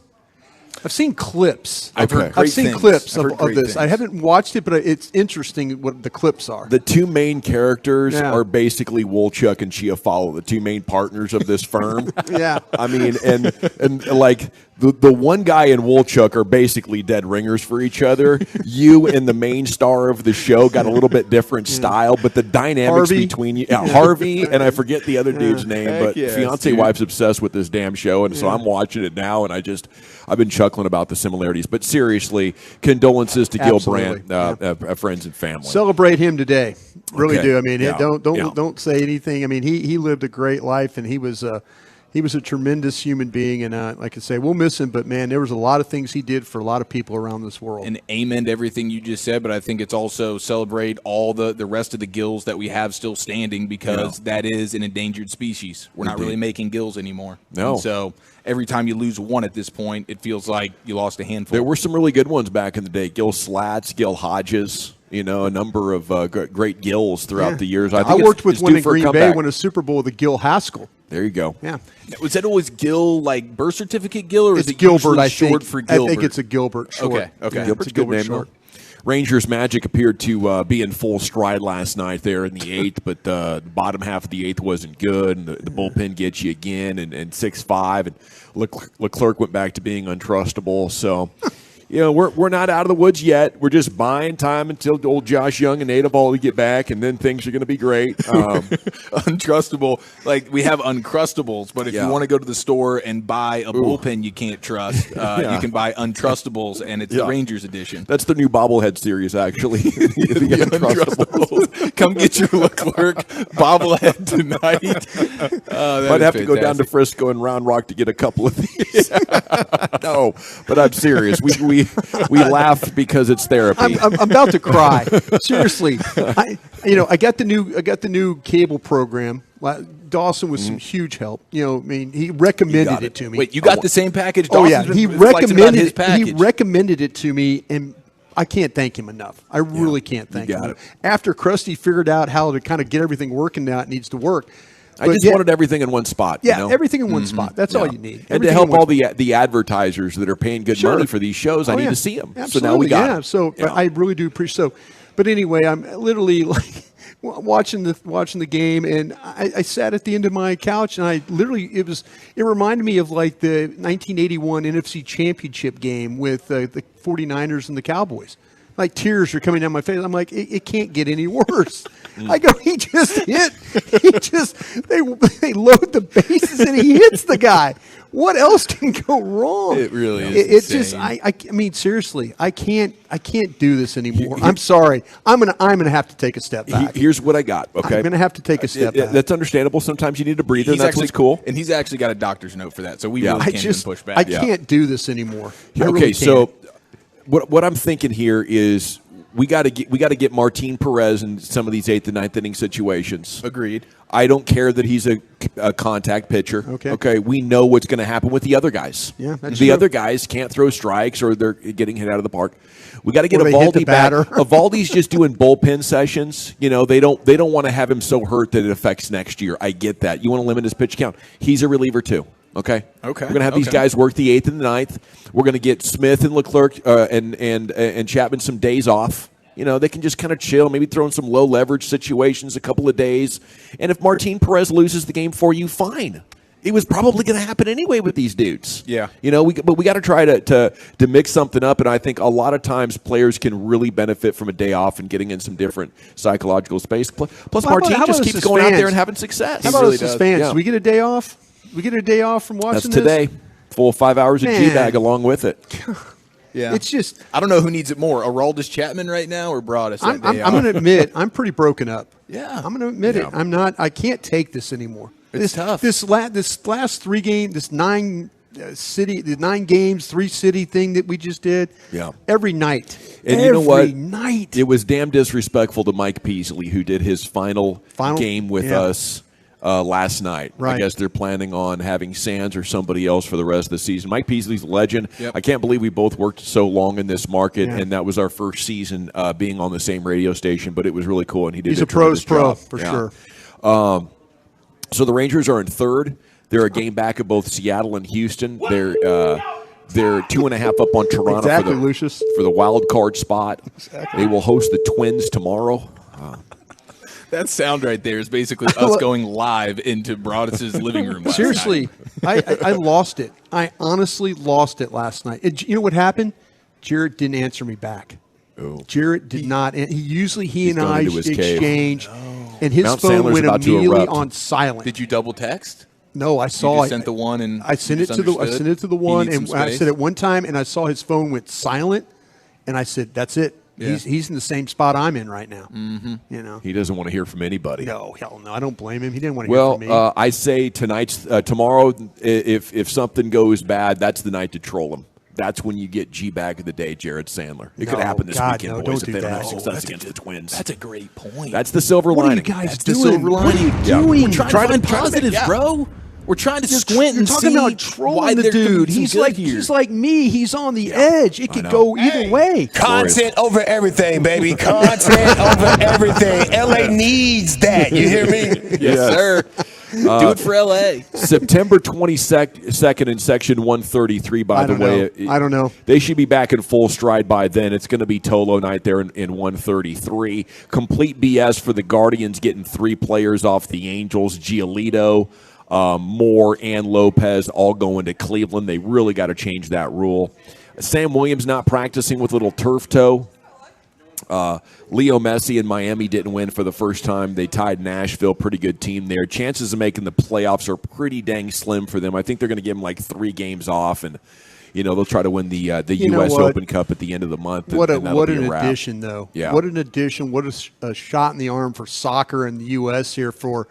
I've seen clips. I've seen clips of this. I haven't watched it, but it's interesting what the clips are. The two main characters are basically Walchuk and Chiafalo, the two main partners of this firm. Yeah. I mean, and like the one guy and Walchuk are basically dead ringers for each other. You and the main star of the show got a little bit different style, but the dynamics between you, Harvey, and I forget the other dude's name, but fiance wife's obsessed with this damn show, and so I'm watching it now, and I've been chuckling about the similarities. But seriously, condolences to Gil Brandt, friends and family. Celebrate him today. Really do. I mean, don't say anything. I mean, he lived a great life, and he was a tremendous human being. And like I say, we'll miss him. But man, there was a lot of things he did for a lot of people around this world. And amen to everything you just said. But I think it's also celebrate all the rest of the Gils that we have still standing, because that is an endangered species. We're not really making Gils anymore. No. And so every time you lose one at this point, it feels like you lost a handful. There were some really good ones back in the day. Gil Slats, Gil Hodges. You know, a number of great Gills throughout the years. I think worked with it's one due in for a Green Bay, comeback. won a Super Bowl with a Gil Haskell. There you go. Yeah. Was that always Gil, like birth certificate Gil, or It's is it Gilbert, usually I short think. for Gilbert? I think it's a Gilbert short. Okay. Yeah, Gilbert's it's a a good Gilbert name, short. though. Rangers Magic appeared to be in full stride last night there in the eighth, but the bottom half of the eighth wasn't good, and the bullpen gets you again, and 6-5, and Leclerc went back to being untrustable. So, you know, we're not out of the woods yet. We're just buying time until old Josh Young and Nate Eovaldi get back, and then things are going to be great. Uncrustable. Like, we have Uncrustables, but if you want to go to the store and buy a bullpen you can't trust, you can buy Untrustables, and it's the Rangers edition. That's the new bobblehead series, actually. the Untrustables. Come get your Leclerc bobblehead tonight. Might have to go down to Frisco and Round Rock to get a couple of these. No, but I'm serious. We laughed because it's therapy. I'm about to cry. Seriously, I got the new cable program. Dawson was some huge help. You know, I mean, he recommended it to me. Wait, you got the same package? Oh yeah, Dawson's he been flexing about his recommended. package. He recommended it to me, and I can't thank him enough. I really can't thank him enough. After Krusty figured out how to kind of get everything working now, it needs to work. I just wanted everything in one spot. Yeah, you know? everything in one spot. That's all you need. And to help all the advertisers that are paying good money for these shows, I need to see them. Absolutely, So now we got yeah. them. So but I really do appreciate. So, but anyway, I'm literally like watching the game, and I sat at the end of my couch, and I literally it reminded me of like the 1981 NFC Championship game with the 49ers and the Cowboys. Like tears are coming down my face. I'm like, it can't get any worse. I go, they load the bases and he hits the guy. What else can go wrong? It really is. It's just, I mean, seriously, I can't do this anymore. I'm sorry. I'm gonna have to take a step back. Here's what I got. Okay, I'm gonna have to take a step back. That's understandable. Sometimes you need a breather. And that's what's cool. And he's actually got a doctor's note for that, so we really can't even push back. I can't do this anymore. I Okay, really so can't. what I'm thinking here is we got to get Martin Perez in some of these 8th and 9th inning situations. Agreed. I don't care that he's a contact pitcher. Okay. We know what's going to happen with the other guys. Yeah, that's the true. other guys can't throw strikes or they're getting hit out of the park. We got to get Or they hit the Eovaldi back. batter. Eovaldi's just doing bullpen sessions. You know, they don't want to have him so hurt that it affects next year. I get that. You want to limit his pitch count. He's a reliever too. Okay. We're going to have these guys work the 8th and the 9th. We're going to get Smith and Leclerc and Chapman some days off. You know, they can just kind of chill, maybe throw in some low leverage situations a couple of days. And if Martin Perez loses the game for you, fine. It was probably going to happen anyway with these dudes. Yeah. You know, but we got to try to mix something up. And I think a lot of times players can really benefit from a day off and getting in some different psychological space. Plus Martin just keeps going out there and having success. How about us as fans? Do we get a day off? We get a day off from watching That's today. Full 5 hours of Man. G-Bag along with it. Yeah. It's just, I don't know who needs it more, Aroldis Chapman right now or Broadus. I'm going to admit, I'm pretty broken up. Yeah. I'm going to admit it. I'm not. I can't take this anymore. It's tough. This last 3 game, this 9 games, 3 city thing that we just did. Yeah. Every night. And you know what? Every night. It was damn disrespectful to Mike Peasley, who did his final game with us last night. Right. I guess they're planning on having Sands or somebody else for the rest of the season. Mike Peasley's a legend. Yep. I can't believe we both worked so long in this market, Yeah. and that was our first season being on the same radio station, but it was really cool, and he did He's a a pro's tremendous pro, job. for sure. So the Rangers are in third. They're a game back of both Seattle and Houston. They're 2.5 up on Toronto Exactly, Lucius. for the wild card spot. They will host the Twins tomorrow. That sound right there is basically us going live into Broadus's living room last Seriously, night. I lost it. I honestly lost it last night. You know what happened? Jarrett didn't answer me back. Oh. Jarrett did not. He usually He's and gone I into his cave. exchange, and his Mount phone Sandler's went about to immediately erupt. on silent. Did you double text? No, I saw You it. just sent the one and I sent it to the He one, needs and some I space? said it one time, and I saw his phone went silent, and I said, "That's it. Yeah. He's in the same spot I'm in right now." Mm-hmm. You know. He doesn't want to hear from anybody. No, hell no. I don't blame him. He didn't want to hear Well, from me. I say tomorrow, if something goes bad, that's the night to troll him. That's when you get G-Bag of the day, Jared Sandler. It could No, happen this God, weekend, no, boys, don't if do they don't that. have Oh, success that's against the Twins. That's a great point. That's the silver What are you lining. guys That's the doing? silver What are lining. you Yeah. doing? We're trying to find positives, bro. We're trying to squint and see talking about why trolling the there could be dude. some He's good like here. he's like me. He's on the edge. It could go either way. Content over everything, baby. Content over everything. LA needs that. You hear me? Yes, sir. Do it for LA. September 22nd in Section 133, by the way. I don't know. They should be back in full stride by then. It's going to be Tolo night there in 133. Complete BS for the Guardians getting 3 players off the Angels. Giolito, Moore, and Lopez all going to Cleveland. They really got to change that rule. Sam Williams not practicing with little turf toe. Leo Messi in Miami didn't win for the first time. They tied Nashville, pretty good team there. Chances of making the playoffs are pretty dang slim for them. I think they're going to give them like 3 games off, and they'll try to win the U.S. Open Cup at the end of the month. What and an addition, though. Yeah. What an addition. What a shot in the arm for soccer in the U.S. here for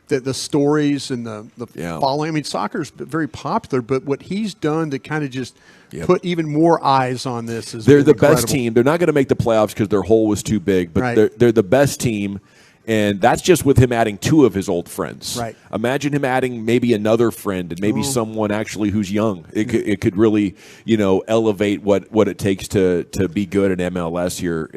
the stories and the following. I mean, soccer's very popular, but what he's done to kind of just put even more eyes on this is they're the incredible. best team. They're not going to make the playoffs because their hole was too big, but Right. they're the best team. And that's just with him adding 2 of his old friends. Right. Imagine him adding maybe another friend and maybe someone actually who's young. It could really, elevate what it takes to be good at MLS here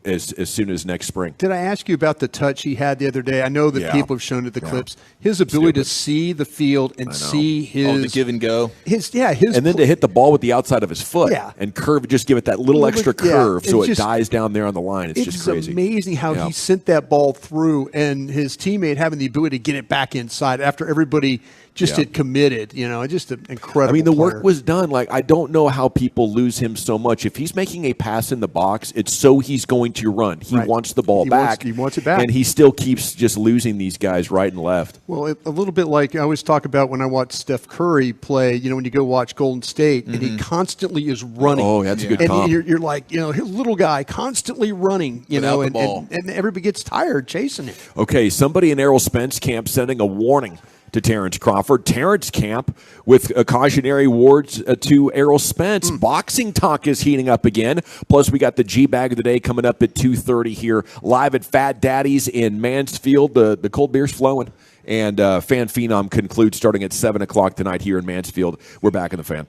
as soon as next spring. Did I ask you about the touch he had the other day? I know that people have shown it the clips. His ability to see the field and see his the give and go. His and then to hit the ball with the outside of his foot and curve, just give it that little extra curve so it dies down there on the line. It's just crazy. It's amazing how he sent that ball through, and his teammate having the ability to get it back inside after everybody just had committed. Just an incredible. I mean, the player. work was done. Like, I don't know how people lose him so much. If he's making a pass in the box, it's so he's going to run. He wants the ball back. He wants it back. And he still keeps just losing these guys right and left. Well, a little bit like I always talk about when I watch Steph Curry play, when you go watch Golden State, and he constantly is running. Oh, that's a good and comp. you're like, his little guy constantly running, Without the ball. and everybody gets tired chasing it. Okay, somebody in Errol Spence camp sending a warning to Terrence Crawford. Terrence camp with cautionary words to Errol Spence. Boxing talk is heating up again. Plus, we got the G-Bag of the day coming up at 2:30 here live at Fat Daddy's in Mansfield. The cold beer's flowing. And Fan Phenom concludes starting at 7 o'clock tonight here in Mansfield. We're back in the Fan.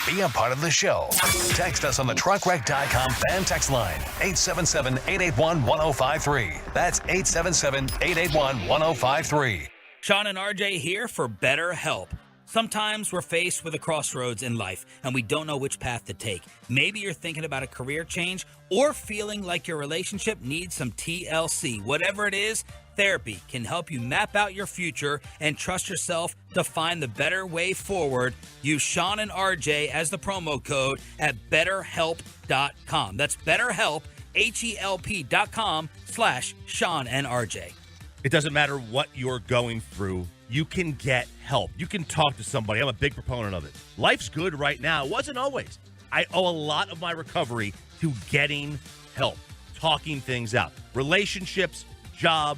Be a part of the show. Text us on the truckwreck.com fan text line, 877-881-1053. That's 877-881-1053. Sean and RJ here for Better Help. Sometimes we're faced with a crossroads in life and we don't know which path to take. Maybe you're thinking about a career change or feeling like your relationship needs some TLC. Whatever it is, therapy can help you map out your future and trust yourself to find the better way forward. Use Sean and RJ as the promo code at BetterHelp.com. That's BetterHelp, HELP.com/Sean and RJ. It doesn't matter what you're going through. You can get help. You can talk to somebody. I'm a big proponent of it. Life's good right now. It wasn't always. I owe a lot of my recovery to getting help, talking things out. Relationships, job,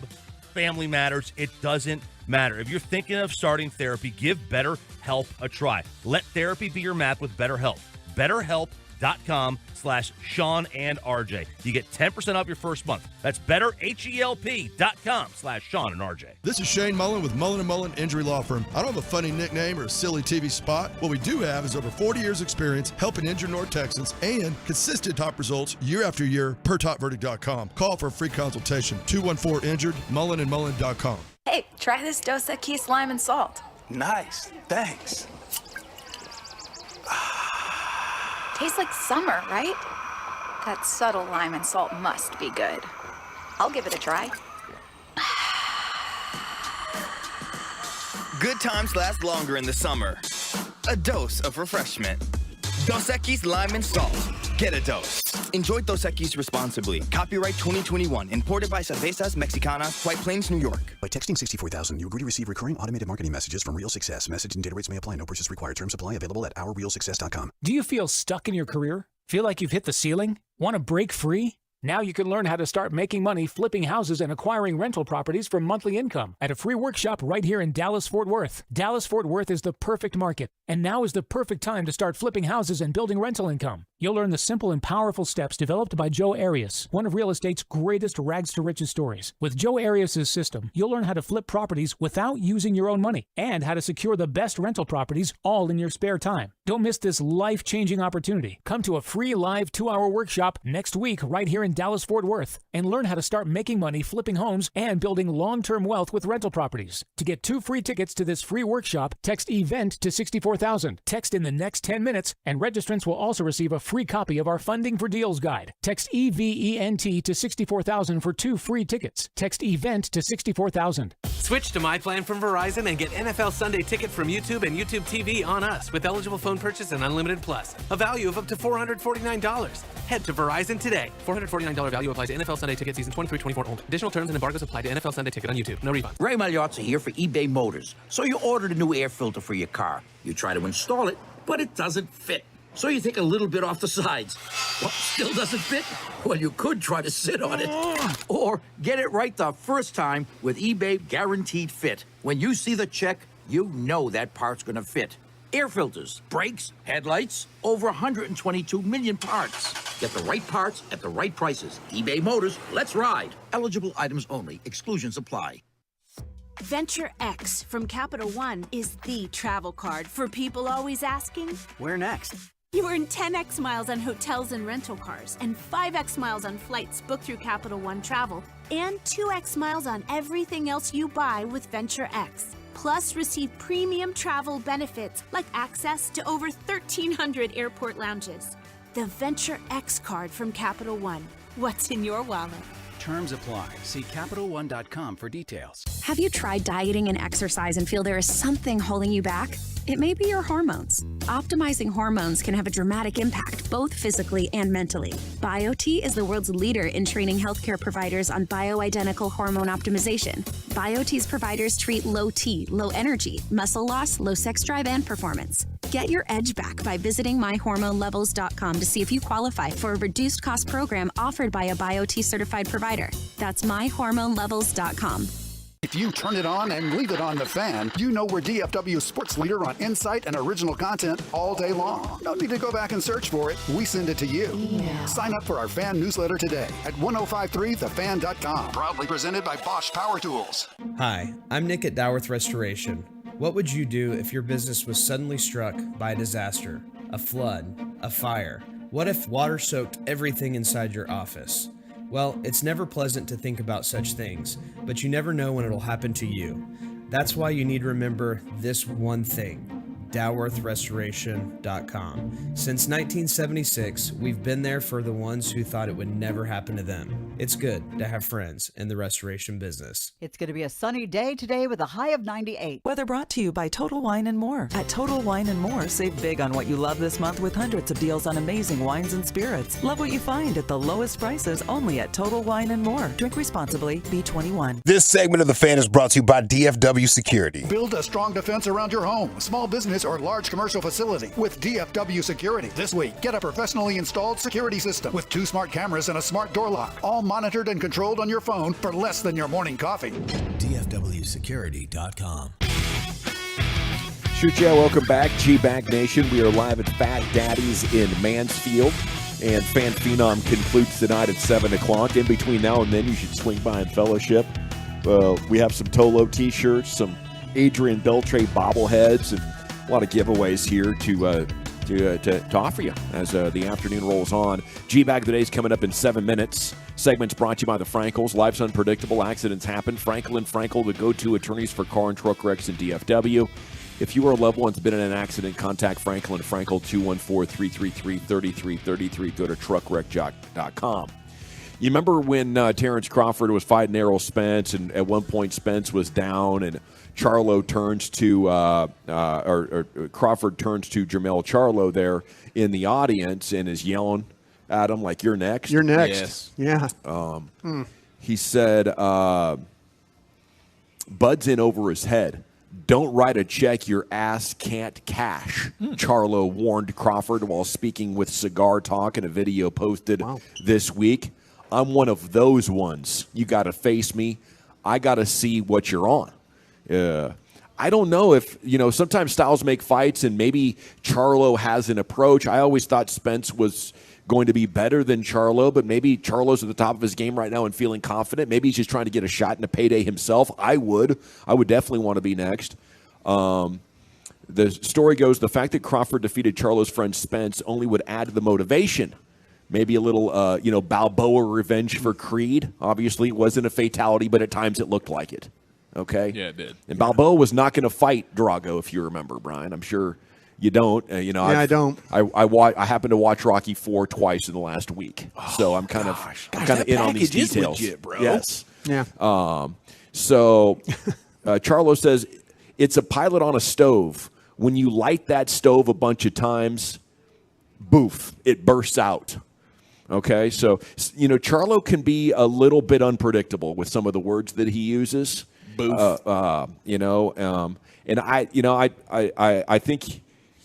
family matters. It doesn't matter. If you're thinking of starting therapy, give BetterHelp a try. Let therapy be your map with BetterHelp. BetterHelp.com/Sean and RJ. You get 10% off your first month. That's BetterHelp.com/Sean and RJ. This is Shane Mullen with Mullen & Mullen Injury Law Firm. I don't have a funny nickname or a silly TV spot. What we do have is over 40 years experience helping injured North Texans and consistent top results year after year per topverdict.com. Call for a free consultation. 214-INJURED, mullenandmullen.com. Hey, try this Dos Equis lime and salt. Nice, thanks. Tastes like summer, right? That subtle lime and salt must be good. I'll give it a try. Good times last longer in the summer. A dose of refreshment. Dos Equis Lime and Salt. Get a dose. Enjoy Dos Equis responsibly. Copyright 2021. Imported by Cervezas Mexicanas, White Plains, New York. By texting 64000, you agree to receive recurring automated marketing messages from Real Success. Message and data rates may apply. No purchase required. Terms apply. Available at ourrealsuccess.com. Do you feel stuck in your career? Feel like you've hit the ceiling? Want to break free? Now you can learn how to start making money flipping houses and acquiring rental properties for monthly income at a free workshop right here in Dallas-Fort Worth. Dallas-Fort Worth is the perfect market, and now is the perfect time to start flipping houses and building rental income. You'll learn the simple and powerful steps developed by Joe Arias, one of real estate's greatest rags to riches stories. With Joe Arias' system, you'll learn how to flip properties without using your own money and how to secure the best rental properties all in your spare time. Don't miss this life-changing opportunity. Come to a free live 2-hour workshop next week right here in Dallas-Fort Worth and learn how to start making money flipping homes and building long-term wealth with rental properties. To get 2 free tickets to this free workshop, text EVENT to 64,000. Text in the next 10 minutes, and registrants will also receive a free copy of our Funding for Deals guide. Text EVENT to 64,000 for 2 free tickets. Text EVENT to 64,000. Switch to My Plan from Verizon and get NFL Sunday Ticket from YouTube and YouTube TV on us with eligible phone purchase and Unlimited Plus. A value of up to $449. Head to Verizon today. $449 value applies to NFL Sunday Ticket season 23-24 only. Additional terms and embargoes apply to NFL Sunday Ticket on YouTube. No refund. Ray Magliozzi here for eBay Motors. So you ordered a new air filter for your car. You try to install it, but it doesn't fit. So you take a little bit off the sides. What, still doesn't fit? Well, you could try to sit on it. Or get it right the first time with eBay Guaranteed Fit. When you see the check, you know that part's gonna fit. Air filters, brakes, headlights, over 122 million parts. Get the right parts at the right prices. eBay Motors, let's ride. Eligible items only. Exclusions apply. Venture X from Capital One is the travel card for people always asking, Where next? You earn 10x miles on hotels and rental cars, and 5x miles on flights booked through Capital One Travel, and 2x miles on everything else you buy with Venture X. Plus, receive premium travel benefits like access to over 1,300 airport lounges. The Venture X card from Capital One. What's in your wallet? Terms apply. See CapitalOne.com for details. Have you tried dieting and exercise and feel there is something holding you back? It may be your hormones. Optimizing hormones can have a dramatic impact, both physically and mentally. BioT is the world's leader in training healthcare providers on bioidentical hormone optimization. BioT's providers treat low T, low energy, muscle loss, low sex drive, and performance. Get your edge back by visiting myhormonelevels.com to see if you qualify for a reduced cost program offered by a BioT certified provider. That's myhormonelevels.com. If you turn it on and leave it on the fan, you know we're DFW sports leader on insight and original content all day long. No need to go back and search for it. We send it to you. Sign up for our fan newsletter today at 1053thefan.com. Proudly presented by Bosch Power Tools. Hi, I'm Nick at Dowerth Restoration. What would you do if your business was suddenly struck by a disaster, a flood, a fire? What if water soaked everything inside your office? Well, it's never pleasant to think about such things, but you never know when it'll happen to you. That's why you need to remember this one thing. DowerthRestoration.com. Since 1976, we've been there for the ones who thought it would never happen to them. It's good to have friends in the restoration business. It's going to be a sunny day today with a high of 98. Weather brought to you by Total Wine & More. At Total Wine & More, save big on what you love this month with hundreds of deals on amazing wines and spirits. Love what you find at the lowest prices only at Total Wine & More. Drink responsibly. B21. This segment of The Fan is brought to you by DFW Security. Build a strong defense around your home, small business, or large commercial facility with DFW Security. This week, get a professionally installed security system with 2 smart cameras and a smart door lock, all monitored and controlled on your phone for less than your morning coffee. DFWsecurity.com. Shoot ya, welcome back, G-Bag Nation. We are live at Fat Daddy's in Mansfield, and Fan Phenom concludes tonight at 7 o'clock. In between now and then, you should swing by and fellowship. We have some Tolo t-shirts, some Adrian Beltre bobbleheads, and a lot of giveaways here to offer you as the afternoon rolls on. G-Bag of the Day is coming up in 7 minutes. Segment's brought to you by the Frankels. Life's unpredictable. Accidents happen. Frankel and Frankel, the go-to attorneys for car and truck wrecks in DFW. If you or a loved one's been in an accident, contact Frankel and Frankel, 214-333-3333. Go to truckwreckjock.com. You remember when Terrence Crawford was fighting Errol Spence, and at one point Spence was down, and Charlo turns to Crawford turns to Jermell Charlo there in the audience and is yelling at him like, "You're next." You're next. Yes. Yeah. He said, "Bud's in over his head. Don't write a check your ass can't cash," Charlo warned Crawford while speaking with Cigar Talk in a video posted this week. "I'm one of those ones. You got to face me. I got to see what you're on." I don't know if, sometimes styles make fights, and maybe Charlo has an approach. I always thought Spence was going to be better than Charlo, but maybe Charlo's at the top of his game right now and feeling confident. Maybe he's just trying to get a shot in a payday himself. I would definitely want to be next. The story goes, the fact that Crawford defeated Charlo's friend Spence only would add to the motivation. Maybe a little, Balboa revenge for Creed. Obviously, it wasn't a fatality, but at times it looked like it. Okay? Yeah, it did. And Balboa was not going to fight Drago, if you remember, Brian. I'm sure you don't. I don't. I happened to watch Rocky IV twice in the last week, so I'm kind of in on these details. Legit, bro. Yes. Yeah. So Charlo says it's a pilot on a stove. When you light that stove a bunch of times, boof, it bursts out. Okay, so Charlo can be a little bit unpredictable with some of the words that he uses. Boof. And I think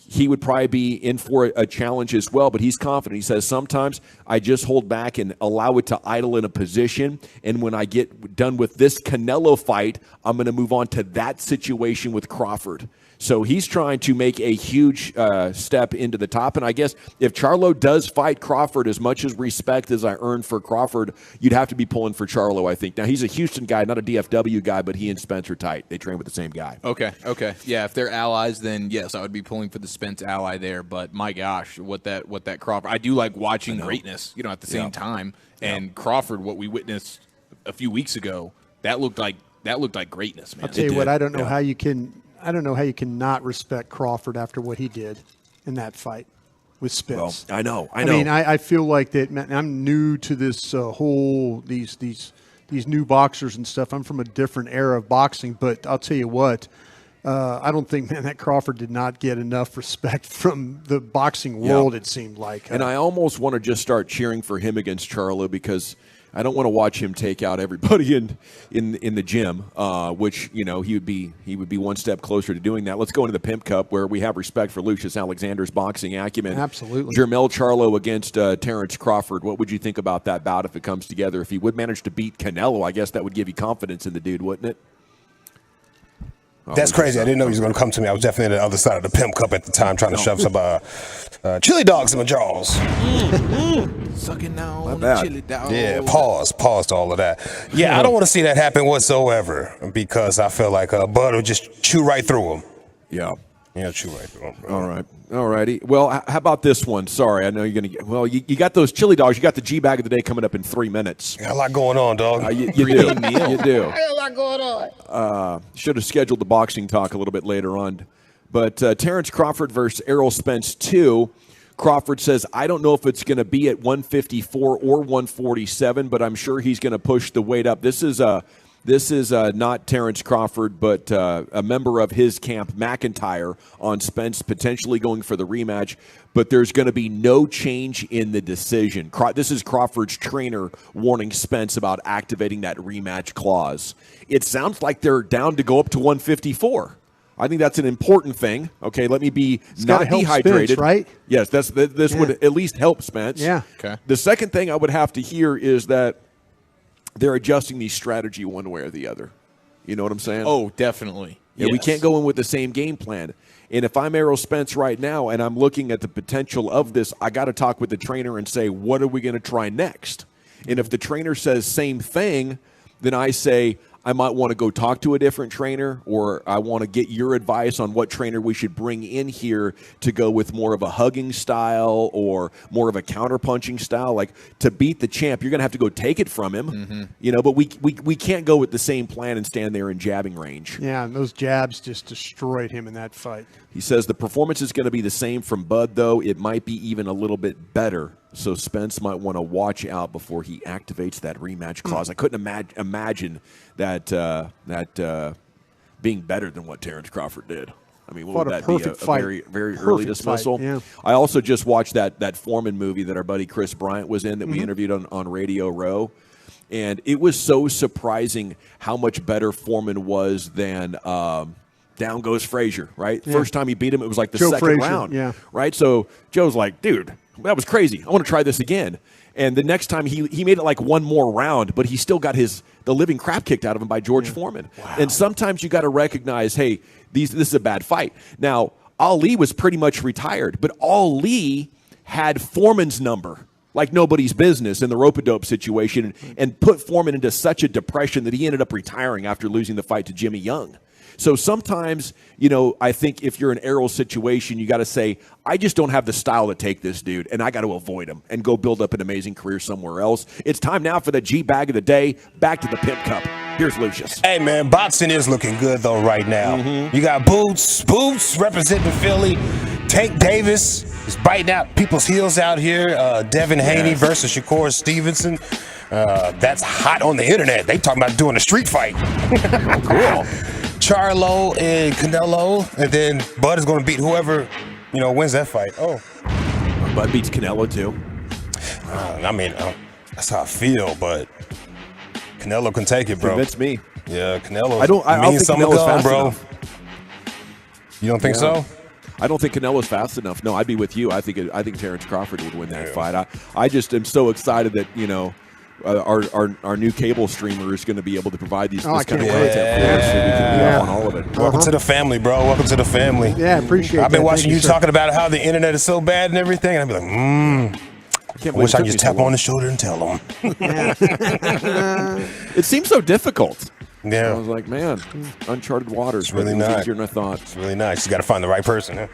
he would probably be in for a challenge as well, but he's confident. He says, sometimes I just hold back and allow it to idle in a position, and when I get done with this Canelo fight, I'm going to move on to that situation with Crawford. So he's trying to make a huge step into the top. And I guess if Charlo does fight Crawford, as much as respect as I earn for Crawford, you'd have to be pulling for Charlo, I think. Now, he's a Houston guy, not a DFW guy, but he and Spence are tight. They train with the same guy. Okay. Yeah, if they're allies, then yes, I would be pulling for the Spence ally there. But my gosh, what that Crawford – I do like watching greatness, at the same time. And Crawford, what we witnessed a few weeks ago, that looked like greatness, man. I'll tell you what, I don't know how you can – I don't know how you can not respect Crawford after what he did in that fight with Spence. Well, I know. I mean, I feel like that. Man, I'm new to this whole these new boxers and stuff. I'm from a different era of boxing, but I'll tell you what. I don't think, man, that Crawford did not get enough respect from the boxing world. It seemed like, and I almost want to just start cheering for him against Charlo because I don't want to watch him take out everybody in the gym, which he would be one step closer to doing that. Let's go into the Pimp Cup where we have respect for Lucius Alexander's boxing acumen. Absolutely. Jermell Charlo against Terrence Crawford. What would you think about that bout if it comes together? If he would manage to beat Canelo, I guess that would give you confidence in the dude, wouldn't it? That's crazy. I didn't know he was going to come to me. I was definitely at the other side of the Pimp Cup at the time trying to shove some chili dogs in my jaws. Sucking down on the chili dog. Yeah, pause to all of that. Yeah, I don't want to see that happen whatsoever because I feel like Bud will just chew right through him. Yeah. Chew right through him. All right. All righty. Well, how about this one? Sorry, I know you're going to get – well, you got those chili dogs. You got the G-Bag of the day coming up in 3 minutes. Got a lot going on, dog. You do. You do. Got a lot going on. Should have scheduled the boxing talk a little bit later on. But Terrence Crawford versus Errol Spence 2. Crawford says, I don't know if it's going to be at 154 or 147, but I'm sure he's going to push the weight up. This is not Terrence Crawford, but a member of his camp, McIntyre, on Spence potentially going for the rematch. But there's going to be no change in the decision. This is Crawford's trainer warning Spence about activating that rematch clause. It sounds like they're down to go up to 154. I think that's an important thing. Okay, let me be not dehydrated. Spence, right? Yes, this would at least help Spence. Yeah. Okay. The second thing I would have to hear is that they're adjusting the strategy one way or the other. You know what I'm saying? Oh, definitely. Yeah, we can't go in with the same game plan. And if I'm Errol Spence right now and I'm looking at the potential of this, I got to talk with the trainer and say, what are we going to try next? And if the trainer says same thing, then I say, I might want to go talk to a different trainer, or I want to get your advice on what trainer we should bring in here to go with more of a hugging style or more of a counterpunching style. Like, to beat the champ, you're going to have to go take it from him, but we can't go with the same plan and stand there in jabbing range. Yeah, and those jabs just destroyed him in that fight. He says the performance is going to be the same from Bud, though. It might be even a little bit better. So Spence might want to watch out before he activates that rematch clause. I couldn't imagine that being better than what Terrence Crawford did. I mean, what would that be? A very, very early dismissal? Yeah. I also just watched that Foreman movie that our buddy Chris Bryant was in that we interviewed on Radio Row. And it was so surprising how much better Foreman was than Down Goes Frazier, right? Yeah. First time he beat him, it was like the Joe second Frazier, round, yeah. right? So Joe's like, dude, that was crazy. I want to try this again. And the next time he made it like one more round, but he still got the living crap kicked out of him by George Foreman. Wow. And sometimes you got to recognize, hey, this is a bad fight. Now, Ali was pretty much retired, but Ali had Foreman's number like nobody's business in the rope-a-dope situation and put Foreman into such a depression that he ended up retiring after losing the fight to Jimmy Young. So sometimes, I think if you're in Errol's situation, you got to say, I just don't have the style to take this dude, and I got to avoid him and go build up an amazing career somewhere else. It's time now for the G-Bag of the day. Back to the Pimp Cup. Here's Lucius. Hey, man, boxing is looking good, though, right now. Mm-hmm. You got Boots representing Philly. Tank Davis is biting out people's heels out here. Devin Haney versus Shakur Stevenson. That's hot on the internet. They talking about doing a street fight. Cool. Charlo and Canelo, and then Bud is going to beat whoever, wins that fight. Oh. Bud beats Canelo, too. That's how I feel, but Canelo can take it, bro. Convince me. Yeah, Canelo. I don't think Canelo's fast enough. You don't think so? I don't think Canelo's fast enough. No, I'd be with you. I think Terrence Crawford would win that fight. I just am so excited that, our new cable streamer is going to be able to provide this kind of content for us, so we can be on all of it. Welcome to the family, bro. Welcome to the family. Yeah, appreciate it. I've been watching you talking about how the internet is so bad and everything, and I'd be like, I wish I could just tap on the shoulder and tell them. It seems so difficult. Yeah. I was like, man, uncharted waters. It's really nice. nice. Easier than I thought. It's really nice. You got to find the right person. Huh?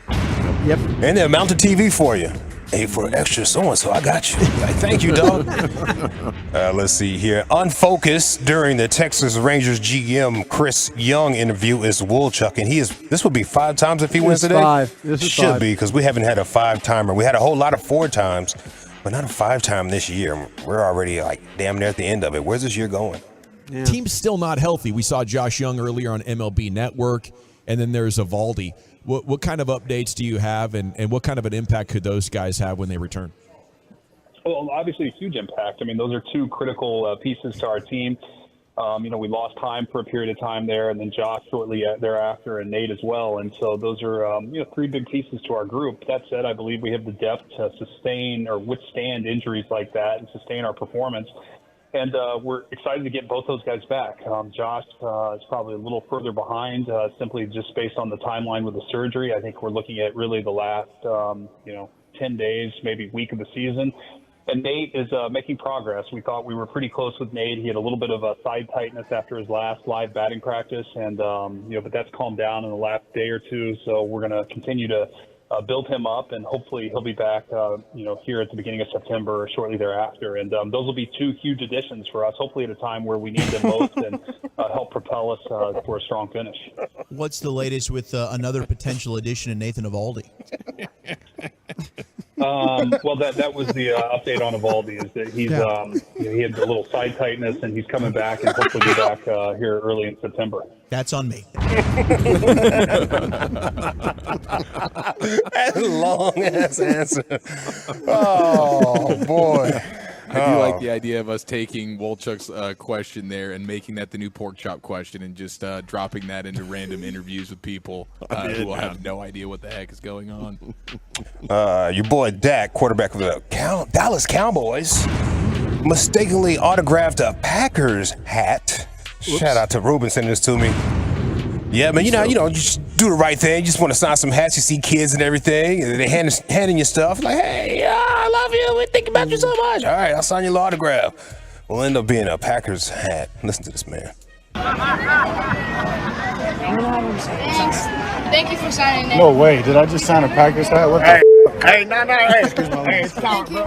Yep. And they'll mount a TV for you. Hey, for extra so-and-so, I got you. Like, thank you, dog. Let's see here. Unfocused during the Texas Rangers GM Chris Young interview is Woolchuck, and this would be 5 times if he wins today? This is Should 5. be, because we haven't had a 5-timer. We had a whole lot of 4 times, but not a 5-time this year. We're already, damn near at the end of it. Where's this year going? Yeah. Team's still not healthy. We saw Josh Young earlier on MLB Network, and then there's Evaldi. What kind of updates do you have, and what kind of an impact could those guys have when they return? Well, obviously a huge impact. I mean, those are 2 critical pieces to our team. We lost time for a period of time there, and then Josh shortly thereafter, and Nate as well. And so those are 3 big pieces to our group. That said, I believe we have the depth to sustain or withstand injuries like that and sustain our performance. And we're excited to get both those guys back. Josh is probably a little further behind, simply just based on the timeline with the surgery. I think we're looking at really the last, 10 days, maybe week of the season. And Nate is making progress. We thought we were pretty close with Nate. He had a little bit of a side tightness after his last live batting practice, and but that's calmed down in the last day or 2. So we're going to continue to build him up, and hopefully he'll be back, here at the beginning of September or shortly thereafter. And those will be 2 huge additions for us, hopefully at a time where we need them most and help propel us for a strong finish. What's the latest with another potential addition in Nathan Evaldi? Well, that was the update on Evaldi, is that he's he had a little side tightness, and he's coming back and hopefully be back here early in September. That's on me. That's a long-ass answer. Oh, boy. I do like the idea of us taking Wolchuk's question there and making that the new pork chop question and just dropping that into random interviews with people who will have no idea what the heck is going on. Your boy Dak, quarterback of the Dallas Cowboys, mistakenly autographed a Packers hat. Whoops. Shout out to Ruben sending this to me. Yeah, man, you just do the right thing. You just want to sign some hats. You see kids and everything, and they handing you stuff like, hey, I love you. We think about you so much. All right, I'll sign your little autograph. Will end up being a Packers hat. Listen to this, man. Thank you for signing it. No way. Did I just sign a Packers hat? What the Hey, no. Hey, excuse me. Hey, it's count, bro.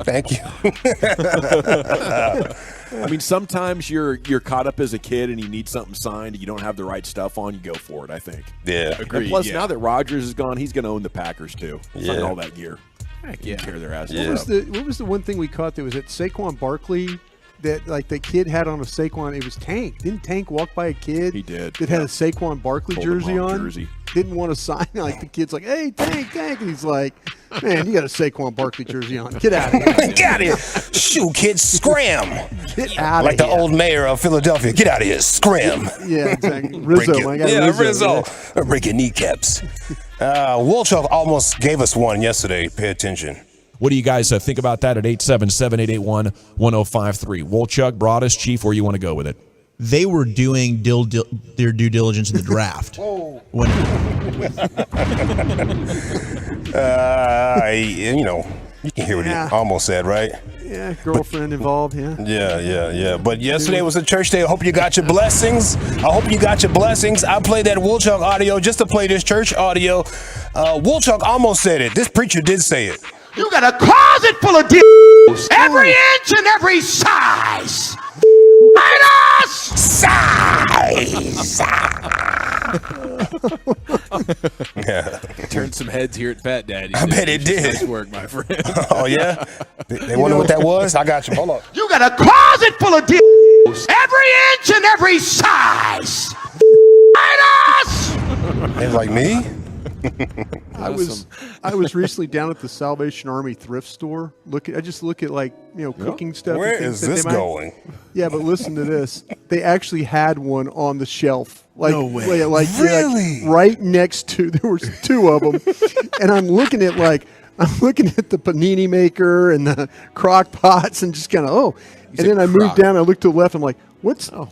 Thank you. I mean, sometimes you're caught up as a kid and you need something signed and you don't have the right stuff on, you go for it, I think. Yeah. And plus, now that Rodgers is gone, he's going to own the Packers, too. Yeah. Sign all that gear. Tear their ass What was the one thing we caught that was at Saquon Barkley that, the kid had on a Saquon? It was Tank. Didn't Tank walk by a kid? He did. That had a Saquon Barkley jersey on? Jersey. didn't want to sign. Like the kid's like, "Hey, Tank," and he's like, "Man, you got a Saquon Barkley jersey on. Get out of here. Get out of here. Shoot, kids, scram. Get out of Like here." the old mayor of Philadelphia. Get out of here. Scram. Yeah, exactly. Rizzo. Break My your, guy Rizzo. Break your kneecaps. Wolchuk almost gave us one yesterday. Pay attention. What do you guys think about that at 877-881-1053? Wolchuk, Broadus, Chief, where you want to go with it? They were doing their due diligence in the draft. When you can hear what he almost said, right? Yeah, girlfriend involved, yeah. Yeah. But yesterday was a church day. I hope you got your blessings. I played that Wolchuk audio just to play this church audio. Wolchuk almost said it. This preacher did say it. You got a closet full of deals. Every inch and every size. Size. Yeah. Turned some heads here at Fat Daddy. I bet it did. Nice work, my friend. Oh, yeah? They wonder what that was? I got you. Hold up. You got a closet full of deals. Every inch and every size. They like me? I was recently down at the Salvation Army thrift store. I just look at cooking stuff. Where and is things this going? Yeah, but listen to this. They actually had one on the shelf. No way. Really? Right next to, there was two of them. And I'm looking at the panini maker and the crock pots and just kind of, and then I moved down, I looked to the left, I'm like, what's, I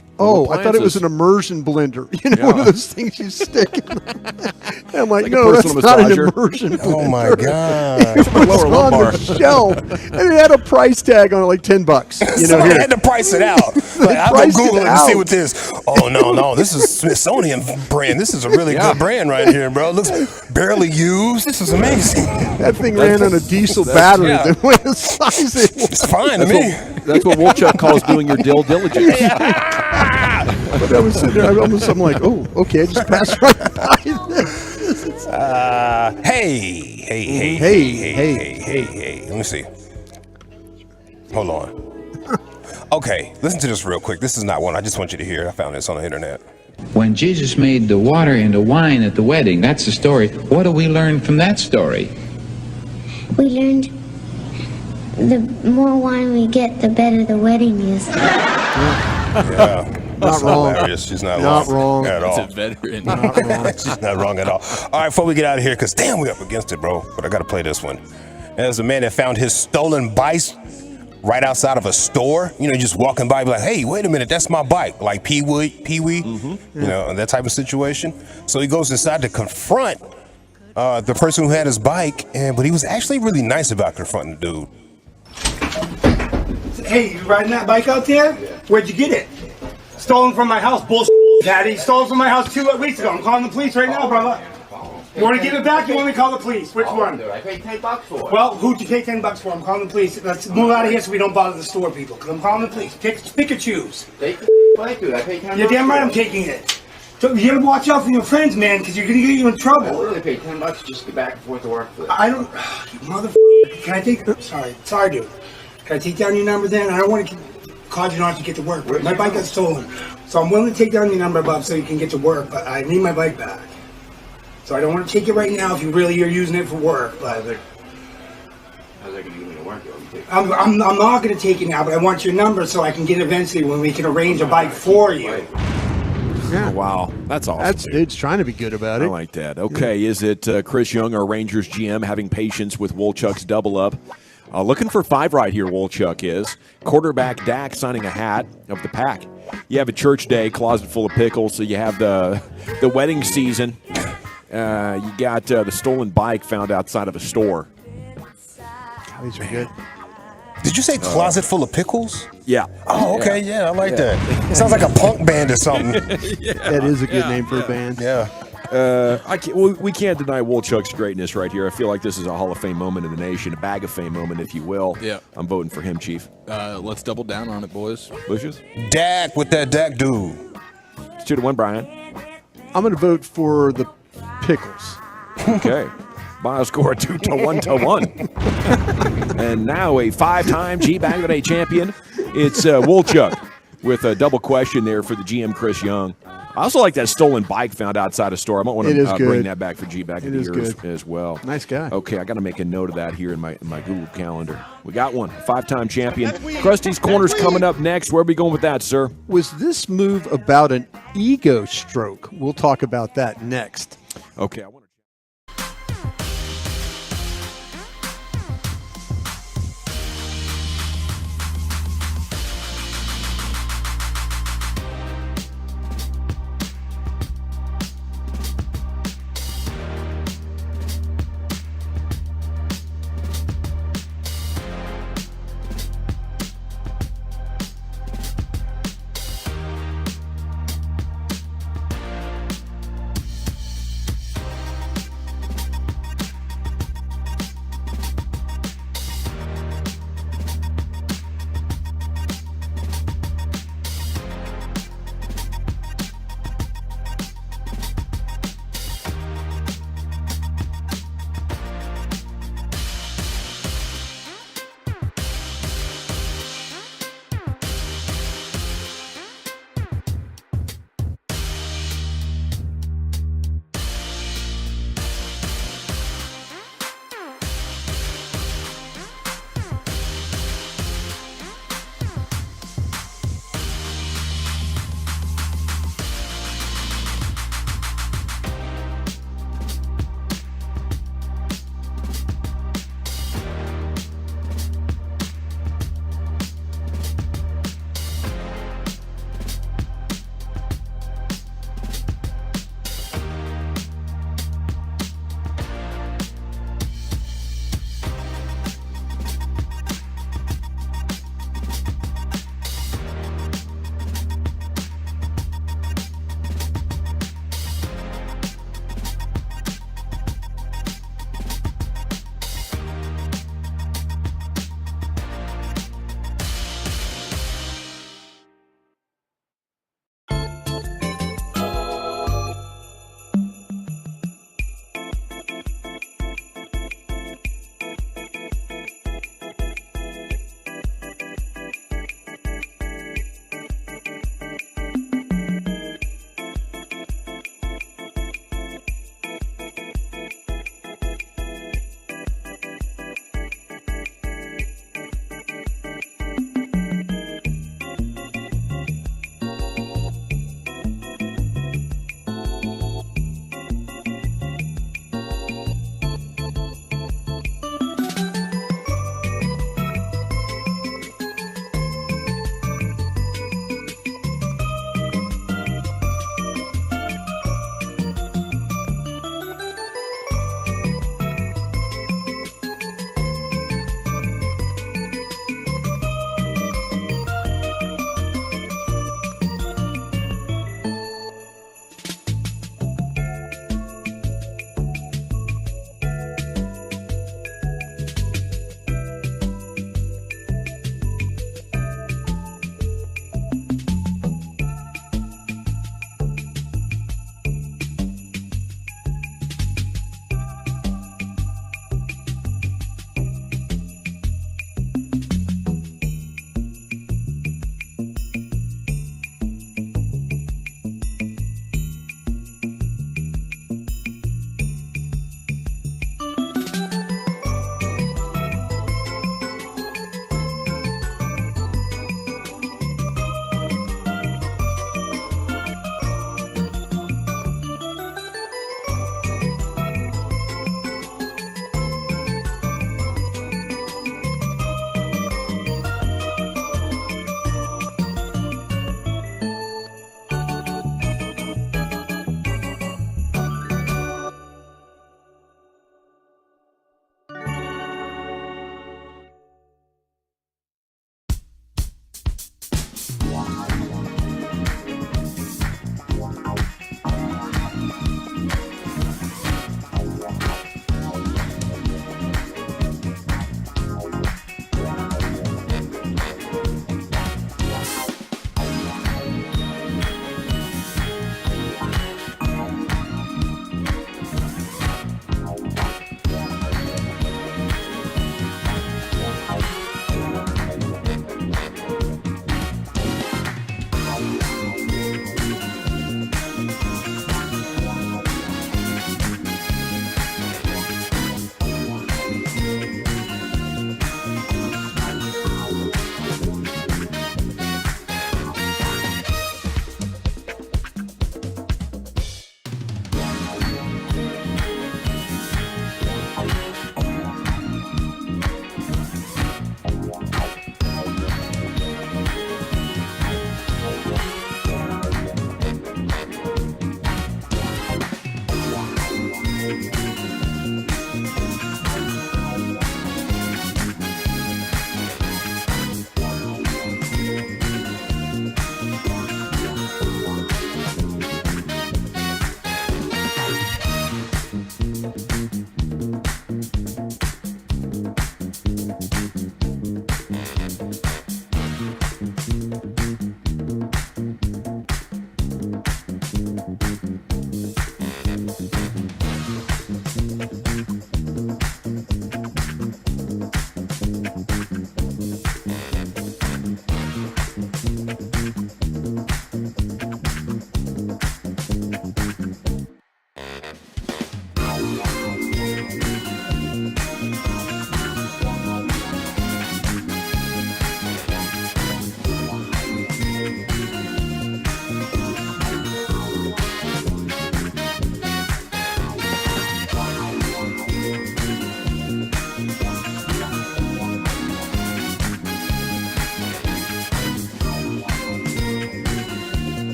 thought it was an immersion blender. One of those things you stick in. And I'm like, no, that's not an immersion blender. Oh, my God. It was on the shelf. And it had a price tag on it, like $10. Somebody had to price it out. I'll go Google it and see what this. Oh, no. This is Smithsonian brand. This is a really good brand right here, bro. It looks barely used. This is amazing. That thing ran on a diesel battery. The way the size it was. It's fine to me. That's what Wolchuk calls doing your due diligence. But I was sitting there, I'm like, oh, okay, I just passed right by this. Hey. Let me see. Hold on. Okay, listen to this real quick. This is not one I just want you to hear. I found this on the internet. When Jesus made the water into wine at the wedding, that's the story. What do we learn from that story? We learned the more wine we get, the better the wedding is. Yeah. Not wrong. Hilarious. She's not wrong at all. It's a veteran. Not wrong. She's not wrong at all. All right, before we get out of here, because damn, we're up against it, bro. But I got to play this one. There's a man that found his stolen bike right outside of a store. Just walking by, be like, hey, wait a minute, that's my bike. Like Pee-wee, that type of situation. So he goes inside to confront the person who had his bike, but he was actually really nice about confronting the dude. Hey, you riding that bike out there? Where'd you get it? Stolen from my house. Bullshit, Daddy. Stolen from my house 2 weeks ago. I'm calling the police right now, brother. You want to give it back? You want me to call the police? Which one? I paid $10 for it. Well, who'd you pay $10 for? I'm calling the police. Let's move out of here so we don't bother the store people. Because I'm calling the police. Pick or choose. Take the bike, dude. I paid $10. You're damn right I'm taking it. So you gotta watch out for your friends, man, because you're gonna get you in trouble. I literally paid $10 just to get back and forth to work for it. I don't, you motherfucker. Can I take? Sorry, dude. Can I take down your number then? I don't want to cause you not to get to work. My bike got stolen, so I'm willing to take down your number, Bob, so you can get to work. But I need my bike back. So I don't want to take it right now if you really are using it for work. But how's that gonna get me to work? I'm not gonna take it now, but I want your number so I can get eventually when we can arrange a bike for you. Yeah. Oh, wow. That's awesome. It's trying to be good about it. I like that. Okay, is it Chris Young, our Rangers GM, having patience with Wolchuk's double up? Looking for 5 right here, Wolchuk is. Quarterback Dak signing a hat of the pack. You have a church day, closet full of pickles, so you have the wedding season. You got the stolen bike found outside of a store. These are good. Did you say closet full of pickles? Yeah. Oh, okay. Yeah, I like that. Sounds like a punk band or something. That is a good name for a band. Yeah. We can't deny Wolchuk's greatness right here. I feel like this is a Hall of Fame moment in the nation, a bag of fame moment, if you will. Yeah. I'm voting for him, Chief. Let's double down on it, boys. Lucius? Dak with that Dak dude. 2-1, Brian. I'm going to vote for the pickles. Okay. By a score of 2-1. And now a 5-time G-Bag of the Day champion. It's Wolchuk with a double question there for the GM, Chris Young. I also like that stolen bike found outside a store. I might want It is to good. bring that back for G back in It the is year good. as well. Nice guy. Okay, I got to make a note of that here in my Google Calendar. We got one, 5-time champion. Krusty's Corner's coming up next. Where are we going with that, sir? Was this move about an ego stroke? We'll talk about that next. Okay.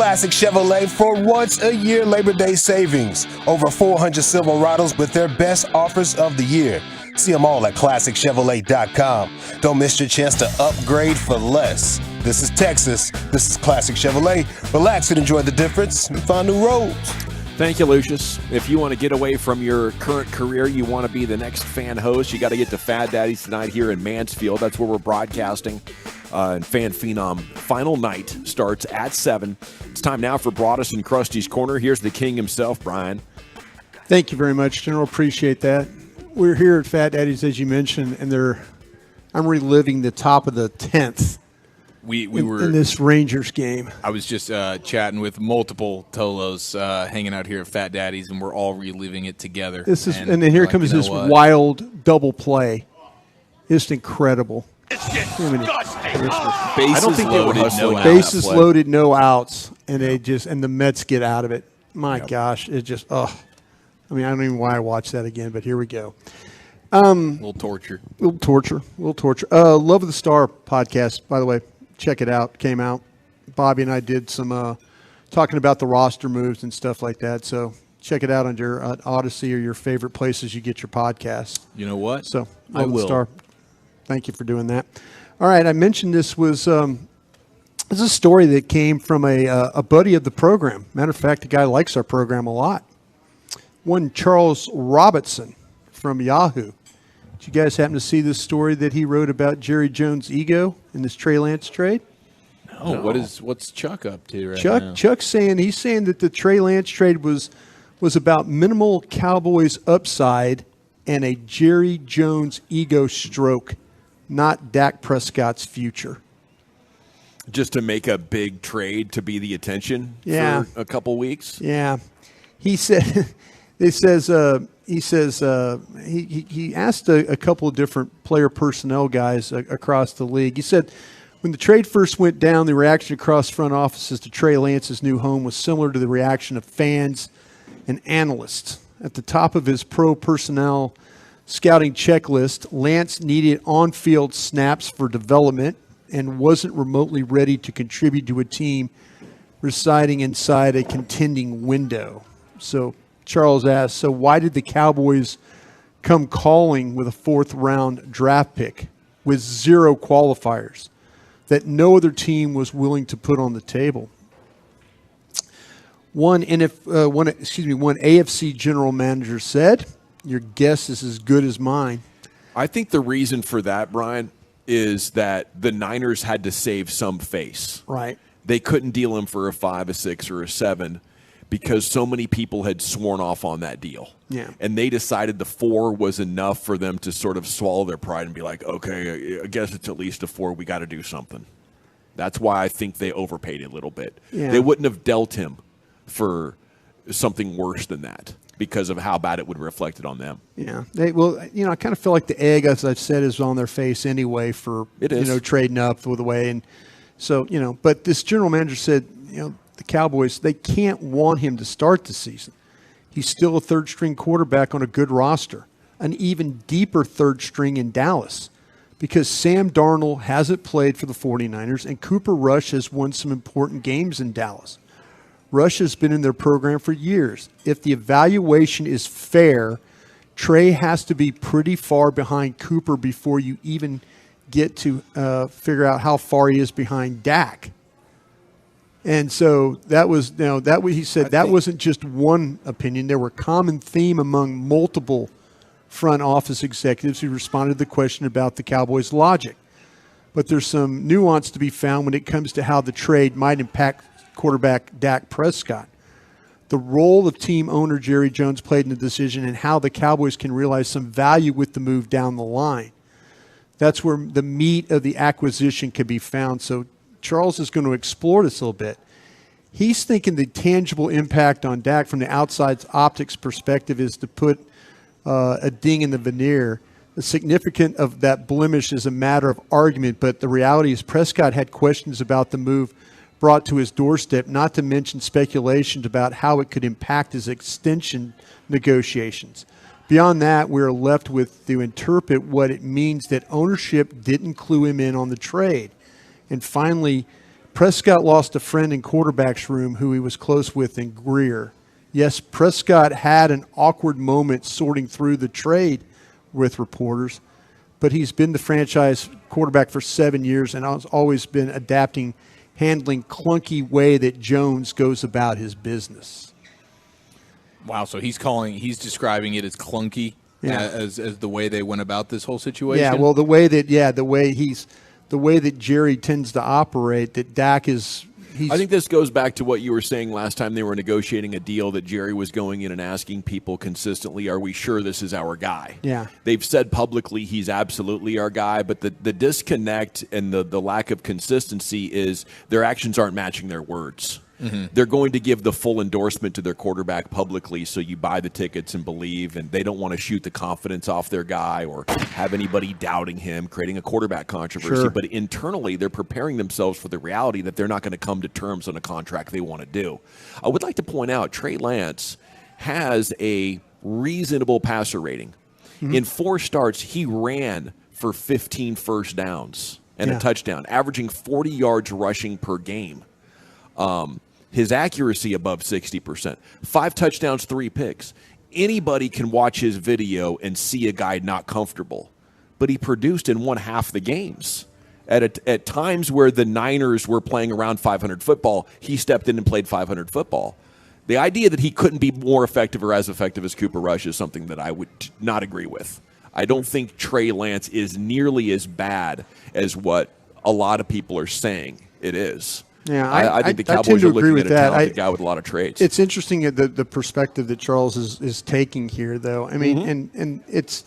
Classic Chevrolet for once a year Labor Day savings. Over 400 Silverados with their best offers of the year. See them all at ClassicChevrolet.com. Don't miss your chance to upgrade for less. This is Texas. This is Classic Chevrolet. Relax and enjoy the difference and find new roads. Thank you, Lucius. If you want to get away from your current career, you want to be the next fan host, you got to get to Fat Daddy's tonight here in Mansfield. That's where we're broadcasting. And Fan Phenom final night starts at 7. It's time now for Broadus and Krusty's Corner. Here's the king himself, Brian. Thank you very much, General. Appreciate that. We're here at Fat Daddy's, as you mentioned, and I'm reliving the top of the 10th we were in this Rangers game. I was just chatting with multiple Tolos hanging out here at Fat Daddy's, and we're all reliving it together. And then here comes this wild double play. It's incredible. I don't think they were hustling. Bases loaded, no outs, and the Mets get out of it. My gosh, it just I mean, I don't even know why I watched that again, but here we go. Little torture. Love of the Star podcast, by the way. Check it out. Came out. Bobby and I did some talking about the roster moves and stuff like that. So check it out on your Odyssey or your favorite places you get your podcasts. You know what? So I will. Star. Thank you for doing that. All right, I mentioned this was this is a story that came from a buddy of the program. Matter of fact, the guy likes our program a lot. One Charles Robertson from Yahoo. Did you guys happen to see this story that he wrote about Jerry Jones' ego in this Trey Lance trade? No. What's Chuck up to right now? Chuck's saying that the Trey Lance trade was about minimal Cowboys upside and a Jerry Jones ego stroke, not Dak Prescott's future. Just to make a big trade to be the attention for a couple weeks? Yeah. He said he asked a couple of different player personnel guys across the league. He said when the trade first went down, the reaction across front offices to Trey Lance's new home was similar to the reaction of fans and analysts. At the top of his pro personnel scouting checklist, Lance needed on-field snaps for development and wasn't remotely ready to contribute to a team residing inside a contending window. So Charles asked, so why did the Cowboys come calling with a 4th-round draft pick with 0 qualifiers that no other team was willing to put on the table? One AFC general manager said, your guess is as good as mine. I think the reason for that, Brian, is that the Niners had to save some face. Right. They couldn't deal him for a 5, a 6, or a 7 because so many people had sworn off on that deal. Yeah. And they decided the 4 was enough for them to sort of swallow their pride and be like, okay, I guess it's at least a 4. We got to do something. That's why I think they overpaid a little bit. Yeah. They wouldn't have dealt him for something worse than that because of how bad it would have reflected on them. Yeah. I kind of feel like the egg, as I've said, is on their face anyway for, trading up with the way. And so, but this general manager said, the Cowboys, they can't want him to start the season. He's still a 3rd-string quarterback on a good roster, an even deeper 3rd string in Dallas because Sam Darnold hasn't played for the 49ers and Cooper Rush has won some important games in Dallas. Rush has been in their program for years. If the evaluation is fair, Trey has to be pretty far behind Cooper before you even get to figure out how far he is behind Dak. And so that was, he said that wasn't just one opinion. There were common theme among multiple front office executives who responded to the question about the Cowboys' logic. But there's some nuance to be found when it comes to how the trade might impact quarterback Dak Prescott. The role of team owner Jerry Jones played in the decision and how the Cowboys can realize some value with the move down the line. That's where the meat of the acquisition can be found. So Charles is going to explore this a little bit. He's thinking the tangible impact on Dak from the outside optics perspective is to put a ding in the veneer. The significance of that blemish is a matter of argument, but the reality is Prescott had questions about the move brought to his doorstep, not to mention speculations about how it could impact his extension negotiations. Beyond that, we're left with to interpret what it means that ownership didn't clue him in on the trade. And finally, Prescott lost a friend in quarterback's room who he was close with in Greer. Yes, Prescott had an awkward moment sorting through the trade with reporters, but he's been the franchise quarterback for 7 years and has always been adapting, handling clunky way that Jones goes about his business. Wow, so he's describing it as clunky, as the way they went about this whole situation. Yeah, well, the way that Jerry tends to operate, that Dak is. I think this goes back to what you were saying last time they were negotiating a deal, that Jerry was going in and asking people consistently, are we sure this is our guy? Yeah. They've said publicly he's absolutely our guy, but the disconnect and the lack of consistency is their actions aren't matching their words. Mm-hmm. They're going to give the full endorsement to their quarterback publicly, so you buy the tickets and believe, and they don't want to shoot the confidence off their guy or have anybody doubting him, creating a quarterback controversy. Sure. But internally, they're preparing themselves for the reality that they're not going to come to terms on a contract they want to do. I would like to point out, Trey Lance has a reasonable passer rating. Mm-hmm. In 4 starts, he ran for 15 first downs and a touchdown, averaging 40 yards rushing per game. His accuracy above 60%. 5 touchdowns, 3 picks. Anybody can watch his video and see a guy not comfortable. But he produced in 1/2 the games. At times where the Niners were playing around 500 football, he stepped in and played 500 football. The idea that he couldn't be more effective or as effective as Cooper Rush is something that I would not agree with. I don't think Trey Lance is nearly as bad as what a lot of people are saying it is. Yeah, I think the Cowboys are looking at a talented guy with a lot of traits. It's interesting the perspective that Charles is taking here, though. I mean, and it's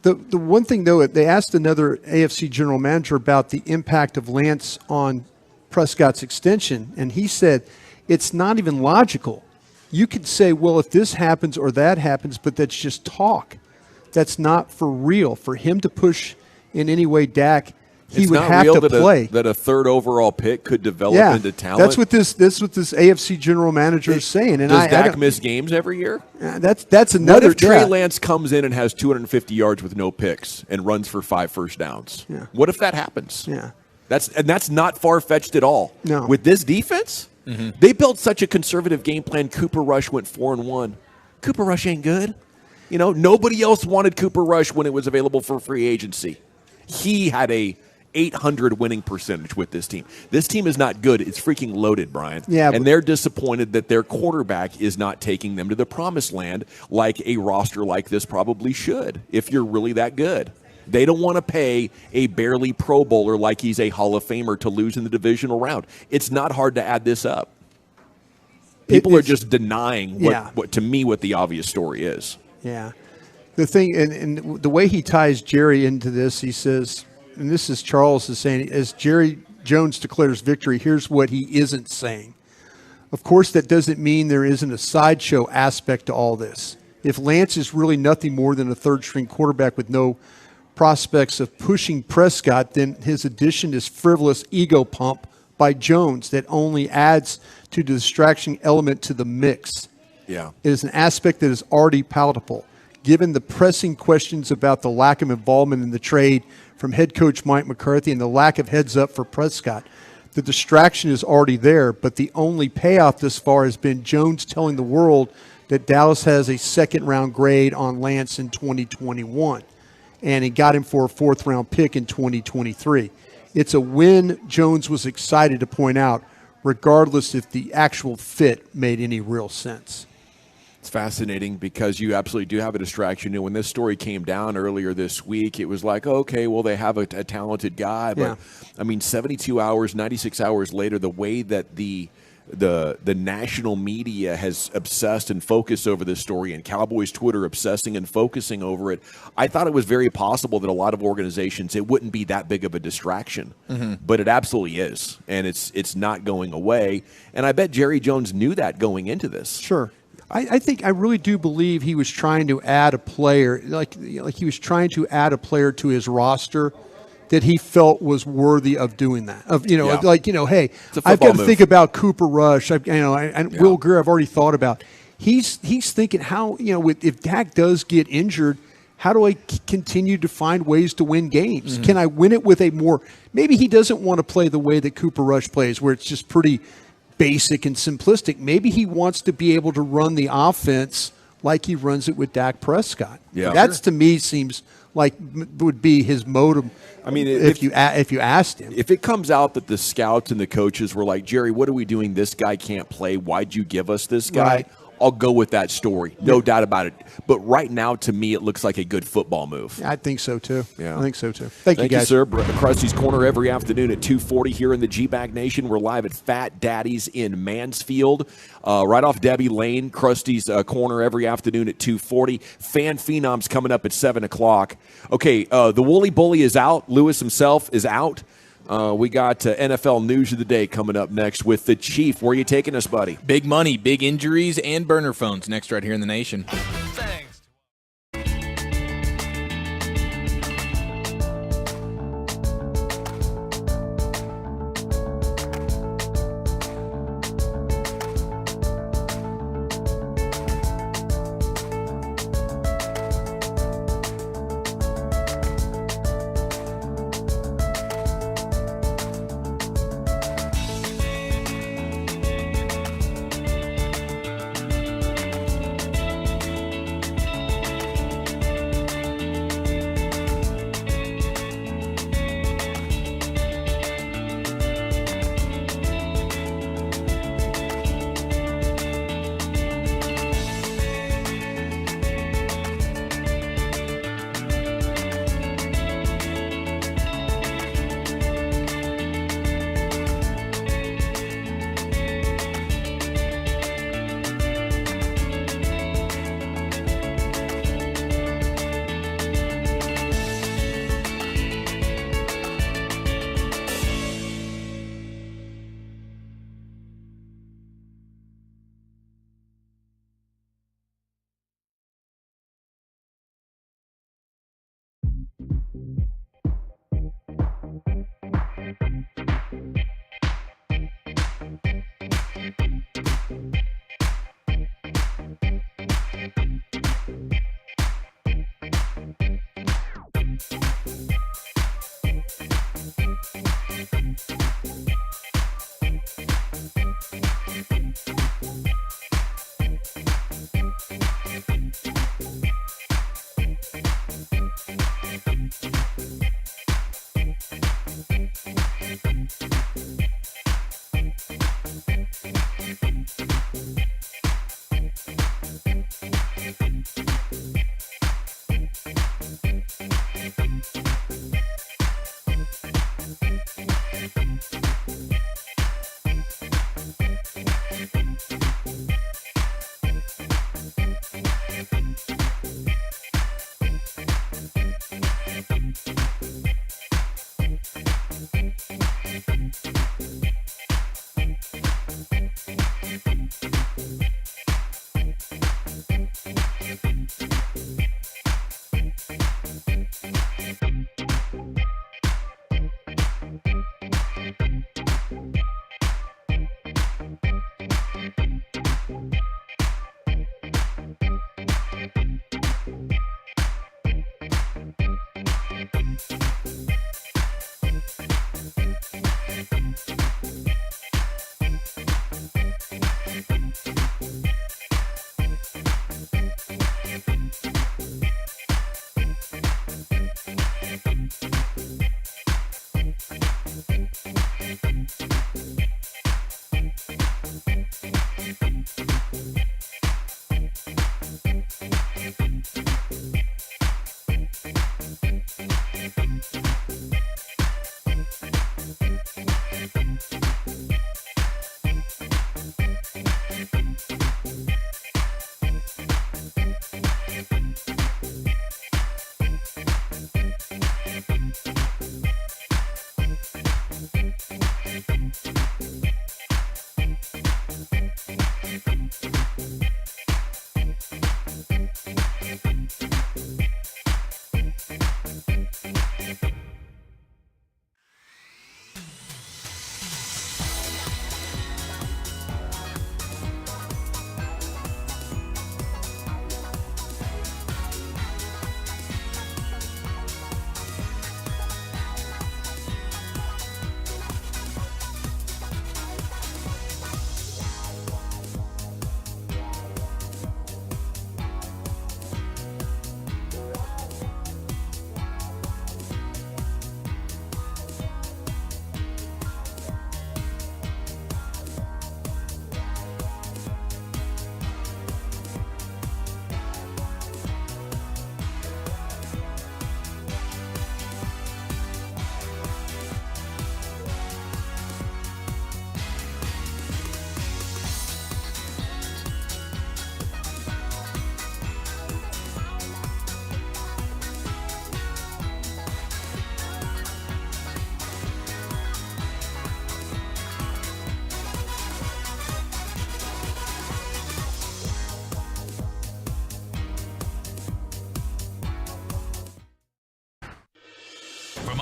the one thing, though, they asked another AFC general manager about the impact of Lance on Prescott's extension, and he said it's not even logical. You could say, well, if this happens or that happens, but that's just talk. That's not for real. For him to push in any way Dak, he would have to play. That a 3rd overall pick could develop into talent. That's what this AFC general manager is saying. And does Dak miss games every year? That's another. What if Trey Lance comes in and has 250 yards with no picks and runs for 5 first downs? Yeah. What if that happens? Yeah. That's not far-fetched at all. No. With this defense, they built such a conservative game plan. Cooper Rush went 4-1. Cooper Rush ain't good. Nobody else wanted Cooper Rush when it was available for free agency. He had a 800 winning percentage with this team. This team is not good. It's freaking loaded, Brian. Yeah, and they're disappointed that their quarterback is not taking them to the promised land like a roster like this probably should, if you're really that good. They don't want to pay a barely Pro Bowler like he's a Hall of Famer to lose in the divisional round. It's not hard to add this up. People are just denying what to me what the obvious story is. Yeah. The thing, and the way he ties Jerry into this, he says, and this is Charles is saying, as Jerry Jones declares victory, here's what he isn't saying. Of course, that doesn't mean there isn't a sideshow aspect to all this. If Lance is really nothing more than a 3rd-string quarterback with no prospects of pushing Prescott, then his addition is frivolous ego pump by Jones that only adds to the distraction element to the mix. Yeah. It is an aspect that is already palatable. Given the pressing questions about the lack of involvement in the trade from head coach Mike McCarthy and the lack of heads up for Prescott, the distraction is already there, but the only payoff this far has been Jones telling the world that Dallas has a 2nd-round grade on Lance in 2021, and he got him for a 4th-round pick in 2023. It's a win Jones was excited to point out, regardless if the actual fit made any real sense. It's fascinating because you absolutely do have a distraction. When this story came down earlier this week, it was like, okay, well, they have a talented guy. But, 72 hours, 96 hours later, the way that the national media has obsessed and focused over this story, and Cowboys Twitter obsessing and focusing over it, I thought it was very possible that a lot of organizations, it wouldn't be that big of a distraction. But it absolutely is, and it's not going away. And I bet Jerry Jones knew that going into this. Sure. I really do believe he was trying to add a player, like he was trying to add a player to his roster that he felt was worthy of doing that. Hey, I've got to think about Cooper Rush. Will Greer I've already thought about. He's thinking how, if Dak does get injured, how do I continue to find ways to win games? Can I win it with a more – maybe he doesn't want to play the way that Cooper Rush plays, where it's just pretty basic and simplistic. Maybe he wants to be able to run the offense like he runs it with Dak Prescott. Yeah. That's, to me, seems like would be his motive. I mean, if you asked him. If it comes out that the scouts and the coaches were like, Jerry, what are we doing? This guy can't play. Why'd you give us this guy? Right. I'll go with that story. No doubt about it. But right now, to me, it looks like a good football move. I think so, too. Yeah. I think so, too. Thank you, guys. Sir. Krusty's Corner every afternoon at 2:40 here in the G-Bag Nation. We're live at Fat Daddy's in Mansfield, right off Debbie Lane. Krusty's Corner every afternoon at 2:40. Fan Phenoms coming up at 7 o'clock. Okay, the Woolly Bully is out. Lewis himself is out. We got NFL News of the Day coming up next with the Chief. Where are you taking us, buddy? Big money, big injuries, and burner phones next right here in the nation.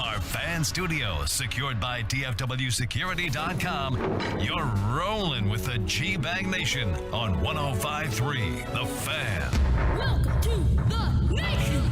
our fan studio, secured by DFWsecurity.com, you're rolling with the G-Bag Nation on 105.3 The Fan. Welcome to the Nation.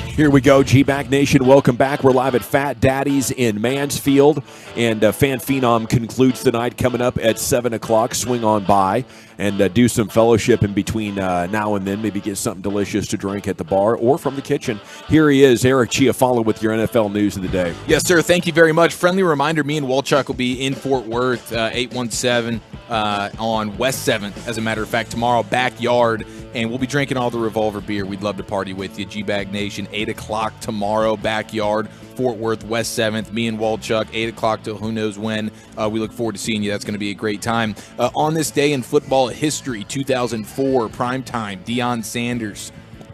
Here we go, G-Bag Nation. Welcome back. We're live at Fat Daddy's in Mansfield, and Fan Phenom concludes the night coming up at 7 o'clock. Swing on by and do some fellowship in between now and then. Maybe get something delicious to drink at the bar or from the kitchen. Here he is, Eric Chiafalo, with your NFL news of the day. Yes, sir. Thank you very much. Friendly reminder, me and Wolchuk will be in Fort Worth, 817 on West 7th, as a matter of fact, tomorrow, backyard. And we'll be drinking all the Revolver beer. We'd love to party with you. G-Bag Nation, 8 o'clock tomorrow, backyard, Fort Worth, West 7th. Me and Wolchuk, 8 o'clock till who knows when. We look forward to seeing you. That's going to be a great time. On this day in football history, 2004, primetime, Deion Sanders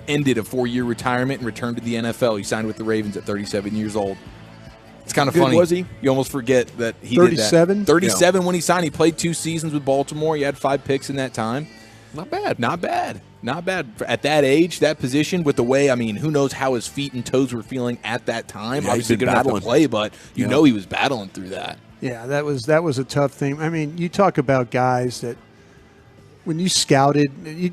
ended a 4-year retirement and returned to the NFL. He signed with the Ravens at 37 years old. It's kind of funny. Was he? You almost forget that he 37? did that. 37 when he signed. He played 2 seasons with Baltimore. He had 5 picks in that time. Not bad. Not bad. Not bad. At that age, that position, with the way, I mean, who knows how his feet and toes were feeling at that time. Yeah, obviously going to have to play, but you know he was battling through that. Yeah, that was a tough thing. I mean, you talk about guys that when you scouted, you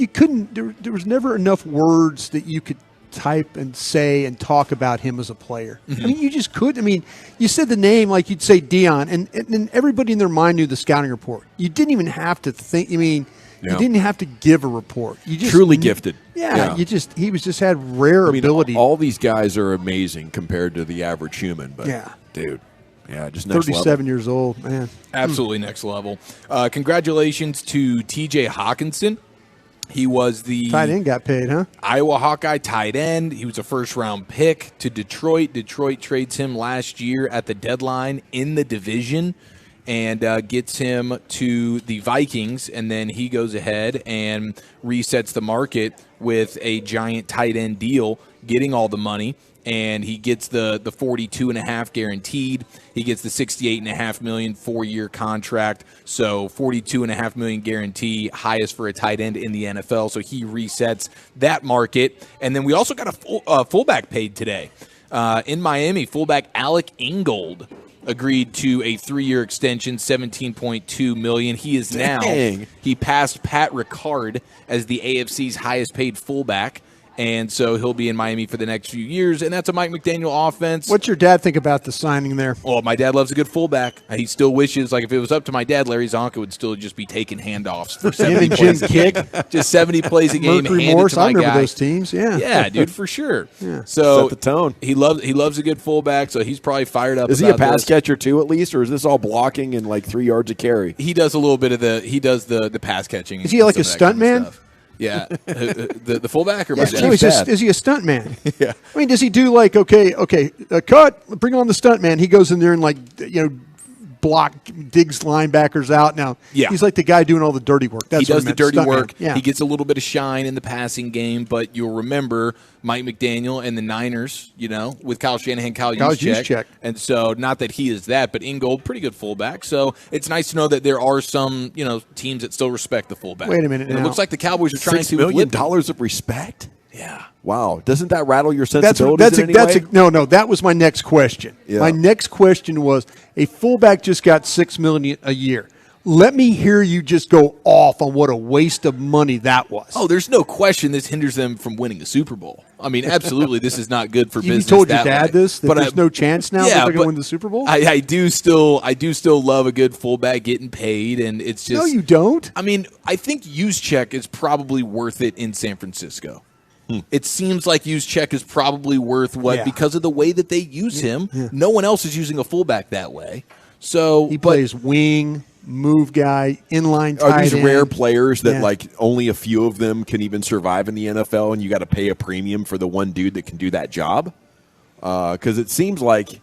couldn't, there was never enough words that you could type and say and talk about him as a player. Mm-hmm. I mean, you just could. I mean, you said the name like you'd say Deion, and everybody in their mind knew the scouting report. You didn't even have to think. I mean, you didn't have to give a report. You just truly gifted. Yeah, he just had rare ability. All these guys are amazing compared to the average human. But dude, just next 37 level. years old, man. Absolutely next level. Congratulations to T.J. Hawkinson. He was the tight end, got paid, huh? Iowa Hawkeye tight end. He was a first-round pick to Detroit. Detroit trades him last year at the deadline in the division and gets him to the Vikings, and then he goes ahead and resets the market with a giant tight end deal, getting all the money. And he gets the $42.5 guaranteed. He gets the $68.5 million 4-year contract. So $42.5 million guarantee, highest for a tight end in the NFL. So he resets that market. And then we also got a fullback paid today in Miami. Fullback Alec Ingold agreed to a 3-year extension, $17.2 million. He is now he passed Pat Ricard as the AFC's highest paid fullback. And so he'll be in Miami for the next few years, and that's a Mike McDaniel offense. What's your dad think about the signing there? Well, my dad loves a good fullback. He still wishes, like if it was up to my dad, Larry Zonka would still just be taking handoffs for 70 plays a game. Just 70 plays a game. Mercury handed Morris, to my I remember guy. those teams. Yeah, yeah, dude, for sure. Yeah. So set the tone. He loves a good fullback, so he's probably fired up. Is he a pass this. catcher too, at least, or is this all blocking and like 3 yards of carry? He does a little bit of the pass catching. Is he like a stunt man? Yeah, the fullback or yeah, my dad? Is he a stunt man? Yeah. I mean, does he do like cut? Bring on the stunt man. He goes in there and digs linebackers out. Now he's like the guy doing all the dirty work. That's he does the dirty work. Yeah. He gets a little bit of shine in the passing game, but you'll remember Mike McDaniel and the Niners, with Kyle Shanahan, Kyle Juszczyk. And so not that he is that, but Ingold, pretty good fullback. So it's nice to know that there are some, teams that still respect the fullback. Wait a minute. And it looks like the Cowboys are trying $6 million of respect? Yeah. Wow. Doesn't that rattle your sensibilities in any way? No, that was my next question. Yeah. My next question was, a fullback just got $6 million a year. Let me hear you just go off on what a waste of money that was. Oh, there's no question this hinders them from winning a Super Bowl. I mean, absolutely, this is not good for business. You told your dad way. this, that there's no chance now that they're going to win the Super Bowl? I do still love a good fullback getting paid, and it's just... No, you don't. I mean, I think Juszczyk is probably worth it in San Francisco. It seems like Juszczyk is probably worth what because of the way that they use him. Yeah. No one else is using a fullback that way. So he plays wing, move guy, inline tight Are these end. rare players that like only a few of them can even survive in the NFL, and you got to pay a premium for the one dude that can do that job? Because it seems like,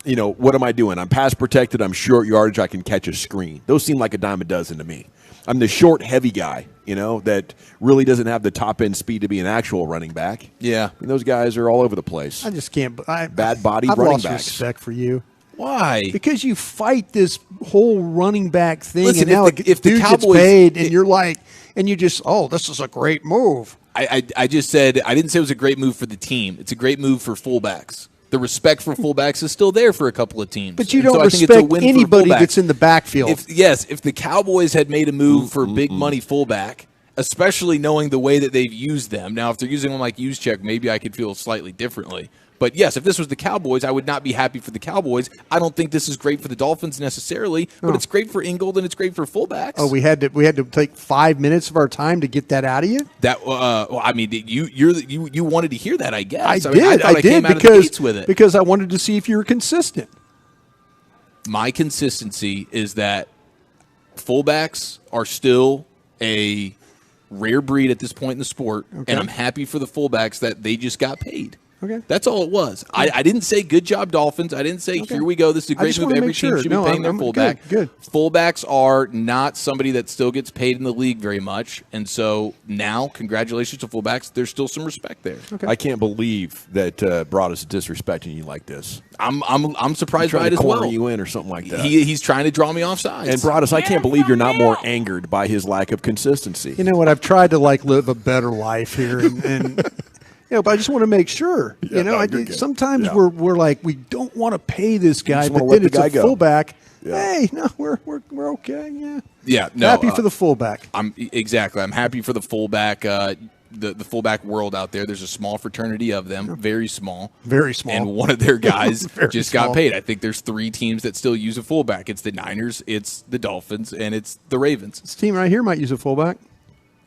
what am I doing? I'm pass protected. I'm short yardage. I can catch a screen. Those seem like a dime a dozen to me. I'm the short, heavy guy, that really doesn't have the top end speed to be an actual running back. Yeah, I mean, those guys are all over the place. I just can't. Bad body I've running lost backs. respect for you. Why? Because you fight this whole running back thing, Listen, and now if the dude Cowboys, gets paid, and you're like, and you just, this is a great move. I just said I didn't say it was a great move for the team. It's a great move for fullbacks. The respect for fullbacks is still there for a couple of teams. But you And don't I think it's a respect win for anybody fullbacks. that's in the backfield. If the Cowboys had made a move for big money fullback, especially knowing the way that they've used them. Now, if they're using them like Juszczyk, maybe I could feel slightly differently. But yes, if this was the Cowboys, I would not be happy for the Cowboys. I don't think this is great for the Dolphins necessarily, but it's great for Ingold and it's great for fullbacks. Oh, we had to take 5 minutes of our time to get that out of you. That well, I mean, you wanted to hear that, I guess. I mean, did. I did came out of the gates with it because I wanted to see if you were consistent. My consistency is that fullbacks are still a rare breed at this point in the sport, and I'm happy for the fullbacks that they just got paid. Okay. That's all it was. I didn't say good job, Dolphins. I didn't say here we go. This is a great move. Every team should be paying their fullback. Good. Fullbacks are not somebody that still gets paid in the league very much, and so now, congratulations to fullbacks. There's still some respect there. Okay. I can't believe that Broadus is disrespecting you like this. I'm surprised by it as corner well. You in or something like that. He's trying to draw me off sides. And Broadus, I can't believe you're not more angered by his lack of consistency. You know what? I've tried to live a better life here, and but I just want to make sure. Sometimes we're like we don't want to pay this guy, but then it's a fullback. Yeah. Hey, no, we're okay. Yeah. Yeah. No. Happy for the fullback. I'm happy for the fullback. The fullback world out there. There's a small fraternity of them, very small, and one of their guys just got paid. I think there's 3 teams that still use a fullback. It's the Niners, it's the Dolphins, and it's the Ravens. This team right here might use a fullback.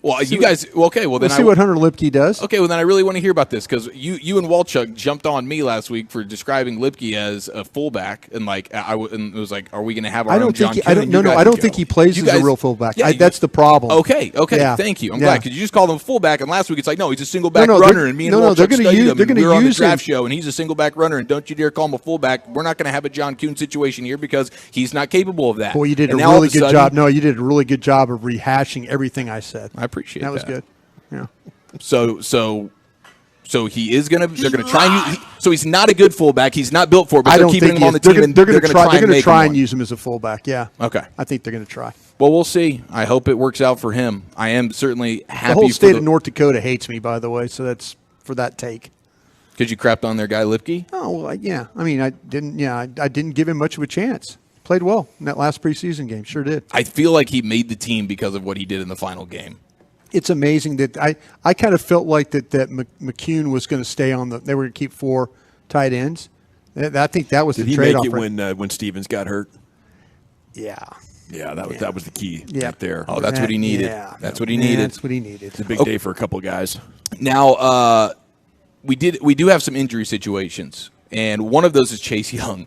Well, you guys, okay. Well, then we'll see what Hunter Lipke does. Okay, well then I really want to hear about this because you and Walchuk jumped on me last week for describing Lipke as a fullback, and and it was like, are we going to have our own John Kuhn? I don't think he plays as a real fullback. That's the problem. Okay, yeah. Thank you. I'm glad because you just called him fullback, and last week it's like, no, he's a single back runner, and me and Walchuk studied him. And we were on the draft show, and he's a single back runner, and don't you dare call him a fullback. We're not going to have a John Kuhn situation here because he's not capable of that. Boy, you did a really good job. No, you did a really good job of rehashing everything I said. I appreciate that. That was good. Yeah. So he is gonna. They're gonna try and use. So he's not a good fullback. He's not built for it. But they're keeping him on the team. They're gonna try and use him as a fullback. Yeah. Okay. I think they're gonna try. Well, we'll see. I hope it works out for him. I am certainly happy. The whole state of North Dakota hates me, by the way. So that's for that take. Because you crapped on their guy Lipke. Oh well, yeah. I mean, I didn't. Yeah, I didn't give him much of a chance. Played well in that last preseason game. Sure did. I feel like he made the team because of what he did in the final game. It's amazing that I kind of felt like that McCune was going to stay on they were going to keep 4 tight ends. I think that was the trade-off. Did he make it when Stevens got hurt? Yeah. Yeah, that was the key right there. Oh, that's what he needed. Yeah, that's what he needed. That's what he needed. It's a big day for a couple of guys. Now, we do have some injury situations, and one of those is Chase Young.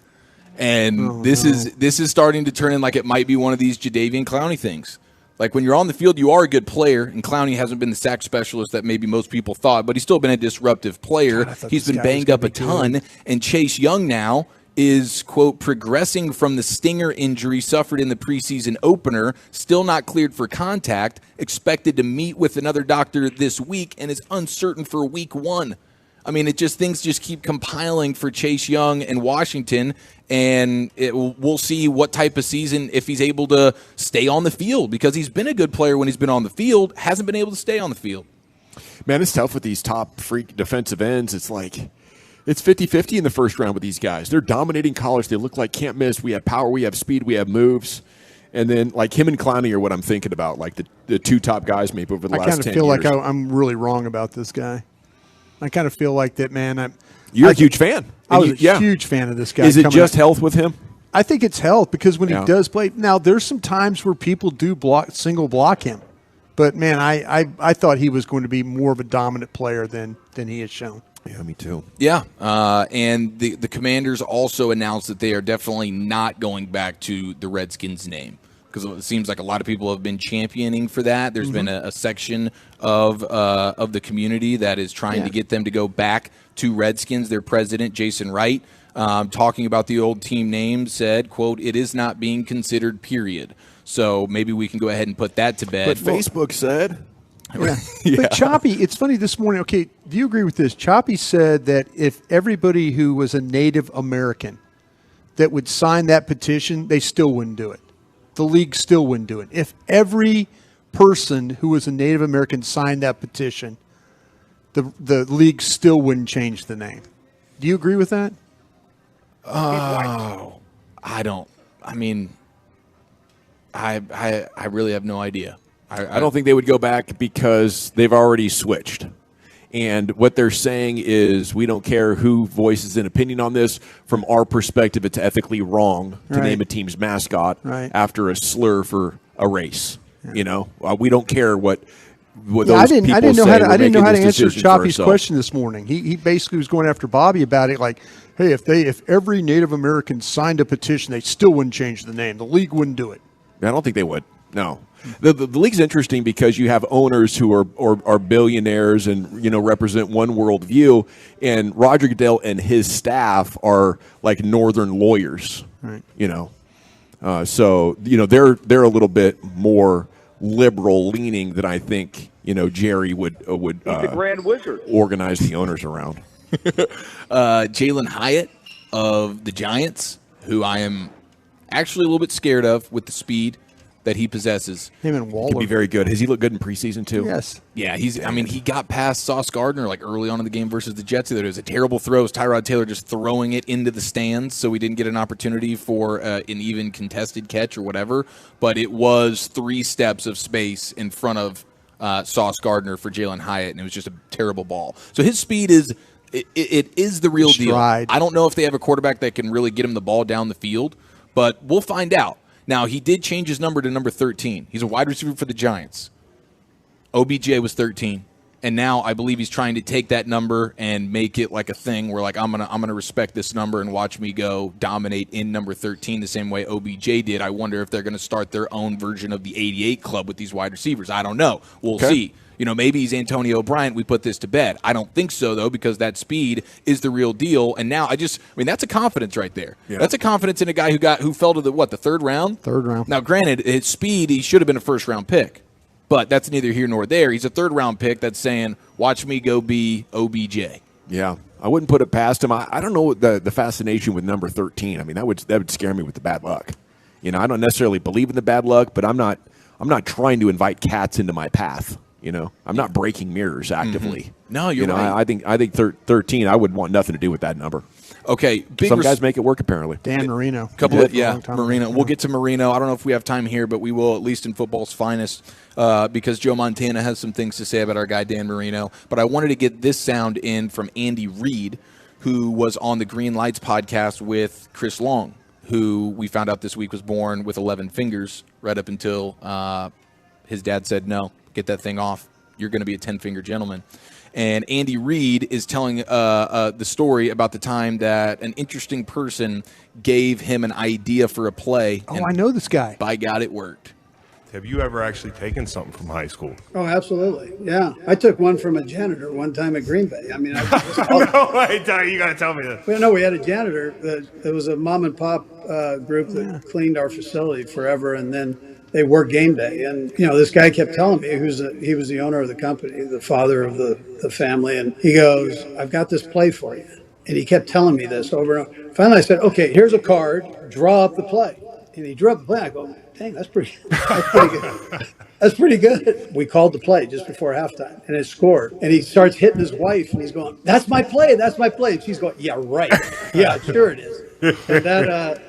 And this is starting to turn in like it might be one of these Jadeveon Clowney things. Like when you're on the field, you are a good player, and Clowney hasn't been the sack specialist that maybe most people thought, but he's still been a disruptive player. He's been banged up a ton, and Chase Young now is, quote, progressing from the stinger injury suffered in the preseason opener, still not cleared for contact, expected to meet with another doctor this week, and is uncertain for week 1. I mean, things just keep compiling for Chase Young and Washington, and we'll see what type of season if he's able to stay on the field because he's been a good player when he's been on the field, hasn't been able to stay on the field. Man, it's tough with these top freak defensive ends. It's like it's 50-50 in the first round with these guys. They're dominating college. They look like can't miss. We have power. We have speed. We have moves. And then, like, him and Clowney are what I'm thinking about, like the 2 top guys maybe over the last 10 years. I kind of feel like I'm really wrong about this guy. I kind of feel like that, man. You're a huge fan. I was a huge fan of this guy. Is it just health with him? I think it's health because when he does play, now there's some times where people do single block him, but man, I thought he was going to be more of a dominant player than he has shown. Yeah, me too. Yeah, and the Commanders also announced that they are definitely not going back to the Redskins name. Because it seems like a lot of people have been championing for that. There's been a section of the community that is trying to get them to go back to Redskins. Their president, Jason Wright, talking about the old team name, said, quote, "It is not being considered, period." So maybe we can go ahead and put that to bed. But Facebook said. Yeah. But Choppy, it's funny this morning. Okay, do you agree with this? Choppy said that if everybody who was a Native American that would sign that petition, they still wouldn't do it. The league still wouldn't do it. If every person who was a Native American signed that petition, the league still wouldn't change the name. Do you agree with that? Oh, I don't. I mean, I really have no idea. I don't think they would go back because they've already switched. And what they're saying is we don't care who voices an opinion on this. From our perspective, it's ethically wrong to name a team's mascot after a slur for a race. Yeah. You know, we don't care what those people say. I didn't know how to answer Choppy's question this morning. He basically was going after Bobby about it, like, hey, if every Native American signed a petition, they still wouldn't change the name. The league wouldn't do it. I don't think they would. No. The league's interesting because you have owners who are billionaires and represent one worldview, and Roger Goodell and his staff are like northern lawyers. Right. So they're a little bit more liberal leaning than I think Jerry would the Grand Wizard organize the owners around. Jalen Hyatt of the Giants, who I am actually a little bit scared of with the speed that he possesses. Him and Waller. He could be very good. Has he looked good in preseason too? Yes. Yeah, he got past Sauce Gardner like early on in the game versus the Jets. There was a terrible throw. It was Tyrod Taylor just throwing it into the stands, so we didn't get an opportunity for an even contested catch or whatever. But it was 3 steps of space in front of Sauce Gardner for Jalen Hyatt, and it was just a terrible ball. So his speed is it is the real deal. I don't know if they have a quarterback that can really get him the ball down the field, but we'll find out. Now, he did change his number to number 13. He's a wide receiver for the Giants. OBJ was 13. And now I believe he's trying to take that number and make it like a thing where, like, I'm gonna respect this number and watch me go dominate in number 13 the same way OBJ did. I wonder if they're going to start their own version of the 88 club with these wide receivers. I don't know. We'll see. Maybe he's Antonio Bryant. We put this to bed. I don't think so, though, because that speed is the real deal. And now that's a confidence right there. Yeah. That's a confidence in a guy who fell to the third round? Third round. Now, granted, his speed, he should have been a first-round pick. But that's neither here nor there. He's a third-round pick that's saying, watch me go be OBJ. Yeah. I wouldn't put it past him. I don't know the fascination with number 13. I mean, that would scare me with the bad luck. I don't necessarily believe in the bad luck, but I'm not trying to invite cats into my path. I'm not breaking mirrors actively. Mm-hmm. No, you're right. I think 13. I would want nothing to do with that number. Okay, some guys make it work apparently. Dan Marino, Marino. We'll get to Marino. I don't know if we have time here, but we will, at least in football's finest, because Joe Montana has some things to say about our guy Dan Marino. But I wanted to get this sound in from Andy Reid, who was on the Green Lights podcast with Chris Long, who we found out this week was born with 11 fingers, right up until his dad said, no, get that thing off. You're going to be a 10-finger gentleman. And Andy Reid is telling the story about the time that an interesting person gave him an idea for a play. Oh, I know this guy. By God, it worked. Have you ever actually taken something from high school? Oh, absolutely. Yeah. I took one from a janitor one time at Green Bay. I mean, no, wait, you got to tell me this. Well, no, we had a janitor. It was a mom and pop group that cleaned our facility forever, and then they worked game day. And, this guy kept telling me he was the owner of the company, the father of the family. And he goes, I've got this play for you. And he kept telling me this over and over. Finally, I said, okay, here's a card. Draw up the play. And he drew up the play. I go, dang, that's pretty good. That's pretty good. We called the play just before halftime, and it scored. And he starts hitting his wife, and he's going, that's my play. That's my play. And she's going, yeah, right. Yeah, sure it is. And that,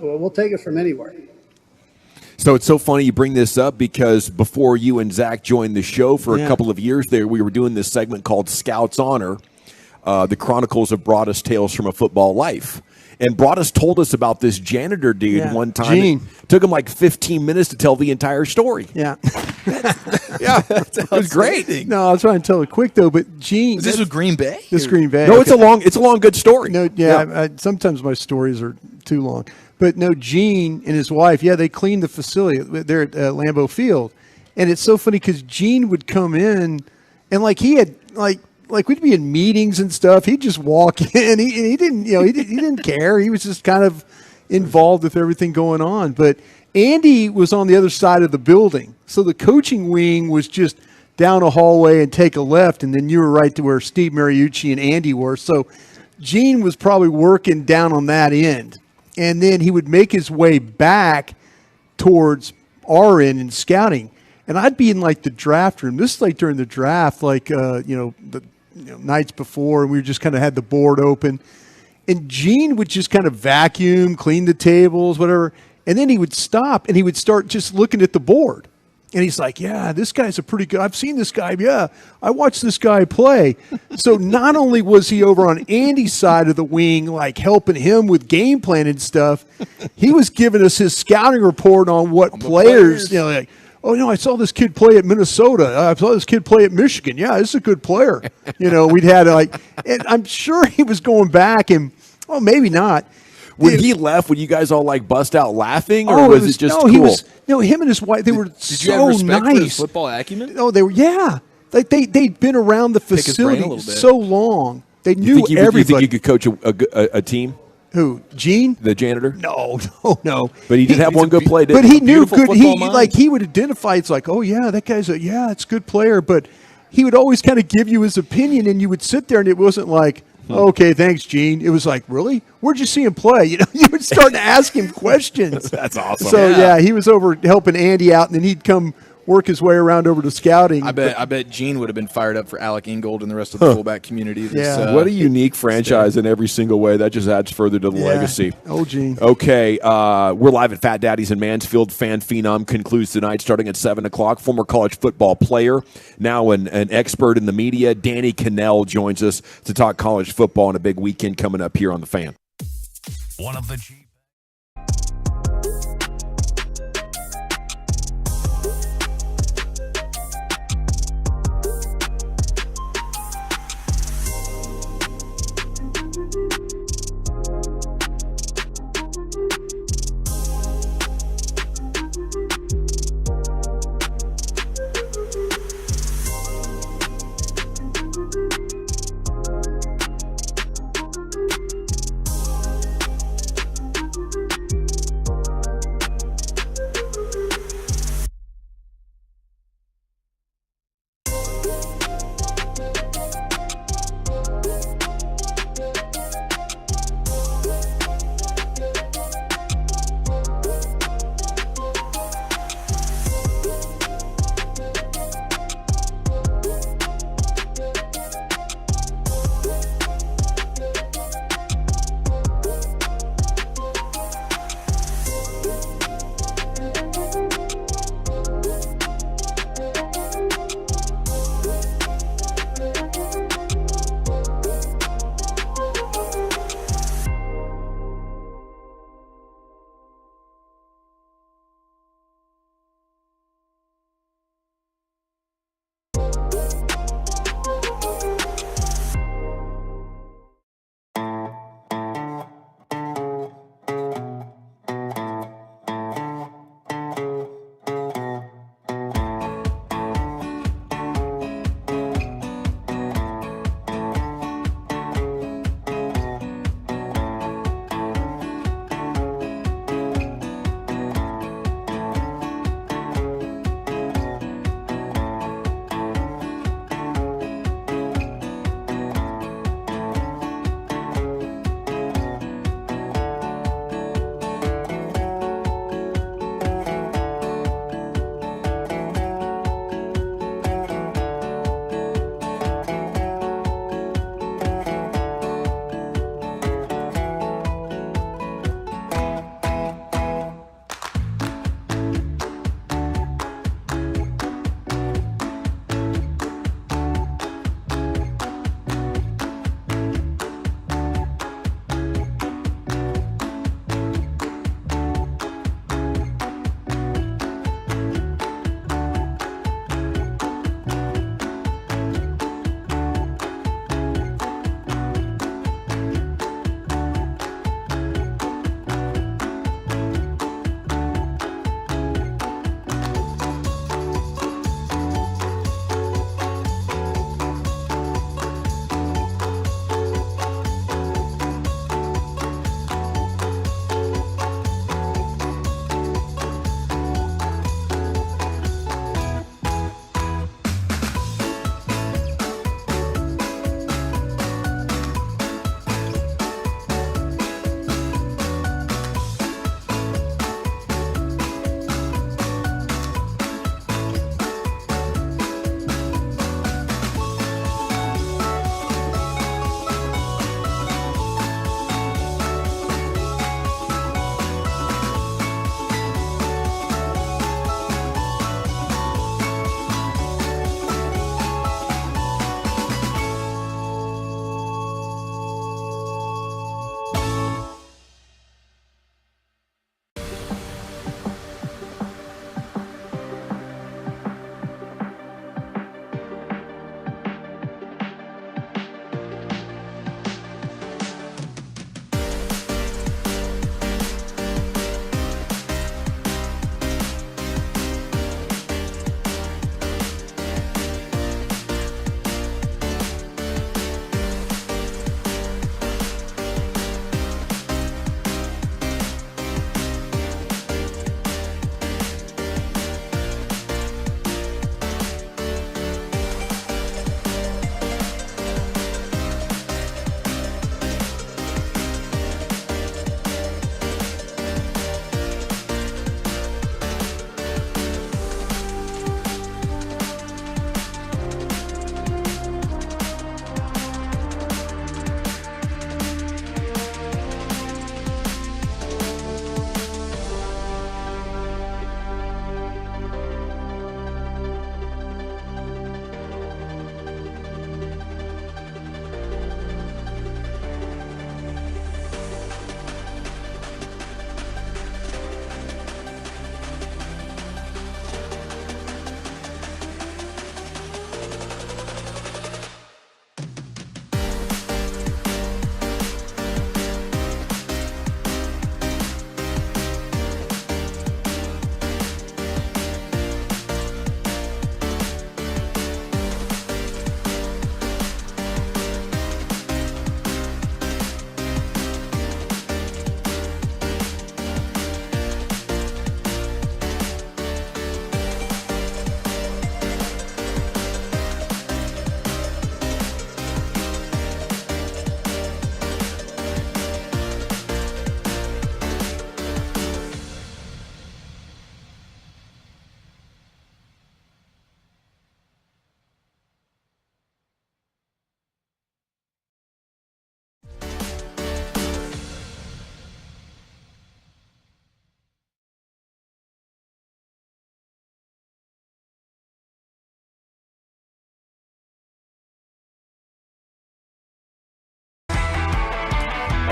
we'll take it from anywhere. So it's so funny you bring this up because before you and Zach joined the show for a couple of years there, we were doing this segment called Scouts Honor, the Chronicles of Broadus Tales from a Football Life. And Broadus told us about this janitor dude one time. Gene. It took him like 15 minutes to tell the entire story. Yeah. It was great. No, I was trying to tell it quick, though. But Gene. Is this with Green Bay? This is Green Bay. No, it's a long, good story. No, sometimes my stories are too long. But no, Gene and his wife, they cleaned the facility there at Lambeau Field. And it's so funny because Gene would come in and he had we'd be in meetings and stuff. He'd just walk in. He didn't, he didn't care. He was just kind of involved with everything going on. But Andy was on the other side of the building. So the coaching wing was just down a hallway and take a left. And then you were right to where Steve Mariucci and Andy were. So Gene was probably working down on that end. And then he would make his way back towards our end in scouting. And I'd be in the draft room. This is during the draft, the nights before, and we just kind of had the board open. And Gene would just kind of vacuum, clean the tables, whatever. And then he would stop and he would start just looking at the board. And he's like, yeah, this guy's a pretty good. I've seen this guy. Yeah, I watched this guy play. So not only was he over on Andy's side of the wing, like helping him with game plan and stuff, he was giving us his scouting report on what players, you know, like, oh, I saw this kid play at Minnesota. I saw this kid play at Michigan. Yeah, this is a good player. We'd had and I'm sure he was going back and, maybe not. When he left, would you guys all like bust out laughing, or was it just cool? Him and his wife, they were Did so you have respect nice. for his football acumen? No, they were, yeah. Like they'd been around the Pick his brain a facility little bit. so long. They knew You think everybody. you could coach a team? Who, Gene? The janitor? No. But he did have one good play, But didn't he knew Beautiful good. football mind. He would identify. It's like, oh yeah, that guy's it's a good player. But he would always kind of give you his opinion, and you would sit there, and it wasn't like, okay, thanks, Gene. It was like, really? Where'd you see him play? You would start to ask him questions. That's awesome. So yeah, he was over helping Andy out, and then he'd come work his way around over to scouting. I bet Gene would have been fired up for Alec Ingold and the rest of the fullback community. What a unique franchise in every single way. That just adds further to the legacy. Oh, Gene. Okay, we're live at Fat Daddy's in Mansfield. Fan Phenom concludes tonight starting at 7 o'clock. Former college football player, now an expert in the media. Danny Cannell joins us to talk college football and a big weekend coming up here on The Fan. One of the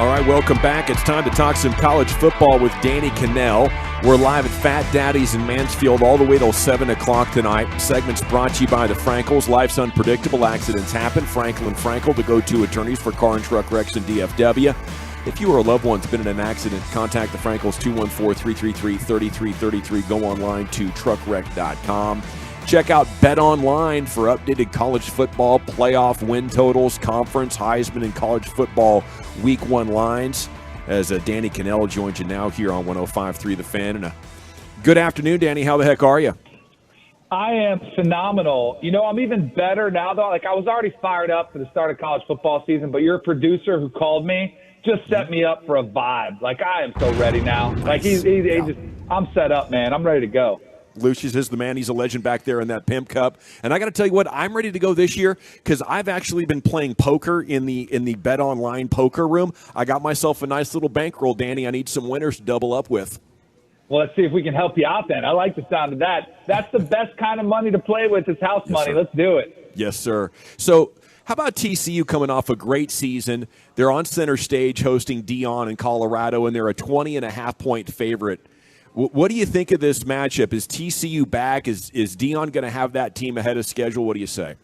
All right, welcome back. It's time to talk some college football with Danny Cannell. We're live at Fat Daddy's in Mansfield all the way till 7 o'clock tonight. Segments brought to you by the Frankels. Life's unpredictable. Accidents happen. Frankel and Frankel, the go-to attorneys for car and truck wrecks in DFW. If you or a loved one's been in an accident, contact the Frankels, 214-333-3333. Go online to truckwreck.com. Check out Bet Online for updated college football playoff win totals, conference, Heisman, and college football Week 1 lines. As Danny Cannell joins you now here on 105.3 The Fan. And good afternoon, Danny. How the heck are you? I am phenomenal. You know, I'm even better now, though. Like, I was already fired up for the start of college football season, but your producer who called me just set me up for a vibe. Like, I am so ready now. Like, I'm set up, man. I'm ready to go. Lucius is the man. He's a legend back there in that Pimp Cup. And I got to tell you what, I'm ready to go this year because I've actually been playing poker in the Bet Online poker room. I got myself a nice little bankroll, Danny. I need some winners to double up with. Well, let's see if we can help you out then. I like the sound of that. That's the best kind of money to play with is house money. Sir. Let's do it. Yes, sir. So how about TCU coming off a great season? They're on center stage hosting Dion in Colorado, and they're a 20.5-point favorite. What do you think of this matchup? Is TCU back? Is Dion going to have that team ahead of schedule? What do you say?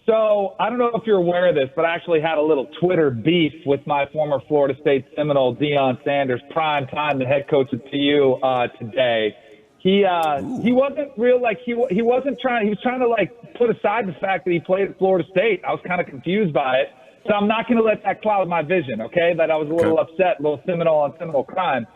So I don't know if you're aware of this, but I actually had a little Twitter beef with my former Florida State Seminole, Deion Sanders, prime time, the head coach at TU today. He wasn't real like he wasn't trying. He was trying to like put aside the fact that he played at Florida State. I was kind of confused by it, so I'm not going to let that cloud my vision. Okay, that I was a little upset, a little Seminole on Seminole crime.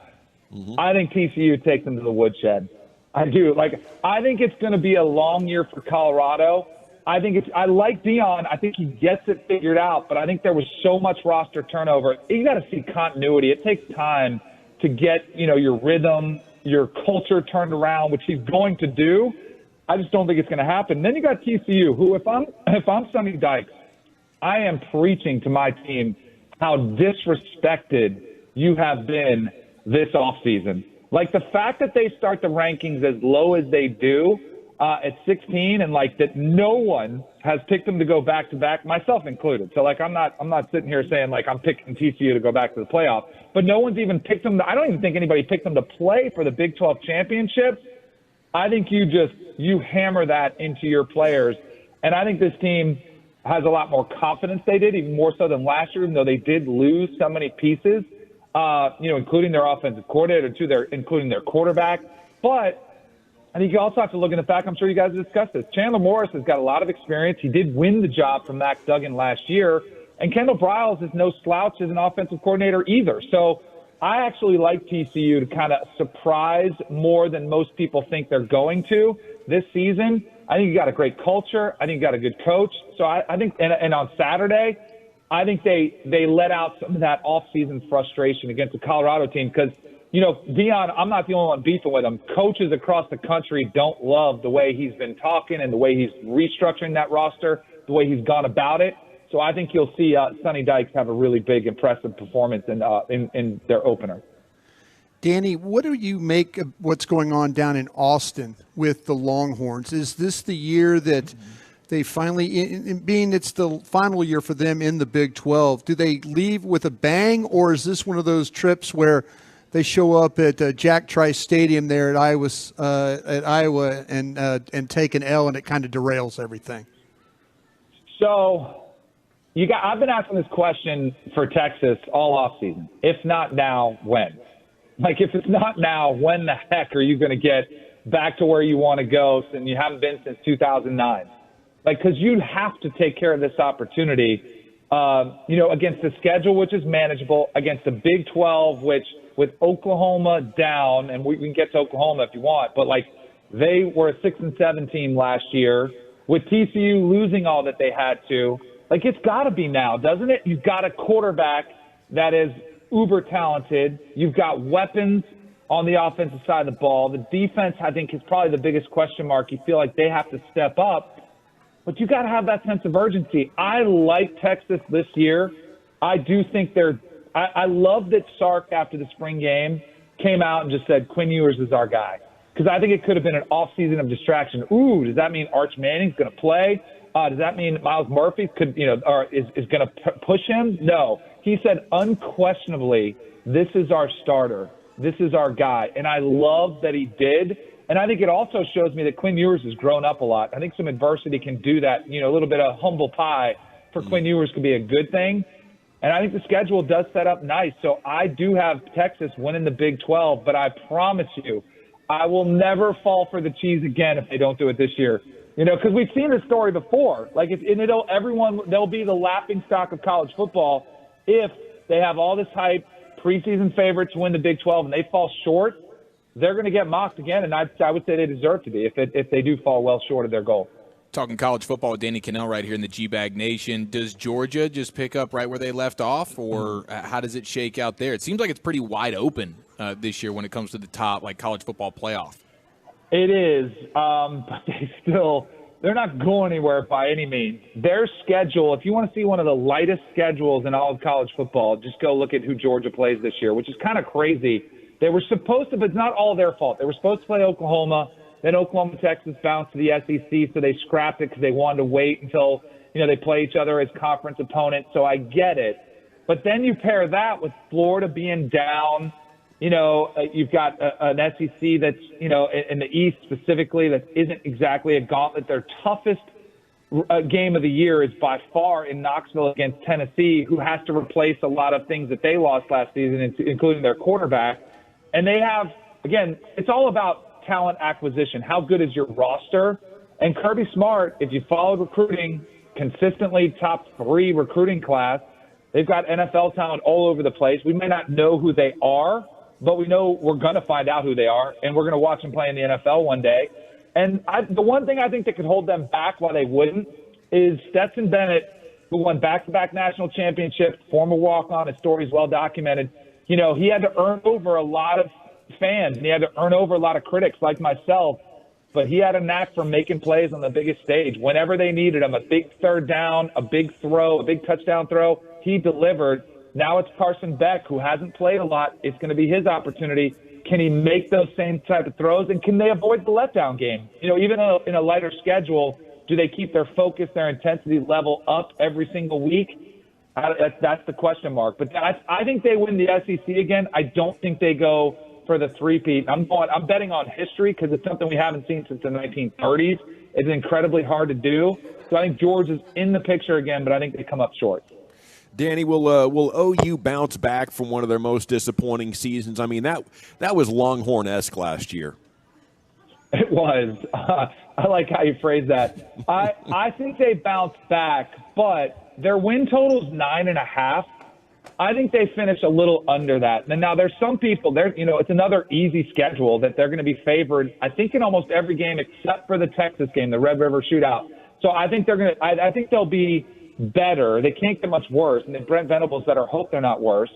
Mm-hmm. I think TCU takes them to the woodshed. I do. I think it's going to be a long year for Colorado. I like Dion. I think he gets it figured out, but I think there was so much roster turnover. You got to see continuity. It takes time to get, your rhythm, your culture turned around, which he's going to do. I just don't think it's going to happen. Then you got TCU, who if I'm Sonny Dykes, I am preaching to my team how disrespected you have been this offseason. Like the fact that they start the rankings as low as they do at 16 and that no one has picked them to go back to back, myself included. So I'm not sitting here saying I'm picking TCU to go back to the playoff, but no one's even picked them. I don't even think anybody picked them to play for the Big 12 championship. I think you hammer that into your players. And I think this team has a lot more confidence they did, even more so than last year, even though they did lose so many pieces. Including their offensive coordinator, including their quarterback. But I think you also have to look in the fact, I'm sure you guys have discussed this, Chandler Morris has got a lot of experience. He did win the job from Max Duggan last year. And Kendall Briles is no slouch as an offensive coordinator either. So I actually like TCU to kind of surprise more than most people think they're going to this season. I think you got a great culture. I think you got a good coach. So I think, and on Saturday, I think they let out some of that off-season frustration against the Colorado team because, Dion, I'm not the only one beefing with him. Coaches across the country don't love the way he's been talking and the way he's restructuring that roster, the way he's gone about it. So I think you'll see Sonny Dykes have a really big, impressive performance in their opener. Danny, what do you make of what's going on down in Austin with the Longhorns? Is this the year that they finally, being it's the final year for them in the Big 12, do they leave with a bang, or is this one of those trips where they show up at Jack Trice Stadium there at Iowa and take an L and it kind of derails everything? So I've been asking this question for Texas all offseason. If not now, when? If it's not now, when the heck are you going to get back to where you want to go and you haven't been since 2009? Because you have to take care of this opportunity, against the schedule, which is manageable, against the Big 12, which with Oklahoma down, and we can get to Oklahoma if you want, but they were a 6-7 team last year with TCU losing all that they had to. It's got to be now, doesn't it? You've got a quarterback that is uber talented. You've got weapons on the offensive side of the ball. The defense, I think, is probably the biggest question mark. You feel like they have to step up. But you got to have that sense of urgency. I like Texas this year. I do think I love that Sark, after the spring game, came out and just said, Quinn Ewers is our guy. Because I think it could have been an off-season of distraction. Ooh, does that mean Arch Manning's going to play? Does that mean Miles Murphy is going to push him? No. he said unquestionably, this is our starter. This is our guy. And I love that he did. And I think it also shows me that Quinn Ewers has grown up a lot. I think some adversity can do that. A little bit of humble pie for Quinn Ewers could be a good thing. And I think the schedule does set up nice. So I do have Texas winning the Big 12, but I promise you, I will never fall for the cheese again if they don't do it this year. Because we've seen this story before. Like, they'll be the laughing stock of college football if they have all this hype, preseason favorites win the Big 12, and they fall short. They're going to get mocked again, and I would say they deserve to be if they do fall well short of their goal. Talking college football with Danny Cannell right here in the G-Bag Nation. Does Georgia just pick up right where they left off, or how does it shake out there? It seems like it's pretty wide open this year when it comes to the top, like college football playoff. It is, but they're not going anywhere by any means. Their schedule, if you want to see one of the lightest schedules in all of college football, just go look at who Georgia plays this year, which is kind of crazy. They were supposed to, but it's not all their fault. They were supposed to play Oklahoma. Then Oklahoma, Texas bounced to the SEC, so they scrapped it because they wanted to wait until, they play each other as conference opponents. So I get it. But then you pair that with Florida being down. You've got an SEC that's, in the East specifically, that isn't exactly a gauntlet. Their toughest game of the year is by far in Knoxville against Tennessee, who has to replace a lot of things that they lost last season, including their quarterback. And they have, again, it's all about talent acquisition. How good is your roster? And Kirby Smart, if you followed recruiting, consistently top 3 recruiting class, they've got NFL talent all over the place. We may not know who they are, but we know we're going to find out who they are, and we're going to watch them play in the NFL one day. And the one thing I think that could hold them back while they wouldn't is Stetson Bennett, who won back-to-back national championships, former walk-on, his story's well documented. He had to earn over a lot of fans, and he had to earn over a lot of critics like myself, but he had a knack for making plays on the biggest stage. Whenever they needed him, a big third down, a big throw, a big touchdown throw, he delivered. Now it's Carson Beck, who hasn't played a lot. It's going to be his opportunity. Can he make those same type of throws, and can they avoid the letdown game? Even in a lighter schedule, do they keep their focus, their intensity level up every single week? That's the question mark. But I think they win the SEC again. I don't think they go for the three-peat. I'm betting on history because it's something we haven't seen since the 1930s. It's incredibly hard to do. So I think Georgia's in the picture again, but I think they come up short. Danny, will OU bounce back from one of their most disappointing seasons? I mean, that was Longhorn-esque last year. It was. I like how you phrased that. I think they bounce back, but their win total's 9.5. I think they finish a little under that. And now there's some people there, it's another easy schedule that they're going to be favored, I think, in almost every game except for the Texas game, the Red River Shootout. So I think I think they'll be better. They can't get much worse. And then Brent Venables better hope they're not worse.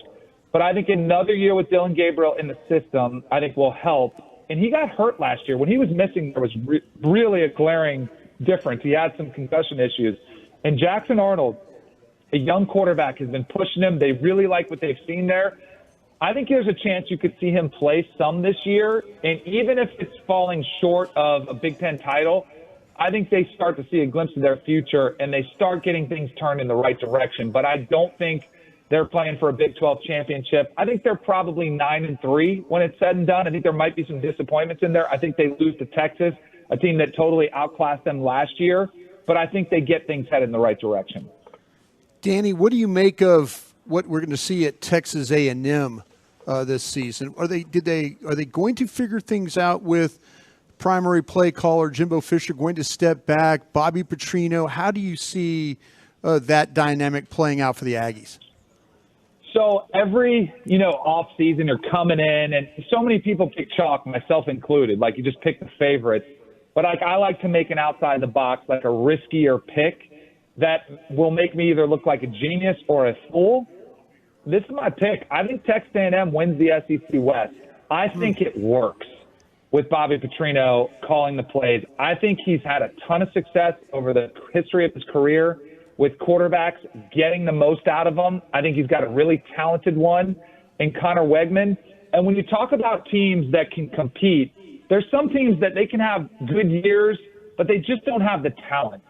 But I think another year with Dylan Gabriel in the system, I think will help. And he got hurt last year. When he was missing, there was really a glaring difference. He had some concussion issues. And Jackson Arnold, a young quarterback, has been pushing him. They really like what they've seen there. I think there's a chance you could see him play some this year. And even if it's falling short of a Big Ten title, I think they start to see a glimpse of their future and they start getting things turned in the right direction. But I don't think they're playing for a Big 12 championship. I think they're probably 9-3 when it's said and done. I think there might be some disappointments in there. I think they lose to Texas, a team that totally outclassed them last year. But I think they get things headed in the right direction. Danny, what do you make of what we're going to see at Texas A&M this season? Are they going to figure things out with primary play caller Jimbo Fisher going to step back, Bobby Petrino? How do you see that dynamic playing out for the Aggies? So every, off season you're coming in and so many people pick chalk, myself included, like you just pick the favorites. But I like to make an outside the box, like a riskier pick that will make me either look like a genius or a fool. This is my pick. I think Texas A&M wins the SEC West. I think it works with Bobby Petrino calling the plays. I think he's had a ton of success over the history of his career with quarterbacks getting the most out of them. I think he's got a really talented one in Connor Wegman. And when you talk about teams that can compete, there's some teams that they can have good years, but they just don't have the talent.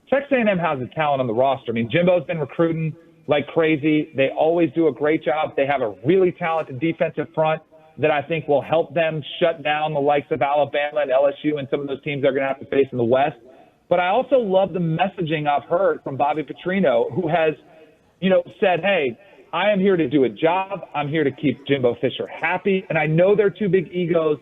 Texas A&M has the talent on the roster. I mean, Jimbo's been recruiting like crazy. They always do a great job. They have a really talented defensive front that I think will help them shut down the likes of Alabama and LSU and some of those teams they're going to have to face in the West. But I also love the messaging I've heard from Bobby Petrino, who has, said, hey, I am here to do a job. I'm here to keep Jimbo Fisher happy. And I know they're two big egos,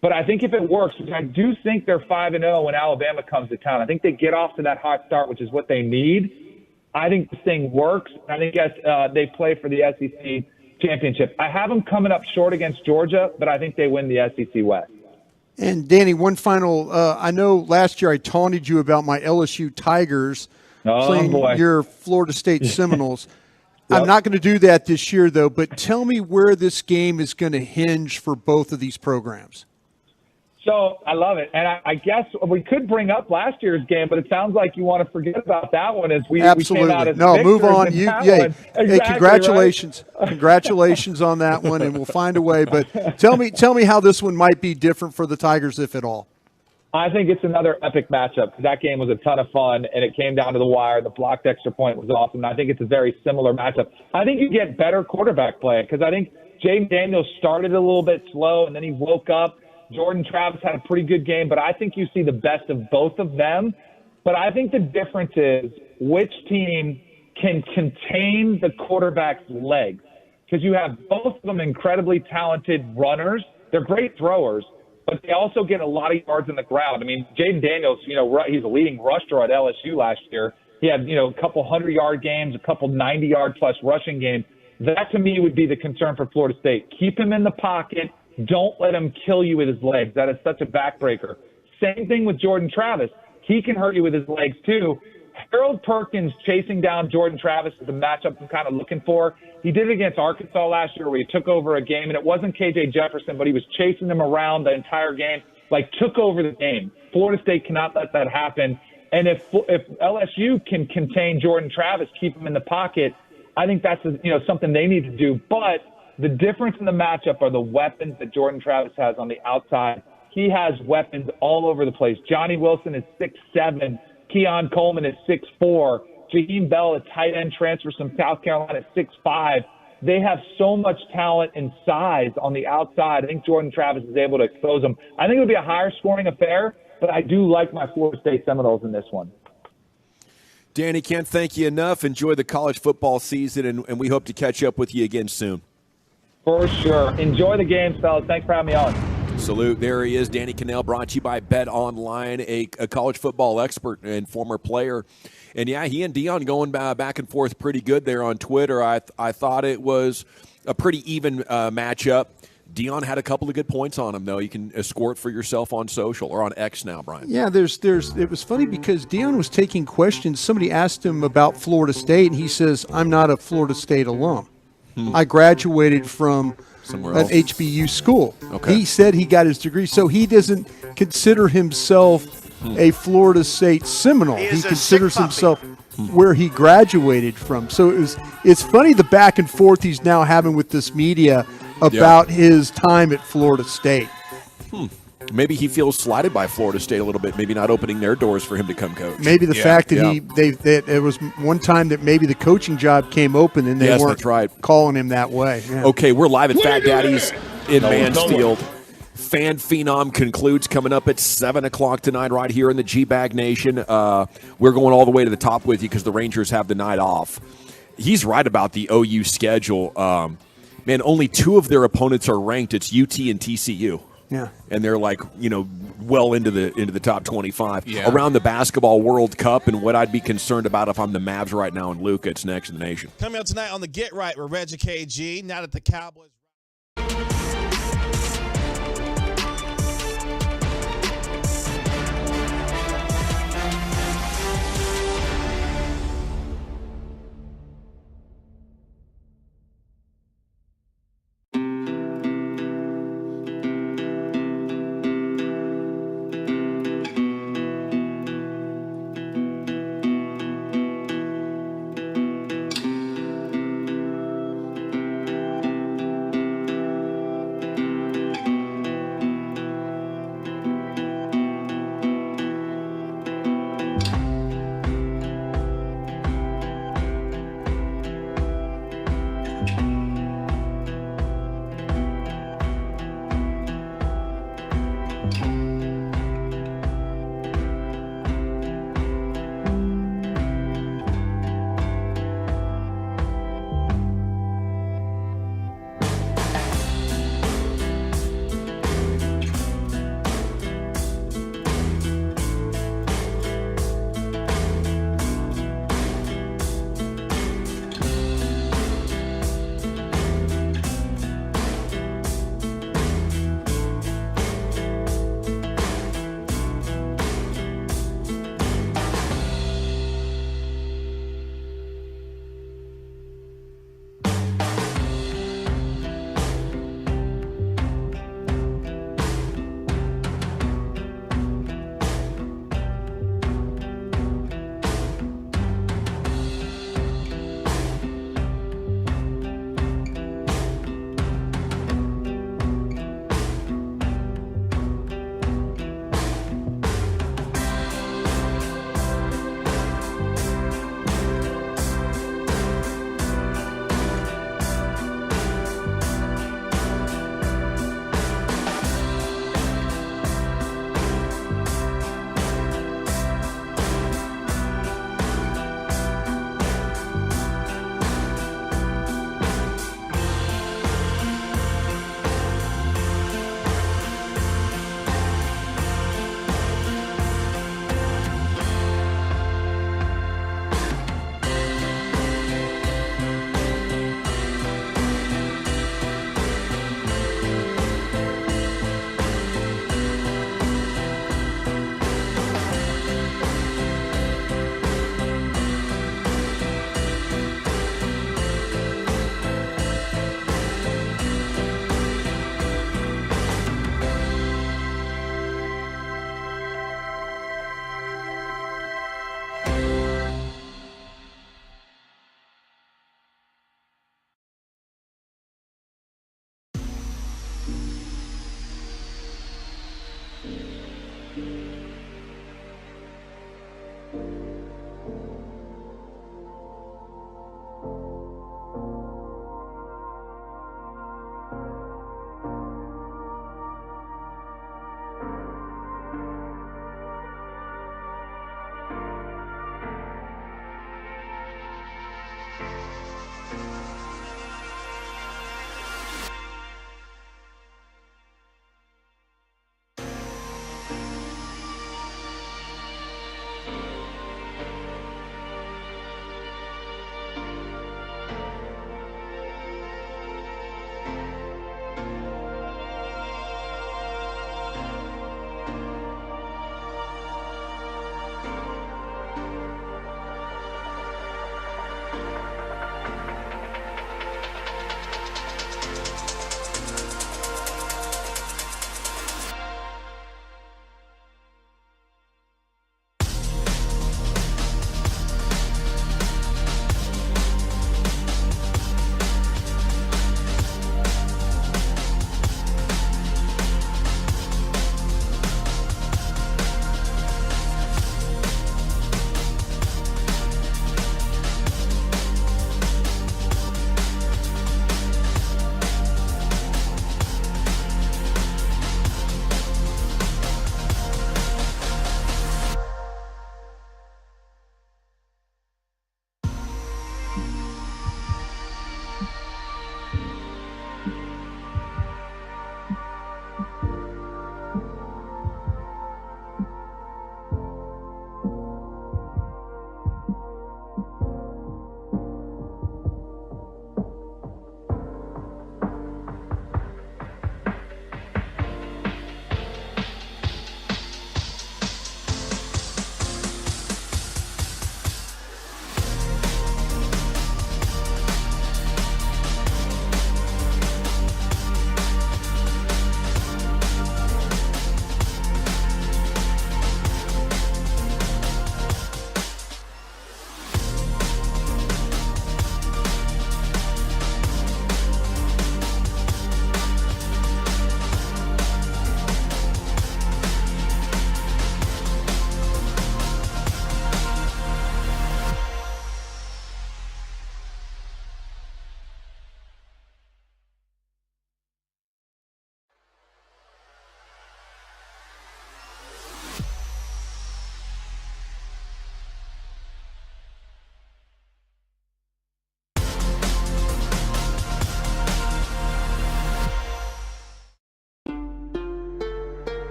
but I think if it works, which I do think they're 5-0 when Alabama comes to town, I think they get off to that hot start, which is what they need. I think this thing works. I think they play for the SEC championship. I have them coming up short against Georgia, but I think they win the SEC West. And Danny, one final. I know last year I taunted you about my LSU Tigers playing your Florida State Seminoles. Yep. I'm not going to do that this year, though. But tell me where this game is going to hinge for both of these programs. So I love it. And I guess we could bring up last year's game, but it sounds like you want to forget about that one as we came out as move on. Exactly, hey, congratulations. Right? Congratulations on that one, and we'll find a way. But tell me how this one might be different for the Tigers, if at all. I think it's another epic matchup. That game was a ton of fun, and it came down to the wire. The blocked extra point was awesome. I think it's a very similar matchup. I think you get better quarterback play because I think Jaden Daniels started a little bit slow, and then he woke up. Jordan Travis had a pretty good game, but I think you see the best of both of them. But I think the difference is which team can contain the quarterback's legs, because you have both of them incredibly talented runners. They're great throwers, but they also get a lot of yards in the ground. I mean, Jaden Daniels, he's a leading rusher at LSU last year. He had, a couple 100-yard games, a couple 90-yard-plus rushing games. That, to me, would be the concern for Florida State. Keep him in the pocket. Don't let him kill you with his legs. That is such a backbreaker. Same thing with Jordan Travis. He can hurt you with his legs, too. Harold Perkins chasing down Jordan Travis is the matchup I'm kind of looking for. He did it against Arkansas last year where he took over a game, and it wasn't K.J. Jefferson, but he was chasing them around the entire game, took over the game. Florida State cannot let that happen. And if LSU can contain Jordan Travis, keep him in the pocket, I think that's something they need to do. But the difference in the matchup are the weapons that Jordan Travis has on the outside. He has weapons all over the place. Johnny Wilson is 6'7". Keon Coleman is 6'4". Jaheim Bell, a tight end transfer from South Carolina, is 6'5". They have so much talent and size on the outside. I think Jordan Travis is able to expose them. I think it'll be a higher scoring affair, but I do like my Florida State Seminoles in this one. Danny, can't thank you enough. Enjoy the college football season, and we hope to catch up with you again soon. For sure. Enjoy the games, fellas. Thanks for having me on. Salute. There he is, Danny Cannell, brought to you by Bet Online, a college football expert and former player. And, yeah, he and Dion going back and forth pretty good there on Twitter. I thought it was a pretty even matchup. Dion had a couple of good points on him, though. You can score it for yourself on social or on X now, Brian. Yeah, it was funny because Dion was taking questions. Somebody asked him about Florida State, and he says, I'm not a Florida State alum. I graduated from somewhere an else. HBU school. Okay. He said he got his degree, so he doesn't consider himself a Florida State Seminole. He considers himself where he graduated from. So it's funny the back and forth he's now having with this media about his time at Florida State. Maybe he feels slighted by Florida State a little bit, maybe not opening their doors for him to come coach. Maybe the fact that it was one time that maybe the coaching job came open and they weren't calling him that way. Yeah. Okay, we're live at Fat Daddy's in Mansfield. Fan Phenom concludes coming up at 7 o'clock tonight right here in the G-Bag Nation. We're going all the way to the top with you because the Rangers have the night off. He's right about the OU schedule. Man, only two of their opponents are ranked. It's UT and TCU. Yeah. And they're well into the top 25. Yeah. Around the Basketball World Cup and what I'd be concerned about if I'm the Mavs right now and Luka, it's next in the nation. Coming up tonight on the Get Right with Reggie KG. Now that the Cowboys.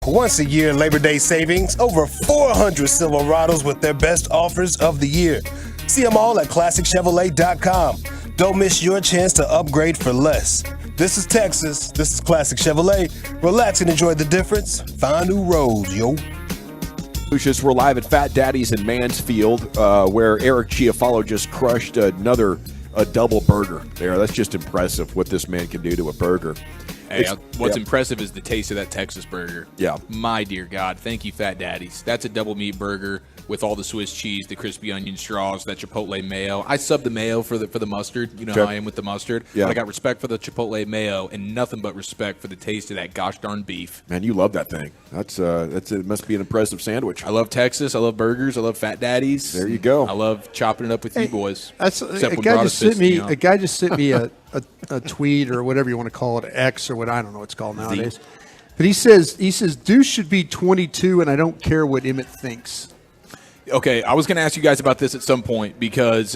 Once a year, Labor Day savings, over 400 Silverados with their best offers of the year. See them all at ClassicChevrolet.com. Don't miss your chance to upgrade for less. This is Texas. This is Classic Chevrolet. Relax and enjoy the difference. Find new roads, yo. Lucius, we're live at Fat Daddy's in Mansfield, where Eric Chiafalo just crushed a double burger there. That's just impressive what this man can do to a burger. Hey, what's impressive is the taste of that Texas burger. Yeah. My dear God. Thank you, Fat Daddies. That's a double meat burger with all the Swiss cheese, the crispy onion straws, that Chipotle mayo. I sub the mayo for the mustard. You know how I am with the mustard. Yeah. But I got respect for the Chipotle mayo and nothing but respect for the taste of that gosh darn beef. Man, you love that thing. That's it must be an impressive sandwich. I love Texas. I love burgers. I love Fat Daddies. There you go. I love chopping it up with you boys. That's a guy just sent me a tweet or whatever you want to call it, X or what, I don't know what it's called nowadays. But he says Deuce should be 22, and I don't care what Emmett thinks. Okay, I was going to ask you guys about this at some point because,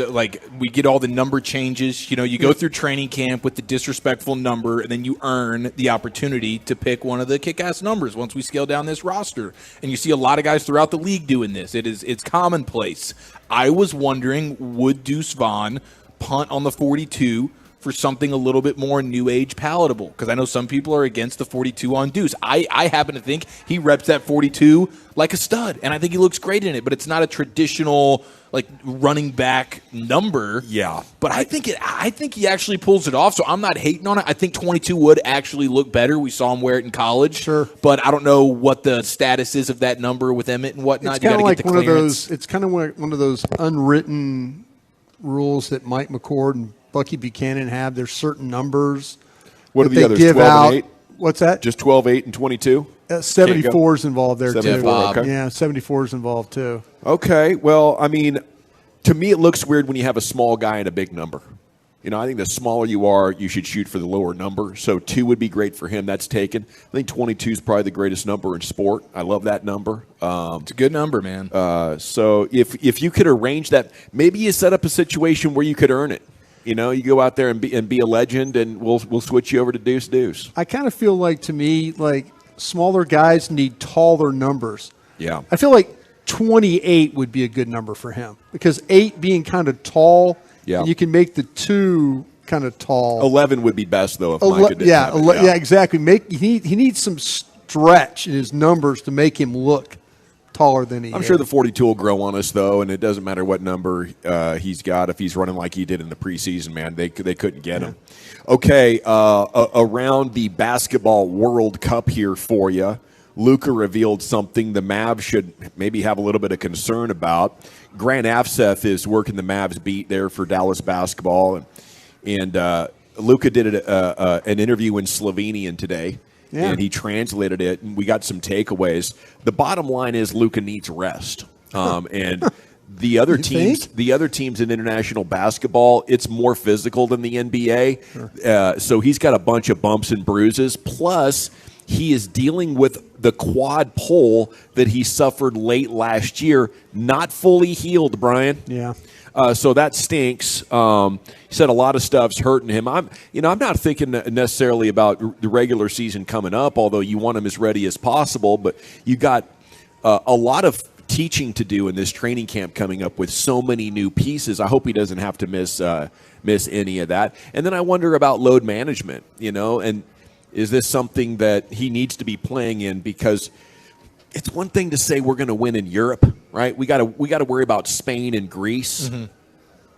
we get all the number changes. You go through training camp with the disrespectful number, and then you earn the opportunity to pick one of the kick-ass numbers once we scale down this roster. And you see a lot of guys throughout the league doing this. It's commonplace. I was wondering, would Deuce Vaughn punt on the 42 for something a little bit more new age palatable? Because I know some people are against the 42 on Deuce. I happen to think he reps that 42 like a stud, and I think he looks great in it, but it's not a traditional running back number. Yeah. But I think he actually pulls it off, so I'm not hating on it. I think 22 would actually look better. We saw him wear it in college. Sure. But I don't know what the status is of that number with Emmett and whatnot. It's kind of like it's kind of one of those unwritten rules that Mike McCord and Bucky Buchanan have. There's certain numbers. What are the others? 12 and 8? What's that? Just 12, 8, and 22? 74 is involved there, 74, too. okay. Yeah, 74 is involved, too. Okay. Well, I mean, to me, it looks weird when you have a small guy and a big number. I think the smaller you are, you should shoot for the lower number. So 2 would be great for him. That's taken. I think 22 is probably the greatest number in sport. I love that number. It's a good number, man. So if you could arrange that, maybe you set up a situation where you could earn it. You go out there and be a legend, and we'll switch you over to Deuce. I kind of feel like, to me, smaller guys need taller numbers. Yeah. I feel like 28 would be a good number for him because 8 being kind of tall, yeah, and you can make the 2 kind of tall. 11 would be best though if Micah didn't have it. Yeah, exactly. He needs some stretch in his numbers to make him look taller than he is. I'm sure the 42 will grow on us though, and it doesn't matter what number he's got. If he's running like he did in the preseason, man, they couldn't get him. Okay, around the basketball World Cup here for you, Luka revealed something the Mavs should maybe have a little bit of concern about. Grant Afseth is working the Mavs beat there for Dallas basketball, and Luka did an interview in Slovenian today. Yeah. And he translated it, and we got some takeaways. The bottom line is Luka needs rest, and the other teams in international basketball, it's more physical than the NBA. Sure. So he's got a bunch of bumps and bruises. Plus, he is dealing with the quad pull that he suffered late last year, not fully healed, Brian. Yeah. So that stinks. He said a lot of stuff's hurting him. I'm not thinking necessarily about the regular season coming up, although you want him as ready as possible. But you got a lot of teaching to do in this training camp coming up with so many new pieces. I hope he doesn't have to miss any of that. And then I wonder about load management. And is this something that he needs to be playing in? Because it's one thing to say we're going to win in Europe, right? We got to worry about Spain and Greece. Mm-hmm.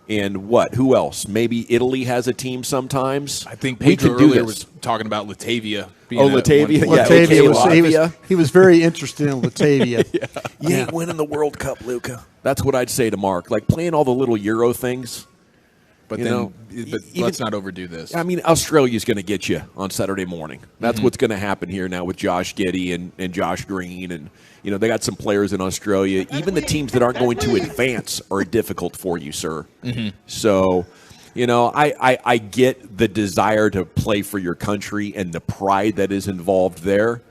And what? Who else? Maybe Italy has a team sometimes. I think Pedro earlier was talking about Latavia. Latavia. He was very interested in Latavia. You ain't winning the World Cup, Luka. That's what I'd say to Mark. Like playing all the little Euro things. But let's not overdo this. I mean, Australia's going to get you on Saturday morning. That's what's going to happen here now with Josh Getty and Josh Green. And, they got some players in Australia. Even the teams that aren't going to advance are difficult for you, sir. Mm-hmm. So, I get the desire to play for your country and the pride that is involved there.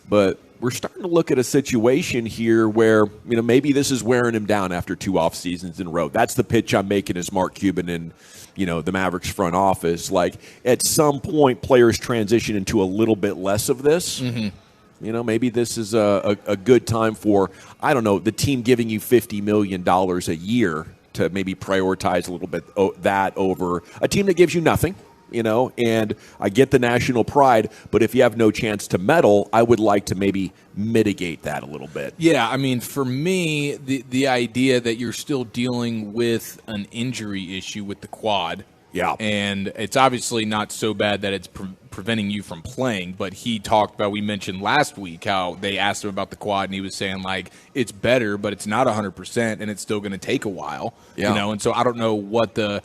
But we're starting to look at a situation here where, maybe this is wearing him down after 2 off seasons in a row. That's the pitch I'm making as Mark Cuban and, the Mavericks front office. Like, at some point, players transition into a little bit less of this. Mm-hmm. Maybe this is a good time for, I don't know, the team giving you $50 million a year to maybe prioritize a little bit that over a team that gives you nothing. And I get the national pride, but if you have no chance to medal, I would like to maybe mitigate that a little bit. Yeah, I mean, for me, the idea that you're still dealing with an injury issue with the quad Yeah. And it's obviously not so bad that it's preventing you from playing, but he talked about, we mentioned last week how they asked him about the quad, and he was saying, like, it's better, but it's not 100%, and it's still going to take a while. Yeah. You know, and so I don't know what the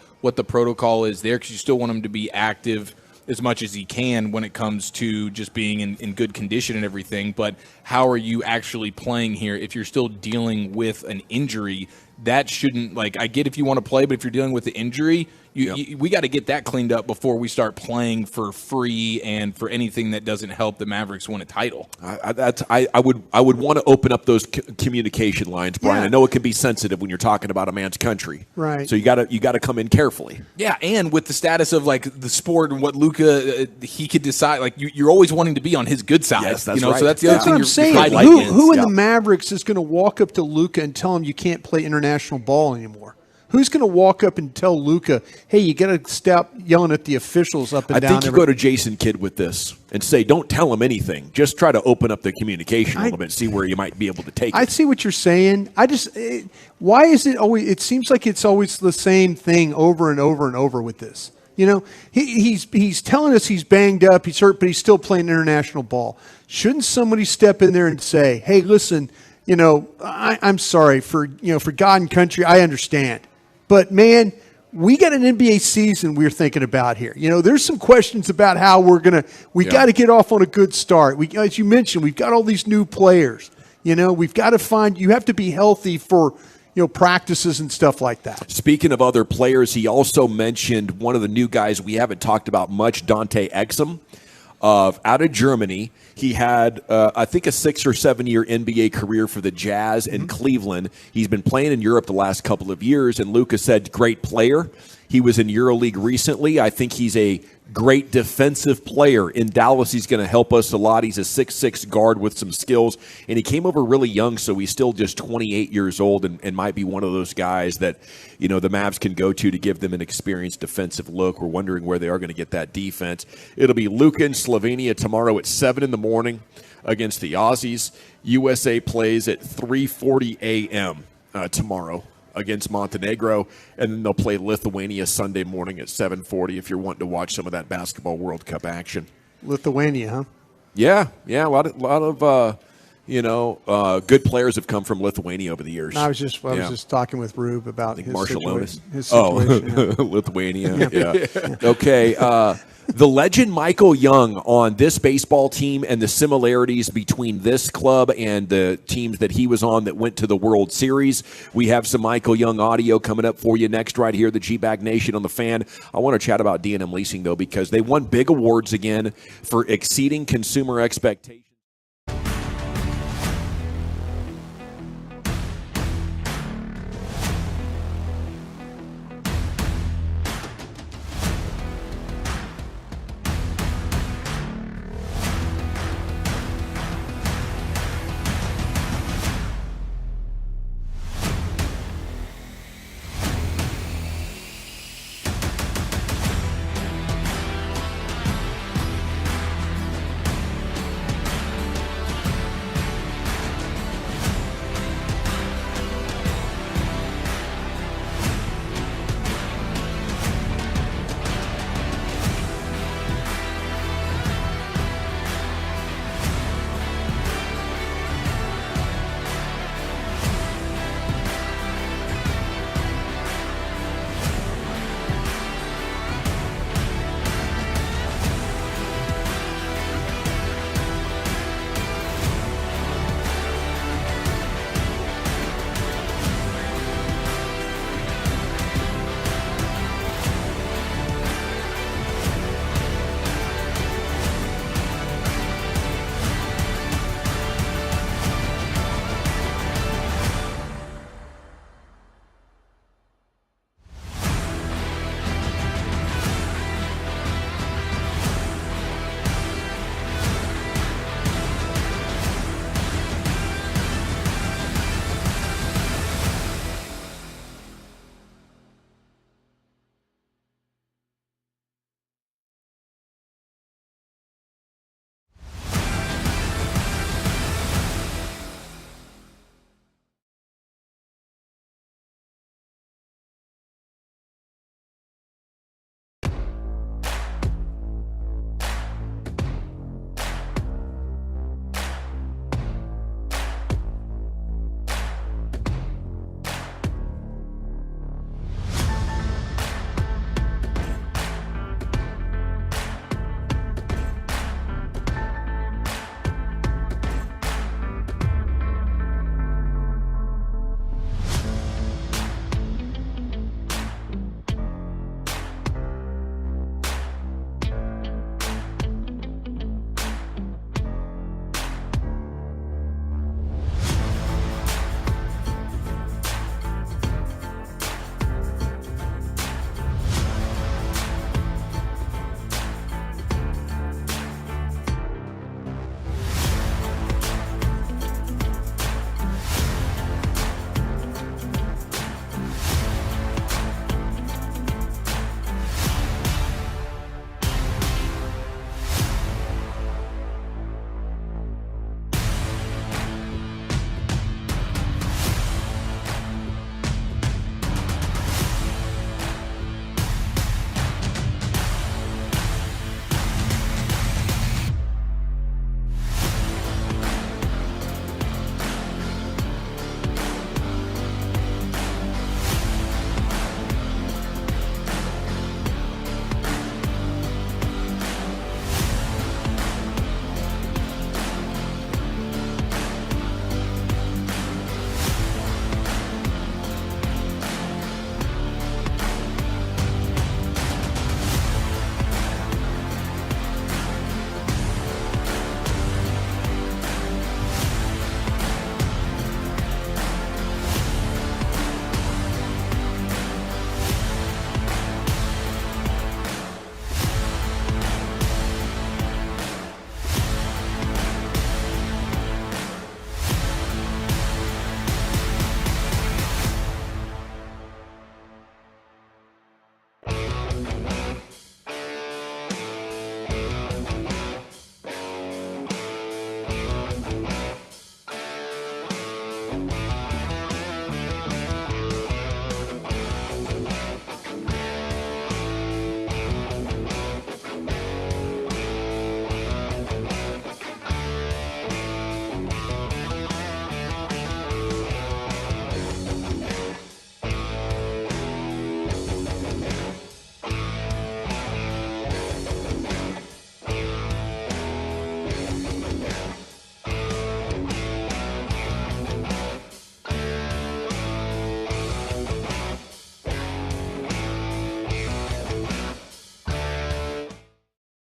protocol is there, because you still want him to be active as much as he can when it comes to just being in good condition and everything. But how are you actually playing here if you're still dealing with an injury? That shouldn't, like, I get if you want to play, but if you're dealing with the injury, we got to get that cleaned up before we start playing for free and for anything that doesn't help the Mavericks win a title. I would want to open up those communication lines, Brian. Yeah. I know it can be sensitive when you're talking about a man's country, right? So you got to come in carefully. Yeah, and with the status of like the sport and what Luka he could decide, like you're always wanting to be on his good side. Yes, that's right. right. So that's the other thing what I'm you're saying. fighting Who in against. the Mavericks is going to walk up to Luka and tell him you can't play international ball anymore? Who's going to walk up and tell Luka, hey, you got to stop yelling at the officials up and I down? think you go to Jason Kidd with this and say, don't tell him anything. Just try to open up the communication a little bit, see where you might be able to take it. I see what you're saying. Why is it always? It seems like it's always the same thing over and over and over with this. You know, he's telling us he's banged up, he's hurt, but he's still playing international ball. Shouldn't somebody step in there and say, hey, listen, you know, I'm sorry for God and country, I understand. But, man, we got an NBA season we're thinking about here. You know, there's some questions about how we got to get off on a good start. As you mentioned, we've got all these new players. You know, we've got to you have to be healthy for, practices and stuff like that. Speaking of other players, he also mentioned one of the new guys we haven't talked about much, Dante Exum, out of Germany. He had, I think, a 6 or 7 year NBA career for the Jazz in Cleveland. He's been playing in Europe the last couple of years, and Luka said, great player. He was in EuroLeague recently. I think he's a great defensive player. In Dallas, he's going to help us a lot. He's a 6'6" guard with some skills, and he came over really young, so he's still just 28 years old and might be one of those guys that, the Mavs can go to give them an experienced defensive look. We're wondering where they are going to get that defense. It'll be Luka in Slovenia tomorrow at 7 in the morning against the Aussies. USA plays at 3:40 a.m. Tomorrow against Montenegro, and then they'll play Lithuania Sunday morning at 7:40 if you're wanting to watch some of that basketball World Cup action. Lithuania, huh? Yeah, a lot of good players have come from Lithuania over the years. I was just talking with Rube about his Marshall situation. Lithuania. Yeah. Okay. The legend Michael Young on this baseball team and the similarities between this club and the teams that he was on that went to the World Series. We have some Michael Young audio coming up for you next right here, the G-Bag Nation on the Fan. I want to chat about D&M Leasing, though, because they won big awards again for exceeding consumer expectations.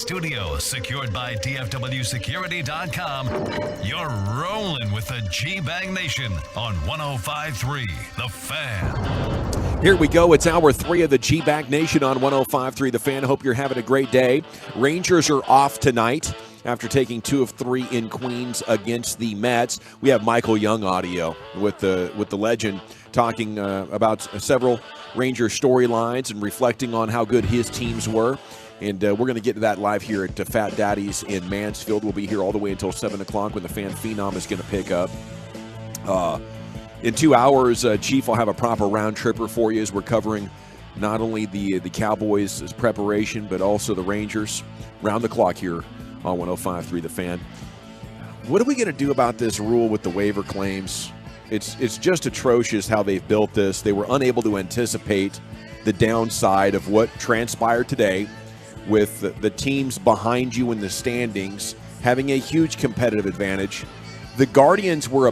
studio, secured by DFWsecurity.com. You're rolling with the G-Bag Nation on 105.3 The Fan. Here we go. It's hour 3 of the G-Bag Nation on 105.3 The Fan. Hope you're having a great day. Rangers are off tonight after taking 2 of 3 in Queens against the Mets. We have Michael Young audio with the legend talking about several Ranger storylines and reflecting on how good his teams were. And we're going to get to that live here at Fat Daddy's in Mansfield. We'll be here all the way until 7 o'clock when the Fan Phenom is going to pick up. In 2 hours, Chief will have a proper round tripper for you as we're covering not only the Cowboys' preparation, but also the Rangers round the clock here on 105.3 The Fan. What are we going to do about this rule with the waiver claims? It's just atrocious how they've built this. They were unable to anticipate the downside of what transpired today with the teams behind you in the standings having a huge competitive advantage. The Guardians were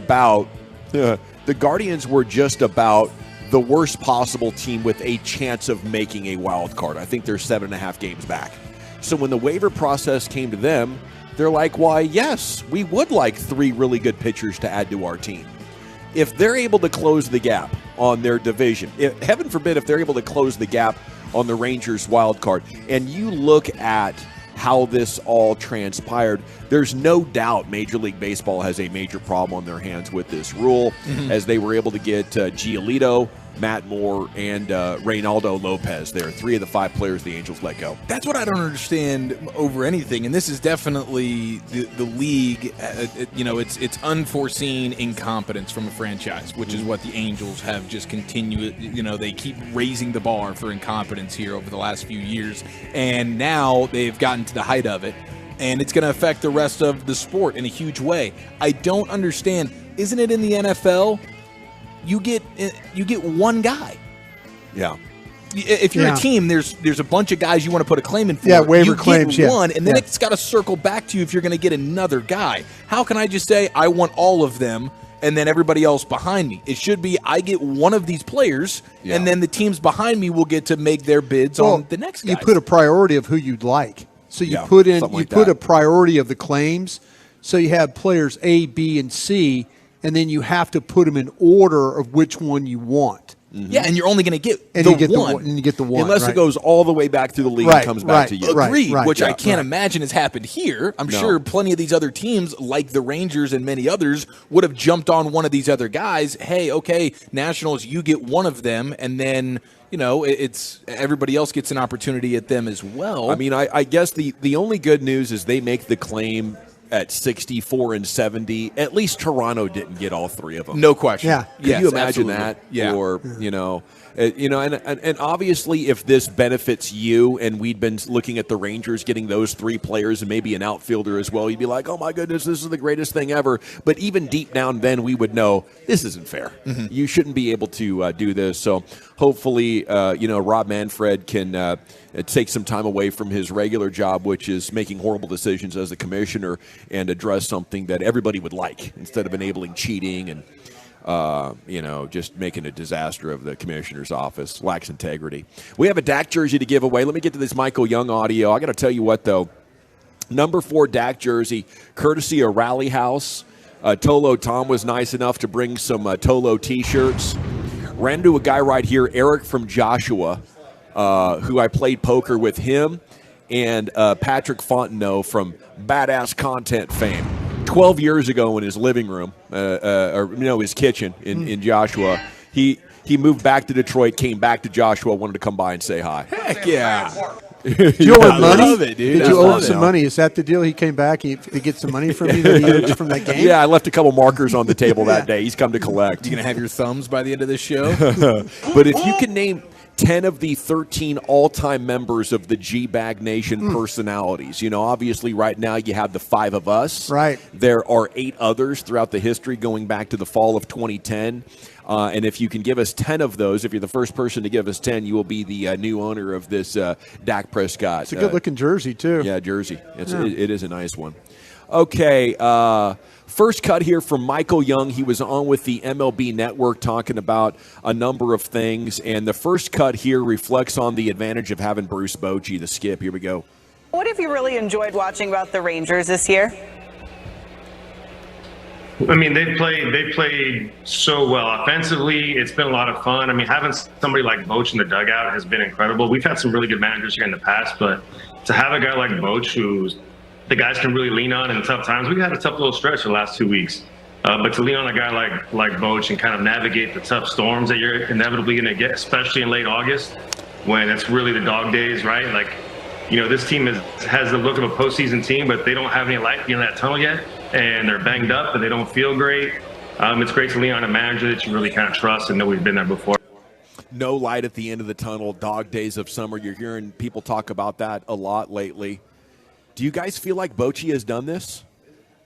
just about the worst possible team with a chance of making a wild card. I think they're 7.5 games back. So when the waiver process came to them, they're like, why, yes, we would like 3 really good pitchers to add to our team. If they're able to close the gap on their division, heaven forbid if they're able to close the gap on the Rangers wild card, and you look at how this all transpired, there's no doubt Major League Baseball has a major problem on their hands with this rule, as they were able to get Giolito, Matt Moore, and Reynaldo Lopez. They're 3 of the 5 players the Angels let go. That's what I don't understand over anything, and this is definitely the league. It's unforeseen incompetence from a franchise, which is what the Angels have just continued. They keep raising the bar for incompetence here over the last few years, and now they've gotten to the height of it, and it's going to affect the rest of the sport in a huge way. I don't understand. Isn't it in the NFL? You get one guy. Yeah. If you're a team, there's a bunch of guys you want to put a claim in for. Yeah, waiver claims. You get one, and then it's got to circle back to you if you're going to get another guy. How can I just say I want all of them and then everybody else behind me? It should be I get one of these players, and then the teams behind me will get to make their bids on the next guy. You put a priority of who you'd like. So you put a priority of the claims. So you have players A, B, and C, and then you have to put them in order of which one you want. Mm-hmm. Yeah, and you're only going to get and the you get one. And you get the one. Unless it goes all the way back through the league and comes back to you. Agreed, which I can't imagine has happened here. I'm sure plenty of these other teams, like the Rangers and many others, would have jumped on one of these other guys. Hey, okay, Nationals, you get one of them, and then it's everybody else gets an opportunity at them as well. I mean, I guess the only good news is they make the claim at 64 and 70. At least Toronto didn't get all 3 of them. No question. Yeah. Can you imagine absolutely. that? Yeah. Or, and obviously if this benefits you, and we'd been looking at the Rangers getting those 3 players and maybe an outfielder as well, you'd be like, oh my goodness, this is the greatest thing ever. But even deep down then we would know this isn't fair. Mm-hmm. You shouldn't be able to do this. So hopefully, Rob Manfred can take some time away from his regular job, which is making horrible decisions as a commissioner, and address something that everybody would like instead of enabling cheating and just making a disaster of the commissioner's office. Lacks integrity. We have a Dak jersey to give away. Let me get to this Michael Young audio. I got to tell you what, though. Number 4 Dak jersey, courtesy of Rally House. Tolo Tom was nice enough to bring some Tolo T-shirts. Ran into a guy right here, Eric from Joshua, who I played poker with him, and Patrick Fontenot from Badass Content fame. 12 years ago in his living room, his kitchen in Joshua. He moved back to Detroit, came back to Joshua, wanted to come by and say hi. Heck yeah. Did you owe him money? I love it, dude. Did you owe him some money? Is that the deal? He came back to get some money from you that he owed you from that game? Yeah, I left a couple markers on the table that day. He's come to collect. You going to have your thumbs by the end of this show? But if you can name 10 of the 13 all-time members of the G-Bag Nation personalities. Obviously right now you have the 5 of us. Right. There are 8 others throughout the history going back to the fall of 2010. And if you can give us 10 of those, if you're the first person to give us 10, you will be the new owner of this Dak Prescott. It's a good-looking jersey, too. Yeah, jersey. It is a nice one. Okay, first cut here from Michael Young. He was on with the MLB Network talking about a number of things, and the first cut here reflects on the advantage of having Bruce Bochy, the skip. Here we go. What have you really enjoyed watching about the Rangers this year? I mean, they played so well. Offensively, it's been a lot of fun. I mean, having somebody like Boch in the dugout has been incredible. We've had some really good managers here in the past, but to have a guy like Boch who's the guys can really lean on in tough times. We had a tough little stretch the last 2 weeks. But to lean on a guy like Boch and kind of navigate the tough storms that you're inevitably going to get, especially in late August, when it's really the dog days, right? Like, you know, this team has the look of a postseason team, but they don't have any light in that tunnel yet, and they're banged up and they don't feel great. It's great to lean on a manager that you really kind of trust and know we've been there before. No light at the end of the tunnel, dog days of summer. You're hearing people talk about that a lot lately. Do you guys feel like Bochy has done this?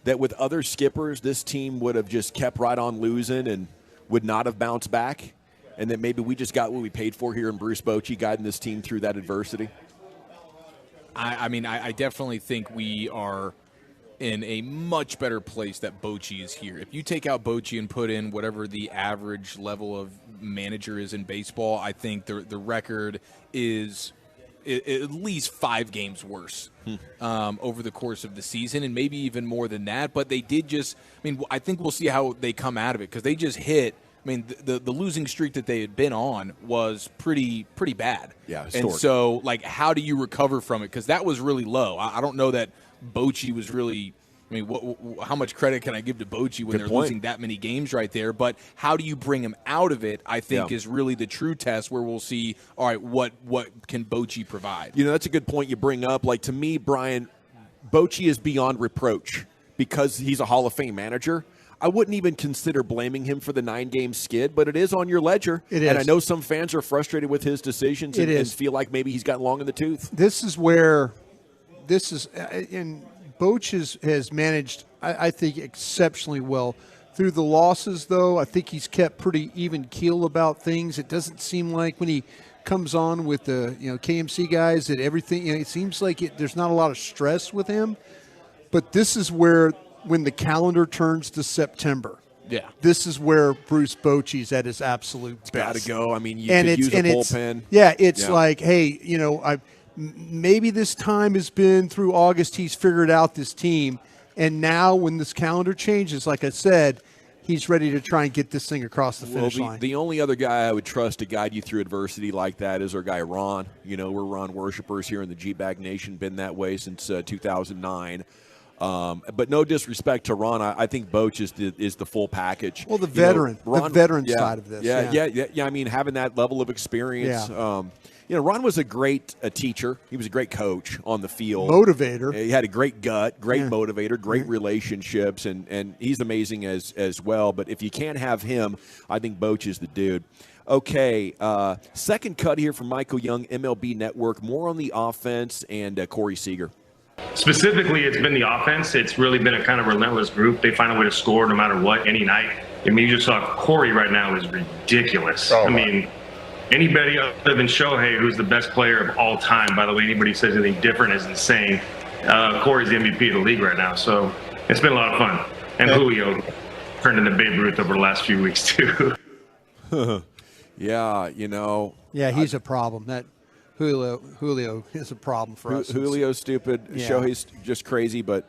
That with other skippers, this team would have just kept right on losing and would not have bounced back? And that maybe we just got what we paid for here in Bruce Bochy guiding this team through that adversity? I mean, I definitely think we are in a much better place that Bochy is here. If you take out Bochy and put in whatever the average level of manager is in baseball, I think the record is at least 5 games worse over the course of the season, and maybe even more than that. But they did just – I mean, I think we'll see how they come out of it because they just hit – I mean, the losing streak that they had been on was pretty bad. Yeah, historic. And so, like, how do you recover from it? Because that was really low. I don't know that Bochy was really – I mean, how much credit can I give to Bochy when they're losing that many games right there? But how do you bring him out of it, I think, is really the true test where we'll see, all right, what can Bochy provide? You know, that's a good point you bring up. Like, to me, Brian, Bochy is beyond reproach because he's a Hall of Fame manager. I wouldn't even consider blaming him for the 9-game skid, but it is on your lecture. It is. And I know some fans are frustrated with his decisions and feel like maybe he's gotten long in the tooth. This is where and Boch has managed, I think, exceptionally well. Through the losses, though, I think he's kept pretty even keel about things. It doesn't seem like when he comes on with the KMC guys that everything, it seems like there's not a lot of stress with him. But this is where, when the calendar turns to September, this is where Bruce Bochy's at his absolute best. Got to go. I mean, you could use a bullpen. It's like, hey, maybe this time has been through August. He's figured out this team, and now when this calendar changes, like I said, he's ready to try and get this thing across the finish line. The only other guy I would trust to guide you through adversity like that is our guy Ron. You know, we're Ron worshipers here in the G-Bag Nation. Been that way since 2009. But no disrespect to Ron, I think Boch is the full package. Well, the veteran side of this. Yeah. I mean, having that level of experience. Ron was a great teacher. He was a great coach on the field. Motivator. He had a great gut, great motivator, great relationships, and he's amazing as well. But if you can't have him, I think Boch is the dude. Okay, second cut here from Michael Young, MLB Network. More on the offense and Corey Seager. Specifically, it's been the offense. It's really been a kind of relentless group. They find a way to score no matter what, any night. I mean, you just saw Corey right now is ridiculous. I mean, anybody other than Shohei, who's the best player of all time, by the way, anybody says anything different is insane. Corey's the MVP of the league right now. So it's been a lot of fun. And Julio turned into Babe Ruth over the last few weeks, too. Yeah, Yeah, he's a problem. That Julio is a problem for us. Julio's stupid. Yeah. Shohei's just crazy, but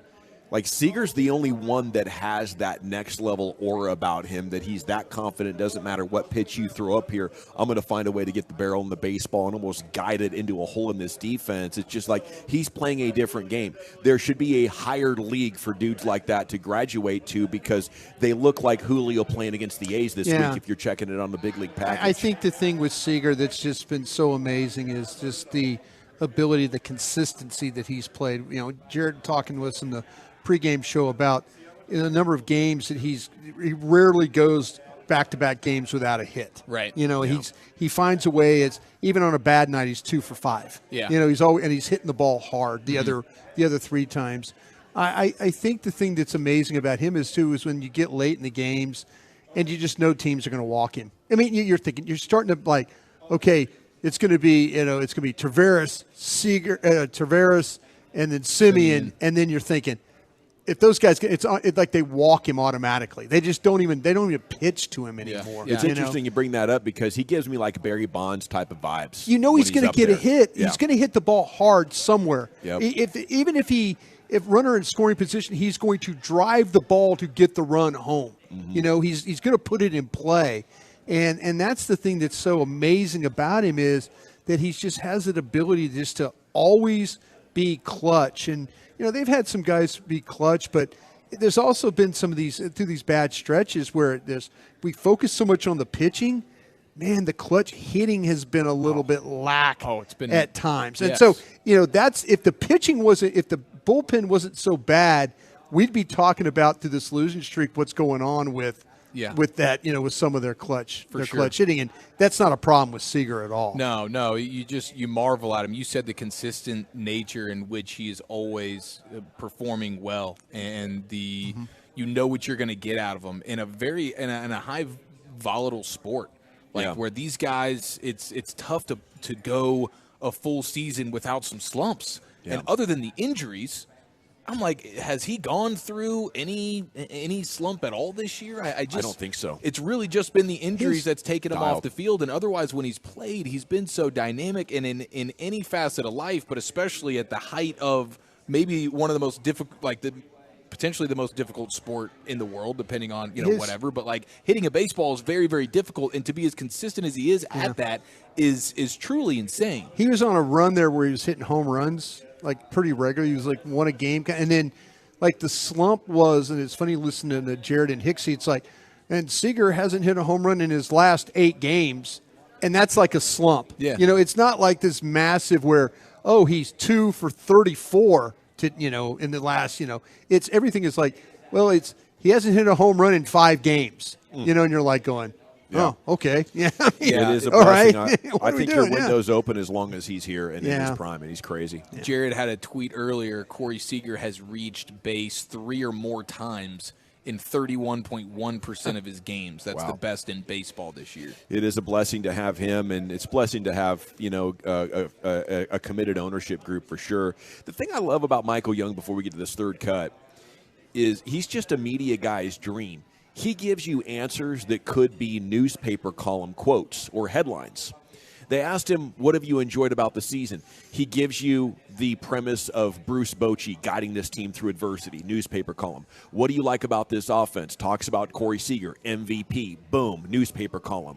like Seager's the only one that has that next level aura about him, that he's that confident. Doesn't matter what pitch you throw up here, I'm going to find a way to get the barrel in the baseball and almost guide it into a hole in this defense. It's just like he's playing a different game. There should be a higher league for dudes like that to graduate to, because they look like Julio playing against the A's this week if you're checking it on the big league package. I think the thing with Seager that's just been so amazing is just the ability, the consistency that he's played. Jared talking to us in the pregame show about a number of games that he rarely goes back-to-back games without a hit. Right. He finds a way. It's even on a bad night, he's 2 for 5. Yeah. He's hitting the ball hard the other 3 times. I think the thing that's amazing about him is when you get late in the games and you just know teams are going to walk him. I mean, you're starting to like, okay, it's going to be Taveras, Seager, Taveras, and then Simeon, and then you're thinking, if those guys, it's like they walk him automatically. They just don't even pitch to him anymore. It's interesting you bring that up because he gives me like Barry Bonds type of vibes. You know he's going to get a hit. Yeah. He's going to hit the ball hard somewhere. Yep. If runner in scoring position, he's going to drive the ball to get the run home. Mm-hmm. He's going to put it in play, and that's the thing that's so amazing about him is that he just has that ability just to always be clutch. And they've had some guys be clutch, but there's also been some of these through these bad stretches where we focus so much on the pitching. Man, the clutch hitting has been a little bit lack at times. And so, that's if the bullpen wasn't so bad, we'd be talking about through this losing streak what's going on with that, with some of their clutch clutch hitting. And that's not a problem with Seager at all. No, you marvel at him. You said the consistent nature in which he is always performing well, and you know what you're going to get out of him in a high volatile sport. Where these guys, it's tough to go a full season without some slumps. Yeah. And other than the injuries, I'm like, has he gone through any slump at all this year? I don't think so. It's really just been the injuries that's taken him off the field. And otherwise, when he's played, he's been so dynamic and in any facet of life, but especially at the height of maybe one of the most difficult, potentially the most difficult sport in the world, depending on whatever. But hitting a baseball is very, very difficult, and to be as consistent as he is at that is truly insane. He was on a run there where he was hitting home runs pretty regularly. He was one a game, and then the slump was, and it's funny listening to Jared and Hicksey. It's and Seager hasn't hit a home run in his last 8 games, and that's like a slump. Yeah, it's not like this massive where he's 2 for 34. In the last, it's everything is he hasn't hit a home run in 5 games, and you're going, okay, yeah, it is a blessing. I think your window's open as long as he's here and in his prime, and he's crazy. Yeah. Jared had a tweet earlier. Corey Seager has reached base 3 or more times in 31.1% of his games. That's the best in baseball this year. It is a blessing to have him, and it's a blessing to have a committed ownership group for sure. The thing I love about Michael Young before we get to this third cut is he's just a media guy's dream. He gives you answers that could be newspaper column quotes or headlines. They asked him, what have you enjoyed about the season? He gives you the premise of Bruce Bochy guiding this team through adversity, newspaper column. What do you like about this offense? Talks about Corey Seager, MVP, boom, newspaper column.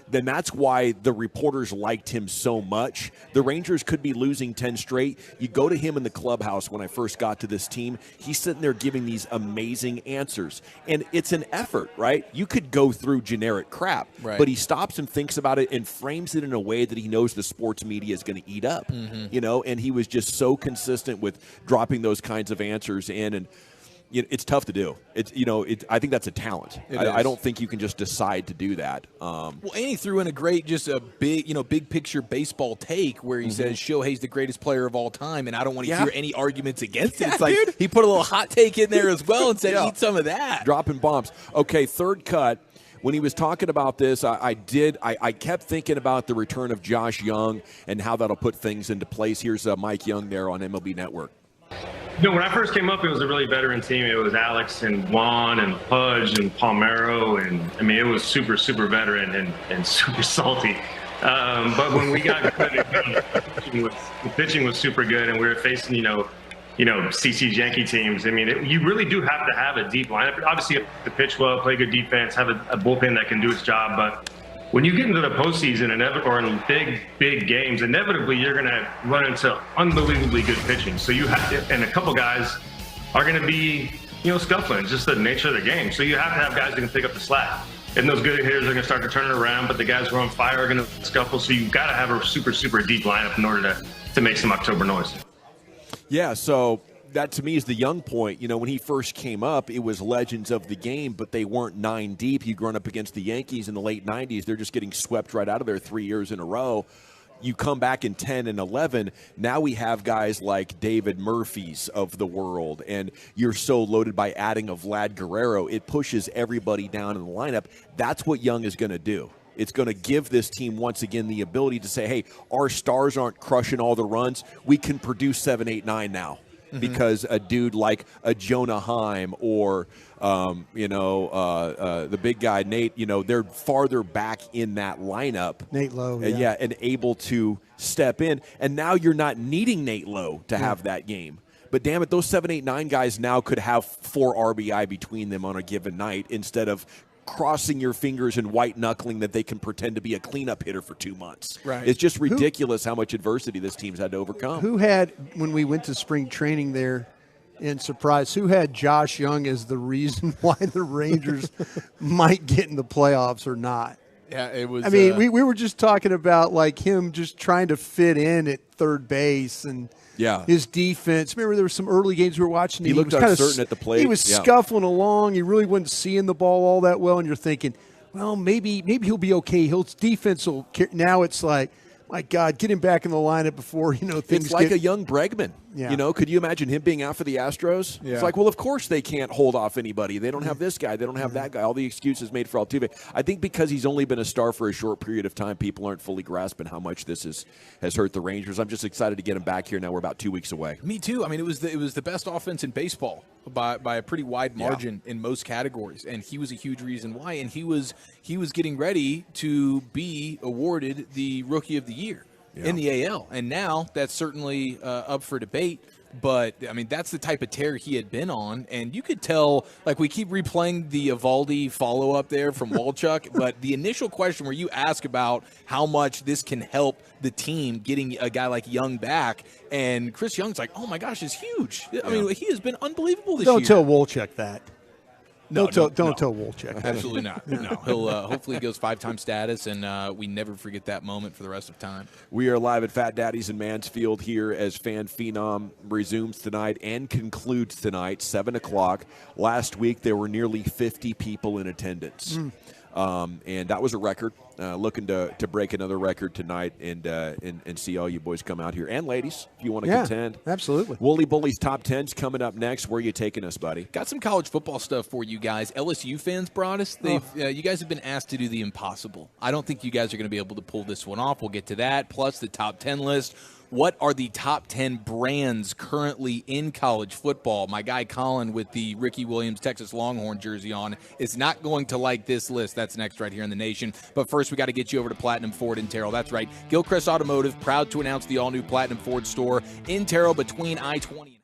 Then that's why the reporters liked him so much. The Rangers could be losing 10 straight. You go to him in the clubhouse when I first got to this team, he's sitting there giving these amazing answers. And it's an effort, right? You could go through generic crap, but he stops and thinks about it and frames it in a way that he knows the sports media is going to eat up, and he was just so consistent with dropping those kinds of answers in. And it's tough to do. I think that's a talent. I don't think you can just decide to do that. And he threw in a big picture baseball take where he says Shohei's the greatest player of all time, and I don't want to hear any arguments against it. It's he put a little hot take in there as well and said, eat some of that. Dropping bombs. Okay, third cut. When he was talking about this, I kept thinking about the return of Josh Young and how that'll put things into place. Here's Mike Young there on MLB Network. When I first came up, it was a really veteran team. It was Alex and Juan and Pudge and Palmeiro, and it was super, super veteran and super salty. But when we got good, the pitching was super good, and we were facing, CC's Yankee teams. You really do have to have a deep lineup. Obviously, you have to pitch well, play good defense, have a bullpen that can do its job, but when you get into the postseason or in big games, inevitably you're going to run into unbelievably good pitching. So you have to, and a couple guys are going to be, scuffling. It's just the nature of the game. So you have to have guys that can pick up the slack. And those good hitters are going to start to turn it around, but the guys who are on fire are going to scuffle. So you've got to have a super, super deep lineup in order to make some October noise. Yeah, so that to me is the Young point. When he first came up, it was legends of the game, but they weren't 9 deep. He'd run up against the Yankees in the late 90s. They're just getting swept right out of there 3 years in a row. You come back in 10 and 11, now we have guys like David Murphy's of the world, and you're so loaded by adding a Vlad Guerrero, it pushes everybody down in the lineup. That's what Young is going to do. It's going to give this team, once again, the ability to say, hey, our stars aren't crushing all the runs. We can produce 7, 8, 9 now. because a dude like a Jonah Heim or the big guy Nate, they're farther back in that lineup. Nate Lowe, and able to step in. And now you're not needing Nate Lowe to have that game. But damn it, those 7, 8, 9 guys now could have 4 RBI between them on a given night instead of crossing your fingers and white knuckling that they can pretend to be a cleanup hitter for 2 months. Right. It's just ridiculous how much adversity this team's had to overcome. Who had, when we went to spring training there in Surprise, who had Josh Young as the reason why the Rangers might get in the playoffs or not? Yeah, it was. I mean, we were just talking about like him just trying to fit in at third base and his defense. Remember, there were some early games we were watching. He looked uncertain at the plate. He was scuffling along. He really wasn't seeing the ball all that well, and you're thinking, well, maybe he'll be okay. His defense will. Now it's like, my God, get him back in the lineup before things. It's like a young Bregman. Yeah. Could you imagine him being out for the Astros? Yeah. It's like, well, of course they can't hold off anybody. They don't have this guy. They don't have that guy. All the excuses made for Altuve. I think because he's only been a star for a short period of time, people aren't fully grasping how much this has hurt the Rangers. I'm just excited to get him back here now. We're about 2 weeks away. Me too. I mean, it was the best offense in baseball by a pretty wide margin in most categories, and he was a huge reason why. And he was getting ready to be awarded the Rookie of the Year in the AL, and now that's certainly up for debate. But, I mean, that's the type of tear he had been on. And you could tell, like, we keep replaying the Evaldi follow-up there from Walchuk. But the initial question where you ask about how much this can help the team getting a guy like Young back, and Chris Young's like, oh, my gosh, is huge. I mean, he has been unbelievable this year. Don't tell Walchuk that. No, don't tell Walchuk. Absolutely not. No, he'll hopefully he goes 5-time status, and we never forget that moment for the rest of time. We are live at Fat Daddy's in Mansfield here as Fan Phenom resumes tonight and concludes tonight, 7 o'clock. Last week there were nearly 50 people in attendance. And that was a record. Looking to break another record tonight and see all you boys come out here. And ladies, if you want to contend. Absolutely. Wooly Bully's Top 10's coming up next. Where are you taking us, buddy? Got some college football stuff for you guys. LSU fans brought us. You guys have been asked to do the impossible. I don't think you guys are going to be able to pull this one off. We'll get to that, plus the top 10 list. What are the top 10 brands currently in college football? My guy Colin with the Ricky Williams Texas Longhorn jersey on is not going to like this list. That's next right here in the nation. But first, we got to get you over to Platinum Ford in Terrell. That's right. Gilchrist Automotive, proud to announce the all-new Platinum Ford store in Terrell between I-20 and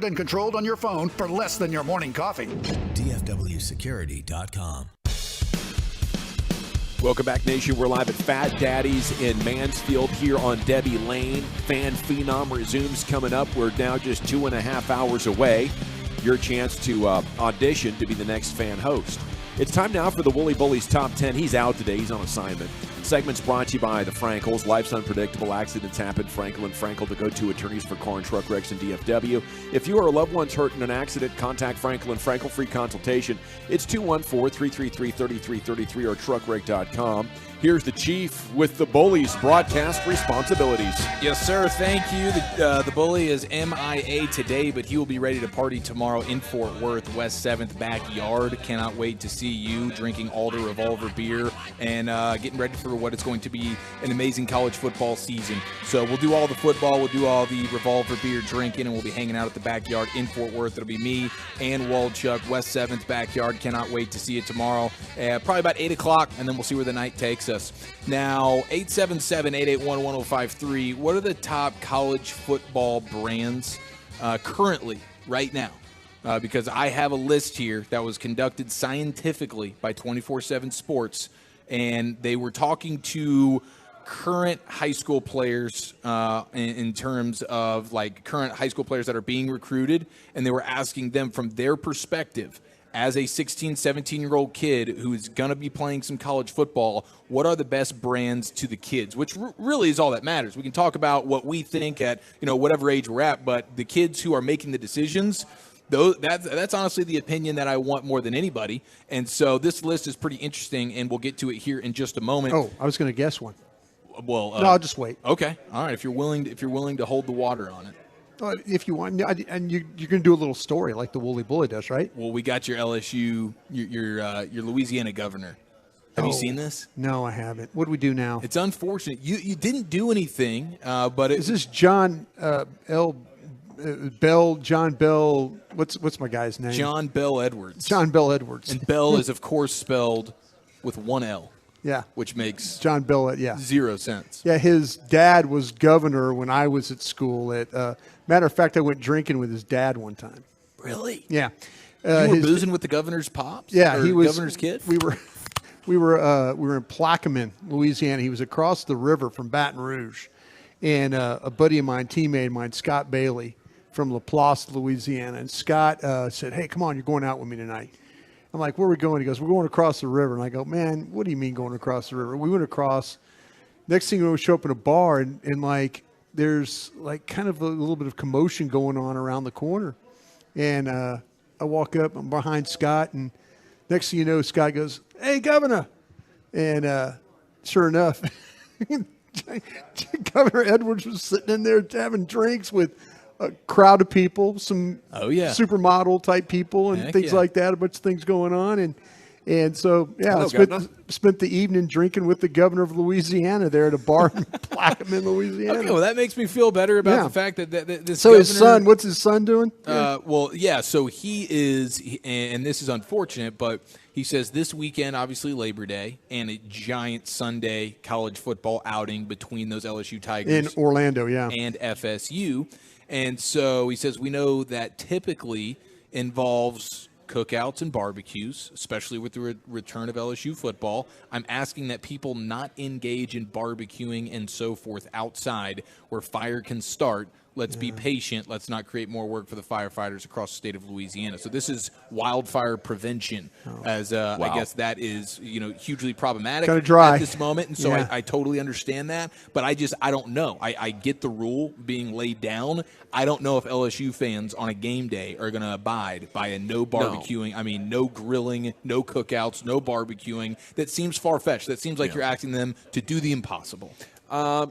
monitored and controlled on your phone for less than your morning coffee. DFWsecurity.com. Welcome back, Nation. We're live at Fat Daddy's in Mansfield here on Debbie Lane. Fan Phenom resumes coming up. We're now just 2.5 hours away. Your chance to audition to be the next fan host. It's time now for the Wooly Bullies Top 10. He's out today. He's on assignment. Segment's brought to you by the Frankels. Life's unpredictable. Accidents happen. Frankel and Frankel, the go-to attorneys for car and truck wrecks in DFW. If you or a loved one's hurt in an accident, contact Frankel and Frankel. Free consultation. It's 214-333-3333 or truckwreck.com. Here's the Chief with the Bullies broadcast responsibilities. Yes, sir. Thank you. The Bully is MIA today, but he will be ready to party tomorrow in Fort Worth, West 7th backyard. Cannot wait to see you drinking Alder Revolver beer and getting ready for what is going to be an amazing college football season. So we'll do all the football, we'll do all the Revolver beer drinking, and we'll be hanging out at the backyard in Fort Worth. It'll be me and Waldchuck, West 7th backyard. Cannot wait to see it tomorrow. Probably about 8 o'clock, and then we'll see where the night takes us. Now, 877-881-1053, what are the top college football brands currently, right now? Because I have a list here that was conducted scientifically by 24/7 Sports, and they were talking to current high school players in terms of like current high school players that are being recruited, and they were asking them from their perspective as a 16, 17-year-old kid who's going to be playing some college football, what are the best brands to the kids, which really is all that matters. We can talk about what we think at, whatever age we're at, but the kids who are making the decisions, that's honestly the opinion that I want more than anybody. And so this list is pretty interesting, and we'll get to it here in just a moment. Oh, I was going to guess one. Well, no, I'll just wait. Okay. All right. If you're willing to hold the water on it. If you want, and you're going to do a little story like the Wooly Bully does, right? Well, we got your LSU, your Louisiana governor. Have you seen this? No, I haven't. What do we do now? It's unfortunate. You didn't do anything, but is this John Bell? John Bell. What's my guy's name? John Bell Edwards. John Bell Edwards. And Bell is of course spelled with one L. Yeah, which makes John Bell. Yeah, 0 sense. Yeah, his dad was governor when I was at school. Matter of fact, I went drinking with his dad one time. Really? Yeah. You were boozing with the governor's pops? Yeah, he was governor's kid. We were in Plaquemine, Louisiana. He was across the river from Baton Rouge, and a buddy of mine, teammate of mine, Scott Bailey from Laplace, Louisiana. And Scott said, "Hey, come on, you're going out with me tonight." I'm like, "Where are we going?" He goes, "We're going across the river." And I go, "Man, what do you mean going across the river?" We went across. Next thing we show up in a bar, and like there's like kind of a little bit of commotion going on around the corner. And I walk up, I'm behind Scott, and next thing you know, Scott goes, "Hey, Governor." And sure enough, Governor Edwards was sitting in there having drinks with a crowd of people, some supermodel type people and things like that, a bunch of things going on. And so, I spent the evening drinking with the governor of Louisiana there at a bar in Plaquemine, Louisiana. Okay, well, that makes me feel better about the fact that this So governor, his son, what's his son doing? So he is, and this is unfortunate, but he says this weekend, obviously Labor Day, and a giant Sunday college football outing between those LSU Tigers. In Orlando, and FSU. And so he says we know that typically involves cookouts and barbecues, especially with the return of LSU football. I'm asking that people not engage in barbecuing and so forth outside where fire can start. Let's be patient. Let's not create more work for the firefighters across the state of Louisiana. So this is wildfire prevention, as I guess that is hugely problematic at this moment. And so I totally understand that. But I don't know. I get the rule being laid down. I don't know if LSU fans on a game day are going to abide by a no barbecuing. I mean, no grilling, no cookouts, no barbecuing. That seems far-fetched. That seems like you're asking them to do the impossible.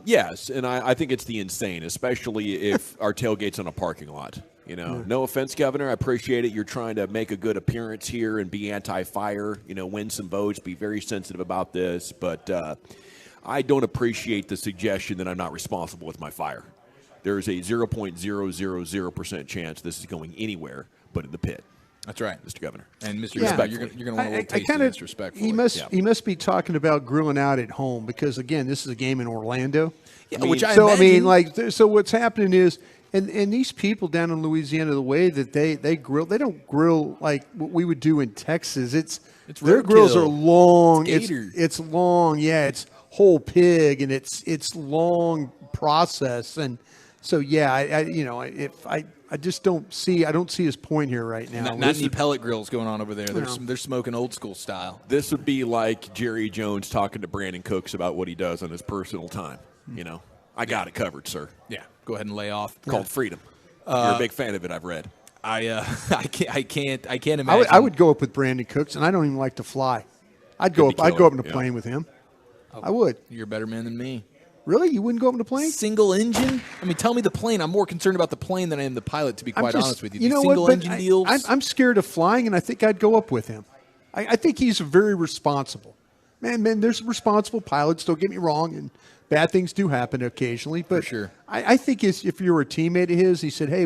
Yes, and I think it's the insane, especially if our tailgate's on a parking lot. No offense, Governor. I appreciate it. You're trying to make a good appearance here and be anti-fire, win some votes, be very sensitive about this. But I don't appreciate the suggestion that I'm not responsible with my fire. There is a 0.000% chance this is going anywhere but in the pit. That's right, Mr. Governor. And Mr. Respect, you're going to want a little taste of this respectfully. He must be talking about grilling out at home because, again, this is a game in Orlando. Yeah, so what's happening is And these people down in Louisiana, the way that they grill, they don't grill like what we would do in Texas. It's their grills are long. It's long. Yeah, it's whole pig, and it's long process. And so I just don't see his point here right now. Not any pellet grills going on over there. They're smoking old school style. This would be like Jerry Jones talking to Brandon Cooks about what he does on his personal time. I got it covered, sir. Yeah, go ahead and lay off. Called Freedom. You're a big fan of it, I've read. I can't imagine. I would go up with Brandon Cooks, and I don't even like to fly. I'd go up in a plane with him. I would. You're a better man than me. Really? You wouldn't go up in a plane? Single engine? I mean, tell me the plane. I'm more concerned about the plane than I am the pilot, to be quite honest with you. You know single what? engine deals? I'm scared of flying, and I think I'd go up with him. I think he's very responsible. Man, there's responsible pilots. Don't get me wrong, and bad things do happen occasionally. But for sure. I think if you were a teammate of his, he said, "Hey,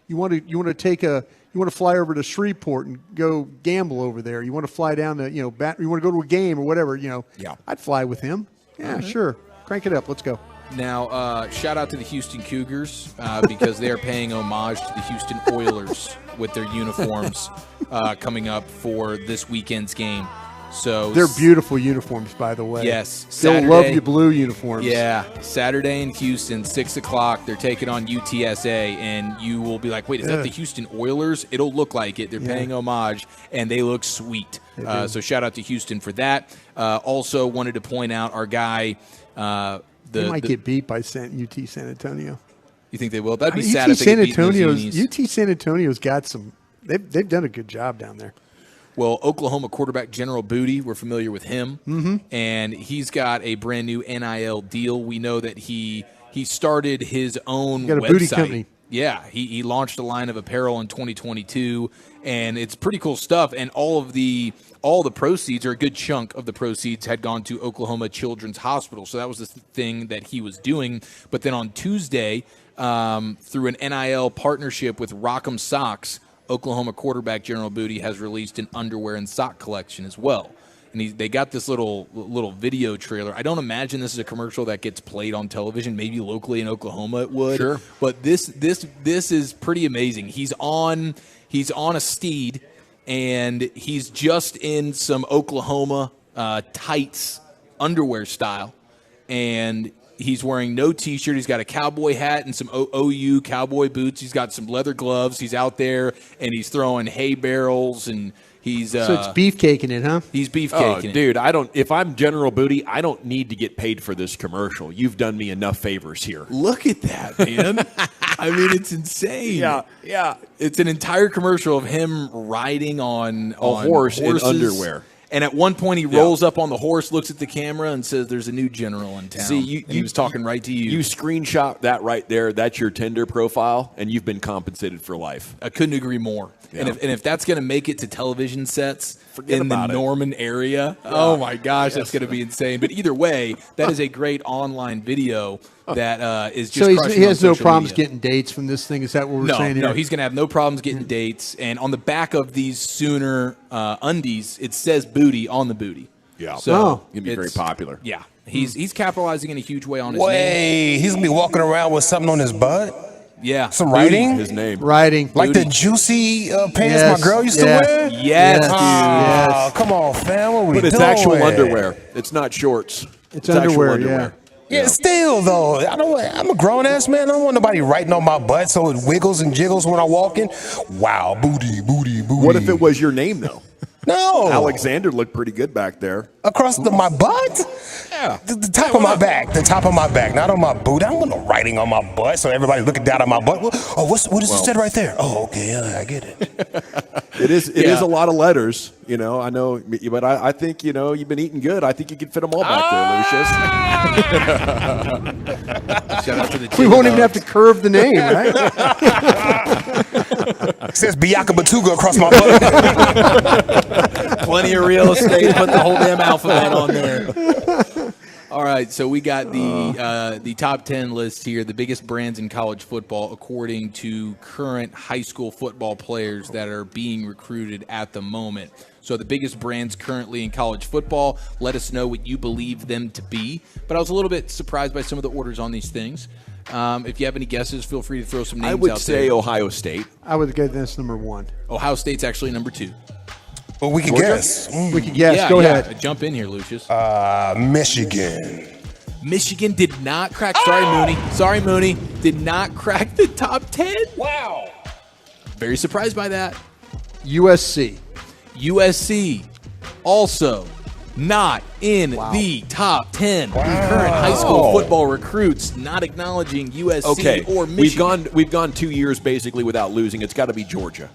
you want to fly over to Shreveport and go gamble over there? You want to fly down to you want to go to a game or whatever? Yeah, I'd fly with him. Yeah, sure. Crank it up. Let's go." Now, shout out to the Houston Cougars because they are paying homage to the Houston Oilers with their uniforms coming up for this weekend's game. So they're beautiful uniforms, by the way. Yes, they'll love your blue uniforms. Yeah, Saturday in Houston, 6:00. They're taking on UTSA, and you will be like, "Wait, is that the Houston Oilers?" It'll look like it. They're paying homage, and they look sweet. So shout out to Houston for that. Also wanted to point out our guy. They might get beat by UT San Antonio. You think they will? That'd be sad UT if they get beat in those unis. UT San Antonio's got some. They've done a good job down there. Well, Oklahoma quarterback General Booty, we're familiar with him, Mm-hmm. and he's got a brand new NIL deal. We know that he started his own got a website. booty company. Yeah, he launched a line of apparel in 2022, and it's pretty cool stuff. And all the proceeds, or a good chunk of the proceeds, had gone to Oklahoma Children's Hospital. So that was the thing that he was doing. But then on Tuesday, through an NIL partnership with Rock'em Socks, Oklahoma quarterback General Booty has released an underwear and sock collection as well. And they got this little video trailer. I don't imagine this is a commercial that gets played on television. Maybe locally in Oklahoma it would. Sure. But this is pretty amazing. He's on a steed, and he's just in some Oklahoma tights, underwear style, and he's wearing no T-shirt. He's got a cowboy hat and some OU cowboy boots. He's got some leather gloves. He's out there, and he's throwing hay barrels, and he's so it's beefcaking it, huh? He's beefcaking it. Dude, if I'm General Booty, I don't need to get paid for this commercial. You've done me enough favors here. Look at that, man. I mean, it's insane. Yeah. It's an entire commercial of him riding on horse in horses. underwear. And at one point, he rolls up on the horse, looks at the camera, and says, "There's a new general in town." See, he was talking right to you. You screenshot that right there. That's your Tinder profile, and you've been compensated for life. I couldn't agree more. Yeah. And if that's going to make it to television sets Forget in the about it. Norman area, oh my gosh, that's going to be insane. But either way, that is a great online video that is just. So he has no problems getting dates from this thing. Is that what we're saying here? No, he's going to have no problems getting dates. And on the back of these Sooner undies, it says "booty" on the booty. Yeah, so he'll be very popular. Yeah, he's capitalizing in a huge way on his Wait, name. he's gonna be walking around with something on his butt? Yeah, Some writing? His name. Writing. Like Booty. the juicy pants my girl used to wear? Yes, dude. Oh, come on, fam. What are we But it's doing? actual underwear. It's not shorts. It's actual underwear, Yeah, still though, I'm a grown ass man. I don't want nobody writing on my butt so it wiggles and jiggles when I walk in. Wow, booty, booty, booty. What if it was your name though? No, Alexander looked pretty good back there. across my butt? Yeah. The top of my back. The top of my back, not on my boot. I don't want no writing on my butt, so everybody looking down at my butt. Oh, what is it said right there? Oh, okay, I get it. It is a lot of letters, I know, but I think, you've been eating good. I think you can fit them all back there, Lucius. Shout out to the We won't even have to curve the name, right? It says Bianca Batuga across my butt. Plenty of real estate. Put the whole damn alphabet on there. All right, so we got the top 10 list here, the biggest brands in college football according to current high school football players that are being recruited at the moment. So the biggest brands currently in college football, let us know what you believe them to be. But I was a little bit surprised by some of the orders on these things. If you have any guesses, feel free to throw some names out I there. would say Ohio State. I would go this number 1. Ohio State's actually number 2. Well, we can Georgia? guess. We can guess. Go ahead. Jump in here, Lucius. Michigan. Michigan did not crack. Sorry, Mooney. Did not crack the top 10. Wow. Very surprised by that. USC. USC also not in the top 10 current high school football recruits, not acknowledging USC or Michigan. We've gone 2 years basically without losing. It's got to be Georgia.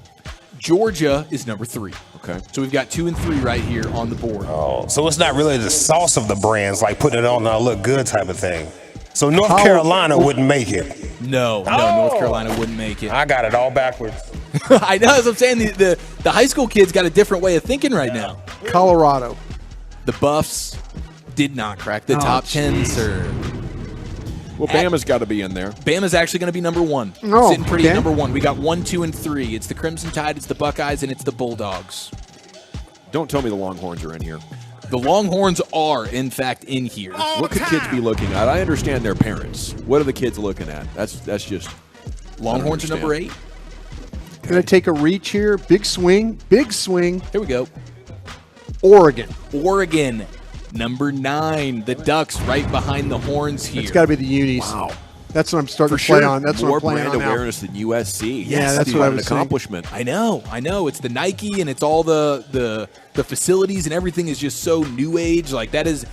Georgia is number 3. Okay. So we've got 2 and 3 right here on the board. Oh, so it's not really the sauce of the brands, like putting it on and look good type of thing. So North Carolina wouldn't make it. No, North Carolina wouldn't make it. I got it all backwards. I know, as I'm saying, the high school kids got a different way of thinking right now. Colorado. The Buffs did not crack the top 10, sir. Well, Bama's got to be in there. Bama's actually going to be number 1. Oh, Sitting pretty at okay. number 1. We got 1, 2, and 3. It's the Crimson Tide, it's the Buckeyes, and it's the Bulldogs. Don't tell me the Longhorns are in here. The Longhorns are, in fact, in here. What could kids be looking at? I understand their parents. What are the kids looking at? That's just Longhorns are number 8. Going to take a reach here. Big swing. Here we go. Oregon. Number 9. The Ducks right behind the Horns here. It's got to be the Unis. Wow. That's what I'm starting For to play sure. on. That's More what I'm playing brand on now. awareness than USC. Yeah, that's what I was an accomplishment. I know. It's the Nike and it's all the facilities and everything is just so new age. Like that is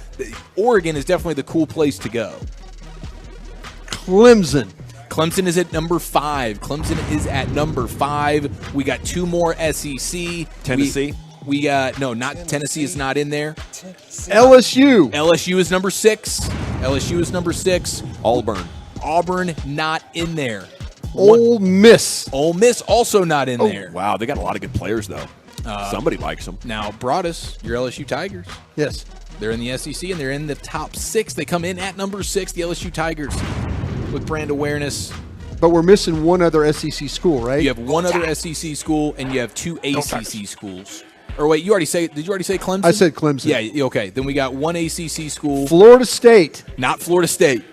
Oregon is definitely the cool place to go. Clemson is at number 5. We got 2 more SEC. Tennessee. We got not Tennessee is not in there. LSU is number 6. Auburn not in there. Ole Miss also not in there. Wow, they got a lot of good players though. Somebody likes them. Now, Broadus, your LSU Tigers. Yes. They're in the SEC, and they're in the top 6. They come in at number 6, the LSU Tigers, with brand awareness. But we're missing one other SEC school, right? You have one other SEC school, and you have 2 ACC schools. Or wait, did you already say Clemson? I said Clemson. Yeah, okay. Then we got 1 ACC school. Florida State. Not Florida State.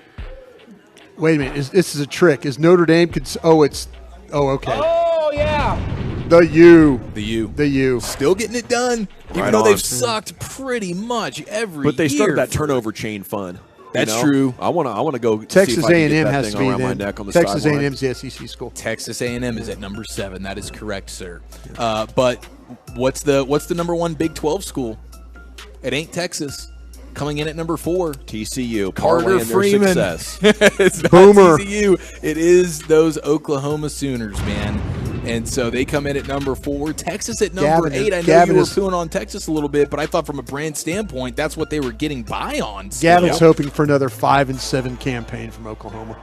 Wait a minute. This is a trick. Is Notre Dame okay. Oh, yeah. The U. Still getting it done, even though they've sucked pretty much every year. But they started that turnover chain fun. That's true. I want to go. Texas see if I can A&M get that has to thing be around my then. neck on the Texas sideline. A&M's the SEC school. Texas A&M is at number 7. That is correct, sir. But what's the number 1 Big 12 school? It ain't Texas. Coming in at number 4, TCU. Carter Freeman. Success. It's not Boomer. TCU. It is those Oklahoma Sooners, man. And so they come in at number 4. Texas at number 8. I know you were pooing on Texas a little bit, but I thought from a brand standpoint, that's what they were getting by on. Gavin's hoping for another 5-7 campaign from Oklahoma.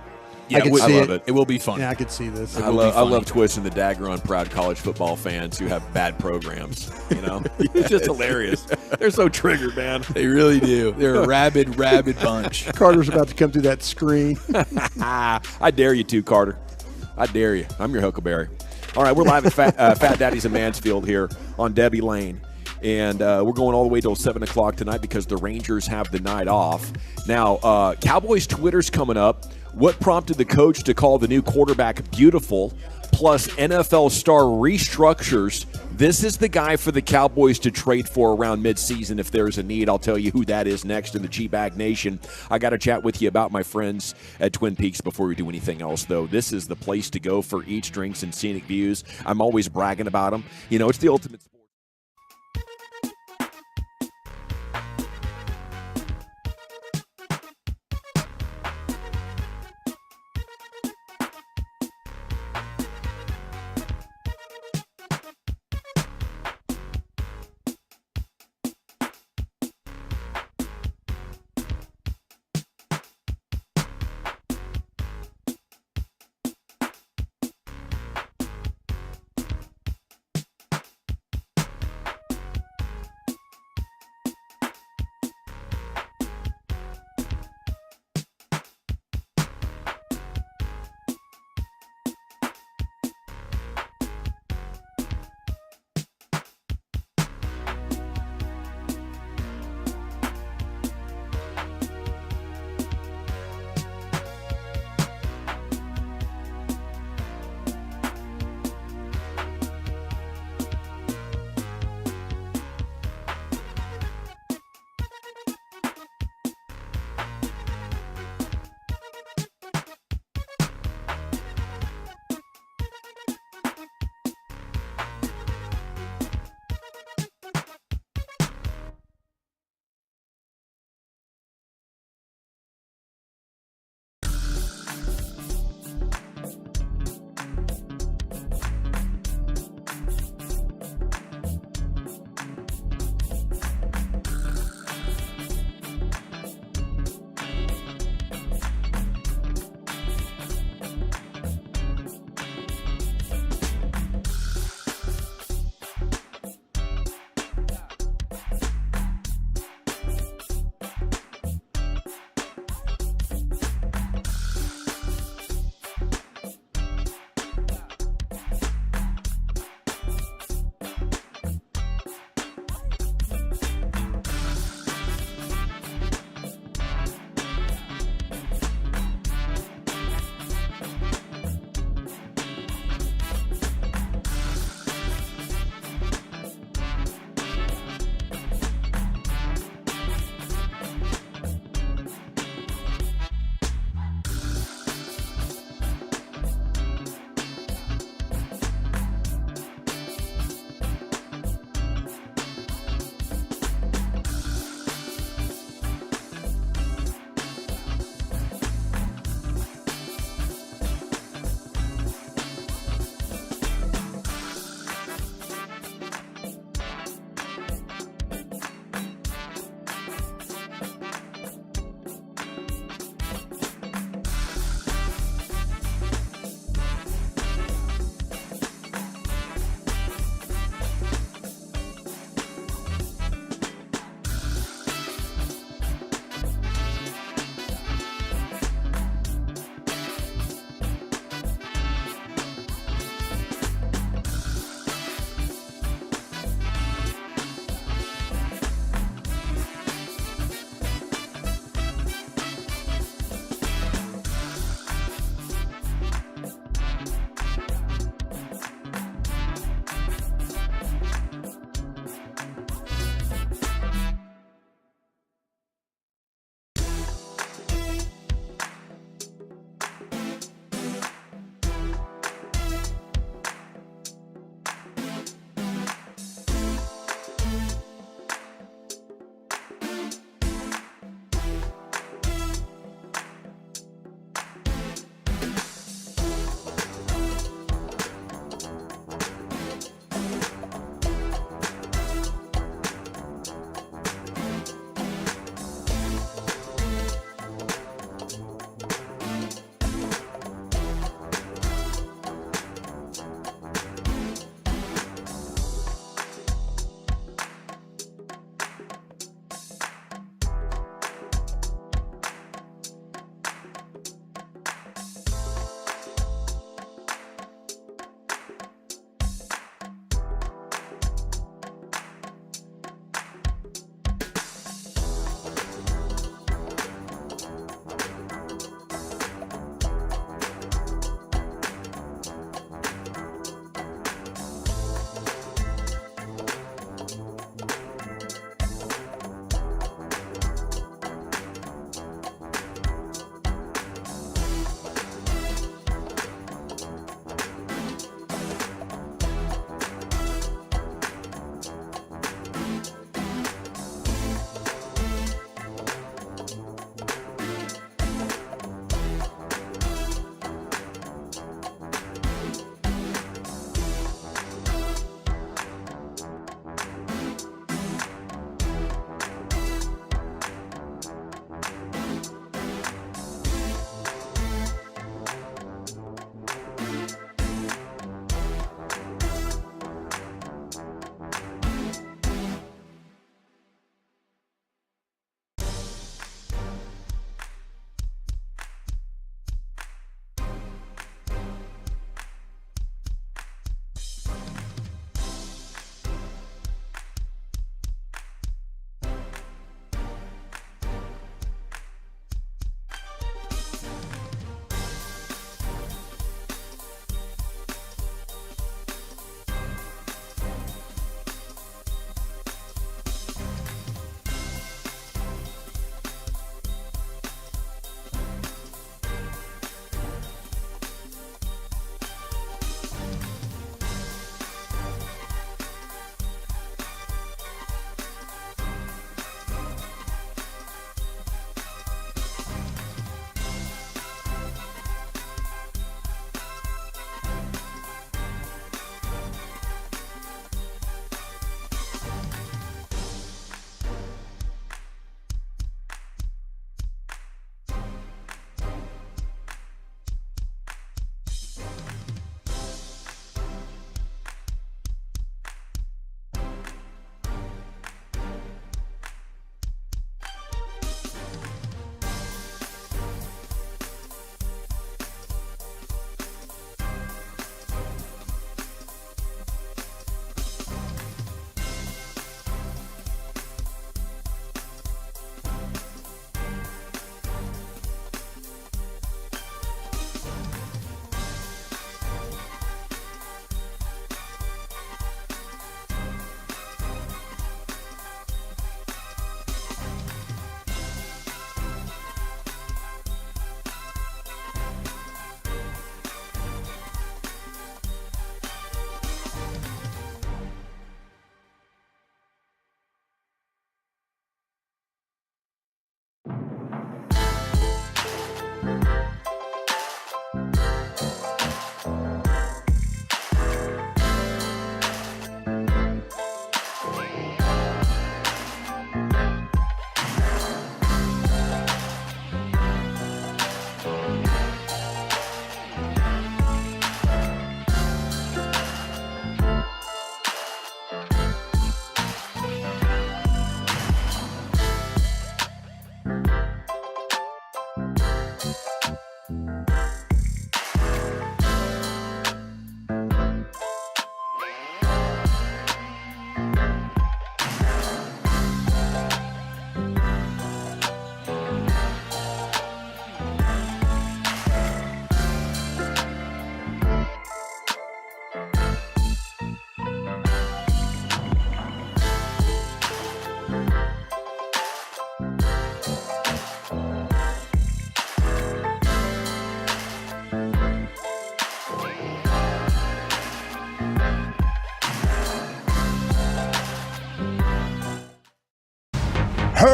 Yeah, I love it. It will be fun. Yeah, I could see this. I love twisting the dagger on proud college football fans who have bad programs. It's just hilarious. They're so triggered, man. They really do. They're a rabid bunch. Carter's about to come through that screen. I dare you to, Carter. I dare you. I'm your Huckleberry. All right, we're live at Fat Daddy's in Mansfield here on Debbie Lane. And we're going all the way till 7 o'clock tonight because the Rangers have the night off. Now, Cowboys Twitter's coming up. What prompted the coach to call the new quarterback beautiful? Plus, NFL star restructures. This is the guy for the Cowboys to trade for around midseason if there's a need. I'll tell you who that is next in the G-Bag Nation. I got to chat with you about my friends at Twin Peaks before we do anything else, though. This is the place to go for eats, drinks, and scenic views. I'm always bragging about them. It's the ultimate sport.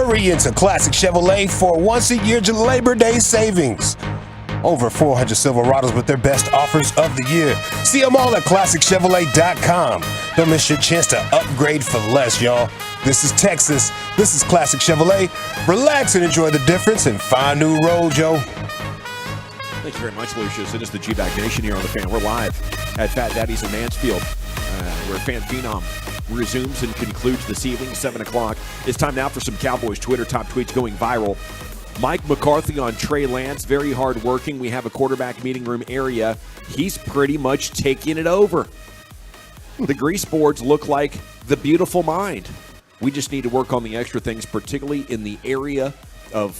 Hurry into Classic Chevrolet for once-a-year Labor Day savings. Over 400 Silverados with their best offers of the year. See them all at ClassicChevrolet.com. Don't miss your chance to upgrade for less, y'all. This is Texas. This is Classic Chevrolet. Relax and enjoy the difference and find new roads, yo. Thank you very much, Lucius. It is the G-Bag Nation here on The Fan. We're live at Fat Daddy's in Mansfield, where Fan Phenom resumes and concludes this evening, 7 o'clock. It's time now for some Cowboys Twitter top tweets going viral. Mike McCarthy on Trey Lance, very hard-working. We have a quarterback meeting room area. He's pretty much taking it over. The grease boards look like the beautiful mind. We just need to work on the extra things, particularly in the area of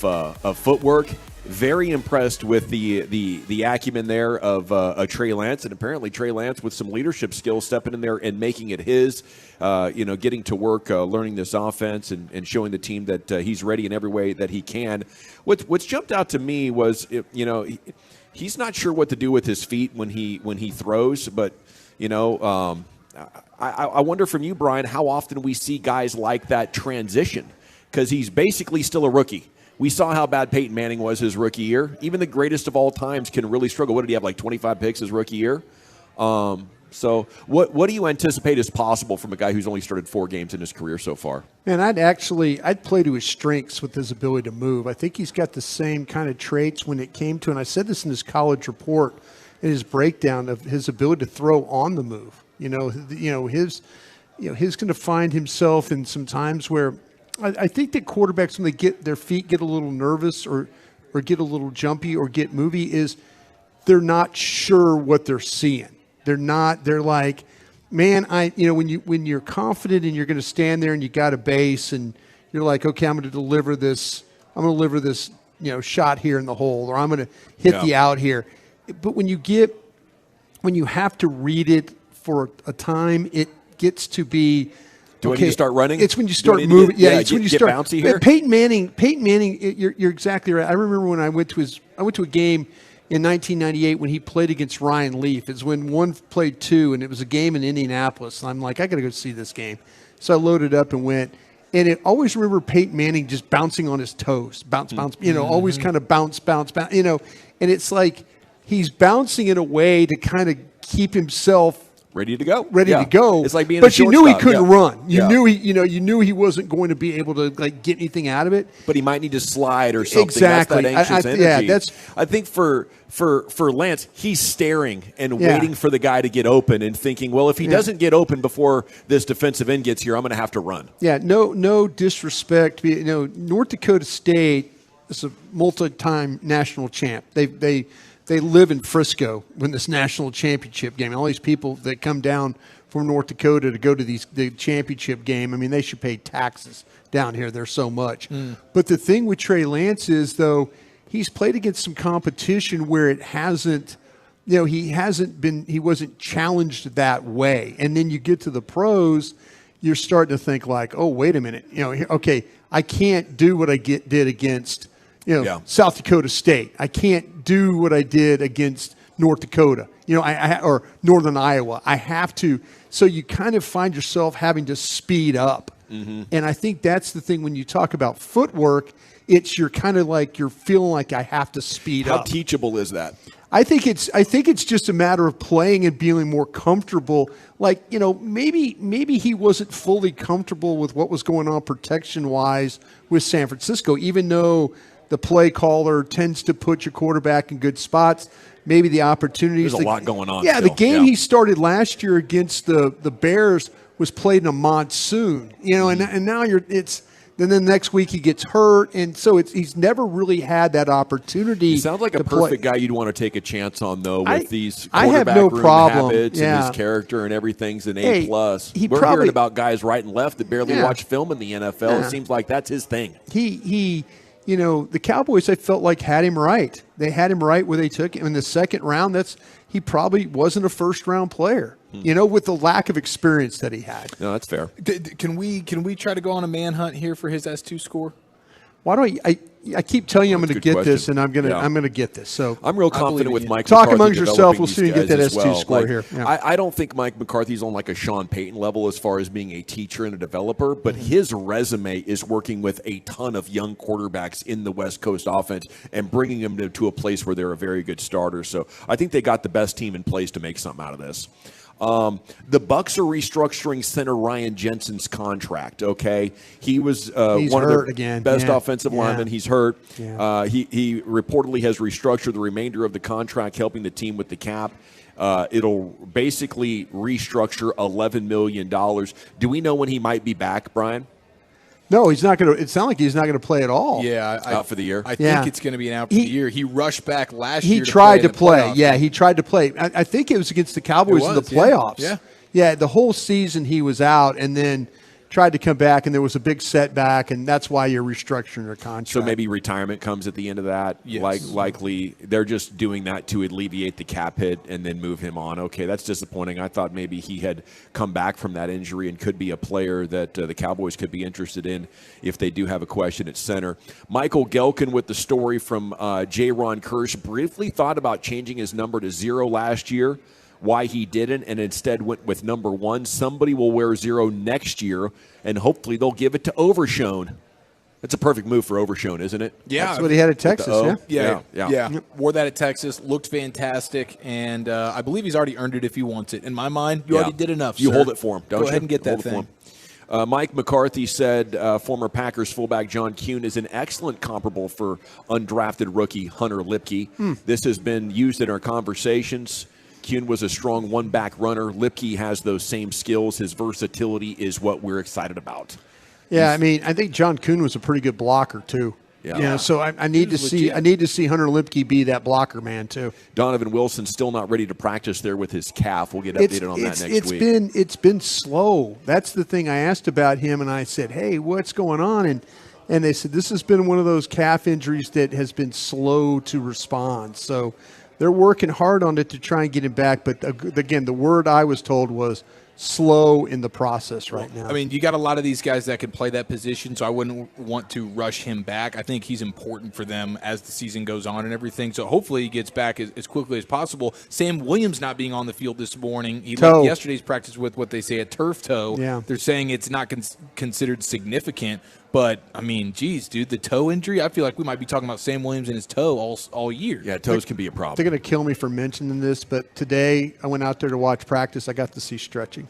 footwork. Very impressed with the acumen there of Trey Lance, and apparently Trey Lance with some leadership skills stepping in there and making it his, getting to work, learning this offense and showing the team that he's ready in every way that he can. What's jumped out to me was, he's not sure what to do with his feet when he throws, but, I wonder from you, Brian, how often we see guys like that transition, because he's basically still a rookie. We saw how bad Peyton Manning was his rookie year. Even the greatest of all times can really struggle. What did he have, like 25 picks his rookie year? So what do you anticipate is possible from a guy who's only started 4 games in his career so far? Man, I'd play to his strengths with his ability to move. I think he's got the same kind of traits when it came to, and I said this in his college report, in his breakdown of his ability to throw on the move. He's going to find himself in some times where I think that quarterbacks, when they get their feet get a little nervous or get a little jumpy or get movie, is they're not sure what they're seeing. They're like, man, when you're confident and you're going to stand there and you got a base and you're like, okay, I'm going to deliver this shot here in the hole, or I'm going to hit the out here. But when you have to read it for a time, it gets to be. Do I need to start running? It's when you start moving. It's when you start bouncy here. Peyton Manning. You're exactly right. I remember when I went to a game in 1998 when he played against Ryan Leaf. It's when one played 2, and it was a game in Indianapolis. And I'm like, I got to go see this game. So I loaded up and went. And I always remember Peyton Manning just bouncing on his toes, bounce, always kind of bounce. And it's like he's bouncing in a way to kind of keep himself ready to go. It's like being. But you knew he couldn't run. You knew he wasn't going to be able to get anything out of it. But he might need to slide or something. Exactly. That's that anxious energy. Yeah, I think for Lance, he's staring and waiting for the guy to get open and thinking, well, if he doesn't get open before this defensive end gets here, I'm going to have to run. Yeah. No disrespect. North Dakota State is a multi-time national champ. They live in Frisco when this national championship game. All these people that come down from North Dakota to go to the championship game, I mean, they should pay taxes down here. There's so much. But the thing with Trey Lance is, though, he's played against some competition where it hasn't, he wasn't challenged that way. And then you get to the pros, you're starting to think like, oh, wait a minute. Okay, I can't do what I did against South Dakota State. I can't do what I did against North Dakota, or Northern Iowa. I have to. So you kind of find yourself having to speed up. Mm-hmm. And I think that's the thing when you talk about footwork, you're kind of like you're feeling like I have to speed up. How teachable is that? I think it's just a matter of playing and being more comfortable. Like, maybe he wasn't fully comfortable with what was going on protection-wise with San Francisco, even though the play caller tends to put your quarterback in good spots. Maybe the opportunities. There's a lot going on. Yeah, still. The game he started last year against the Bears was played in a monsoon. And now then the next week he gets hurt, and so he's never really had that opportunity. He sounds like a perfect guy you'd want to take a chance on, though, with these I have quarterback no room problem. habits and his character and everything's an A+. We're hearing about guys right and left that barely watch film in the NFL. Yeah. It seems like that's his thing. The Cowboys, I felt like had him right. They had him right where they took him in the second round. He probably wasn't a first-round player, with the lack of experience that he had. No, that's fair. Can we try to go on a manhunt here for his S2 score? Why don't I keep telling you I'm going to Good get question. this, and I'm going Yeah. to get this. So I'm real confident with Mike Talk McCarthy amongst yourself. developing We'll see if you these get that guys as S2 well. score Like, here. Yeah. I don't think Mike McCarthy's on like a Sean Payton level as far as being a teacher and a developer, but his resume is working with a ton of young quarterbacks in the West Coast offense and bringing them to a place where they're a very good starter. So I think they got the best team in place to make something out of this. The Bucks are restructuring center Ryan Jensen's contract. Okay, he was He's one of hurt their again. best Yeah. offensive Yeah. linemen. He's hurt. Yeah. He reportedly has restructured the remainder of the contract, helping the team with the cap. It'll basically restructure $11 million. Do we know when he might be back, Brian? No, he's not going to. It sounds like he's not going to play at all. Yeah, Out for the year. I think it's going to be an out for the year. He rushed back last year. He tried to play. playoffs. Yeah, he tried to play. I think it was against the Cowboys in the was, yeah. playoffs. Yeah. Yeah, the whole season he was out, and then tried to come back, and there was a big setback, and that's why you're restructuring your contract. So maybe retirement comes at the end of that. Yes. Likely they're just doing that to alleviate the cap hit and then move him on. Okay, that's disappointing. I thought maybe he had come back from that injury and could be a player that the Cowboys could be interested in if they do have a question at center. Michael Gelkin with the story from J. Ron Kirsch briefly thought about changing his number to 0 last year. Why he didn't and instead went with number 1. Somebody will wear 0 next year, and hopefully they'll give it to Overshone. That's a perfect move for Overshone, isn't it? Yeah. That's what he had at Texas, Yeah. Wore that at Texas. Looked fantastic, and I believe he's already earned it if he wants it. In my mind, you already did enough, You sir. hold it for him, don't you? Go ahead and get that Hold it for thing. him. Mike McCarthy said former Packers fullback John Kuhn is an excellent comparable for undrafted rookie Hunter Lipke. This has been used in our conversations. Kuhn was a strong one-back runner. Lipke has those same skills. His versatility is what we're excited about. Yeah, I mean, I think John Kuhn was a pretty good blocker too. Yeah. You know, so I need to see. I need to see Hunter Lipke be that blocker man too. Donovan Wilson still not ready to practice there with his calf. We'll get updated on that next week. It's been slow. That's the thing I asked about him, and I said, "Hey, what's going on?" And they said this has been one of those calf injuries that has been slow to respond. So they're working hard on it to try and get him back. But again, the word I was told was slow in the process right now. I mean, you got a lot of these guys that can play that position, so I wouldn't want to rush him back. I think he's important for them as the season goes on and everything. So hopefully he gets back as quickly as possible. Sam Williams not being on the field this morning. He left yesterday's practice with what they say a turf toe. Yeah. They're saying it's not considered significant. But, I mean, geez, dude, the toe injury, I feel like we might be talking about Sam Williams and his toe all year. Yeah, toes can be a problem. They're going to kill me for mentioning this, but today I went out there to watch practice. I got to see stretching.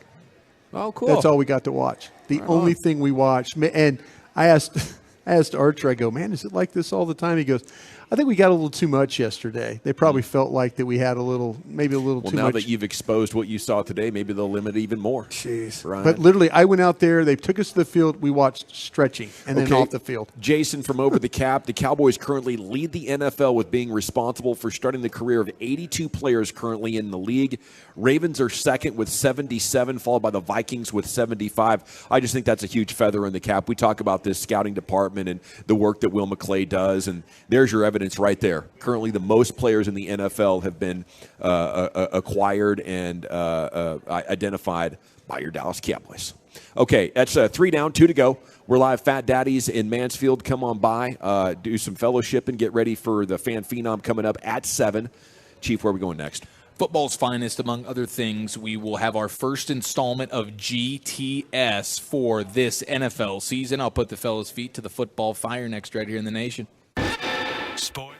Oh, cool. That's all we got to watch. The only thing we watched. And I asked Archer, I go, man, is it like this all the time? He goes, I think we got a little too much yesterday. They probably felt like that we had maybe a little too much. Well, now that you've exposed what you saw today, maybe they'll limit even more. Jeez. Right. But literally, I went out there. They took us to the field. We watched stretching and then off the field. Jason from Over the Cap. The Cowboys currently lead the NFL with being responsible for starting the career of 82 players currently in the league. Ravens are second with 77, followed by the Vikings with 75. I just think that's a huge feather in the cap. We talk about this scouting department and the work that Will McClay does, and there's your evidence right there. Currently, the most players in the NFL have been acquired and identified by your Dallas Cowboys. Okay, that's 3 down, 2 to go. We're live, Fat Daddies in Mansfield. Come on by, do some fellowship, and get ready for the Fan Phenom coming up at 7. Chief, where are we going next? Football's finest, among other things. We will have our first installment of GTS for this NFL season. I'll put the fellas' feet to the football fire next right here in the nation. Sports.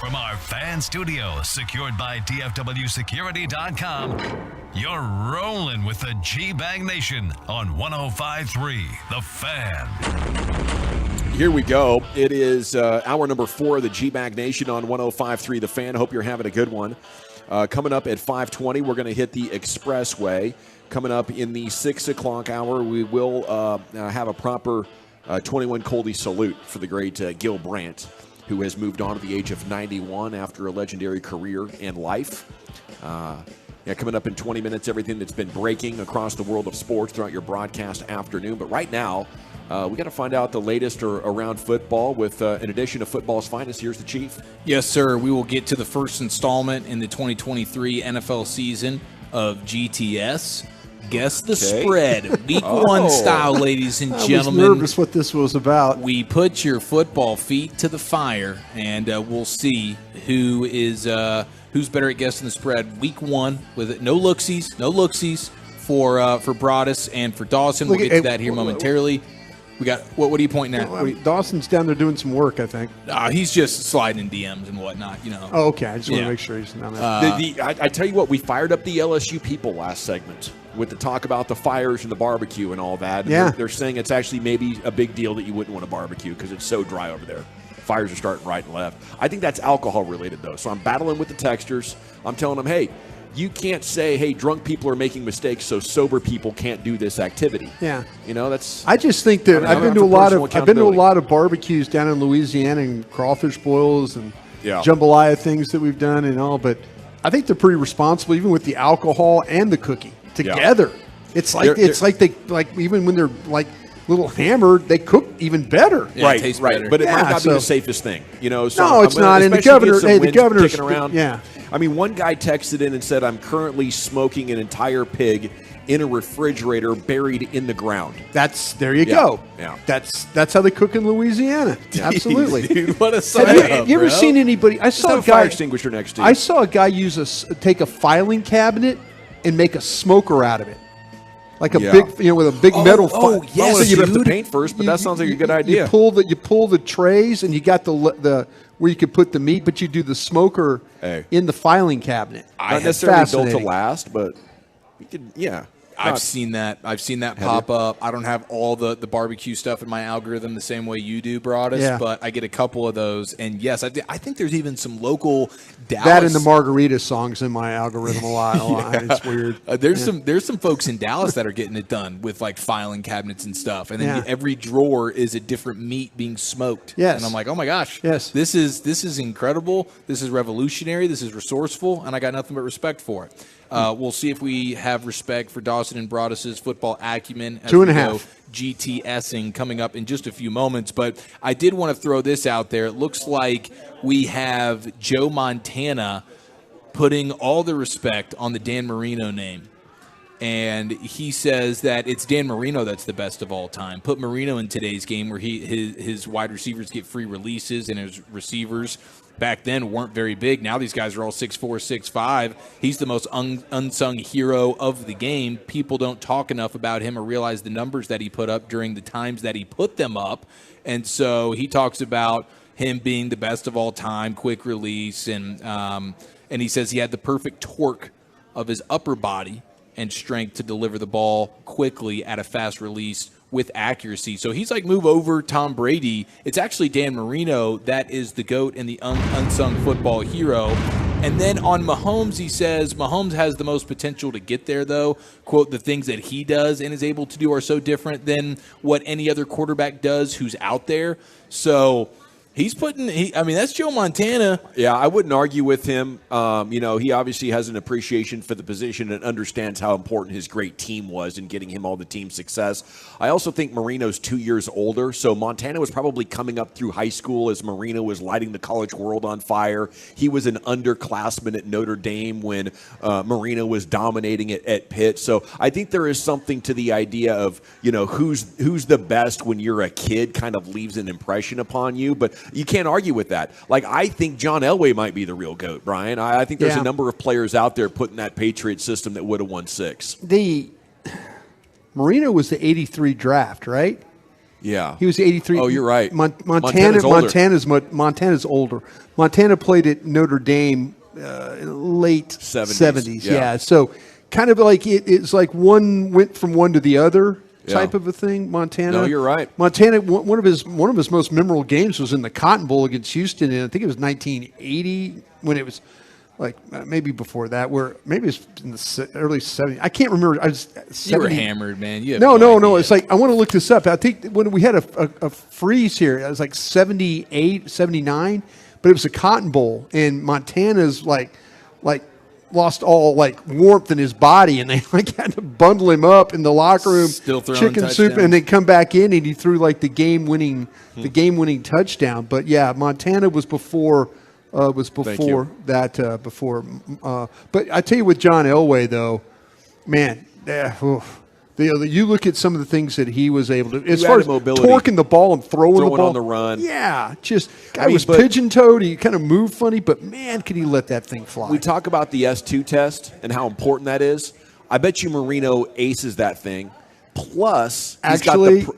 From our fan studio, secured by DFWsecurity.com, you're rolling with the G-Bag Nation on 105.3 The Fan. Here we go. It is hour number 4 of the G-Bag Nation on 105.3 The Fan. Hope you're having a good one. Coming up at 5:20, we're going to hit the Expressway. Coming up in the 6 o'clock hour, we will have a proper 21 Coldy salute for the great Gil Brandt, who has moved on at the age of 91 after a legendary career and life. Coming up in 20 minutes, everything that's been breaking across the world of sports throughout your broadcast afternoon. But right now, we got to find out the latest around football with, in addition to football's finest, here's the Chief. Yes, sir. We will get to the first installment in the 2023 NFL season of GTS. Guess the spread. Week 1 style, ladies and gentlemen. I was nervous what this was about. We put your football feet to the fire, and we'll see who's better at guessing the spread. Week 1 with no looksies for Broadus and for Dawson. We'll get to that here momentarily. We got what are you pointing at? Dawson's down there doing some work, I think. He's just sliding in DMs and whatnot, you know. Oh, okay. I just want to make sure he's not. I tell you what, we fired up the LSU people last segment with the talk about the fires and the barbecue and all that. And they're saying it's actually maybe a big deal that you wouldn't want to barbecue because it's so dry over there. Fires are starting right and left. I think that's alcohol related, though. So I'm battling with the texters. I'm telling them, hey, you can't say, hey, drunk people are making mistakes, so sober people can't do this activity. Yeah. You know, that's. I just think that I've been to a lot of barbecues down in Louisiana and crawfish boils and jambalaya things that we've done and all, but I think they're pretty responsible, even with the alcohol and the cooking together. It's like even when they're like little hammered, they cook even better. Yeah, it tastes better. But it might not be the safest thing, you know. So no, it's not. And the governor's kicking around. Yeah. I mean, one guy texted in and said, "I'm currently smoking an entire pig in a refrigerator buried in the ground." There you go. Yeah. That's how they cook in Louisiana. Absolutely. Dude, what a sign Have you ever seen anybody? I saw a guy fire extinguisher next to you. I saw a guy take a filing cabinet and make a smoker out of it. Like a big, with a big metal. Yes, so you have to paint first, but that sounds like a good idea. You pull the trays, and you got the where you could put the meat, but you do the smoker in the filing cabinet. Not necessarily built to last, but you could, I've seen that pop up. I don't have all the barbecue stuff in my algorithm the same way you do, Broadus, but I get a couple of those. And yes, I think there's even some local Dallas. That and the margarita songs in my algorithm a lot. It's weird. There's some folks in Dallas that are getting it done with like filing cabinets and stuff. And then every drawer is a different meat being smoked. Yes. And I'm like, oh my gosh. Yes. This is incredible. This is revolutionary. This is resourceful. And I got nothing but respect for it. We'll see if we have respect for Dawson and Broadus's football acumen as 2.5 GTSing coming up in just a few moments. But I did want to throw this out there. It looks like we have Joe Montana putting all the respect on the Dan Marino name. And he says that it's Dan Marino that's the best of all time. Put Marino in today's game where his wide receivers get free releases and his receivers back then weren't very big. Now these guys are all 6'4", 6'5". He's the most unsung hero of the game. People don't talk enough about him or realize the numbers that he put up during the times that he put them up. And so he talks about him being the best of all time, quick release, and he says he had the perfect torque of his upper body and strength to deliver the ball quickly at a fast release with accuracy. So he's like, move over Tom Brady. It's actually Dan Marino that is the GOAT and the unsung football hero. And then on Mahomes, he says Mahomes has the most potential to get there, though. Quote, the things that he does and is able to do are so different than what any other quarterback does who's out there. So he's that's Joe Montana. Yeah, I wouldn't argue with him. He obviously has an appreciation for the position and understands how important his great team was in getting him all the team success. I also think Marino's 2 years older, so Montana was probably coming up through high school as Marino was lighting the college world on fire. He was an underclassman at Notre Dame when Marino was dominating it at Pitt. So I think there is something to the idea of, who's the best when you're a kid kind of leaves an impression upon you. But you can't argue with that. Like, I think John Elway might be the real GOAT, Brian. I think there's a number of players out there putting that Patriot system that would have won 6. Marino was the 83 draft, right? Yeah. He was 83. Oh, you're right. Montana's older. Montana's older. Montana played at Notre Dame late 70s. Yeah. So kind of like it's like one went from one to the other type of a thing. Montana. No, you're right. Montana. One of his most memorable games was in the Cotton Bowl against Houston, and I think it was 1980 when it was. Like maybe before that, where maybe it's in the early 70s. I can't remember. I was 70. You were hammered, man. You have no. It's like I want to look this up. I think when we had a freeze here, it was like 78, 79, but it was a Cotton Bowl, and Montana's like lost all like warmth in his body, and they like had to bundle him up in the locker room, still throwing chicken soup, and then come back in, and he threw like the game winning touchdown. But yeah, Montana was before. That. But I tell you, with John Elway, though, man, you look at some of the things that he was able to, as far as mobility, torquing the ball and throwing the ball on the run. Yeah, guy was pigeon-toed. He kind of moved funny, but man, could he let that thing fly? We talk about the S2 test and how important that is. I bet you Marino aces that thing. Plus, actually, his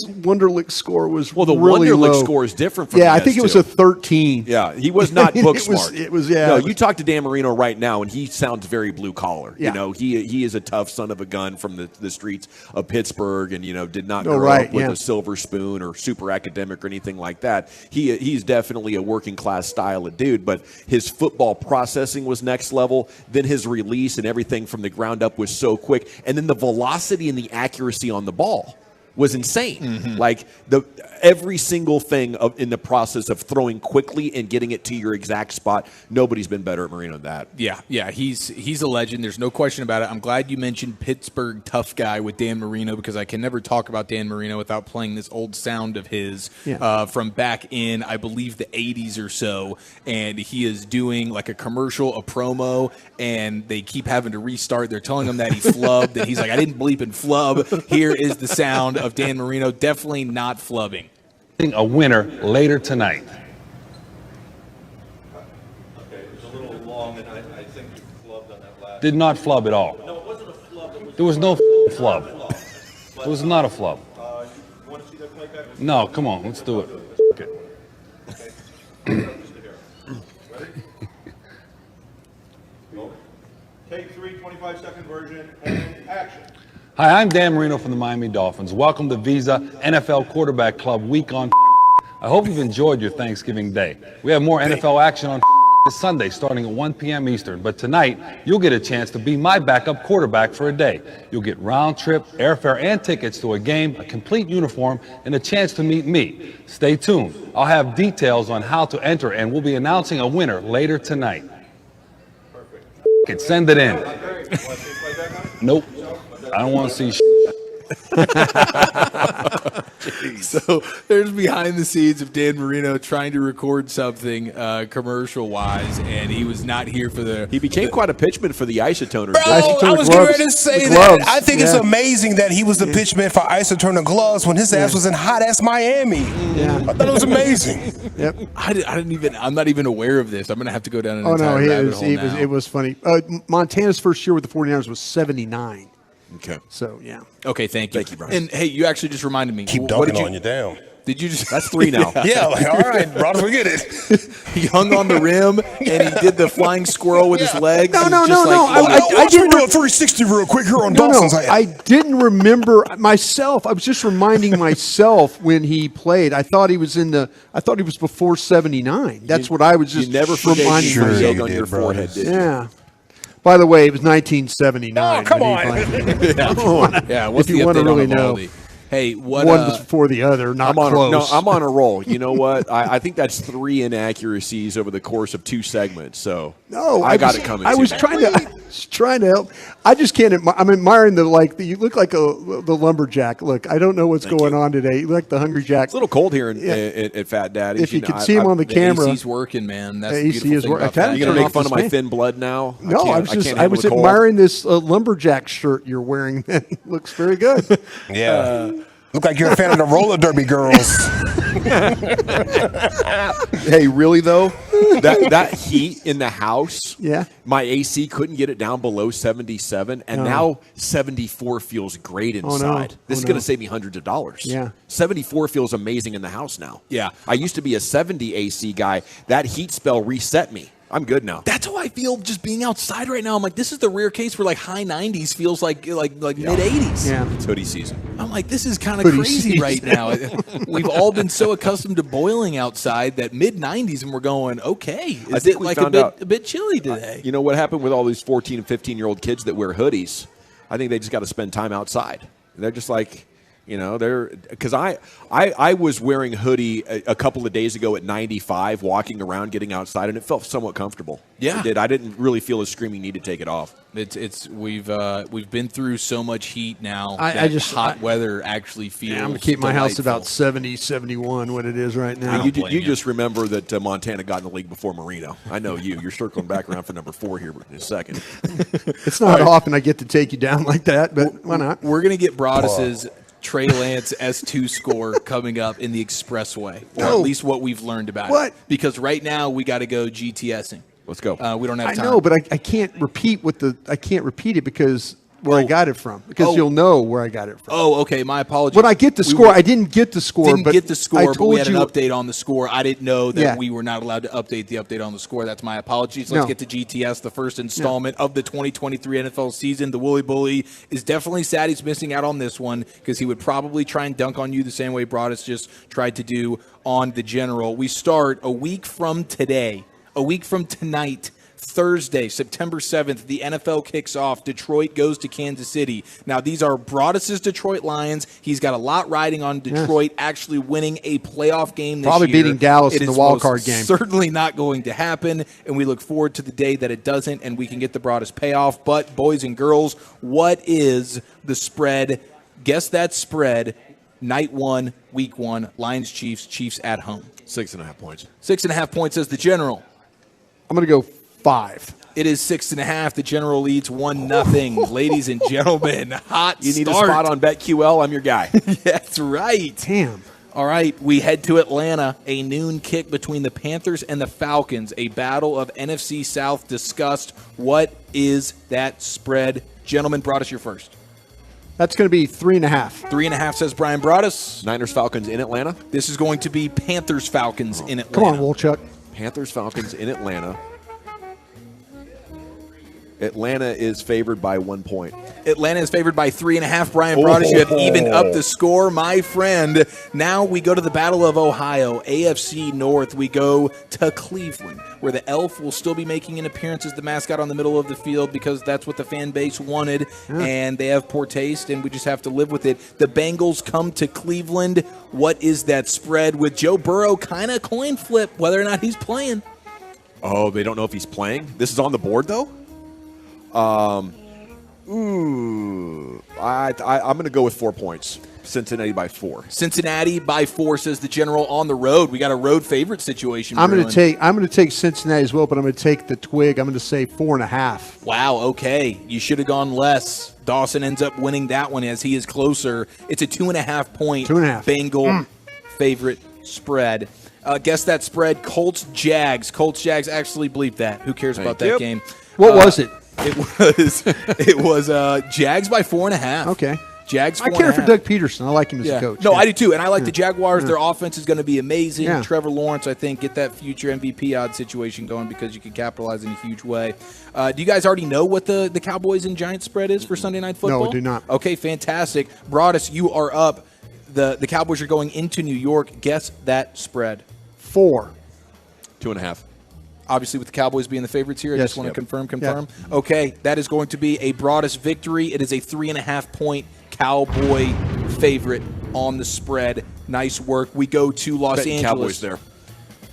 Wonderlic score was the really Wonderlic low. score is different from I the think S2. it was a 13. Yeah, he was not book smart. It was No, you talk to Dan Marino right now, and he sounds very blue collar. Yeah. You know, he is a tough son of a gun from the streets of Pittsburgh, and did not grow up with a silver spoon or super academic or anything like that. He's definitely a working class style of dude, but his football processing was next level. Then his release and everything from the ground up was so quick, and then the velocity and the accuracy on the ball was insane. Mm-hmm. Like every single thing in the process of throwing quickly and getting it to your exact spot, nobody's been better at Marino than that. Yeah, he's a legend. There's no question about it. I'm glad you mentioned Pittsburgh tough guy with Dan Marino, because I can never talk about Dan Marino without playing this old sound of his from back in, I believe, the 80s or so. And he is doing like a commercial, a promo, and they keep having to restart. They're telling him that he flubbed, and he's like, I didn't bleep and flub. Here is the sound of Dan Marino, definitely not flubbing. A winner later tonight. Okay, it was a little long, and I think you flubbed on that last. Did not flub at all. No, it wasn't a flub. There was no flub. It was not a flub. You want to see that play back? No, come on, let's do it. Okay. Take 3, 25-second version, and action. Hi, I'm Dan Marino from the Miami Dolphins. Welcome to Visa NFL Quarterback Club Week on. I hope you've enjoyed your Thanksgiving Day. We have more NFL action on this Sunday starting at 1 p.m. Eastern, but tonight you'll get a chance to be my backup quarterback for a day. You'll get round trip, airfare, and tickets to a game, a complete uniform, and a chance to meet me. Stay tuned. I'll have details on how to enter, and we'll be announcing a winner later tonight. Send it in. Nope. I don't want to see So there's behind the scenes of Dan Marino trying to record something commercial-wise, and he was not here for the... He became quite a pitchman for the Isotoner. Bro, I was getting ready to say that. I think it's amazing that he was the pitchman for Isotoner gloves when his ass was in hot-ass Miami. Yeah. I thought it was amazing. Yep. I'm not even aware of this. I'm going to have to go down an entire rabbit hole now. It was funny. Montana's first year with the 49ers was 79. Okay. So, yeah. Okay, thank you. Thank you, Brian. And, hey, you actually just reminded me. Keep dunking on you down. Did you just? That's 3 now. Yeah, like, all right, bro, forget it. He hung on the rim and he did the flying squirrel with his legs. No. I didn't do a 360 real quick here on Dolphins. I didn't remember myself. I was just reminding myself when he played. I thought he was before 79. That's what I was just you never forget reminding you on your forehead, did you? Yeah. By the way, it was 1979. Oh, come on. What's if you want to really know. Hey, what? One was before the other, not close. I'm on a roll. You know what? I think that's 3 inaccuracies over the course of 2 segments. So I got it coming. I was trying to help. I just can't. I'm admiring you look like the lumberjack. Look, I don't know what's going on today. You look like the Hungry Jack. It's a little cold here at Fat Daddy's. If you could see him on the camera, AC's working, man. That's the AC is working. You gonna make fun of my thin blood now? No, I was admiring this lumberjack shirt you're wearing. That looks very good. Yeah. Look like you're a fan of the roller derby girls. Hey, really though? that heat in the house. Yeah. My AC couldn't get it down below 77, and No. now 74 feels great inside. This is going to save me hundreds of dollars. Yeah. 74 feels amazing in the house now. Yeah. I used to be a 70 AC guy. That heat spell reset me. I'm good now. That's how I feel just being outside right now. I'm like, this is the rare case where like high 90s feels like mid 80s. Yeah. It's hoodie season. I'm like, this is kind of Hoodie crazy season. right now. We've all been so accustomed to boiling outside that mid 90s, and we're going, okay, I is think it we like found a out- bit chilly today? You know what happened with all these 14 and 15-year-old kids that wear hoodies? I think they just got to spend time outside. They're just like, because I was wearing a hoodie a couple of days ago at 95, walking around, getting outside, and it felt somewhat comfortable. Yeah. It did. I didn't really feel a screaming need to take it off. We've been through so much heat now. I that just- hot weather actually feels. I'm going to keep my house delightful. about 70, 71, what it is right now. You just remember that Montana got in the league before Marino. I know you. You're circling back around for number 4 here in a second. It's not often I get to take you down like that, but why not? We're going to get Broadus's Trey Lance S2 score coming up in the expressway, or at least what we've learned about it. Because right now we got to go GTSing. Let's go. We don't have I time. know, but I can't repeat I can't repeat it because where I got it from. Because you'll know where I got it from. Oh, okay. My apologies. When I get the score, I didn't get the score. Didn't but get the score, I but we told had an you- update on the score. I didn't know that Yeah. we were not allowed to update the update on the score. That's my apologies. Let's No. get to GTS, the first installment of the 2023 NFL season. The Wooly Bully is definitely sad he's missing out on this one because he would probably try and dunk on you the same way Broadus just tried to do on the General. We start a week from today, a week from tonight. Thursday, September 7th, the NFL kicks off. Detroit goes to Kansas City. Now, these are Broadus's Detroit Lions. He's got a lot riding on Detroit actually winning a playoff game this Probably year. beating Dallas It in the is wild most card game. Certainly not going to happen, and we look forward to the day that it doesn't and we can get the Broadus payoff. But, boys and girls, what is the spread? Guess that spread. Night 1, week 1, Lions, Chiefs at home. 6.5 points. 6.5 points as the General. I'm going to go 5. It is 6.5. The General leads 1-0. Ladies and gentlemen, hot You need start. a spot on BetQL? I'm your guy. That's right. Damn. All right, we head to Atlanta. A noon kick between the Panthers and the Falcons. A battle of NFC South discussed. What is that spread? Gentlemen, Broadus, you're first. That's going to be 3.5. 3.5 says Brian Broadus. Niners Falcons in Atlanta. This is going to be Panthers Falcons in Atlanta. Come on, Wolchuk. Panthers Falcons in Atlanta. Atlanta is favored by 1 point. Atlanta is favored by 3.5. Brian Broadus, you have evened up the score, my friend. Now we go to the Battle of Ohio, AFC North. We go to Cleveland, where the Elf will still be making an appearance as the mascot on the middle of the field because that's what the fan base wanted, and they have poor taste, and we just have to live with it. The Bengals come to Cleveland. What is that spread with Joe Burrow kind of coin flip whether or not he's playing? Oh, they don't know if he's playing? This is on the board, though? I'm going to go with 4 points. Cincinnati by 4. Cincinnati by 4 says the General on the road. We got a road favorite situation. I'm going brewing. to take Cincinnati as well, but I'm going to take the twig. I'm going to say 4.5. Wow, okay. You should have gone less. Dawson ends up winning that one as he is closer. It's a 2.5 point 2.5. Bengal favorite spread. Guess that spread, Colts-Jags. Colts-Jags, actually bleep that. Who cares about that game? What was it? It was Jags by 4.5. Okay. Jags. I care for Doug Peterson. I like him as a coach. No, I do too, and I like the Jaguars. Their offense is going to be amazing. Yeah. Trevor Lawrence, I think, get that future MVP odd situation going because you can capitalize in a huge way. Do you guys already know what the Cowboys and Giants spread is for Sunday Night Football? No, we do not. Okay, fantastic. Broadus, you are up. The Cowboys are going into New York. Guess that spread. 4. 2.5. Obviously, with the Cowboys being the favorites here, I Yes. just want to Yep. confirm. Okay, that is going to be a Broadus victory. It is a 3.5 point Cowboy favorite on the spread. Nice work. We go to Los Betting Angeles. Cowboys there.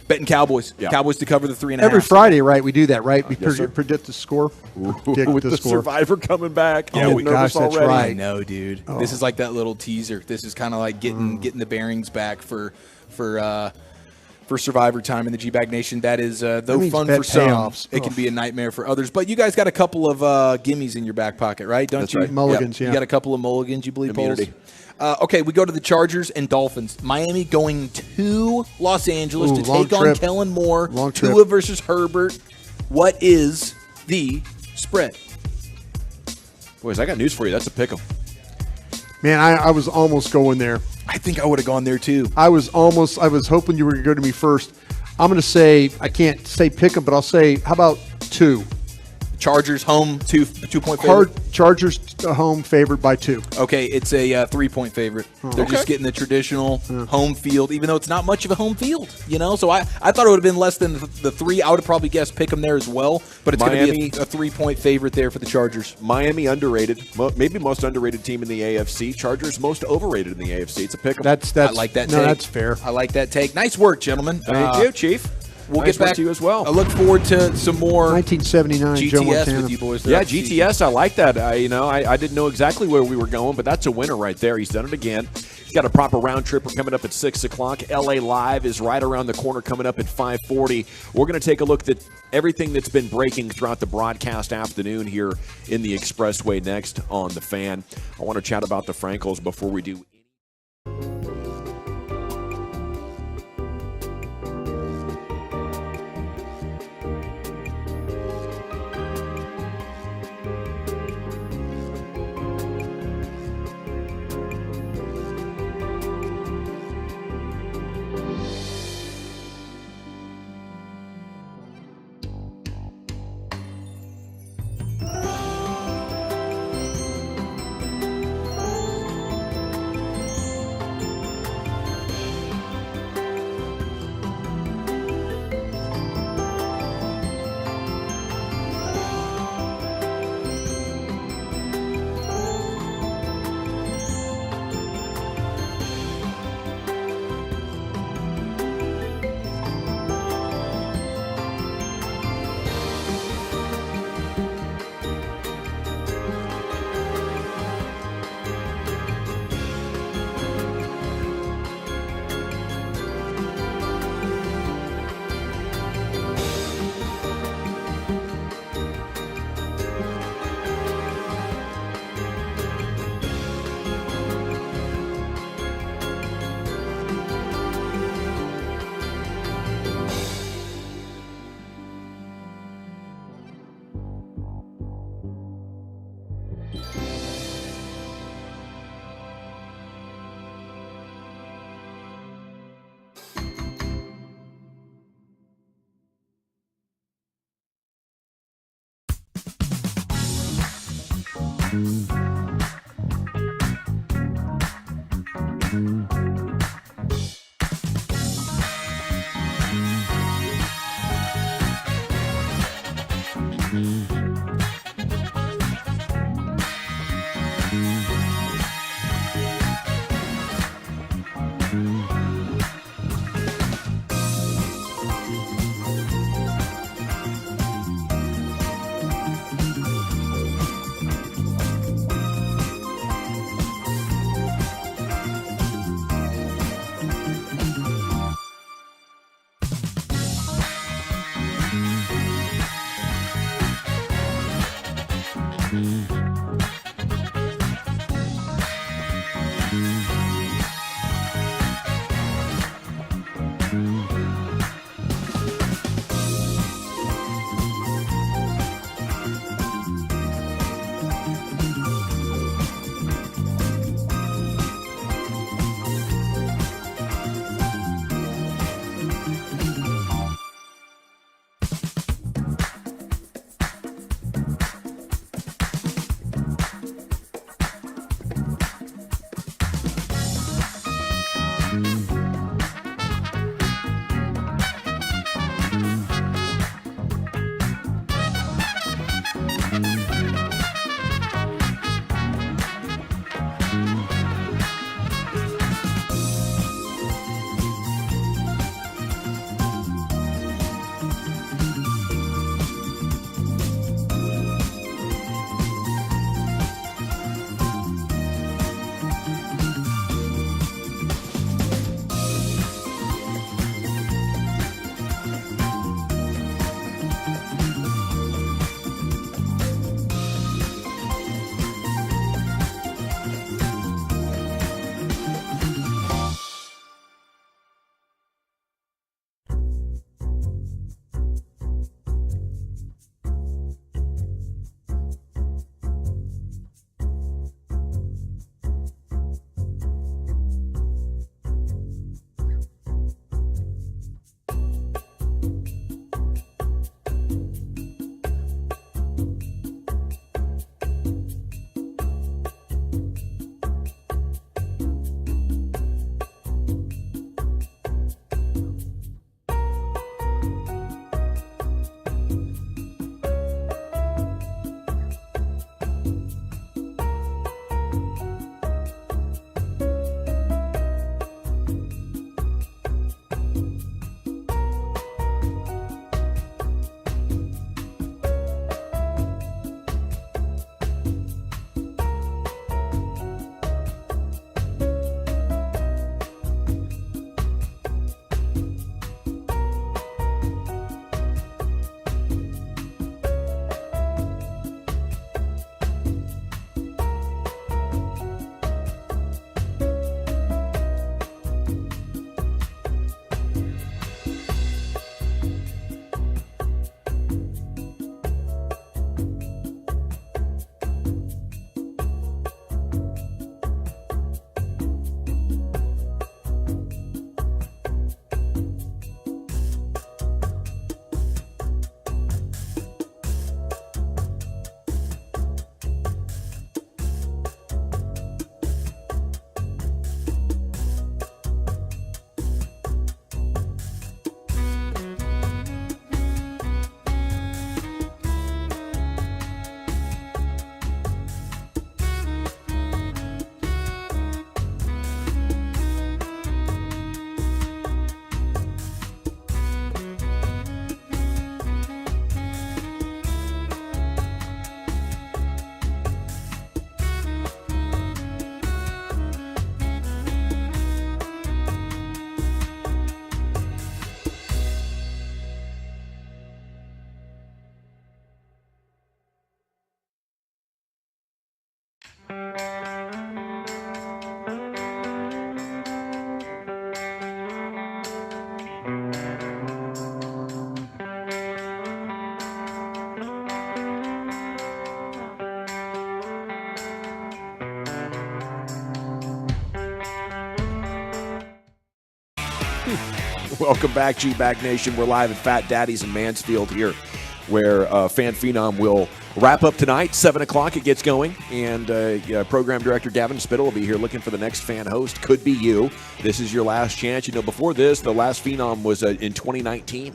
Betting Cowboys. Yeah. Cowboys to cover the 3.5. Every Friday, right? We do that, right? We Yes, sir. predict the score. Predict With the score. Survivor coming back. Oh, Getting nervous gosh, that's already. right. I know, dude. Oh. This is like that little teaser. This is kind of like getting the bearings back for for Survivor time in the G-Bag Nation. That is, though means fun bet for some, payoffs. it can be a nightmare for others. But you guys got a couple of gimmies in your back pocket, right? Don't That's you? right. Mulligans, yeah. You got a couple of mulligans, you believe, Poles? Immunity. Okay, we go to the Chargers and Dolphins. Miami going to Los Angeles to long take on trip. Kellen Moore. Long trip. Tua versus Herbert. What is the spread? Boys, I got news for you. That's a pick 'em. Man, I was almost going there. I think I would have gone there too. I was hoping you were going to go to me first. I'm going to say, I can't say pick 'em, but I'll say, how about 2? Chargers home, 2-point favorite. Chargers home favored by 2. Okay, it's a 3-point favorite. They're just getting the traditional home field, even though it's not much of a home field, you know? So I thought it would have been less than the 3. I would have probably guessed pick them there as well, but it's going to be a 3-point favorite there for the Chargers. Miami underrated, maybe most underrated team in the AFC. Chargers most overrated in the AFC. It's a pick 'em. I like that take. No, that's fair. I like that take. Nice work, gentlemen. Thank you, Chief. We'll Nice get back work to you as well. I look forward to some more 1979 Joe GTS Montana. with you boys. Yeah, GTS, I like that. I didn't know exactly where we were going, but that's a winner right there. He's done it again. He's got a proper round trip. We're coming up at 6 o'clock. LA Live is right around the corner coming up at 5:40. We're going to take a look at everything that's been breaking throughout the broadcast afternoon here in the Expressway next on The Fan. I want to chat about the Frankels before we do. Welcome back, G-Bag Nation. We're live at Fat Daddy's in Mansfield here, where Fan Phenom will wrap up tonight. 7 o'clock it gets going, and Program Director Gavin Spittle will be here looking for the next fan host. Could be you. This is your last chance. You know, before this, the last Phenom was in 2019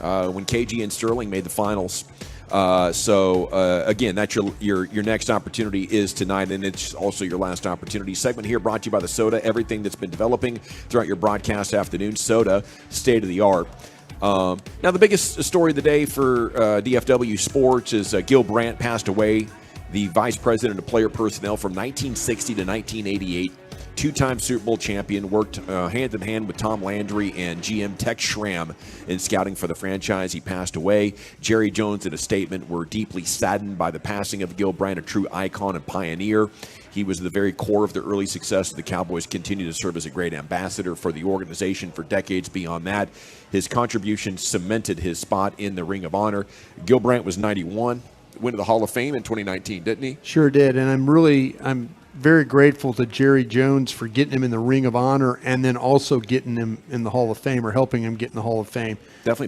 when KG and Sterling made the finals. Again, that's your next opportunity is tonight, and it's also your last opportunity. Segment here brought to you by the Soda. Everything that's been developing throughout your broadcast afternoon. Soda, state of the art. Now, the biggest story of the day for DFW Sports is Gil Brandt passed away, the vice president of player personnel from 1960 to 1988. Two-time Super Bowl champion, worked hand-in-hand with Tom Landry and GM Tex Schramm in scouting for the franchise. He passed away. Jerry Jones, in a statement, were deeply saddened by the passing of Gil Brandt, a true icon and pioneer. He was the very core of the early success of the Cowboys, continued to serve as a great ambassador for the organization for decades beyond that. His contribution cemented his spot in the Ring of Honor. Gil Brandt was 91, went to the Hall of Fame in 2019, didn't he? Sure did, and I'm very grateful to Jerry Jones for getting him in the Ring of Honor and then also getting him in the Hall of Fame, or helping him get in the Hall of Fame. Definitely.